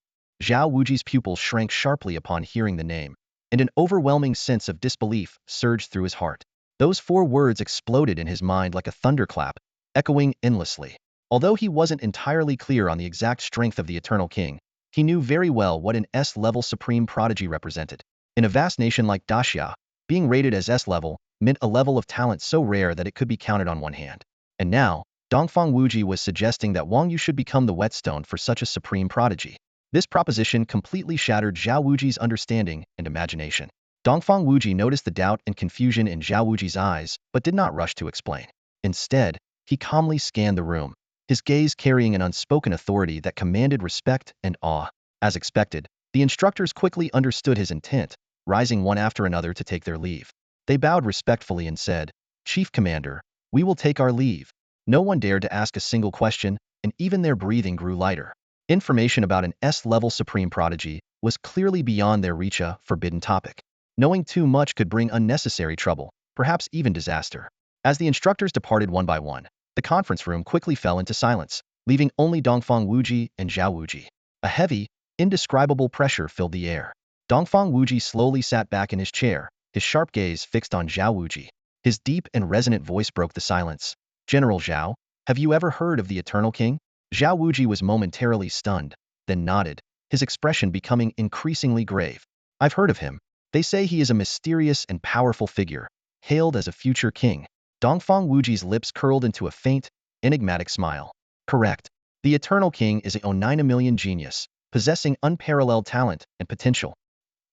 Speaker 1: Zhao Wuji's pupils shrank sharply upon hearing the name, and an overwhelming sense of disbelief surged through his heart. Those 4 words exploded in his mind like a thunderclap, echoing endlessly. Although he wasn't entirely clear on the exact strength of the Eternal King, he knew very well what an S-level supreme prodigy represented. In a vast nation like Daxia, being rated as S-level meant a level of talent so rare that it could be counted on one hand. And now, Dongfang Wuji was suggesting that Wang Yu should become the whetstone for such a supreme prodigy. This proposition completely shattered Zhao Wuji's understanding and imagination. Dongfang Wuji noticed the doubt and confusion in Zhao Wuji's eyes, but did not rush to explain. Instead, he calmly scanned the room, his gaze carrying an unspoken authority that commanded respect and awe. As expected, the instructors quickly understood his intent, rising one after another to take their leave. They bowed respectfully and said, Chief Commander, we will take our leave. No one dared to ask a single question, and even their breathing grew lighter. Information about an S-level supreme prodigy was clearly beyond their reach, a forbidden topic. Knowing too much could bring unnecessary trouble, perhaps even disaster. As the instructors departed one by one, The conference room quickly fell into silence, leaving only Dongfang Wuji and Zhao Wuji. A heavy, indescribable pressure filled the air. Dongfang Wuji slowly sat back in his chair, his sharp gaze fixed on Zhao Wuji. His deep and resonant voice broke the silence. General Zhao, have you ever heard of the Eternal King? Zhao Wuji was momentarily stunned, then nodded, his expression becoming increasingly grave. I've heard of him. They say he is a mysterious and powerful figure, hailed as a future king. Dongfang Wuji's lips curled into a faint, enigmatic smile. Correct. The Eternal King is a Oninamillion genius, possessing unparalleled talent and potential.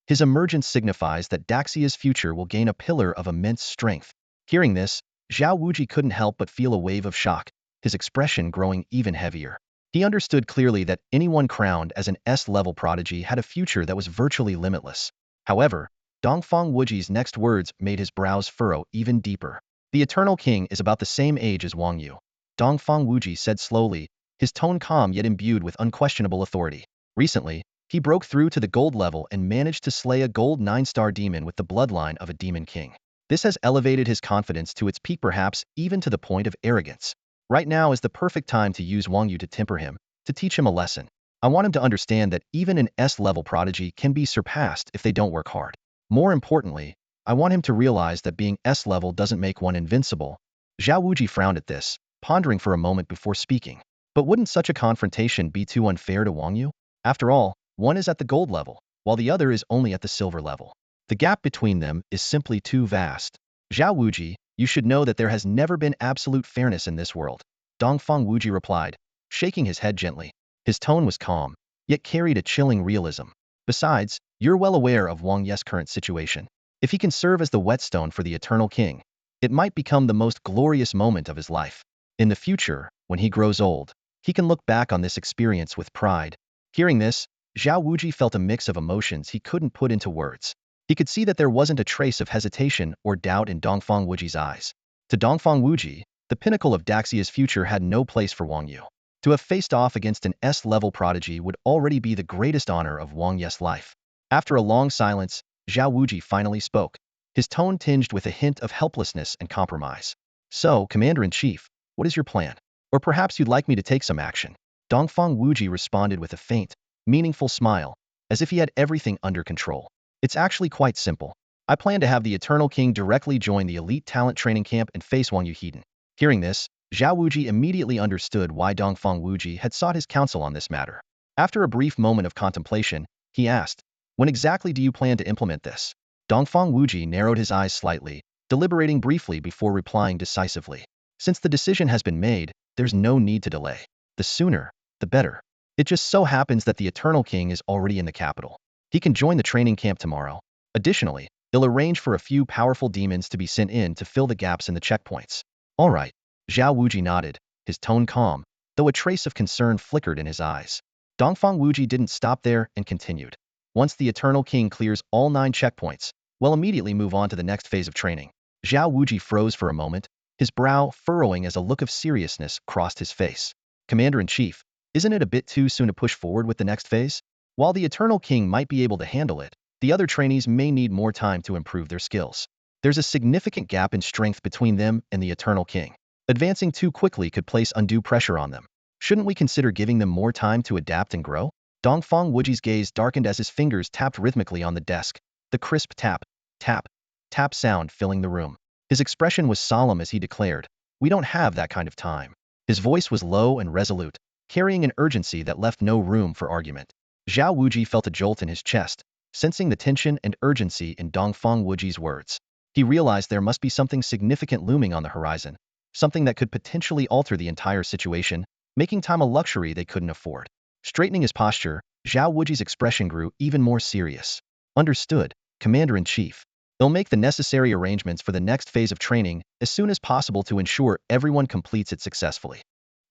Speaker 1: His emergence signifies that Daxia's future will gain a pillar of immense strength. Hearing this, Zhao Wuji couldn't help but feel a wave of shock, his expression growing even heavier. He understood clearly that anyone crowned as an S-level prodigy had a future that was virtually limitless. However, Dongfang Wuji's next words made his brows furrow even deeper. The Eternal King is about the same age as Wang Yu. Dongfang Wuji said slowly, his tone calm yet imbued with unquestionable authority. Recently, he broke through to the gold level and managed to slay a gold 9-star demon with the bloodline of a demon king. This has elevated his confidence to its peak, perhaps even to the point of arrogance. Right now is the perfect time to use Wang Yu to temper him, to teach him a lesson. I want him to understand that even an S-level prodigy can be surpassed if they don't work hard. More importantly, I want him to realize that being S-level doesn't make one invincible. Zhao Wuji frowned at this, pondering for a moment before speaking. But wouldn't such a confrontation be too unfair to Wang Yu? After all, one is at the gold level, while the other is only at the silver level. The gap between them is simply too vast. Zhao Wuji, you should know that there has never been absolute fairness in this world. Dongfang Wuji replied, shaking his head gently. His tone was calm, yet carried a chilling realism. Besides, you're well aware of Wang Yu's current situation. If he can serve as the whetstone for the Eternal King, it might become the most glorious moment of his life. In the future, when he grows old, he can look back on this experience with pride. Hearing this, Zhao Wuji felt a mix of emotions he couldn't put into words. He could see that there wasn't a trace of hesitation or doubt in Dongfang Wuji's eyes. To Dongfang Wuji, the pinnacle of Daxia's future had no place for Wang Yu. To have faced off against an S-level prodigy would already be the greatest honor of Wang Yu's life. After a long silence, Zhao Wuji finally spoke, his tone tinged with a hint of helplessness and compromise. So, Commander-in-Chief, what is your plan? Or perhaps you'd like me to take some action? Dongfang Wuji responded with a faint, meaningful smile, as if he had everything under control. It's actually quite simple. I plan to have the Eternal King directly join the elite talent training camp and face Wang Yu Heiden. Hearing this, Zhao Wuji immediately understood why Dongfang Wuji had sought his counsel on this matter. After a brief moment of contemplation, he asked, when exactly do you plan to implement this? Dongfang Wuji narrowed his eyes slightly, deliberating briefly before replying decisively. Since the decision has been made, there's no need to delay. The sooner, the better. It just so happens that the Eternal King is already in the capital. He can join the training camp tomorrow. Additionally, he'll arrange for a few powerful demons to be sent in to fill the gaps in the checkpoints. All right. Zhao Wuji nodded, his tone calm, though a trace of concern flickered in his eyes. Dongfang Wuji didn't stop there and continued. Once the Eternal King clears all 9 checkpoints, we'll immediately move on to the next phase of training. Zhao Wuji froze for a moment, his brow furrowing as a look of seriousness crossed his face. Commander-in-Chief, isn't it a bit too soon to push forward with the next phase? While the Eternal King might be able to handle it, the other trainees may need more time to improve their skills. There's a significant gap in strength between them and the Eternal King. Advancing too quickly could place undue pressure on them. Shouldn't we consider giving them more time to adapt and grow? Dongfang Wuji's gaze darkened as his fingers tapped rhythmically on the desk, the crisp tap, tap, tap sound filling the room. His expression was solemn as he declared, we don't have that kind of time. His voice was low and resolute, carrying an urgency that left no room for argument. Zhao Wuji felt a jolt in his chest, sensing the tension and urgency in Dongfang Wuji's words. He realized there must be something significant looming on the horizon, something that could potentially alter the entire situation, making time a luxury they couldn't afford. Straightening his posture, Zhao Wuji's expression grew even more serious. Understood, Commander-in-Chief. They'll make the necessary arrangements for the next phase of training as soon as possible to ensure everyone completes it successfully.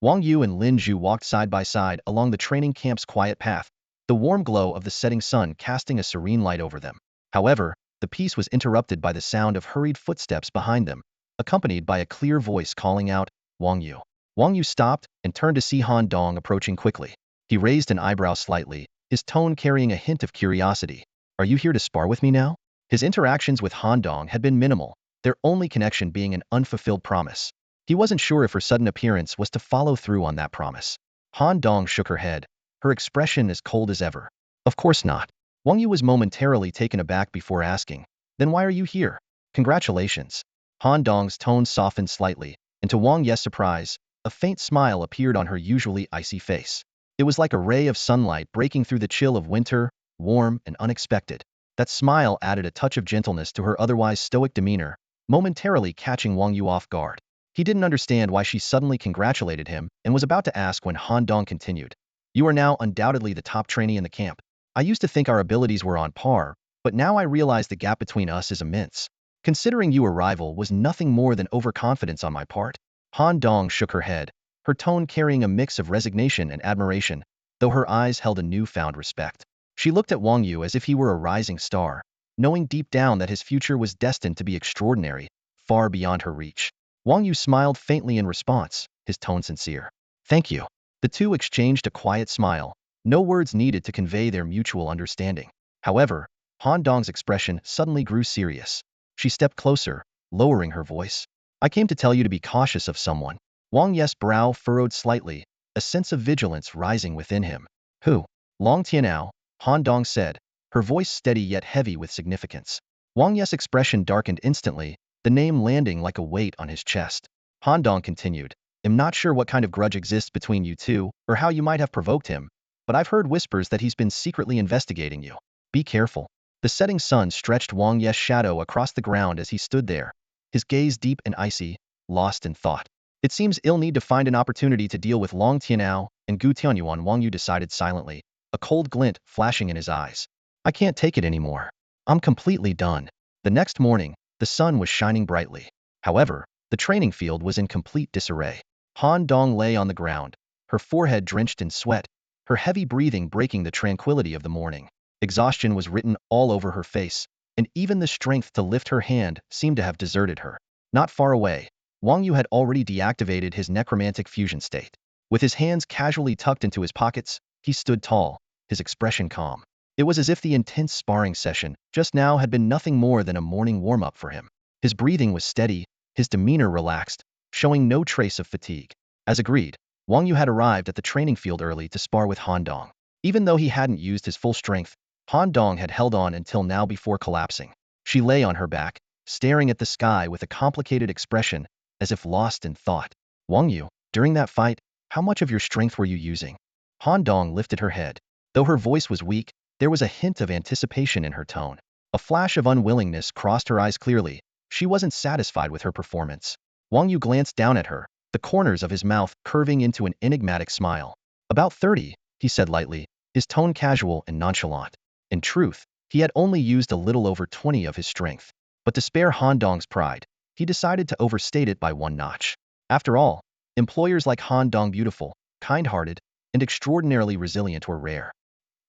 Speaker 1: Wang Yu and Lin Zhu walked side by side along the training camp's quiet path, the warm glow of the setting sun casting a serene light over them. However, the peace was interrupted by the sound of hurried footsteps behind them, accompanied by a clear voice calling out, Wang Yu. Wang Yu stopped and turned to see Han Dong approaching quickly. He raised an eyebrow slightly, his tone carrying a hint of curiosity. Are you here to spar with me now? His interactions with Han Dong had been minimal, their only connection being an unfulfilled promise. He wasn't sure if her sudden appearance was to follow through on that promise. Han Dong shook her head, her expression as cold as ever. Of course not. Wang Yu was momentarily taken aback before asking, then why are you here? Congratulations. Han Dong's tone softened slightly, and to Wang Ye's surprise, a faint smile appeared on her usually icy face. It was like a ray of sunlight breaking through the chill of winter, warm and unexpected. That smile added a touch of gentleness to her otherwise stoic demeanor, momentarily catching Wang Yu off guard. He didn't understand why she suddenly congratulated him and was about to ask when Han Dong continued. You are now undoubtedly the top trainee in the camp. I used to think our abilities were on par, but now I realize the gap between us is immense. Considering you a rival was nothing more than overconfidence on my part. Han Dong shook her head, her tone carrying a mix of resignation and admiration, though her eyes held a newfound respect. She looked at Wang Yu as if he were a rising star, knowing deep down that his future was destined to be extraordinary, far beyond her reach. Wang Yu smiled faintly in response, his tone sincere. Thank you. The two exchanged a quiet smile, no words needed to convey their mutual understanding. However, Han Dong's expression suddenly grew serious. She stepped closer, lowering her voice. I came to tell you to be cautious of someone. Wang Ye's brow furrowed slightly, a sense of vigilance rising within him. Who? Long Tianao, Han Dong said, her voice steady yet heavy with significance. Wang Ye's expression darkened instantly, the name landing like a weight on his chest. Han Dong continued, I'm not sure what kind of grudge exists between you two, or how you might have provoked him, but I've heard whispers that he's been secretly investigating you. Be careful. The setting sun stretched Wang Ye's shadow across the ground as he stood there, his gaze deep and icy, lost in thought. It seems he'll need to find an opportunity to deal with Long Tianao and Gu Tianyuan. Wang Yu decided silently, a cold glint flashing in his eyes. I can't take it anymore. I'm completely done. The next morning, the sun was shining brightly. However, the training field was in complete disarray. Han Dong lay on the ground, her forehead drenched in sweat, her heavy breathing breaking the tranquility of the morning. Exhaustion was written all over her face, and even the strength to lift her hand seemed to have deserted her. Not far away, Wang Yu had already deactivated his necromantic fusion state. With his hands casually tucked into his pockets, he stood tall, his expression calm. It was as if the intense sparring session just now had been nothing more than a morning warm-up for him. His breathing was steady, his demeanor relaxed, showing no trace of fatigue. As agreed, Wang Yu had arrived at the training field early to spar with Han Dong. Even though he hadn't used his full strength, Han Dong had held on until now before collapsing. She lay on her back, staring at the sky with a complicated expression, as if lost in thought. Wang Yu, during that fight, how much of your strength were you using? Han Dong lifted her head. Though her voice was weak, there was a hint of anticipation in her tone. A flash of unwillingness crossed her eyes clearly. She wasn't satisfied with her performance. Wang Yu glanced down at her, the corners of his mouth curving into an enigmatic smile. About 30, he said lightly, his tone casual and nonchalant. In truth, he had only used a little over 20 of his strength. But to spare Han Dong's pride, he decided to overstate it by one notch. After all, employers like Han Dong beautiful, kind-hearted, and extraordinarily resilient were rare.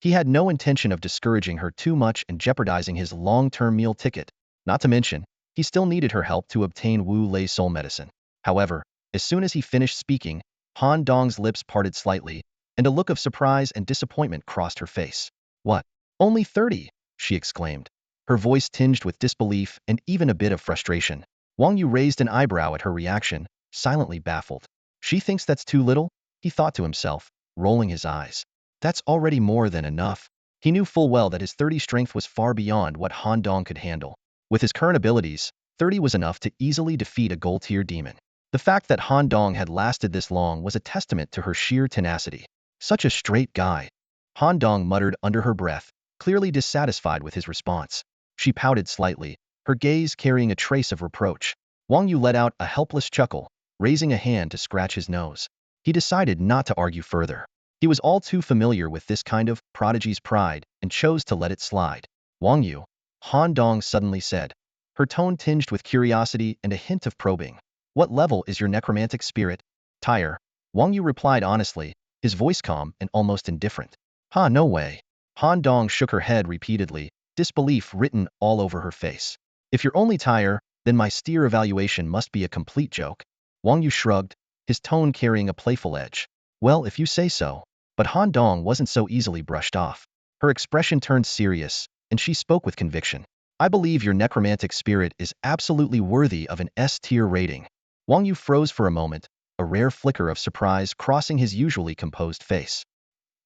Speaker 1: He had no intention of discouraging her too much and jeopardizing his long-term meal ticket. Not to mention, he still needed her help to obtain Wu Lei's soul medicine. However, as soon as he finished speaking, Han Dong's lips parted slightly, and a look of surprise and disappointment crossed her face. What? Only 30? She exclaimed, her voice tinged with disbelief and even a bit of frustration. Wang Yu raised an eyebrow at her reaction, silently baffled. She thinks that's too little? He thought to himself, rolling his eyes. That's already more than enough. He knew full well that his 30 strength was far beyond what Han Dong could handle. With his current abilities, 30 was enough to easily defeat a gold-tier demon. The fact that Han Dong had lasted this long was a testament to her sheer tenacity. Such a straight guy. Han Dong muttered under her breath, clearly dissatisfied with his response. She pouted slightly, her gaze carrying a trace of reproach. Wang Yu let out a helpless chuckle, raising a hand to scratch his nose. He decided not to argue further. He was all too familiar with this kind of prodigy's pride and chose to let it slide. Wang Yu, Han Dong suddenly said, her tone tinged with curiosity and a hint of probing. What level is your necromantic spirit? Tire. Wang Yu replied honestly, his voice calm and almost indifferent. No way. Han Dong shook her head repeatedly, disbelief written all over her face. If you're only Tire, then my steer evaluation must be a complete joke. Wang Yu shrugged, his tone carrying a playful edge. Well, if you say so. But Han Dong wasn't so easily brushed off. Her expression turned serious, and she spoke with conviction. I believe your necromantic spirit is absolutely worthy of an S-tier rating. Wang Yu froze for a moment, a rare flicker of surprise crossing his usually composed face.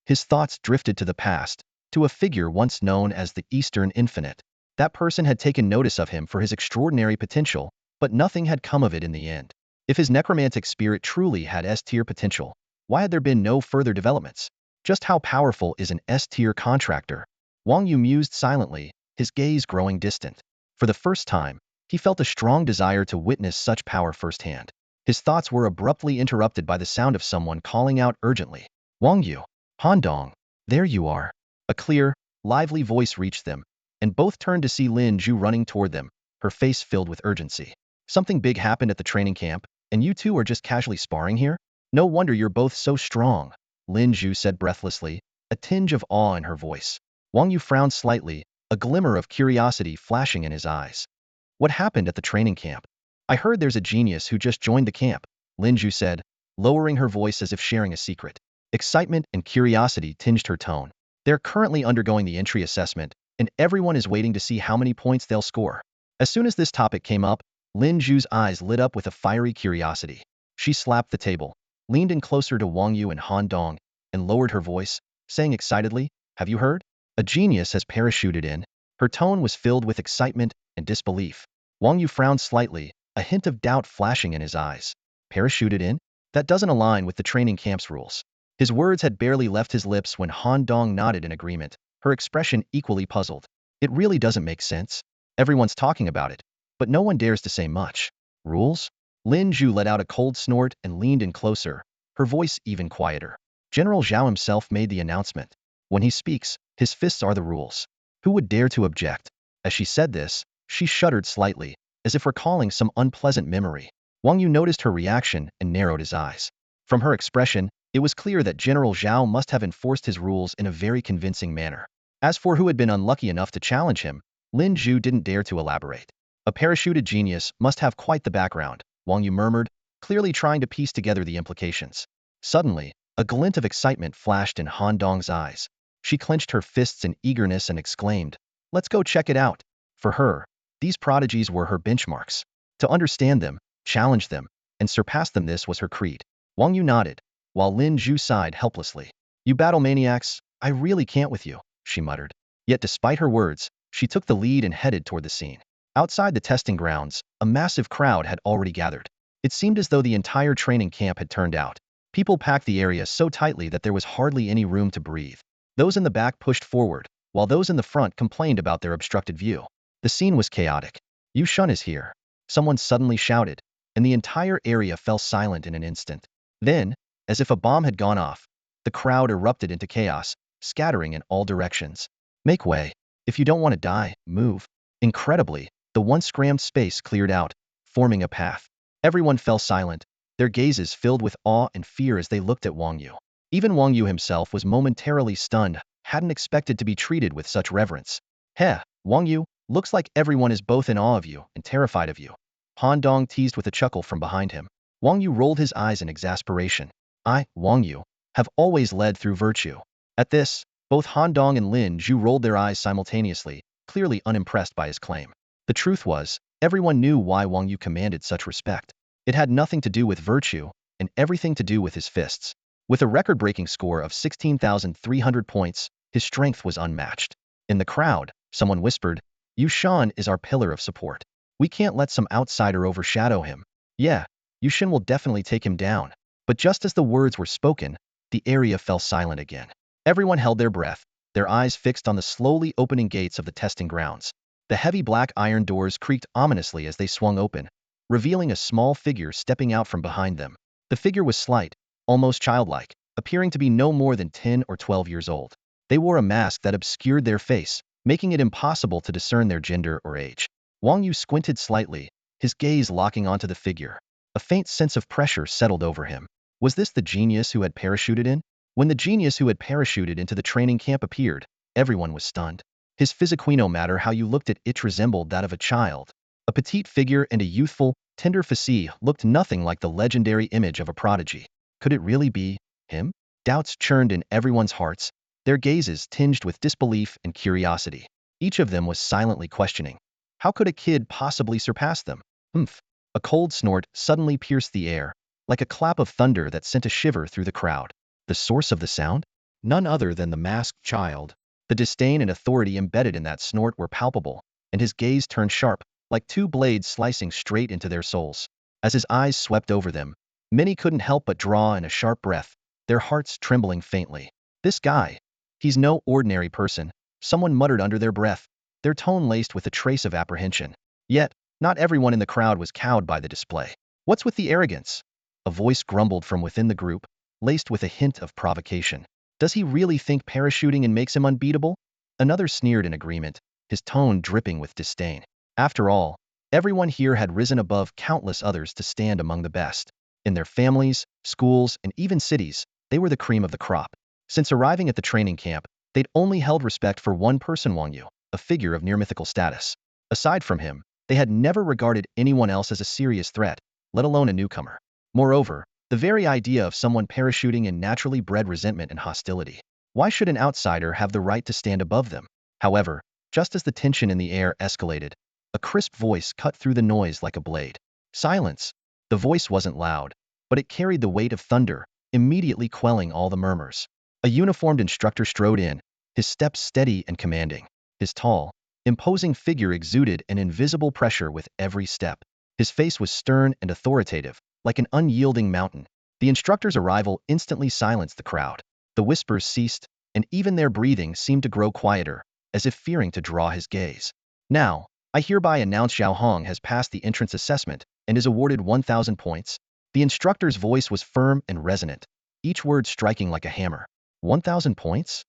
Speaker 1: His thoughts drifted to the past, to a figure once known as the Eastern Infinite. That person had taken notice of him for his extraordinary potential, but nothing had come of it in the end. If his necromantic spirit truly had S-tier potential, why had there been no further developments? Just how powerful is an S-tier contractor? Wang Yu mused silently, his gaze growing distant. For the first time, he felt a strong desire to witness such power firsthand. His thoughts were abruptly interrupted by the sound of someone calling out urgently. Wang Yu, Han Dong, there you are. A clear, lively voice reached them, and both turned to see Lin Zhu running toward them, her face filled with urgency. Something big happened at the training camp, and you two are just casually sparring here? No wonder you're both so strong, Lin Zhu said breathlessly, a tinge of awe in her voice. Wang Yu frowned slightly, a glimmer of curiosity flashing in his eyes. What happened at the training camp? I heard there's a genius who just joined the camp, Lin Zhu said, lowering her voice as if sharing a secret. Excitement and curiosity tinged her tone. They're currently undergoing the entry assessment, and everyone is waiting to see how many points they'll score. As soon as this topic came up, Lin Zhu's eyes lit up with a fiery curiosity. She slapped the table, leaned in closer to Wang Yu and Han Dong, and lowered her voice, saying excitedly, have you heard? A genius has parachuted in. Her tone was filled with excitement and disbelief. Wang Yu frowned slightly, a hint of doubt flashing in his eyes. Parachuted in? That doesn't align with the training camp's rules. His words had barely left his lips when Han Dong nodded in agreement, her expression equally puzzled. It really doesn't make sense. Everyone's talking about it, but no one dares to say much. Rules? Lin Zhu let out a cold snort and leaned in closer, her voice even quieter. General Zhao himself made the announcement. When he speaks, his fists are the rules. Who would dare to object? As she said this, she shuddered slightly, as if recalling some unpleasant memory. Wang Yu noticed her reaction and narrowed his eyes. From her expression, it was clear that General Zhao must have enforced his rules in a very convincing manner. As for who had been unlucky enough to challenge him, Lin Zhu didn't dare to elaborate. A parachuted genius must have quite the background, Wang Yu murmured, clearly trying to piece together the implications. Suddenly, a glint of excitement flashed in Han Dong's eyes. She clenched her fists in eagerness and exclaimed, let's go check it out. For her, these prodigies were her benchmarks. To understand them, challenge them, and surpass them, this was her creed. Wang Yu nodded, while Lin Zhu sighed helplessly. You battle maniacs, I really can't with you, she muttered. Yet despite her words, she took the lead and headed toward the scene. Outside the testing grounds, a massive crowd had already gathered. It seemed as though the entire training camp had turned out. People packed the area so tightly that there was hardly any room to breathe. Those in the back pushed forward, while those in the front complained about their obstructed view. The scene was chaotic. Yu Shun is here. Someone suddenly shouted, and the entire area fell silent in an instant. Then, as if a bomb had gone off, the crowd erupted into chaos, scattering in all directions. Make way. If you don't want to die, move. Incredibly, the once crammed space cleared out, forming a path. Everyone fell silent, their gazes filled with awe and fear as they looked at Wang Yu. Even Wang Yu himself was momentarily stunned, hadn't expected to be treated with such reverence. Heh, Wang Yu, looks like everyone is both in awe of you and terrified of you. Han Dong teased with a chuckle from behind him. Wang Yu rolled his eyes in exasperation. I, Wang Yu, have always led through virtue. At this, both Han Dong and Lin Zhu rolled their eyes simultaneously, clearly unimpressed by his claim. The truth was, everyone knew why Wang Yu commanded such respect. It had nothing to do with virtue, and everything to do with his fists. With a record-breaking score of 16,300 points, his strength was unmatched. In the crowd, someone whispered, Yu Shan is our pillar of support. We can't let some outsider overshadow him. Yeah, Yu Shan will definitely take him down. But just as the words were spoken, the area fell silent again. Everyone held their breath, their eyes fixed on the slowly opening gates of the testing grounds. The heavy black iron doors creaked ominously as they swung open, revealing a small figure stepping out from behind them. The figure was slight, almost childlike, appearing to be no more than 10 or 12 years old. They wore a mask that obscured their face, making it impossible to discern their gender or age. Wang Yu squinted slightly, his gaze locking onto the figure. A faint sense of pressure settled over him. Was this the genius who had parachuted in? When the genius who had parachuted into the training camp appeared, everyone was stunned. His physique, no matter how you looked at it, resembled that of a child. A petite figure and a youthful, tender physique looked nothing like the legendary image of a prodigy. Could it really be him? Doubts churned in everyone's hearts, their gazes tinged with disbelief and curiosity. Each of them was silently questioning. How could a kid possibly surpass them? Humph. A cold snort suddenly pierced the air, like a clap of thunder that sent a shiver through the crowd. The source of the sound? None other than the masked child. The disdain and authority embedded in that snort were palpable, and his gaze turned sharp, like two blades slicing straight into their souls. As his eyes swept over them, many couldn't help but draw in a sharp breath, their hearts trembling faintly. This guy, he's no ordinary person, someone muttered under their breath, their tone laced with a trace of apprehension. Yet, not everyone in the crowd was cowed by the display. What's with the arrogance? A voice grumbled from within the group, laced with a hint of provocation. Does he really think parachuting and makes him unbeatable? Another sneered in agreement, his tone dripping with disdain. After all, everyone here had risen above countless others to stand among the best. In their families, schools, and even cities, they were the cream of the crop. Since arriving at the training camp, they'd only held respect for one person, Wang Yu, a figure of near mythical status. Aside from him, they had never regarded anyone else as a serious threat, let alone a newcomer. Moreover, the very idea of someone parachuting in naturally bred resentment and hostility. Why should an outsider have the right to stand above them? However, just as the tension in the air escalated, a crisp voice cut through the noise like a blade. Silence! The voice wasn't loud, but it carried the weight of thunder, immediately quelling all the murmurs. A uniformed instructor strode in, his steps steady and commanding. His tall, imposing figure exuded an invisible pressure with every step. His face was stern and authoritative, like an unyielding mountain. The instructor's arrival instantly silenced the crowd. The whispers ceased, and even their breathing seemed to grow quieter, as if fearing to draw his gaze. Now, I hereby announce Zhao Hong has passed the entrance assessment and is awarded 1,000 points. The instructor's voice was firm and resonant, each word striking like a hammer. 1,000 points?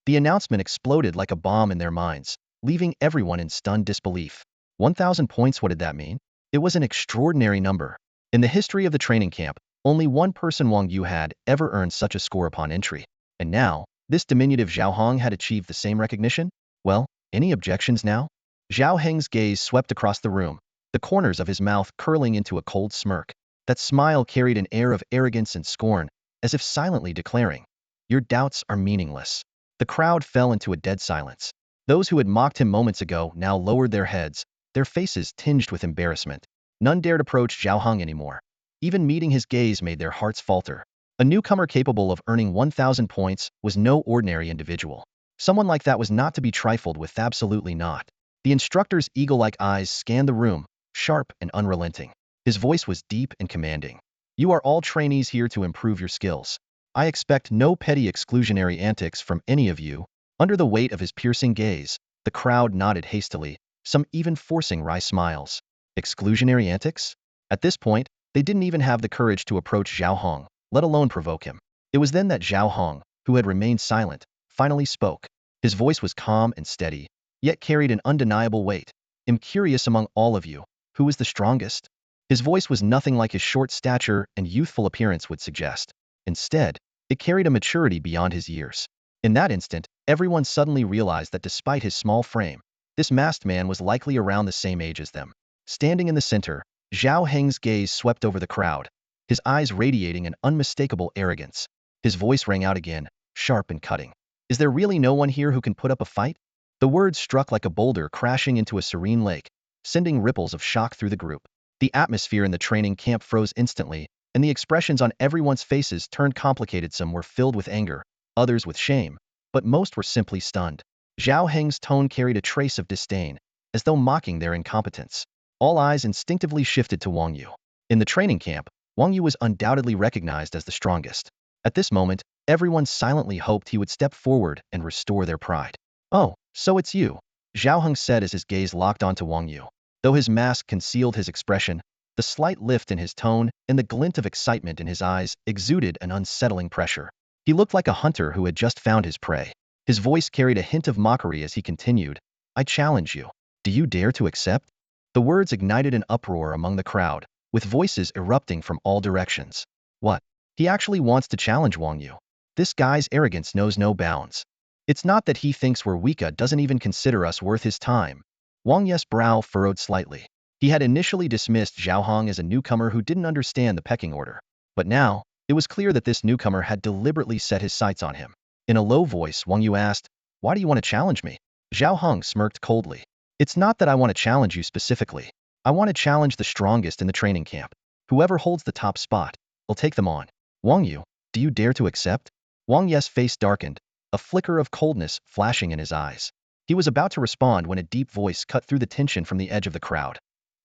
Speaker 1: The announcement exploded like a bomb in their minds, leaving everyone in stunned disbelief. 1,000 points, what did that mean? It was an extraordinary number. In the history of the training camp, only one person, Wang Yu, had ever earned such a score upon entry. And now, this diminutive Zhao Hong had achieved the same recognition? Well, any objections now? Zhao Heng's gaze swept across the room, the corners of his mouth curling into a cold smirk. That smile carried an air of arrogance and scorn, as if silently declaring, "Your doubts are meaningless." The crowd fell into a dead silence. Those who had mocked him moments ago now lowered their heads, their faces tinged with embarrassment. None dared approach Zhao Hong anymore. Even meeting his gaze made their hearts falter. A newcomer capable of earning 1,000 points was no ordinary individual. Someone like that was not to be trifled with, absolutely not. The instructor's eagle-like eyes scanned the room, sharp and unrelenting. His voice was deep and commanding. "You are all trainees here to improve your skills. I expect no petty exclusionary antics from any of you." Under the weight of his piercing gaze, the crowd nodded hastily, some even forcing wry smiles. Exclusionary antics? At this point, they didn't even have the courage to approach Zhao Hong, let alone provoke him. It was then that Zhao Hong, who had remained silent, finally spoke. His voice was calm and steady, yet carried an undeniable weight. "I'm curious, among all of you, who is the strongest?" His voice was nothing like his short stature and youthful appearance would suggest. Instead, it carried a maturity beyond his years. In that instant, everyone suddenly realized that despite his small frame, this masked man was likely around the same age as them. Standing in the center, Zhao Heng's gaze swept over the crowd, his eyes radiating an unmistakable arrogance. His voice rang out again, sharp and cutting. "Is there really no one here who can put up a fight?" The words struck like a boulder crashing into a serene lake, sending ripples of shock through the group. The atmosphere in the training camp froze instantly, and the expressions on everyone's faces turned complicated. Some were filled with anger, others with shame, but most were simply stunned. Zhao Heng's tone carried a trace of disdain, as though mocking their incompetence. All eyes instinctively shifted to Wang Yu. In the training camp, Wang Yu was undoubtedly recognized as the strongest. At this moment, everyone silently hoped he would step forward and restore their pride. "Oh, so it's you," Zhao Heng said as his gaze locked onto Wang Yu. Though his mask concealed his expression, the slight lift in his tone and the glint of excitement in his eyes exuded an unsettling pressure. He looked like a hunter who had just found his prey. His voice carried a hint of mockery as he continued, "I challenge you. Do you dare to accept?" The words ignited an uproar among the crowd, with voices erupting from all directions. What? He actually wants to challenge Wang Yu. This guy's arrogance knows no bounds. It's not that he thinks we're weak, doesn't even consider us worth his time. Wang Yu's brow furrowed slightly. He had initially dismissed Zhao Hong as a newcomer who didn't understand the pecking order. But now, it was clear that this newcomer had deliberately set his sights on him. In a low voice, Wang Yu asked, "Why do you want to challenge me?" Zhao Hong smirked coldly. "It's not that I want to challenge you specifically. I want to challenge the strongest in the training camp. Whoever holds the top spot, will take them on. Wang Yu, do you dare to accept? Wang Ye's face darkened, a flicker of coldness flashing in his eyes. He was about to respond when a deep voice cut through the tension from the edge of the crowd.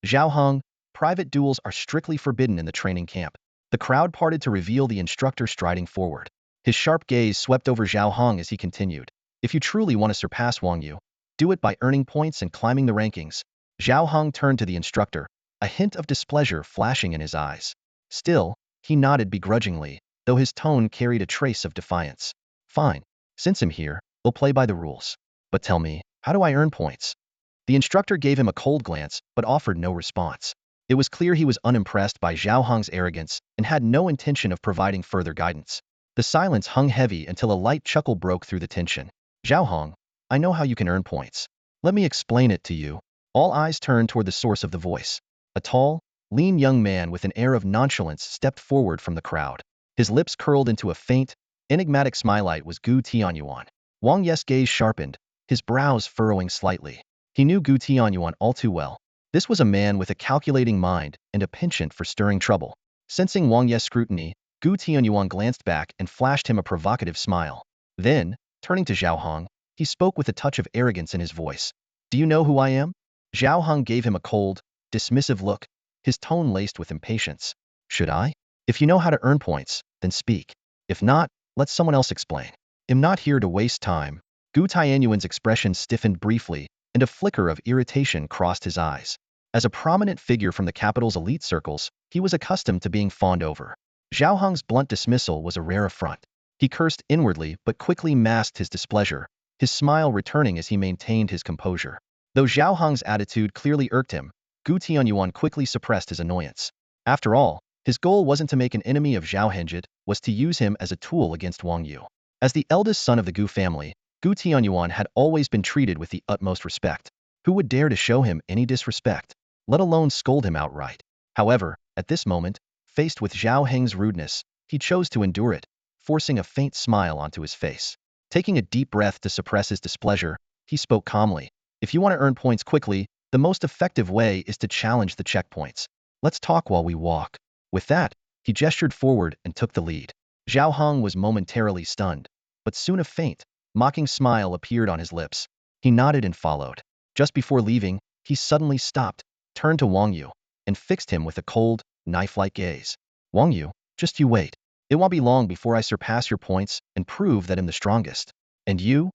Speaker 1: Zhao Hong, private duels are strictly forbidden in the training camp. The crowd parted to reveal the instructor striding forward. His sharp gaze swept over Zhao Hong as he continued. If you truly want to surpass Wang Yu, do it by earning points and climbing the rankings. Zhao Hong turned to the instructor, a hint of displeasure flashing in his eyes. Still, he nodded begrudgingly, though his tone carried a trace of defiance. Fine. Since I'm here, we'll play by the rules. But tell me, how do I earn points? The instructor gave him a cold glance, but offered no response. It was clear he was unimpressed by Zhao Hong's arrogance and had no intention of providing further guidance. The silence hung heavy until a light chuckle broke through the tension. Zhao Hong, I know how you can earn points. Let me explain it to you. All eyes turned toward the source of the voice. A tall, lean young man with an air of nonchalance stepped forward from the crowd. His lips curled into a faint, enigmatic smile. It was Gu Tianyuan. Wang Ye's gaze sharpened, his brows furrowing slightly. He knew Gu Tianyuan all too well. This was a man with a calculating mind and a penchant for stirring trouble. Sensing Wang Ye's scrutiny, Gu Tianyuan glanced back and flashed him a provocative smile. Then, turning to Zhao Hong, he spoke with a touch of arrogance in his voice. Do you know who I am? Zhao Hong gave him a cold, dismissive look, his tone laced with impatience. Should I? If you know how to earn points, then speak. If not, let someone else explain. I'm not here to waste time. Gu Tianyuan's expression stiffened briefly, and a flicker of irritation crossed his eyes. As a prominent figure from the capital's elite circles, he was accustomed to being fawned over. Zhao Hong's blunt dismissal was a rare affront. He cursed inwardly but quickly masked his displeasure, his smile returning as he maintained his composure. Though Zhao Hong's attitude clearly irked him, Gu Tianyuan quickly suppressed his annoyance. After all, his goal wasn't to make an enemy of Zhao Henjit, was to use him as a tool against Wang Yu. As the eldest son of the Gu family, Gu Tianyuan had always been treated with the utmost respect. Who would dare to show him any disrespect, let alone scold him outright? However, at this moment, faced with Zhao Heng's rudeness, he chose to endure it, forcing a faint smile onto his face. Taking a deep breath to suppress his displeasure, he spoke calmly. If you want to earn points quickly, the most effective way is to challenge the checkpoints. Let's talk while we walk. With that, he gestured forward and took the lead. Zhao Hong was momentarily stunned, but soon a faint, mocking smile appeared on his lips. He nodded and followed. Just before leaving, he suddenly stopped, turned to Wang Yu, and fixed him with a cold, knife-like gaze. Wang Yu, just you wait. It won't be long before I surpass your points and prove that I'm the strongest. And you?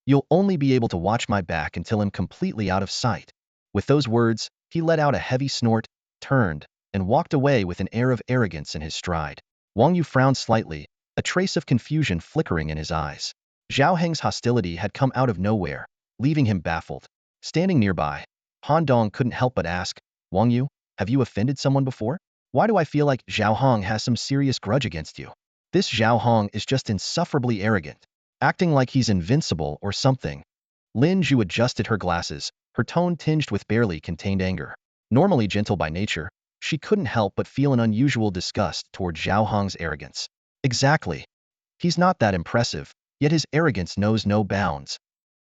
Speaker 1: You'll only be able to watch my back until I'm completely out of sight. With those words, he let out a heavy snort, turned, and walked away with an air of arrogance in his stride. Wang Yu frowned slightly, a trace of confusion flickering in his eyes. Zhao Heng's hostility had come out of nowhere, leaving him baffled. Standing nearby, Han Dong couldn't help but ask, Wang Yu, have you offended someone before? Why do I feel like Zhao Hong has some serious grudge against you? This Zhao Hong is just insufferably arrogant, acting like he's invincible or something. Lin Zhu adjusted her glasses, her tone tinged with barely contained anger. Normally gentle by nature, she couldn't help but feel an unusual disgust toward Zhao Hong's arrogance. Exactly. He's not that impressive, yet his arrogance knows no bounds.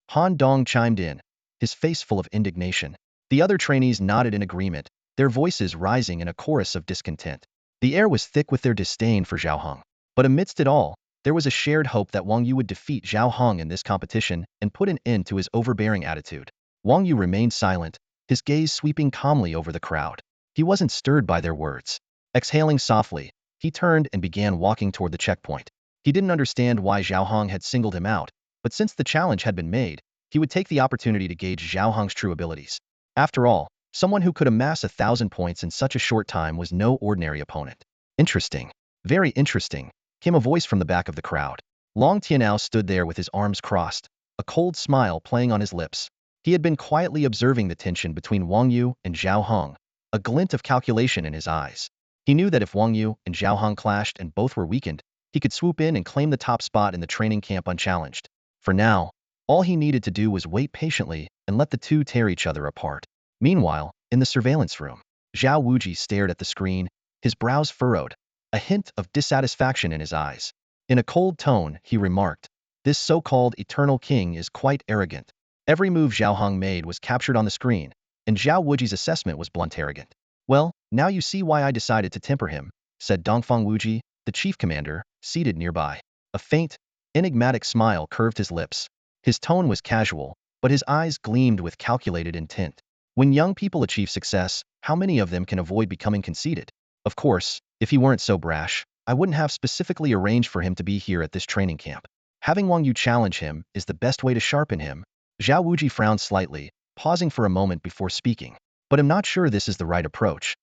Speaker 1: Han Dong chimed in, his face full of indignation. The other trainees nodded in agreement, their voices rising in a chorus of discontent. The air was thick with their disdain for Zhao Hong. But amidst it all, there was a shared hope that Wang Yu would defeat Zhao Hong in this competition and put an end to his overbearing attitude. Wang Yu remained silent, his gaze sweeping calmly over the crowd. He wasn't stirred by their words. Exhaling softly, he turned and began walking toward the checkpoint. He didn't understand why Zhao Hong had singled him out, but since the challenge had been made, he would take the opportunity to gauge Zhao Hong's true abilities. After all, someone who could amass 1,000 points in such a short time was no ordinary opponent. Interesting. Very interesting, came a voice from the back of the crowd. Long Tianao stood there with his arms crossed, a cold smile playing on his lips. He had been quietly observing the tension between Wang Yu and Zhao Hong, a glint of calculation in his eyes. He knew that if Wang Yu and Zhao Hong clashed and both were weakened, he could swoop in and claim the top spot in the training camp unchallenged. For now, all he needed to do was wait patiently and let the two tear each other apart. Meanwhile, in the surveillance room, Zhao Wuji stared at the screen, his brows furrowed, a hint of dissatisfaction in his eyes. In a cold tone, he remarked, this so-called eternal king is quite arrogant. Every move Zhao Hong made was captured on the screen, and Zhao Wuji's assessment was blunt arrogant. Well, now you see why I decided to temper him, said Dongfang Wuji, the chief commander, seated nearby. A faint, enigmatic smile curved his lips. His tone was casual, but his eyes gleamed with calculated intent. When young people achieve success, how many of them can avoid becoming conceited? Of course, if he weren't so brash, I wouldn't have specifically arranged for him to be here at this training camp. Having Wang Yu challenge him is the best way to sharpen him. Zhao Wuji frowned slightly, pausing for a moment before speaking. But I'm not sure this is the right approach.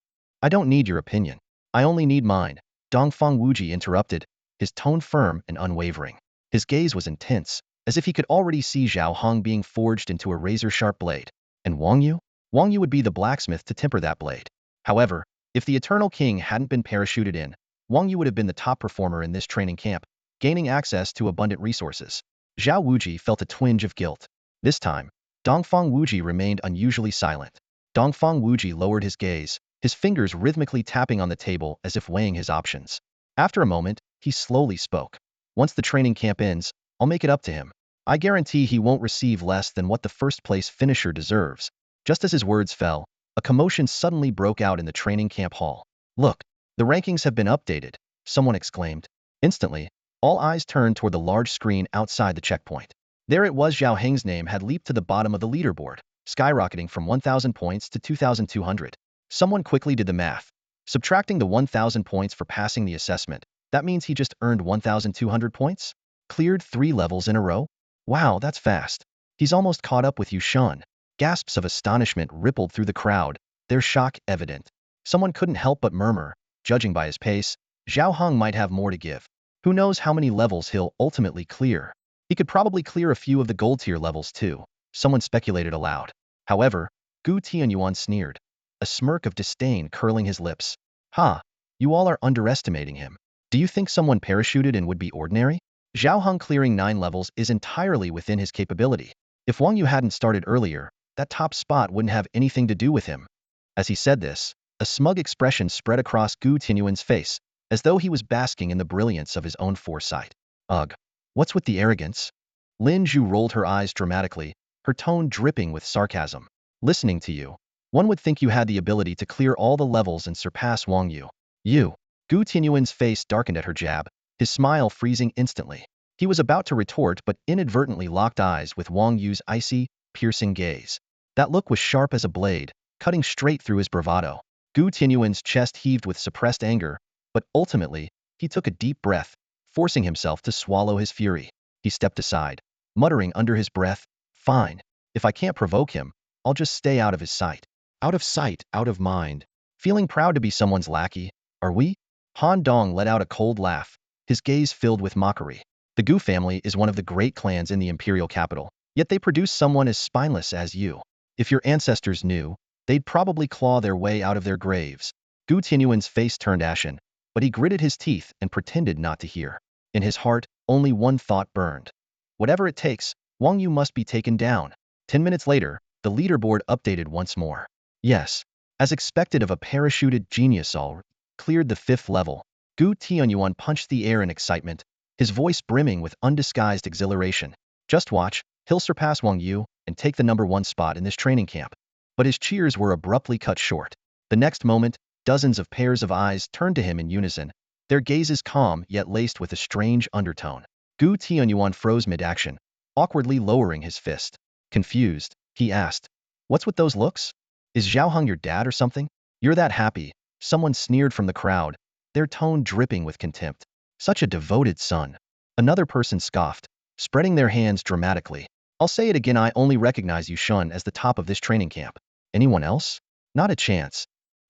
Speaker 1: I don't need your opinion. I only need mine. Dongfang Wuji interrupted, his tone firm and unwavering. His gaze was intense, as if he could already see Zhao Hong being forged into a razor-sharp blade. And Wang Yu? Wang Yu would be the blacksmith to temper that blade. However, if the Eternal King hadn't been parachuted in, Wang Yu would have been the top performer in this training camp, gaining access to abundant resources. Zhao Wuji felt a twinge of guilt. This time, Dongfang Wuji remained unusually silent. Dongfang Wuji lowered his gaze, his fingers rhythmically tapping on the table as if weighing his options. After a moment, he slowly spoke. Once the training camp ends, I'll make it up to him. I guarantee he won't receive less than what the first-place finisher deserves. Just as his words fell, a commotion suddenly broke out in the training camp hall. Look, the rankings have been updated, someone exclaimed. Instantly, all eyes turned toward the large screen outside the checkpoint. There it was. Zhao Heng's name had leaped to the bottom of the leaderboard, skyrocketing from 1,000 points to 2,200. Someone quickly did the math. Subtracting the 1,000 points for passing the assessment, that means he just earned 1,200 points? Cleared 3 levels in a row? Wow, that's fast. He's almost caught up with Yushan. Gasps of astonishment rippled through the crowd, their shock evident. Someone couldn't help but murmur, judging by his pace, Zhao Hong might have more to give. Who knows how many levels he'll ultimately clear? He could probably clear a few of the gold tier levels too, someone speculated aloud. However, Gu Tianyuan sneered, a smirk of disdain curling his lips. Ha! You all are underestimating him. Do you think someone parachuted in would be ordinary? Zhao Hong clearing 9 levels is entirely within his capability. If Wang Yu hadn't started earlier, that top spot wouldn't have anything to do with him. As he said this, a smug expression spread across Gu Tianyuan's face, as though he was basking in the brilliance of his own foresight. Ugh. What's with the arrogance? Lin Zhu rolled her eyes dramatically, her tone dripping with sarcasm. Listening to you, one would think you had the ability to clear all the levels and surpass Wang Yu. You. Gu Tianyuan's face darkened at her jab, his smile freezing instantly. He was about to retort but inadvertently locked eyes with Wang Yu's icy, piercing gaze. That look was sharp as a blade, cutting straight through his bravado. Gu Tianyuan's chest heaved with suppressed anger, but ultimately, he took a deep breath, forcing himself to swallow his fury. He stepped aside, muttering under his breath, "Fine. If I can't provoke him, I'll just stay out of his sight." Out of sight, out of mind. Feeling proud to be someone's lackey, are we? Han Dong let out a cold laugh, his gaze filled with mockery. The Gu family is one of the great clans in the imperial capital, yet they produce someone as spineless as you. If your ancestors knew, they'd probably claw their way out of their graves. Gu Tianyuan's face turned ashen, but he gritted his teeth and pretended not to hear. In his heart, only one thought burned. Whatever it takes, Wang Yu must be taken down. 10 minutes later, the leaderboard updated once more. Yes, as expected of a parachuted genius, all cleared the 5th level. Gu Tianyuan punched the air in excitement, his voice brimming with undisguised exhilaration. Just watch, he'll surpass Wang Yu and take the #1 spot in this training camp. But his cheers were abruptly cut short. The next moment, dozens of pairs of eyes turned to him in unison, their gazes calm yet laced with a strange undertone. Gu Tianyuan froze mid-action, awkwardly lowering his fist. Confused, he asked, "What's with those looks? Is Zhao Hong your dad or something? You're that happy?" Someone sneered from the crowd, their tone dripping with contempt. "Such a devoted son." Another person scoffed, spreading their hands dramatically. "I'll say it again, I only recognize Yushan as the top of this training camp. Anyone else? Not a chance."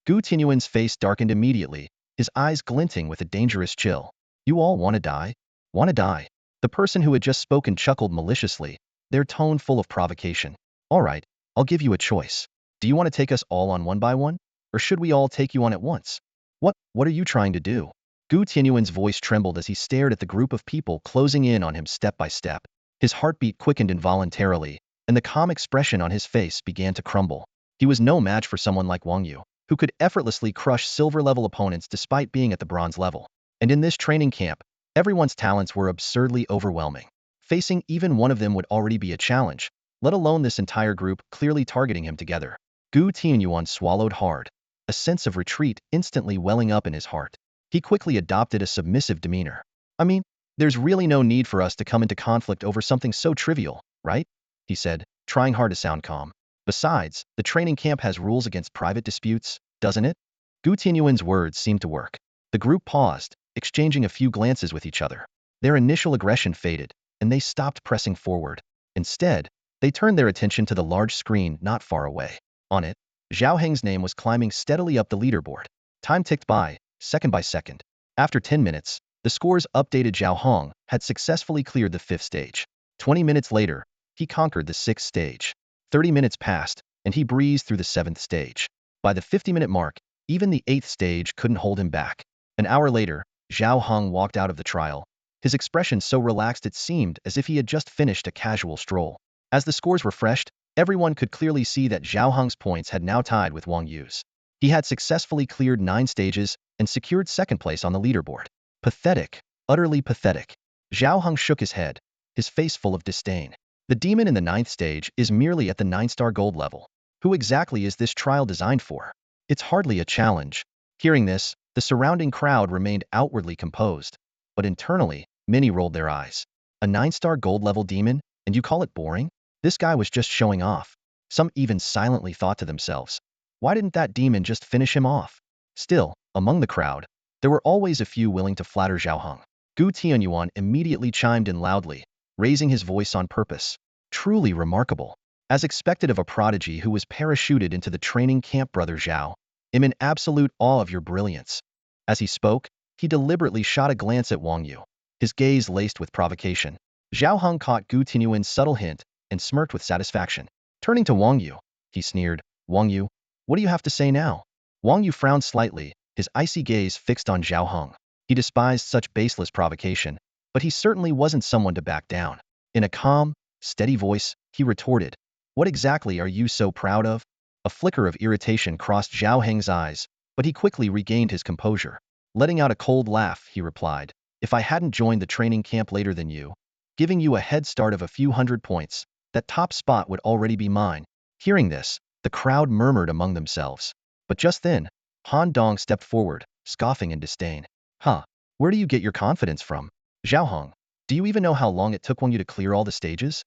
Speaker 1: Gu Tianyuan's face darkened immediately, his eyes glinting with a dangerous chill. "You all want to die? Want to die?" The person who had just spoken chuckled maliciously, their tone full of provocation. "All right, I'll give you a choice. Do you want to take us all on one by one? Or should we all take you on at once?" What are you trying to do?" Gu Tianyuan's voice trembled as he stared at the group of people closing in on him step by step. His heartbeat quickened involuntarily, and the calm expression on his face began to crumble. He was no match for someone like Wang Yu, who could effortlessly crush silver-level opponents despite being at the bronze level. And in this training camp, everyone's talents were absurdly overwhelming. Facing even one of them would already be a challenge, let alone this entire group clearly targeting him together. Gu Tianyuan swallowed hard, a sense of retreat instantly welling up in his heart. He quickly adopted a submissive demeanor. I mean, there's really no need for us to come into conflict over something so trivial, right? He said, trying hard to sound calm. Besides, the training camp has rules against private disputes, doesn't it? Gu Tianyuan's words seemed to work. The group paused, exchanging a few glances with each other. Their initial aggression faded, and they stopped pressing forward. Instead, they turned their attention to the large screen not far away. On it, Zhao Heng's name was climbing steadily up the leaderboard. Time ticked by, second by second. After 10 minutes, the scores updated. Zhao Hong had successfully cleared the 5th stage. 20 minutes later, he conquered the 6th stage. 30 minutes passed, and he breezed through the 7th stage. By the 50-minute mark, even the 8th stage couldn't hold him back. An hour later, Zhao Hong walked out of the trial, his expression so relaxed it seemed as if he had just finished a casual stroll. As the scores refreshed, everyone could clearly see that Zhao Hong's points had now tied with Wang Yu's. He had successfully cleared 9 stages and secured 2nd place on the leaderboard. Pathetic, utterly pathetic. Zhao Hong shook his head, his face full of disdain. The demon in the 9th stage is merely at the 9-star gold level. Who exactly is this trial designed for? It's hardly a challenge. Hearing this, the surrounding crowd remained outwardly composed, but internally, many rolled their eyes. A 9-star gold level demon, and you call it boring? This guy was just showing off. Some even silently thought to themselves, why didn't that demon just finish him off? Still, among the crowd, there were always a few willing to flatter Zhao Hong. Gu Tianyuan immediately chimed in loudly, raising his voice on purpose. Truly remarkable. As expected of a prodigy who was parachuted into the training camp, Brother Zhao, I'm in absolute awe of your brilliance. As he spoke, he deliberately shot a glance at Wang Yu, his gaze laced with provocation. Zhao Hong caught Gu Tianyuan's subtle hint and smirked with satisfaction. Turning to Wang Yu, he sneered, Wang Yu, what do you have to say now? Wang Yu frowned slightly, his icy gaze fixed on Zhao Hong. He despised such baseless provocation, but he certainly wasn't someone to back down. In a calm, steady voice, he retorted, what exactly are you so proud of? A flicker of irritation crossed Zhao Heng's eyes, but he quickly regained his composure. Letting out a cold laugh, he replied, if I hadn't joined the training camp later than you, giving you a head start of a few hundred points, that top spot would already be mine. Hearing this, the crowd murmured among themselves. But just then, Han Dong stepped forward, scoffing in disdain. Huh, where do you get your confidence from? Zhao Hong, do you even know how long it took Wang Yu to clear all the stages?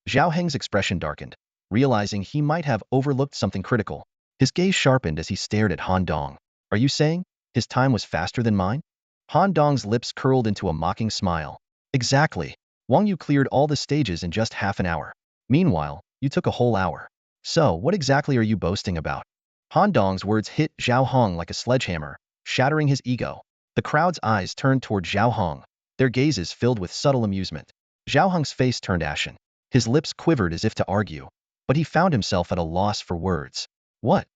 Speaker 1: Zhao Heng's expression darkened, realizing he might have overlooked something critical. His gaze sharpened as he stared at Han Dong. Are you saying his time was faster than mine? Han Dong's lips curled into a mocking smile. Exactly. Wang Yu cleared all the stages in just half an hour. Meanwhile, you took a whole hour. So, what exactly are you boasting about? Han Dong's words hit Zhao Hong like a sledgehammer, shattering his ego. The crowd's eyes turned toward Zhao Hong, their gazes filled with subtle amusement. Zhao Hong's face turned ashen. His lips quivered as if to argue, but he found himself at a loss for words. What?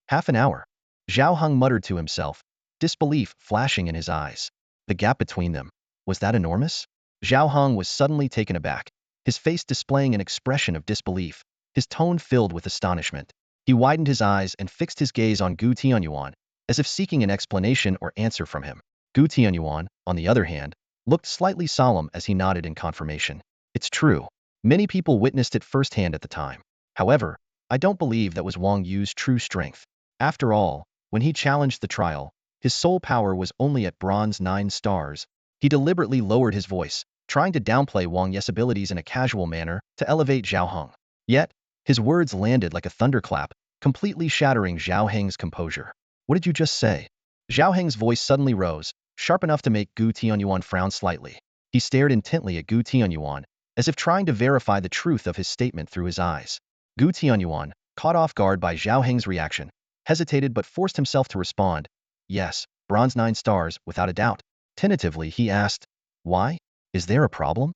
Speaker 1: Half an hour? Zhao Hong muttered to himself, disbelief flashing in his eyes. The gap between them, was that enormous? Zhao Hong was suddenly taken aback, his face displaying an expression of disbelief, his tone filled with astonishment. He widened his eyes and fixed his gaze on Gu Tianyuan, as if seeking an explanation or answer from him. Gu Tianyuan, on the other hand, looked slightly solemn as he nodded in confirmation. It's true. Many people witnessed it firsthand at the time. However, I don't believe that was Wang Yu's true strength. After all, when he challenged the trial, his soul power was only at bronze 9 stars. He deliberately lowered his voice, trying to downplay Wang Yu's abilities in a casual manner to elevate Zhao Hong. Yet, his words landed like a thunderclap, completely shattering Zhao Heng's composure. What did you just say? Zhao Heng's voice suddenly rose, sharp enough to make Gu Tianyuan frown slightly. He stared intently at Gu Tianyuan, as if trying to verify the truth of his statement through his eyes. Gu Tianyuan, caught off guard by Zhao Heng's reaction, hesitated but forced himself to respond. Yes, bronze 9 stars, without a doubt. Tentatively, he asked, why? Is there a problem?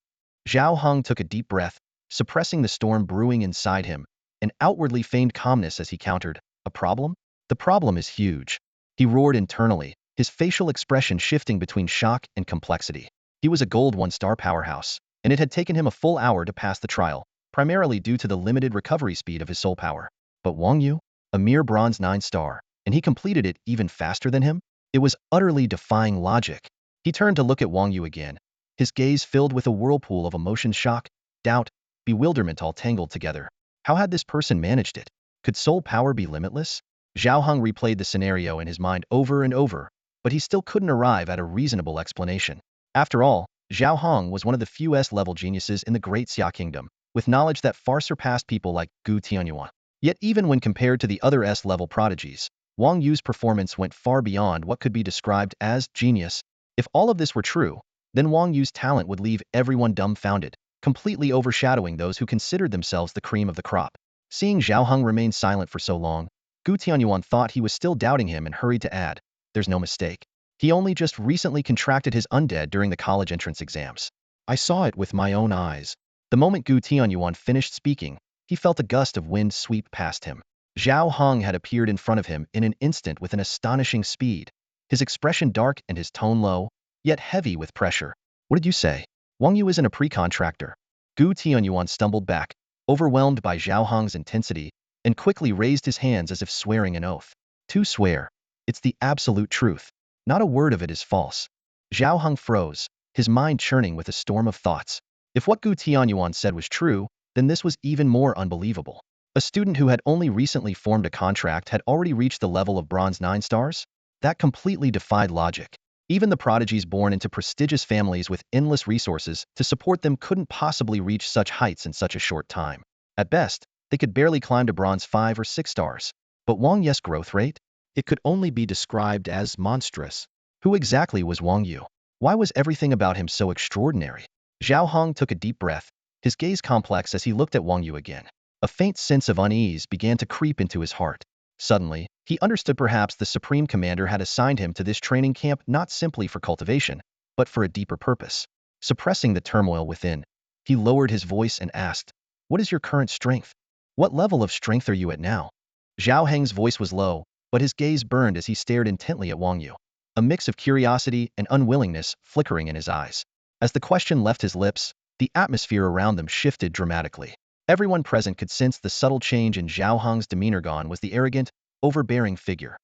Speaker 1: Zhao Hong took a deep breath, suppressing the storm brewing inside him, and outwardly feigned calmness as he countered, a problem? The problem is huge. He roared internally, his facial expression shifting between shock and complexity. He was a gold 1-star powerhouse, and it had taken him a full hour to pass the trial, primarily due to the limited recovery speed of his soul power. But Wang Yu? A mere bronze 9-star, and he completed it even faster than him? It was utterly defying logic. He turned to look at Wang Yu again, his gaze filled with a whirlpool of emotion, shock, doubt, bewilderment all tangled together. How had this person managed it? Could soul power be limitless? Zhao Heng replayed the scenario in his mind over and over, but he still couldn't arrive at a reasonable explanation. After all, Zhao Heng was one of the few S-level geniuses in the Great Xia Kingdom, with knowledge that far surpassed people like Gu Tianyuan. Yet even when compared to the other S-level prodigies, Wang Yu's performance went far beyond what could be described as genius. If all of this were true, then Wang Yu's talent would leave everyone dumbfounded, completely overshadowing those who considered themselves the cream of the crop. Seeing Zhao Heng remain silent for so long, Gu Tianyuan thought he was still doubting him and hurried to add, "There's no mistake. He only just recently contracted his undead during the college entrance exams. I saw it with my own eyes." The moment Gu Tianyuan finished speaking, he felt a gust of wind sweep past him. Zhao Heng had appeared in front of him in an instant with an astonishing speed, his expression dark and his tone low, yet heavy with pressure. "What did you say? Wang Yu isn't a pre-contractor." Gu Tianyuan stumbled back, overwhelmed by Zhao Heng's intensity, and quickly raised his hands as if swearing an oath. "To swear. It's the absolute truth. Not a word of it is false." Zhao Heng froze, his mind churning with a storm of thoughts. If what Gu Tianyuan said was true, then this was even more unbelievable. A student who had only recently formed a contract had already reached the level of Bronze 9 stars? That completely defied logic. Even the prodigies born into prestigious families with endless resources to support them couldn't possibly reach such heights in such a short time. At best, they could barely climb to Bronze 5 or 6 stars. But Wang Yu's growth rate? It could only be described as monstrous. Who exactly was Wang Yu? Why was everything about him so extraordinary? Zhao Heng took a deep breath, his gaze complex as he looked at Wang Yu again. A faint sense of unease began to creep into his heart. Suddenly, he understood perhaps the Supreme Commander had assigned him to this training camp not simply for cultivation, but for a deeper purpose. Suppressing the turmoil within, he lowered his voice and asked, "What is your current strength? What level of strength are you at now?" Zhao Heng's voice was low, but his gaze burned as he stared intently at Wang Yu, a mix of curiosity and unwillingness flickering in his eyes. As the question left his lips, the atmosphere around them shifted dramatically. Everyone present could sense the subtle change in Zhao Heng's demeanor. Gone was the arrogant, overbearing figure.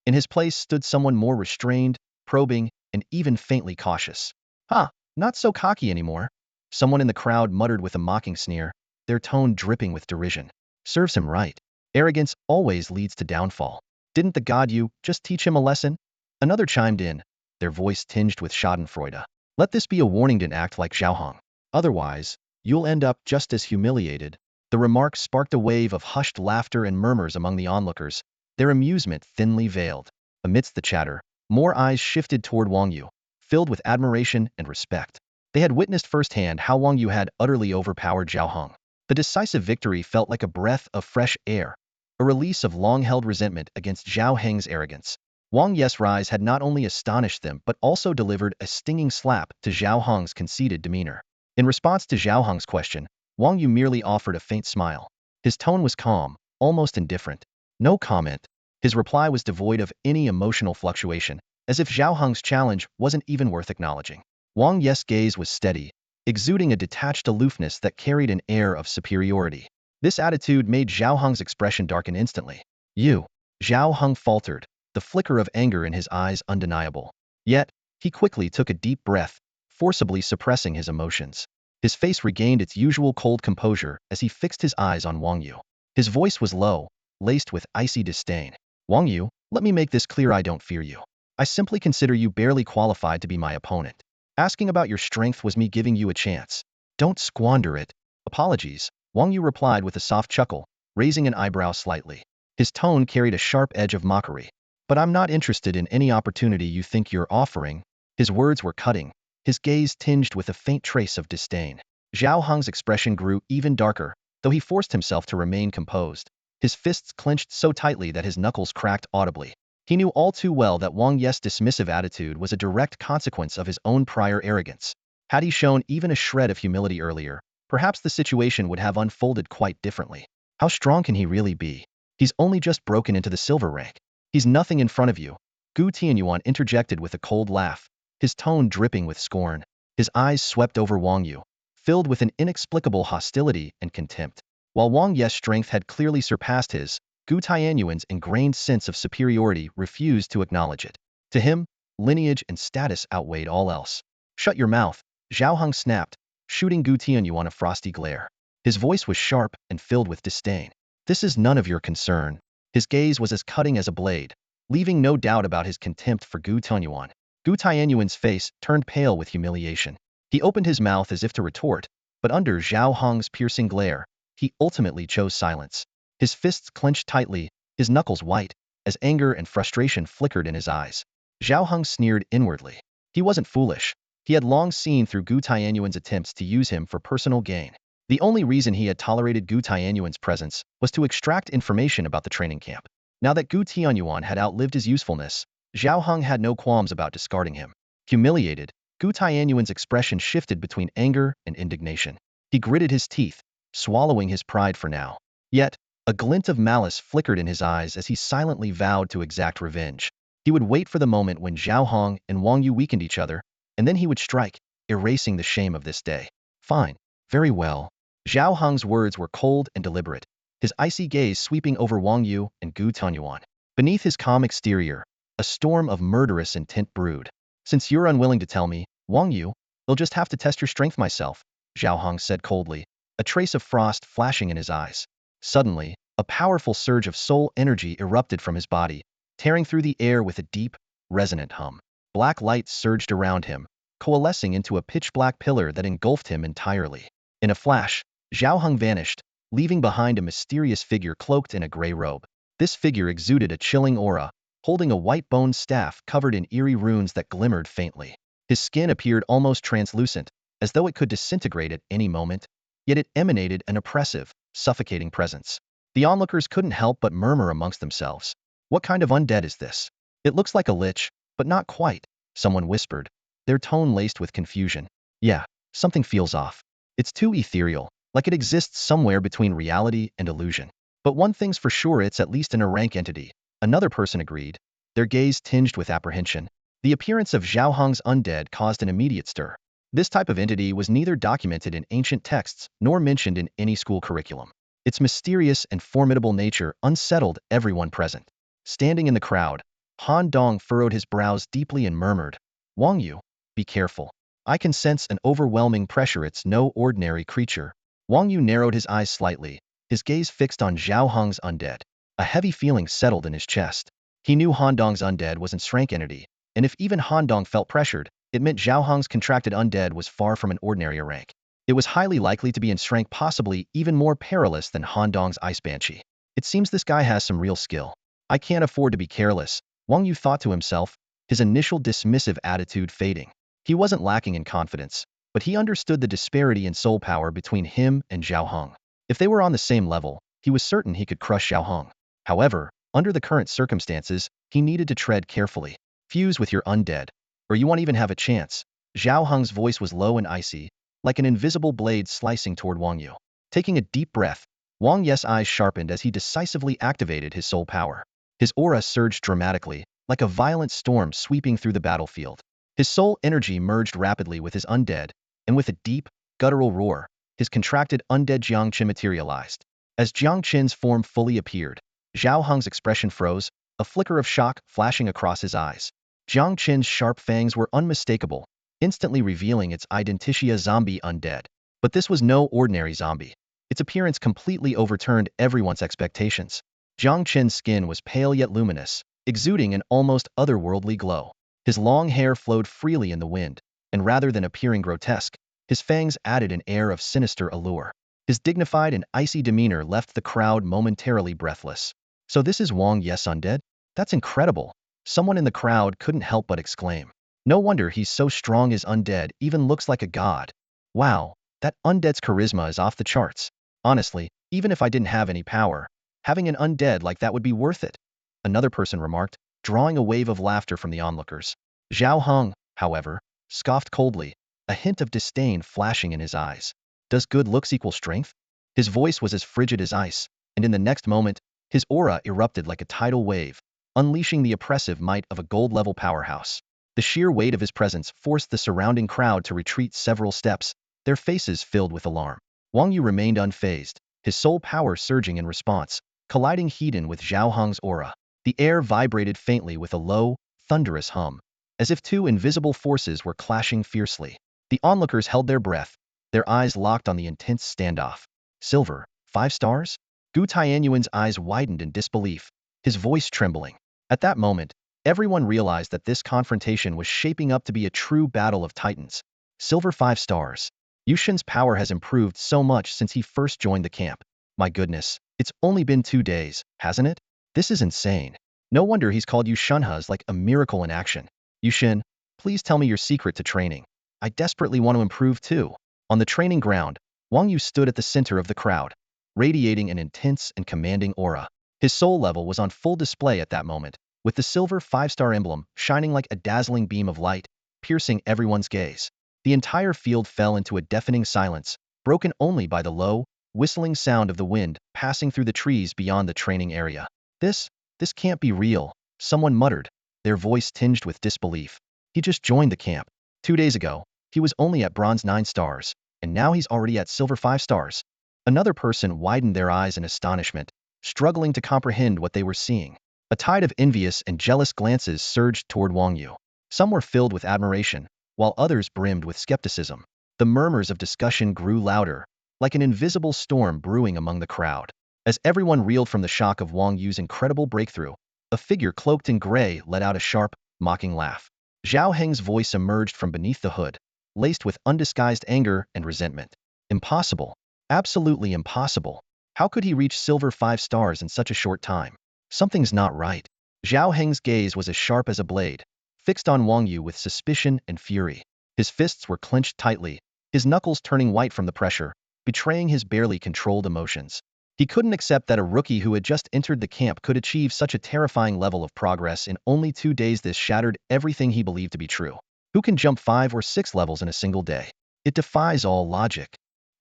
Speaker 1: In his place stood someone more restrained, probing, and even faintly cautious. "Ha, not so cocky anymore," someone in the crowd muttered with a mocking sneer, their tone dripping with derision. "Serves him right. Arrogance always leads to downfall. Didn't the god Yu just teach him a lesson?" Another chimed in, their voice tinged with schadenfreude. "Let this be a warning, to act like Zhao Heng. Otherwise, you'll end up just as humiliated." The remark sparked a wave of hushed laughter and murmurs among the onlookers, their amusement thinly veiled. Amidst the chatter, more eyes shifted toward Wang Yu, filled with admiration and respect. They had witnessed firsthand how Wang Yu had utterly overpowered Zhao Heng. The decisive victory felt like a breath of fresh air, a release of long-held resentment against Zhao Heng's arrogance. Wang Yu's rise had not only astonished them but also delivered a stinging slap to Zhao Heng's conceited demeanor. In response to Zhao Heng's question, Wang Yu merely offered a faint smile. His tone was calm, almost indifferent. No comment. His reply was devoid of any emotional fluctuation, as if Zhao Heng's challenge wasn't even worth acknowledging. Wang Yu's gaze was steady, exuding a detached aloofness that carried an air of superiority. This attitude made Zhao Heng's expression darken instantly. "You." Zhao Heng faltered, the flicker of anger in his eyes undeniable. Yet, he quickly took a deep breath, forcibly suppressing his emotions. His face regained its usual cold composure as he fixed his eyes on Wang Yu. His voice was low, laced with icy disdain. "Wang Yu, let me make this clear: I don't fear you. I simply consider you barely qualified to be my opponent. Asking about your strength was me giving you a chance. Don't squander it." "Apologies," Wang Yu replied with a soft chuckle, raising an eyebrow slightly. His tone carried a sharp edge of mockery. "But I'm not interested in any opportunity you think you're offering." His words were cutting, his gaze tinged with a faint trace of disdain. Zhao Heng's expression grew even darker, though he forced himself to remain composed. His fists clenched so tightly that his knuckles cracked audibly. He knew all too well that Wang Yu's dismissive attitude was a direct consequence of his own prior arrogance. Had he shown even a shred of humility earlier, perhaps the situation would have unfolded quite differently. How strong can he really be? He's only just broken into the silver rank. He's nothing in front of you. Gu Tianyuan interjected with a cold laugh, his tone dripping with scorn. His eyes swept over Wang Yu, filled with an inexplicable hostility and contempt. While Wang Yu's strength had clearly surpassed his, Gu Tianyuan's ingrained sense of superiority refused to acknowledge it. To him, lineage and status outweighed all else. "Shut your mouth," Zhao Heng snapped, shooting Gu Tianyuan a frosty glare. His voice was sharp and filled with disdain. This is none of your concern. His gaze was as cutting as a blade, leaving no doubt about his contempt for Gu Tianyuan. Gu Tianyuan's face turned pale with humiliation. He opened his mouth as if to retort, but under Zhao Hong's piercing glare, he ultimately chose silence. His fists clenched tightly, his knuckles white, as anger and frustration flickered in his eyes. Zhao Hong sneered inwardly. He wasn't foolish. He had long seen through Gu Tianyuan's attempts to use him for personal gain. The only reason he had tolerated Gu Tianyuan's presence was to extract information about the training camp. Now that Gu Tianyuan had outlived his usefulness, Zhao Hong had no qualms about discarding him. Humiliated, Gu Tianyuan's expression shifted between anger and indignation. He gritted his teeth, swallowing his pride for now. Yet, a glint of malice flickered in his eyes as he silently vowed to exact revenge. He would wait for the moment when Zhao Hong and Wang Yu weakened each other, and then he would strike, erasing the shame of this day. Fine. Very well. Zhao Hong's words were cold and deliberate, his icy gaze sweeping over Wang Yu and Gu Tianyuan. Beneath his calm exterior, a storm of murderous intent brewed. Since you're unwilling to tell me, Wang Yu, you'll just have to test your strength myself, Zhao Hong said coldly, a trace of frost flashing in his eyes. Suddenly, a powerful surge of soul energy erupted from his body, tearing through the air with a deep, resonant hum. Black light surged around him, coalescing into a pitch-black pillar that engulfed him entirely. In a flash, Zhao Hong vanished, leaving behind a mysterious figure cloaked in a gray robe. This figure exuded a chilling aura, holding a white-boned staff covered in eerie runes that glimmered faintly. His skin appeared almost translucent, as though it could disintegrate at any moment, yet it emanated an oppressive, suffocating presence. The onlookers couldn't help but murmur amongst themselves. What kind of undead is this? It looks like a lich, but not quite, someone whispered, their tone laced with confusion. Yeah, something feels off. It's too ethereal, like it exists somewhere between reality and illusion. But one thing's for sure, it's at least an A-rank entity, another person agreed, their gaze tinged with apprehension. The appearance of Zhao Hong's undead caused an immediate stir. This type of entity was neither documented in ancient texts nor mentioned in any school curriculum. Its mysterious and formidable nature unsettled everyone present. Standing in the crowd, Han Dong furrowed his brows deeply and murmured, Wang Yu, be careful. I can sense an overwhelming pressure. It's no ordinary creature. Wang Yu narrowed his eyes slightly, his gaze fixed on Zhao Hong's undead. A heavy feeling settled in his chest. He knew Han Dong's undead was an S-rank entity, and if even Han Dong felt pressured, it meant Zhao Hong's contracted undead was far from an ordinary rank. It was highly likely to be in rank, possibly even more perilous than Han Dong's Ice Banshee. It seems this guy has some real skill. I can't afford to be careless, Wang Yu thought to himself, his initial dismissive attitude fading. He wasn't lacking in confidence, but he understood the disparity in soul power between him and Zhao Hong. If they were on the same level, he was certain he could crush Zhao Hong. However, under the current circumstances, he needed to tread carefully. Fuse with your undead, or you won't even have a chance. Zhao Hong's voice was low and icy, like an invisible blade slicing toward Wang Yu. Taking a deep breath, Wang Yu's eyes sharpened as he decisively activated his soul power. His aura surged dramatically, like a violent storm sweeping through the battlefield. His soul energy merged rapidly with his undead, and with a deep, guttural roar, his contracted undead Jiang Qin materialized. As Jiang Qin's form fully appeared, Zhao Hong's expression froze, a flicker of shock flashing across his eyes. Jiang Qin's sharp fangs were unmistakable, instantly revealing its identitia zombie undead. But this was no ordinary zombie. Its appearance completely overturned everyone's expectations. Jiang Qin's skin was pale yet luminous, exuding an almost otherworldly glow. His long hair flowed freely in the wind, and rather than appearing grotesque, his fangs added an air of sinister allure. His dignified and icy demeanor left the crowd momentarily breathless. So this is Wang Yu's undead? That's incredible. Someone in the crowd couldn't help but exclaim. No wonder he's so strong. His undead even looks like a god. Wow, that undead's charisma is off the charts. Honestly, even if I didn't have any power, having an undead like that would be worth it, another person remarked, drawing a wave of laughter from the onlookers. Zhao Hong, however, scoffed coldly, a hint of disdain flashing in his eyes. Does good looks equal strength? His voice was as frigid as ice, and in the next moment, his aura erupted like a tidal wave, unleashing the oppressive might of a gold-level powerhouse. The sheer weight of his presence forced the surrounding crowd to retreat several steps, their faces filled with alarm. Wang Yu remained unfazed, his soul power surging in response, colliding heat-in with Zhao Hong's aura. The air vibrated faintly with a low, thunderous hum, as if two invisible forces were clashing fiercely. The onlookers held their breath, their eyes locked on the intense standoff. Silver, 5 stars? Gu Tianyuan's eyes widened in disbelief, his voice trembling. At that moment, everyone realized that this confrontation was shaping up to be a true battle of titans. Silver 5 stars. Yushin's power has improved so much since he first joined the camp. My goodness, it's only been 2 days, hasn't it? This is insane. No wonder he's called Yushunhas like a miracle in action. Yushin, please tell me your secret to training. I desperately want to improve too. On the training ground, Wang Yu stood at the center of the crowd, radiating an intense and commanding aura. His soul level was on full display at that moment, with the silver 5-star emblem shining like a dazzling beam of light, piercing everyone's gaze. The entire field fell into a deafening silence, broken only by the low, whistling sound of the wind passing through the trees beyond the training area. This can't be real, someone muttered, their voice tinged with disbelief. He just joined the camp. 2 days ago, he was only at bronze 9 stars, and now he's already at silver 5 stars. Another person widened their eyes in astonishment, struggling to comprehend what they were seeing. A tide of envious and jealous glances surged toward Wang Yu. Some were filled with admiration, while others brimmed with skepticism. The murmurs of discussion grew louder, like an invisible storm brewing among the crowd. As everyone reeled from the shock of Wang Yu's incredible breakthrough, a figure cloaked in gray let out a sharp, mocking laugh. Zhao Heng's voice emerged from beneath the hood, laced with undisguised anger and resentment. Impossible. Absolutely impossible. How could he reach silver 5 stars in such a short time? Something's not right. Zhao Heng's gaze was as sharp as a blade, fixed on Wang Yu with suspicion and fury. His fists were clenched tightly, his knuckles turning white from the pressure, betraying his barely controlled emotions. He couldn't accept that a rookie who had just entered the camp could achieve such a terrifying level of progress in only 2 days. This shattered everything he believed to be true. Who can jump 5 or 6 levels in a single day? It defies all logic.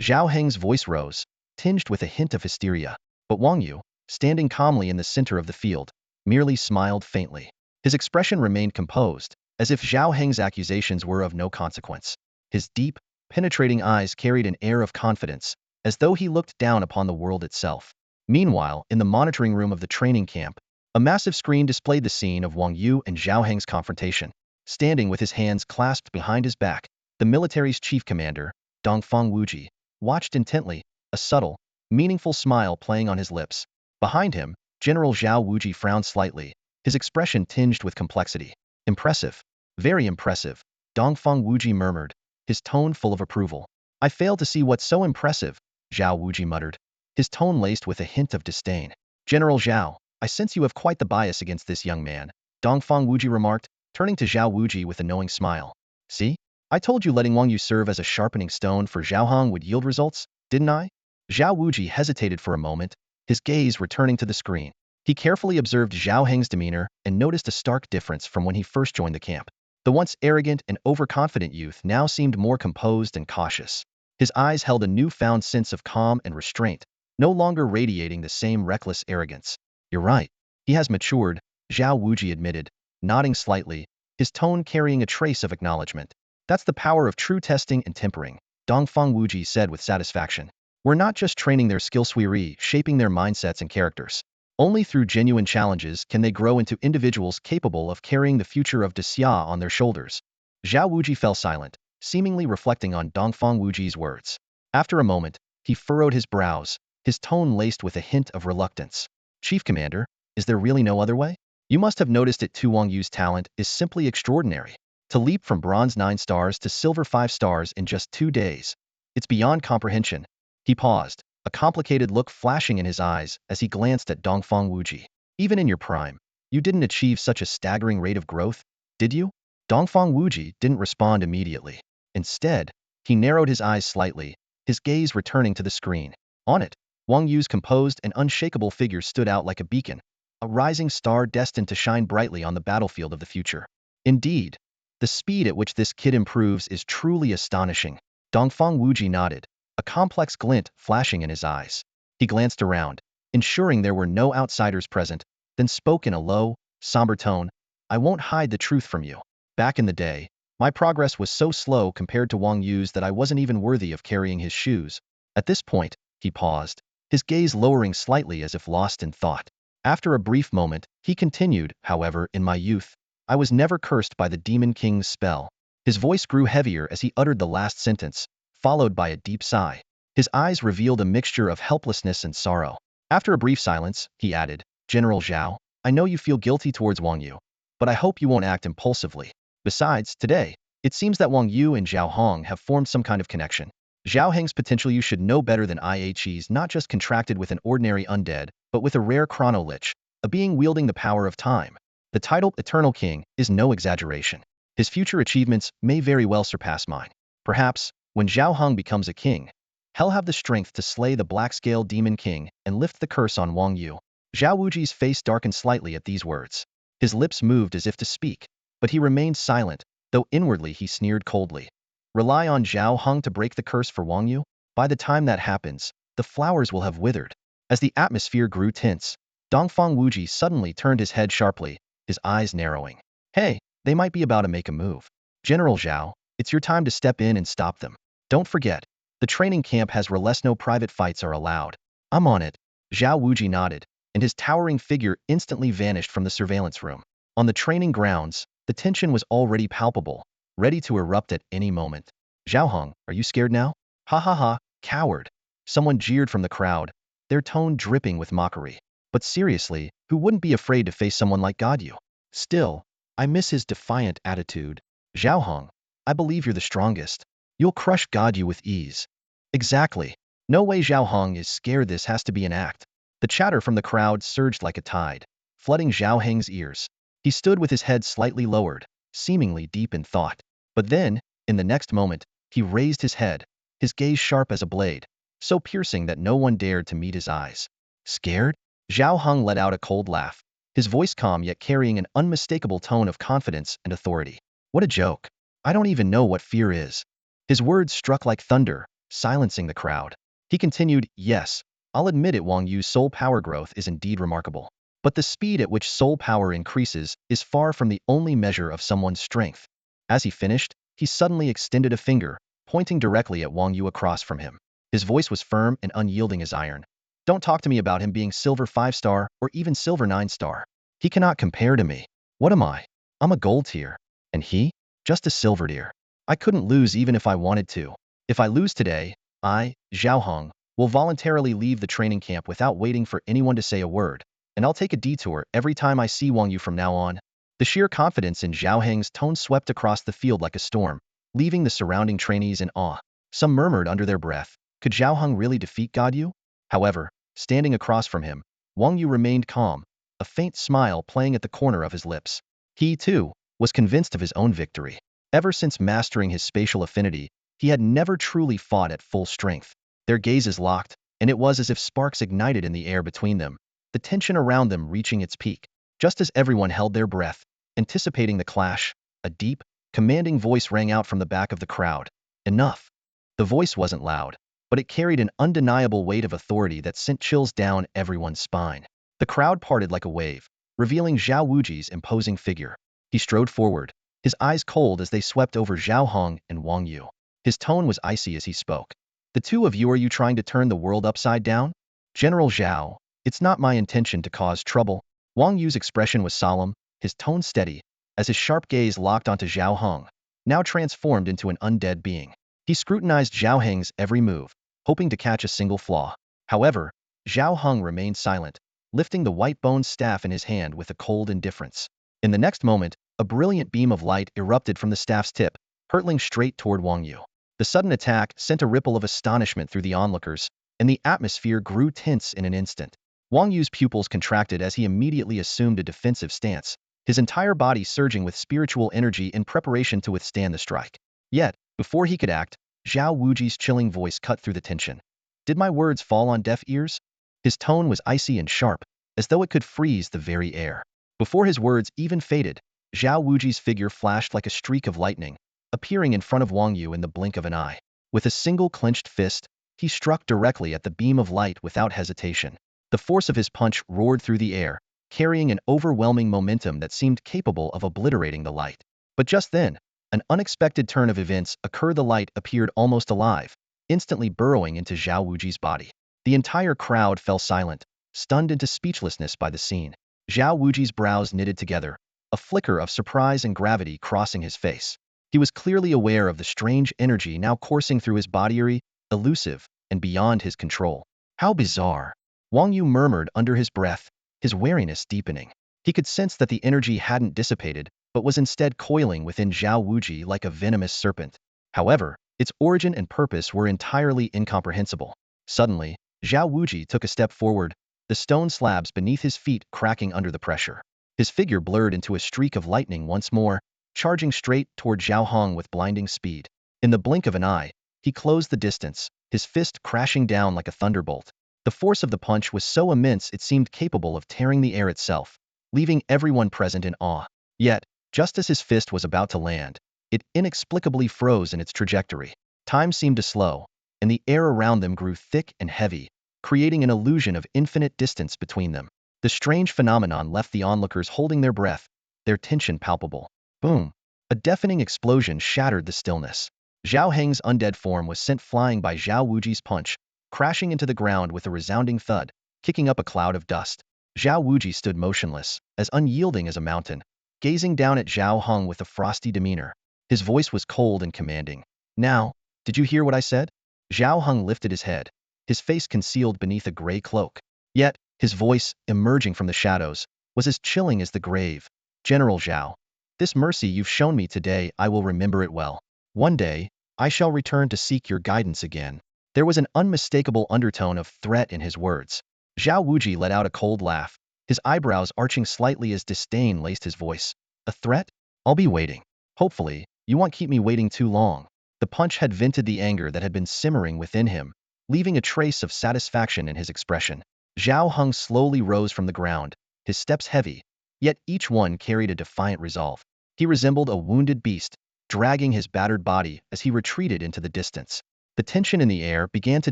Speaker 1: Zhao Heng's voice rose, tinged with a hint of hysteria. But Wang Yu, standing calmly in the center of the field, merely smiled faintly. His expression remained composed, as if Zhao Heng's accusations were of no consequence. His deep, penetrating eyes carried an air of confidence, as though he looked down upon the world itself. Meanwhile, in the monitoring room of the training camp, a massive screen displayed the scene of Wang Yu and Zhao Heng's confrontation. Standing with his hands clasped behind his back, the military's chief commander, Dongfang Wuji, watched intently, a subtle, meaningful smile playing on his lips. Behind him, General Zhao Wuji frowned slightly, his expression tinged with complexity. Impressive. Very impressive, Dongfang Wuji murmured, his tone full of approval. I fail to see what's so impressive, Zhao Wuji muttered, his tone laced with a hint of disdain. General Zhao, I sense you have quite the bias against this young man, Dongfang Wuji remarked, turning to Zhao Wuji with a knowing smile. See? I told you letting Wang Yu serve as a sharpening stone for Zhao Hong would yield results, didn't I? Zhao Wuji hesitated for a moment, his gaze returning to the screen. He carefully observed Zhao Heng's demeanor and noticed a stark difference from when he first joined the camp. The once arrogant and overconfident youth now seemed more composed and cautious. His eyes held a newfound sense of calm and restraint, no longer radiating the same reckless arrogance. You're right. He has matured, Zhao Wuji admitted, nodding slightly, his tone carrying a trace of acknowledgement. That's the power of true testing and tempering, Dongfang Wuji said with satisfaction. We're not just training their skill, we're shaping their mindsets and characters. Only through genuine challenges can they grow into individuals capable of carrying the future of Dexia on their shoulders. Zhao Wuji fell silent, seemingly reflecting on Dongfang Wuji's words. After a moment, he furrowed his brows, his tone laced with a hint of reluctance. Chief Commander, is there really no other way? You must have noticed it too. Wang Yu's talent is simply extraordinary. To leap from bronze 9 stars to silver 5 stars in just 2 days. It's beyond comprehension. He paused, a complicated look flashing in his eyes as he glanced at Dongfang Wuji. Even in your prime, you didn't achieve such a staggering rate of growth, did you? Dongfang Wuji didn't respond immediately. Instead, he narrowed his eyes slightly, his gaze returning to the screen. On it, Wang Yu's composed and unshakable figure stood out like a beacon, a rising star destined to shine brightly on the battlefield of the future. Indeed, the speed at which this kid improves is truly astonishing. Dongfang Wuji nodded, a complex glint flashing in his eyes. He glanced around, ensuring there were no outsiders present, then spoke in a low, somber tone. I won't hide the truth from you. Back in the day, my progress was so slow compared to Wang Yu's that I wasn't even worthy of carrying his shoes. At this point, he paused, his gaze lowering slightly as if lost in thought. After a brief moment, he continued, however, in my youth, I was never cursed by the Demon King's spell. His voice grew heavier as he uttered the last sentence, followed by a deep sigh. His eyes revealed a mixture of helplessness and sorrow. After a brief silence, he added, General Zhao, I know you feel guilty towards Wang Yu, but I hope you won't act impulsively. Besides, today, it seems that Wang Yu and Zhao Hong have formed some kind of connection. Zhao Heng's potential you should know better than IHE's not just contracted with an ordinary undead, but with a rare chrono lich, a being wielding the power of time. The title Eternal King is no exaggeration. His future achievements may very well surpass mine. Perhaps, when Zhao Hong becomes a king, he'll have the strength to slay the Black-Scale Demon King and lift the curse on Wang Yu. Zhao Wuji's face darkened slightly at these words. His lips moved as if to speak, but he remained silent, though inwardly he sneered coldly. Rely on Zhao Hong to break the curse for Wang Yu? By the time that happens, the flowers will have withered. As the atmosphere grew tense, Dongfang Wuji suddenly turned his head sharply, his eyes narrowing. Hey, they might be about to make a move. General Zhao, it's your time to step in and stop them. Don't forget, the training camp has rules no private fights are allowed. I'm on it. Zhao Wuji nodded, and his towering figure instantly vanished from the surveillance room. On the training grounds, the tension was already palpable, ready to erupt at any moment. Zhao Hong, are you scared now? Ha ha ha, coward. Someone jeered from the crowd, their tone dripping with mockery. But seriously, who wouldn't be afraid to face someone like Godyu? Still, I miss his defiant attitude. Zhao Hong, I believe you're the strongest. You'll crush Godyu with ease. Exactly. No way Zhao Hong is scared, this has to be an act. The chatter from the crowd surged like a tide, flooding Zhao Heng's ears. He stood with his head slightly lowered, seemingly deep in thought. But then, in the next moment, he raised his head, his gaze sharp as a blade, so piercing that no one dared to meet his eyes. Scared? Zhao Hong let out a cold laugh, his voice calm yet carrying an unmistakable tone of confidence and authority. What a joke. I don't even know what fear is. His words struck like thunder, silencing the crowd. He continued, yes, I'll admit it, Wang Yu's soul power growth is indeed remarkable. But the speed at which soul power increases is far from the only measure of someone's strength. As he finished, he suddenly extended a finger, pointing directly at Wang Yu across from him. His voice was firm and unyielding as iron. Don't talk to me about him being silver 5-star or even silver 9-star. He cannot compare to me. What am I? I'm a gold tier. And he? Just a silver tier. I couldn't lose even if I wanted to. If I lose today, I, Zhao Hong, will voluntarily leave the training camp without waiting for anyone to say a word, and I'll take a detour every time I see Wang Yu from now on. The sheer confidence in Zhao Heng's tone swept across the field like a storm, leaving the surrounding trainees in awe. Some murmured under their breath, could Zhao Hong really defeat Godyu? However, standing across from him, Wang Yu remained calm, a faint smile playing at the corner of his lips. He, too, was convinced of his own victory. Ever since mastering his spatial affinity, he had never truly fought at full strength. Their gazes locked, and it was as if sparks ignited in the air between them, the tension around them reaching its peak. Just as everyone held their breath, anticipating the clash, a deep, commanding voice rang out from the back of the crowd. Enough. The voice wasn't loud, but it carried an undeniable weight of authority that sent chills down everyone's spine. The crowd parted like a wave, revealing Zhao Wuji's imposing figure. He strode forward, his eyes cold as they swept over Zhao Hong and Wang Yu. His tone was icy as he spoke. The two of you, are you trying to turn the world upside down? General Zhao, it's not my intention to cause trouble. Wang Yu's expression was solemn, his tone steady, as his sharp gaze locked onto Zhao Hong, now transformed into an undead being. He scrutinized Zhao Heng's every move, hoping to catch a single flaw. However, Zhao Hong remained silent, lifting the white-boned staff in his hand with a cold indifference. In the next moment, a brilliant beam of light erupted from the staff's tip, hurtling straight toward Wang Yu. The sudden attack sent a ripple of astonishment through the onlookers, and the atmosphere grew tense in an instant. Wang Yu's pupils contracted as he immediately assumed a defensive stance, his entire body surging with spiritual energy in preparation to withstand the strike. Yet, before he could act, Zhao Wuji's chilling voice cut through the tension. Did my words fall on deaf ears? His tone was icy and sharp, as though it could freeze the very air. Before his words even faded, Zhao Wuji's figure flashed like a streak of lightning, appearing in front of Wang Yu in the blink of an eye. With a single clenched fist, he struck directly at the beam of light without hesitation. The force of his punch roared through the air, carrying an overwhelming momentum that seemed capable of obliterating the light. But just then, an unexpected turn of events occurred. The light appeared almost alive, instantly burrowing into Zhao Wuji's body. The entire crowd fell silent, stunned into speechlessness by the scene. Zhao Wuji's brows knitted together, a flicker of surprise and gravity crossing his face. He was clearly aware of the strange energy now coursing through his body, eerie, elusive, and beyond his control. How bizarre. Wang Yu murmured under his breath, his wariness deepening. He could sense that the energy hadn't dissipated, but was instead coiling within Zhao Wuji like a venomous serpent. However, its origin and purpose were entirely incomprehensible. Suddenly, Zhao Wuji took a step forward, the stone slabs beneath his feet cracking under the pressure. His figure blurred into a streak of lightning once more, charging straight toward Zhao Hong with blinding speed. In the blink of an eye, he closed the distance, his fist crashing down like a thunderbolt. The force of the punch was so immense it seemed capable of tearing the air itself, leaving everyone present in awe. Yet, just as his fist was about to land, it inexplicably froze in its trajectory. Time seemed to slow, and the air around them grew thick and heavy, creating an illusion of infinite distance between them. The strange phenomenon left the onlookers holding their breath, their tension palpable. Boom! A deafening explosion shattered the stillness. Zhao Heng's undead form was sent flying by Zhao Wuji's punch, crashing into the ground with a resounding thud, kicking up a cloud of dust. Zhao Wuji stood motionless, as unyielding as a mountain, gazing down at Zhao Hong with a frosty demeanor. His voice was cold and commanding. Now, did you hear what I said? Zhao Hong lifted his head, his face concealed beneath a gray cloak. Yet, his voice, emerging from the shadows, was as chilling as the grave. General Zhao, this mercy you've shown me today, I will remember it well. One day, I shall return to seek your guidance again. There was an unmistakable undertone of threat in his words. Zhao Wuji let out a cold laugh, his eyebrows arching slightly as disdain laced his voice. A threat? I'll be waiting. Hopefully, you won't keep me waiting too long. The punch had vented the anger that had been simmering within him, leaving a trace of satisfaction in his expression. Zhao Hong slowly rose from the ground, his steps heavy, yet each one carried a defiant resolve. He resembled a wounded beast, dragging his battered body as he retreated into the distance. The tension in the air began to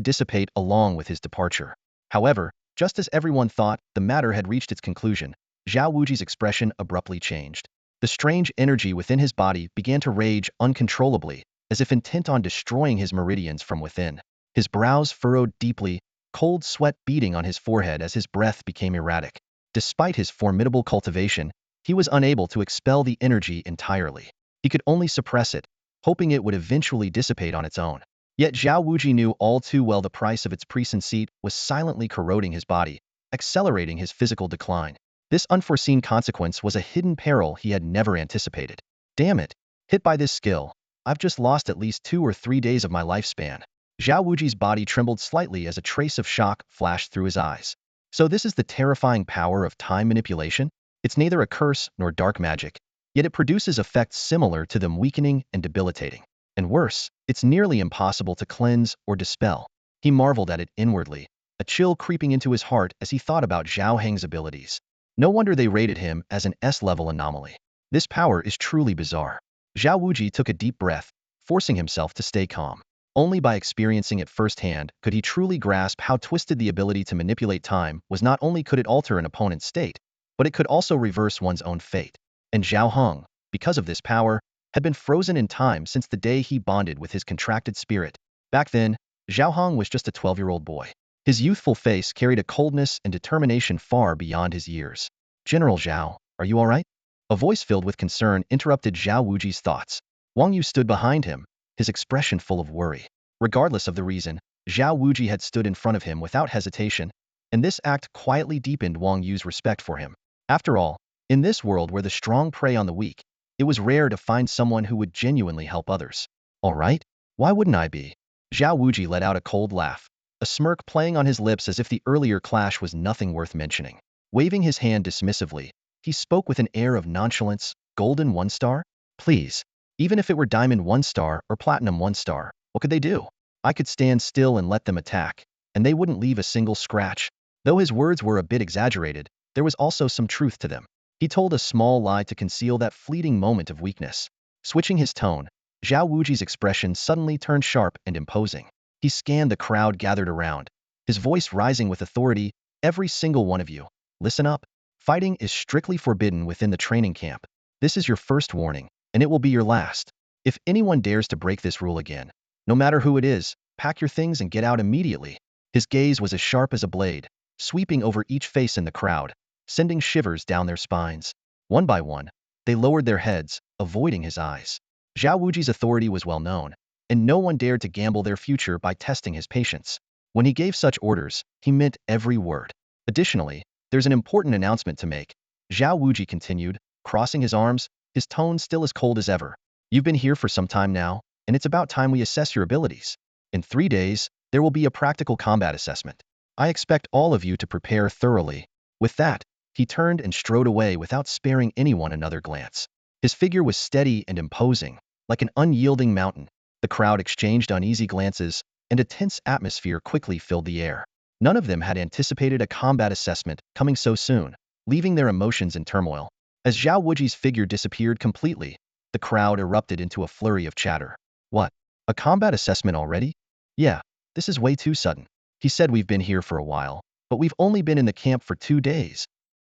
Speaker 1: dissipate along with his departure. However, just as everyone thought the matter had reached its conclusion, Zhao Wuji's expression abruptly changed. The strange energy within his body began to rage uncontrollably, as if intent on destroying his meridians from within. His brows furrowed deeply, cold sweat beading on his forehead as his breath became erratic. Despite his formidable cultivation, he was unable to expel the energy entirely. He could only suppress it, hoping it would eventually dissipate on its own. Yet Zhao Wuji knew all too well the price of its presence seat was silently corroding his body, accelerating his physical decline. This unforeseen consequence was a hidden peril he had never anticipated. Damn it! Hit by this skill, I've just lost at least 2 or 3 days of my lifespan. Zhao Wuji's body trembled slightly as a trace of shock flashed through his eyes. So this is the terrifying power of time manipulation? It's neither a curse nor dark magic, yet it produces effects similar to them, weakening and debilitating. And worse, it's nearly impossible to cleanse or dispel. He marveled at it inwardly, a chill creeping into his heart as he thought about Zhao Heng's abilities. No wonder they rated him as an S-level anomaly. This power is truly bizarre. Zhao Wuji took a deep breath, forcing himself to stay calm. Only by experiencing it firsthand could he truly grasp how twisted the ability to manipulate time was. Not only could it alter an opponent's state, but it could also reverse one's own fate. And Zhao Hong, because of this power, had been frozen in time since the day he bonded with his contracted spirit. Back then, Zhao Hong was just a 12-year-old boy. His youthful face carried a coldness and determination far beyond his years. General Zhao, are you all right? A voice filled with concern interrupted Zhao Wuji's thoughts. Wang Yu stood behind him, his expression full of worry. Regardless of the reason, Zhao Wuji had stood in front of him without hesitation, and this act quietly deepened Wang Yu's respect for him. After all, in this world where the strong prey on the weak, it was rare to find someone who would genuinely help others. All right? Why wouldn't I be? Zhao Wuji let out a cold laugh, a smirk playing on his lips as if the earlier clash was nothing worth mentioning. Waving his hand dismissively, he spoke with an air of nonchalance. Golden 1 star? Please. Even if it were Diamond 1 star or Platinum 1 star, what could they do? I could stand still and let them attack, and they wouldn't leave a single scratch. Though his words were a bit exaggerated, there was also some truth to them. He told a small lie to conceal that fleeting moment of weakness. Switching his tone, Zhao Wuji's expression suddenly turned sharp and imposing. He scanned the crowd gathered around, his voice rising with authority. Every single one of you, listen up. Fighting is strictly forbidden within the training camp. This is your first warning, and it will be your last. If anyone dares to break this rule again, no matter who it is, pack your things and get out immediately. His gaze was as sharp as a blade, sweeping over each face in the crowd, sending shivers down their spines. One by one, they lowered their heads, avoiding his eyes. Zhao Wuji's authority was well known, and no one dared to gamble their future by testing his patience. When he gave such orders, he meant every word. Additionally, there's an important announcement to make. Zhao Wuji continued, crossing his arms, his tone still as cold as ever. You've been here for some time now, and it's about time we assess your abilities. In 3 days, there will be a practical combat assessment. I expect all of you to prepare thoroughly. With that, he turned and strode away without sparing anyone another glance. His figure was steady and imposing, like an unyielding mountain. The crowd exchanged uneasy glances, and a tense atmosphere quickly filled the air. None of them had anticipated a combat assessment coming so soon, leaving their emotions in turmoil. As Zhao Wuji's figure disappeared completely, the crowd erupted into a flurry of chatter. What? A combat assessment already? Yeah, this is way too sudden. He said we've been here for a while, but we've only been in the camp for 2 days.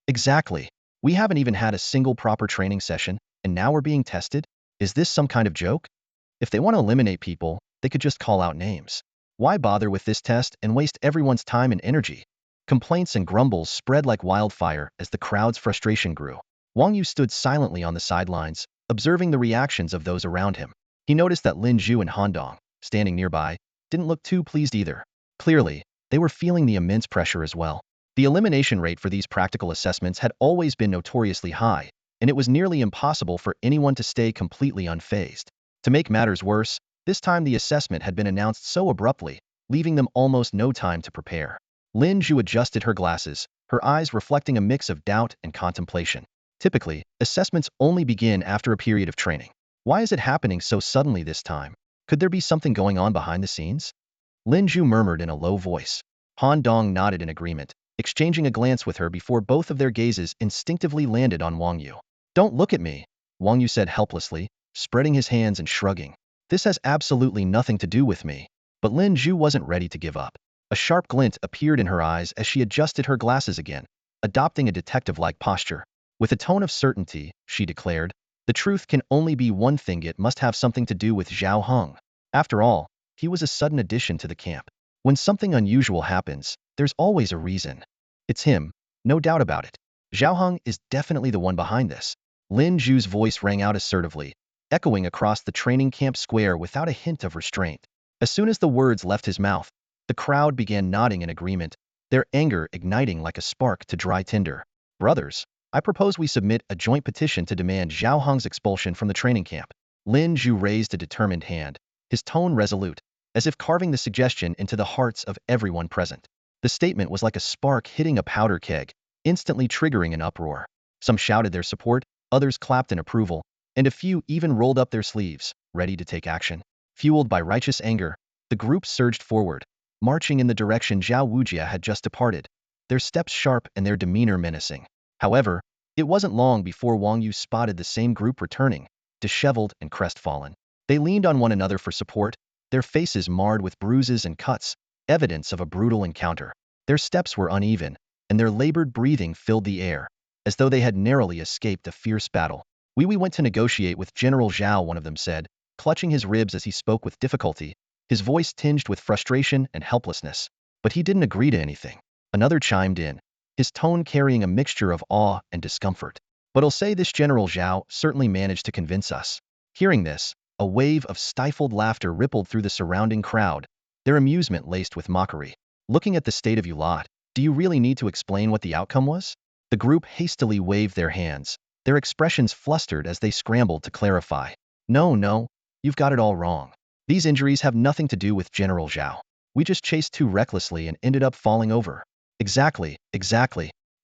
Speaker 1: Exactly. We haven't even had a single proper training session, and now we're being tested? Is this some kind of joke? If they want to eliminate people, they could just call out names. Why bother with this test and waste everyone's time and energy? Complaints and grumbles spread like wildfire as the crowd's frustration grew. Wang Yu stood silently on the sidelines, observing the reactions of those around him. He noticed that Lin Zhu and Han Dong, standing nearby, didn't look too pleased either. Clearly, they were feeling the immense pressure as well. The elimination rate for these practical assessments had always been notoriously high, and it was nearly impossible for anyone to stay completely unfazed. To make matters worse, this time the assessment had been announced so abruptly, leaving them almost no time to prepare. Lin Zhu adjusted her glasses, her eyes reflecting a mix of doubt and contemplation. Typically, assessments only begin after a period of training. Why is it happening so suddenly this time? Could there be something going on behind the scenes? Lin Zhu murmured in a low voice. Han Dong nodded in agreement, exchanging a glance with her before both of their gazes instinctively landed on Wang Yu. Don't look at me, Wang Yu said helplessly, spreading his hands and shrugging. This has absolutely nothing to do with me. But Lin Zhu wasn't ready to give up. A sharp glint appeared in her eyes as she adjusted her glasses again, adopting a detective-like posture. With a tone of certainty, she declared, the truth can only be one thing. It must have something to do with Zhao Hong. After all, he was a sudden addition to the camp. When something unusual happens, there's always a reason. It's him, no doubt about it. Zhao Hong is definitely the one behind this. Lin Zhu's voice rang out assertively, echoing across the training camp square without a hint of restraint. As soon as the words left his mouth, the crowd began nodding in agreement, their anger igniting like a spark to dry tinder. Brothers, I propose we submit a joint petition to demand Zhao Hong's expulsion from the training camp. Lin Zhu raised a determined hand, his tone resolute, as if carving the suggestion into the hearts of everyone present. The statement was like a spark hitting a powder keg, instantly triggering an uproar. Some shouted their support, others clapped in approval, and a few even rolled up their sleeves, ready to take action. Fueled by righteous anger, the group surged forward, marching in the direction Zhao Wujia had just departed, their steps sharp and their demeanor menacing. However, it wasn't long before Wang Yu spotted the same group returning, disheveled and crestfallen. They leaned on one another for support, their faces marred with bruises and cuts, evidence of a brutal encounter. Their steps were uneven, and their labored breathing filled the air, as though they had narrowly escaped a fierce battle. We went to negotiate with General Zhao, one of them said, clutching his ribs as he spoke with difficulty, his voice tinged with frustration and helplessness. But he didn't agree to anything. Another chimed in, his tone carrying a mixture of awe and discomfort. But I'll say this, General Zhao certainly managed to convince us. Hearing this, a wave of stifled laughter rippled through the surrounding crowd, their amusement laced with mockery. Looking at the state of you lot, do you really need to explain what the outcome was? The group hastily waved their hands, their expressions flustered as they scrambled to clarify. No, you've got it all wrong. These injuries have nothing to do with General Zhao. We just chased too recklessly and ended up falling over. Exactly.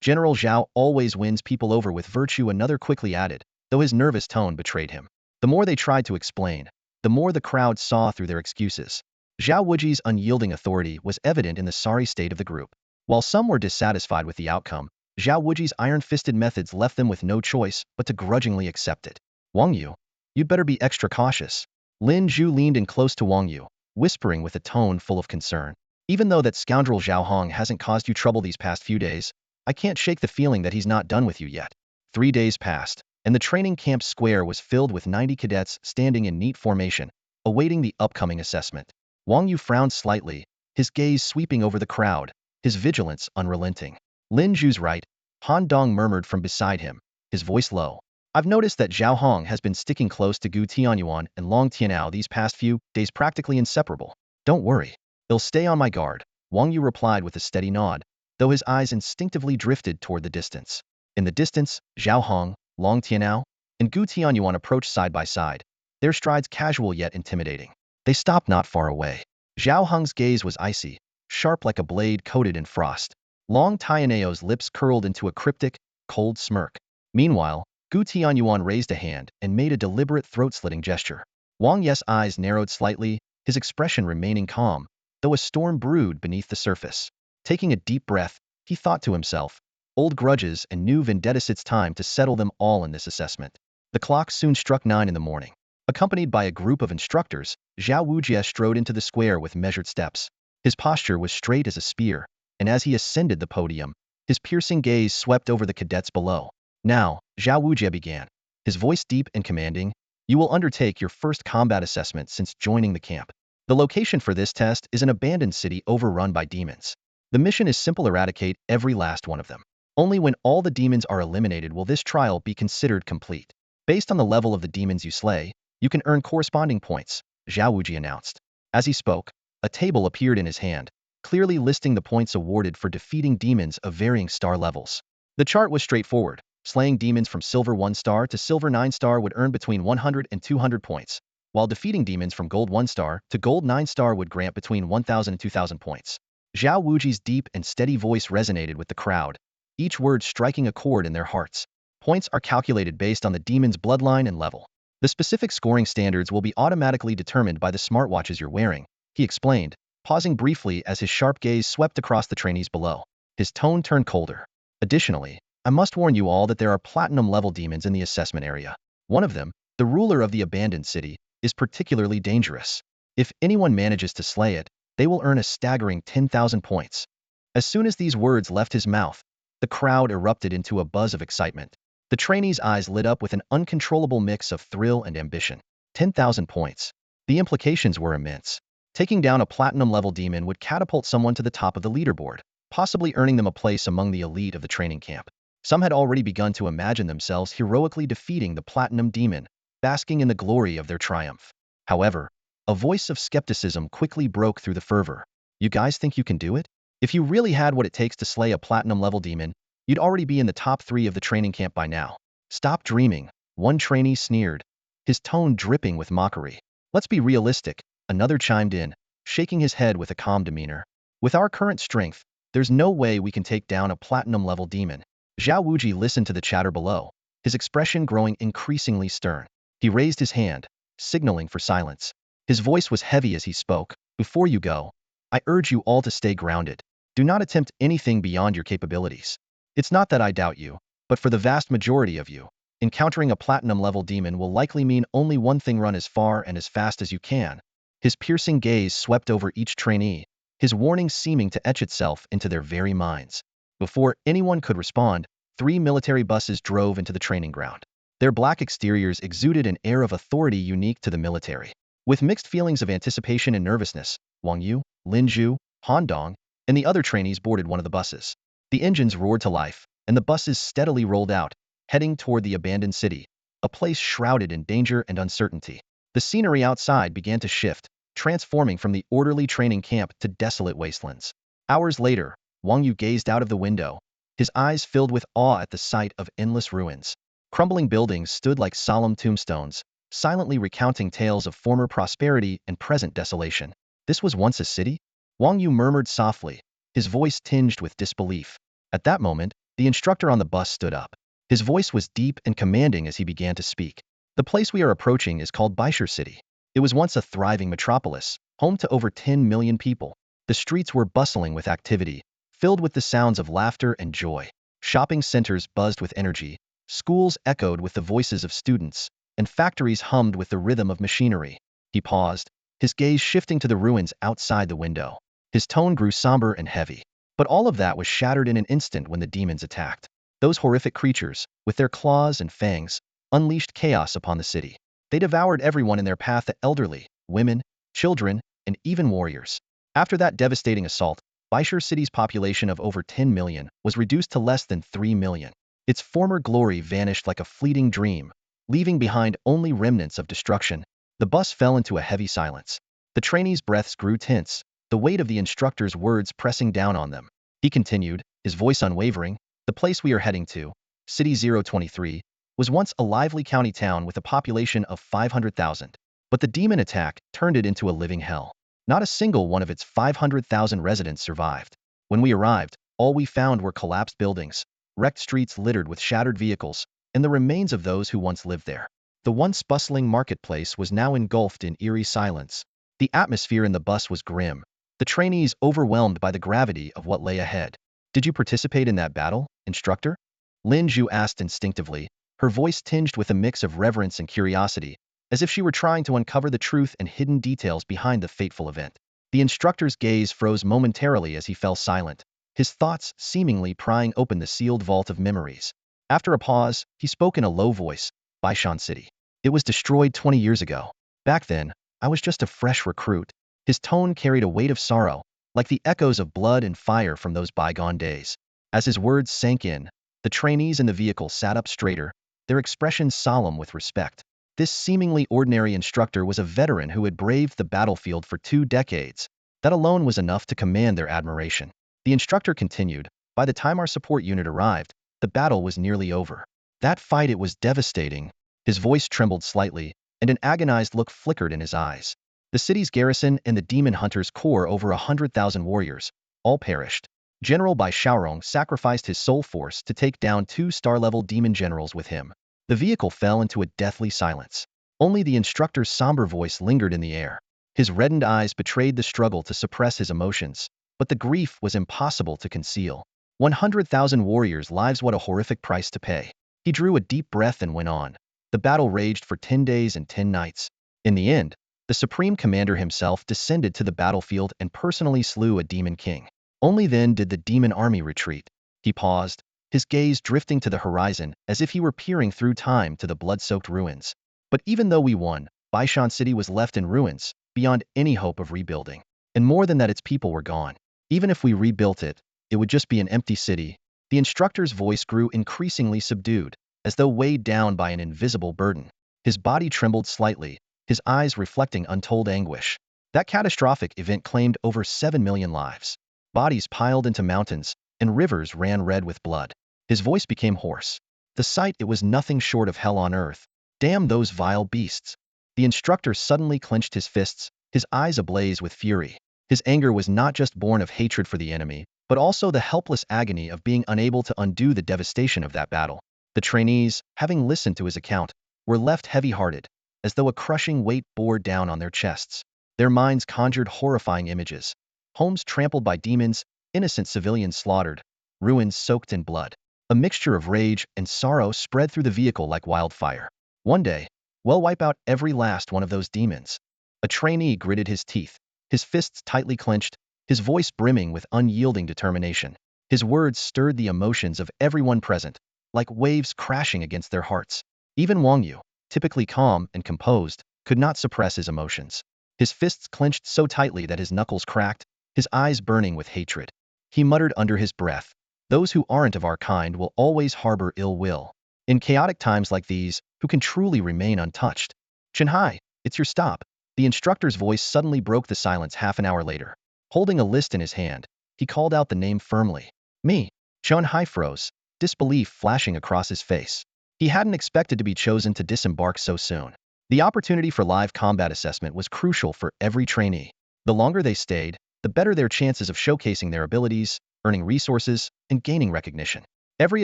Speaker 1: General Zhao always wins people over with virtue, another quickly added, though his nervous tone betrayed him. The more they tried to explain, the more the crowd saw through their excuses. Zhao Wuji's unyielding authority was evident in the sorry state of the group. While some were dissatisfied with the outcome, Zhao Wuji's iron-fisted methods left them with no choice but to grudgingly accept it. Wang Yu, you'd better be extra cautious. Lin Zhu leaned in close to Wang Yu, whispering with a tone full of concern. Even though that scoundrel Zhao Hong hasn't caused you trouble these past few days, I can't shake the feeling that he's not done with you yet. 3 days passed, and the training camp square was filled with 90 cadets standing in neat formation, awaiting the upcoming assessment. Wang Yu frowned slightly, his gaze sweeping over the crowd, his vigilance unrelenting. Lin Zhu's right, Han Dong murmured from beside him, his voice low. I've noticed that Zhao Hong has been sticking close to Gu Tianyuan and Long Tianao these past few days, practically inseparable. Don't worry. They'll stay on my guard. Wang Yu replied with a steady nod, though his eyes instinctively drifted toward the distance. In the distance, Zhao Hong, Long Tianao, and Gu Tianyuan approached side by side, their strides casual yet intimidating. They stopped not far away. Zhao Hong's gaze was icy, sharp like a blade coated in frost. Long Tianao's lips curled into a cryptic, cold smirk. Meanwhile, Gu Tianyuan raised a hand and made a deliberate throat-slitting gesture. Wang Ye's eyes narrowed slightly, his expression remaining calm, though a storm brewed beneath the surface. Taking a deep breath, he thought to himself, old grudges and new vendettas, it's time to settle them all in this assessment. The clock soon struck 9 in the morning. Accompanied by a group of instructors, Zhao Wujie strode into the square with measured steps. His posture was straight as a spear, and as he ascended the podium, his piercing gaze swept over the cadets below. Now, Zhao Wujie began, his voice deep and commanding, you will undertake your first combat assessment since joining the camp. The location for this test is an abandoned city overrun by demons. The mission is simple: eradicate every last one of them. Only when all the demons are eliminated will this trial be considered complete. Based on the level of the demons you slay, you can earn corresponding points, Zhao Wujie announced. As he spoke, a table appeared in his hand, clearly listing the points awarded for defeating demons of varying star levels. The chart was straightforward. Slaying demons from Silver 1 star to Silver 9 star would earn between 100 and 200 points, while defeating demons from Gold 1 star to Gold 9 star would grant between 1,000 and 2,000 points. Zhao Wujie's deep and steady voice resonated with the crowd, each word striking a chord in their hearts. Points are calculated based on the demon's bloodline and level. The specific scoring standards will be automatically determined by the smartwatches you're wearing, he explained, pausing briefly as his sharp gaze swept across the trainees below. His tone turned colder. Additionally, I must warn you all that there are platinum-level demons in the assessment area. One of them, the ruler of the abandoned city, is particularly dangerous. If anyone manages to slay it, they will earn a staggering 10,000 points. As soon as these words left his mouth, the crowd erupted into a buzz of excitement. The trainees' eyes lit up with an uncontrollable mix of thrill and ambition. 10,000 points. The implications were immense. Taking down a platinum-level demon would catapult someone to the top of the leaderboard, possibly earning them a place among the elite of the training camp. Some had already begun to imagine themselves heroically defeating the platinum demon, basking in the glory of their triumph. However, a voice of skepticism quickly broke through the fervor. You guys think you can do it? If you really had what it takes to slay a platinum-level demon, you'd already be in the top 3 of the training camp by now. Stop dreaming, one trainee sneered, his tone dripping with mockery. Let's be realistic, another chimed in, shaking his head with a calm demeanor. With our current strength, there's no way we can take down a platinum-level demon. Zhao Wujie listened to the chatter below, his expression growing increasingly stern. He raised his hand, signaling for silence. His voice was heavy as he spoke. Before you go, I urge you all to stay grounded. Do not attempt anything beyond your capabilities. It's not that I doubt you, but for the vast majority of you, encountering a platinum-level demon will likely mean only one thing: run as far and as fast as you can. His piercing gaze swept over each trainee, his warning seeming to etch itself into their very minds. Before anyone could respond, 3 military buses drove into the training ground. Their black exteriors exuded an air of authority unique to the military. With mixed feelings of anticipation and nervousness, Wang Yu, Lin Zhu, Han Dong, and the other trainees boarded one of the buses. The engines roared to life, and the buses steadily rolled out, heading toward the abandoned city, a place shrouded in danger and uncertainty. The scenery outside began to shift, transforming from the orderly training camp to desolate wastelands. Hours later, Wang Yu gazed out of the window, his eyes filled with awe at the sight of endless ruins. Crumbling buildings stood like solemn tombstones, silently recounting tales of former prosperity and present desolation. This was once a city? Wang Yu murmured softly, his voice tinged with disbelief. At that moment, the instructor on the bus stood up. His voice was deep and commanding as he began to speak. The place we are approaching is called Baishur City. It was once a thriving metropolis, home to over 10 million people. The streets were bustling with activity, filled with the sounds of laughter and joy. Shopping centers buzzed with energy, schools echoed with the voices of students, and factories hummed with the rhythm of machinery. He paused, his gaze shifting to the ruins outside the window. His tone grew somber and heavy. But all of that was shattered in an instant when the demons attacked. Those horrific creatures, with their claws and fangs, unleashed chaos upon the city. They devoured everyone in their path: the elderly, women, children, and even warriors. After that devastating assault, Baishur City's population of over 10 million was reduced to less than 3 million. Its former glory vanished like a fleeting dream, leaving behind only remnants of destruction. The bus fell into a heavy silence. The trainees' breaths grew tense, the weight of the instructor's words pressing down on them. He continued, his voice unwavering, "The place we are heading to, City 023, was once a lively county town with a population of 500,000. But the demon attack turned it into a living hell. Not a single one of its 500,000 residents survived. When we arrived, all we found were collapsed buildings, wrecked streets littered with shattered vehicles, and the remains of those who once lived there. The once bustling marketplace was now engulfed in eerie silence. The atmosphere in the bus was grim, the trainees overwhelmed by the gravity of what lay ahead. Did you participate in that battle, instructor?" Lin Zhu asked instinctively, her voice tinged with a mix of reverence and curiosity, as if she were trying to uncover the truth and hidden details behind the fateful event. The instructor's gaze froze momentarily as he fell silent, his thoughts seemingly prying open the sealed vault of memories. After a pause, he spoke in a low voice, "Baishan City. It was destroyed 20 years ago. Back then, I was just a fresh recruit." His tone carried a weight of sorrow, like the echoes of blood and fire from those bygone days. As his words sank in, the trainees in the vehicle sat up straighter, their expressions solemn with respect. This seemingly ordinary instructor was a veteran who had braved the battlefield for 2 decades. That alone was enough to command their admiration. The instructor continued, "By the time our support unit arrived, the battle was nearly over. That fight, it was devastating." His voice trembled slightly, and an agonized look flickered in his eyes. "The city's garrison and the demon hunters' corps, over 100,000 warriors, all perished. General Bai Xiaorong sacrificed his soul force to take down 2 star-level demon generals with him." The vehicle fell into a deathly silence. Only the instructor's somber voice lingered in the air. His reddened eyes betrayed the struggle to suppress his emotions, but the grief was impossible to conceal. 100,000 warriors' lives, what a horrific price to pay. He drew a deep breath and went on. "The battle raged for 10 days and 10 nights. In the end, the Supreme Commander himself descended to the battlefield and personally slew a demon king. Only then did the demon army retreat." He paused, his gaze drifting to the horizon as if he were peering through time to the blood-soaked ruins. "But even though we won, Baishan City was left in ruins, beyond any hope of rebuilding. And more than that, its people were gone. Even if we rebuilt it, it would just be an empty city." The instructor's voice grew increasingly subdued, as though weighed down by an invisible burden. His body trembled slightly, his eyes reflecting untold anguish. That catastrophic event claimed over 7 million lives. Bodies piled into mountains, and rivers ran red with blood. His voice became hoarse. The sight, it was nothing short of hell on earth. "Damn those vile beasts." The instructor suddenly clenched his fists, his eyes ablaze with fury. His anger was not just born of hatred for the enemy, but also the helpless agony of being unable to undo the devastation of that battle. The trainees, having listened to his account, were left heavy-hearted, as though a crushing weight bore down on their chests. Their minds conjured horrifying images. Homes trampled by demons, innocent civilians slaughtered, ruins soaked in blood. A mixture of rage and sorrow spread through the vehicle like wildfire. "One day, we'll wipe out every last one of those demons." A trainee gritted his teeth, his fists tightly clenched, his voice brimming with unyielding determination. His words stirred the emotions of everyone present, like waves crashing against their hearts. Even Wang Yu, typically calm and composed, could not suppress his emotions. His fists clenched so tightly that his knuckles cracked, his eyes burning with hatred. He muttered under his breath, "Those who aren't of our kind will always harbor ill will." In chaotic times like these, who can truly remain untouched? "Chenhai, it's your stop." The instructor's voice suddenly broke the silence half an hour later. Holding a list in his hand, he called out the name firmly. "Me." Chenhai froze, disbelief flashing across his face. He hadn't expected to be chosen to disembark so soon. The opportunity for live combat assessment was crucial for every trainee. The longer they stayed, the better their chances of showcasing their abilities, earning resources, and gaining recognition. Every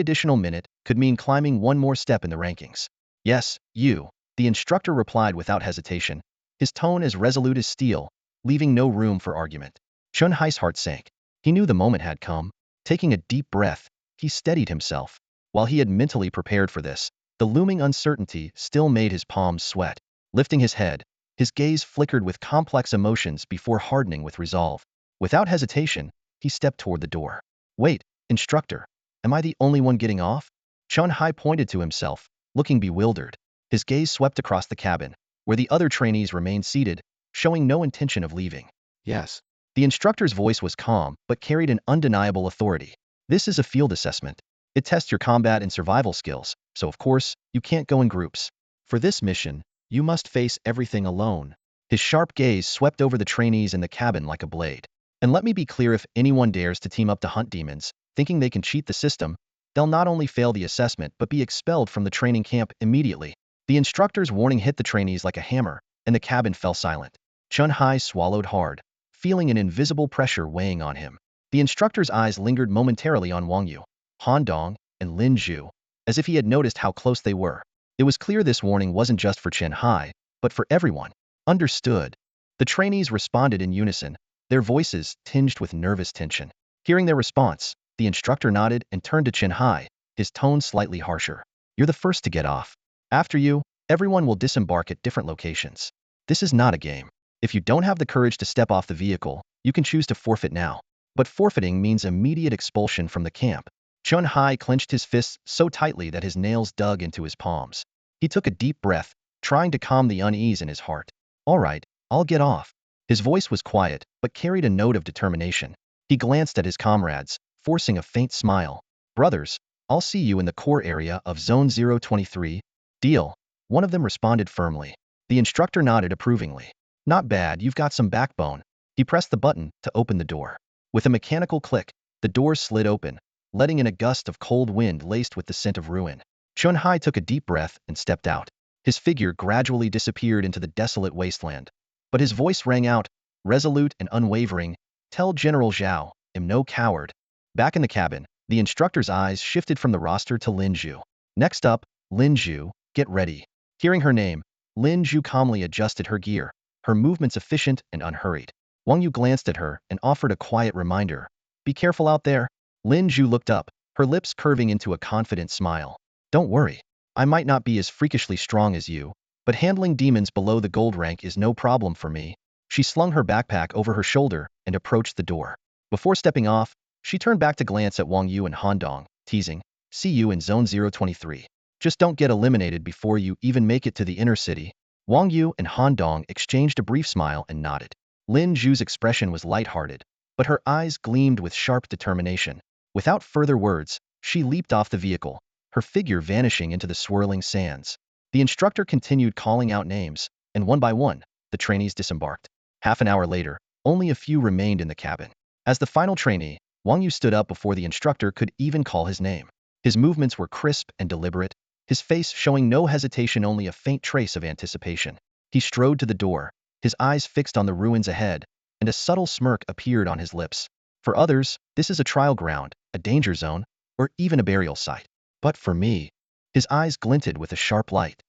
Speaker 1: additional minute could mean climbing one more step in the rankings. "Yes, you," the instructor replied without hesitation, his tone as resolute as steel, leaving no room for argument. Chun Hai's heart sank. He knew the moment had come. Taking a deep breath, he steadied himself. While he had mentally prepared for this, the looming uncertainty still made his palms sweat. Lifting his head, his gaze flickered with complex emotions before hardening with resolve. Without hesitation, he stepped toward the door. "Wait, instructor, am I the only one getting off?" Chun Hai pointed to himself, looking bewildered. His gaze swept across the cabin, where the other trainees remained seated, showing no intention of leaving. "Yes." The instructor's voice was calm, but carried an undeniable authority. "This is a field assessment. It tests your combat and survival skills, so of course, you can't go in groups. For this mission, you must face everything alone." His sharp gaze swept over the trainees in the cabin like a blade. And let me be clear, if anyone dares to team up to hunt demons, thinking they can cheat the system, they'll not only fail the assessment but be expelled from the training camp immediately. The instructor's warning hit the trainees like a hammer, and the cabin fell silent. Chun Hai swallowed hard, feeling an invisible pressure weighing on him. The instructor's eyes lingered momentarily on Wang Yu, Han Dong, and Lin Zhu, as if he had noticed how close they were. It was clear this warning wasn't just for Chen Hai, but for everyone. Understood. The trainees responded in unison, their voices tinged with nervous tension. Hearing their response, the instructor nodded and turned to Chen Hai, his tone slightly harsher. You're the first to get off. After you, everyone will disembark at different locations. This is not a game. If you don't have the courage to step off the vehicle, you can choose to forfeit now. But forfeiting means immediate expulsion from the camp. Chun Hai clenched his fists so tightly that his nails dug into his palms. He took a deep breath, trying to calm the unease in his heart. All right, I'll get off. His voice was quiet, but carried a note of determination. He glanced at his comrades, forcing a faint smile. Brothers, I'll see you in the core area of Zone 023. Deal. One of them responded firmly. The instructor nodded approvingly. Not bad, you've got some backbone. He pressed the button to open the door. With a mechanical click, the door slid open, letting in a gust of cold wind laced with the scent of ruin. Chun Hai took a deep breath and stepped out. His figure gradually disappeared into the desolate wasteland. But his voice rang out, resolute and unwavering, "Tell General Zhao, I'm no coward." Back in the cabin, the instructor's eyes shifted from the roster to Lin Zhu. Next up, Lin Zhu, get ready. Hearing her name, Lin Zhu calmly adjusted her gear, her movements efficient and unhurried. Wang Yu glanced at her and offered a quiet reminder. Be careful out there. Lin Zhu looked up, her lips curving into a confident smile. Don't worry. I might not be as freakishly strong as you, but handling demons below the gold rank is no problem for me. She slung her backpack over her shoulder and approached the door. Before stepping off, she turned back to glance at Wang Yu and Han Dong, teasing, see you in Zone 023. Just don't get eliminated before you even make it to the inner city. Wang Yu and Han Dong exchanged a brief smile and nodded. Lin Zhu's expression was lighthearted, but her eyes gleamed with sharp determination. Without further words, she leaped off the vehicle, her figure vanishing into the swirling sands. The instructor continued calling out names, and one by one, the trainees disembarked. Half an hour later, only a few remained in the cabin. As the final trainee, Wang Yu stood up before the instructor could even call his name. His movements were crisp and deliberate, his face showing no hesitation, only a faint trace of anticipation. He strode to the door, his eyes fixed on the ruins ahead, and a subtle smirk appeared on his lips. For others, this is a trial ground, a danger zone, or even a burial site. But for me, his eyes glinted with a sharp light.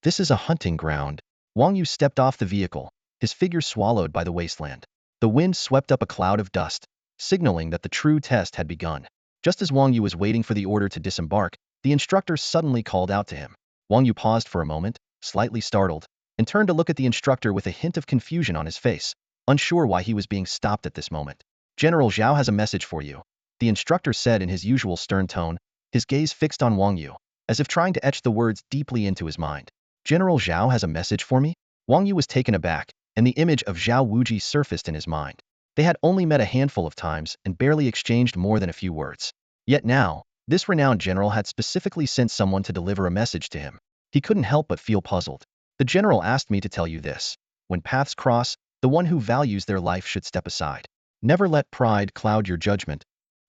Speaker 1: This is a hunting ground. Wang Yu stepped off the vehicle, his figure swallowed by the wasteland. The wind swept up a cloud of dust, signaling that the true test had begun. Just as Wang Yu was waiting for the order to disembark, the instructor suddenly called out to him. Wang Yu paused for a moment, slightly startled, and turned to look at the instructor with a hint of confusion on his face, unsure why he was being stopped at this moment. General Zhao has a message for you, the instructor said in his usual stern tone, his gaze fixed on Wang Yu, as if trying to etch the words deeply into his mind. General Zhao has a message for me? Wang Yu was taken aback, and the image of Zhao Wuji surfaced in his mind. They had only met a handful of times and barely exchanged more than a few words. Yet now, this renowned general had specifically sent someone to deliver a message to him. He couldn't help but feel puzzled. The general asked me to tell you this. When paths cross, the one who values their life should step aside. Never let pride cloud your judgment.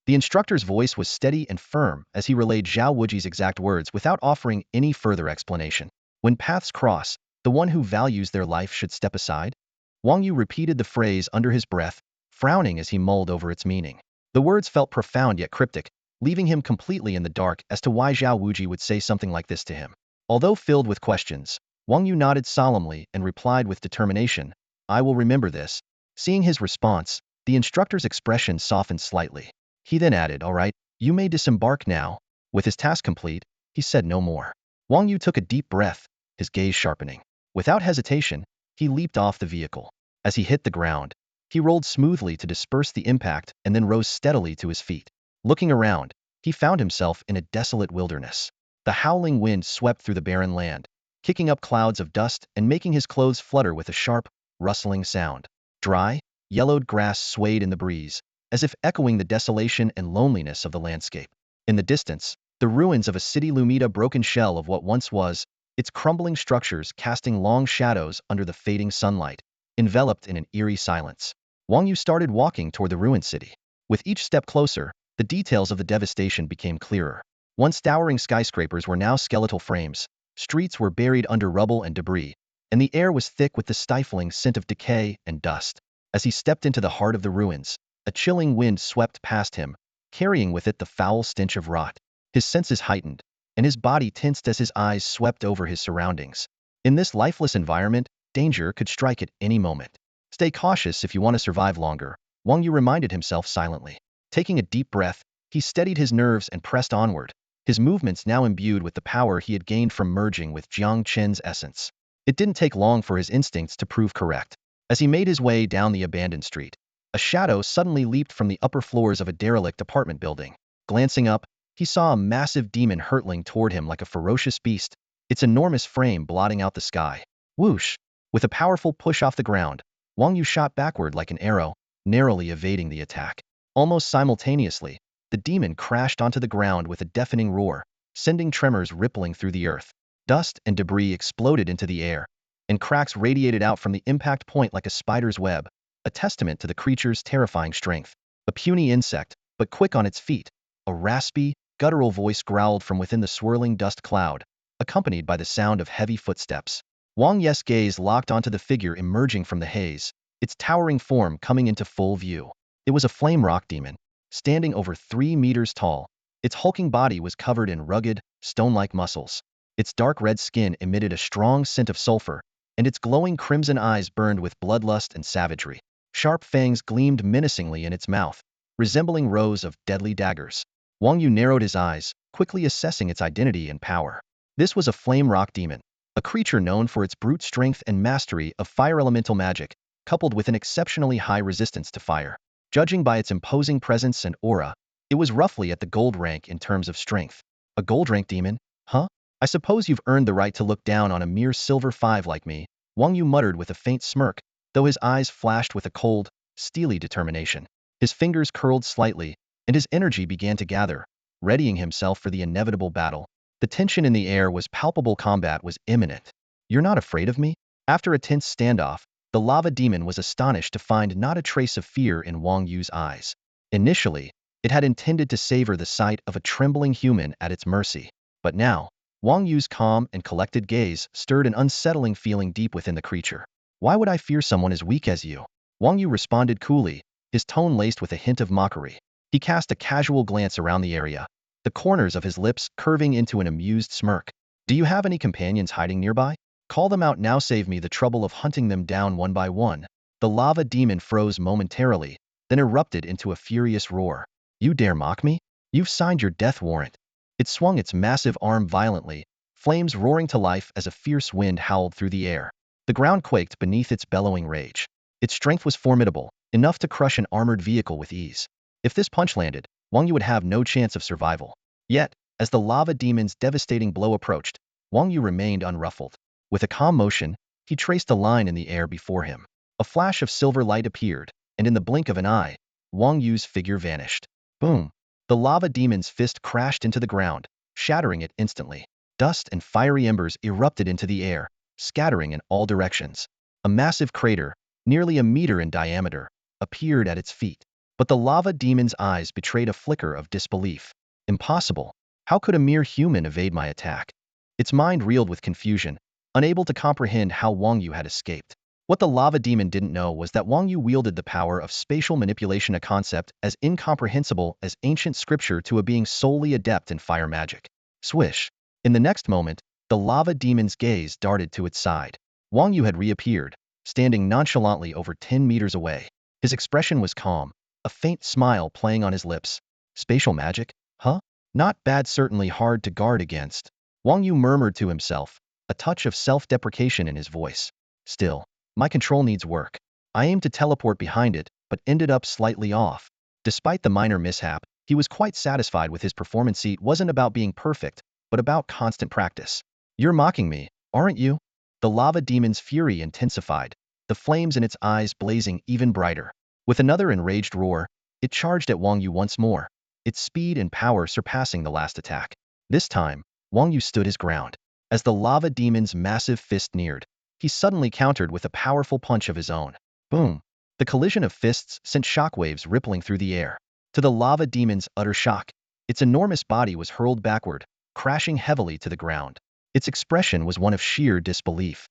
Speaker 1: The instructor's voice was steady and firm as he relayed Zhao Wuji's exact words without offering any further explanation. When paths cross, the one who values their life should step aside? Wang Yu repeated the phrase under his breath, frowning as he mulled over its meaning. The words felt profound yet cryptic, leaving him completely in the dark as to why Zhao Wuji would say something like this to him. Although filled with questions, Wang Yu nodded solemnly and replied with determination, I will remember this. Seeing his response, the instructor's expression softened slightly. He then added, all right, you may disembark now. With his task complete, he said no more. Wang Yu took a deep breath, his gaze sharpening. Without hesitation, he leaped off the vehicle. As he hit the ground, he rolled smoothly to disperse the impact and then rose steadily to his feet. Looking around, he found himself in a desolate wilderness. The howling wind swept through the barren land, kicking up clouds of dust and making his clothes flutter with a sharp, rustling sound. Dry, yellowed grass swayed in the breeze, as if echoing the desolation and loneliness of the landscape. In the distance, the ruins of a city loomed, a broken shell of what once was, its crumbling structures casting long shadows under the fading sunlight, enveloped in an eerie silence. Wang Yu started walking toward the ruined city. With each step closer, the details of the devastation became clearer. Once towering skyscrapers were now skeletal frames, streets were buried under rubble and debris, and the air was thick with the stifling scent of decay and dust. As he stepped into the heart of the ruins, a chilling wind swept past him, carrying with it the foul stench of rot. His senses heightened, and his body tensed as his eyes swept over his surroundings. In this lifeless environment, danger could strike at any moment. Stay cautious if you want to survive longer, Wang Yu reminded himself silently. Taking a deep breath, he steadied his nerves and pressed onward, his movements now imbued with the power he had gained from merging with Jiang Chen's essence. It didn't take long for his instincts to prove correct. As he made his way down the abandoned street, a shadow suddenly leaped from the upper floors of a derelict apartment building. Glancing up, he saw a massive demon hurtling toward him like a ferocious beast, its enormous frame blotting out the sky. Whoosh! With a powerful push off the ground, Wang Yu shot backward like an arrow, narrowly evading the attack. Almost simultaneously, the demon crashed onto the ground with a deafening roar, sending tremors rippling through the earth. Dust and debris exploded into the air, and cracks radiated out from the impact point like a spider's web, a testament to the creature's terrifying strength. A puny insect, but quick on its feet, a raspy, guttural voice growled from within the swirling dust cloud, accompanied by the sound of heavy footsteps. Wang Yu's gaze locked onto the figure emerging from the haze, its towering form coming into full view. It was a flame rock demon, standing over 3 meters tall. Its hulking body was covered in rugged, stone-like muscles. Its dark red skin emitted a strong scent of sulfur, and its glowing crimson eyes burned with bloodlust and savagery. Sharp fangs gleamed menacingly in its mouth, resembling rows of deadly daggers. Wang Yu narrowed his eyes, quickly assessing its identity and power. This was a flame rock demon, a creature known for its brute strength and mastery of fire elemental magic, coupled with an exceptionally high resistance to fire. Judging by its imposing presence and aura, it was roughly at the gold rank in terms of strength. A gold rank demon? Huh? I suppose you've earned the right to look down on a mere silver 5 like me, Wang Yu muttered with a faint smirk, though his eyes flashed with a cold, steely determination. His fingers curled slightly, and his energy began to gather, readying himself for the inevitable battle. The tension in the air was palpable. Combat was imminent. You're not afraid of me? After a tense standoff, the lava demon was astonished to find not a trace of fear in Wang Yu's eyes. Initially, it had intended to savor the sight of a trembling human at its mercy. But now, Wang Yu's calm and collected gaze stirred an unsettling feeling deep within the creature. Why would I fear someone as weak as you? Wang Yu responded coolly, his tone laced with a hint of mockery. He cast a casual glance around the area, the corners of his lips curving into an amused smirk. Do you have any companions hiding nearby? Call them out now, save me the trouble of hunting them down one by one. The lava demon froze momentarily, then erupted into a furious roar. You dare mock me? You've signed your death warrant. It swung its massive arm violently, flames roaring to life as a fierce wind howled through the air. The ground quaked beneath its bellowing rage. Its strength was formidable, enough to crush an armored vehicle with ease. If this punch landed, Wang Yu would have no chance of survival. Yet, as the lava demon's devastating blow approached, Wang Yu remained unruffled. With a calm motion, he traced a line in the air before him. A flash of silver light appeared, and in the blink of an eye, Wang Yu's figure vanished. Boom! The lava demon's fist crashed into the ground, shattering it instantly. Dust and fiery embers erupted into the air, scattering in all directions. A massive crater, nearly a meter in diameter, appeared at its feet. But the lava demon's eyes betrayed a flicker of disbelief. Impossible. How could a mere human evade my attack? Its mind reeled with confusion, unable to comprehend how Wang Yu had escaped. What the lava demon didn't know was that Wang Yu wielded the power of spatial manipulation, a concept as incomprehensible as ancient scripture to a being solely adept in fire magic. Swish! In the next moment, the lava demon's gaze darted to its side. Wang Yu had reappeared, standing nonchalantly over 10 meters away. His expression was calm, a faint smile playing on his lips. Spatial magic? Huh? Not bad, certainly hard to guard against. Wang Yu murmured to himself, a touch of self-deprecation in his voice. Still, my control needs work. I aimed to teleport behind it, but ended up slightly off. Despite the minor mishap, he was quite satisfied with his performance. It wasn't about being perfect, but about constant practice. You're mocking me, aren't you? The lava demon's fury intensified, the flames in its eyes blazing even brighter. With another enraged roar, it charged at Wang Yu once more, its speed and power surpassing the last attack. This time, Wang Yu stood his ground. As the lava demon's massive fist neared, he suddenly countered with a powerful punch of his own. Boom! The collision of fists sent shockwaves rippling through the air. To the lava demon's utter shock, its enormous body was hurled backward, crashing heavily to the ground. Its expression was one of sheer disbelief.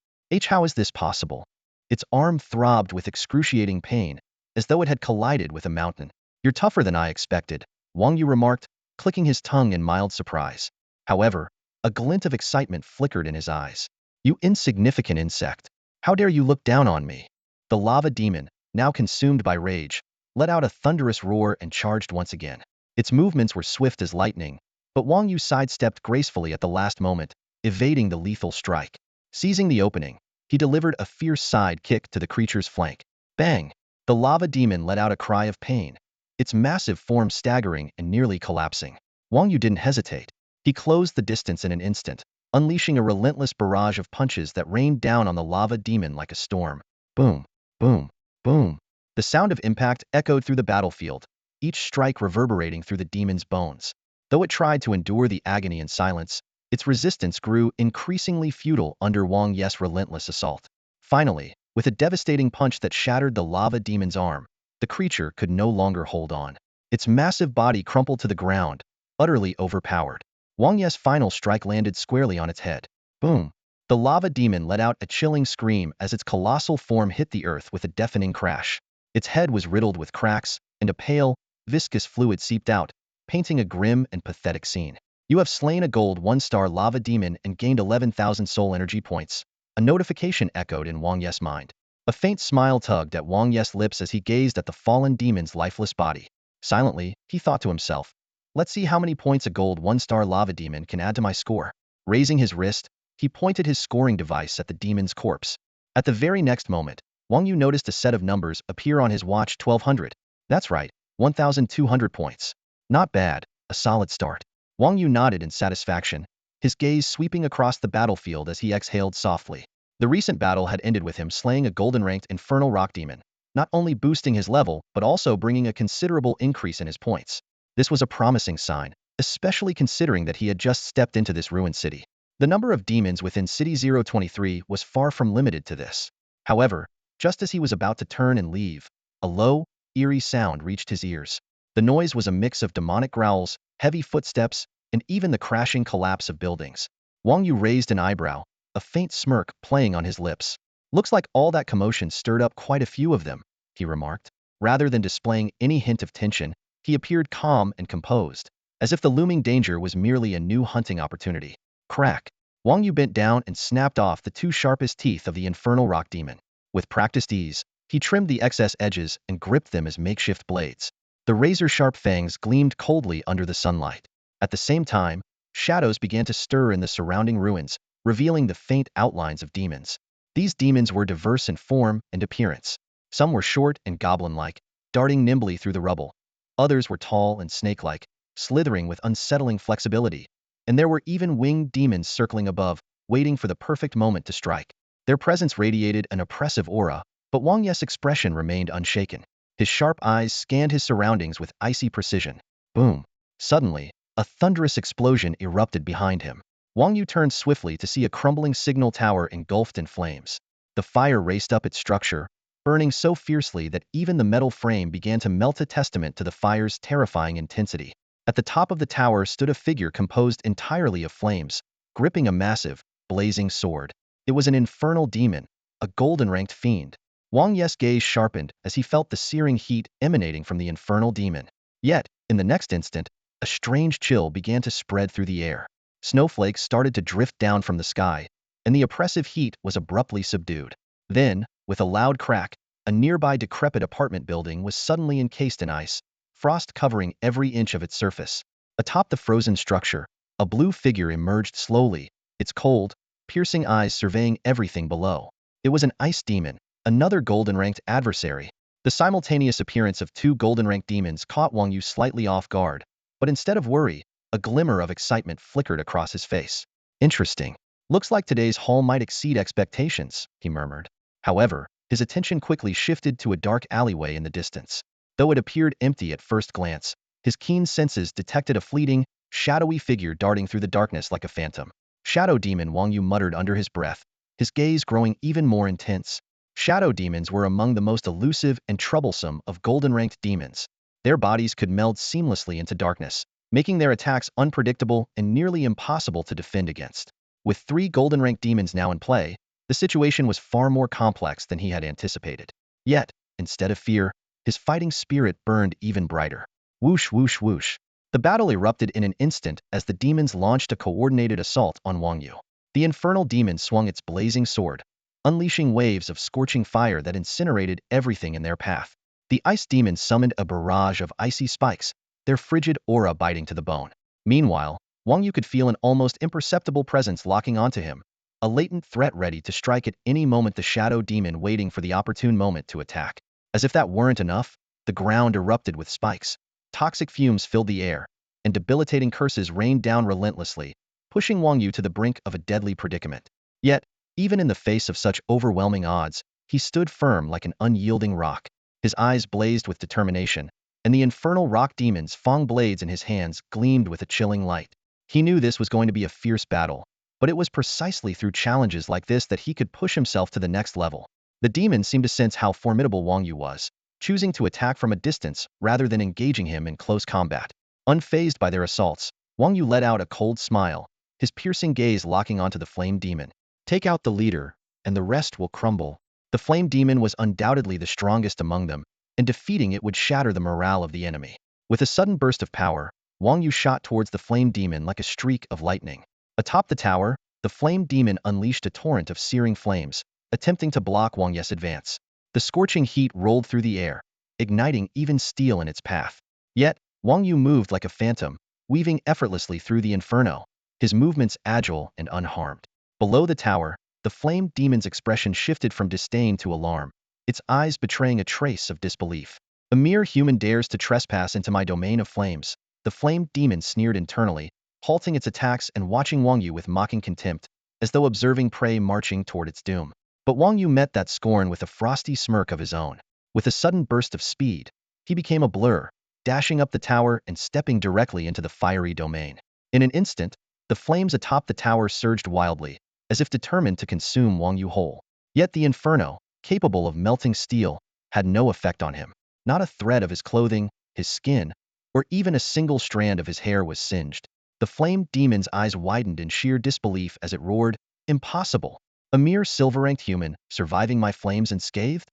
Speaker 1: How is this possible? Its arm throbbed with excruciating pain, as though it had collided with a mountain. You're tougher than I expected, Wang Yu remarked, clicking his tongue in mild surprise. However, a glint of excitement flickered in his eyes. You insignificant insect. How dare you look down on me? The lava demon, now consumed by rage, let out a thunderous roar and charged once again. Its movements were swift as lightning, but Wang Yu sidestepped gracefully at the last moment, evading the lethal strike. Seizing the opening, he delivered a fierce side kick to the creature's flank. Bang! The lava demon let out a cry of pain, its massive form staggering and nearly collapsing. Wang Yu didn't hesitate. He closed the distance in an instant, unleashing a relentless barrage of punches that rained down on the lava demon like a storm. Boom! Boom! Boom! The sound of impact echoed through the battlefield, each strike reverberating through the demon's bones. Though it tried to endure the agony in silence, its resistance grew increasingly futile under Wang Yu's relentless assault. Finally, with a devastating punch that shattered the lava demon's arm, the creature could no longer hold on. Its massive body crumpled to the ground, utterly overpowered. Wang Yu's final strike landed squarely on its head. Boom! The lava demon let out a chilling scream as its colossal form hit the earth with a deafening crash. Its head was riddled with cracks, and a pale, viscous fluid seeped out, painting a grim and pathetic scene. You have slain a gold 1-star lava demon and gained 11,000 soul energy points. A notification echoed in Wang Yu's mind. A faint smile tugged at Wang Yu's lips as he gazed at the fallen demon's lifeless body. Silently, he thought to himself, let's see how many points a gold 1-star lava demon can add to my score. Raising his wrist, he pointed his scoring device at the demon's corpse. At the very next moment, Wang Yu noticed a set of numbers appear on his watch. 1200. That's right, 1,200 points. Not bad, a solid start. Wang Yu nodded in satisfaction, his gaze sweeping across the battlefield as he exhaled softly. The recent battle had ended with him slaying a golden-ranked infernal rock demon, not only boosting his level but also bringing a considerable increase in his points. This was a promising sign, especially considering that he had just stepped into this ruined city. The number of demons within City 023 was far from limited to this. However, just as he was about to turn and leave, a low, eerie sound reached his ears. The noise was a mix of demonic growls, heavy footsteps, and even the crashing collapse of buildings. Wang Yu raised an eyebrow, a faint smirk playing on his lips. Looks like all that commotion stirred up quite a few of them, he remarked. Rather than displaying any hint of tension, he appeared calm and composed, as if the looming danger was merely a new hunting opportunity. Crack! Wang Yu bent down and snapped off the 2 sharpest teeth of the infernal rock demon. With practiced ease, he trimmed the excess edges and gripped them as makeshift blades. The razor-sharp fangs gleamed coldly under the sunlight. At the same time, shadows began to stir in the surrounding ruins, revealing the faint outlines of demons. These demons were diverse in form and appearance. Some were short and goblin-like, darting nimbly through the rubble. Others were tall and snake-like, slithering with unsettling flexibility. And there were even winged demons circling above, waiting for the perfect moment to strike. Their presence radiated an oppressive aura, but Wang Yu's expression remained unshaken. His sharp eyes scanned his surroundings with icy precision. Boom! Suddenly, a thunderous explosion erupted behind him. Wang Yu turned swiftly to see a crumbling signal tower engulfed in flames. The fire raced up its structure, burning so fiercely that even the metal frame began to melt, a testament to the fire's terrifying intensity. At the top of the tower stood a figure composed entirely of flames, gripping a massive, blazing sword. It was an infernal demon, a golden-ranked fiend. Wang Yu's gaze sharpened as he felt the searing heat emanating from the infernal demon. Yet, in the next instant, a strange chill began to spread through the air. Snowflakes started to drift down from the sky, and the oppressive heat was abruptly subdued. Then, with a loud crack, a nearby decrepit apartment building was suddenly encased in ice, frost covering every inch of its surface. Atop the frozen structure, a blue figure emerged slowly, its cold, piercing eyes surveying everything below. It was an ice demon, another golden-ranked adversary. The simultaneous appearance of 2 golden-ranked demons caught Wang Yu slightly off guard, but instead of worry, a glimmer of excitement flickered across his face. Interesting. Looks like today's haul might exceed expectations, he murmured. However, his attention quickly shifted to a dark alleyway in the distance. Though it appeared empty at first glance, his keen senses detected a fleeting, shadowy figure darting through the darkness like a phantom. Shadow demon, Wang Yu muttered under his breath, his gaze growing even more intense. Shadow demons were among the most elusive and troublesome of golden-ranked demons. Their bodies could meld seamlessly into darkness, making their attacks unpredictable and nearly impossible to defend against. With 3 golden-ranked demons now in play, the situation was far more complex than he had anticipated. Yet, instead of fear, his fighting spirit burned even brighter. Whoosh, whoosh, whoosh. The battle erupted in an instant as the demons launched a coordinated assault on Wang Yu. The infernal demon swung its blazing sword, unleashing waves of scorching fire that incinerated everything in their path. The ice demon summoned a barrage of icy spikes, their frigid aura biting to the bone. Meanwhile, Wang Yu could feel an almost imperceptible presence locking onto him, a latent threat ready to strike at any moment, the shadow demon waiting for the opportune moment to attack. As if that weren't enough, the ground erupted with spikes. Toxic fumes filled the air, and debilitating curses rained down relentlessly, pushing Wang Yu to the brink of a deadly predicament. Yet, even in the face of such overwhelming odds, he stood firm like an unyielding rock. His eyes blazed with determination, and the infernal rock demon's fang blades in his hands gleamed with a chilling light. He knew this was going to be a fierce battle, but it was precisely through challenges like this that he could push himself to the next level. The demon seemed to sense how formidable Wang Yu was, choosing to attack from a distance rather than engaging him in close combat. Unfazed by their assaults, Wang Yu let out a cold smile, his piercing gaze locking onto the flame demon. Take out the leader, and the rest will crumble. The flame demon was undoubtedly the strongest among them, and defeating it would shatter the morale of the enemy. With a sudden burst of power, Wang Yu shot towards the flame demon like a streak of lightning. Atop the tower, the flame demon unleashed a torrent of searing flames, attempting to block Wang Yu's advance. The scorching heat rolled through the air, igniting even steel in its path. Yet, Wang Yu moved like a phantom, weaving effortlessly through the inferno, his movements agile and unharmed. Below the tower, the flame demon's expression shifted from disdain to alarm, its eyes betraying a trace of disbelief. A mere human dares to trespass into my domain of flames. The flame demon sneered internally, halting its attacks and watching Wang Yu with mocking contempt, as though observing prey marching toward its doom. But Wang Yu met that scorn with a frosty smirk of his own. With a sudden burst of speed, he became a blur, dashing up the tower and stepping directly into the fiery domain. In an instant, the flames atop the tower surged wildly, as if determined to consume Wang Yu whole. Yet the inferno, capable of melting steel, had no effect on him. Not a thread of his clothing, his skin, or even a single strand of his hair was singed. The flame demon's eyes widened in sheer disbelief as it roared, "Impossible! A mere silver-ranked human, surviving my flames unscathed?"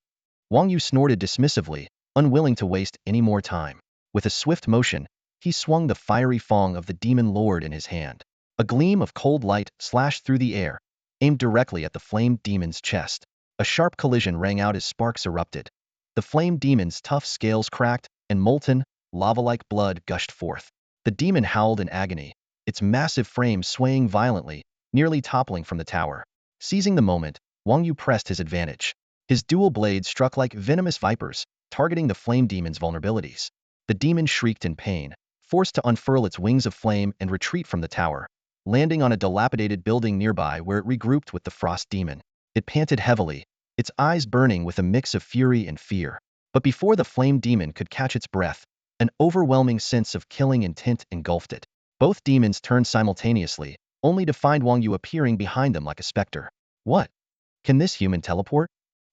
Speaker 1: Wang Yu snorted dismissively, unwilling to waste any more time. With a swift motion, he swung the fiery fang of the demon lord in his hand. A gleam of cold light slashed through the air, aimed directly at the flame demon's chest. A sharp collision rang out as sparks erupted. The flame demon's tough scales cracked, and molten, lava-like blood gushed forth. The demon howled in agony, its massive frame swaying violently, nearly toppling from the tower. Seizing the moment, Wang Yu pressed his advantage. His dual blades struck like venomous vipers, targeting the flame demon's vulnerabilities. The demon shrieked in pain, forced to unfurl its wings of flame and retreat from the tower, landing on a dilapidated building nearby where it regrouped with the frost demon. It panted heavily, its eyes burning with a mix of fury and fear. But before the flame demon could catch its breath, an overwhelming sense of killing intent engulfed it. Both demons turned simultaneously, only to find Wang Yu appearing behind them like a specter. What? Can this human teleport?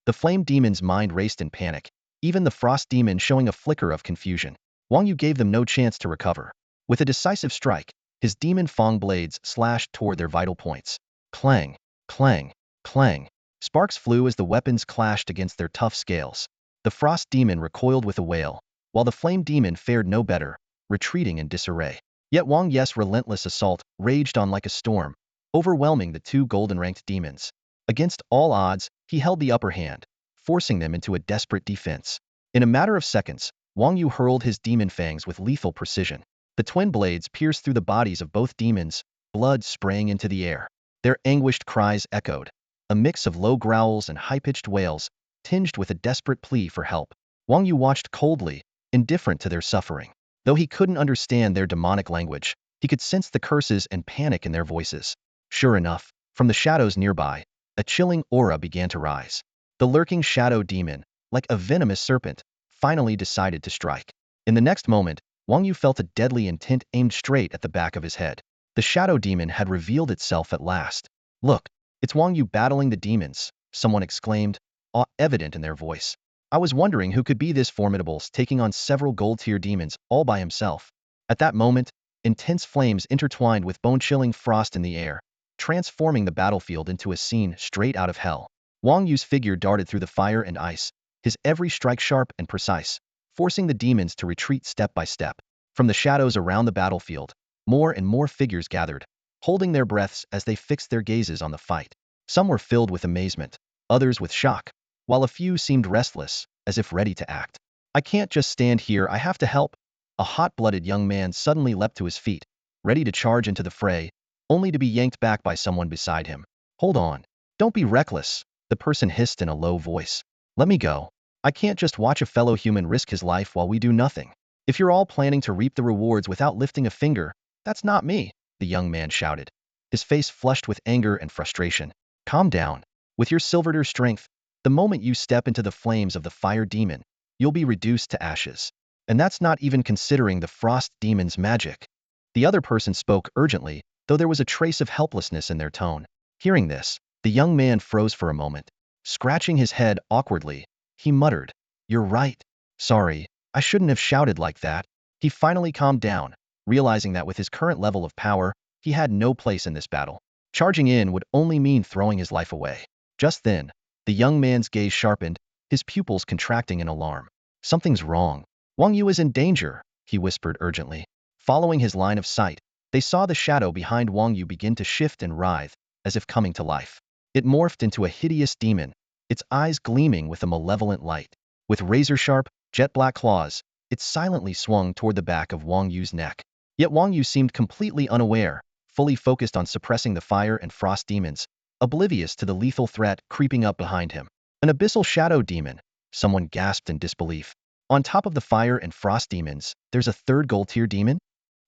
Speaker 1: The flame demon's mind raced in panic, even the frost demon showing a flicker of confusion. Wang Yu gave them no chance to recover. With a decisive strike, his demon fang blades slashed toward their vital points. Clang, clang, clang. Sparks flew as the weapons clashed against their tough scales. The frost demon recoiled with a wail, while the flame demon fared no better, retreating in disarray. Yet Wang Yu's relentless assault raged on like a storm, overwhelming the 2 golden-ranked demons. Against all odds, he held the upper hand, forcing them into a desperate defense. In a matter of seconds, Wang Yu hurled his demon fangs with lethal precision. The twin blades pierced through the bodies of both demons, blood spraying into the air. Their anguished cries echoed, a mix of low growls and high-pitched wails, tinged with a desperate plea for help. Wang Yu watched coldly, indifferent to their suffering. Though he couldn't understand their demonic language, he could sense the curses and panic in their voices. Sure enough, from the shadows nearby, a chilling aura began to rise. The lurking shadow demon, like a venomous serpent, finally decided to strike. In the next moment, Wang Yu felt a deadly intent aimed straight at the back of his head. The shadow demon had revealed itself at last. "Look, it's Wang Yu battling the demons," someone exclaimed, awe evident in their voice. I was wondering who could be this formidable, taking on several gold-tier demons all by himself. At that moment, intense flames intertwined with bone-chilling frost in the air, transforming the battlefield into a scene straight out of hell. Wang Yu's figure darted through the fire and ice, his every strike sharp and precise, forcing the demons to retreat step by step. From the shadows around the battlefield, more and more figures gathered, holding their breaths as they fixed their gazes on the fight. Some were filled with amazement, others with shock, while a few seemed restless, as if ready to act. I can't just stand here, I have to help. A hot-blooded young man suddenly leapt to his feet, ready to charge into the fray, only to be yanked back by someone beside him. Hold on. Don't be reckless, the person hissed in a low voice. Let me go. I can't just watch a fellow human risk his life while we do nothing. If you're all planning to reap the rewards without lifting a finger, that's not me, the young man shouted, his face flushed with anger and frustration. Calm down. With your Silverder strength, the moment you step into the flames of the fire demon, you'll be reduced to ashes. And that's not even considering the frost demon's magic. The other person spoke urgently, though there was a trace of helplessness in their tone. Hearing this, the young man froze for a moment. Scratching his head awkwardly, he muttered, "You're right. Sorry, I shouldn't have shouted like that." He finally calmed down, realizing that with his current level of power, he had no place in this battle. Charging in would only mean throwing his life away. Just then, the young man's gaze sharpened, his pupils contracting in alarm. Something's wrong. Wang Yu is in danger, he whispered urgently. Following his line of sight, they saw the shadow behind Wang Yu begin to shift and writhe, as if coming to life. It morphed into a hideous demon, its eyes gleaming with a malevolent light. With razor-sharp, jet-black claws, it silently swung toward the back of Wang Yu's neck. Yet Wang Yu seemed completely unaware, fully focused on suppressing the fire and frost demons, oblivious to the lethal threat creeping up behind him. An abyssal shadow demon, someone gasped in disbelief. On top of the fire and frost demons, there's a third gold-tier demon?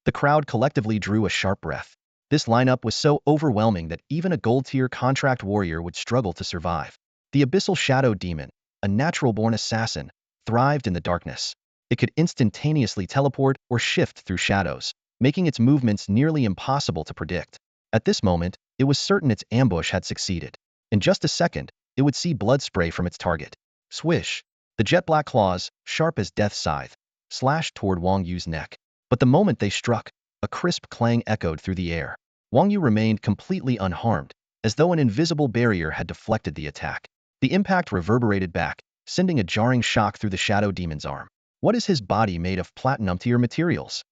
Speaker 1: The crowd collectively drew a sharp breath. This lineup was so overwhelming that even a gold-tier contract warrior would struggle to survive. The abyssal shadow demon, a natural-born assassin, thrived in the darkness. It could instantaneously teleport or shift through shadows, making its movements nearly impossible to predict. At this moment, it was certain its ambush had succeeded. In just a second, it would see blood spray from its target. Swish! The jet-black claws, sharp as death's scythe, slashed toward Wang Yu's neck. But the moment they struck, a crisp clang echoed through the air. Wang Yu remained completely unharmed, as though an invisible barrier had deflected the attack. The impact reverberated back, sending a jarring shock through the shadow demon's arm. What is his body made of platinum-tier materials?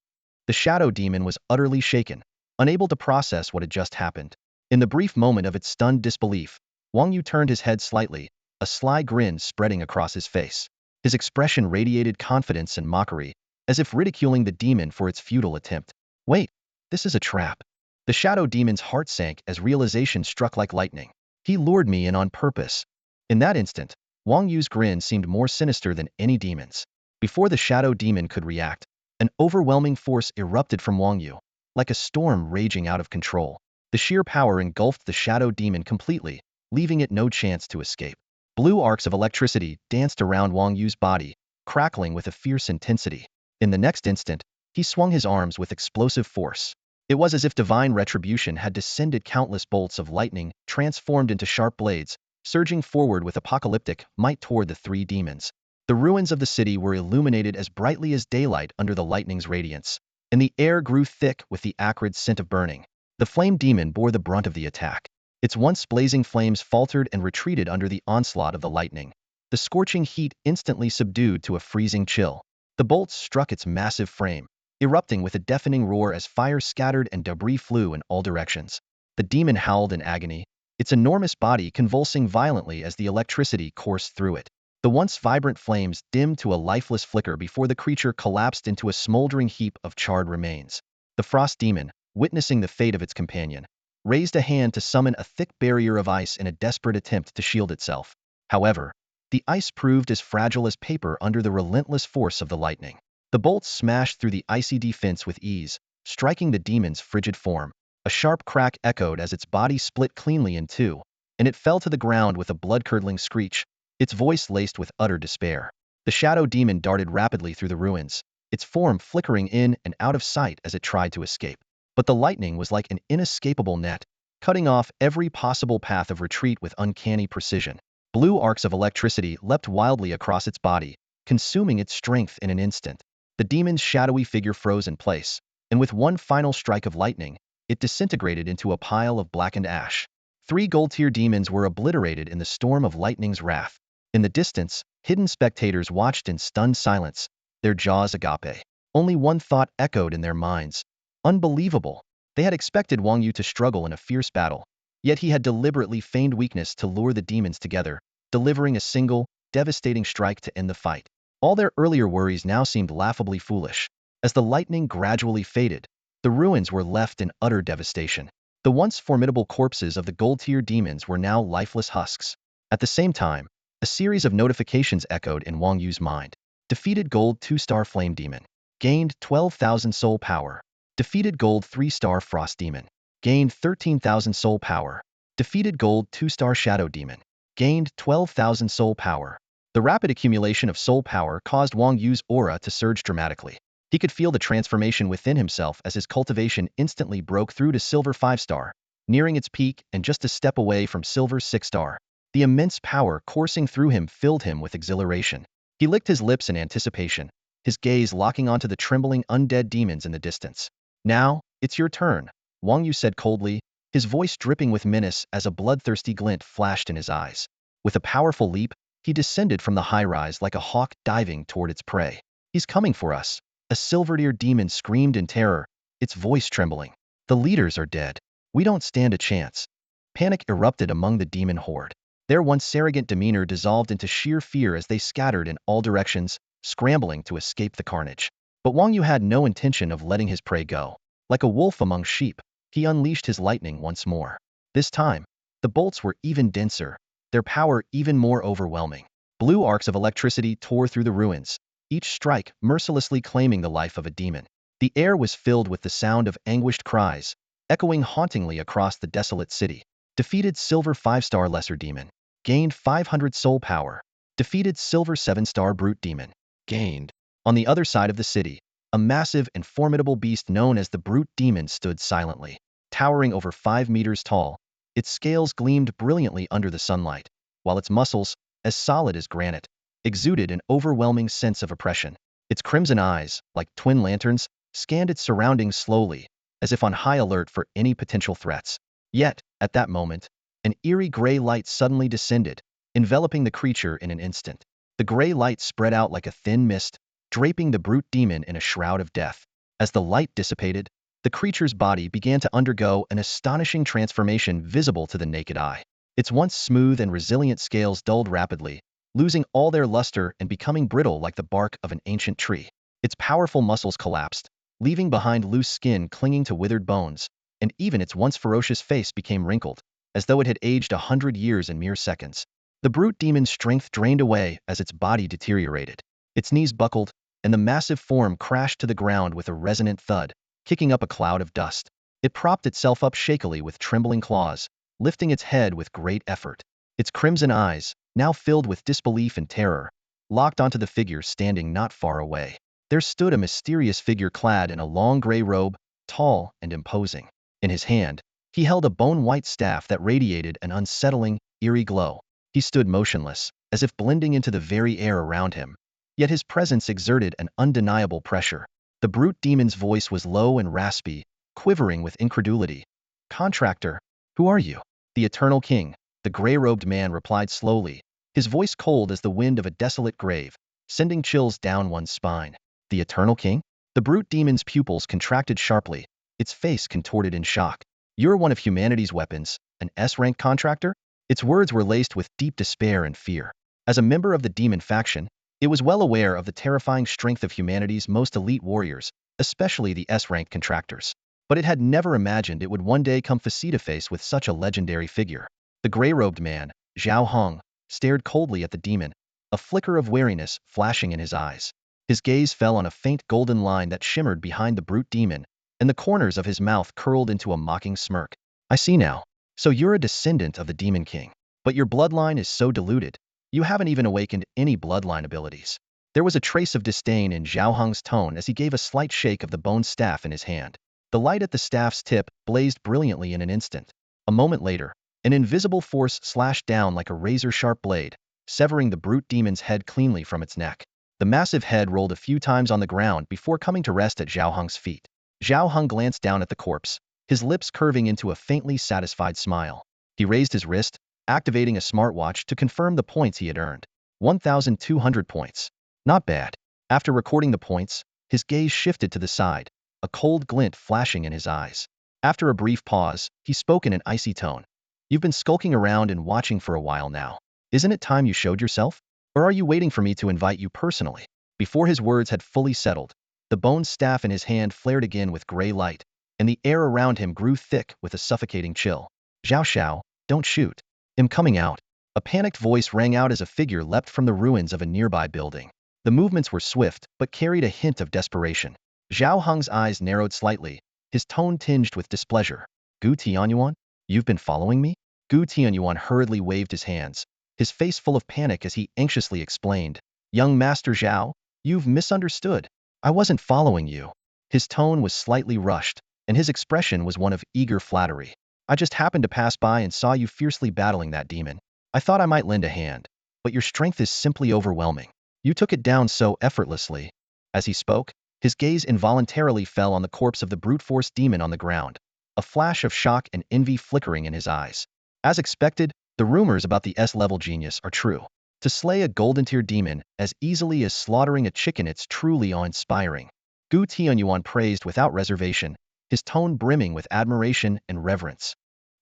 Speaker 1: The shadow demon was utterly shaken, unable to process what had just happened. In the brief moment of its stunned disbelief, Wang Yu turned his head slightly, a sly grin spreading across his face. His expression radiated confidence and mockery, as if ridiculing the demon for its futile attempt. Wait, this is a trap. The shadow demon's heart sank as realization struck like lightning. He lured me in on purpose. In that instant, Wang Yu's grin seemed more sinister than any demon's. Before the shadow demon could react, an overwhelming force erupted from Wang Yu, like a storm raging out of control. The sheer power engulfed the shadow demon completely, leaving it no chance to escape. Blue arcs of electricity danced around Wang Yu's body, crackling with a fierce intensity. In the next instant, he swung his arms with explosive force. It was as if divine retribution had descended. Countless bolts of lightning transformed into sharp blades, surging forward with apocalyptic might toward the three demons. The ruins of the city were illuminated as brightly as daylight under the lightning's radiance, and the air grew thick with the acrid scent of burning. The flame demon bore the brunt of the attack. Its once blazing flames faltered and retreated under the onslaught of the lightning. The scorching heat instantly subdued to a freezing chill. The bolts struck its massive frame, erupting with a deafening roar as fire scattered and debris flew in all directions. The demon howled in agony, its enormous body convulsing violently as the electricity coursed through it. The once vibrant flames dimmed to a lifeless flicker before the creature collapsed into a smoldering heap of charred remains. The frost demon, witnessing the fate of its companion, raised a hand to summon a thick barrier of ice in a desperate attempt to shield itself. However, the ice proved as fragile as paper under the relentless force of the lightning. The bolts smashed through the icy defense with ease, striking the demon's frigid form. A sharp crack echoed as its body split cleanly in two, and it fell to the ground with a blood-curdling screech, its voice laced with utter despair. The shadow demon darted rapidly through the ruins, its form flickering in and out of sight as it tried to escape. But the lightning was like an inescapable net, cutting off every possible path of retreat with uncanny precision. Blue arcs of electricity leapt wildly across its body, consuming its strength in an instant. The demon's shadowy figure froze in place, and with one final strike of lightning, it disintegrated into a pile of blackened ash. 3 gold-tier demons were obliterated in the storm of lightning's wrath. In the distance, hidden spectators watched in stunned silence, their jaws agape. Only one thought echoed in their minds. Unbelievable! They had expected Wang Yu to struggle in a fierce battle, yet he had deliberately feigned weakness to lure the demons together, delivering a single, devastating strike to end the fight. All their earlier worries now seemed laughably foolish. As the lightning gradually faded, the ruins were left in utter devastation. The once formidable corpses of the gold-tier demons were now lifeless husks. At the same time, a series of notifications echoed in Wang Yu's mind. Defeated gold 2-star flame demon. Gained 12,000 soul power. Defeated gold 3-star frost demon. Gained 13,000 soul power. Defeated gold 2-star shadow demon. Gained 12,000 soul power. The rapid accumulation of soul power caused Wang Yu's aura to surge dramatically. He could feel the transformation within himself as his cultivation instantly broke through to silver 5-star, nearing its peak and just a step away from silver 6-star. The immense power coursing through him filled him with exhilaration. He licked his lips in anticipation, his gaze locking onto the trembling undead demons in the distance. Now, it's your turn, Wang Yu said coldly, his voice dripping with menace as a bloodthirsty glint flashed in his eyes. With a powerful leap, he descended from the high-rise like a hawk diving toward its prey. He's coming for us. A silver-eared demon screamed in terror, its voice trembling. The leaders are dead. We don't stand a chance. Panic erupted among the demon horde. Their once arrogant demeanor dissolved into sheer fear as they scattered in all directions, scrambling to escape the carnage. But Wang Yu had no intention of letting his prey go. Like a wolf among sheep, he unleashed his lightning once more. This time, the bolts were even denser, their power even more overwhelming. Blue arcs of electricity tore through the ruins, each strike mercilessly claiming the life of a demon. The air was filled with the sound of anguished cries, echoing hauntingly across the desolate city. Defeated silver 5-star lesser demon. Gained 500 soul power. Defeated silver 7-star brute demon. Gained. On the other side of the city, a massive and formidable beast known as the brute demon stood silently. Towering over 5 meters tall, its scales gleamed brilliantly under the sunlight, while its muscles, as solid as granite, exuded an overwhelming sense of oppression. Its crimson eyes, like twin lanterns, scanned its surroundings slowly, as if on high alert for any potential threats. Yet, at that moment, an eerie gray light suddenly descended, enveloping the creature in an instant. The gray light spread out like a thin mist, draping the brute demon in a shroud of death. As the light dissipated, the creature's body began to undergo an astonishing transformation visible to the naked eye. Its once smooth and resilient scales dulled rapidly, losing all their luster and becoming brittle like the bark of an ancient tree. Its powerful muscles collapsed, leaving behind loose skin clinging to withered bones, and even its once ferocious face became wrinkled, as though it had aged 100 years in mere seconds. The brute demon's strength drained away as its body deteriorated. Its knees buckled, and the massive form crashed to the ground with a resonant thud, kicking up a cloud of dust. It propped itself up shakily with trembling claws, lifting its head with great effort. Its crimson eyes, now filled with disbelief and terror, locked onto the figure standing not far away. There stood a mysterious figure clad in a long gray robe, tall and imposing. In his hand, he held a bone-white staff that radiated an unsettling, eerie glow. He stood motionless, as if blending into the very air around him. Yet his presence exerted an undeniable pressure. The brute demon's voice was low and raspy, quivering with incredulity. "Contractor, who are you?" "The Eternal King," the gray-robed man replied slowly, his voice cold as the wind of a desolate grave, sending chills down one's spine. "The Eternal King?" The brute demon's pupils contracted sharply, its face contorted in shock. "You're one of humanity's weapons, an S-rank contractor?" Its words were laced with deep despair and fear. As a member of the demon faction, it was well aware of the terrifying strength of humanity's most elite warriors, especially the S-rank contractors. But it had never imagined it would one day come face-to-face with such a legendary figure. The gray-robed man, Zhao Hong, stared coldly at the demon, a flicker of wariness flashing in his eyes. His gaze fell on a faint golden line that shimmered behind the brute demon, and the corners of his mouth curled into a mocking smirk. "I see now. So you're a descendant of the Demon King. But your bloodline is so diluted, you haven't even awakened any bloodline abilities." There was a trace of disdain in Zhao Hong's tone as he gave a slight shake of the bone staff in his hand. The light at the staff's tip blazed brilliantly in an instant. A moment later, An invisible force slashed down like a razor-sharp blade, severing the brute demon's head cleanly from its neck. The massive head rolled a few times on the ground before coming to rest at Zhao Heng's feet. Zhao Heng glanced down at the corpse, his lips curving into a faintly satisfied smile. He raised his wrist, activating a smartwatch to confirm the points he had earned. 1,200 points. Not bad. After recording the points, his gaze shifted to the side, a cold glint flashing in his eyes. After a brief pause, he spoke in an icy tone. You've been skulking around and watching for a while now. Isn't it time you showed yourself? Or are you waiting for me to invite you personally? Before his words had fully settled, the bone staff in his hand flared again with gray light, and the air around him grew thick with a suffocating chill. Zhao Xiao, don't shoot. I'm coming out. A panicked voice rang out as a figure leapt from the ruins of a nearby building. The movements were swift, but carried a hint of desperation. Zhao Heng's eyes narrowed slightly, his tone tinged with displeasure. Gu Tianyuan? You've been following me? Gu Tianyuan hurriedly waved his hands, his face full of panic as he anxiously explained. Young Master Zhao, you've misunderstood. I wasn't following you. His tone was slightly rushed, and his expression was one of eager flattery. I just happened to pass by and saw you fiercely battling that demon. I thought I might lend a hand, but your strength is simply overwhelming. You took it down so effortlessly. As he spoke, his gaze involuntarily fell on the corpse of the brute force demon on the ground, a flash of shock and envy flickering in his eyes. As expected, the rumors about the S-level genius are true. To slay a golden tier demon as easily as slaughtering a chicken, it's truly awe-inspiring. Gu Tianyuan praised without reservation, his tone brimming with admiration and reverence.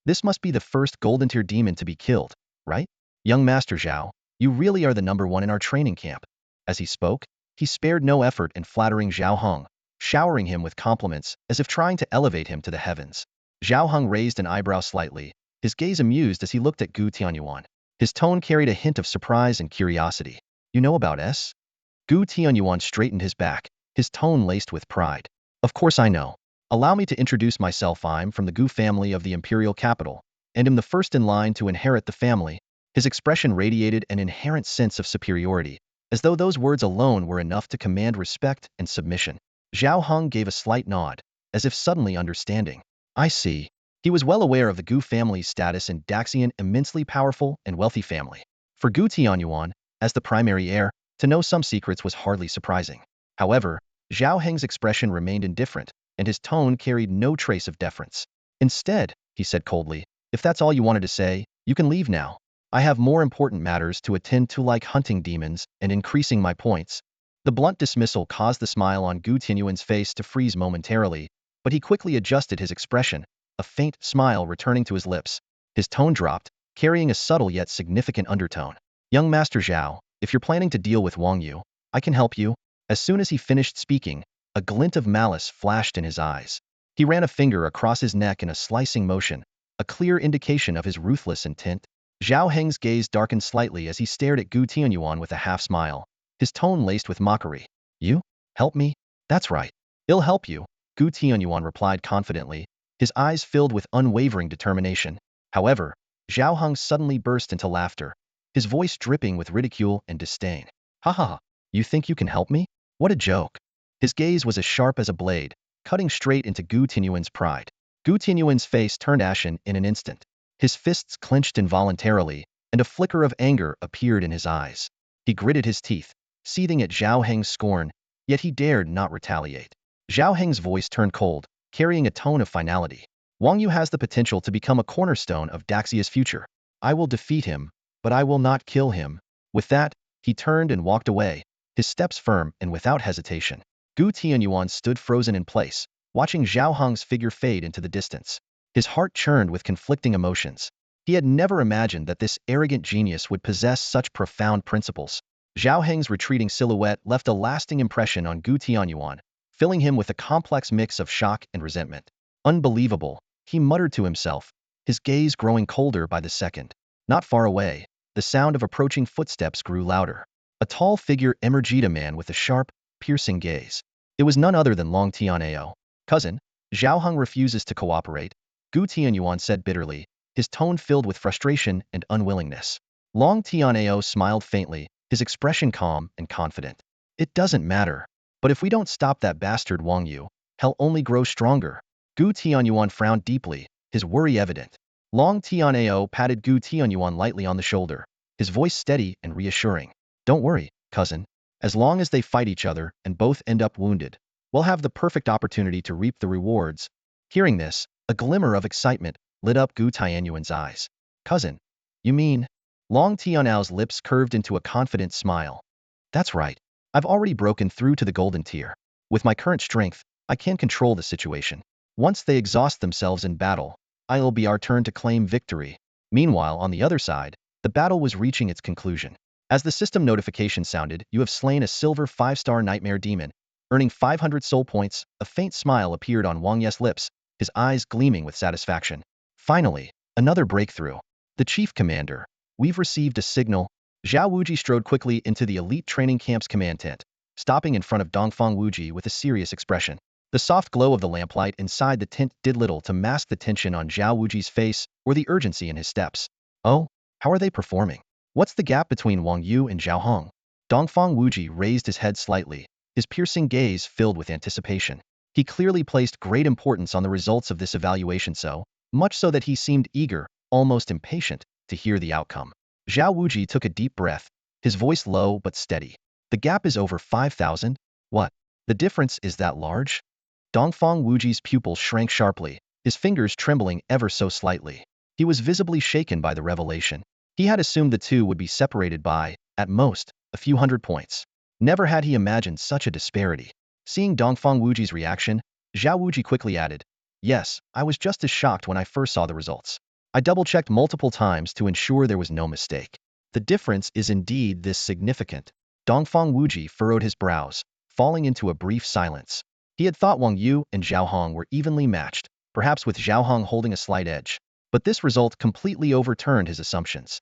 Speaker 1: This must be the first golden tier demon to be killed, right? Young Master Zhao, you really are the #1 in our training camp. As he spoke, he spared no effort in flattering Zhao Heng, showering him with compliments as if trying to elevate him to the heavens. Zhao Heng raised an eyebrow slightly, his gaze amused as he looked at Gu Tianyuan. His tone carried a hint of surprise and curiosity. You know about S? Gu Tianyuan straightened his back, his tone laced with pride. Of course I know. Allow me to introduce myself. I'm from the Gu family of the imperial capital, and am the first in line to inherit the family. His expression radiated an inherent sense of superiority, as though those words alone were enough to command respect and submission. Zhao Heng gave a slight nod, as if suddenly understanding. I see. He was well aware of the Gu family's status in Daxian, immensely powerful and wealthy family. For Gu Tianyuan, as the primary heir, to know some secrets was hardly surprising. However, Zhao Heng's expression remained indifferent, and his tone carried no trace of deference. Instead, he said coldly, if that's all you wanted to say, you can leave now. I have more important matters to attend to, like hunting demons and increasing my points. The blunt dismissal caused the smile on Gu Tianyuan's face to freeze momentarily, but he quickly adjusted his expression, a faint smile returning to his lips. His tone dropped, carrying a subtle yet significant undertone. Young Master Zhao, if you're planning to deal with Wang Yu, I can help you. As soon as he finished speaking, a glint of malice flashed in his eyes. He ran a finger across his neck in a slicing motion, a clear indication of his ruthless intent. Zhao Heng's gaze darkened slightly as he stared at Gu Tianyuan with a half-smile, his tone laced with mockery. You? Help me? That's right. I'll help you, Gu Tianyuan replied confidently, his eyes filled with unwavering determination. However, Zhao Heng suddenly burst into laughter, his voice dripping with ridicule and disdain. Ha ha, you think you can help me? What a joke. His gaze was as sharp as a blade, cutting straight into Gu Tianyuan's pride. Gu Tianyuan's face turned ashen in an instant. His fists clenched involuntarily, and a flicker of anger appeared in his eyes. He gritted his teeth, seething at Zhao Heng's scorn, yet he dared not retaliate. Zhao Heng's voice turned cold, carrying a tone of finality. Wang Yu has the potential to become a cornerstone of Daxia's future. I will defeat him, but I will not kill him. With that, he turned and walked away, his steps firm and without hesitation. Gu Tianyuan stood frozen in place, watching Zhao Heng's figure fade into the distance. His heart churned with conflicting emotions. He had never imagined that this arrogant genius would possess such profound principles. Zhao Heng's retreating silhouette left a lasting impression on Gu Tianyuan, filling him with a complex mix of shock and resentment. Unbelievable, he muttered to himself, his gaze growing colder by the second. Not far away, the sound of approaching footsteps grew louder. A tall figure emerged, a man with a sharp, piercing gaze. It was none other than Long Tianao. Cousin, Zhao Heng refuses to cooperate, Gu Tianyuan said bitterly, his tone filled with frustration and unwillingness. Long Tianao smiled faintly, his expression calm and confident. It doesn't matter. But if we don't stop that bastard Wang Yu, he'll only grow stronger. Gu Tianyuan frowned deeply, his worry evident. Long Tianao patted Gu Tianyuan lightly on the shoulder, his voice steady and reassuring. Don't worry, cousin. As long as they fight each other and both end up wounded, we'll have the perfect opportunity to reap the rewards. Hearing this, a glimmer of excitement lit up Gu Tianyuan's eyes. Cousin, you mean? Long Tianao's lips curved into a confident smile. That's right. I've already broken through to the golden tier. With my current strength, I can control the situation. Once they exhaust themselves in battle, it'll be our turn to claim victory. Meanwhile, on the other side, the battle was reaching its conclusion. As the system notification sounded, you have slain a silver 5-star nightmare demon, earning 500 soul points. A faint smile appeared on Wang Ye's lips, his eyes gleaming with satisfaction. Finally, another breakthrough. The chief commander. We've received a signal. Zhao Wuji strode quickly into the elite training camp's command tent, stopping in front of Dongfang Wuji with a serious expression. The soft glow of the lamplight inside the tent did little to mask the tension on Zhao Wuji's face or the urgency in his steps. Oh, how are they performing? What's the gap between Wang Yu and Zhao Hong? Dongfang Wuji raised his head slightly, his piercing gaze filled with anticipation. He clearly placed great importance on the results of this evaluation, so much so that he seemed eager, almost impatient, to hear the outcome. Zhao Wuji took a deep breath, his voice low but steady. The gap is over 5,000? What? The difference is that large? Dongfang Wuji's pupil shrank sharply, his fingers trembling ever so slightly. He was visibly shaken by the revelation. He had assumed the two would be separated by, at most, a few hundred points. Never had he imagined such a disparity. Seeing Dongfang Wuji's reaction, Zhao Wuji quickly added, Yes, I was just as shocked when I first saw the results. I double-checked multiple times to ensure there was no mistake. The difference is indeed this significant. Dongfang Wuji furrowed his brows, falling into a brief silence. He had thought Wang Yu and Zhao Hong were evenly matched, perhaps with Zhao Hong holding a slight edge. But this result completely overturned his assumptions.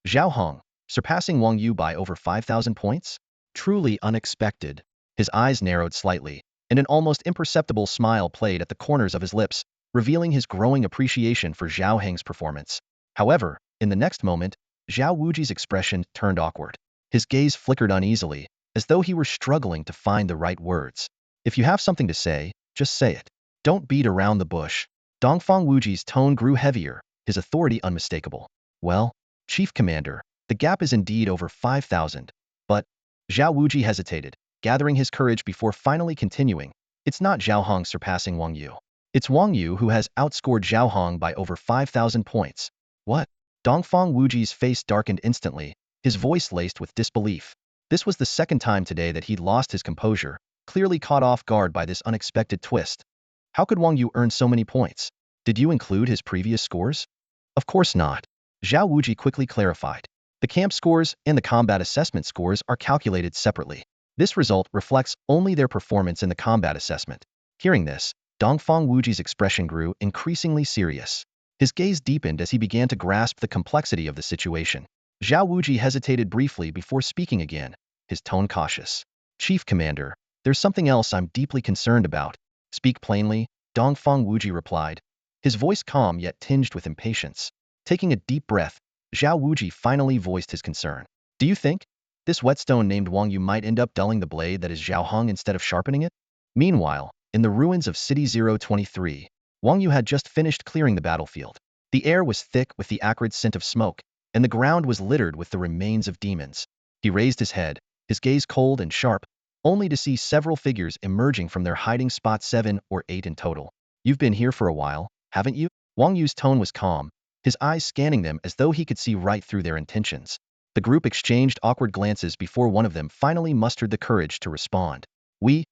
Speaker 1: Zhao Hong, surpassing Wang Yu by over 5,000 points? Truly unexpected. His eyes narrowed slightly, and an almost imperceptible smile played at the corners of his lips, revealing his growing appreciation for Zhao Heng's performance. However, in the next moment, Zhao Wuji's expression turned awkward. His gaze flickered uneasily, as though he were struggling to find the right words. If you have something to say, just say it. Don't beat around the bush. Dongfang Wuji's tone grew heavier, his authority unmistakable. Well, Chief Commander, the gap is indeed over 5,000. But, Zhao Wuji hesitated, gathering his courage before finally continuing. It's not Zhao Hong surpassing Wang Yu. It's Wang Yu who has outscored Zhao Hong by over 5,000 points. What? Dongfang Wuji's face darkened instantly, his voice laced with disbelief. This was the second time today that he'd lost his composure, clearly caught off guard by this unexpected twist. How could Wang Yu earn so many points? Did you include his previous scores? Of course not. Zhao Wuji quickly clarified. The camp scores and the combat assessment scores are calculated separately. This result reflects only their performance in the combat assessment. Hearing this, Dongfang Wuji's expression grew increasingly serious. His gaze deepened as he began to grasp the complexity of the situation. Zhao Wuji hesitated briefly before speaking again, his tone cautious. Chief Commander, there's something else I'm deeply concerned about. Speak plainly, Dongfang Wuji replied, his voice calm yet tinged with impatience. Taking a deep breath, Zhao Wuji finally voiced his concern. Do you think this whetstone named Wang Yu might end up dulling the blade that is Zhao Hong instead of sharpening it? Meanwhile, in the ruins of City 023, Wang Yu had just finished clearing the battlefield. The air was thick with the acrid scent of smoke, and the ground was littered with the remains of demons. He raised his head, his gaze cold and sharp, only to see several figures emerging from their hiding spots, 7 or 8 in total. You've been here for a while, haven't you? Wang Yu's tone was calm, his eyes scanning them as though he could see right through their intentions. The group exchanged awkward glances before one of them finally mustered the courage to respond. We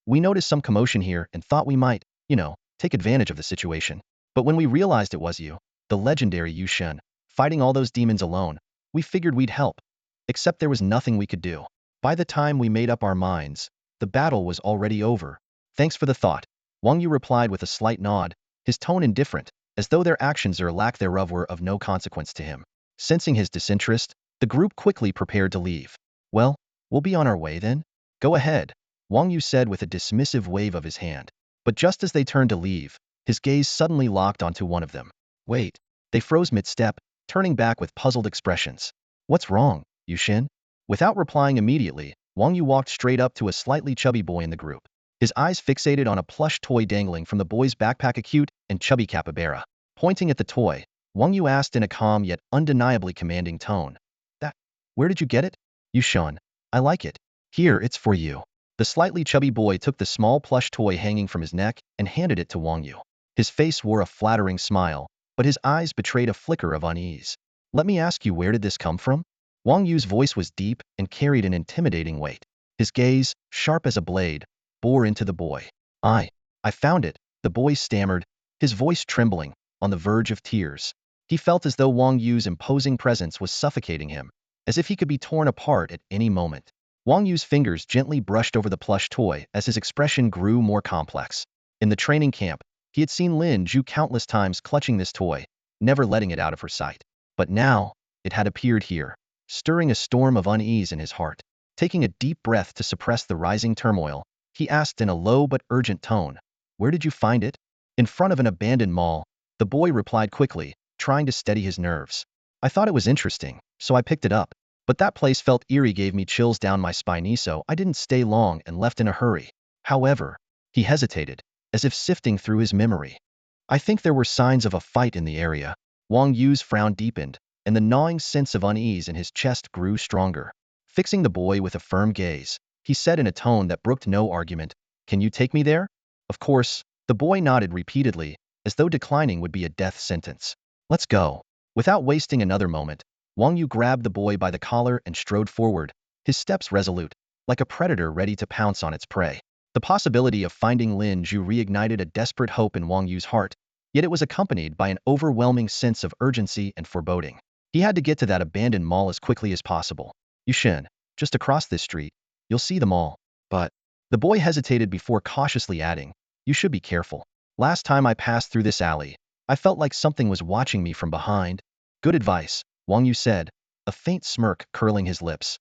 Speaker 1: noticed some commotion here and thought we might, take advantage of the situation. But when we realized it was you, the legendary Yu Shen, fighting all those demons alone, we figured we'd help. Except there was nothing we could do. By the time we made up our minds, the battle was already over. Thanks for the thought. Wang Yu replied with a slight nod, his tone indifferent, as though their actions or lack thereof were of no consequence to him. Sensing his disinterest, the group quickly prepared to leave. Well, we'll be on our way then? Go ahead, Wang Yu said with a dismissive wave of his hand. But just as they turned to leave, his gaze suddenly locked onto one of them. Wait. They froze mid-step, turning back with puzzled expressions. What's wrong, Yu Shen? Without replying immediately, Wang Yu walked straight up to a slightly chubby boy in the group. His eyes fixated on a plush toy dangling from the boy's backpack, a cute and chubby capybara. Pointing at the toy, Wang Yu asked in a calm yet undeniably commanding tone. That, where did you get it? Yushan, I like it. Here, it's for you. The slightly chubby boy took the small plush toy hanging from his neck and handed it to Wang Yu. His face wore a flattering smile, but his eyes betrayed a flicker of unease. Let me ask you, where did this come from? Wang Yu's voice was deep and carried an intimidating weight. His gaze, sharp as a blade, bore into the boy. I found it, the boy stammered, his voice trembling, on the verge of tears. He felt as though Wang Yu's imposing presence was suffocating him, as if he could be torn apart at any moment. Wang Yu's fingers gently brushed over the plush toy as his expression grew more complex. In the training camp, he had seen Lin Ju countless times clutching this toy, never letting it out of her sight. But now, it had appeared here, stirring a storm of unease in his heart. Taking a deep breath to suppress the rising turmoil, he asked in a low but urgent tone, "Where did you find it?" In front of an abandoned mall, the boy replied quickly, trying to steady his nerves. "I thought it was interesting, so I picked it up. But that place felt eerie, gave me chills down my spine, so I didn't stay long and left in a hurry." However, he hesitated, as if sifting through his memory. "I think there were signs of a fight in the area." Wang Yu's frown deepened, and the gnawing sense of unease in his chest grew stronger. Fixing the boy with a firm gaze, he said in a tone that brooked no argument, "Can you take me there?" Of course, the boy nodded repeatedly, as though declining would be a death sentence. "Let's go." Without wasting another moment, Wang Yu grabbed the boy by the collar and strode forward, his steps resolute, like a predator ready to pounce on its prey. The possibility of finding Lin Ju reignited a desperate hope in Wang Yu's heart, yet it was accompanied by an overwhelming sense of urgency and foreboding. He had to get to that abandoned mall as quickly as possible. "Yushin, just across this street, you'll see the mall." But the boy hesitated before cautiously adding, "You should be careful. Last time I passed through this alley, I felt like something was watching me from behind." "Good advice," Wang Yu said, a faint smirk curling his lips.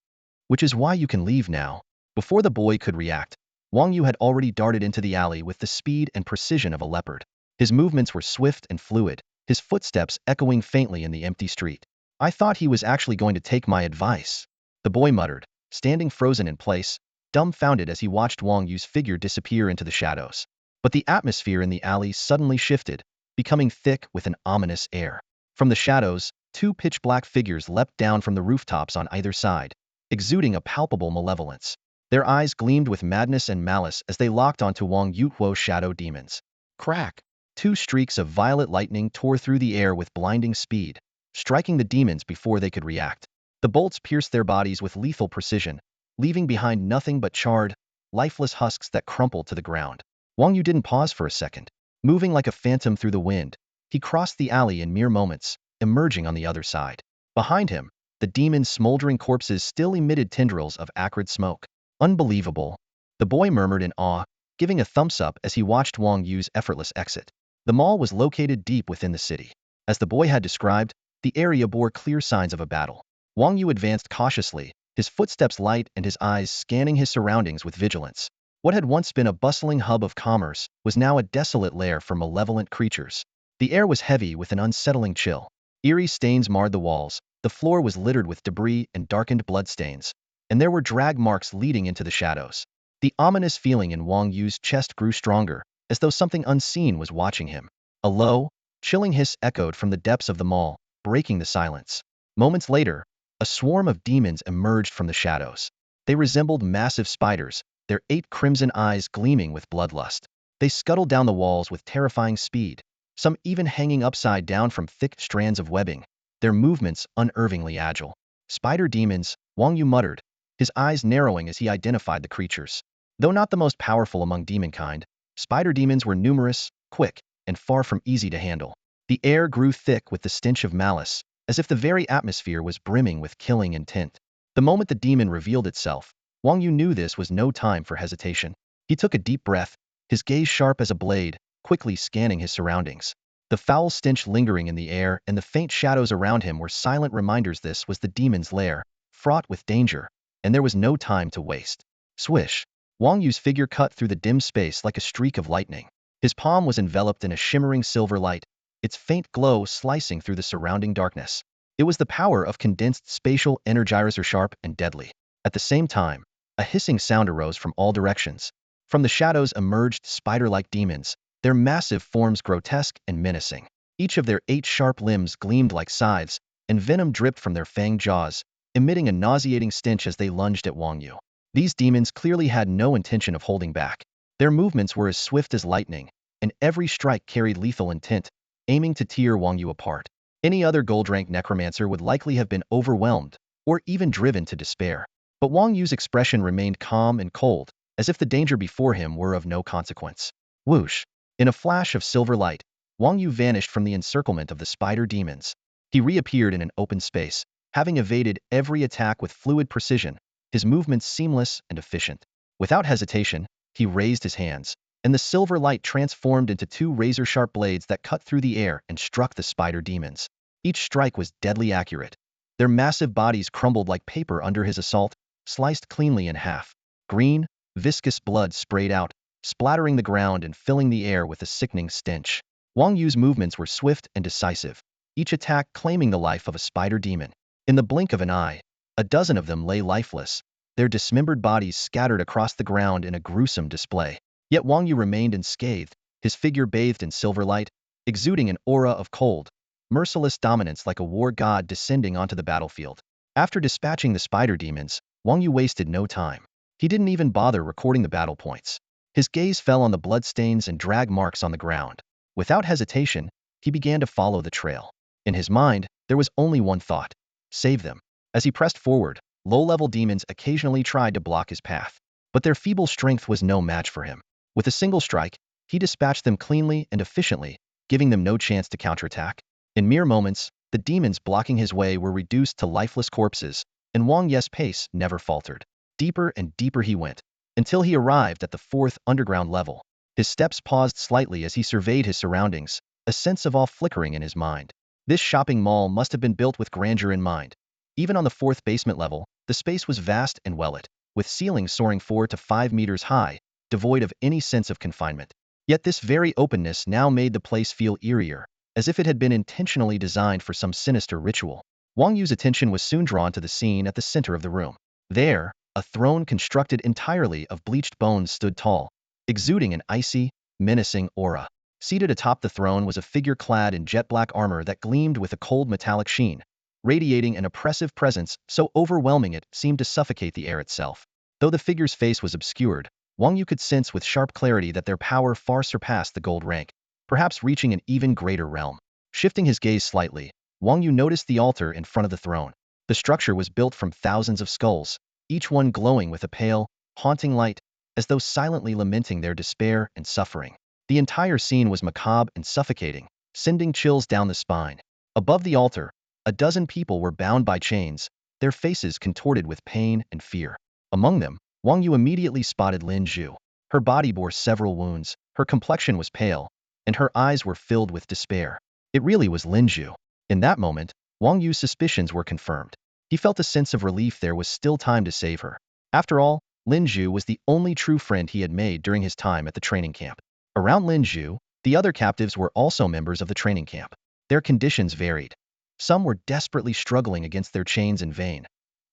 Speaker 1: "Which is why you can leave now." Before the boy could react, Wang Yu had already darted into the alley with the speed and precision of a leopard. His movements were swift and fluid, his footsteps echoing faintly in the empty street. "I thought he was actually going to take my advice," the boy muttered, standing frozen in place, dumbfounded as he watched Wang Yu's figure disappear into the shadows. But the atmosphere in the alley suddenly shifted, becoming thick with an ominous air. From the shadows, two pitch-black figures leapt down from the rooftops on either side, exuding a palpable malevolence. Their eyes gleamed with madness and malice as they locked onto Wang Yuhuo's shadow demons. Crack! Two streaks of violet lightning tore through the air with blinding speed, striking the demons before they could react. The bolts pierced their bodies with lethal precision, leaving behind nothing but charred, lifeless husks that crumpled to the ground. Wang Yu didn't pause for a second. Moving like a phantom through the wind, he crossed the alley in mere moments, emerging on the other side. Behind him, the demons' smoldering corpses still emitted tendrils of acrid smoke. "Unbelievable," the boy murmured in awe, giving a thumbs up as he watched Wang Yu's effortless exit. The mall was located deep within the city. As the boy had described, the area bore clear signs of a battle. Wang Yu advanced cautiously, his footsteps light and his eyes scanning his surroundings with vigilance. What had once been a bustling hub of commerce was now a desolate lair for malevolent creatures. The air was heavy with an unsettling chill. Eerie stains marred the walls, the floor was littered with debris and darkened bloodstains, and there were drag marks leading into the shadows. The ominous feeling in Wang Yu's chest grew stronger, as though something unseen was watching him. A low, chilling hiss echoed from the depths of the mall, breaking the silence. Moments later, a swarm of demons emerged from the shadows. They resembled massive spiders, their 8 crimson eyes gleaming with bloodlust. They scuttled down the walls with terrifying speed, some even hanging upside down from thick strands of webbing, their movements unnervingly agile. "Spider demons," Wang Yu muttered, his eyes narrowing as he identified the creatures. Though not the most powerful among demonkind, spider demons were numerous, quick, and far from easy to handle. The air grew thick with the stench of malice, as if the very atmosphere was brimming with killing intent. The moment the demon revealed itself, Wang Yu knew this was no time for hesitation. He took a deep breath, his gaze sharp as a blade, quickly scanning his surroundings. The foul stench lingering in the air and the faint shadows around him were silent reminders this was the demon's lair, fraught with danger, and there was no time to waste. Swish! Wang Yu's figure cut through the dim space like a streak of lightning. His palm was enveloped in a shimmering silver light, its faint glow slicing through the surrounding darkness. It was the power of condensed spatial energizer, sharp and deadly. At the same time, a hissing sound arose from all directions. From the shadows emerged spider-like demons, their massive forms grotesque and menacing. Each of their 8 sharp limbs gleamed like scythes, and venom dripped from their fanged jaws, emitting a nauseating stench as they lunged at Wang Yu. These demons clearly had no intention of holding back. Their movements were as swift as lightning, and every strike carried lethal intent, aiming to tear Wang Yu apart. Any other gold-rank necromancer would likely have been overwhelmed, or even driven to despair. But Wang Yu's expression remained calm and cold, as if the danger before him were of no consequence. Whoosh! In a flash of silver light, Wang Yu vanished from the encirclement of the spider demons. He reappeared in an open space, having evaded every attack with fluid precision, his movements seamless and efficient. Without hesitation, he raised his hands, and the silver light transformed into 2 razor-sharp blades that cut through the air and struck the spider demons. Each strike was deadly accurate. Their massive bodies crumbled like paper under his assault, sliced cleanly in half. Green, viscous blood sprayed out, splattering the ground and filling the air with a sickening stench. Wang Yu's movements were swift and decisive, each attack claiming the life of a spider demon. In the blink of an eye, a dozen of them lay lifeless, their dismembered bodies scattered across the ground in a gruesome display. Yet Wang Yu remained unscathed, his figure bathed in silver light, exuding an aura of cold, merciless dominance like a war god descending onto the battlefield. After dispatching the spider demons, Wang Yu wasted no time. He didn't even bother recording the battle points. His gaze fell on the bloodstains and drag marks on the ground. Without hesitation, he began to follow the trail. In his mind, there was only one thought: save them. As he pressed forward, low-level demons occasionally tried to block his path, but their feeble strength was no match for him. With a single strike, he dispatched them cleanly and efficiently, giving them no chance to counterattack. In mere moments, the demons blocking his way were reduced to lifeless corpses, and Wang Yu's pace never faltered. Deeper and deeper he went, until he arrived at the 4th underground level. His steps paused slightly as he surveyed his surroundings, a sense of awe flickering in his mind. This shopping mall must have been built with grandeur in mind. Even on the 4th basement level, the space was vast and well-lit, with ceilings soaring 4 to 5 meters high, devoid of any sense of confinement. Yet this very openness now made the place feel eerier, as if it had been intentionally designed for some sinister ritual. Wang Yu's attention was soon drawn to the scene at the center of the room. There, a throne constructed entirely of bleached bones stood tall, exuding an icy, menacing aura. Seated atop the throne was a figure clad in jet-black armor that gleamed with a cold metallic sheen, radiating an oppressive presence so overwhelming it seemed to suffocate the air itself. Though the figure's face was obscured, Wang Yu could sense with sharp clarity that their power far surpassed the gold rank, perhaps reaching an even greater realm. Shifting his gaze slightly, Wang Yu noticed the altar in front of the throne. The structure was built from thousands of skulls, each one glowing with a pale, haunting light, as though silently lamenting their despair and suffering. The entire scene was macabre and suffocating, sending chills down the spine. Above the altar, a dozen people were bound by chains, their faces contorted with pain and fear. Among them, Wang Yu immediately spotted Lin Zhu. Her body bore several wounds, her complexion was pale, and her eyes were filled with despair. It really was Lin Zhu. In that moment, Wang Yu's suspicions were confirmed. He felt a sense of relief there was still time to save her. After all, Lin Zhu was the only true friend he had made during his time at the training camp. Around Lin Zhu, the other captives were also members of the training camp. Their conditions varied. Some were desperately struggling against their chains in vain.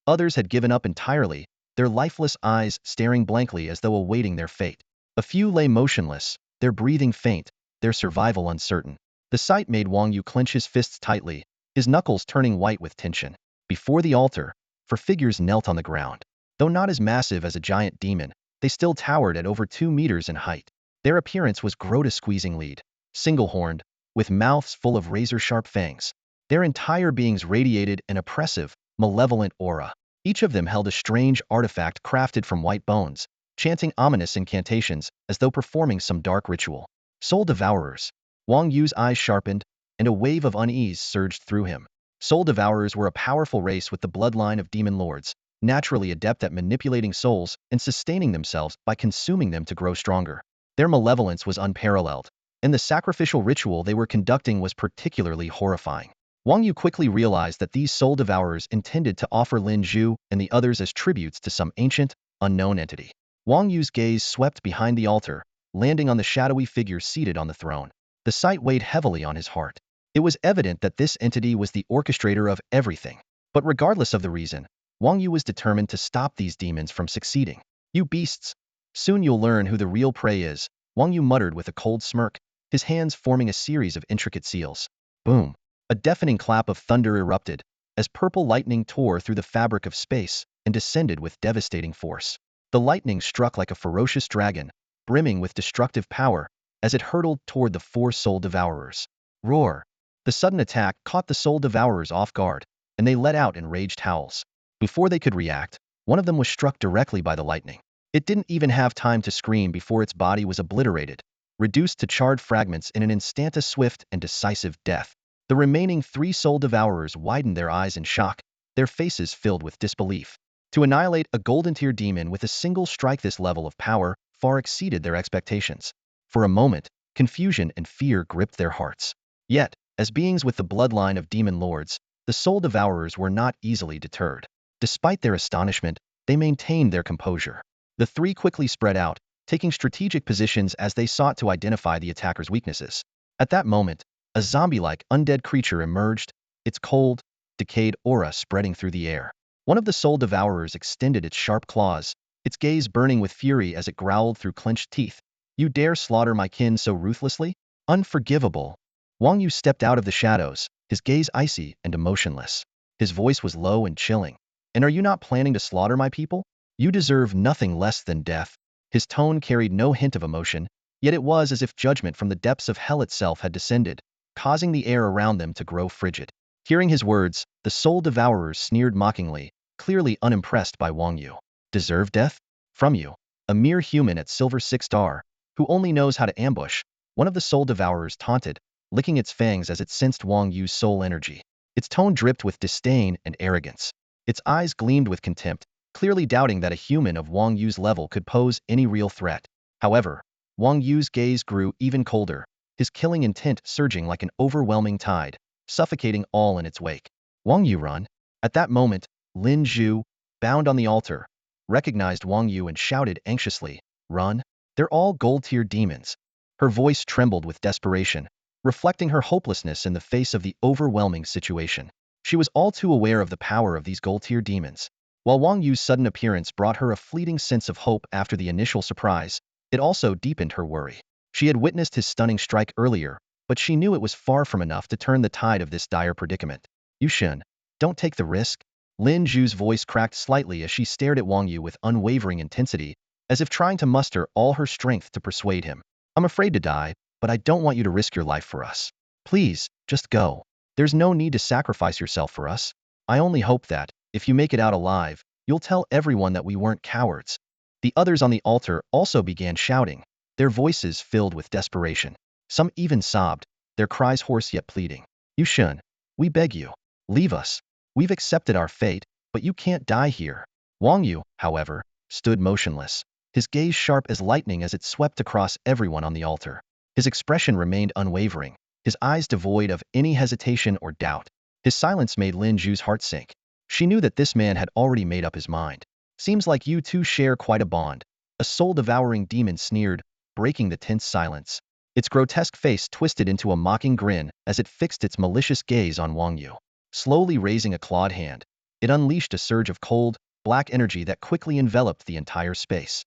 Speaker 1: Others had given up entirely, their lifeless eyes staring blankly as though awaiting their fate. A few lay motionless, their breathing faint, their survival uncertain. The sight made Wang Yu clench his fists tightly, his knuckles turning white with tension. Before the altar, 4 figures knelt on the ground. Though not as massive as a giant demon, they still towered at over 2 meters in height. Their appearance was grotesque-squeezing-lead, single-horned, with mouths full of razor-sharp fangs. Their entire beings radiated an oppressive, malevolent aura. Each of them held a strange artifact crafted from white bones, chanting ominous incantations as though performing some dark ritual. Soul Devourers. Wang Yu's eyes sharpened, and a wave of unease surged through him. Soul Devourers were a powerful race with the bloodline of demon lords, naturally adept at manipulating souls and sustaining themselves by consuming them to grow stronger. Their malevolence was unparalleled, and the sacrificial ritual they were conducting was particularly horrifying. Wang Yu quickly realized that these soul devourers intended to offer Lin Zhu and the others as tributes to some ancient, unknown entity. Wang Yu's gaze swept behind the altar, landing on the shadowy figure seated on the throne. The sight weighed heavily on his heart. It was evident that this entity was the orchestrator of everything. But regardless of the reason, Wang Yu was determined to stop these demons from succeeding. "You beasts! Soon you'll learn who the real prey is," Wang Yu muttered with a cold smirk, his hands forming a series of intricate seals. Boom! A deafening clap of thunder erupted, as purple lightning tore through the fabric of space and descended with devastating force. The lightning struck like a ferocious dragon, brimming with destructive power as it hurtled toward the four soul devourers. Roar! The sudden attack caught the soul devourers off guard, and they let out enraged howls. Before they could react, one of them was struck directly by the lightning. It didn't even have time to scream before its body was obliterated, reduced to charred fragments in an instant, a swift and decisive death. The remaining three soul devourers widened their eyes in shock, their faces filled with disbelief. To annihilate a golden tier demon with a single strike, this level of power far exceeded their expectations. For a moment, confusion and fear gripped their hearts. Yet, as beings with the bloodline of demon lords, the soul devourers were not easily deterred. Despite their astonishment, they maintained their composure. The three quickly spread out, taking strategic positions as they sought to identify the attacker's weaknesses. At that moment, a zombie-like undead creature emerged, its cold, decayed aura spreading through the air. One of the soul devourers extended its sharp claws, its gaze burning with fury as it growled through clenched teeth. "You dare slaughter my kin so ruthlessly? Unforgivable!" Wang Yu stepped out of the shadows, his gaze icy and emotionless. His voice was low and chilling. "And are you not planning to slaughter my people? You deserve nothing less than death." His tone carried no hint of emotion, yet it was as if judgment from the depths of hell itself had descended, causing the air around them to grow frigid. Hearing his words, the soul devourers sneered mockingly, clearly unimpressed by Wang Yu. "Deserve death? From you, a mere human at Silver 6 star, who only knows how to ambush," one of the soul devourers taunted, licking its fangs as it sensed Wang Yu's soul energy. Its tone dripped with disdain and arrogance. Its eyes gleamed with contempt, clearly doubting that a human of Wang Yu's level could pose any real threat. However, Wang Yu's gaze grew even colder, his killing intent surging like an overwhelming tide, suffocating all in its wake. "Wang Yu, run!" At that moment, Lin Zhu, bound on the altar, recognized Wang Yu and shouted anxiously, "Run? They're all gold-tier demons." Her voice trembled with desperation, reflecting her hopelessness in the face of the overwhelming situation. She was all too aware of the power of these gold-tier demons. While Wang Yu's sudden appearance brought her a fleeting sense of hope after the initial surprise, it also deepened her worry. She had witnessed his stunning strike earlier, but she knew it was far from enough to turn the tide of this dire predicament. "Yushin, don't take the risk." Lin Zhu's voice cracked slightly as she stared at Wang Yu with unwavering intensity, as if trying to muster all her strength to persuade him. "I'm afraid to die, but I don't want you to risk your life for us. Please, just go. There's no need to sacrifice yourself for us. I only hope that, if you make it out alive, you'll tell everyone that we weren't cowards." The others on the altar also began shouting, their voices filled with desperation. Some even sobbed, their cries hoarse yet pleading. "Yushin, we beg you, leave us. We've accepted our fate, but you can't die here." Wang Yu, however, stood motionless, his gaze sharp as lightning as it swept across everyone on the altar. His expression remained unwavering, his eyes devoid of any hesitation or doubt. His silence made Lin Zhu's heart sink. She knew that this man had already made up his mind. "Seems like you two share quite a bond." A soul-devouring demon sneered, breaking the tense silence. Its grotesque face twisted into a mocking grin as it fixed its malicious gaze on Wang Yu. Slowly raising a clawed hand, it unleashed a surge of cold, black energy that quickly enveloped the entire space.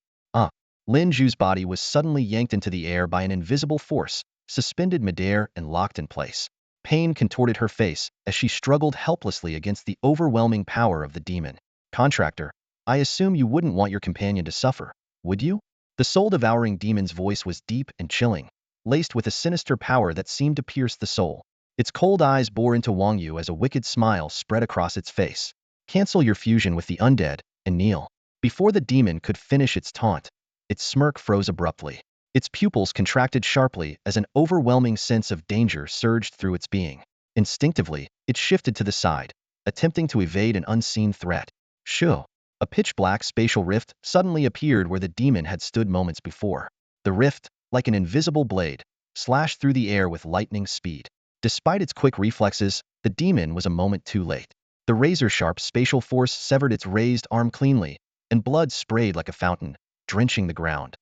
Speaker 1: Lin Zhu's body was suddenly yanked into the air by an invisible force, suspended midair and locked in place. Pain contorted her face as she struggled helplessly against the overwhelming power of the demon. "Contractor, I assume you wouldn't want your companion to suffer, would you?" The soul-devouring demon's voice was deep and chilling, laced with a sinister power that seemed to pierce the soul. Its cold eyes bore into Wang Yu as a wicked smile spread across its face. "Cancel your fusion with the undead, and kneel." Before the demon could finish its taunt, its smirk froze abruptly. Its pupils contracted sharply as an overwhelming sense of danger surged through its being. Instinctively, it shifted to the side, attempting to evade an unseen threat. Shoo! A pitch-black spatial rift suddenly appeared where the demon had stood moments before. The rift, like an invisible blade, slashed through the air with lightning speed. Despite its quick reflexes, the demon was a moment too late. The razor-sharp spatial force severed its raised arm cleanly, and blood sprayed like a fountain, drenching the ground.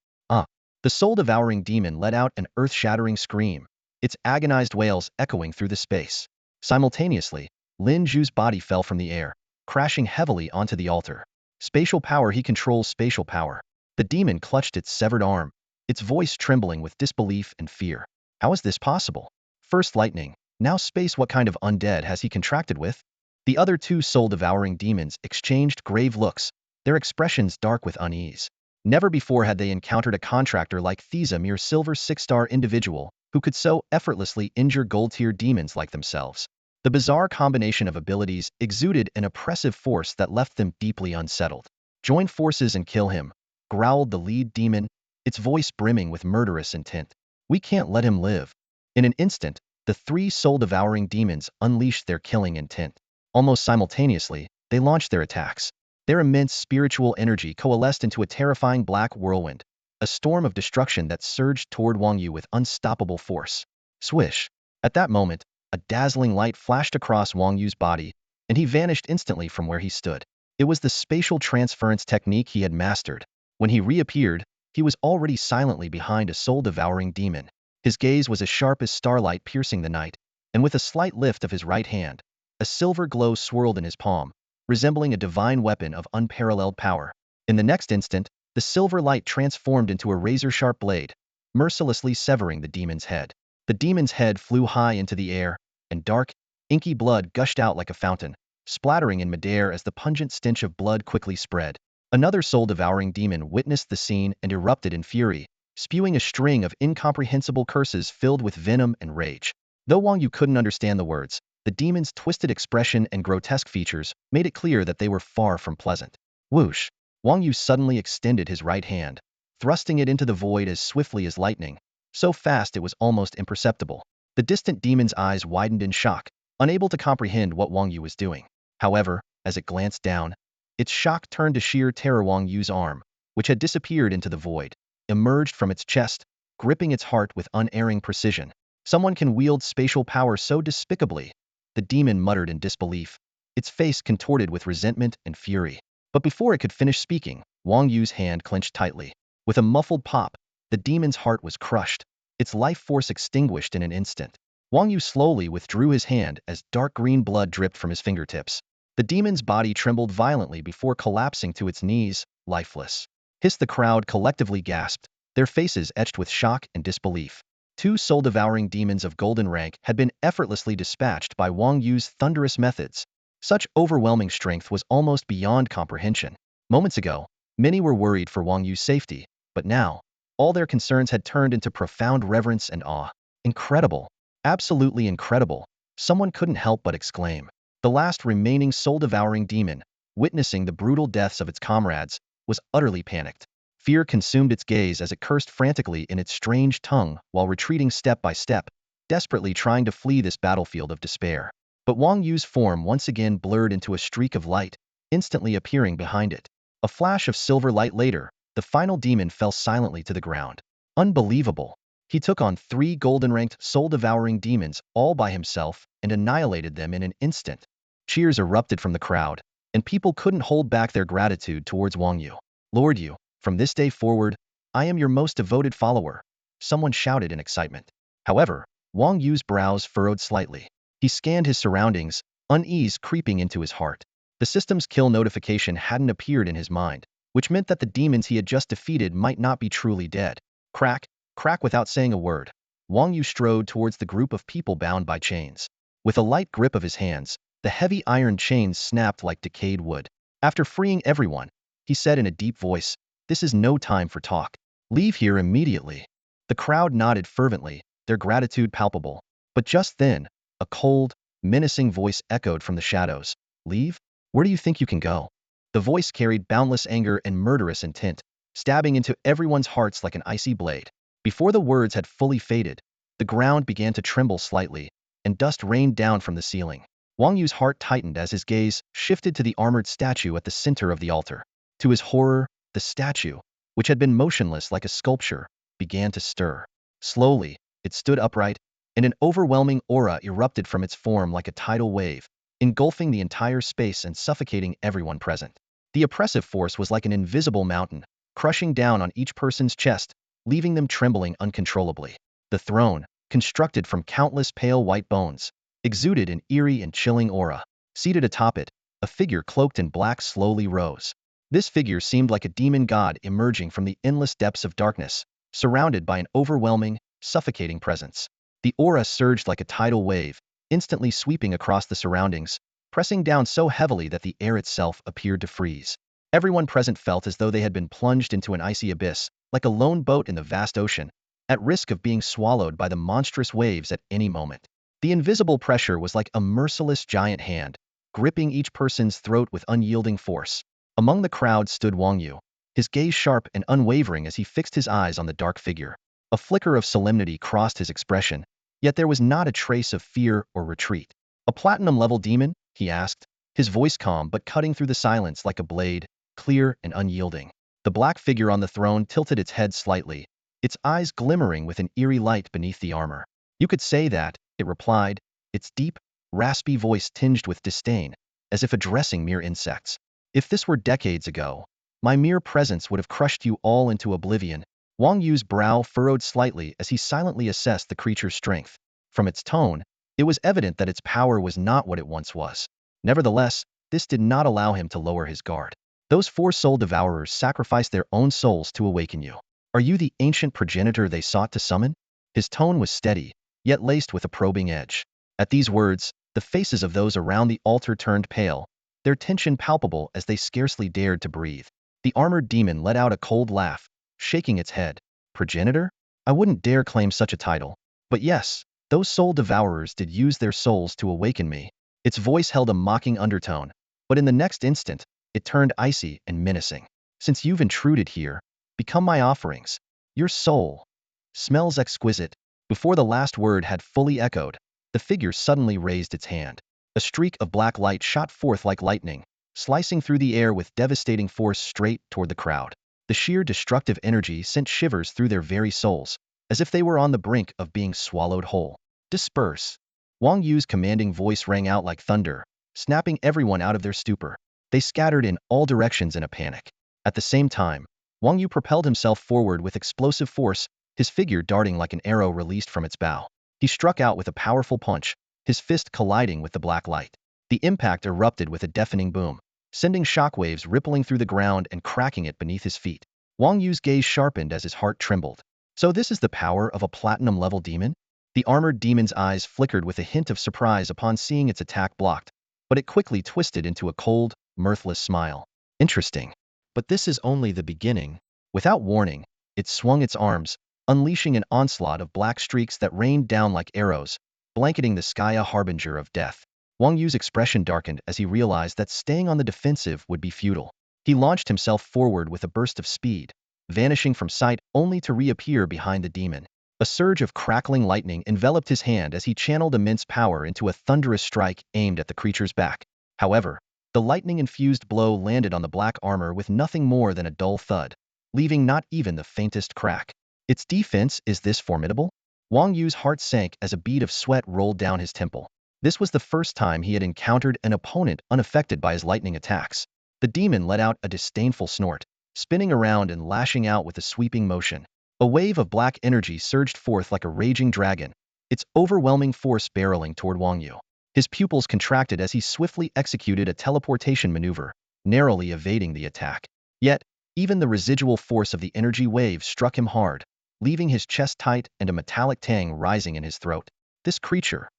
Speaker 1: The soul-devouring demon let out an earth-shattering scream, its agonized wails echoing through the space. Simultaneously, Lin Zhu's body fell from the air, crashing heavily onto the altar. Spatial power. He controls spatial power. The demon clutched its severed arm, its voice trembling with disbelief and fear. How is this possible? First lightning, Now space, what kind of undead has he contracted with? The other two soul-devouring demons exchanged grave looks, their expressions dark with unease. Never before had they encountered a contractor like Thesa, mere silver 6-star individual, who could so effortlessly injure gold-tier demons like themselves. The bizarre combination of abilities exuded an oppressive force that left them deeply unsettled. Join forces and kill him, growled the lead demon, its voice brimming with murderous intent. We can't let him live. In an instant, the three soul-devouring demons unleashed their killing intent. Almost simultaneously, they launched their attacks. Their immense spiritual energy coalesced into a terrifying black whirlwind, a storm of destruction that surged toward Wang Yu with unstoppable force. Swish! At that moment, a dazzling light flashed across Wang Yu's body, and he vanished instantly from where he stood. It was the spatial transference technique he had mastered. When he reappeared, he was already silently behind a soul-devouring demon. His gaze was as sharp as starlight piercing the night, and with a slight lift of his right hand, a silver glow swirled in his palm, resembling a divine weapon of unparalleled power. In the next instant, the silver light transformed into a razor-sharp blade, mercilessly severing the demon's head. The demon's head flew high into the air, and dark, inky blood gushed out like a fountain, splattering in midair as the pungent stench of blood quickly spread. Another soul-devouring demon witnessed the scene and erupted in fury, spewing a string of incomprehensible curses filled with venom and rage. Though Wang Yu couldn't understand the words, the demon's twisted expression and grotesque features made it clear that they were far from pleasant. Whoosh! Wang Yu suddenly extended his right hand, thrusting it into the void as swiftly as lightning, so fast it was almost imperceptible. The distant demon's eyes widened in shock, unable to comprehend what Wang Yu was doing. However, as it glanced down, its shock turned to sheer terror. Wang Yu's arm, which had disappeared into the void, emerged from its chest, gripping its heart with unerring precision. Someone can wield spatial power so despicably, the demon muttered in disbelief, its face contorted with resentment and fury. But before it could finish speaking, Wang Yu's hand clenched tightly. With a muffled pop, the demon's heart was crushed, its life force extinguished in an instant. Wang Yu slowly withdrew his hand as dark green blood dripped from his fingertips. The demon's body trembled violently before collapsing to its knees, lifeless. Hiss! The crowd collectively gasped, their faces etched with shock and disbelief. Two soul-devouring demons of golden rank had been effortlessly dispatched by Wang Yu's thunderous methods. Such overwhelming strength was almost beyond comprehension. Moments ago, many were worried for Wang Yu's safety, but now, all their concerns had turned into profound reverence and awe. Incredible! Absolutely incredible! Someone couldn't help but exclaim. The last remaining soul-devouring demon, witnessing the brutal deaths of its comrades, was utterly panicked. Fear consumed its gaze as it cursed frantically in its strange tongue while retreating step by step, desperately trying to flee this battlefield of despair. But Wang Yu's form once again blurred into a streak of light, instantly appearing behind it. A flash of silver light later, the final demon fell silently to the ground. Unbelievable! He took on 3 golden-ranked soul-devouring demons all by himself and annihilated them in an instant. Cheers erupted from the crowd, and people couldn't hold back their gratitude towards Wang Yu. Lord Yu, from this day forward, I am your most devoted follower, someone shouted in excitement. However, Wang Yu's brows furrowed slightly. He scanned his surroundings, unease creeping into his heart. The system's kill notification hadn't appeared in his mind, which meant that the demons he had just defeated might not be truly dead. Crack, crack! Without saying a word, Wang Yu strode towards the group of people bound by chains. With a light grip of his hands, the heavy iron chains snapped like decayed wood. After freeing everyone, he said in a deep voice, "This is no time for talk. Leave here immediately." The crowd nodded fervently, their gratitude palpable. But just then, a cold, menacing voice echoed from the shadows. "Leave? Where do you think you can go?" The voice carried boundless anger and murderous intent, stabbing into everyone's hearts like an icy blade. Before the words had fully faded, the ground began to tremble slightly, and dust rained down from the ceiling. Wang Yu's heart tightened as his gaze shifted to the armored statue at the center of the altar. To his horror, the statue, which had been motionless like a sculpture, began to stir. Slowly, it stood upright, and an overwhelming aura erupted from its form like a tidal wave, engulfing the entire space and suffocating everyone present. The oppressive force was like an invisible mountain, crushing down on each person's chest, leaving them trembling uncontrollably. The throne, constructed from countless pale white bones, exuded an eerie and chilling aura. Seated atop it, a figure cloaked in black slowly rose. This figure seemed like a demon god emerging from the endless depths of darkness, surrounded by an overwhelming, suffocating presence. The aura surged like a tidal wave, instantly sweeping across the surroundings, pressing down so heavily that the air itself appeared to freeze. Everyone present felt as though they had been plunged into an icy abyss, like a lone boat in the vast ocean, at risk of being swallowed by the monstrous waves at any moment. The invisible pressure was like a merciless giant hand, gripping each person's throat with unyielding force. Among the crowd stood Wang Yu, his gaze sharp and unwavering as he fixed his eyes on the dark figure. A flicker of solemnity crossed his expression, yet there was not a trace of fear or retreat. "A platinum-level demon?" he asked, his voice calm but cutting through the silence like a blade, clear and unyielding. The black figure on the throne tilted its head slightly, its eyes glimmering with an eerie light beneath the armor. "You could say that," it replied, its deep, raspy voice tinged with disdain, as if addressing mere insects. "If this were decades ago, my mere presence would have crushed you all into oblivion." Wang Yu's brow furrowed slightly as he silently assessed the creature's strength. From its tone, it was evident that its power was not what it once was. Nevertheless, this did not allow him to lower his guard. "Those four soul devourers sacrificed their own souls to awaken you. Are you the ancient progenitor they sought to summon?" His tone was steady, yet laced with a probing edge. At these words, the faces of those around the altar turned pale, their tension palpable as they scarcely dared to breathe. The armored demon let out a cold laugh, shaking its head. "Progenitor? I wouldn't dare claim such a title. But yes, those soul devourers did use their souls to awaken me." Its voice held a mocking undertone, but in the next instant, it turned icy and menacing. "Since you've intruded here, become my offerings. Your soul smells exquisite." Before the last word had fully echoed, the figure suddenly raised its hand. A streak of black light shot forth like lightning, slicing through the air with devastating force straight toward the crowd. The sheer destructive energy sent shivers through their very souls, as if they were on the brink of being swallowed whole. "Disperse!" Wang Yu's commanding voice rang out like thunder, snapping everyone out of their stupor. They scattered in all directions in a panic. At the same time, Wang Yu propelled himself forward with explosive force, his figure darting like an arrow released from its bow. He struck out with a powerful punch, his fist colliding with the black light. The impact erupted with a deafening boom, sending shockwaves rippling through the ground and cracking it beneath his feet. Wang Yu's gaze sharpened as his heart trembled. "So this is the power of a platinum-level demon?" The armored demon's eyes flickered with a hint of surprise upon seeing its attack blocked, but it quickly twisted into a cold, mirthless smile. "Interesting. But this is only the beginning." Without warning, it swung its arms, unleashing an onslaught of black streaks that rained down like arrows, blanketing the sky, a harbinger of death. Wang Yu's expression darkened as he realized that staying on the defensive would be futile. He launched himself forward with a burst of speed, vanishing from sight only to reappear behind the demon. A surge of crackling lightning enveloped his hand as he channeled immense power into a thunderous strike aimed at the creature's back. However, the lightning-infused blow landed on the black armor with nothing more than a dull thud, leaving not even the faintest crack. Its defense is this formidable? Wang Yu's heart sank as a bead of sweat rolled down his temple. This was the first time he had encountered an opponent unaffected by his lightning attacks. The demon let out a disdainful snort, spinning around and lashing out with a sweeping motion. A wave of black energy surged forth like a raging dragon, its overwhelming force barreling toward Wang Yu. His pupils contracted as he swiftly executed a teleportation maneuver, narrowly evading the attack. Yet, even the residual force of the energy wave struck him hard, leaving his chest tight and a metallic tang rising in his throat. This creature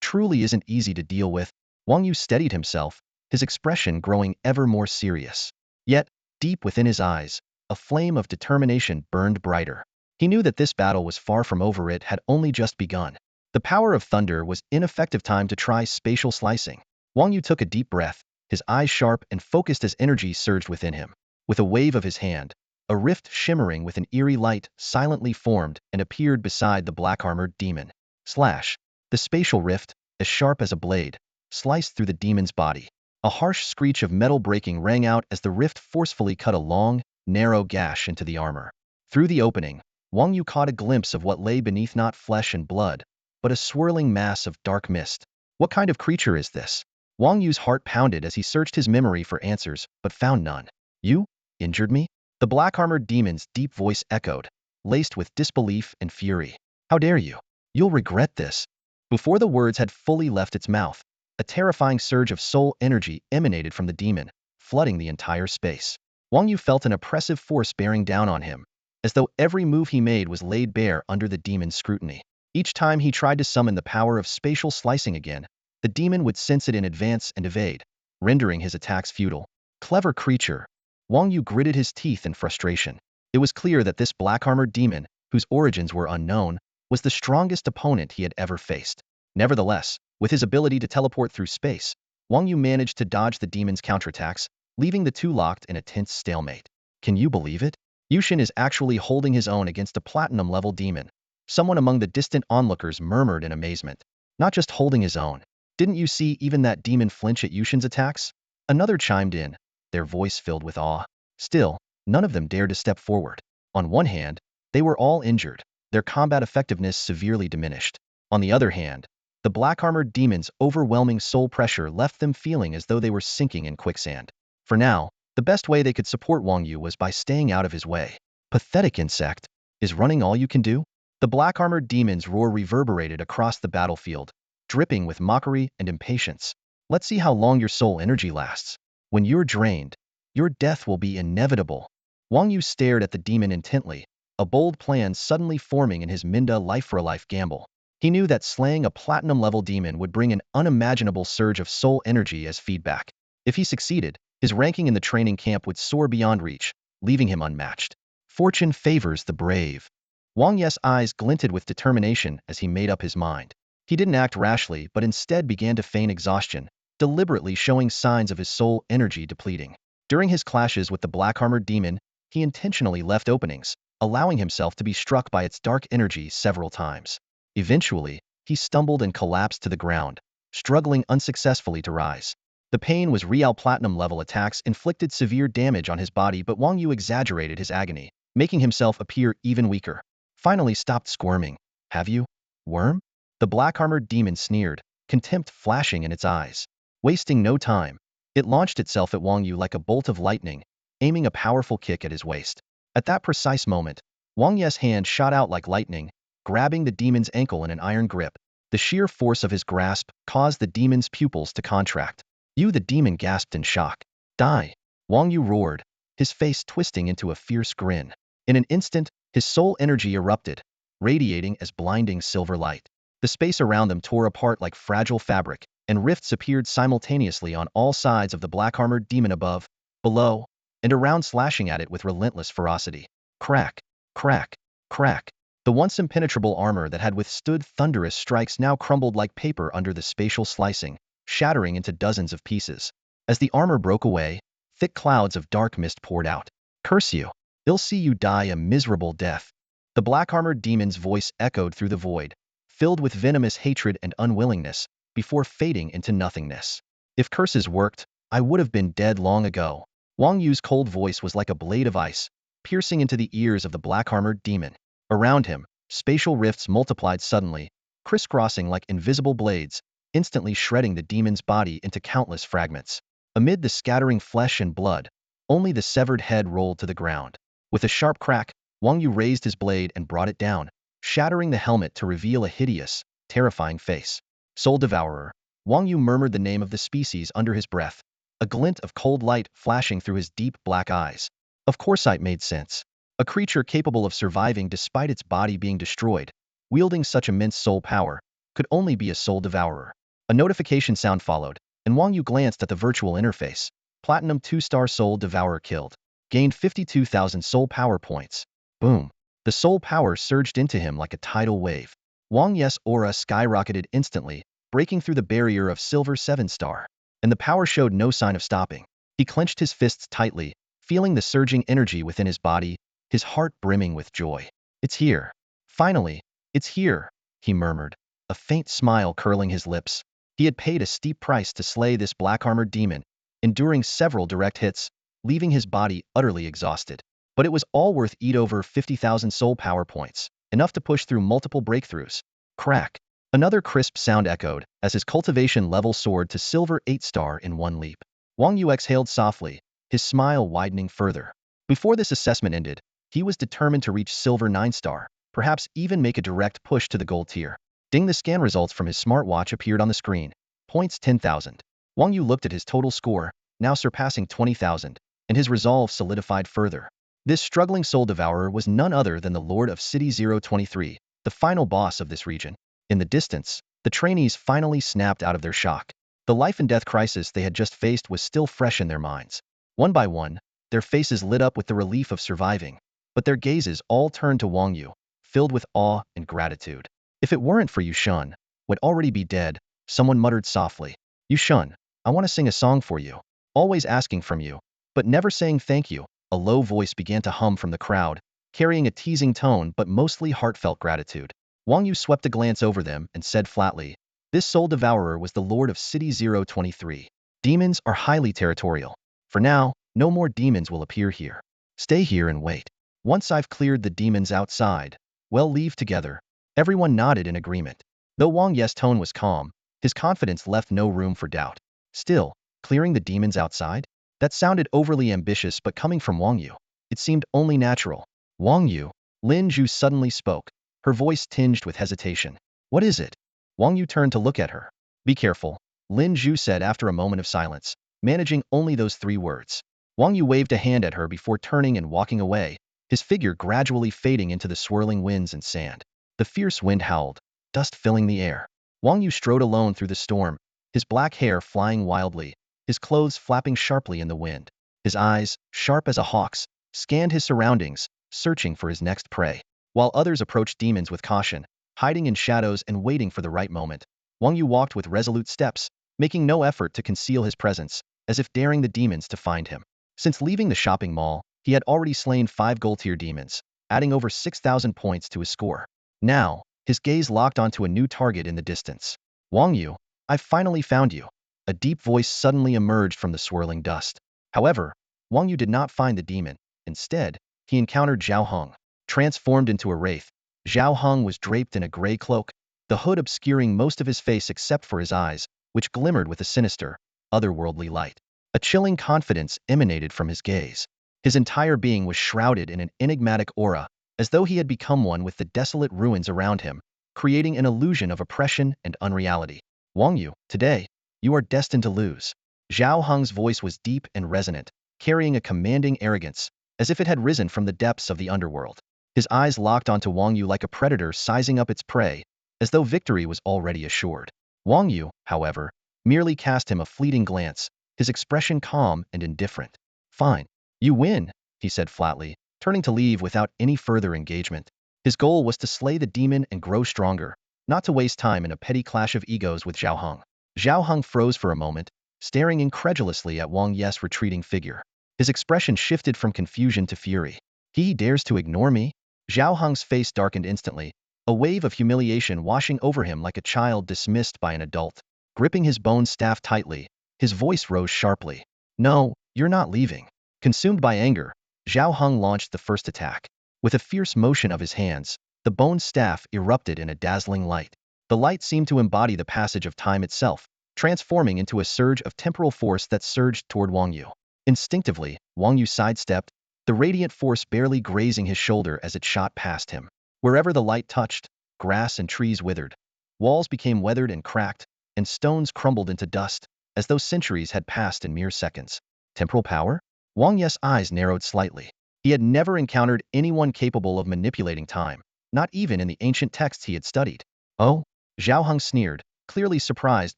Speaker 1: truly isn't easy to deal with. Wang Yu steadied himself, his expression growing ever more serious. Yet, deep within his eyes, a flame of determination burned brighter. He knew that this battle was far from over, it had only just begun. The power of thunder was ineffective time to try spatial slicing. Wang Yu took a deep breath, his eyes sharp and focused as energy surged within him. With a wave of his hand, a rift shimmering with an eerie light silently formed and appeared beside the black-armored demon. Slash! The spatial rift, as sharp as a blade, sliced through the demon's body. A harsh screech of metal breaking rang out as the rift forcefully cut a long, narrow gash into the armor. Through the opening, Wang Yu caught a glimpse of what lay beneath, not flesh and blood, but a swirling mass of dark mist. What kind of creature is this? Wang Yu's heart pounded as he searched his memory for answers, but found none. "You injured me?" The black-armored demon's deep voice echoed, laced with disbelief and fury. "How dare you? You'll regret this." Before the words had fully left its mouth, a terrifying surge of soul energy emanated from the demon, flooding the entire space. Wang Yu felt an oppressive force bearing down on him, as though every move he made was laid bare under the demon's scrutiny. Each time he tried to summon the power of spatial slicing again, the demon would sense it in advance and evade, rendering his attacks futile. Clever creature. Wang Yu gritted his teeth in frustration. It was clear that this black-armored demon, whose origins were unknown, was the strongest opponent he had ever faced. Nevertheless, with his ability to teleport through space, Wang Yu managed to dodge the demon's counterattacks, leaving the two locked in a tense stalemate. Can you believe it? Yushin is actually holding his own against a platinum-level demon. Someone among the distant onlookers murmured in amazement. Not just holding his own. Didn't you see even that demon flinch at Yushin's attacks? Another chimed in, their voice filled with awe. Still, none of them dared to step forward. On one hand, they were all injured, their combat effectiveness severely diminished. On the other hand, the black-armored demon's overwhelming soul pressure left them feeling as though they were sinking in quicksand. For now, the best way they could support Wang Yu was by staying out of his way. Pathetic insect. Is running all you can do? The black-armored demon's roar reverberated across the battlefield, dripping with mockery and impatience. Let's see how long your soul energy lasts. When you're drained, your death will be inevitable. Wang Yu stared at the demon intently, a bold plan suddenly forming in his Minda life-for-life gamble. He knew that slaying a platinum-level demon would bring an unimaginable surge of soul energy as feedback. If he succeeded, his ranking in the training camp would soar beyond reach, leaving him unmatched. Fortune favors the brave. Wang Yu's eyes glinted with determination as he made up his mind. He didn't act rashly but instead began to feign exhaustion, deliberately showing signs of his soul energy depleting. During his clashes with the black-armored demon, he intentionally left openings, allowing himself to be struck by its dark energy several times. Eventually, he stumbled and collapsed to the ground, struggling unsuccessfully to rise. The pain was real. Platinum-level attacks inflicted severe damage on his body, but Wang Yu exaggerated his agony, making himself appear even weaker. Finally stopped squirming. Have you? Worm? The black-armored demon sneered, contempt flashing in its eyes. Wasting no time, it launched itself at Wang Yu like a bolt of lightning, aiming a powerful kick at his waist. At that precise moment, Wang Yu's hand shot out like lightning, grabbing the demon's ankle in an iron grip. The sheer force of his grasp caused the demon's pupils to contract. The demon gasped in shock. Die! Wang Yu roared, his face twisting into a fierce grin. In an instant, his soul energy erupted, radiating as blinding silver light. The space around them tore apart like fragile fabric, and rifts appeared simultaneously on all sides of the black-armored demon above, below, and around, slashing at it with relentless ferocity. Crack! Crack! Crack! The once impenetrable armor that had withstood thunderous strikes now crumbled like paper under the spatial slicing, shattering into dozens of pieces. As the armor broke away, thick clouds of dark mist poured out. Curse you! I'll see you die a miserable death. The black-armored demon's voice echoed through the void, filled with venomous hatred and unwillingness, before fading into nothingness. If curses worked, I would have been dead long ago. Wang Yu's cold voice was like a blade of ice, piercing into the ears of the black-armored demon. Around him, spatial rifts multiplied suddenly, crisscrossing like invisible blades, instantly shredding the demon's body into countless fragments. Amid the scattering flesh and blood, only the severed head rolled to the ground. With a sharp crack, Wang Yu raised his blade and brought it down, shattering the helmet to reveal a hideous, terrifying face. Soul Devourer. Wang Yu murmured the name of the species under his breath, a glint of cold light flashing through his deep black eyes. Of course it made sense. A creature capable of surviving despite its body being destroyed, wielding such immense soul power, could only be a Soul Devourer. A notification sound followed, and Wang Yu glanced at the virtual interface. Platinum 2-star Soul Devourer killed. Gained 52,000 soul power points. Boom. The soul power surged into him like a tidal wave. Wang Yu's aura skyrocketed instantly, breaking through the barrier of silver 7-star. And the power showed no sign of stopping. He clenched his fists tightly, feeling the surging energy within his body, his heart brimming with joy. It's here. Finally, it's here, he murmured, a faint smile curling his lips. He had paid a steep price to slay this black-armored demon, enduring several direct hits, leaving his body utterly exhausted. But it was all worth it. Over 50,000 soul power points, enough to push through multiple breakthroughs. Crack. Another crisp sound echoed as his cultivation level soared to silver 8-star in one leap. Wang Yu exhaled softly, his smile widening further. Before this assessment ended, he was determined to reach silver 9-star, perhaps even make a direct push to the gold tier. Ding! The scan results from his smartwatch appeared on the screen. Points 10,000. Wang Yu looked at his total score, now surpassing 20,000, and his resolve solidified further. This struggling soul devourer was none other than the Lord of City 023, the the final boss of this region. In the distance, the trainees finally snapped out of their shock. The life and death crisis they had just faced was still fresh in their minds. One by one, their faces lit up with the relief of surviving, but their gazes all turned to Wang Yu, filled with awe and gratitude. If it weren't for Yu Shun, would already be dead, someone muttered softly. Yu Shun, I want to sing a song for you. Always asking from you, but never saying thank you. A low voice began to hum from the crowd, carrying a teasing tone but mostly heartfelt gratitude. Wang Yu swept a glance over them and said flatly, this soul devourer was the lord of City 023. Demons are highly territorial. For now, no more demons will appear here. Stay here and wait. Once I've cleared the demons outside, we'll leave together. Everyone nodded in agreement. Though Wang Yu's tone was calm, his confidence left no room for doubt. Still, clearing the demons outside? That sounded overly ambitious, but coming from Wang Yu, it seemed only natural. Wang Yu, Lin Zhu suddenly spoke, her voice tinged with hesitation. What is it? Wang Yu turned to look at her. Be careful, Lin Zhu said after a moment of silence, managing only those 3 words. Wang Yu waved a hand at her before turning and walking away, his figure gradually fading into the swirling winds and sand. The fierce wind howled, dust filling the air. Wang Yu strode alone through the storm, his black hair flying wildly, his clothes flapping sharply in the wind. His eyes, sharp as a hawk's, scanned his surroundings, searching for his next prey. While others approached demons with caution, hiding in shadows and waiting for the right moment, Wang Yu walked with resolute steps, making no effort to conceal his presence, as if daring the demons to find him. Since leaving the shopping mall, he had already slain 5 gold-tier demons, adding over 6,000 points to his score. Now, his gaze locked onto a new target in the distance. Wang Yu, I've finally found you. A deep voice suddenly emerged from the swirling dust. However, Wang Yu did not find the demon. Instead, he encountered Zhao Heng. Transformed into a wraith, Zhao Heng was draped in a gray cloak, the hood obscuring most of his face except for his eyes, which glimmered with a sinister, otherworldly light. A chilling confidence emanated from his gaze. His entire being was shrouded in an enigmatic aura, as though he had become one with the desolate ruins around him, creating an illusion of oppression and unreality. Wang Yu, today, you are destined to lose. Zhao Heng's voice was deep and resonant, carrying a commanding arrogance, as if it had risen from the depths of the underworld. His eyes locked onto Wang Yu like a predator sizing up its prey, as though victory was already assured. Wang Yu, however, merely cast him a fleeting glance, his expression calm and indifferent. Fine. You win, he said flatly, turning to leave without any further engagement. His goal was to slay the demon and grow stronger, not to waste time in a petty clash of egos with Zhao Heng. Zhao Heng froze for a moment, staring incredulously at Wang Yu's retreating figure. His expression shifted from confusion to fury. He dares to ignore me? Zhao Heng's face darkened instantly, a wave of humiliation washing over him like a child dismissed by an adult. Gripping his bone staff tightly, his voice rose sharply. No, you're not leaving. Consumed by anger, Zhao Heng launched the first attack. With a fierce motion of his hands, the bone staff erupted in a dazzling light. The light seemed to embody the passage of time itself, transforming into a surge of temporal force that surged toward Wang Yu. Instinctively, Wang Yu sidestepped, the radiant force barely grazing his shoulder as it shot past him. Wherever the light touched, grass and trees withered. Walls became weathered and cracked, and stones crumbled into dust, as though centuries had passed in mere seconds. Temporal power? Wang Yu's eyes narrowed slightly. He had never encountered anyone capable of manipulating time, not even in the ancient texts he had studied. Oh? Zhao Heng sneered, clearly surprised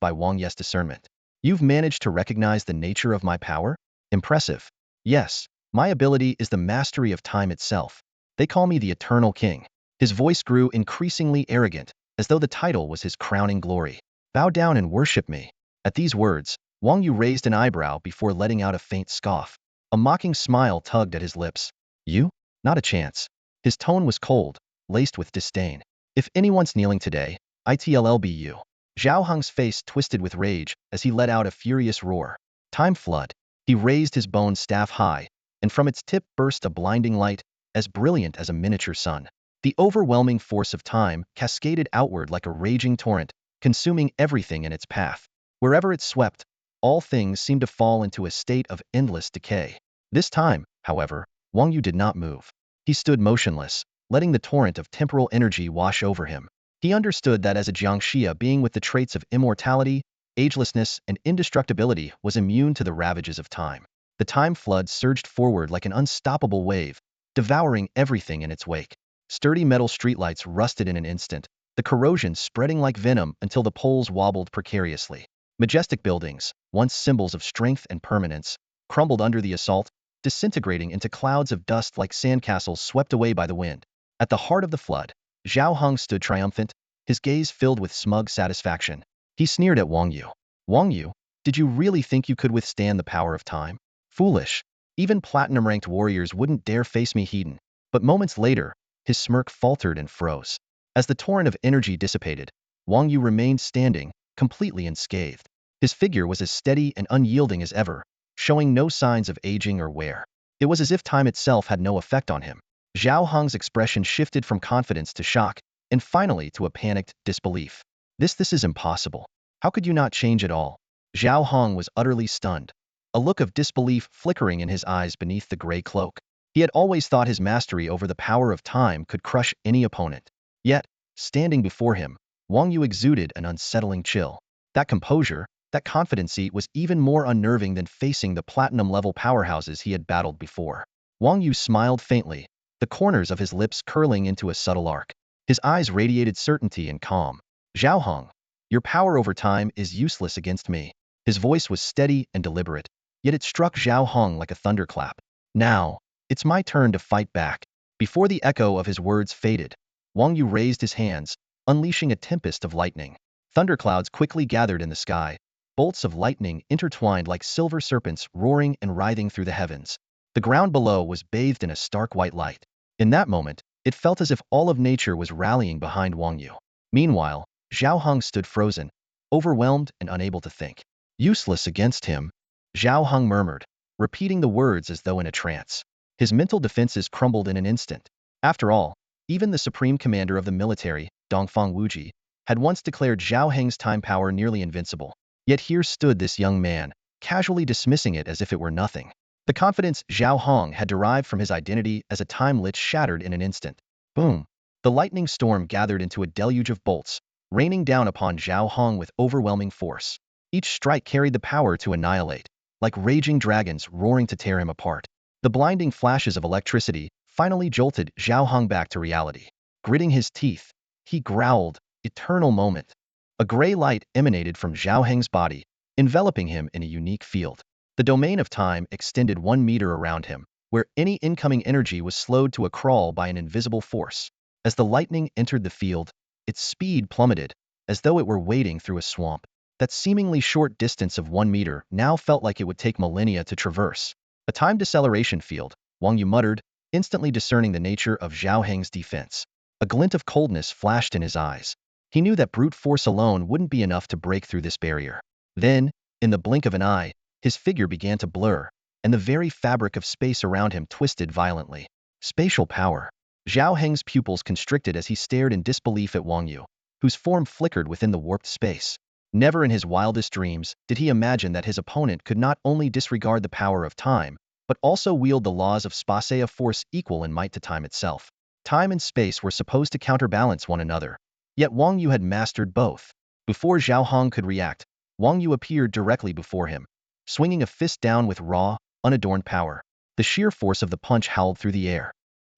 Speaker 1: by Wang Yu's discernment. You've managed to recognize the nature of my power? Impressive. Yes, my ability is the mastery of time itself. They call me the Eternal King. His voice grew increasingly arrogant, as though the title was his crowning glory. Bow down and worship me. At these words, Wang Yu raised an eyebrow before letting out a faint scoff. A mocking smile tugged at his lips. You? Not a chance. His tone was cold, laced with disdain. If anyone's kneeling today, it'll be you. Zhao Heng's face twisted with rage as he let out a furious roar. Time flood. He raised his bone staff high, and from its tip burst a blinding light, as brilliant as a miniature sun. The overwhelming force of time cascaded outward like a raging torrent, consuming everything in its path. Wherever it swept, all things seemed to fall into a state of endless decay. This time, however, Wang Yu did not move. He stood motionless, letting the torrent of temporal energy wash over him. He understood that as a Jiangxia being with the traits of immortality, agelessness, and indestructibility was immune to the ravages of time. The time flood surged forward like an unstoppable wave, devouring everything in its wake. Sturdy metal streetlights rusted in an instant, the corrosion spreading like venom until the poles wobbled precariously. Majestic buildings, once symbols of strength and permanence, crumbled under the assault, disintegrating into clouds of dust like sandcastles swept away by the wind. At the heart of the flood, Zhao Hong stood triumphant, his gaze filled with smug satisfaction. He sneered at Wang Yu. Wang Yu, did you really think you could withstand the power of time? Foolish. Even platinum-ranked warriors wouldn't dare face me Heaton. But moments later, his smirk faltered and froze. As the torrent of energy dissipated, Wang Yu remained standing, completely unscathed. His figure was as steady and unyielding as ever, showing no signs of aging or wear. It was as if time itself had no effect on him. Zhao Hong's expression shifted from confidence to shock, and finally to a panicked disbelief. This is impossible. How could you not change at all? Zhao Hong was utterly stunned, a look of disbelief flickering in his eyes beneath the gray cloak. He had always thought his mastery over the power of time could crush any opponent. Yet, standing before him, Wang Yu exuded an unsettling chill. That composure, that confidency was even more unnerving than facing the platinum-level powerhouses he had battled before. Wang Yu smiled faintly, the corners of his lips curling into a subtle arc. His eyes radiated certainty and calm. Zhao Hong, your power over time is useless against me. His voice was steady and deliberate, yet it struck Zhao Hong like a thunderclap. Now, it's my turn to fight back. Before the echo of his words faded, Wang Yu raised his hands, unleashing a tempest of lightning. Thunderclouds quickly gathered in the sky, bolts of lightning intertwined like silver serpents roaring and writhing through the heavens. The ground below was bathed in a stark white light. In that moment, it felt as if all of nature was rallying behind Wang Yu. Meanwhile, Zhao Hong stood frozen, overwhelmed and unable to think. Useless against him, Zhao Hong murmured, repeating the words as though in a trance. His mental defenses crumbled in an instant. After all, even the supreme commander of the military, Dongfang Wuji, had once declared Zhao Heng's time power nearly invincible. Yet here stood this young man, casually dismissing it as if it were nothing. The confidence Zhao Hong had derived from his identity as a time lich shattered in an instant. Boom! The lightning storm gathered into a deluge of bolts, raining down upon Zhao Hong with overwhelming force. Each strike carried the power to annihilate, like raging dragons roaring to tear him apart. The blinding flashes of electricity finally jolted Zhao Hong back to reality. Gritting his teeth, he growled, "Eternal moment." A gray light emanated from Zhao Heng's body, enveloping him in a unique field. The domain of time extended 1 meter around him, where any incoming energy was slowed to a crawl by an invisible force. As the lightning entered the field, its speed plummeted, as though it were wading through a swamp. That seemingly short distance of 1 meter now felt like it would take millennia to traverse. A time deceleration field, Wang Yu muttered, instantly discerning the nature of Zhao Heng's defense. A glint of coldness flashed in his eyes. He knew that brute force alone wouldn't be enough to break through this barrier. Then, in the blink of an eye, his figure began to blur, and the very fabric of space around him twisted violently. Spatial power. Zhao Heng's pupils constricted as he stared in disbelief at Wang Yu, whose form flickered within the warped space. Never in his wildest dreams did he imagine that his opponent could not only disregard the power of time, but also wield the laws of space, a force equal in might to time itself. Time and space were supposed to counterbalance one another, yet Wang Yu had mastered both. Before Zhao Hong could react, Wang Yu appeared directly before him, swinging a fist down with raw, unadorned power. The sheer force of the punch howled through the air.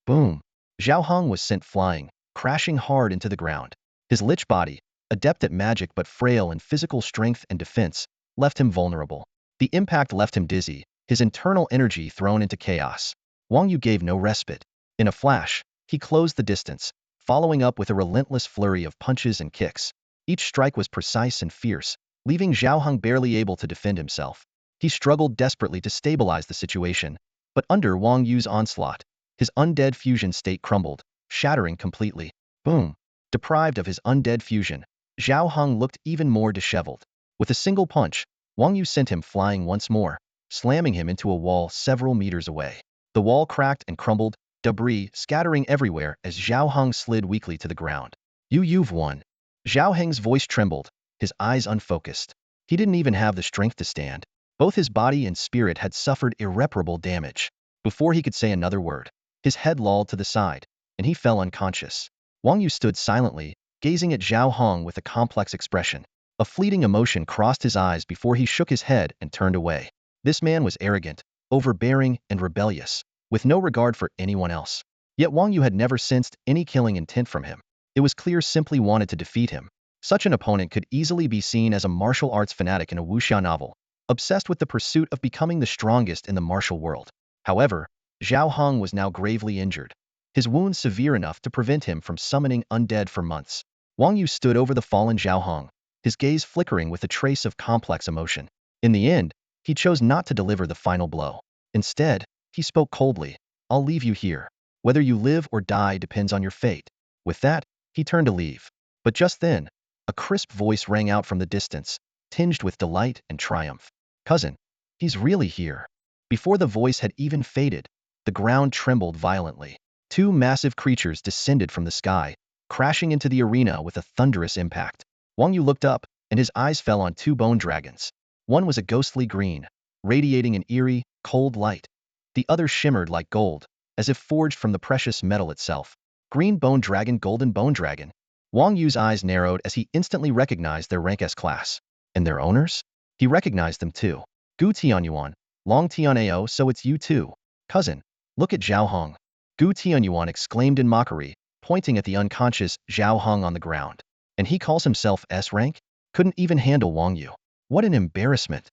Speaker 1: Boom! Zhao Hong was sent flying, crashing hard into the ground. His lich body, adept at magic but frail in physical strength and defense, left him vulnerable. The impact left him dizzy, his internal energy thrown into chaos. Wang Yu gave no respite. In a flash, he closed the distance, following up with a relentless flurry of punches and kicks. Each strike was precise and fierce, leaving Zhao Hong barely able to defend himself. He struggled desperately to stabilize the situation, but under Wang Yu's onslaught, his undead fusion state crumbled, shattering completely. Boom! Deprived of his undead fusion, Zhao Hong looked even more disheveled. With a single punch, Wang Yu sent him flying once more, slamming him into a wall several meters away. The wall cracked and crumbled, debris scattering everywhere as Zhao Hong slid weakly to the ground. You've won. Zhao Heng's voice trembled, his eyes unfocused. He didn't even have the strength to stand. Both his body and spirit had suffered irreparable damage. Before he could say another word, his head lolled to the side, and he fell unconscious. Wang Yu stood silently, gazing at Zhao Hong with a complex expression. A fleeting emotion crossed his eyes before he shook his head and turned away. This man was arrogant, overbearing, and rebellious, with no regard for anyone else. Yet Wang Yu had never sensed any killing intent from him. It was clear simply wanted to defeat him. Such an opponent could easily be seen as a martial arts fanatic in a wuxia novel, obsessed with the pursuit of becoming the strongest in the martial world. However, Zhao Hong was now gravely injured, his wounds severe enough to prevent him from summoning undead for months. Wang Yu stood over the fallen Zhao Hong, his gaze flickering with a trace of complex emotion. In the end, he chose not to deliver the final blow. Instead, he spoke coldly, "I'll leave you here. Whether you live or die depends on your fate." With that, he turned to leave. But just then, a crisp voice rang out from the distance, tinged with delight and triumph. "Cousin, he's really here." Before the voice had even faded, the ground trembled violently. Two massive creatures descended from the sky, crashing into the arena with a thunderous impact. Wang Yu looked up, and his eyes fell on two bone dragons. One was a ghostly green, radiating an eerie, cold light. The other shimmered like gold, as if forged from the precious metal itself. Green bone dragon, golden bone dragon. Wang Yu's eyes narrowed as he instantly recognized their rank S-class. And their owners? He recognized them too. Gu Tianyuan, Long Tianao, so it's you too. Cousin, look at Zhao Hong. Gu Tianyuan exclaimed in mockery, pointing at the unconscious Zhao Hong on the ground. And he calls himself S-rank? Couldn't even handle Wang Yu. What an embarrassment.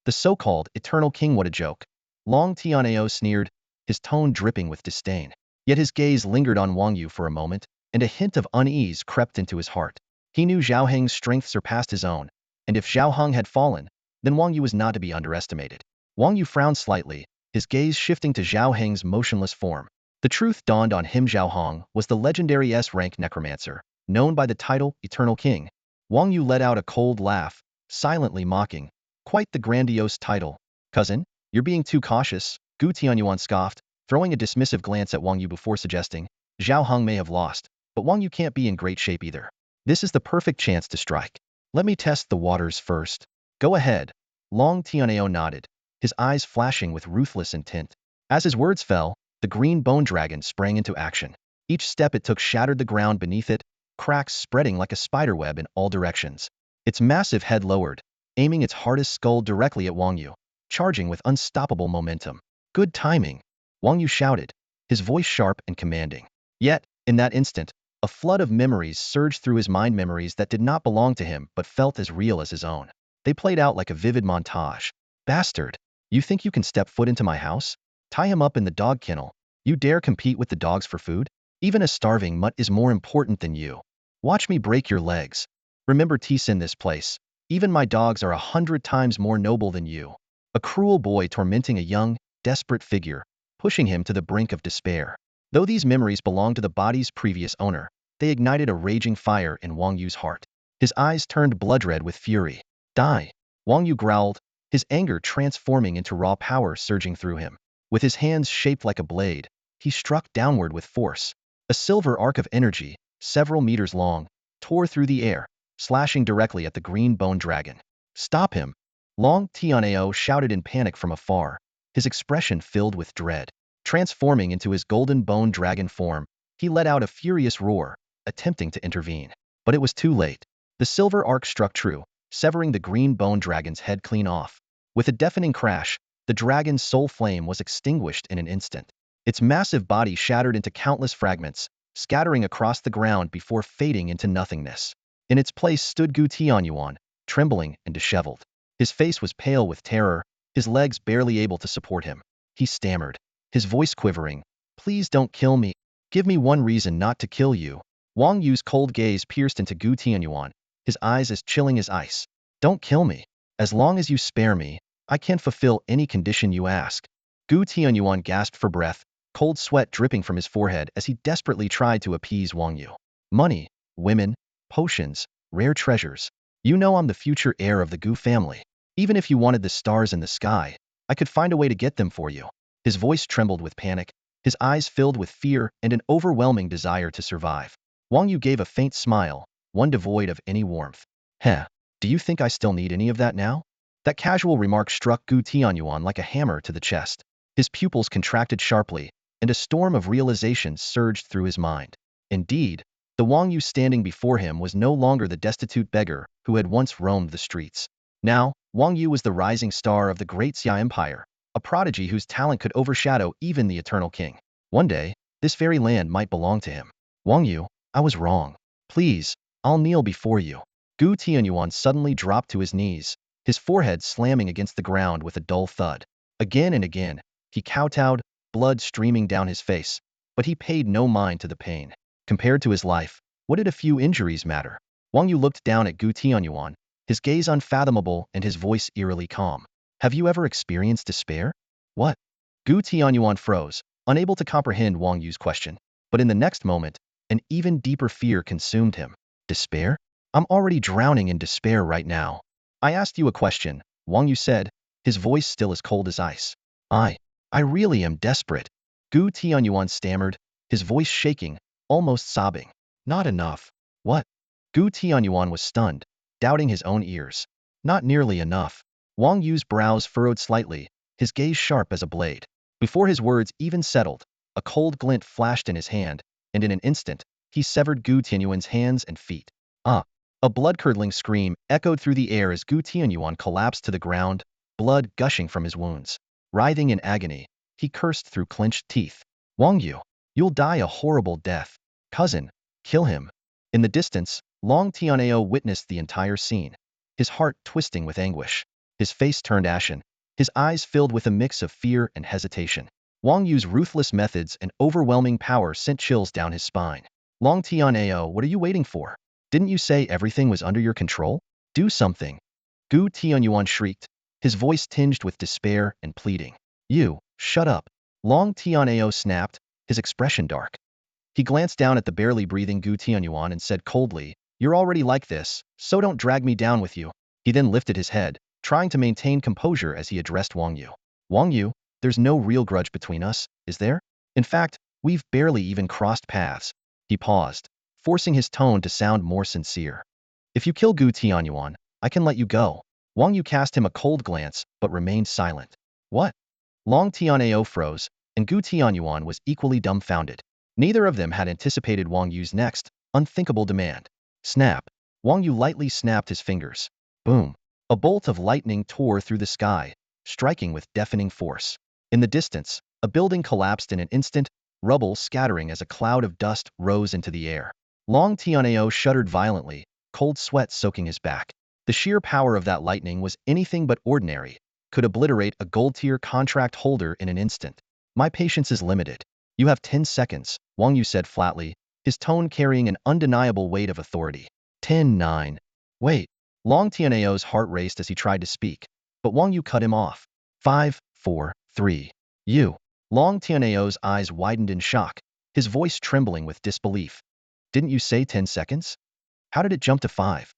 Speaker 1: The so-called Eternal King, what a joke. Long Tianao sneered, his tone dripping with disdain. Yet his gaze lingered on Wang Yu for a moment, and a hint of unease crept into his heart. He knew Zhao Heng's strength surpassed his own, and if Zhao Hong had fallen, then Wang Yu was not to be underestimated. Wang Yu frowned slightly, his gaze shifting to Zhao Heng's motionless form. The truth dawned on him. Zhao Hong was the legendary S-rank necromancer, known by the title Eternal King. Wang Yu let out a cold laugh, silently mocking. Quite the grandiose title. Cousin, you're being too cautious, Gu Tianyuan scoffed, throwing a dismissive glance at Wang Yu before suggesting, Zhao Hong may have lost, but Wang Yu can't be in great shape either. This is the perfect chance to strike. Let me test the waters first. Go ahead. Long Tianao nodded, his eyes flashing with ruthless intent. As his words fell, the green bone dragon sprang into action. Each step it took shattered the ground beneath it, cracks spreading like a spiderweb in all directions. Its massive head lowered, aiming its hardest skull directly at Wang Yu, charging with unstoppable momentum. Good timing, Wang Yu shouted, his voice sharp and commanding. Yet, in that instant, a flood of memories surged through his mind, memories that did not belong to him but felt as real as his own. They played out like a vivid montage. Bastard, you think you can step foot into my house? Tie him up in the dog kennel. You dare compete with the dogs for food? Even a starving mutt is more important than you. Watch me break your legs. Remember Tis in this place. Even my dogs are 100 times more noble than you. A cruel boy tormenting a young, desperate figure, pushing him to the brink of despair. Though these memories belonged to the body's previous owner, they ignited a raging fire in Wang Yu's heart. His eyes turned blood-red with fury. Die! Wang Yu growled, his anger transforming into raw power surging through him. With his hands shaped like a blade, he struck downward with force. A silver arc of energy, several meters long, tore through the air, slashing directly at the green bone dragon. Stop him! Long Tianao shouted in panic from afar, his expression filled with dread. Transforming into his golden bone dragon form, he let out a furious roar, attempting to intervene. But it was too late. The silver arc struck true, severing the green bone dragon's head clean off. With a deafening crash, the dragon's soul flame was extinguished in an instant. Its massive body shattered into countless fragments, scattering across the ground before fading into nothingness. In its place stood Gu Tianyuan, trembling and disheveled. His face was pale with terror, his legs barely able to support him. He stammered, his voice quivering, "Please don't kill me. Give me one reason not to kill you." Wang Yu's cold gaze pierced into Gu Tianyuan, his eyes as chilling as ice. "Don't kill me. As long as you spare me, I can fulfill any condition you ask." Gu Tianyuan gasped for breath, cold sweat dripping from his forehead as he desperately tried to appease Wang Yu. "Money, women, potions, rare treasures. You know I'm the future heir of the Gu family. Even if you wanted the stars in the sky, I could find a way to get them for you." His voice trembled with panic, his eyes filled with fear and an overwhelming desire to survive. Wang Yu gave a faint smile, one devoid of any warmth. "Heh, do you think I still need any of that now?" That casual remark struck Gu Tianyuan like a hammer to the chest. His pupils contracted sharply, and a storm of realization surged through his mind. Indeed, the Wang Yu standing before him was no longer the destitute beggar who had once roamed the streets. Now, Wang Yu was the rising star of the Great Xia Empire, a prodigy whose talent could overshadow even the Eternal King. One day, This very land might belong to him. Wang Yu, I was wrong. Please, I'll kneel before you. Gu Tianyuan suddenly dropped to his knees, his forehead slamming against the ground with a dull thud. Again and again, he kowtowed, blood streaming down his face, but he paid no mind to the pain. Compared to his life, what did a few injuries matter? Wang Yu looked down at Gu Tianyuan, his gaze unfathomable and his voice eerily calm. Have you ever experienced despair? What? Gu Tianyuan froze, unable to comprehend Wang Yu's question. But in the next moment, an even deeper fear consumed him. Despair? I'm already drowning in despair right now. I asked you a question, Wang Yu said, his voice still as cold as ice. I really am desperate. Gu Tianyuan stammered, his voice shaking, almost sobbing. Not enough. What? Gu Tianyuan was stunned, doubting his own ears. Not nearly enough. Wang Yu's brows furrowed slightly, his gaze sharp as a blade. Before his words even settled, a cold glint flashed in his hand, and in an instant, he severed Gu Tianyuan's hands and feet. Ah! A blood-curdling scream echoed through the air as Gu Tianyuan collapsed to the ground, blood gushing from his wounds. Writhing in agony, he cursed through clenched teeth. Wang Yu, you'll die a horrible death. Cousin, kill him. In the distance, Long Tianao witnessed the entire scene, his heart twisting with anguish. His face turned ashen, his eyes filled with a mix of fear and hesitation. Wang Yu's ruthless methods and overwhelming power sent chills down his spine. Long Tianao, what are you waiting for? Didn't you say everything was under your control? Do something. Gu Tianyuan shrieked, his voice tinged with despair and pleading. You, shut up. Long Tianao snapped, his expression dark. He glanced down at the barely breathing Gu Tianyuan and said coldly, You're already like this, so don't drag me down with you. He then lifted his head, trying to maintain composure as he addressed Wang Yu. Wang Yu, there's no real grudge between us, is there? In fact, we've barely even crossed paths. He paused, forcing his tone to sound more sincere. If you kill Gu Tianyuan, I can let you go. Wang Yu cast him a cold glance, but remained silent. What? Long Tianao froze, and Gu Tianyuan was equally dumbfounded. Neither of them had anticipated Wang Yu's next, unthinkable demand. Snap. Wang Yu lightly snapped his fingers. Boom. A bolt of lightning tore through the sky, striking with deafening force. In the distance, a building collapsed in an instant, rubble scattering as a cloud of dust rose into the air. Long Tianao shuddered violently, cold sweat soaking his back. The sheer power of that lightning was anything but ordinary, could obliterate a gold-tier contract holder in an instant. My patience is limited. You have 10 seconds, Wang Yu said flatly, his tone carrying an undeniable weight of authority. 10, 9. Wait. Long Tianao's heart raced as he tried to speak, but Wang Yu cut him off. 5, 4, 3. You. Long Tianao's eyes widened in shock, his voice trembling with disbelief. Didn't you say 10 seconds? How did it jump to 5?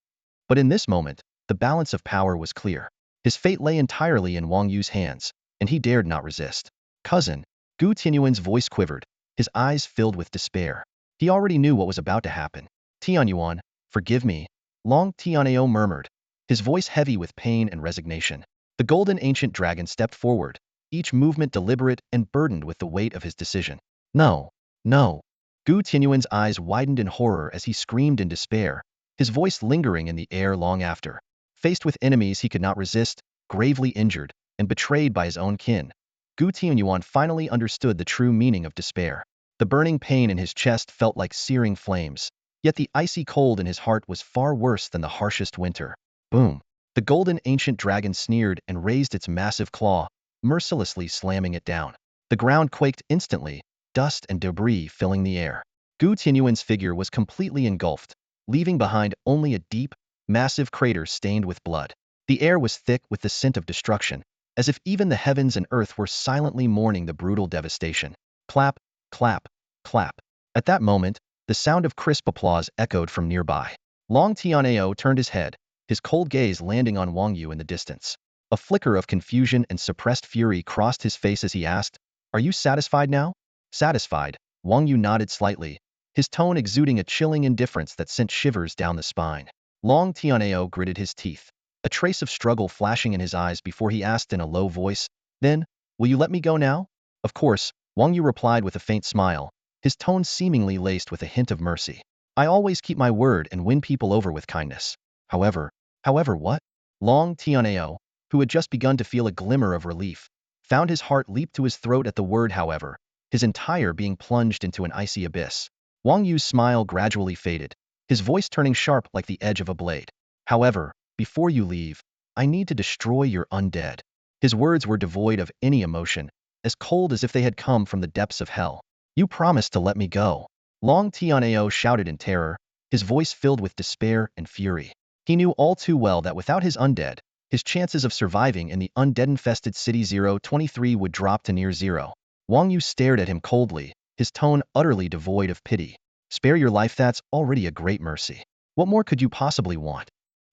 Speaker 1: But in this moment, the balance of power was clear. His fate lay entirely in Wang Yu's hands, and he dared not resist. Cousin, Gu Tianyuan's voice quivered, his eyes filled with despair. He already knew what was about to happen. Tianyuan, forgive me, Long Tianao murmured, his voice heavy with pain and resignation. The golden ancient dragon stepped forward, each movement deliberate and burdened with the weight of his decision. No, no. Gu Tianyuan's eyes widened in horror as he screamed in despair, his voice lingering in the air long after. Faced with enemies he could not resist, gravely injured, and betrayed by his own kin, Gu Tianyuan finally understood the true meaning of despair. The burning pain in his chest felt like searing flames, yet the icy cold in his heart was far worse than the harshest winter. Boom! The golden ancient dragon sneered and raised its massive claw, mercilessly slamming it down. The ground quaked instantly, dust and debris filling the air. Gu Tianyuan's figure was completely engulfed, leaving behind only a deep, massive crater stained with blood. The air was thick with the scent of destruction, as if even the heavens and earth were silently mourning the brutal devastation. Clap, clap, clap. At that moment, the sound of crisp applause echoed from nearby. Long Tianao turned his head, his cold gaze landing on Wang Yu in the distance. A flicker of confusion and suppressed fury crossed his face as he asked, Are you satisfied now? Satisfied, Wang Yu nodded slightly, his tone exuding a chilling indifference that sent shivers down the spine. Long Tianao gritted his teeth, a trace of struggle flashing in his eyes before he asked in a low voice, Then, will you let me go now? Of course, Wang Yu replied with a faint smile, his tone seemingly laced with a hint of mercy. I always keep my word and win people over with kindness. However what? Long Tianao, who had just begun to feel a glimmer of relief, found his heart leap to his throat at the word however, his entire being plunged into an icy abyss. Wang Yu's smile gradually faded, his voice turning sharp like the edge of a blade. However, before you leave, I need to destroy your undead. His words were devoid of any emotion, as cold as if they had come from the depths of hell. You promised to let me go. Long Tianao shouted in terror, his voice filled with despair and fury. He knew all too well that without his undead, his chances of surviving in the undead-infested City 023 would drop to near zero. Wang Yu stared at him coldly, his tone utterly devoid of pity. Spare your life, that's already a great mercy. What more could you possibly want?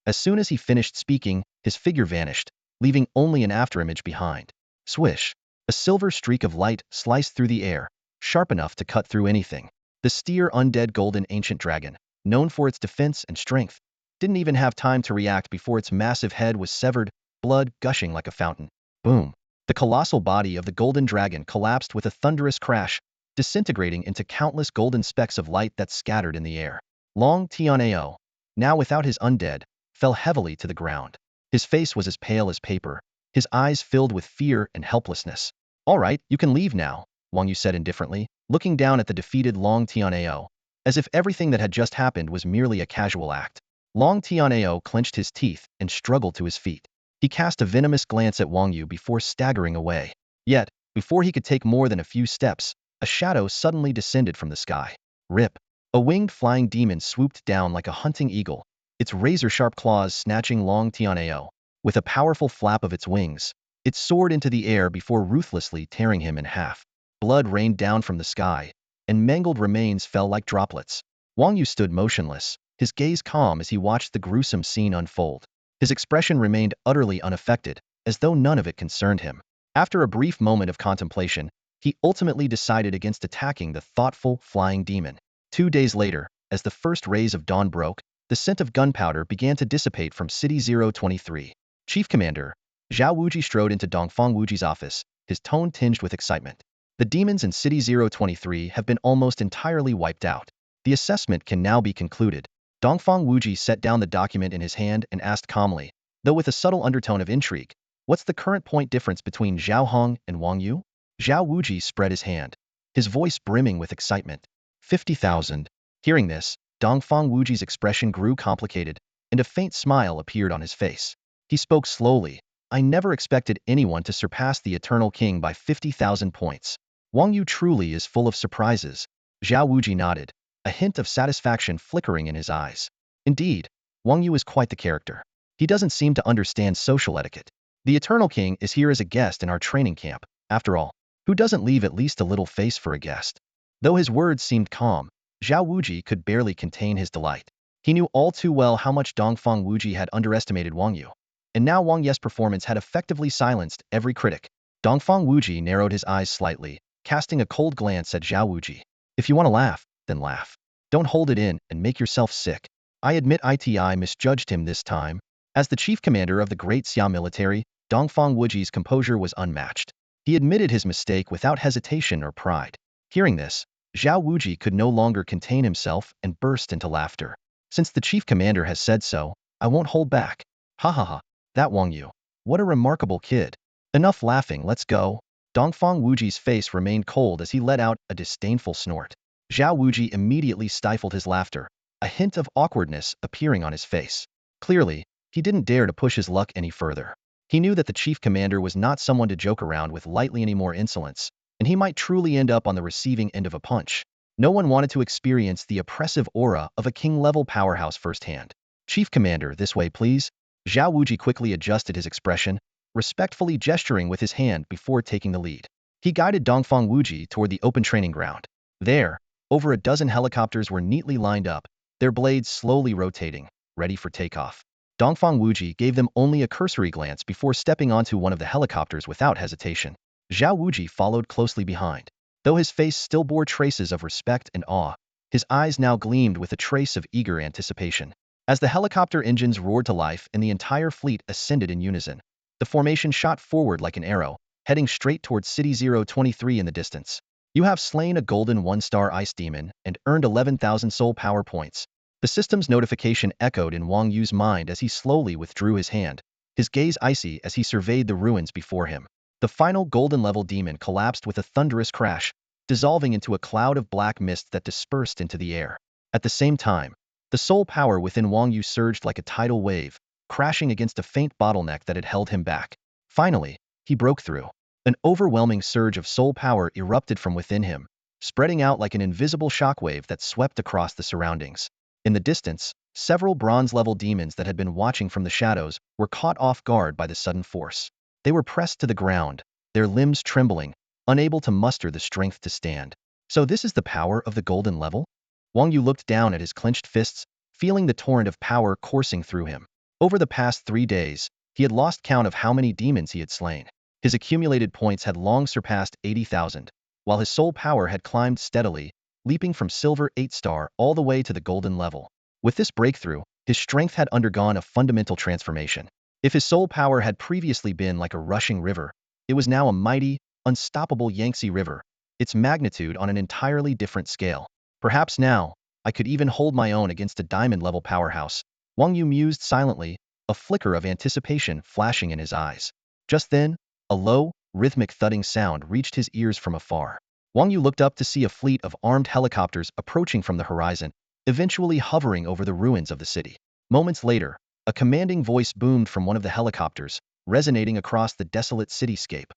Speaker 1: As soon as he finished speaking, his figure vanished, leaving only an afterimage behind. Swish! A silver streak of light sliced through the air, sharp enough to cut through anything. The steer undead golden ancient dragon, known for its defense and strength, didn't even have time to react before its massive head was severed, blood gushing like a fountain. Boom! The colossal body of the golden dragon collapsed with a thunderous crash, disintegrating into countless golden specks of light that scattered in the air. Long Tianao, now without his undead, fell heavily to the ground. His face was as pale as paper, his eyes filled with fear and helplessness. All right, you can leave now, Wang Yu said indifferently, looking down at the defeated Long Tianao, as if everything that had just happened was merely a casual act. Long Tianao clenched his teeth and struggled to his feet. He cast a venomous glance at Wang Yu before staggering away. Yet, before he could take more than a few steps, a shadow suddenly descended from the sky. Rip! A winged flying demon swooped down like a hunting eagle, its razor-sharp claws snatching Long Tianao. With a powerful flap of its wings, it soared into the air before ruthlessly tearing him in half. Blood rained down from the sky, and mangled remains fell like droplets. Wang Yu stood motionless, his gaze calm as he watched the gruesome scene unfold. His expression remained utterly unaffected, as though none of it concerned him. After a brief moment of contemplation, he ultimately decided against attacking the thoughtful, flying demon. 2 days later, as the first rays of dawn broke, the scent of gunpowder began to dissipate from City 023. Chief Commander, Zhao Wuji strode into Dongfang Wuji's office, his tone tinged with excitement. The demons in City 023 have been almost entirely wiped out. The assessment can now be concluded. Dongfang Wuji set down the document in his hand and asked calmly, though with a subtle undertone of intrigue, what's the current point difference between Zhao Hong and Wang Yu? Zhao Wuji spread his hand, his voice brimming with excitement. 50,000. Hearing this, Dongfang Wuji's expression grew complicated, and a faint smile appeared on his face. He spoke slowly. I never expected anyone to surpass the Eternal King by 50,000 points. Wang Yu truly is full of surprises. Zhao Wuji nodded, a hint of satisfaction flickering in his eyes. Indeed, Wang Yu is quite the character. He doesn't seem to understand social etiquette. The Eternal King is here as a guest in our training camp. After all, who doesn't leave at least a little face for a guest? Though his words seemed calm, Zhao Wuji could barely contain his delight. He knew all too well how much Dongfang Wuji had underestimated Wang Yu. And now Wang Yu's performance had effectively silenced every critic. Dongfang Wuji narrowed his eyes slightly, casting a cold glance at Zhao Wuji. If you want to laugh, then laugh. Don't hold it in and make yourself sick. I admit I misjudged him this time. As the chief commander of the Great Xia military, Dongfang Wuji's composure was unmatched. He admitted his mistake without hesitation or pride. Hearing this, Zhao Wuji could no longer contain himself and burst into laughter. Since the chief commander has said so, I won't hold back. Ha ha ha. That Wang Yu. What a remarkable kid. Enough laughing, let's go. Dongfang Wuji's face remained cold as he let out a disdainful snort. Zhao Wuji immediately stifled his laughter, a hint of awkwardness appearing on his face. Clearly, he didn't dare to push his luck any further. He knew that the chief commander was not someone to joke around with lightly any more insolence, and he might truly end up on the receiving end of a punch. No one wanted to experience the oppressive aura of a king-level powerhouse firsthand. Chief Commander, this way please. Zhao Wuji quickly adjusted his expression, respectfully gesturing with his hand before taking the lead. He guided Dongfang Wuji toward the open training ground. There, over a dozen helicopters were neatly lined up, their blades slowly rotating, ready for takeoff. Dongfang Wuji gave them only a cursory glance before stepping onto one of the helicopters without hesitation. Zhao Wuji followed closely behind. Though his face still bore traces of respect and awe, his eyes now gleamed with a trace of eager anticipation. As the helicopter engines roared to life and the entire fleet ascended in unison, the formation shot forward like an arrow, heading straight towards City 023 in the distance. You have slain a golden 1-star ice demon and earned 11,000 soul power points. The system's notification echoed in Wang Yu's mind as he slowly withdrew his hand, his gaze icy as he surveyed the ruins before him. The final golden-level demon collapsed with a thunderous crash, dissolving into a cloud of black mist that dispersed into the air. At the same time, the soul power within Wang Yu surged like a tidal wave, crashing against a faint bottleneck that had held him back. Finally, he broke through. An overwhelming surge of soul power erupted from within him, spreading out like an invisible shockwave that swept across the surroundings. In the distance, several bronze-level demons that had been watching from the shadows were caught off guard by the sudden force. They were pressed to the ground, their limbs trembling, unable to muster the strength to stand. So this is the power of the golden level? Wang Yu looked down at his clenched fists, feeling the torrent of power coursing through him. Over the past 3 days, he had lost count of how many demons he had slain. His accumulated points had long surpassed 80,000, while his soul power had climbed steadily, leaping from silver 8-star all the way to the golden level. With this breakthrough, his strength had undergone a fundamental transformation. If his soul power had previously been like a rushing river, it was now a mighty, unstoppable Yangtze River, its magnitude on an entirely different scale. Perhaps now, I could even hold my own against a diamond-level powerhouse. Wang Yu mused silently, a flicker of anticipation flashing in his eyes. Just then, a low, rhythmic thudding sound reached his ears from afar. Wang Yu looked up to see a fleet of armed helicopters approaching from the horizon, eventually hovering over the ruins of the city. Moments later, a commanding voice boomed from one of the helicopters, resonating across the desolate cityscape.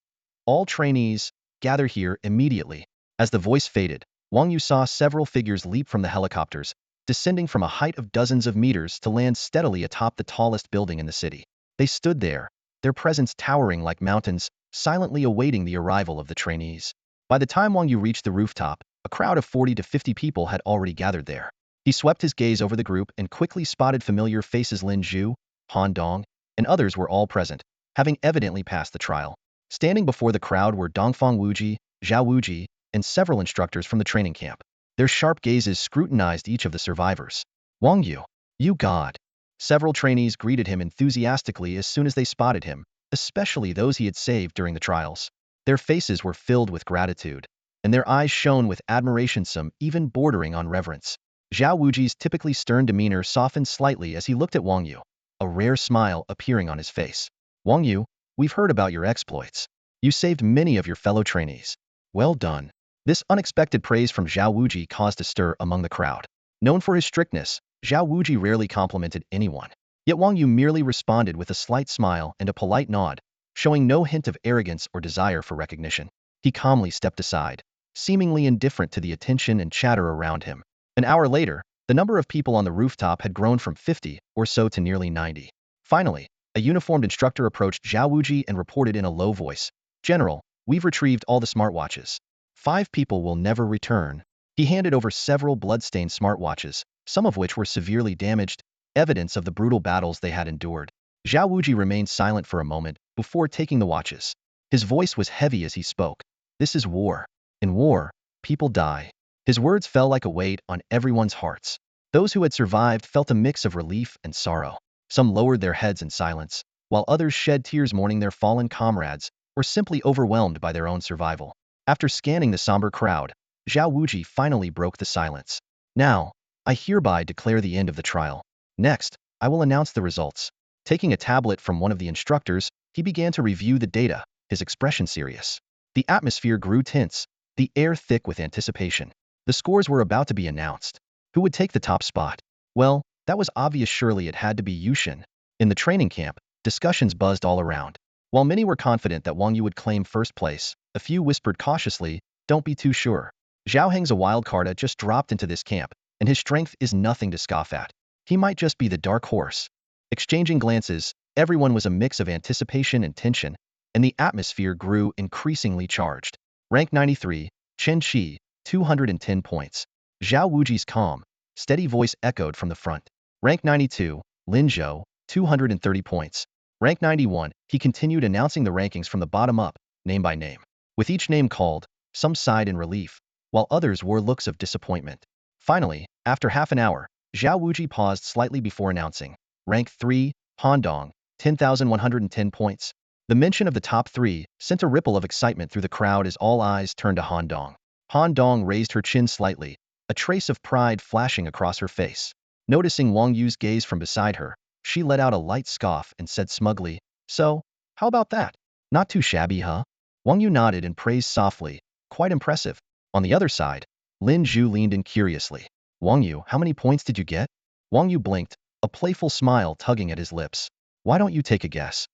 Speaker 1: All trainees, gather here immediately. As the voice faded, Wang Yu saw several figures leap from the helicopters, descending from a height of dozens of meters to land steadily atop the tallest building in the city. They stood there, their presence towering like mountains, silently awaiting the arrival of the trainees. By the time Wang Yu reached the rooftop, a crowd of 40 to 50 people had already gathered there. He swept his gaze over the group and quickly spotted familiar faces. Lin Zhu, Han Dong, and others were all present, having evidently passed the trial. Standing before the crowd were Dongfang Wuji, Zhao Wuji, and several instructors from the training camp. Their sharp gazes scrutinized each of the survivors. Wang Yu, you god. Several trainees greeted him enthusiastically as soon as they spotted him, especially those he had saved during the trials. Their faces were filled with gratitude, and their eyes shone with admiration, some even bordering on reverence. Zhao Wuji's typically stern demeanor softened slightly as he looked at Wang Yu, a rare smile appearing on his face. Wang Yu, we've heard about your exploits. You saved many of your fellow trainees. Well done. This unexpected praise from Zhao Wuji caused a stir among the crowd. Known for his strictness, Zhao Wuji rarely complimented anyone. Yet Wang Yu merely responded with a slight smile and a polite nod, showing no hint of arrogance or desire for recognition. He calmly stepped aside, seemingly indifferent to the attention and chatter around him. An hour later, the number of people on the rooftop had grown from 50 or so to nearly 90. Finally, a uniformed instructor approached Zhao Wuji and reported in a low voice, "General, we've retrieved all the smartwatches. 5 people will never return." He handed over several blood-stained smartwatches, some of which were severely damaged, evidence of the brutal battles they had endured. Zhao Wuji remained silent for a moment before taking the watches. His voice was heavy as he spoke. "This is war. In war, people die." His words fell like a weight on everyone's hearts. Those who had survived felt a mix of relief and sorrow. Some lowered their heads in silence, while others shed tears mourning their fallen comrades, or simply overwhelmed by their own survival. After scanning the somber crowd, Zhao Wuji finally broke the silence. "Now, I hereby declare the end of the trial. Next, I will announce the results." Taking a tablet from one of the instructors, he began to review the data, his expression serious. The atmosphere grew tense, the air thick with anticipation. The scores were about to be announced. Who would take the top spot? Well, that was obvious. Surely it had to be Yushin. In the training camp, discussions buzzed all around. While many were confident that Wang Yu would claim first place, a few whispered cautiously, "Don't be too sure. Zhao Heng's a wild card just dropped into this camp, and his strength is nothing to scoff at. He might just be the dark horse." Exchanging glances, everyone was a mix of anticipation and tension, and the atmosphere grew increasingly charged. Rank 93, Chen Qi, 210 points. Zhao Wuji's calm, steady voice echoed from the front. Rank 92, Lin Zhou, 230 points. Rank 91, he continued announcing the rankings from the bottom up, name by name. With each name called, some sighed in relief, while others wore looks of disappointment. Finally, after half an hour, Zhao Wuji paused slightly before announcing, Rank 3, Han Dong, 10,110 points. The mention of the top 3 sent a ripple of excitement through the crowd as all eyes turned to Han Dong. Han Dong raised her chin slightly, a trace of pride flashing across her face. Noticing Wang Yu's gaze from beside her, she let out a light scoff and said smugly, "So, how about that? Not too shabby, huh?" Wang Yu nodded and praised softly, "Quite impressive." On the other side, Lin Zhu leaned in curiously. Wang Yu, how many points did you get? Wang Yu blinked, a playful smile tugging at his lips. Why don't you take a guess?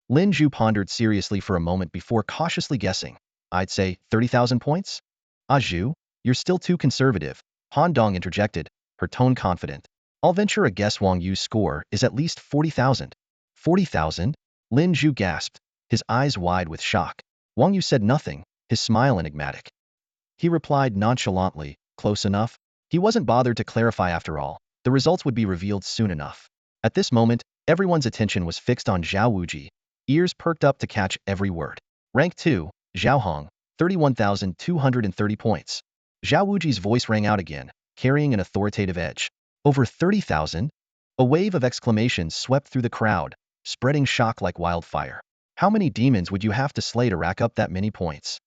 Speaker 1: Lin Zhu pondered seriously for a moment before cautiously guessing. I'd say 30,000 points? Ah Zhu, you're still too conservative, Han Dong interjected, her tone confident. I'll venture a guess Wang Yu's score is at least 40,000. 40,000? Lin Zhu gasped, his eyes wide with shock. Wang Yu said nothing, his smile enigmatic. He replied nonchalantly, close enough. He wasn't bothered to clarify after all. The results would be revealed soon enough. At this moment, everyone's attention was fixed on Zhao Wuji, ears perked up to catch every word. Rank 2, Zhao Hong, 31,230 points. Zhao Wuji's voice rang out again, carrying an authoritative edge. Over 30,000? A wave of exclamations swept through the crowd, spreading shock like wildfire. How many demons would you have to slay to rack up that many points?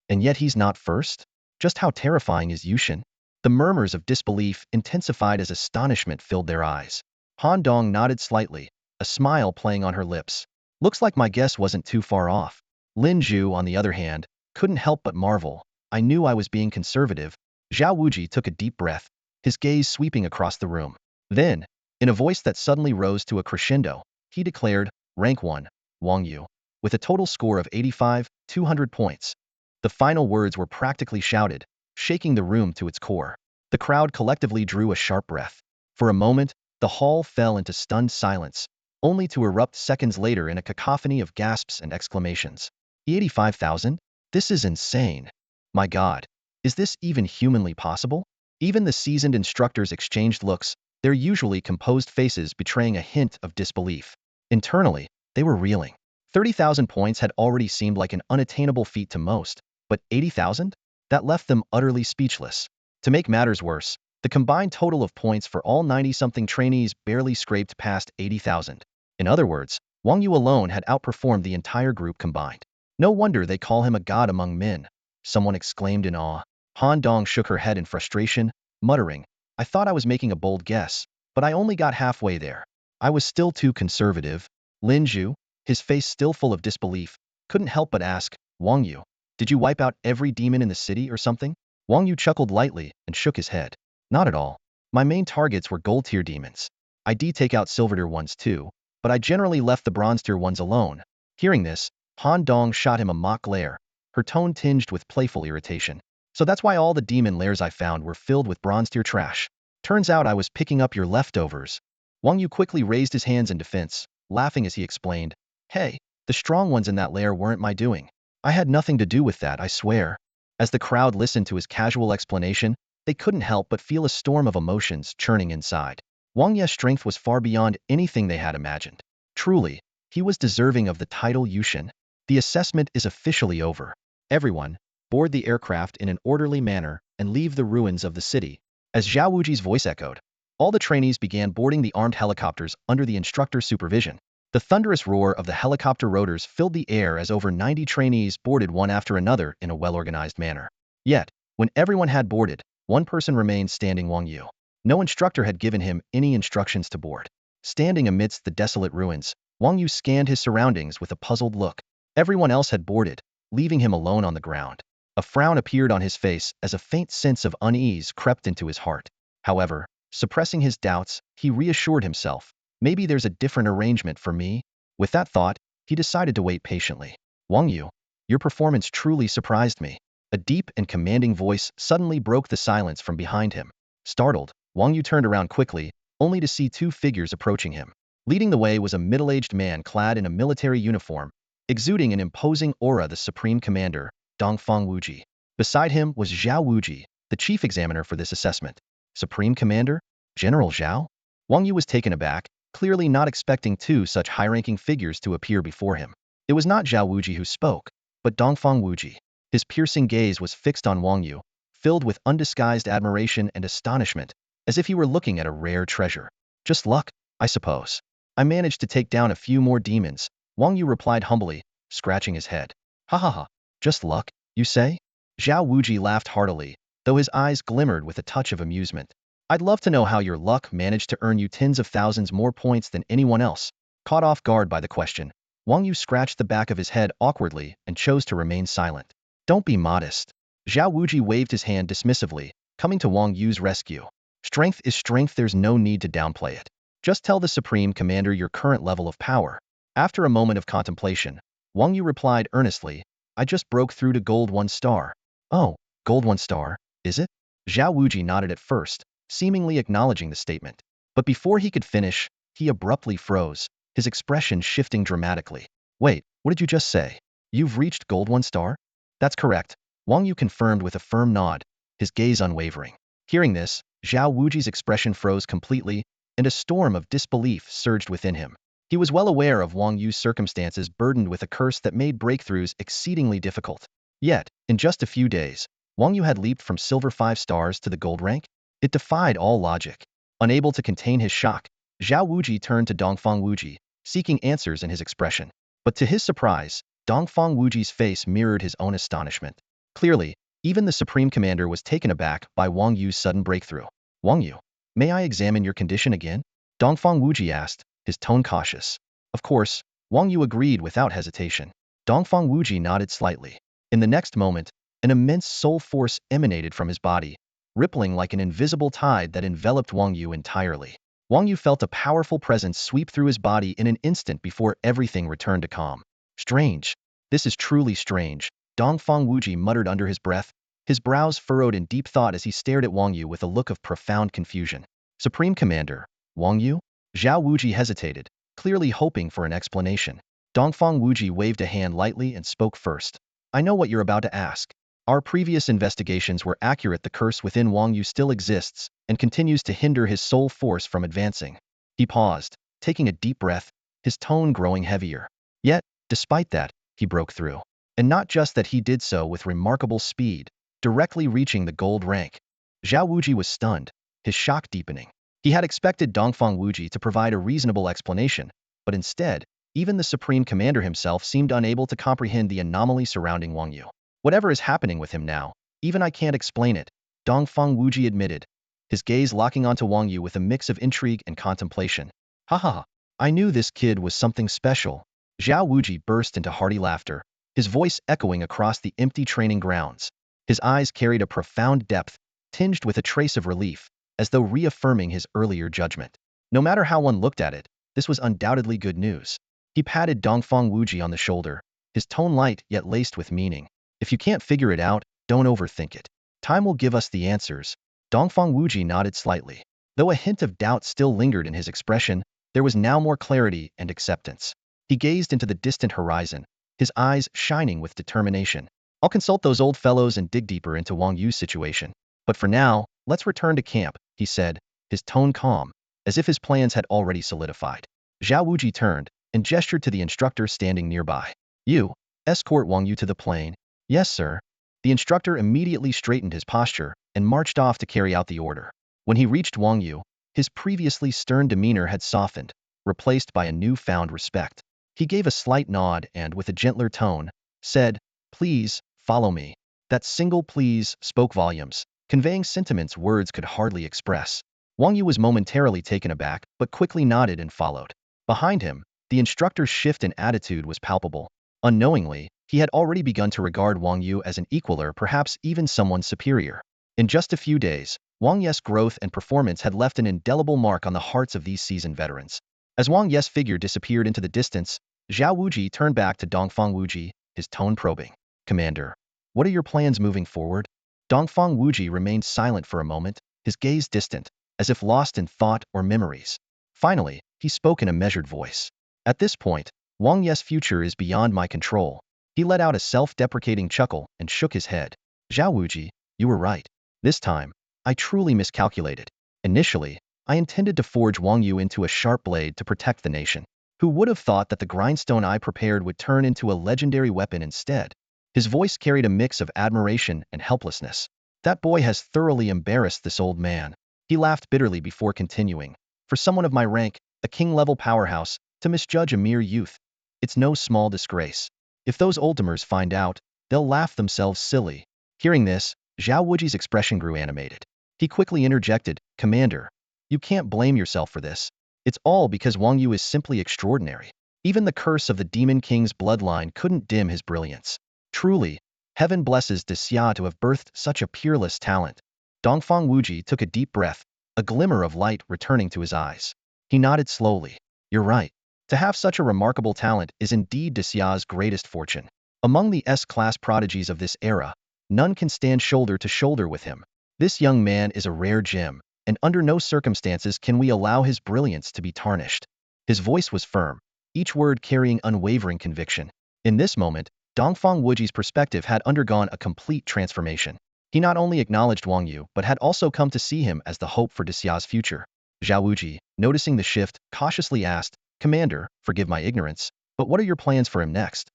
Speaker 1: And yet he's not first? Just how terrifying is Yushin? The murmurs of disbelief intensified as astonishment filled their eyes. Han Dong nodded slightly, a smile playing on her lips. Looks like my guess wasn't too far off. Lin Zhu, on the other hand, couldn't help but marvel. I knew I was being conservative. Zhao Wuji took a deep breath, his gaze sweeping across the room. Then, in a voice that suddenly rose to a crescendo, he declared, Rank 1, Wang Yu, with a total score of 85,200 points. The final words were practically shouted, shaking the room to its core. The crowd collectively drew a sharp breath. For a moment, the hall fell into stunned silence, only to erupt seconds later in a cacophony of gasps and exclamations. 85,000? This is insane. My God, is this even humanly possible? Even the seasoned instructors exchanged looks, their usually composed faces betraying a hint of disbelief. Internally, they were reeling. 30,000 points had already seemed like an unattainable feat to most, but 80,000? That left them utterly speechless. To make matters worse, the combined total of points for all 90-something trainees barely scraped past 80,000. In other words, Wang Yu alone had outperformed the entire group combined. No wonder they call him a god among men, someone exclaimed in awe. Han Dong shook her head in frustration, muttering, I thought I was making a bold guess, but I only got halfway there. I was still too conservative. Lin Zhu, his face still full of disbelief, couldn't help but ask, Wang Yu, did you wipe out every demon in the city or something? Wang Yu chuckled lightly and shook his head. Not at all. My main targets were gold-tier demons. I did take out silver-tier ones too, but I generally left the bronze-tier ones alone. Hearing this, Han Dong shot him a mock glare, her tone tinged with playful irritation. So that's why all the demon lairs I found were filled with bronze-tier trash. Turns out I was picking up your leftovers. Wang Yu quickly raised his hands in defense, laughing as he explained, Hey, the strong ones in that lair weren't my doing. I had nothing to do with that, I swear. As the crowd listened to his casual explanation, they couldn't help but feel a storm of emotions churning inside. Wang Ye's strength was far beyond anything they had imagined. Truly, he was deserving of the title Yushin. The assessment is officially over. Everyone, board the aircraft in an orderly manner and leave the ruins of the city. As Zhao Wuji's voice echoed, all the trainees began boarding the armed helicopters under the instructor's supervision. The thunderous roar of the helicopter rotors filled the air as over 90 trainees boarded one after another in a well-organized manner. Yet, when everyone had boarded, one person remained standing, Wang Yu. No instructor had given him any instructions to board. Standing amidst the desolate ruins, Wang Yu scanned his surroundings with a puzzled look. Everyone else had boarded, leaving him alone on the ground. A frown appeared on his face as a faint sense of unease crept into his heart. However, suppressing his doubts, he reassured himself, maybe there's a different arrangement for me. With that thought, he decided to wait patiently. Wang Yu, your performance truly surprised me. A deep and commanding voice suddenly broke the silence from behind him. Startled, Wang Yu turned around quickly, only to see two figures approaching him. Leading the way was a middle-aged man clad in a military uniform, exuding an imposing aura, the Supreme Commander, Dongfang Wuji. Beside him was Zhao Wuji, the chief examiner for this assessment. Supreme Commander? General Zhao? Wang Yu was taken aback, clearly not expecting two such high-ranking figures to appear before him. It was not Zhao Wuji who spoke, but Dongfang Wuji. His piercing gaze was fixed on Wang Yu, filled with undisguised admiration and astonishment, as if he were looking at a rare treasure. Just luck, I suppose. I managed to take down a few more demons, Wang Yu replied humbly, scratching his head. Ha ha ha, just luck, you say? Zhao Wuji laughed heartily, though his eyes glimmered with a touch of amusement. I'd love to know how your luck managed to earn you tens of thousands more points than anyone else. Caught off guard by the question, Wang Yu scratched the back of his head awkwardly and chose to remain silent. Don't be modest. Zhao Wuji waved his hand dismissively, coming to Wang Yu's rescue. Strength is strength, there's no need to downplay it. Just tell the Supreme Commander your current level of power. After a moment of contemplation, Wang Yu replied earnestly, I just broke through to Gold 1 star. Oh, Gold 1 star, is it? Zhao Wuji nodded at first, seemingly acknowledging the statement. But before he could finish, he abruptly froze, his expression shifting dramatically. Wait, what did you just say? You've reached Gold 1 star? That's correct, Wang Yu confirmed with a firm nod, his gaze unwavering. Hearing this, Zhao Wuji's expression froze completely, and a storm of disbelief surged within him. He was well aware of Wang Yu's circumstances burdened with a curse that made breakthroughs exceedingly difficult. Yet, in just a few days, Wang Yu had leaped from silver 5 stars to the gold rank. It defied all logic. Unable to contain his shock, Zhao Wuji turned to Dongfang Wuji, seeking answers in his expression. But to his surprise, Dongfang Wuji's face mirrored his own astonishment. Clearly, even the Supreme Commander was taken aback by Wang Yu's sudden breakthrough. Wang Yu, may I examine your condition again? Dongfang Wuji asked, his tone cautious. Of course, Wang Yu agreed without hesitation. Dongfang Wuji nodded slightly. In the next moment, an immense soul force emanated from his body, rippling like an invisible tide that enveloped Wang Yu entirely. Wang Yu felt a powerful presence sweep through his body in an instant before everything returned to calm. Strange. This is truly strange, Dongfang Wuji muttered under his breath, his brows furrowed in deep thought as he stared at Wang Yu with a look of profound confusion. Supreme Commander, Wang Yu? Zhao Wuji hesitated, clearly hoping for an explanation. Dongfang Wuji waved a hand lightly and spoke first. I know what you're about to ask. Our previous investigations were accurate. The curse within Wang Yu still exists and continues to hinder his soul force from advancing. He paused, taking a deep breath, his tone growing heavier. Yet, despite that, he broke through. And not just that, he did so with remarkable speed, directly reaching the gold rank. Zhao Wuji was stunned, his shock deepening. He had expected Dongfang Wuji to provide a reasonable explanation, but instead, even the Supreme Commander himself seemed unable to comprehend the anomaly surrounding Wang Yu. Whatever is happening with him now, even I can't explain it, Dongfang Wuji admitted, his gaze locking onto Wang Yu with a mix of intrigue and contemplation. Ha ha ha, I knew this kid was something special. Zhao Wuji burst into hearty laughter, his voice echoing across the empty training grounds. His eyes carried a profound depth, tinged with a trace of relief, as though reaffirming his earlier judgment. No matter how one looked at it, this was undoubtedly good news. He patted Dongfang Wuji on the shoulder, his tone light yet laced with meaning. If you can't figure it out, don't overthink it. Time will give us the answers. Dongfang Wuji nodded slightly. Though a hint of doubt still lingered in his expression, there was now more clarity and acceptance. He gazed into the distant horizon, his eyes shining with determination. I'll consult those old fellows and dig deeper into Wang Yu's situation. But for now, let's return to camp, he said, his tone calm, as if his plans had already solidified. Zhao Wuji turned and gestured to the instructor standing nearby. You, escort Wang Yu to the plane. Yes, sir. The instructor immediately straightened his posture and marched off to carry out the order. When he reached Wang Yu, his previously stern demeanor had softened, replaced by a newfound respect. He gave a slight nod and, with a gentler tone, said, Please, follow me. That single please spoke volumes, conveying sentiments words could hardly express. Wang Yu was momentarily taken aback, but quickly nodded and followed. Behind him, the instructor's shift in attitude was palpable. Unknowingly, he had already begun to regard Wang Yu as an equal or perhaps even someone superior. In just a few days, Wang Yu's growth and performance had left an indelible mark on the hearts of these seasoned veterans. As Wang Yu's figure disappeared into the distance, Zhao Wuji turned back to Dongfang Wuji, his tone probing. Commander, what are your plans moving forward? Dongfang Wuji remained silent for a moment, his gaze distant, as if lost in thought or memories. Finally, he spoke in a measured voice. At this point, Wang Yu's future is beyond my control. He let out a self-deprecating chuckle and shook his head. Zhao Wuji, you were right. This time, I truly miscalculated. Initially, I intended to forge Wang Yu into a sharp blade to protect the nation. Who would have thought that the grindstone I prepared would turn into a legendary weapon instead? His voice carried a mix of admiration and helplessness. That boy has thoroughly embarrassed this old man. He laughed bitterly before continuing. For someone of my rank, a king-level powerhouse, to misjudge a mere youth, it's no small disgrace. If those old-timers find out, they'll laugh themselves silly. Hearing this, Zhao Wuji's expression grew animated. He quickly interjected, Commander, you can't blame yourself for this. It's all because Wang Yu is simply extraordinary. Even the curse of the Demon King's bloodline couldn't dim his brilliance. Truly, Heaven blesses Xia to have birthed such a peerless talent. Dongfang Wuji took a deep breath, a glimmer of light returning to his eyes. He nodded slowly. You're right. To have such a remarkable talent is indeed Xia's greatest fortune. Among the S-class prodigies of this era, none can stand shoulder to shoulder with him. This young man is a rare gem, and under no circumstances can we allow his brilliance to be tarnished. His voice was firm, each word carrying unwavering conviction. In this moment, Dongfang Wuji's perspective had undergone a complete transformation. He not only acknowledged Wang Yu but had also come to see him as the hope for Xia's future. Zhao Wuji, noticing the shift, cautiously asked, Commander, forgive my ignorance, but what are your plans for him next?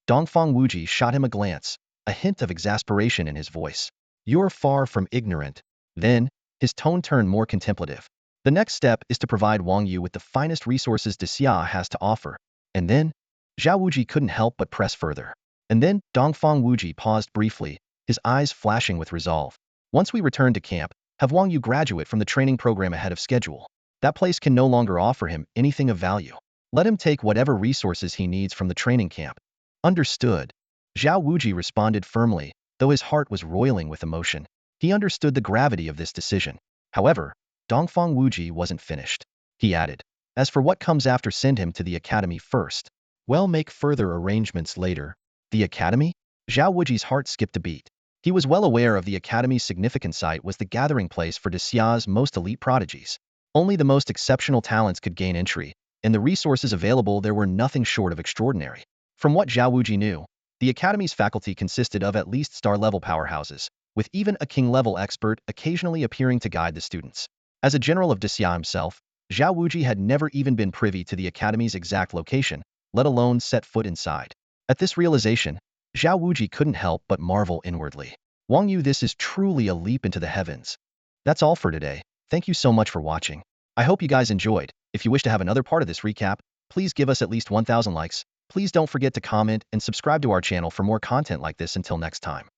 Speaker 1: Dongfang Wuji shot him a glance, a hint of exasperation in his voice. You're far from ignorant. Then, his tone turned more contemplative. The next step is to provide Wang Yu with the finest resources Xia has to offer. And then, Zhao Wuji couldn't help but press further. And then, Dongfang Wuji paused briefly, his eyes flashing with resolve. Once we return to camp, have Wang Yu graduate from the training program ahead of schedule. That place can no longer offer him anything of value. Let him take whatever resources he needs from the training camp. Understood. Zhao Wuji responded firmly, though his heart was roiling with emotion. He understood the gravity of this decision. However, Dongfang Wuji wasn't finished. He added, as for what comes after, send him to the academy first. Well, make further arrangements later. The academy? Zhao Wuji's heart skipped a beat. He was well aware of the academy's significant site was the gathering place for Xia's most elite prodigies. Only the most exceptional talents could gain entry, and the resources available there were nothing short of extraordinary. From what Zhao Wuji knew, the academy's faculty consisted of at least star-level powerhouses, with even a king-level expert occasionally appearing to guide the students. As a general of Xia himself, Zhao Wuji had never even been privy to the academy's exact location, let alone set foot inside. At this realization, Zhao Wuji couldn't help but marvel inwardly. Wang Yu, this is truly a leap into the heavens. That's all for today. Thank you so much for watching. I hope you guys enjoyed. If you wish to have another part of this recap, please give us at least 1,000 likes. Please don't forget to comment and subscribe to our channel for more content like this. Until next time.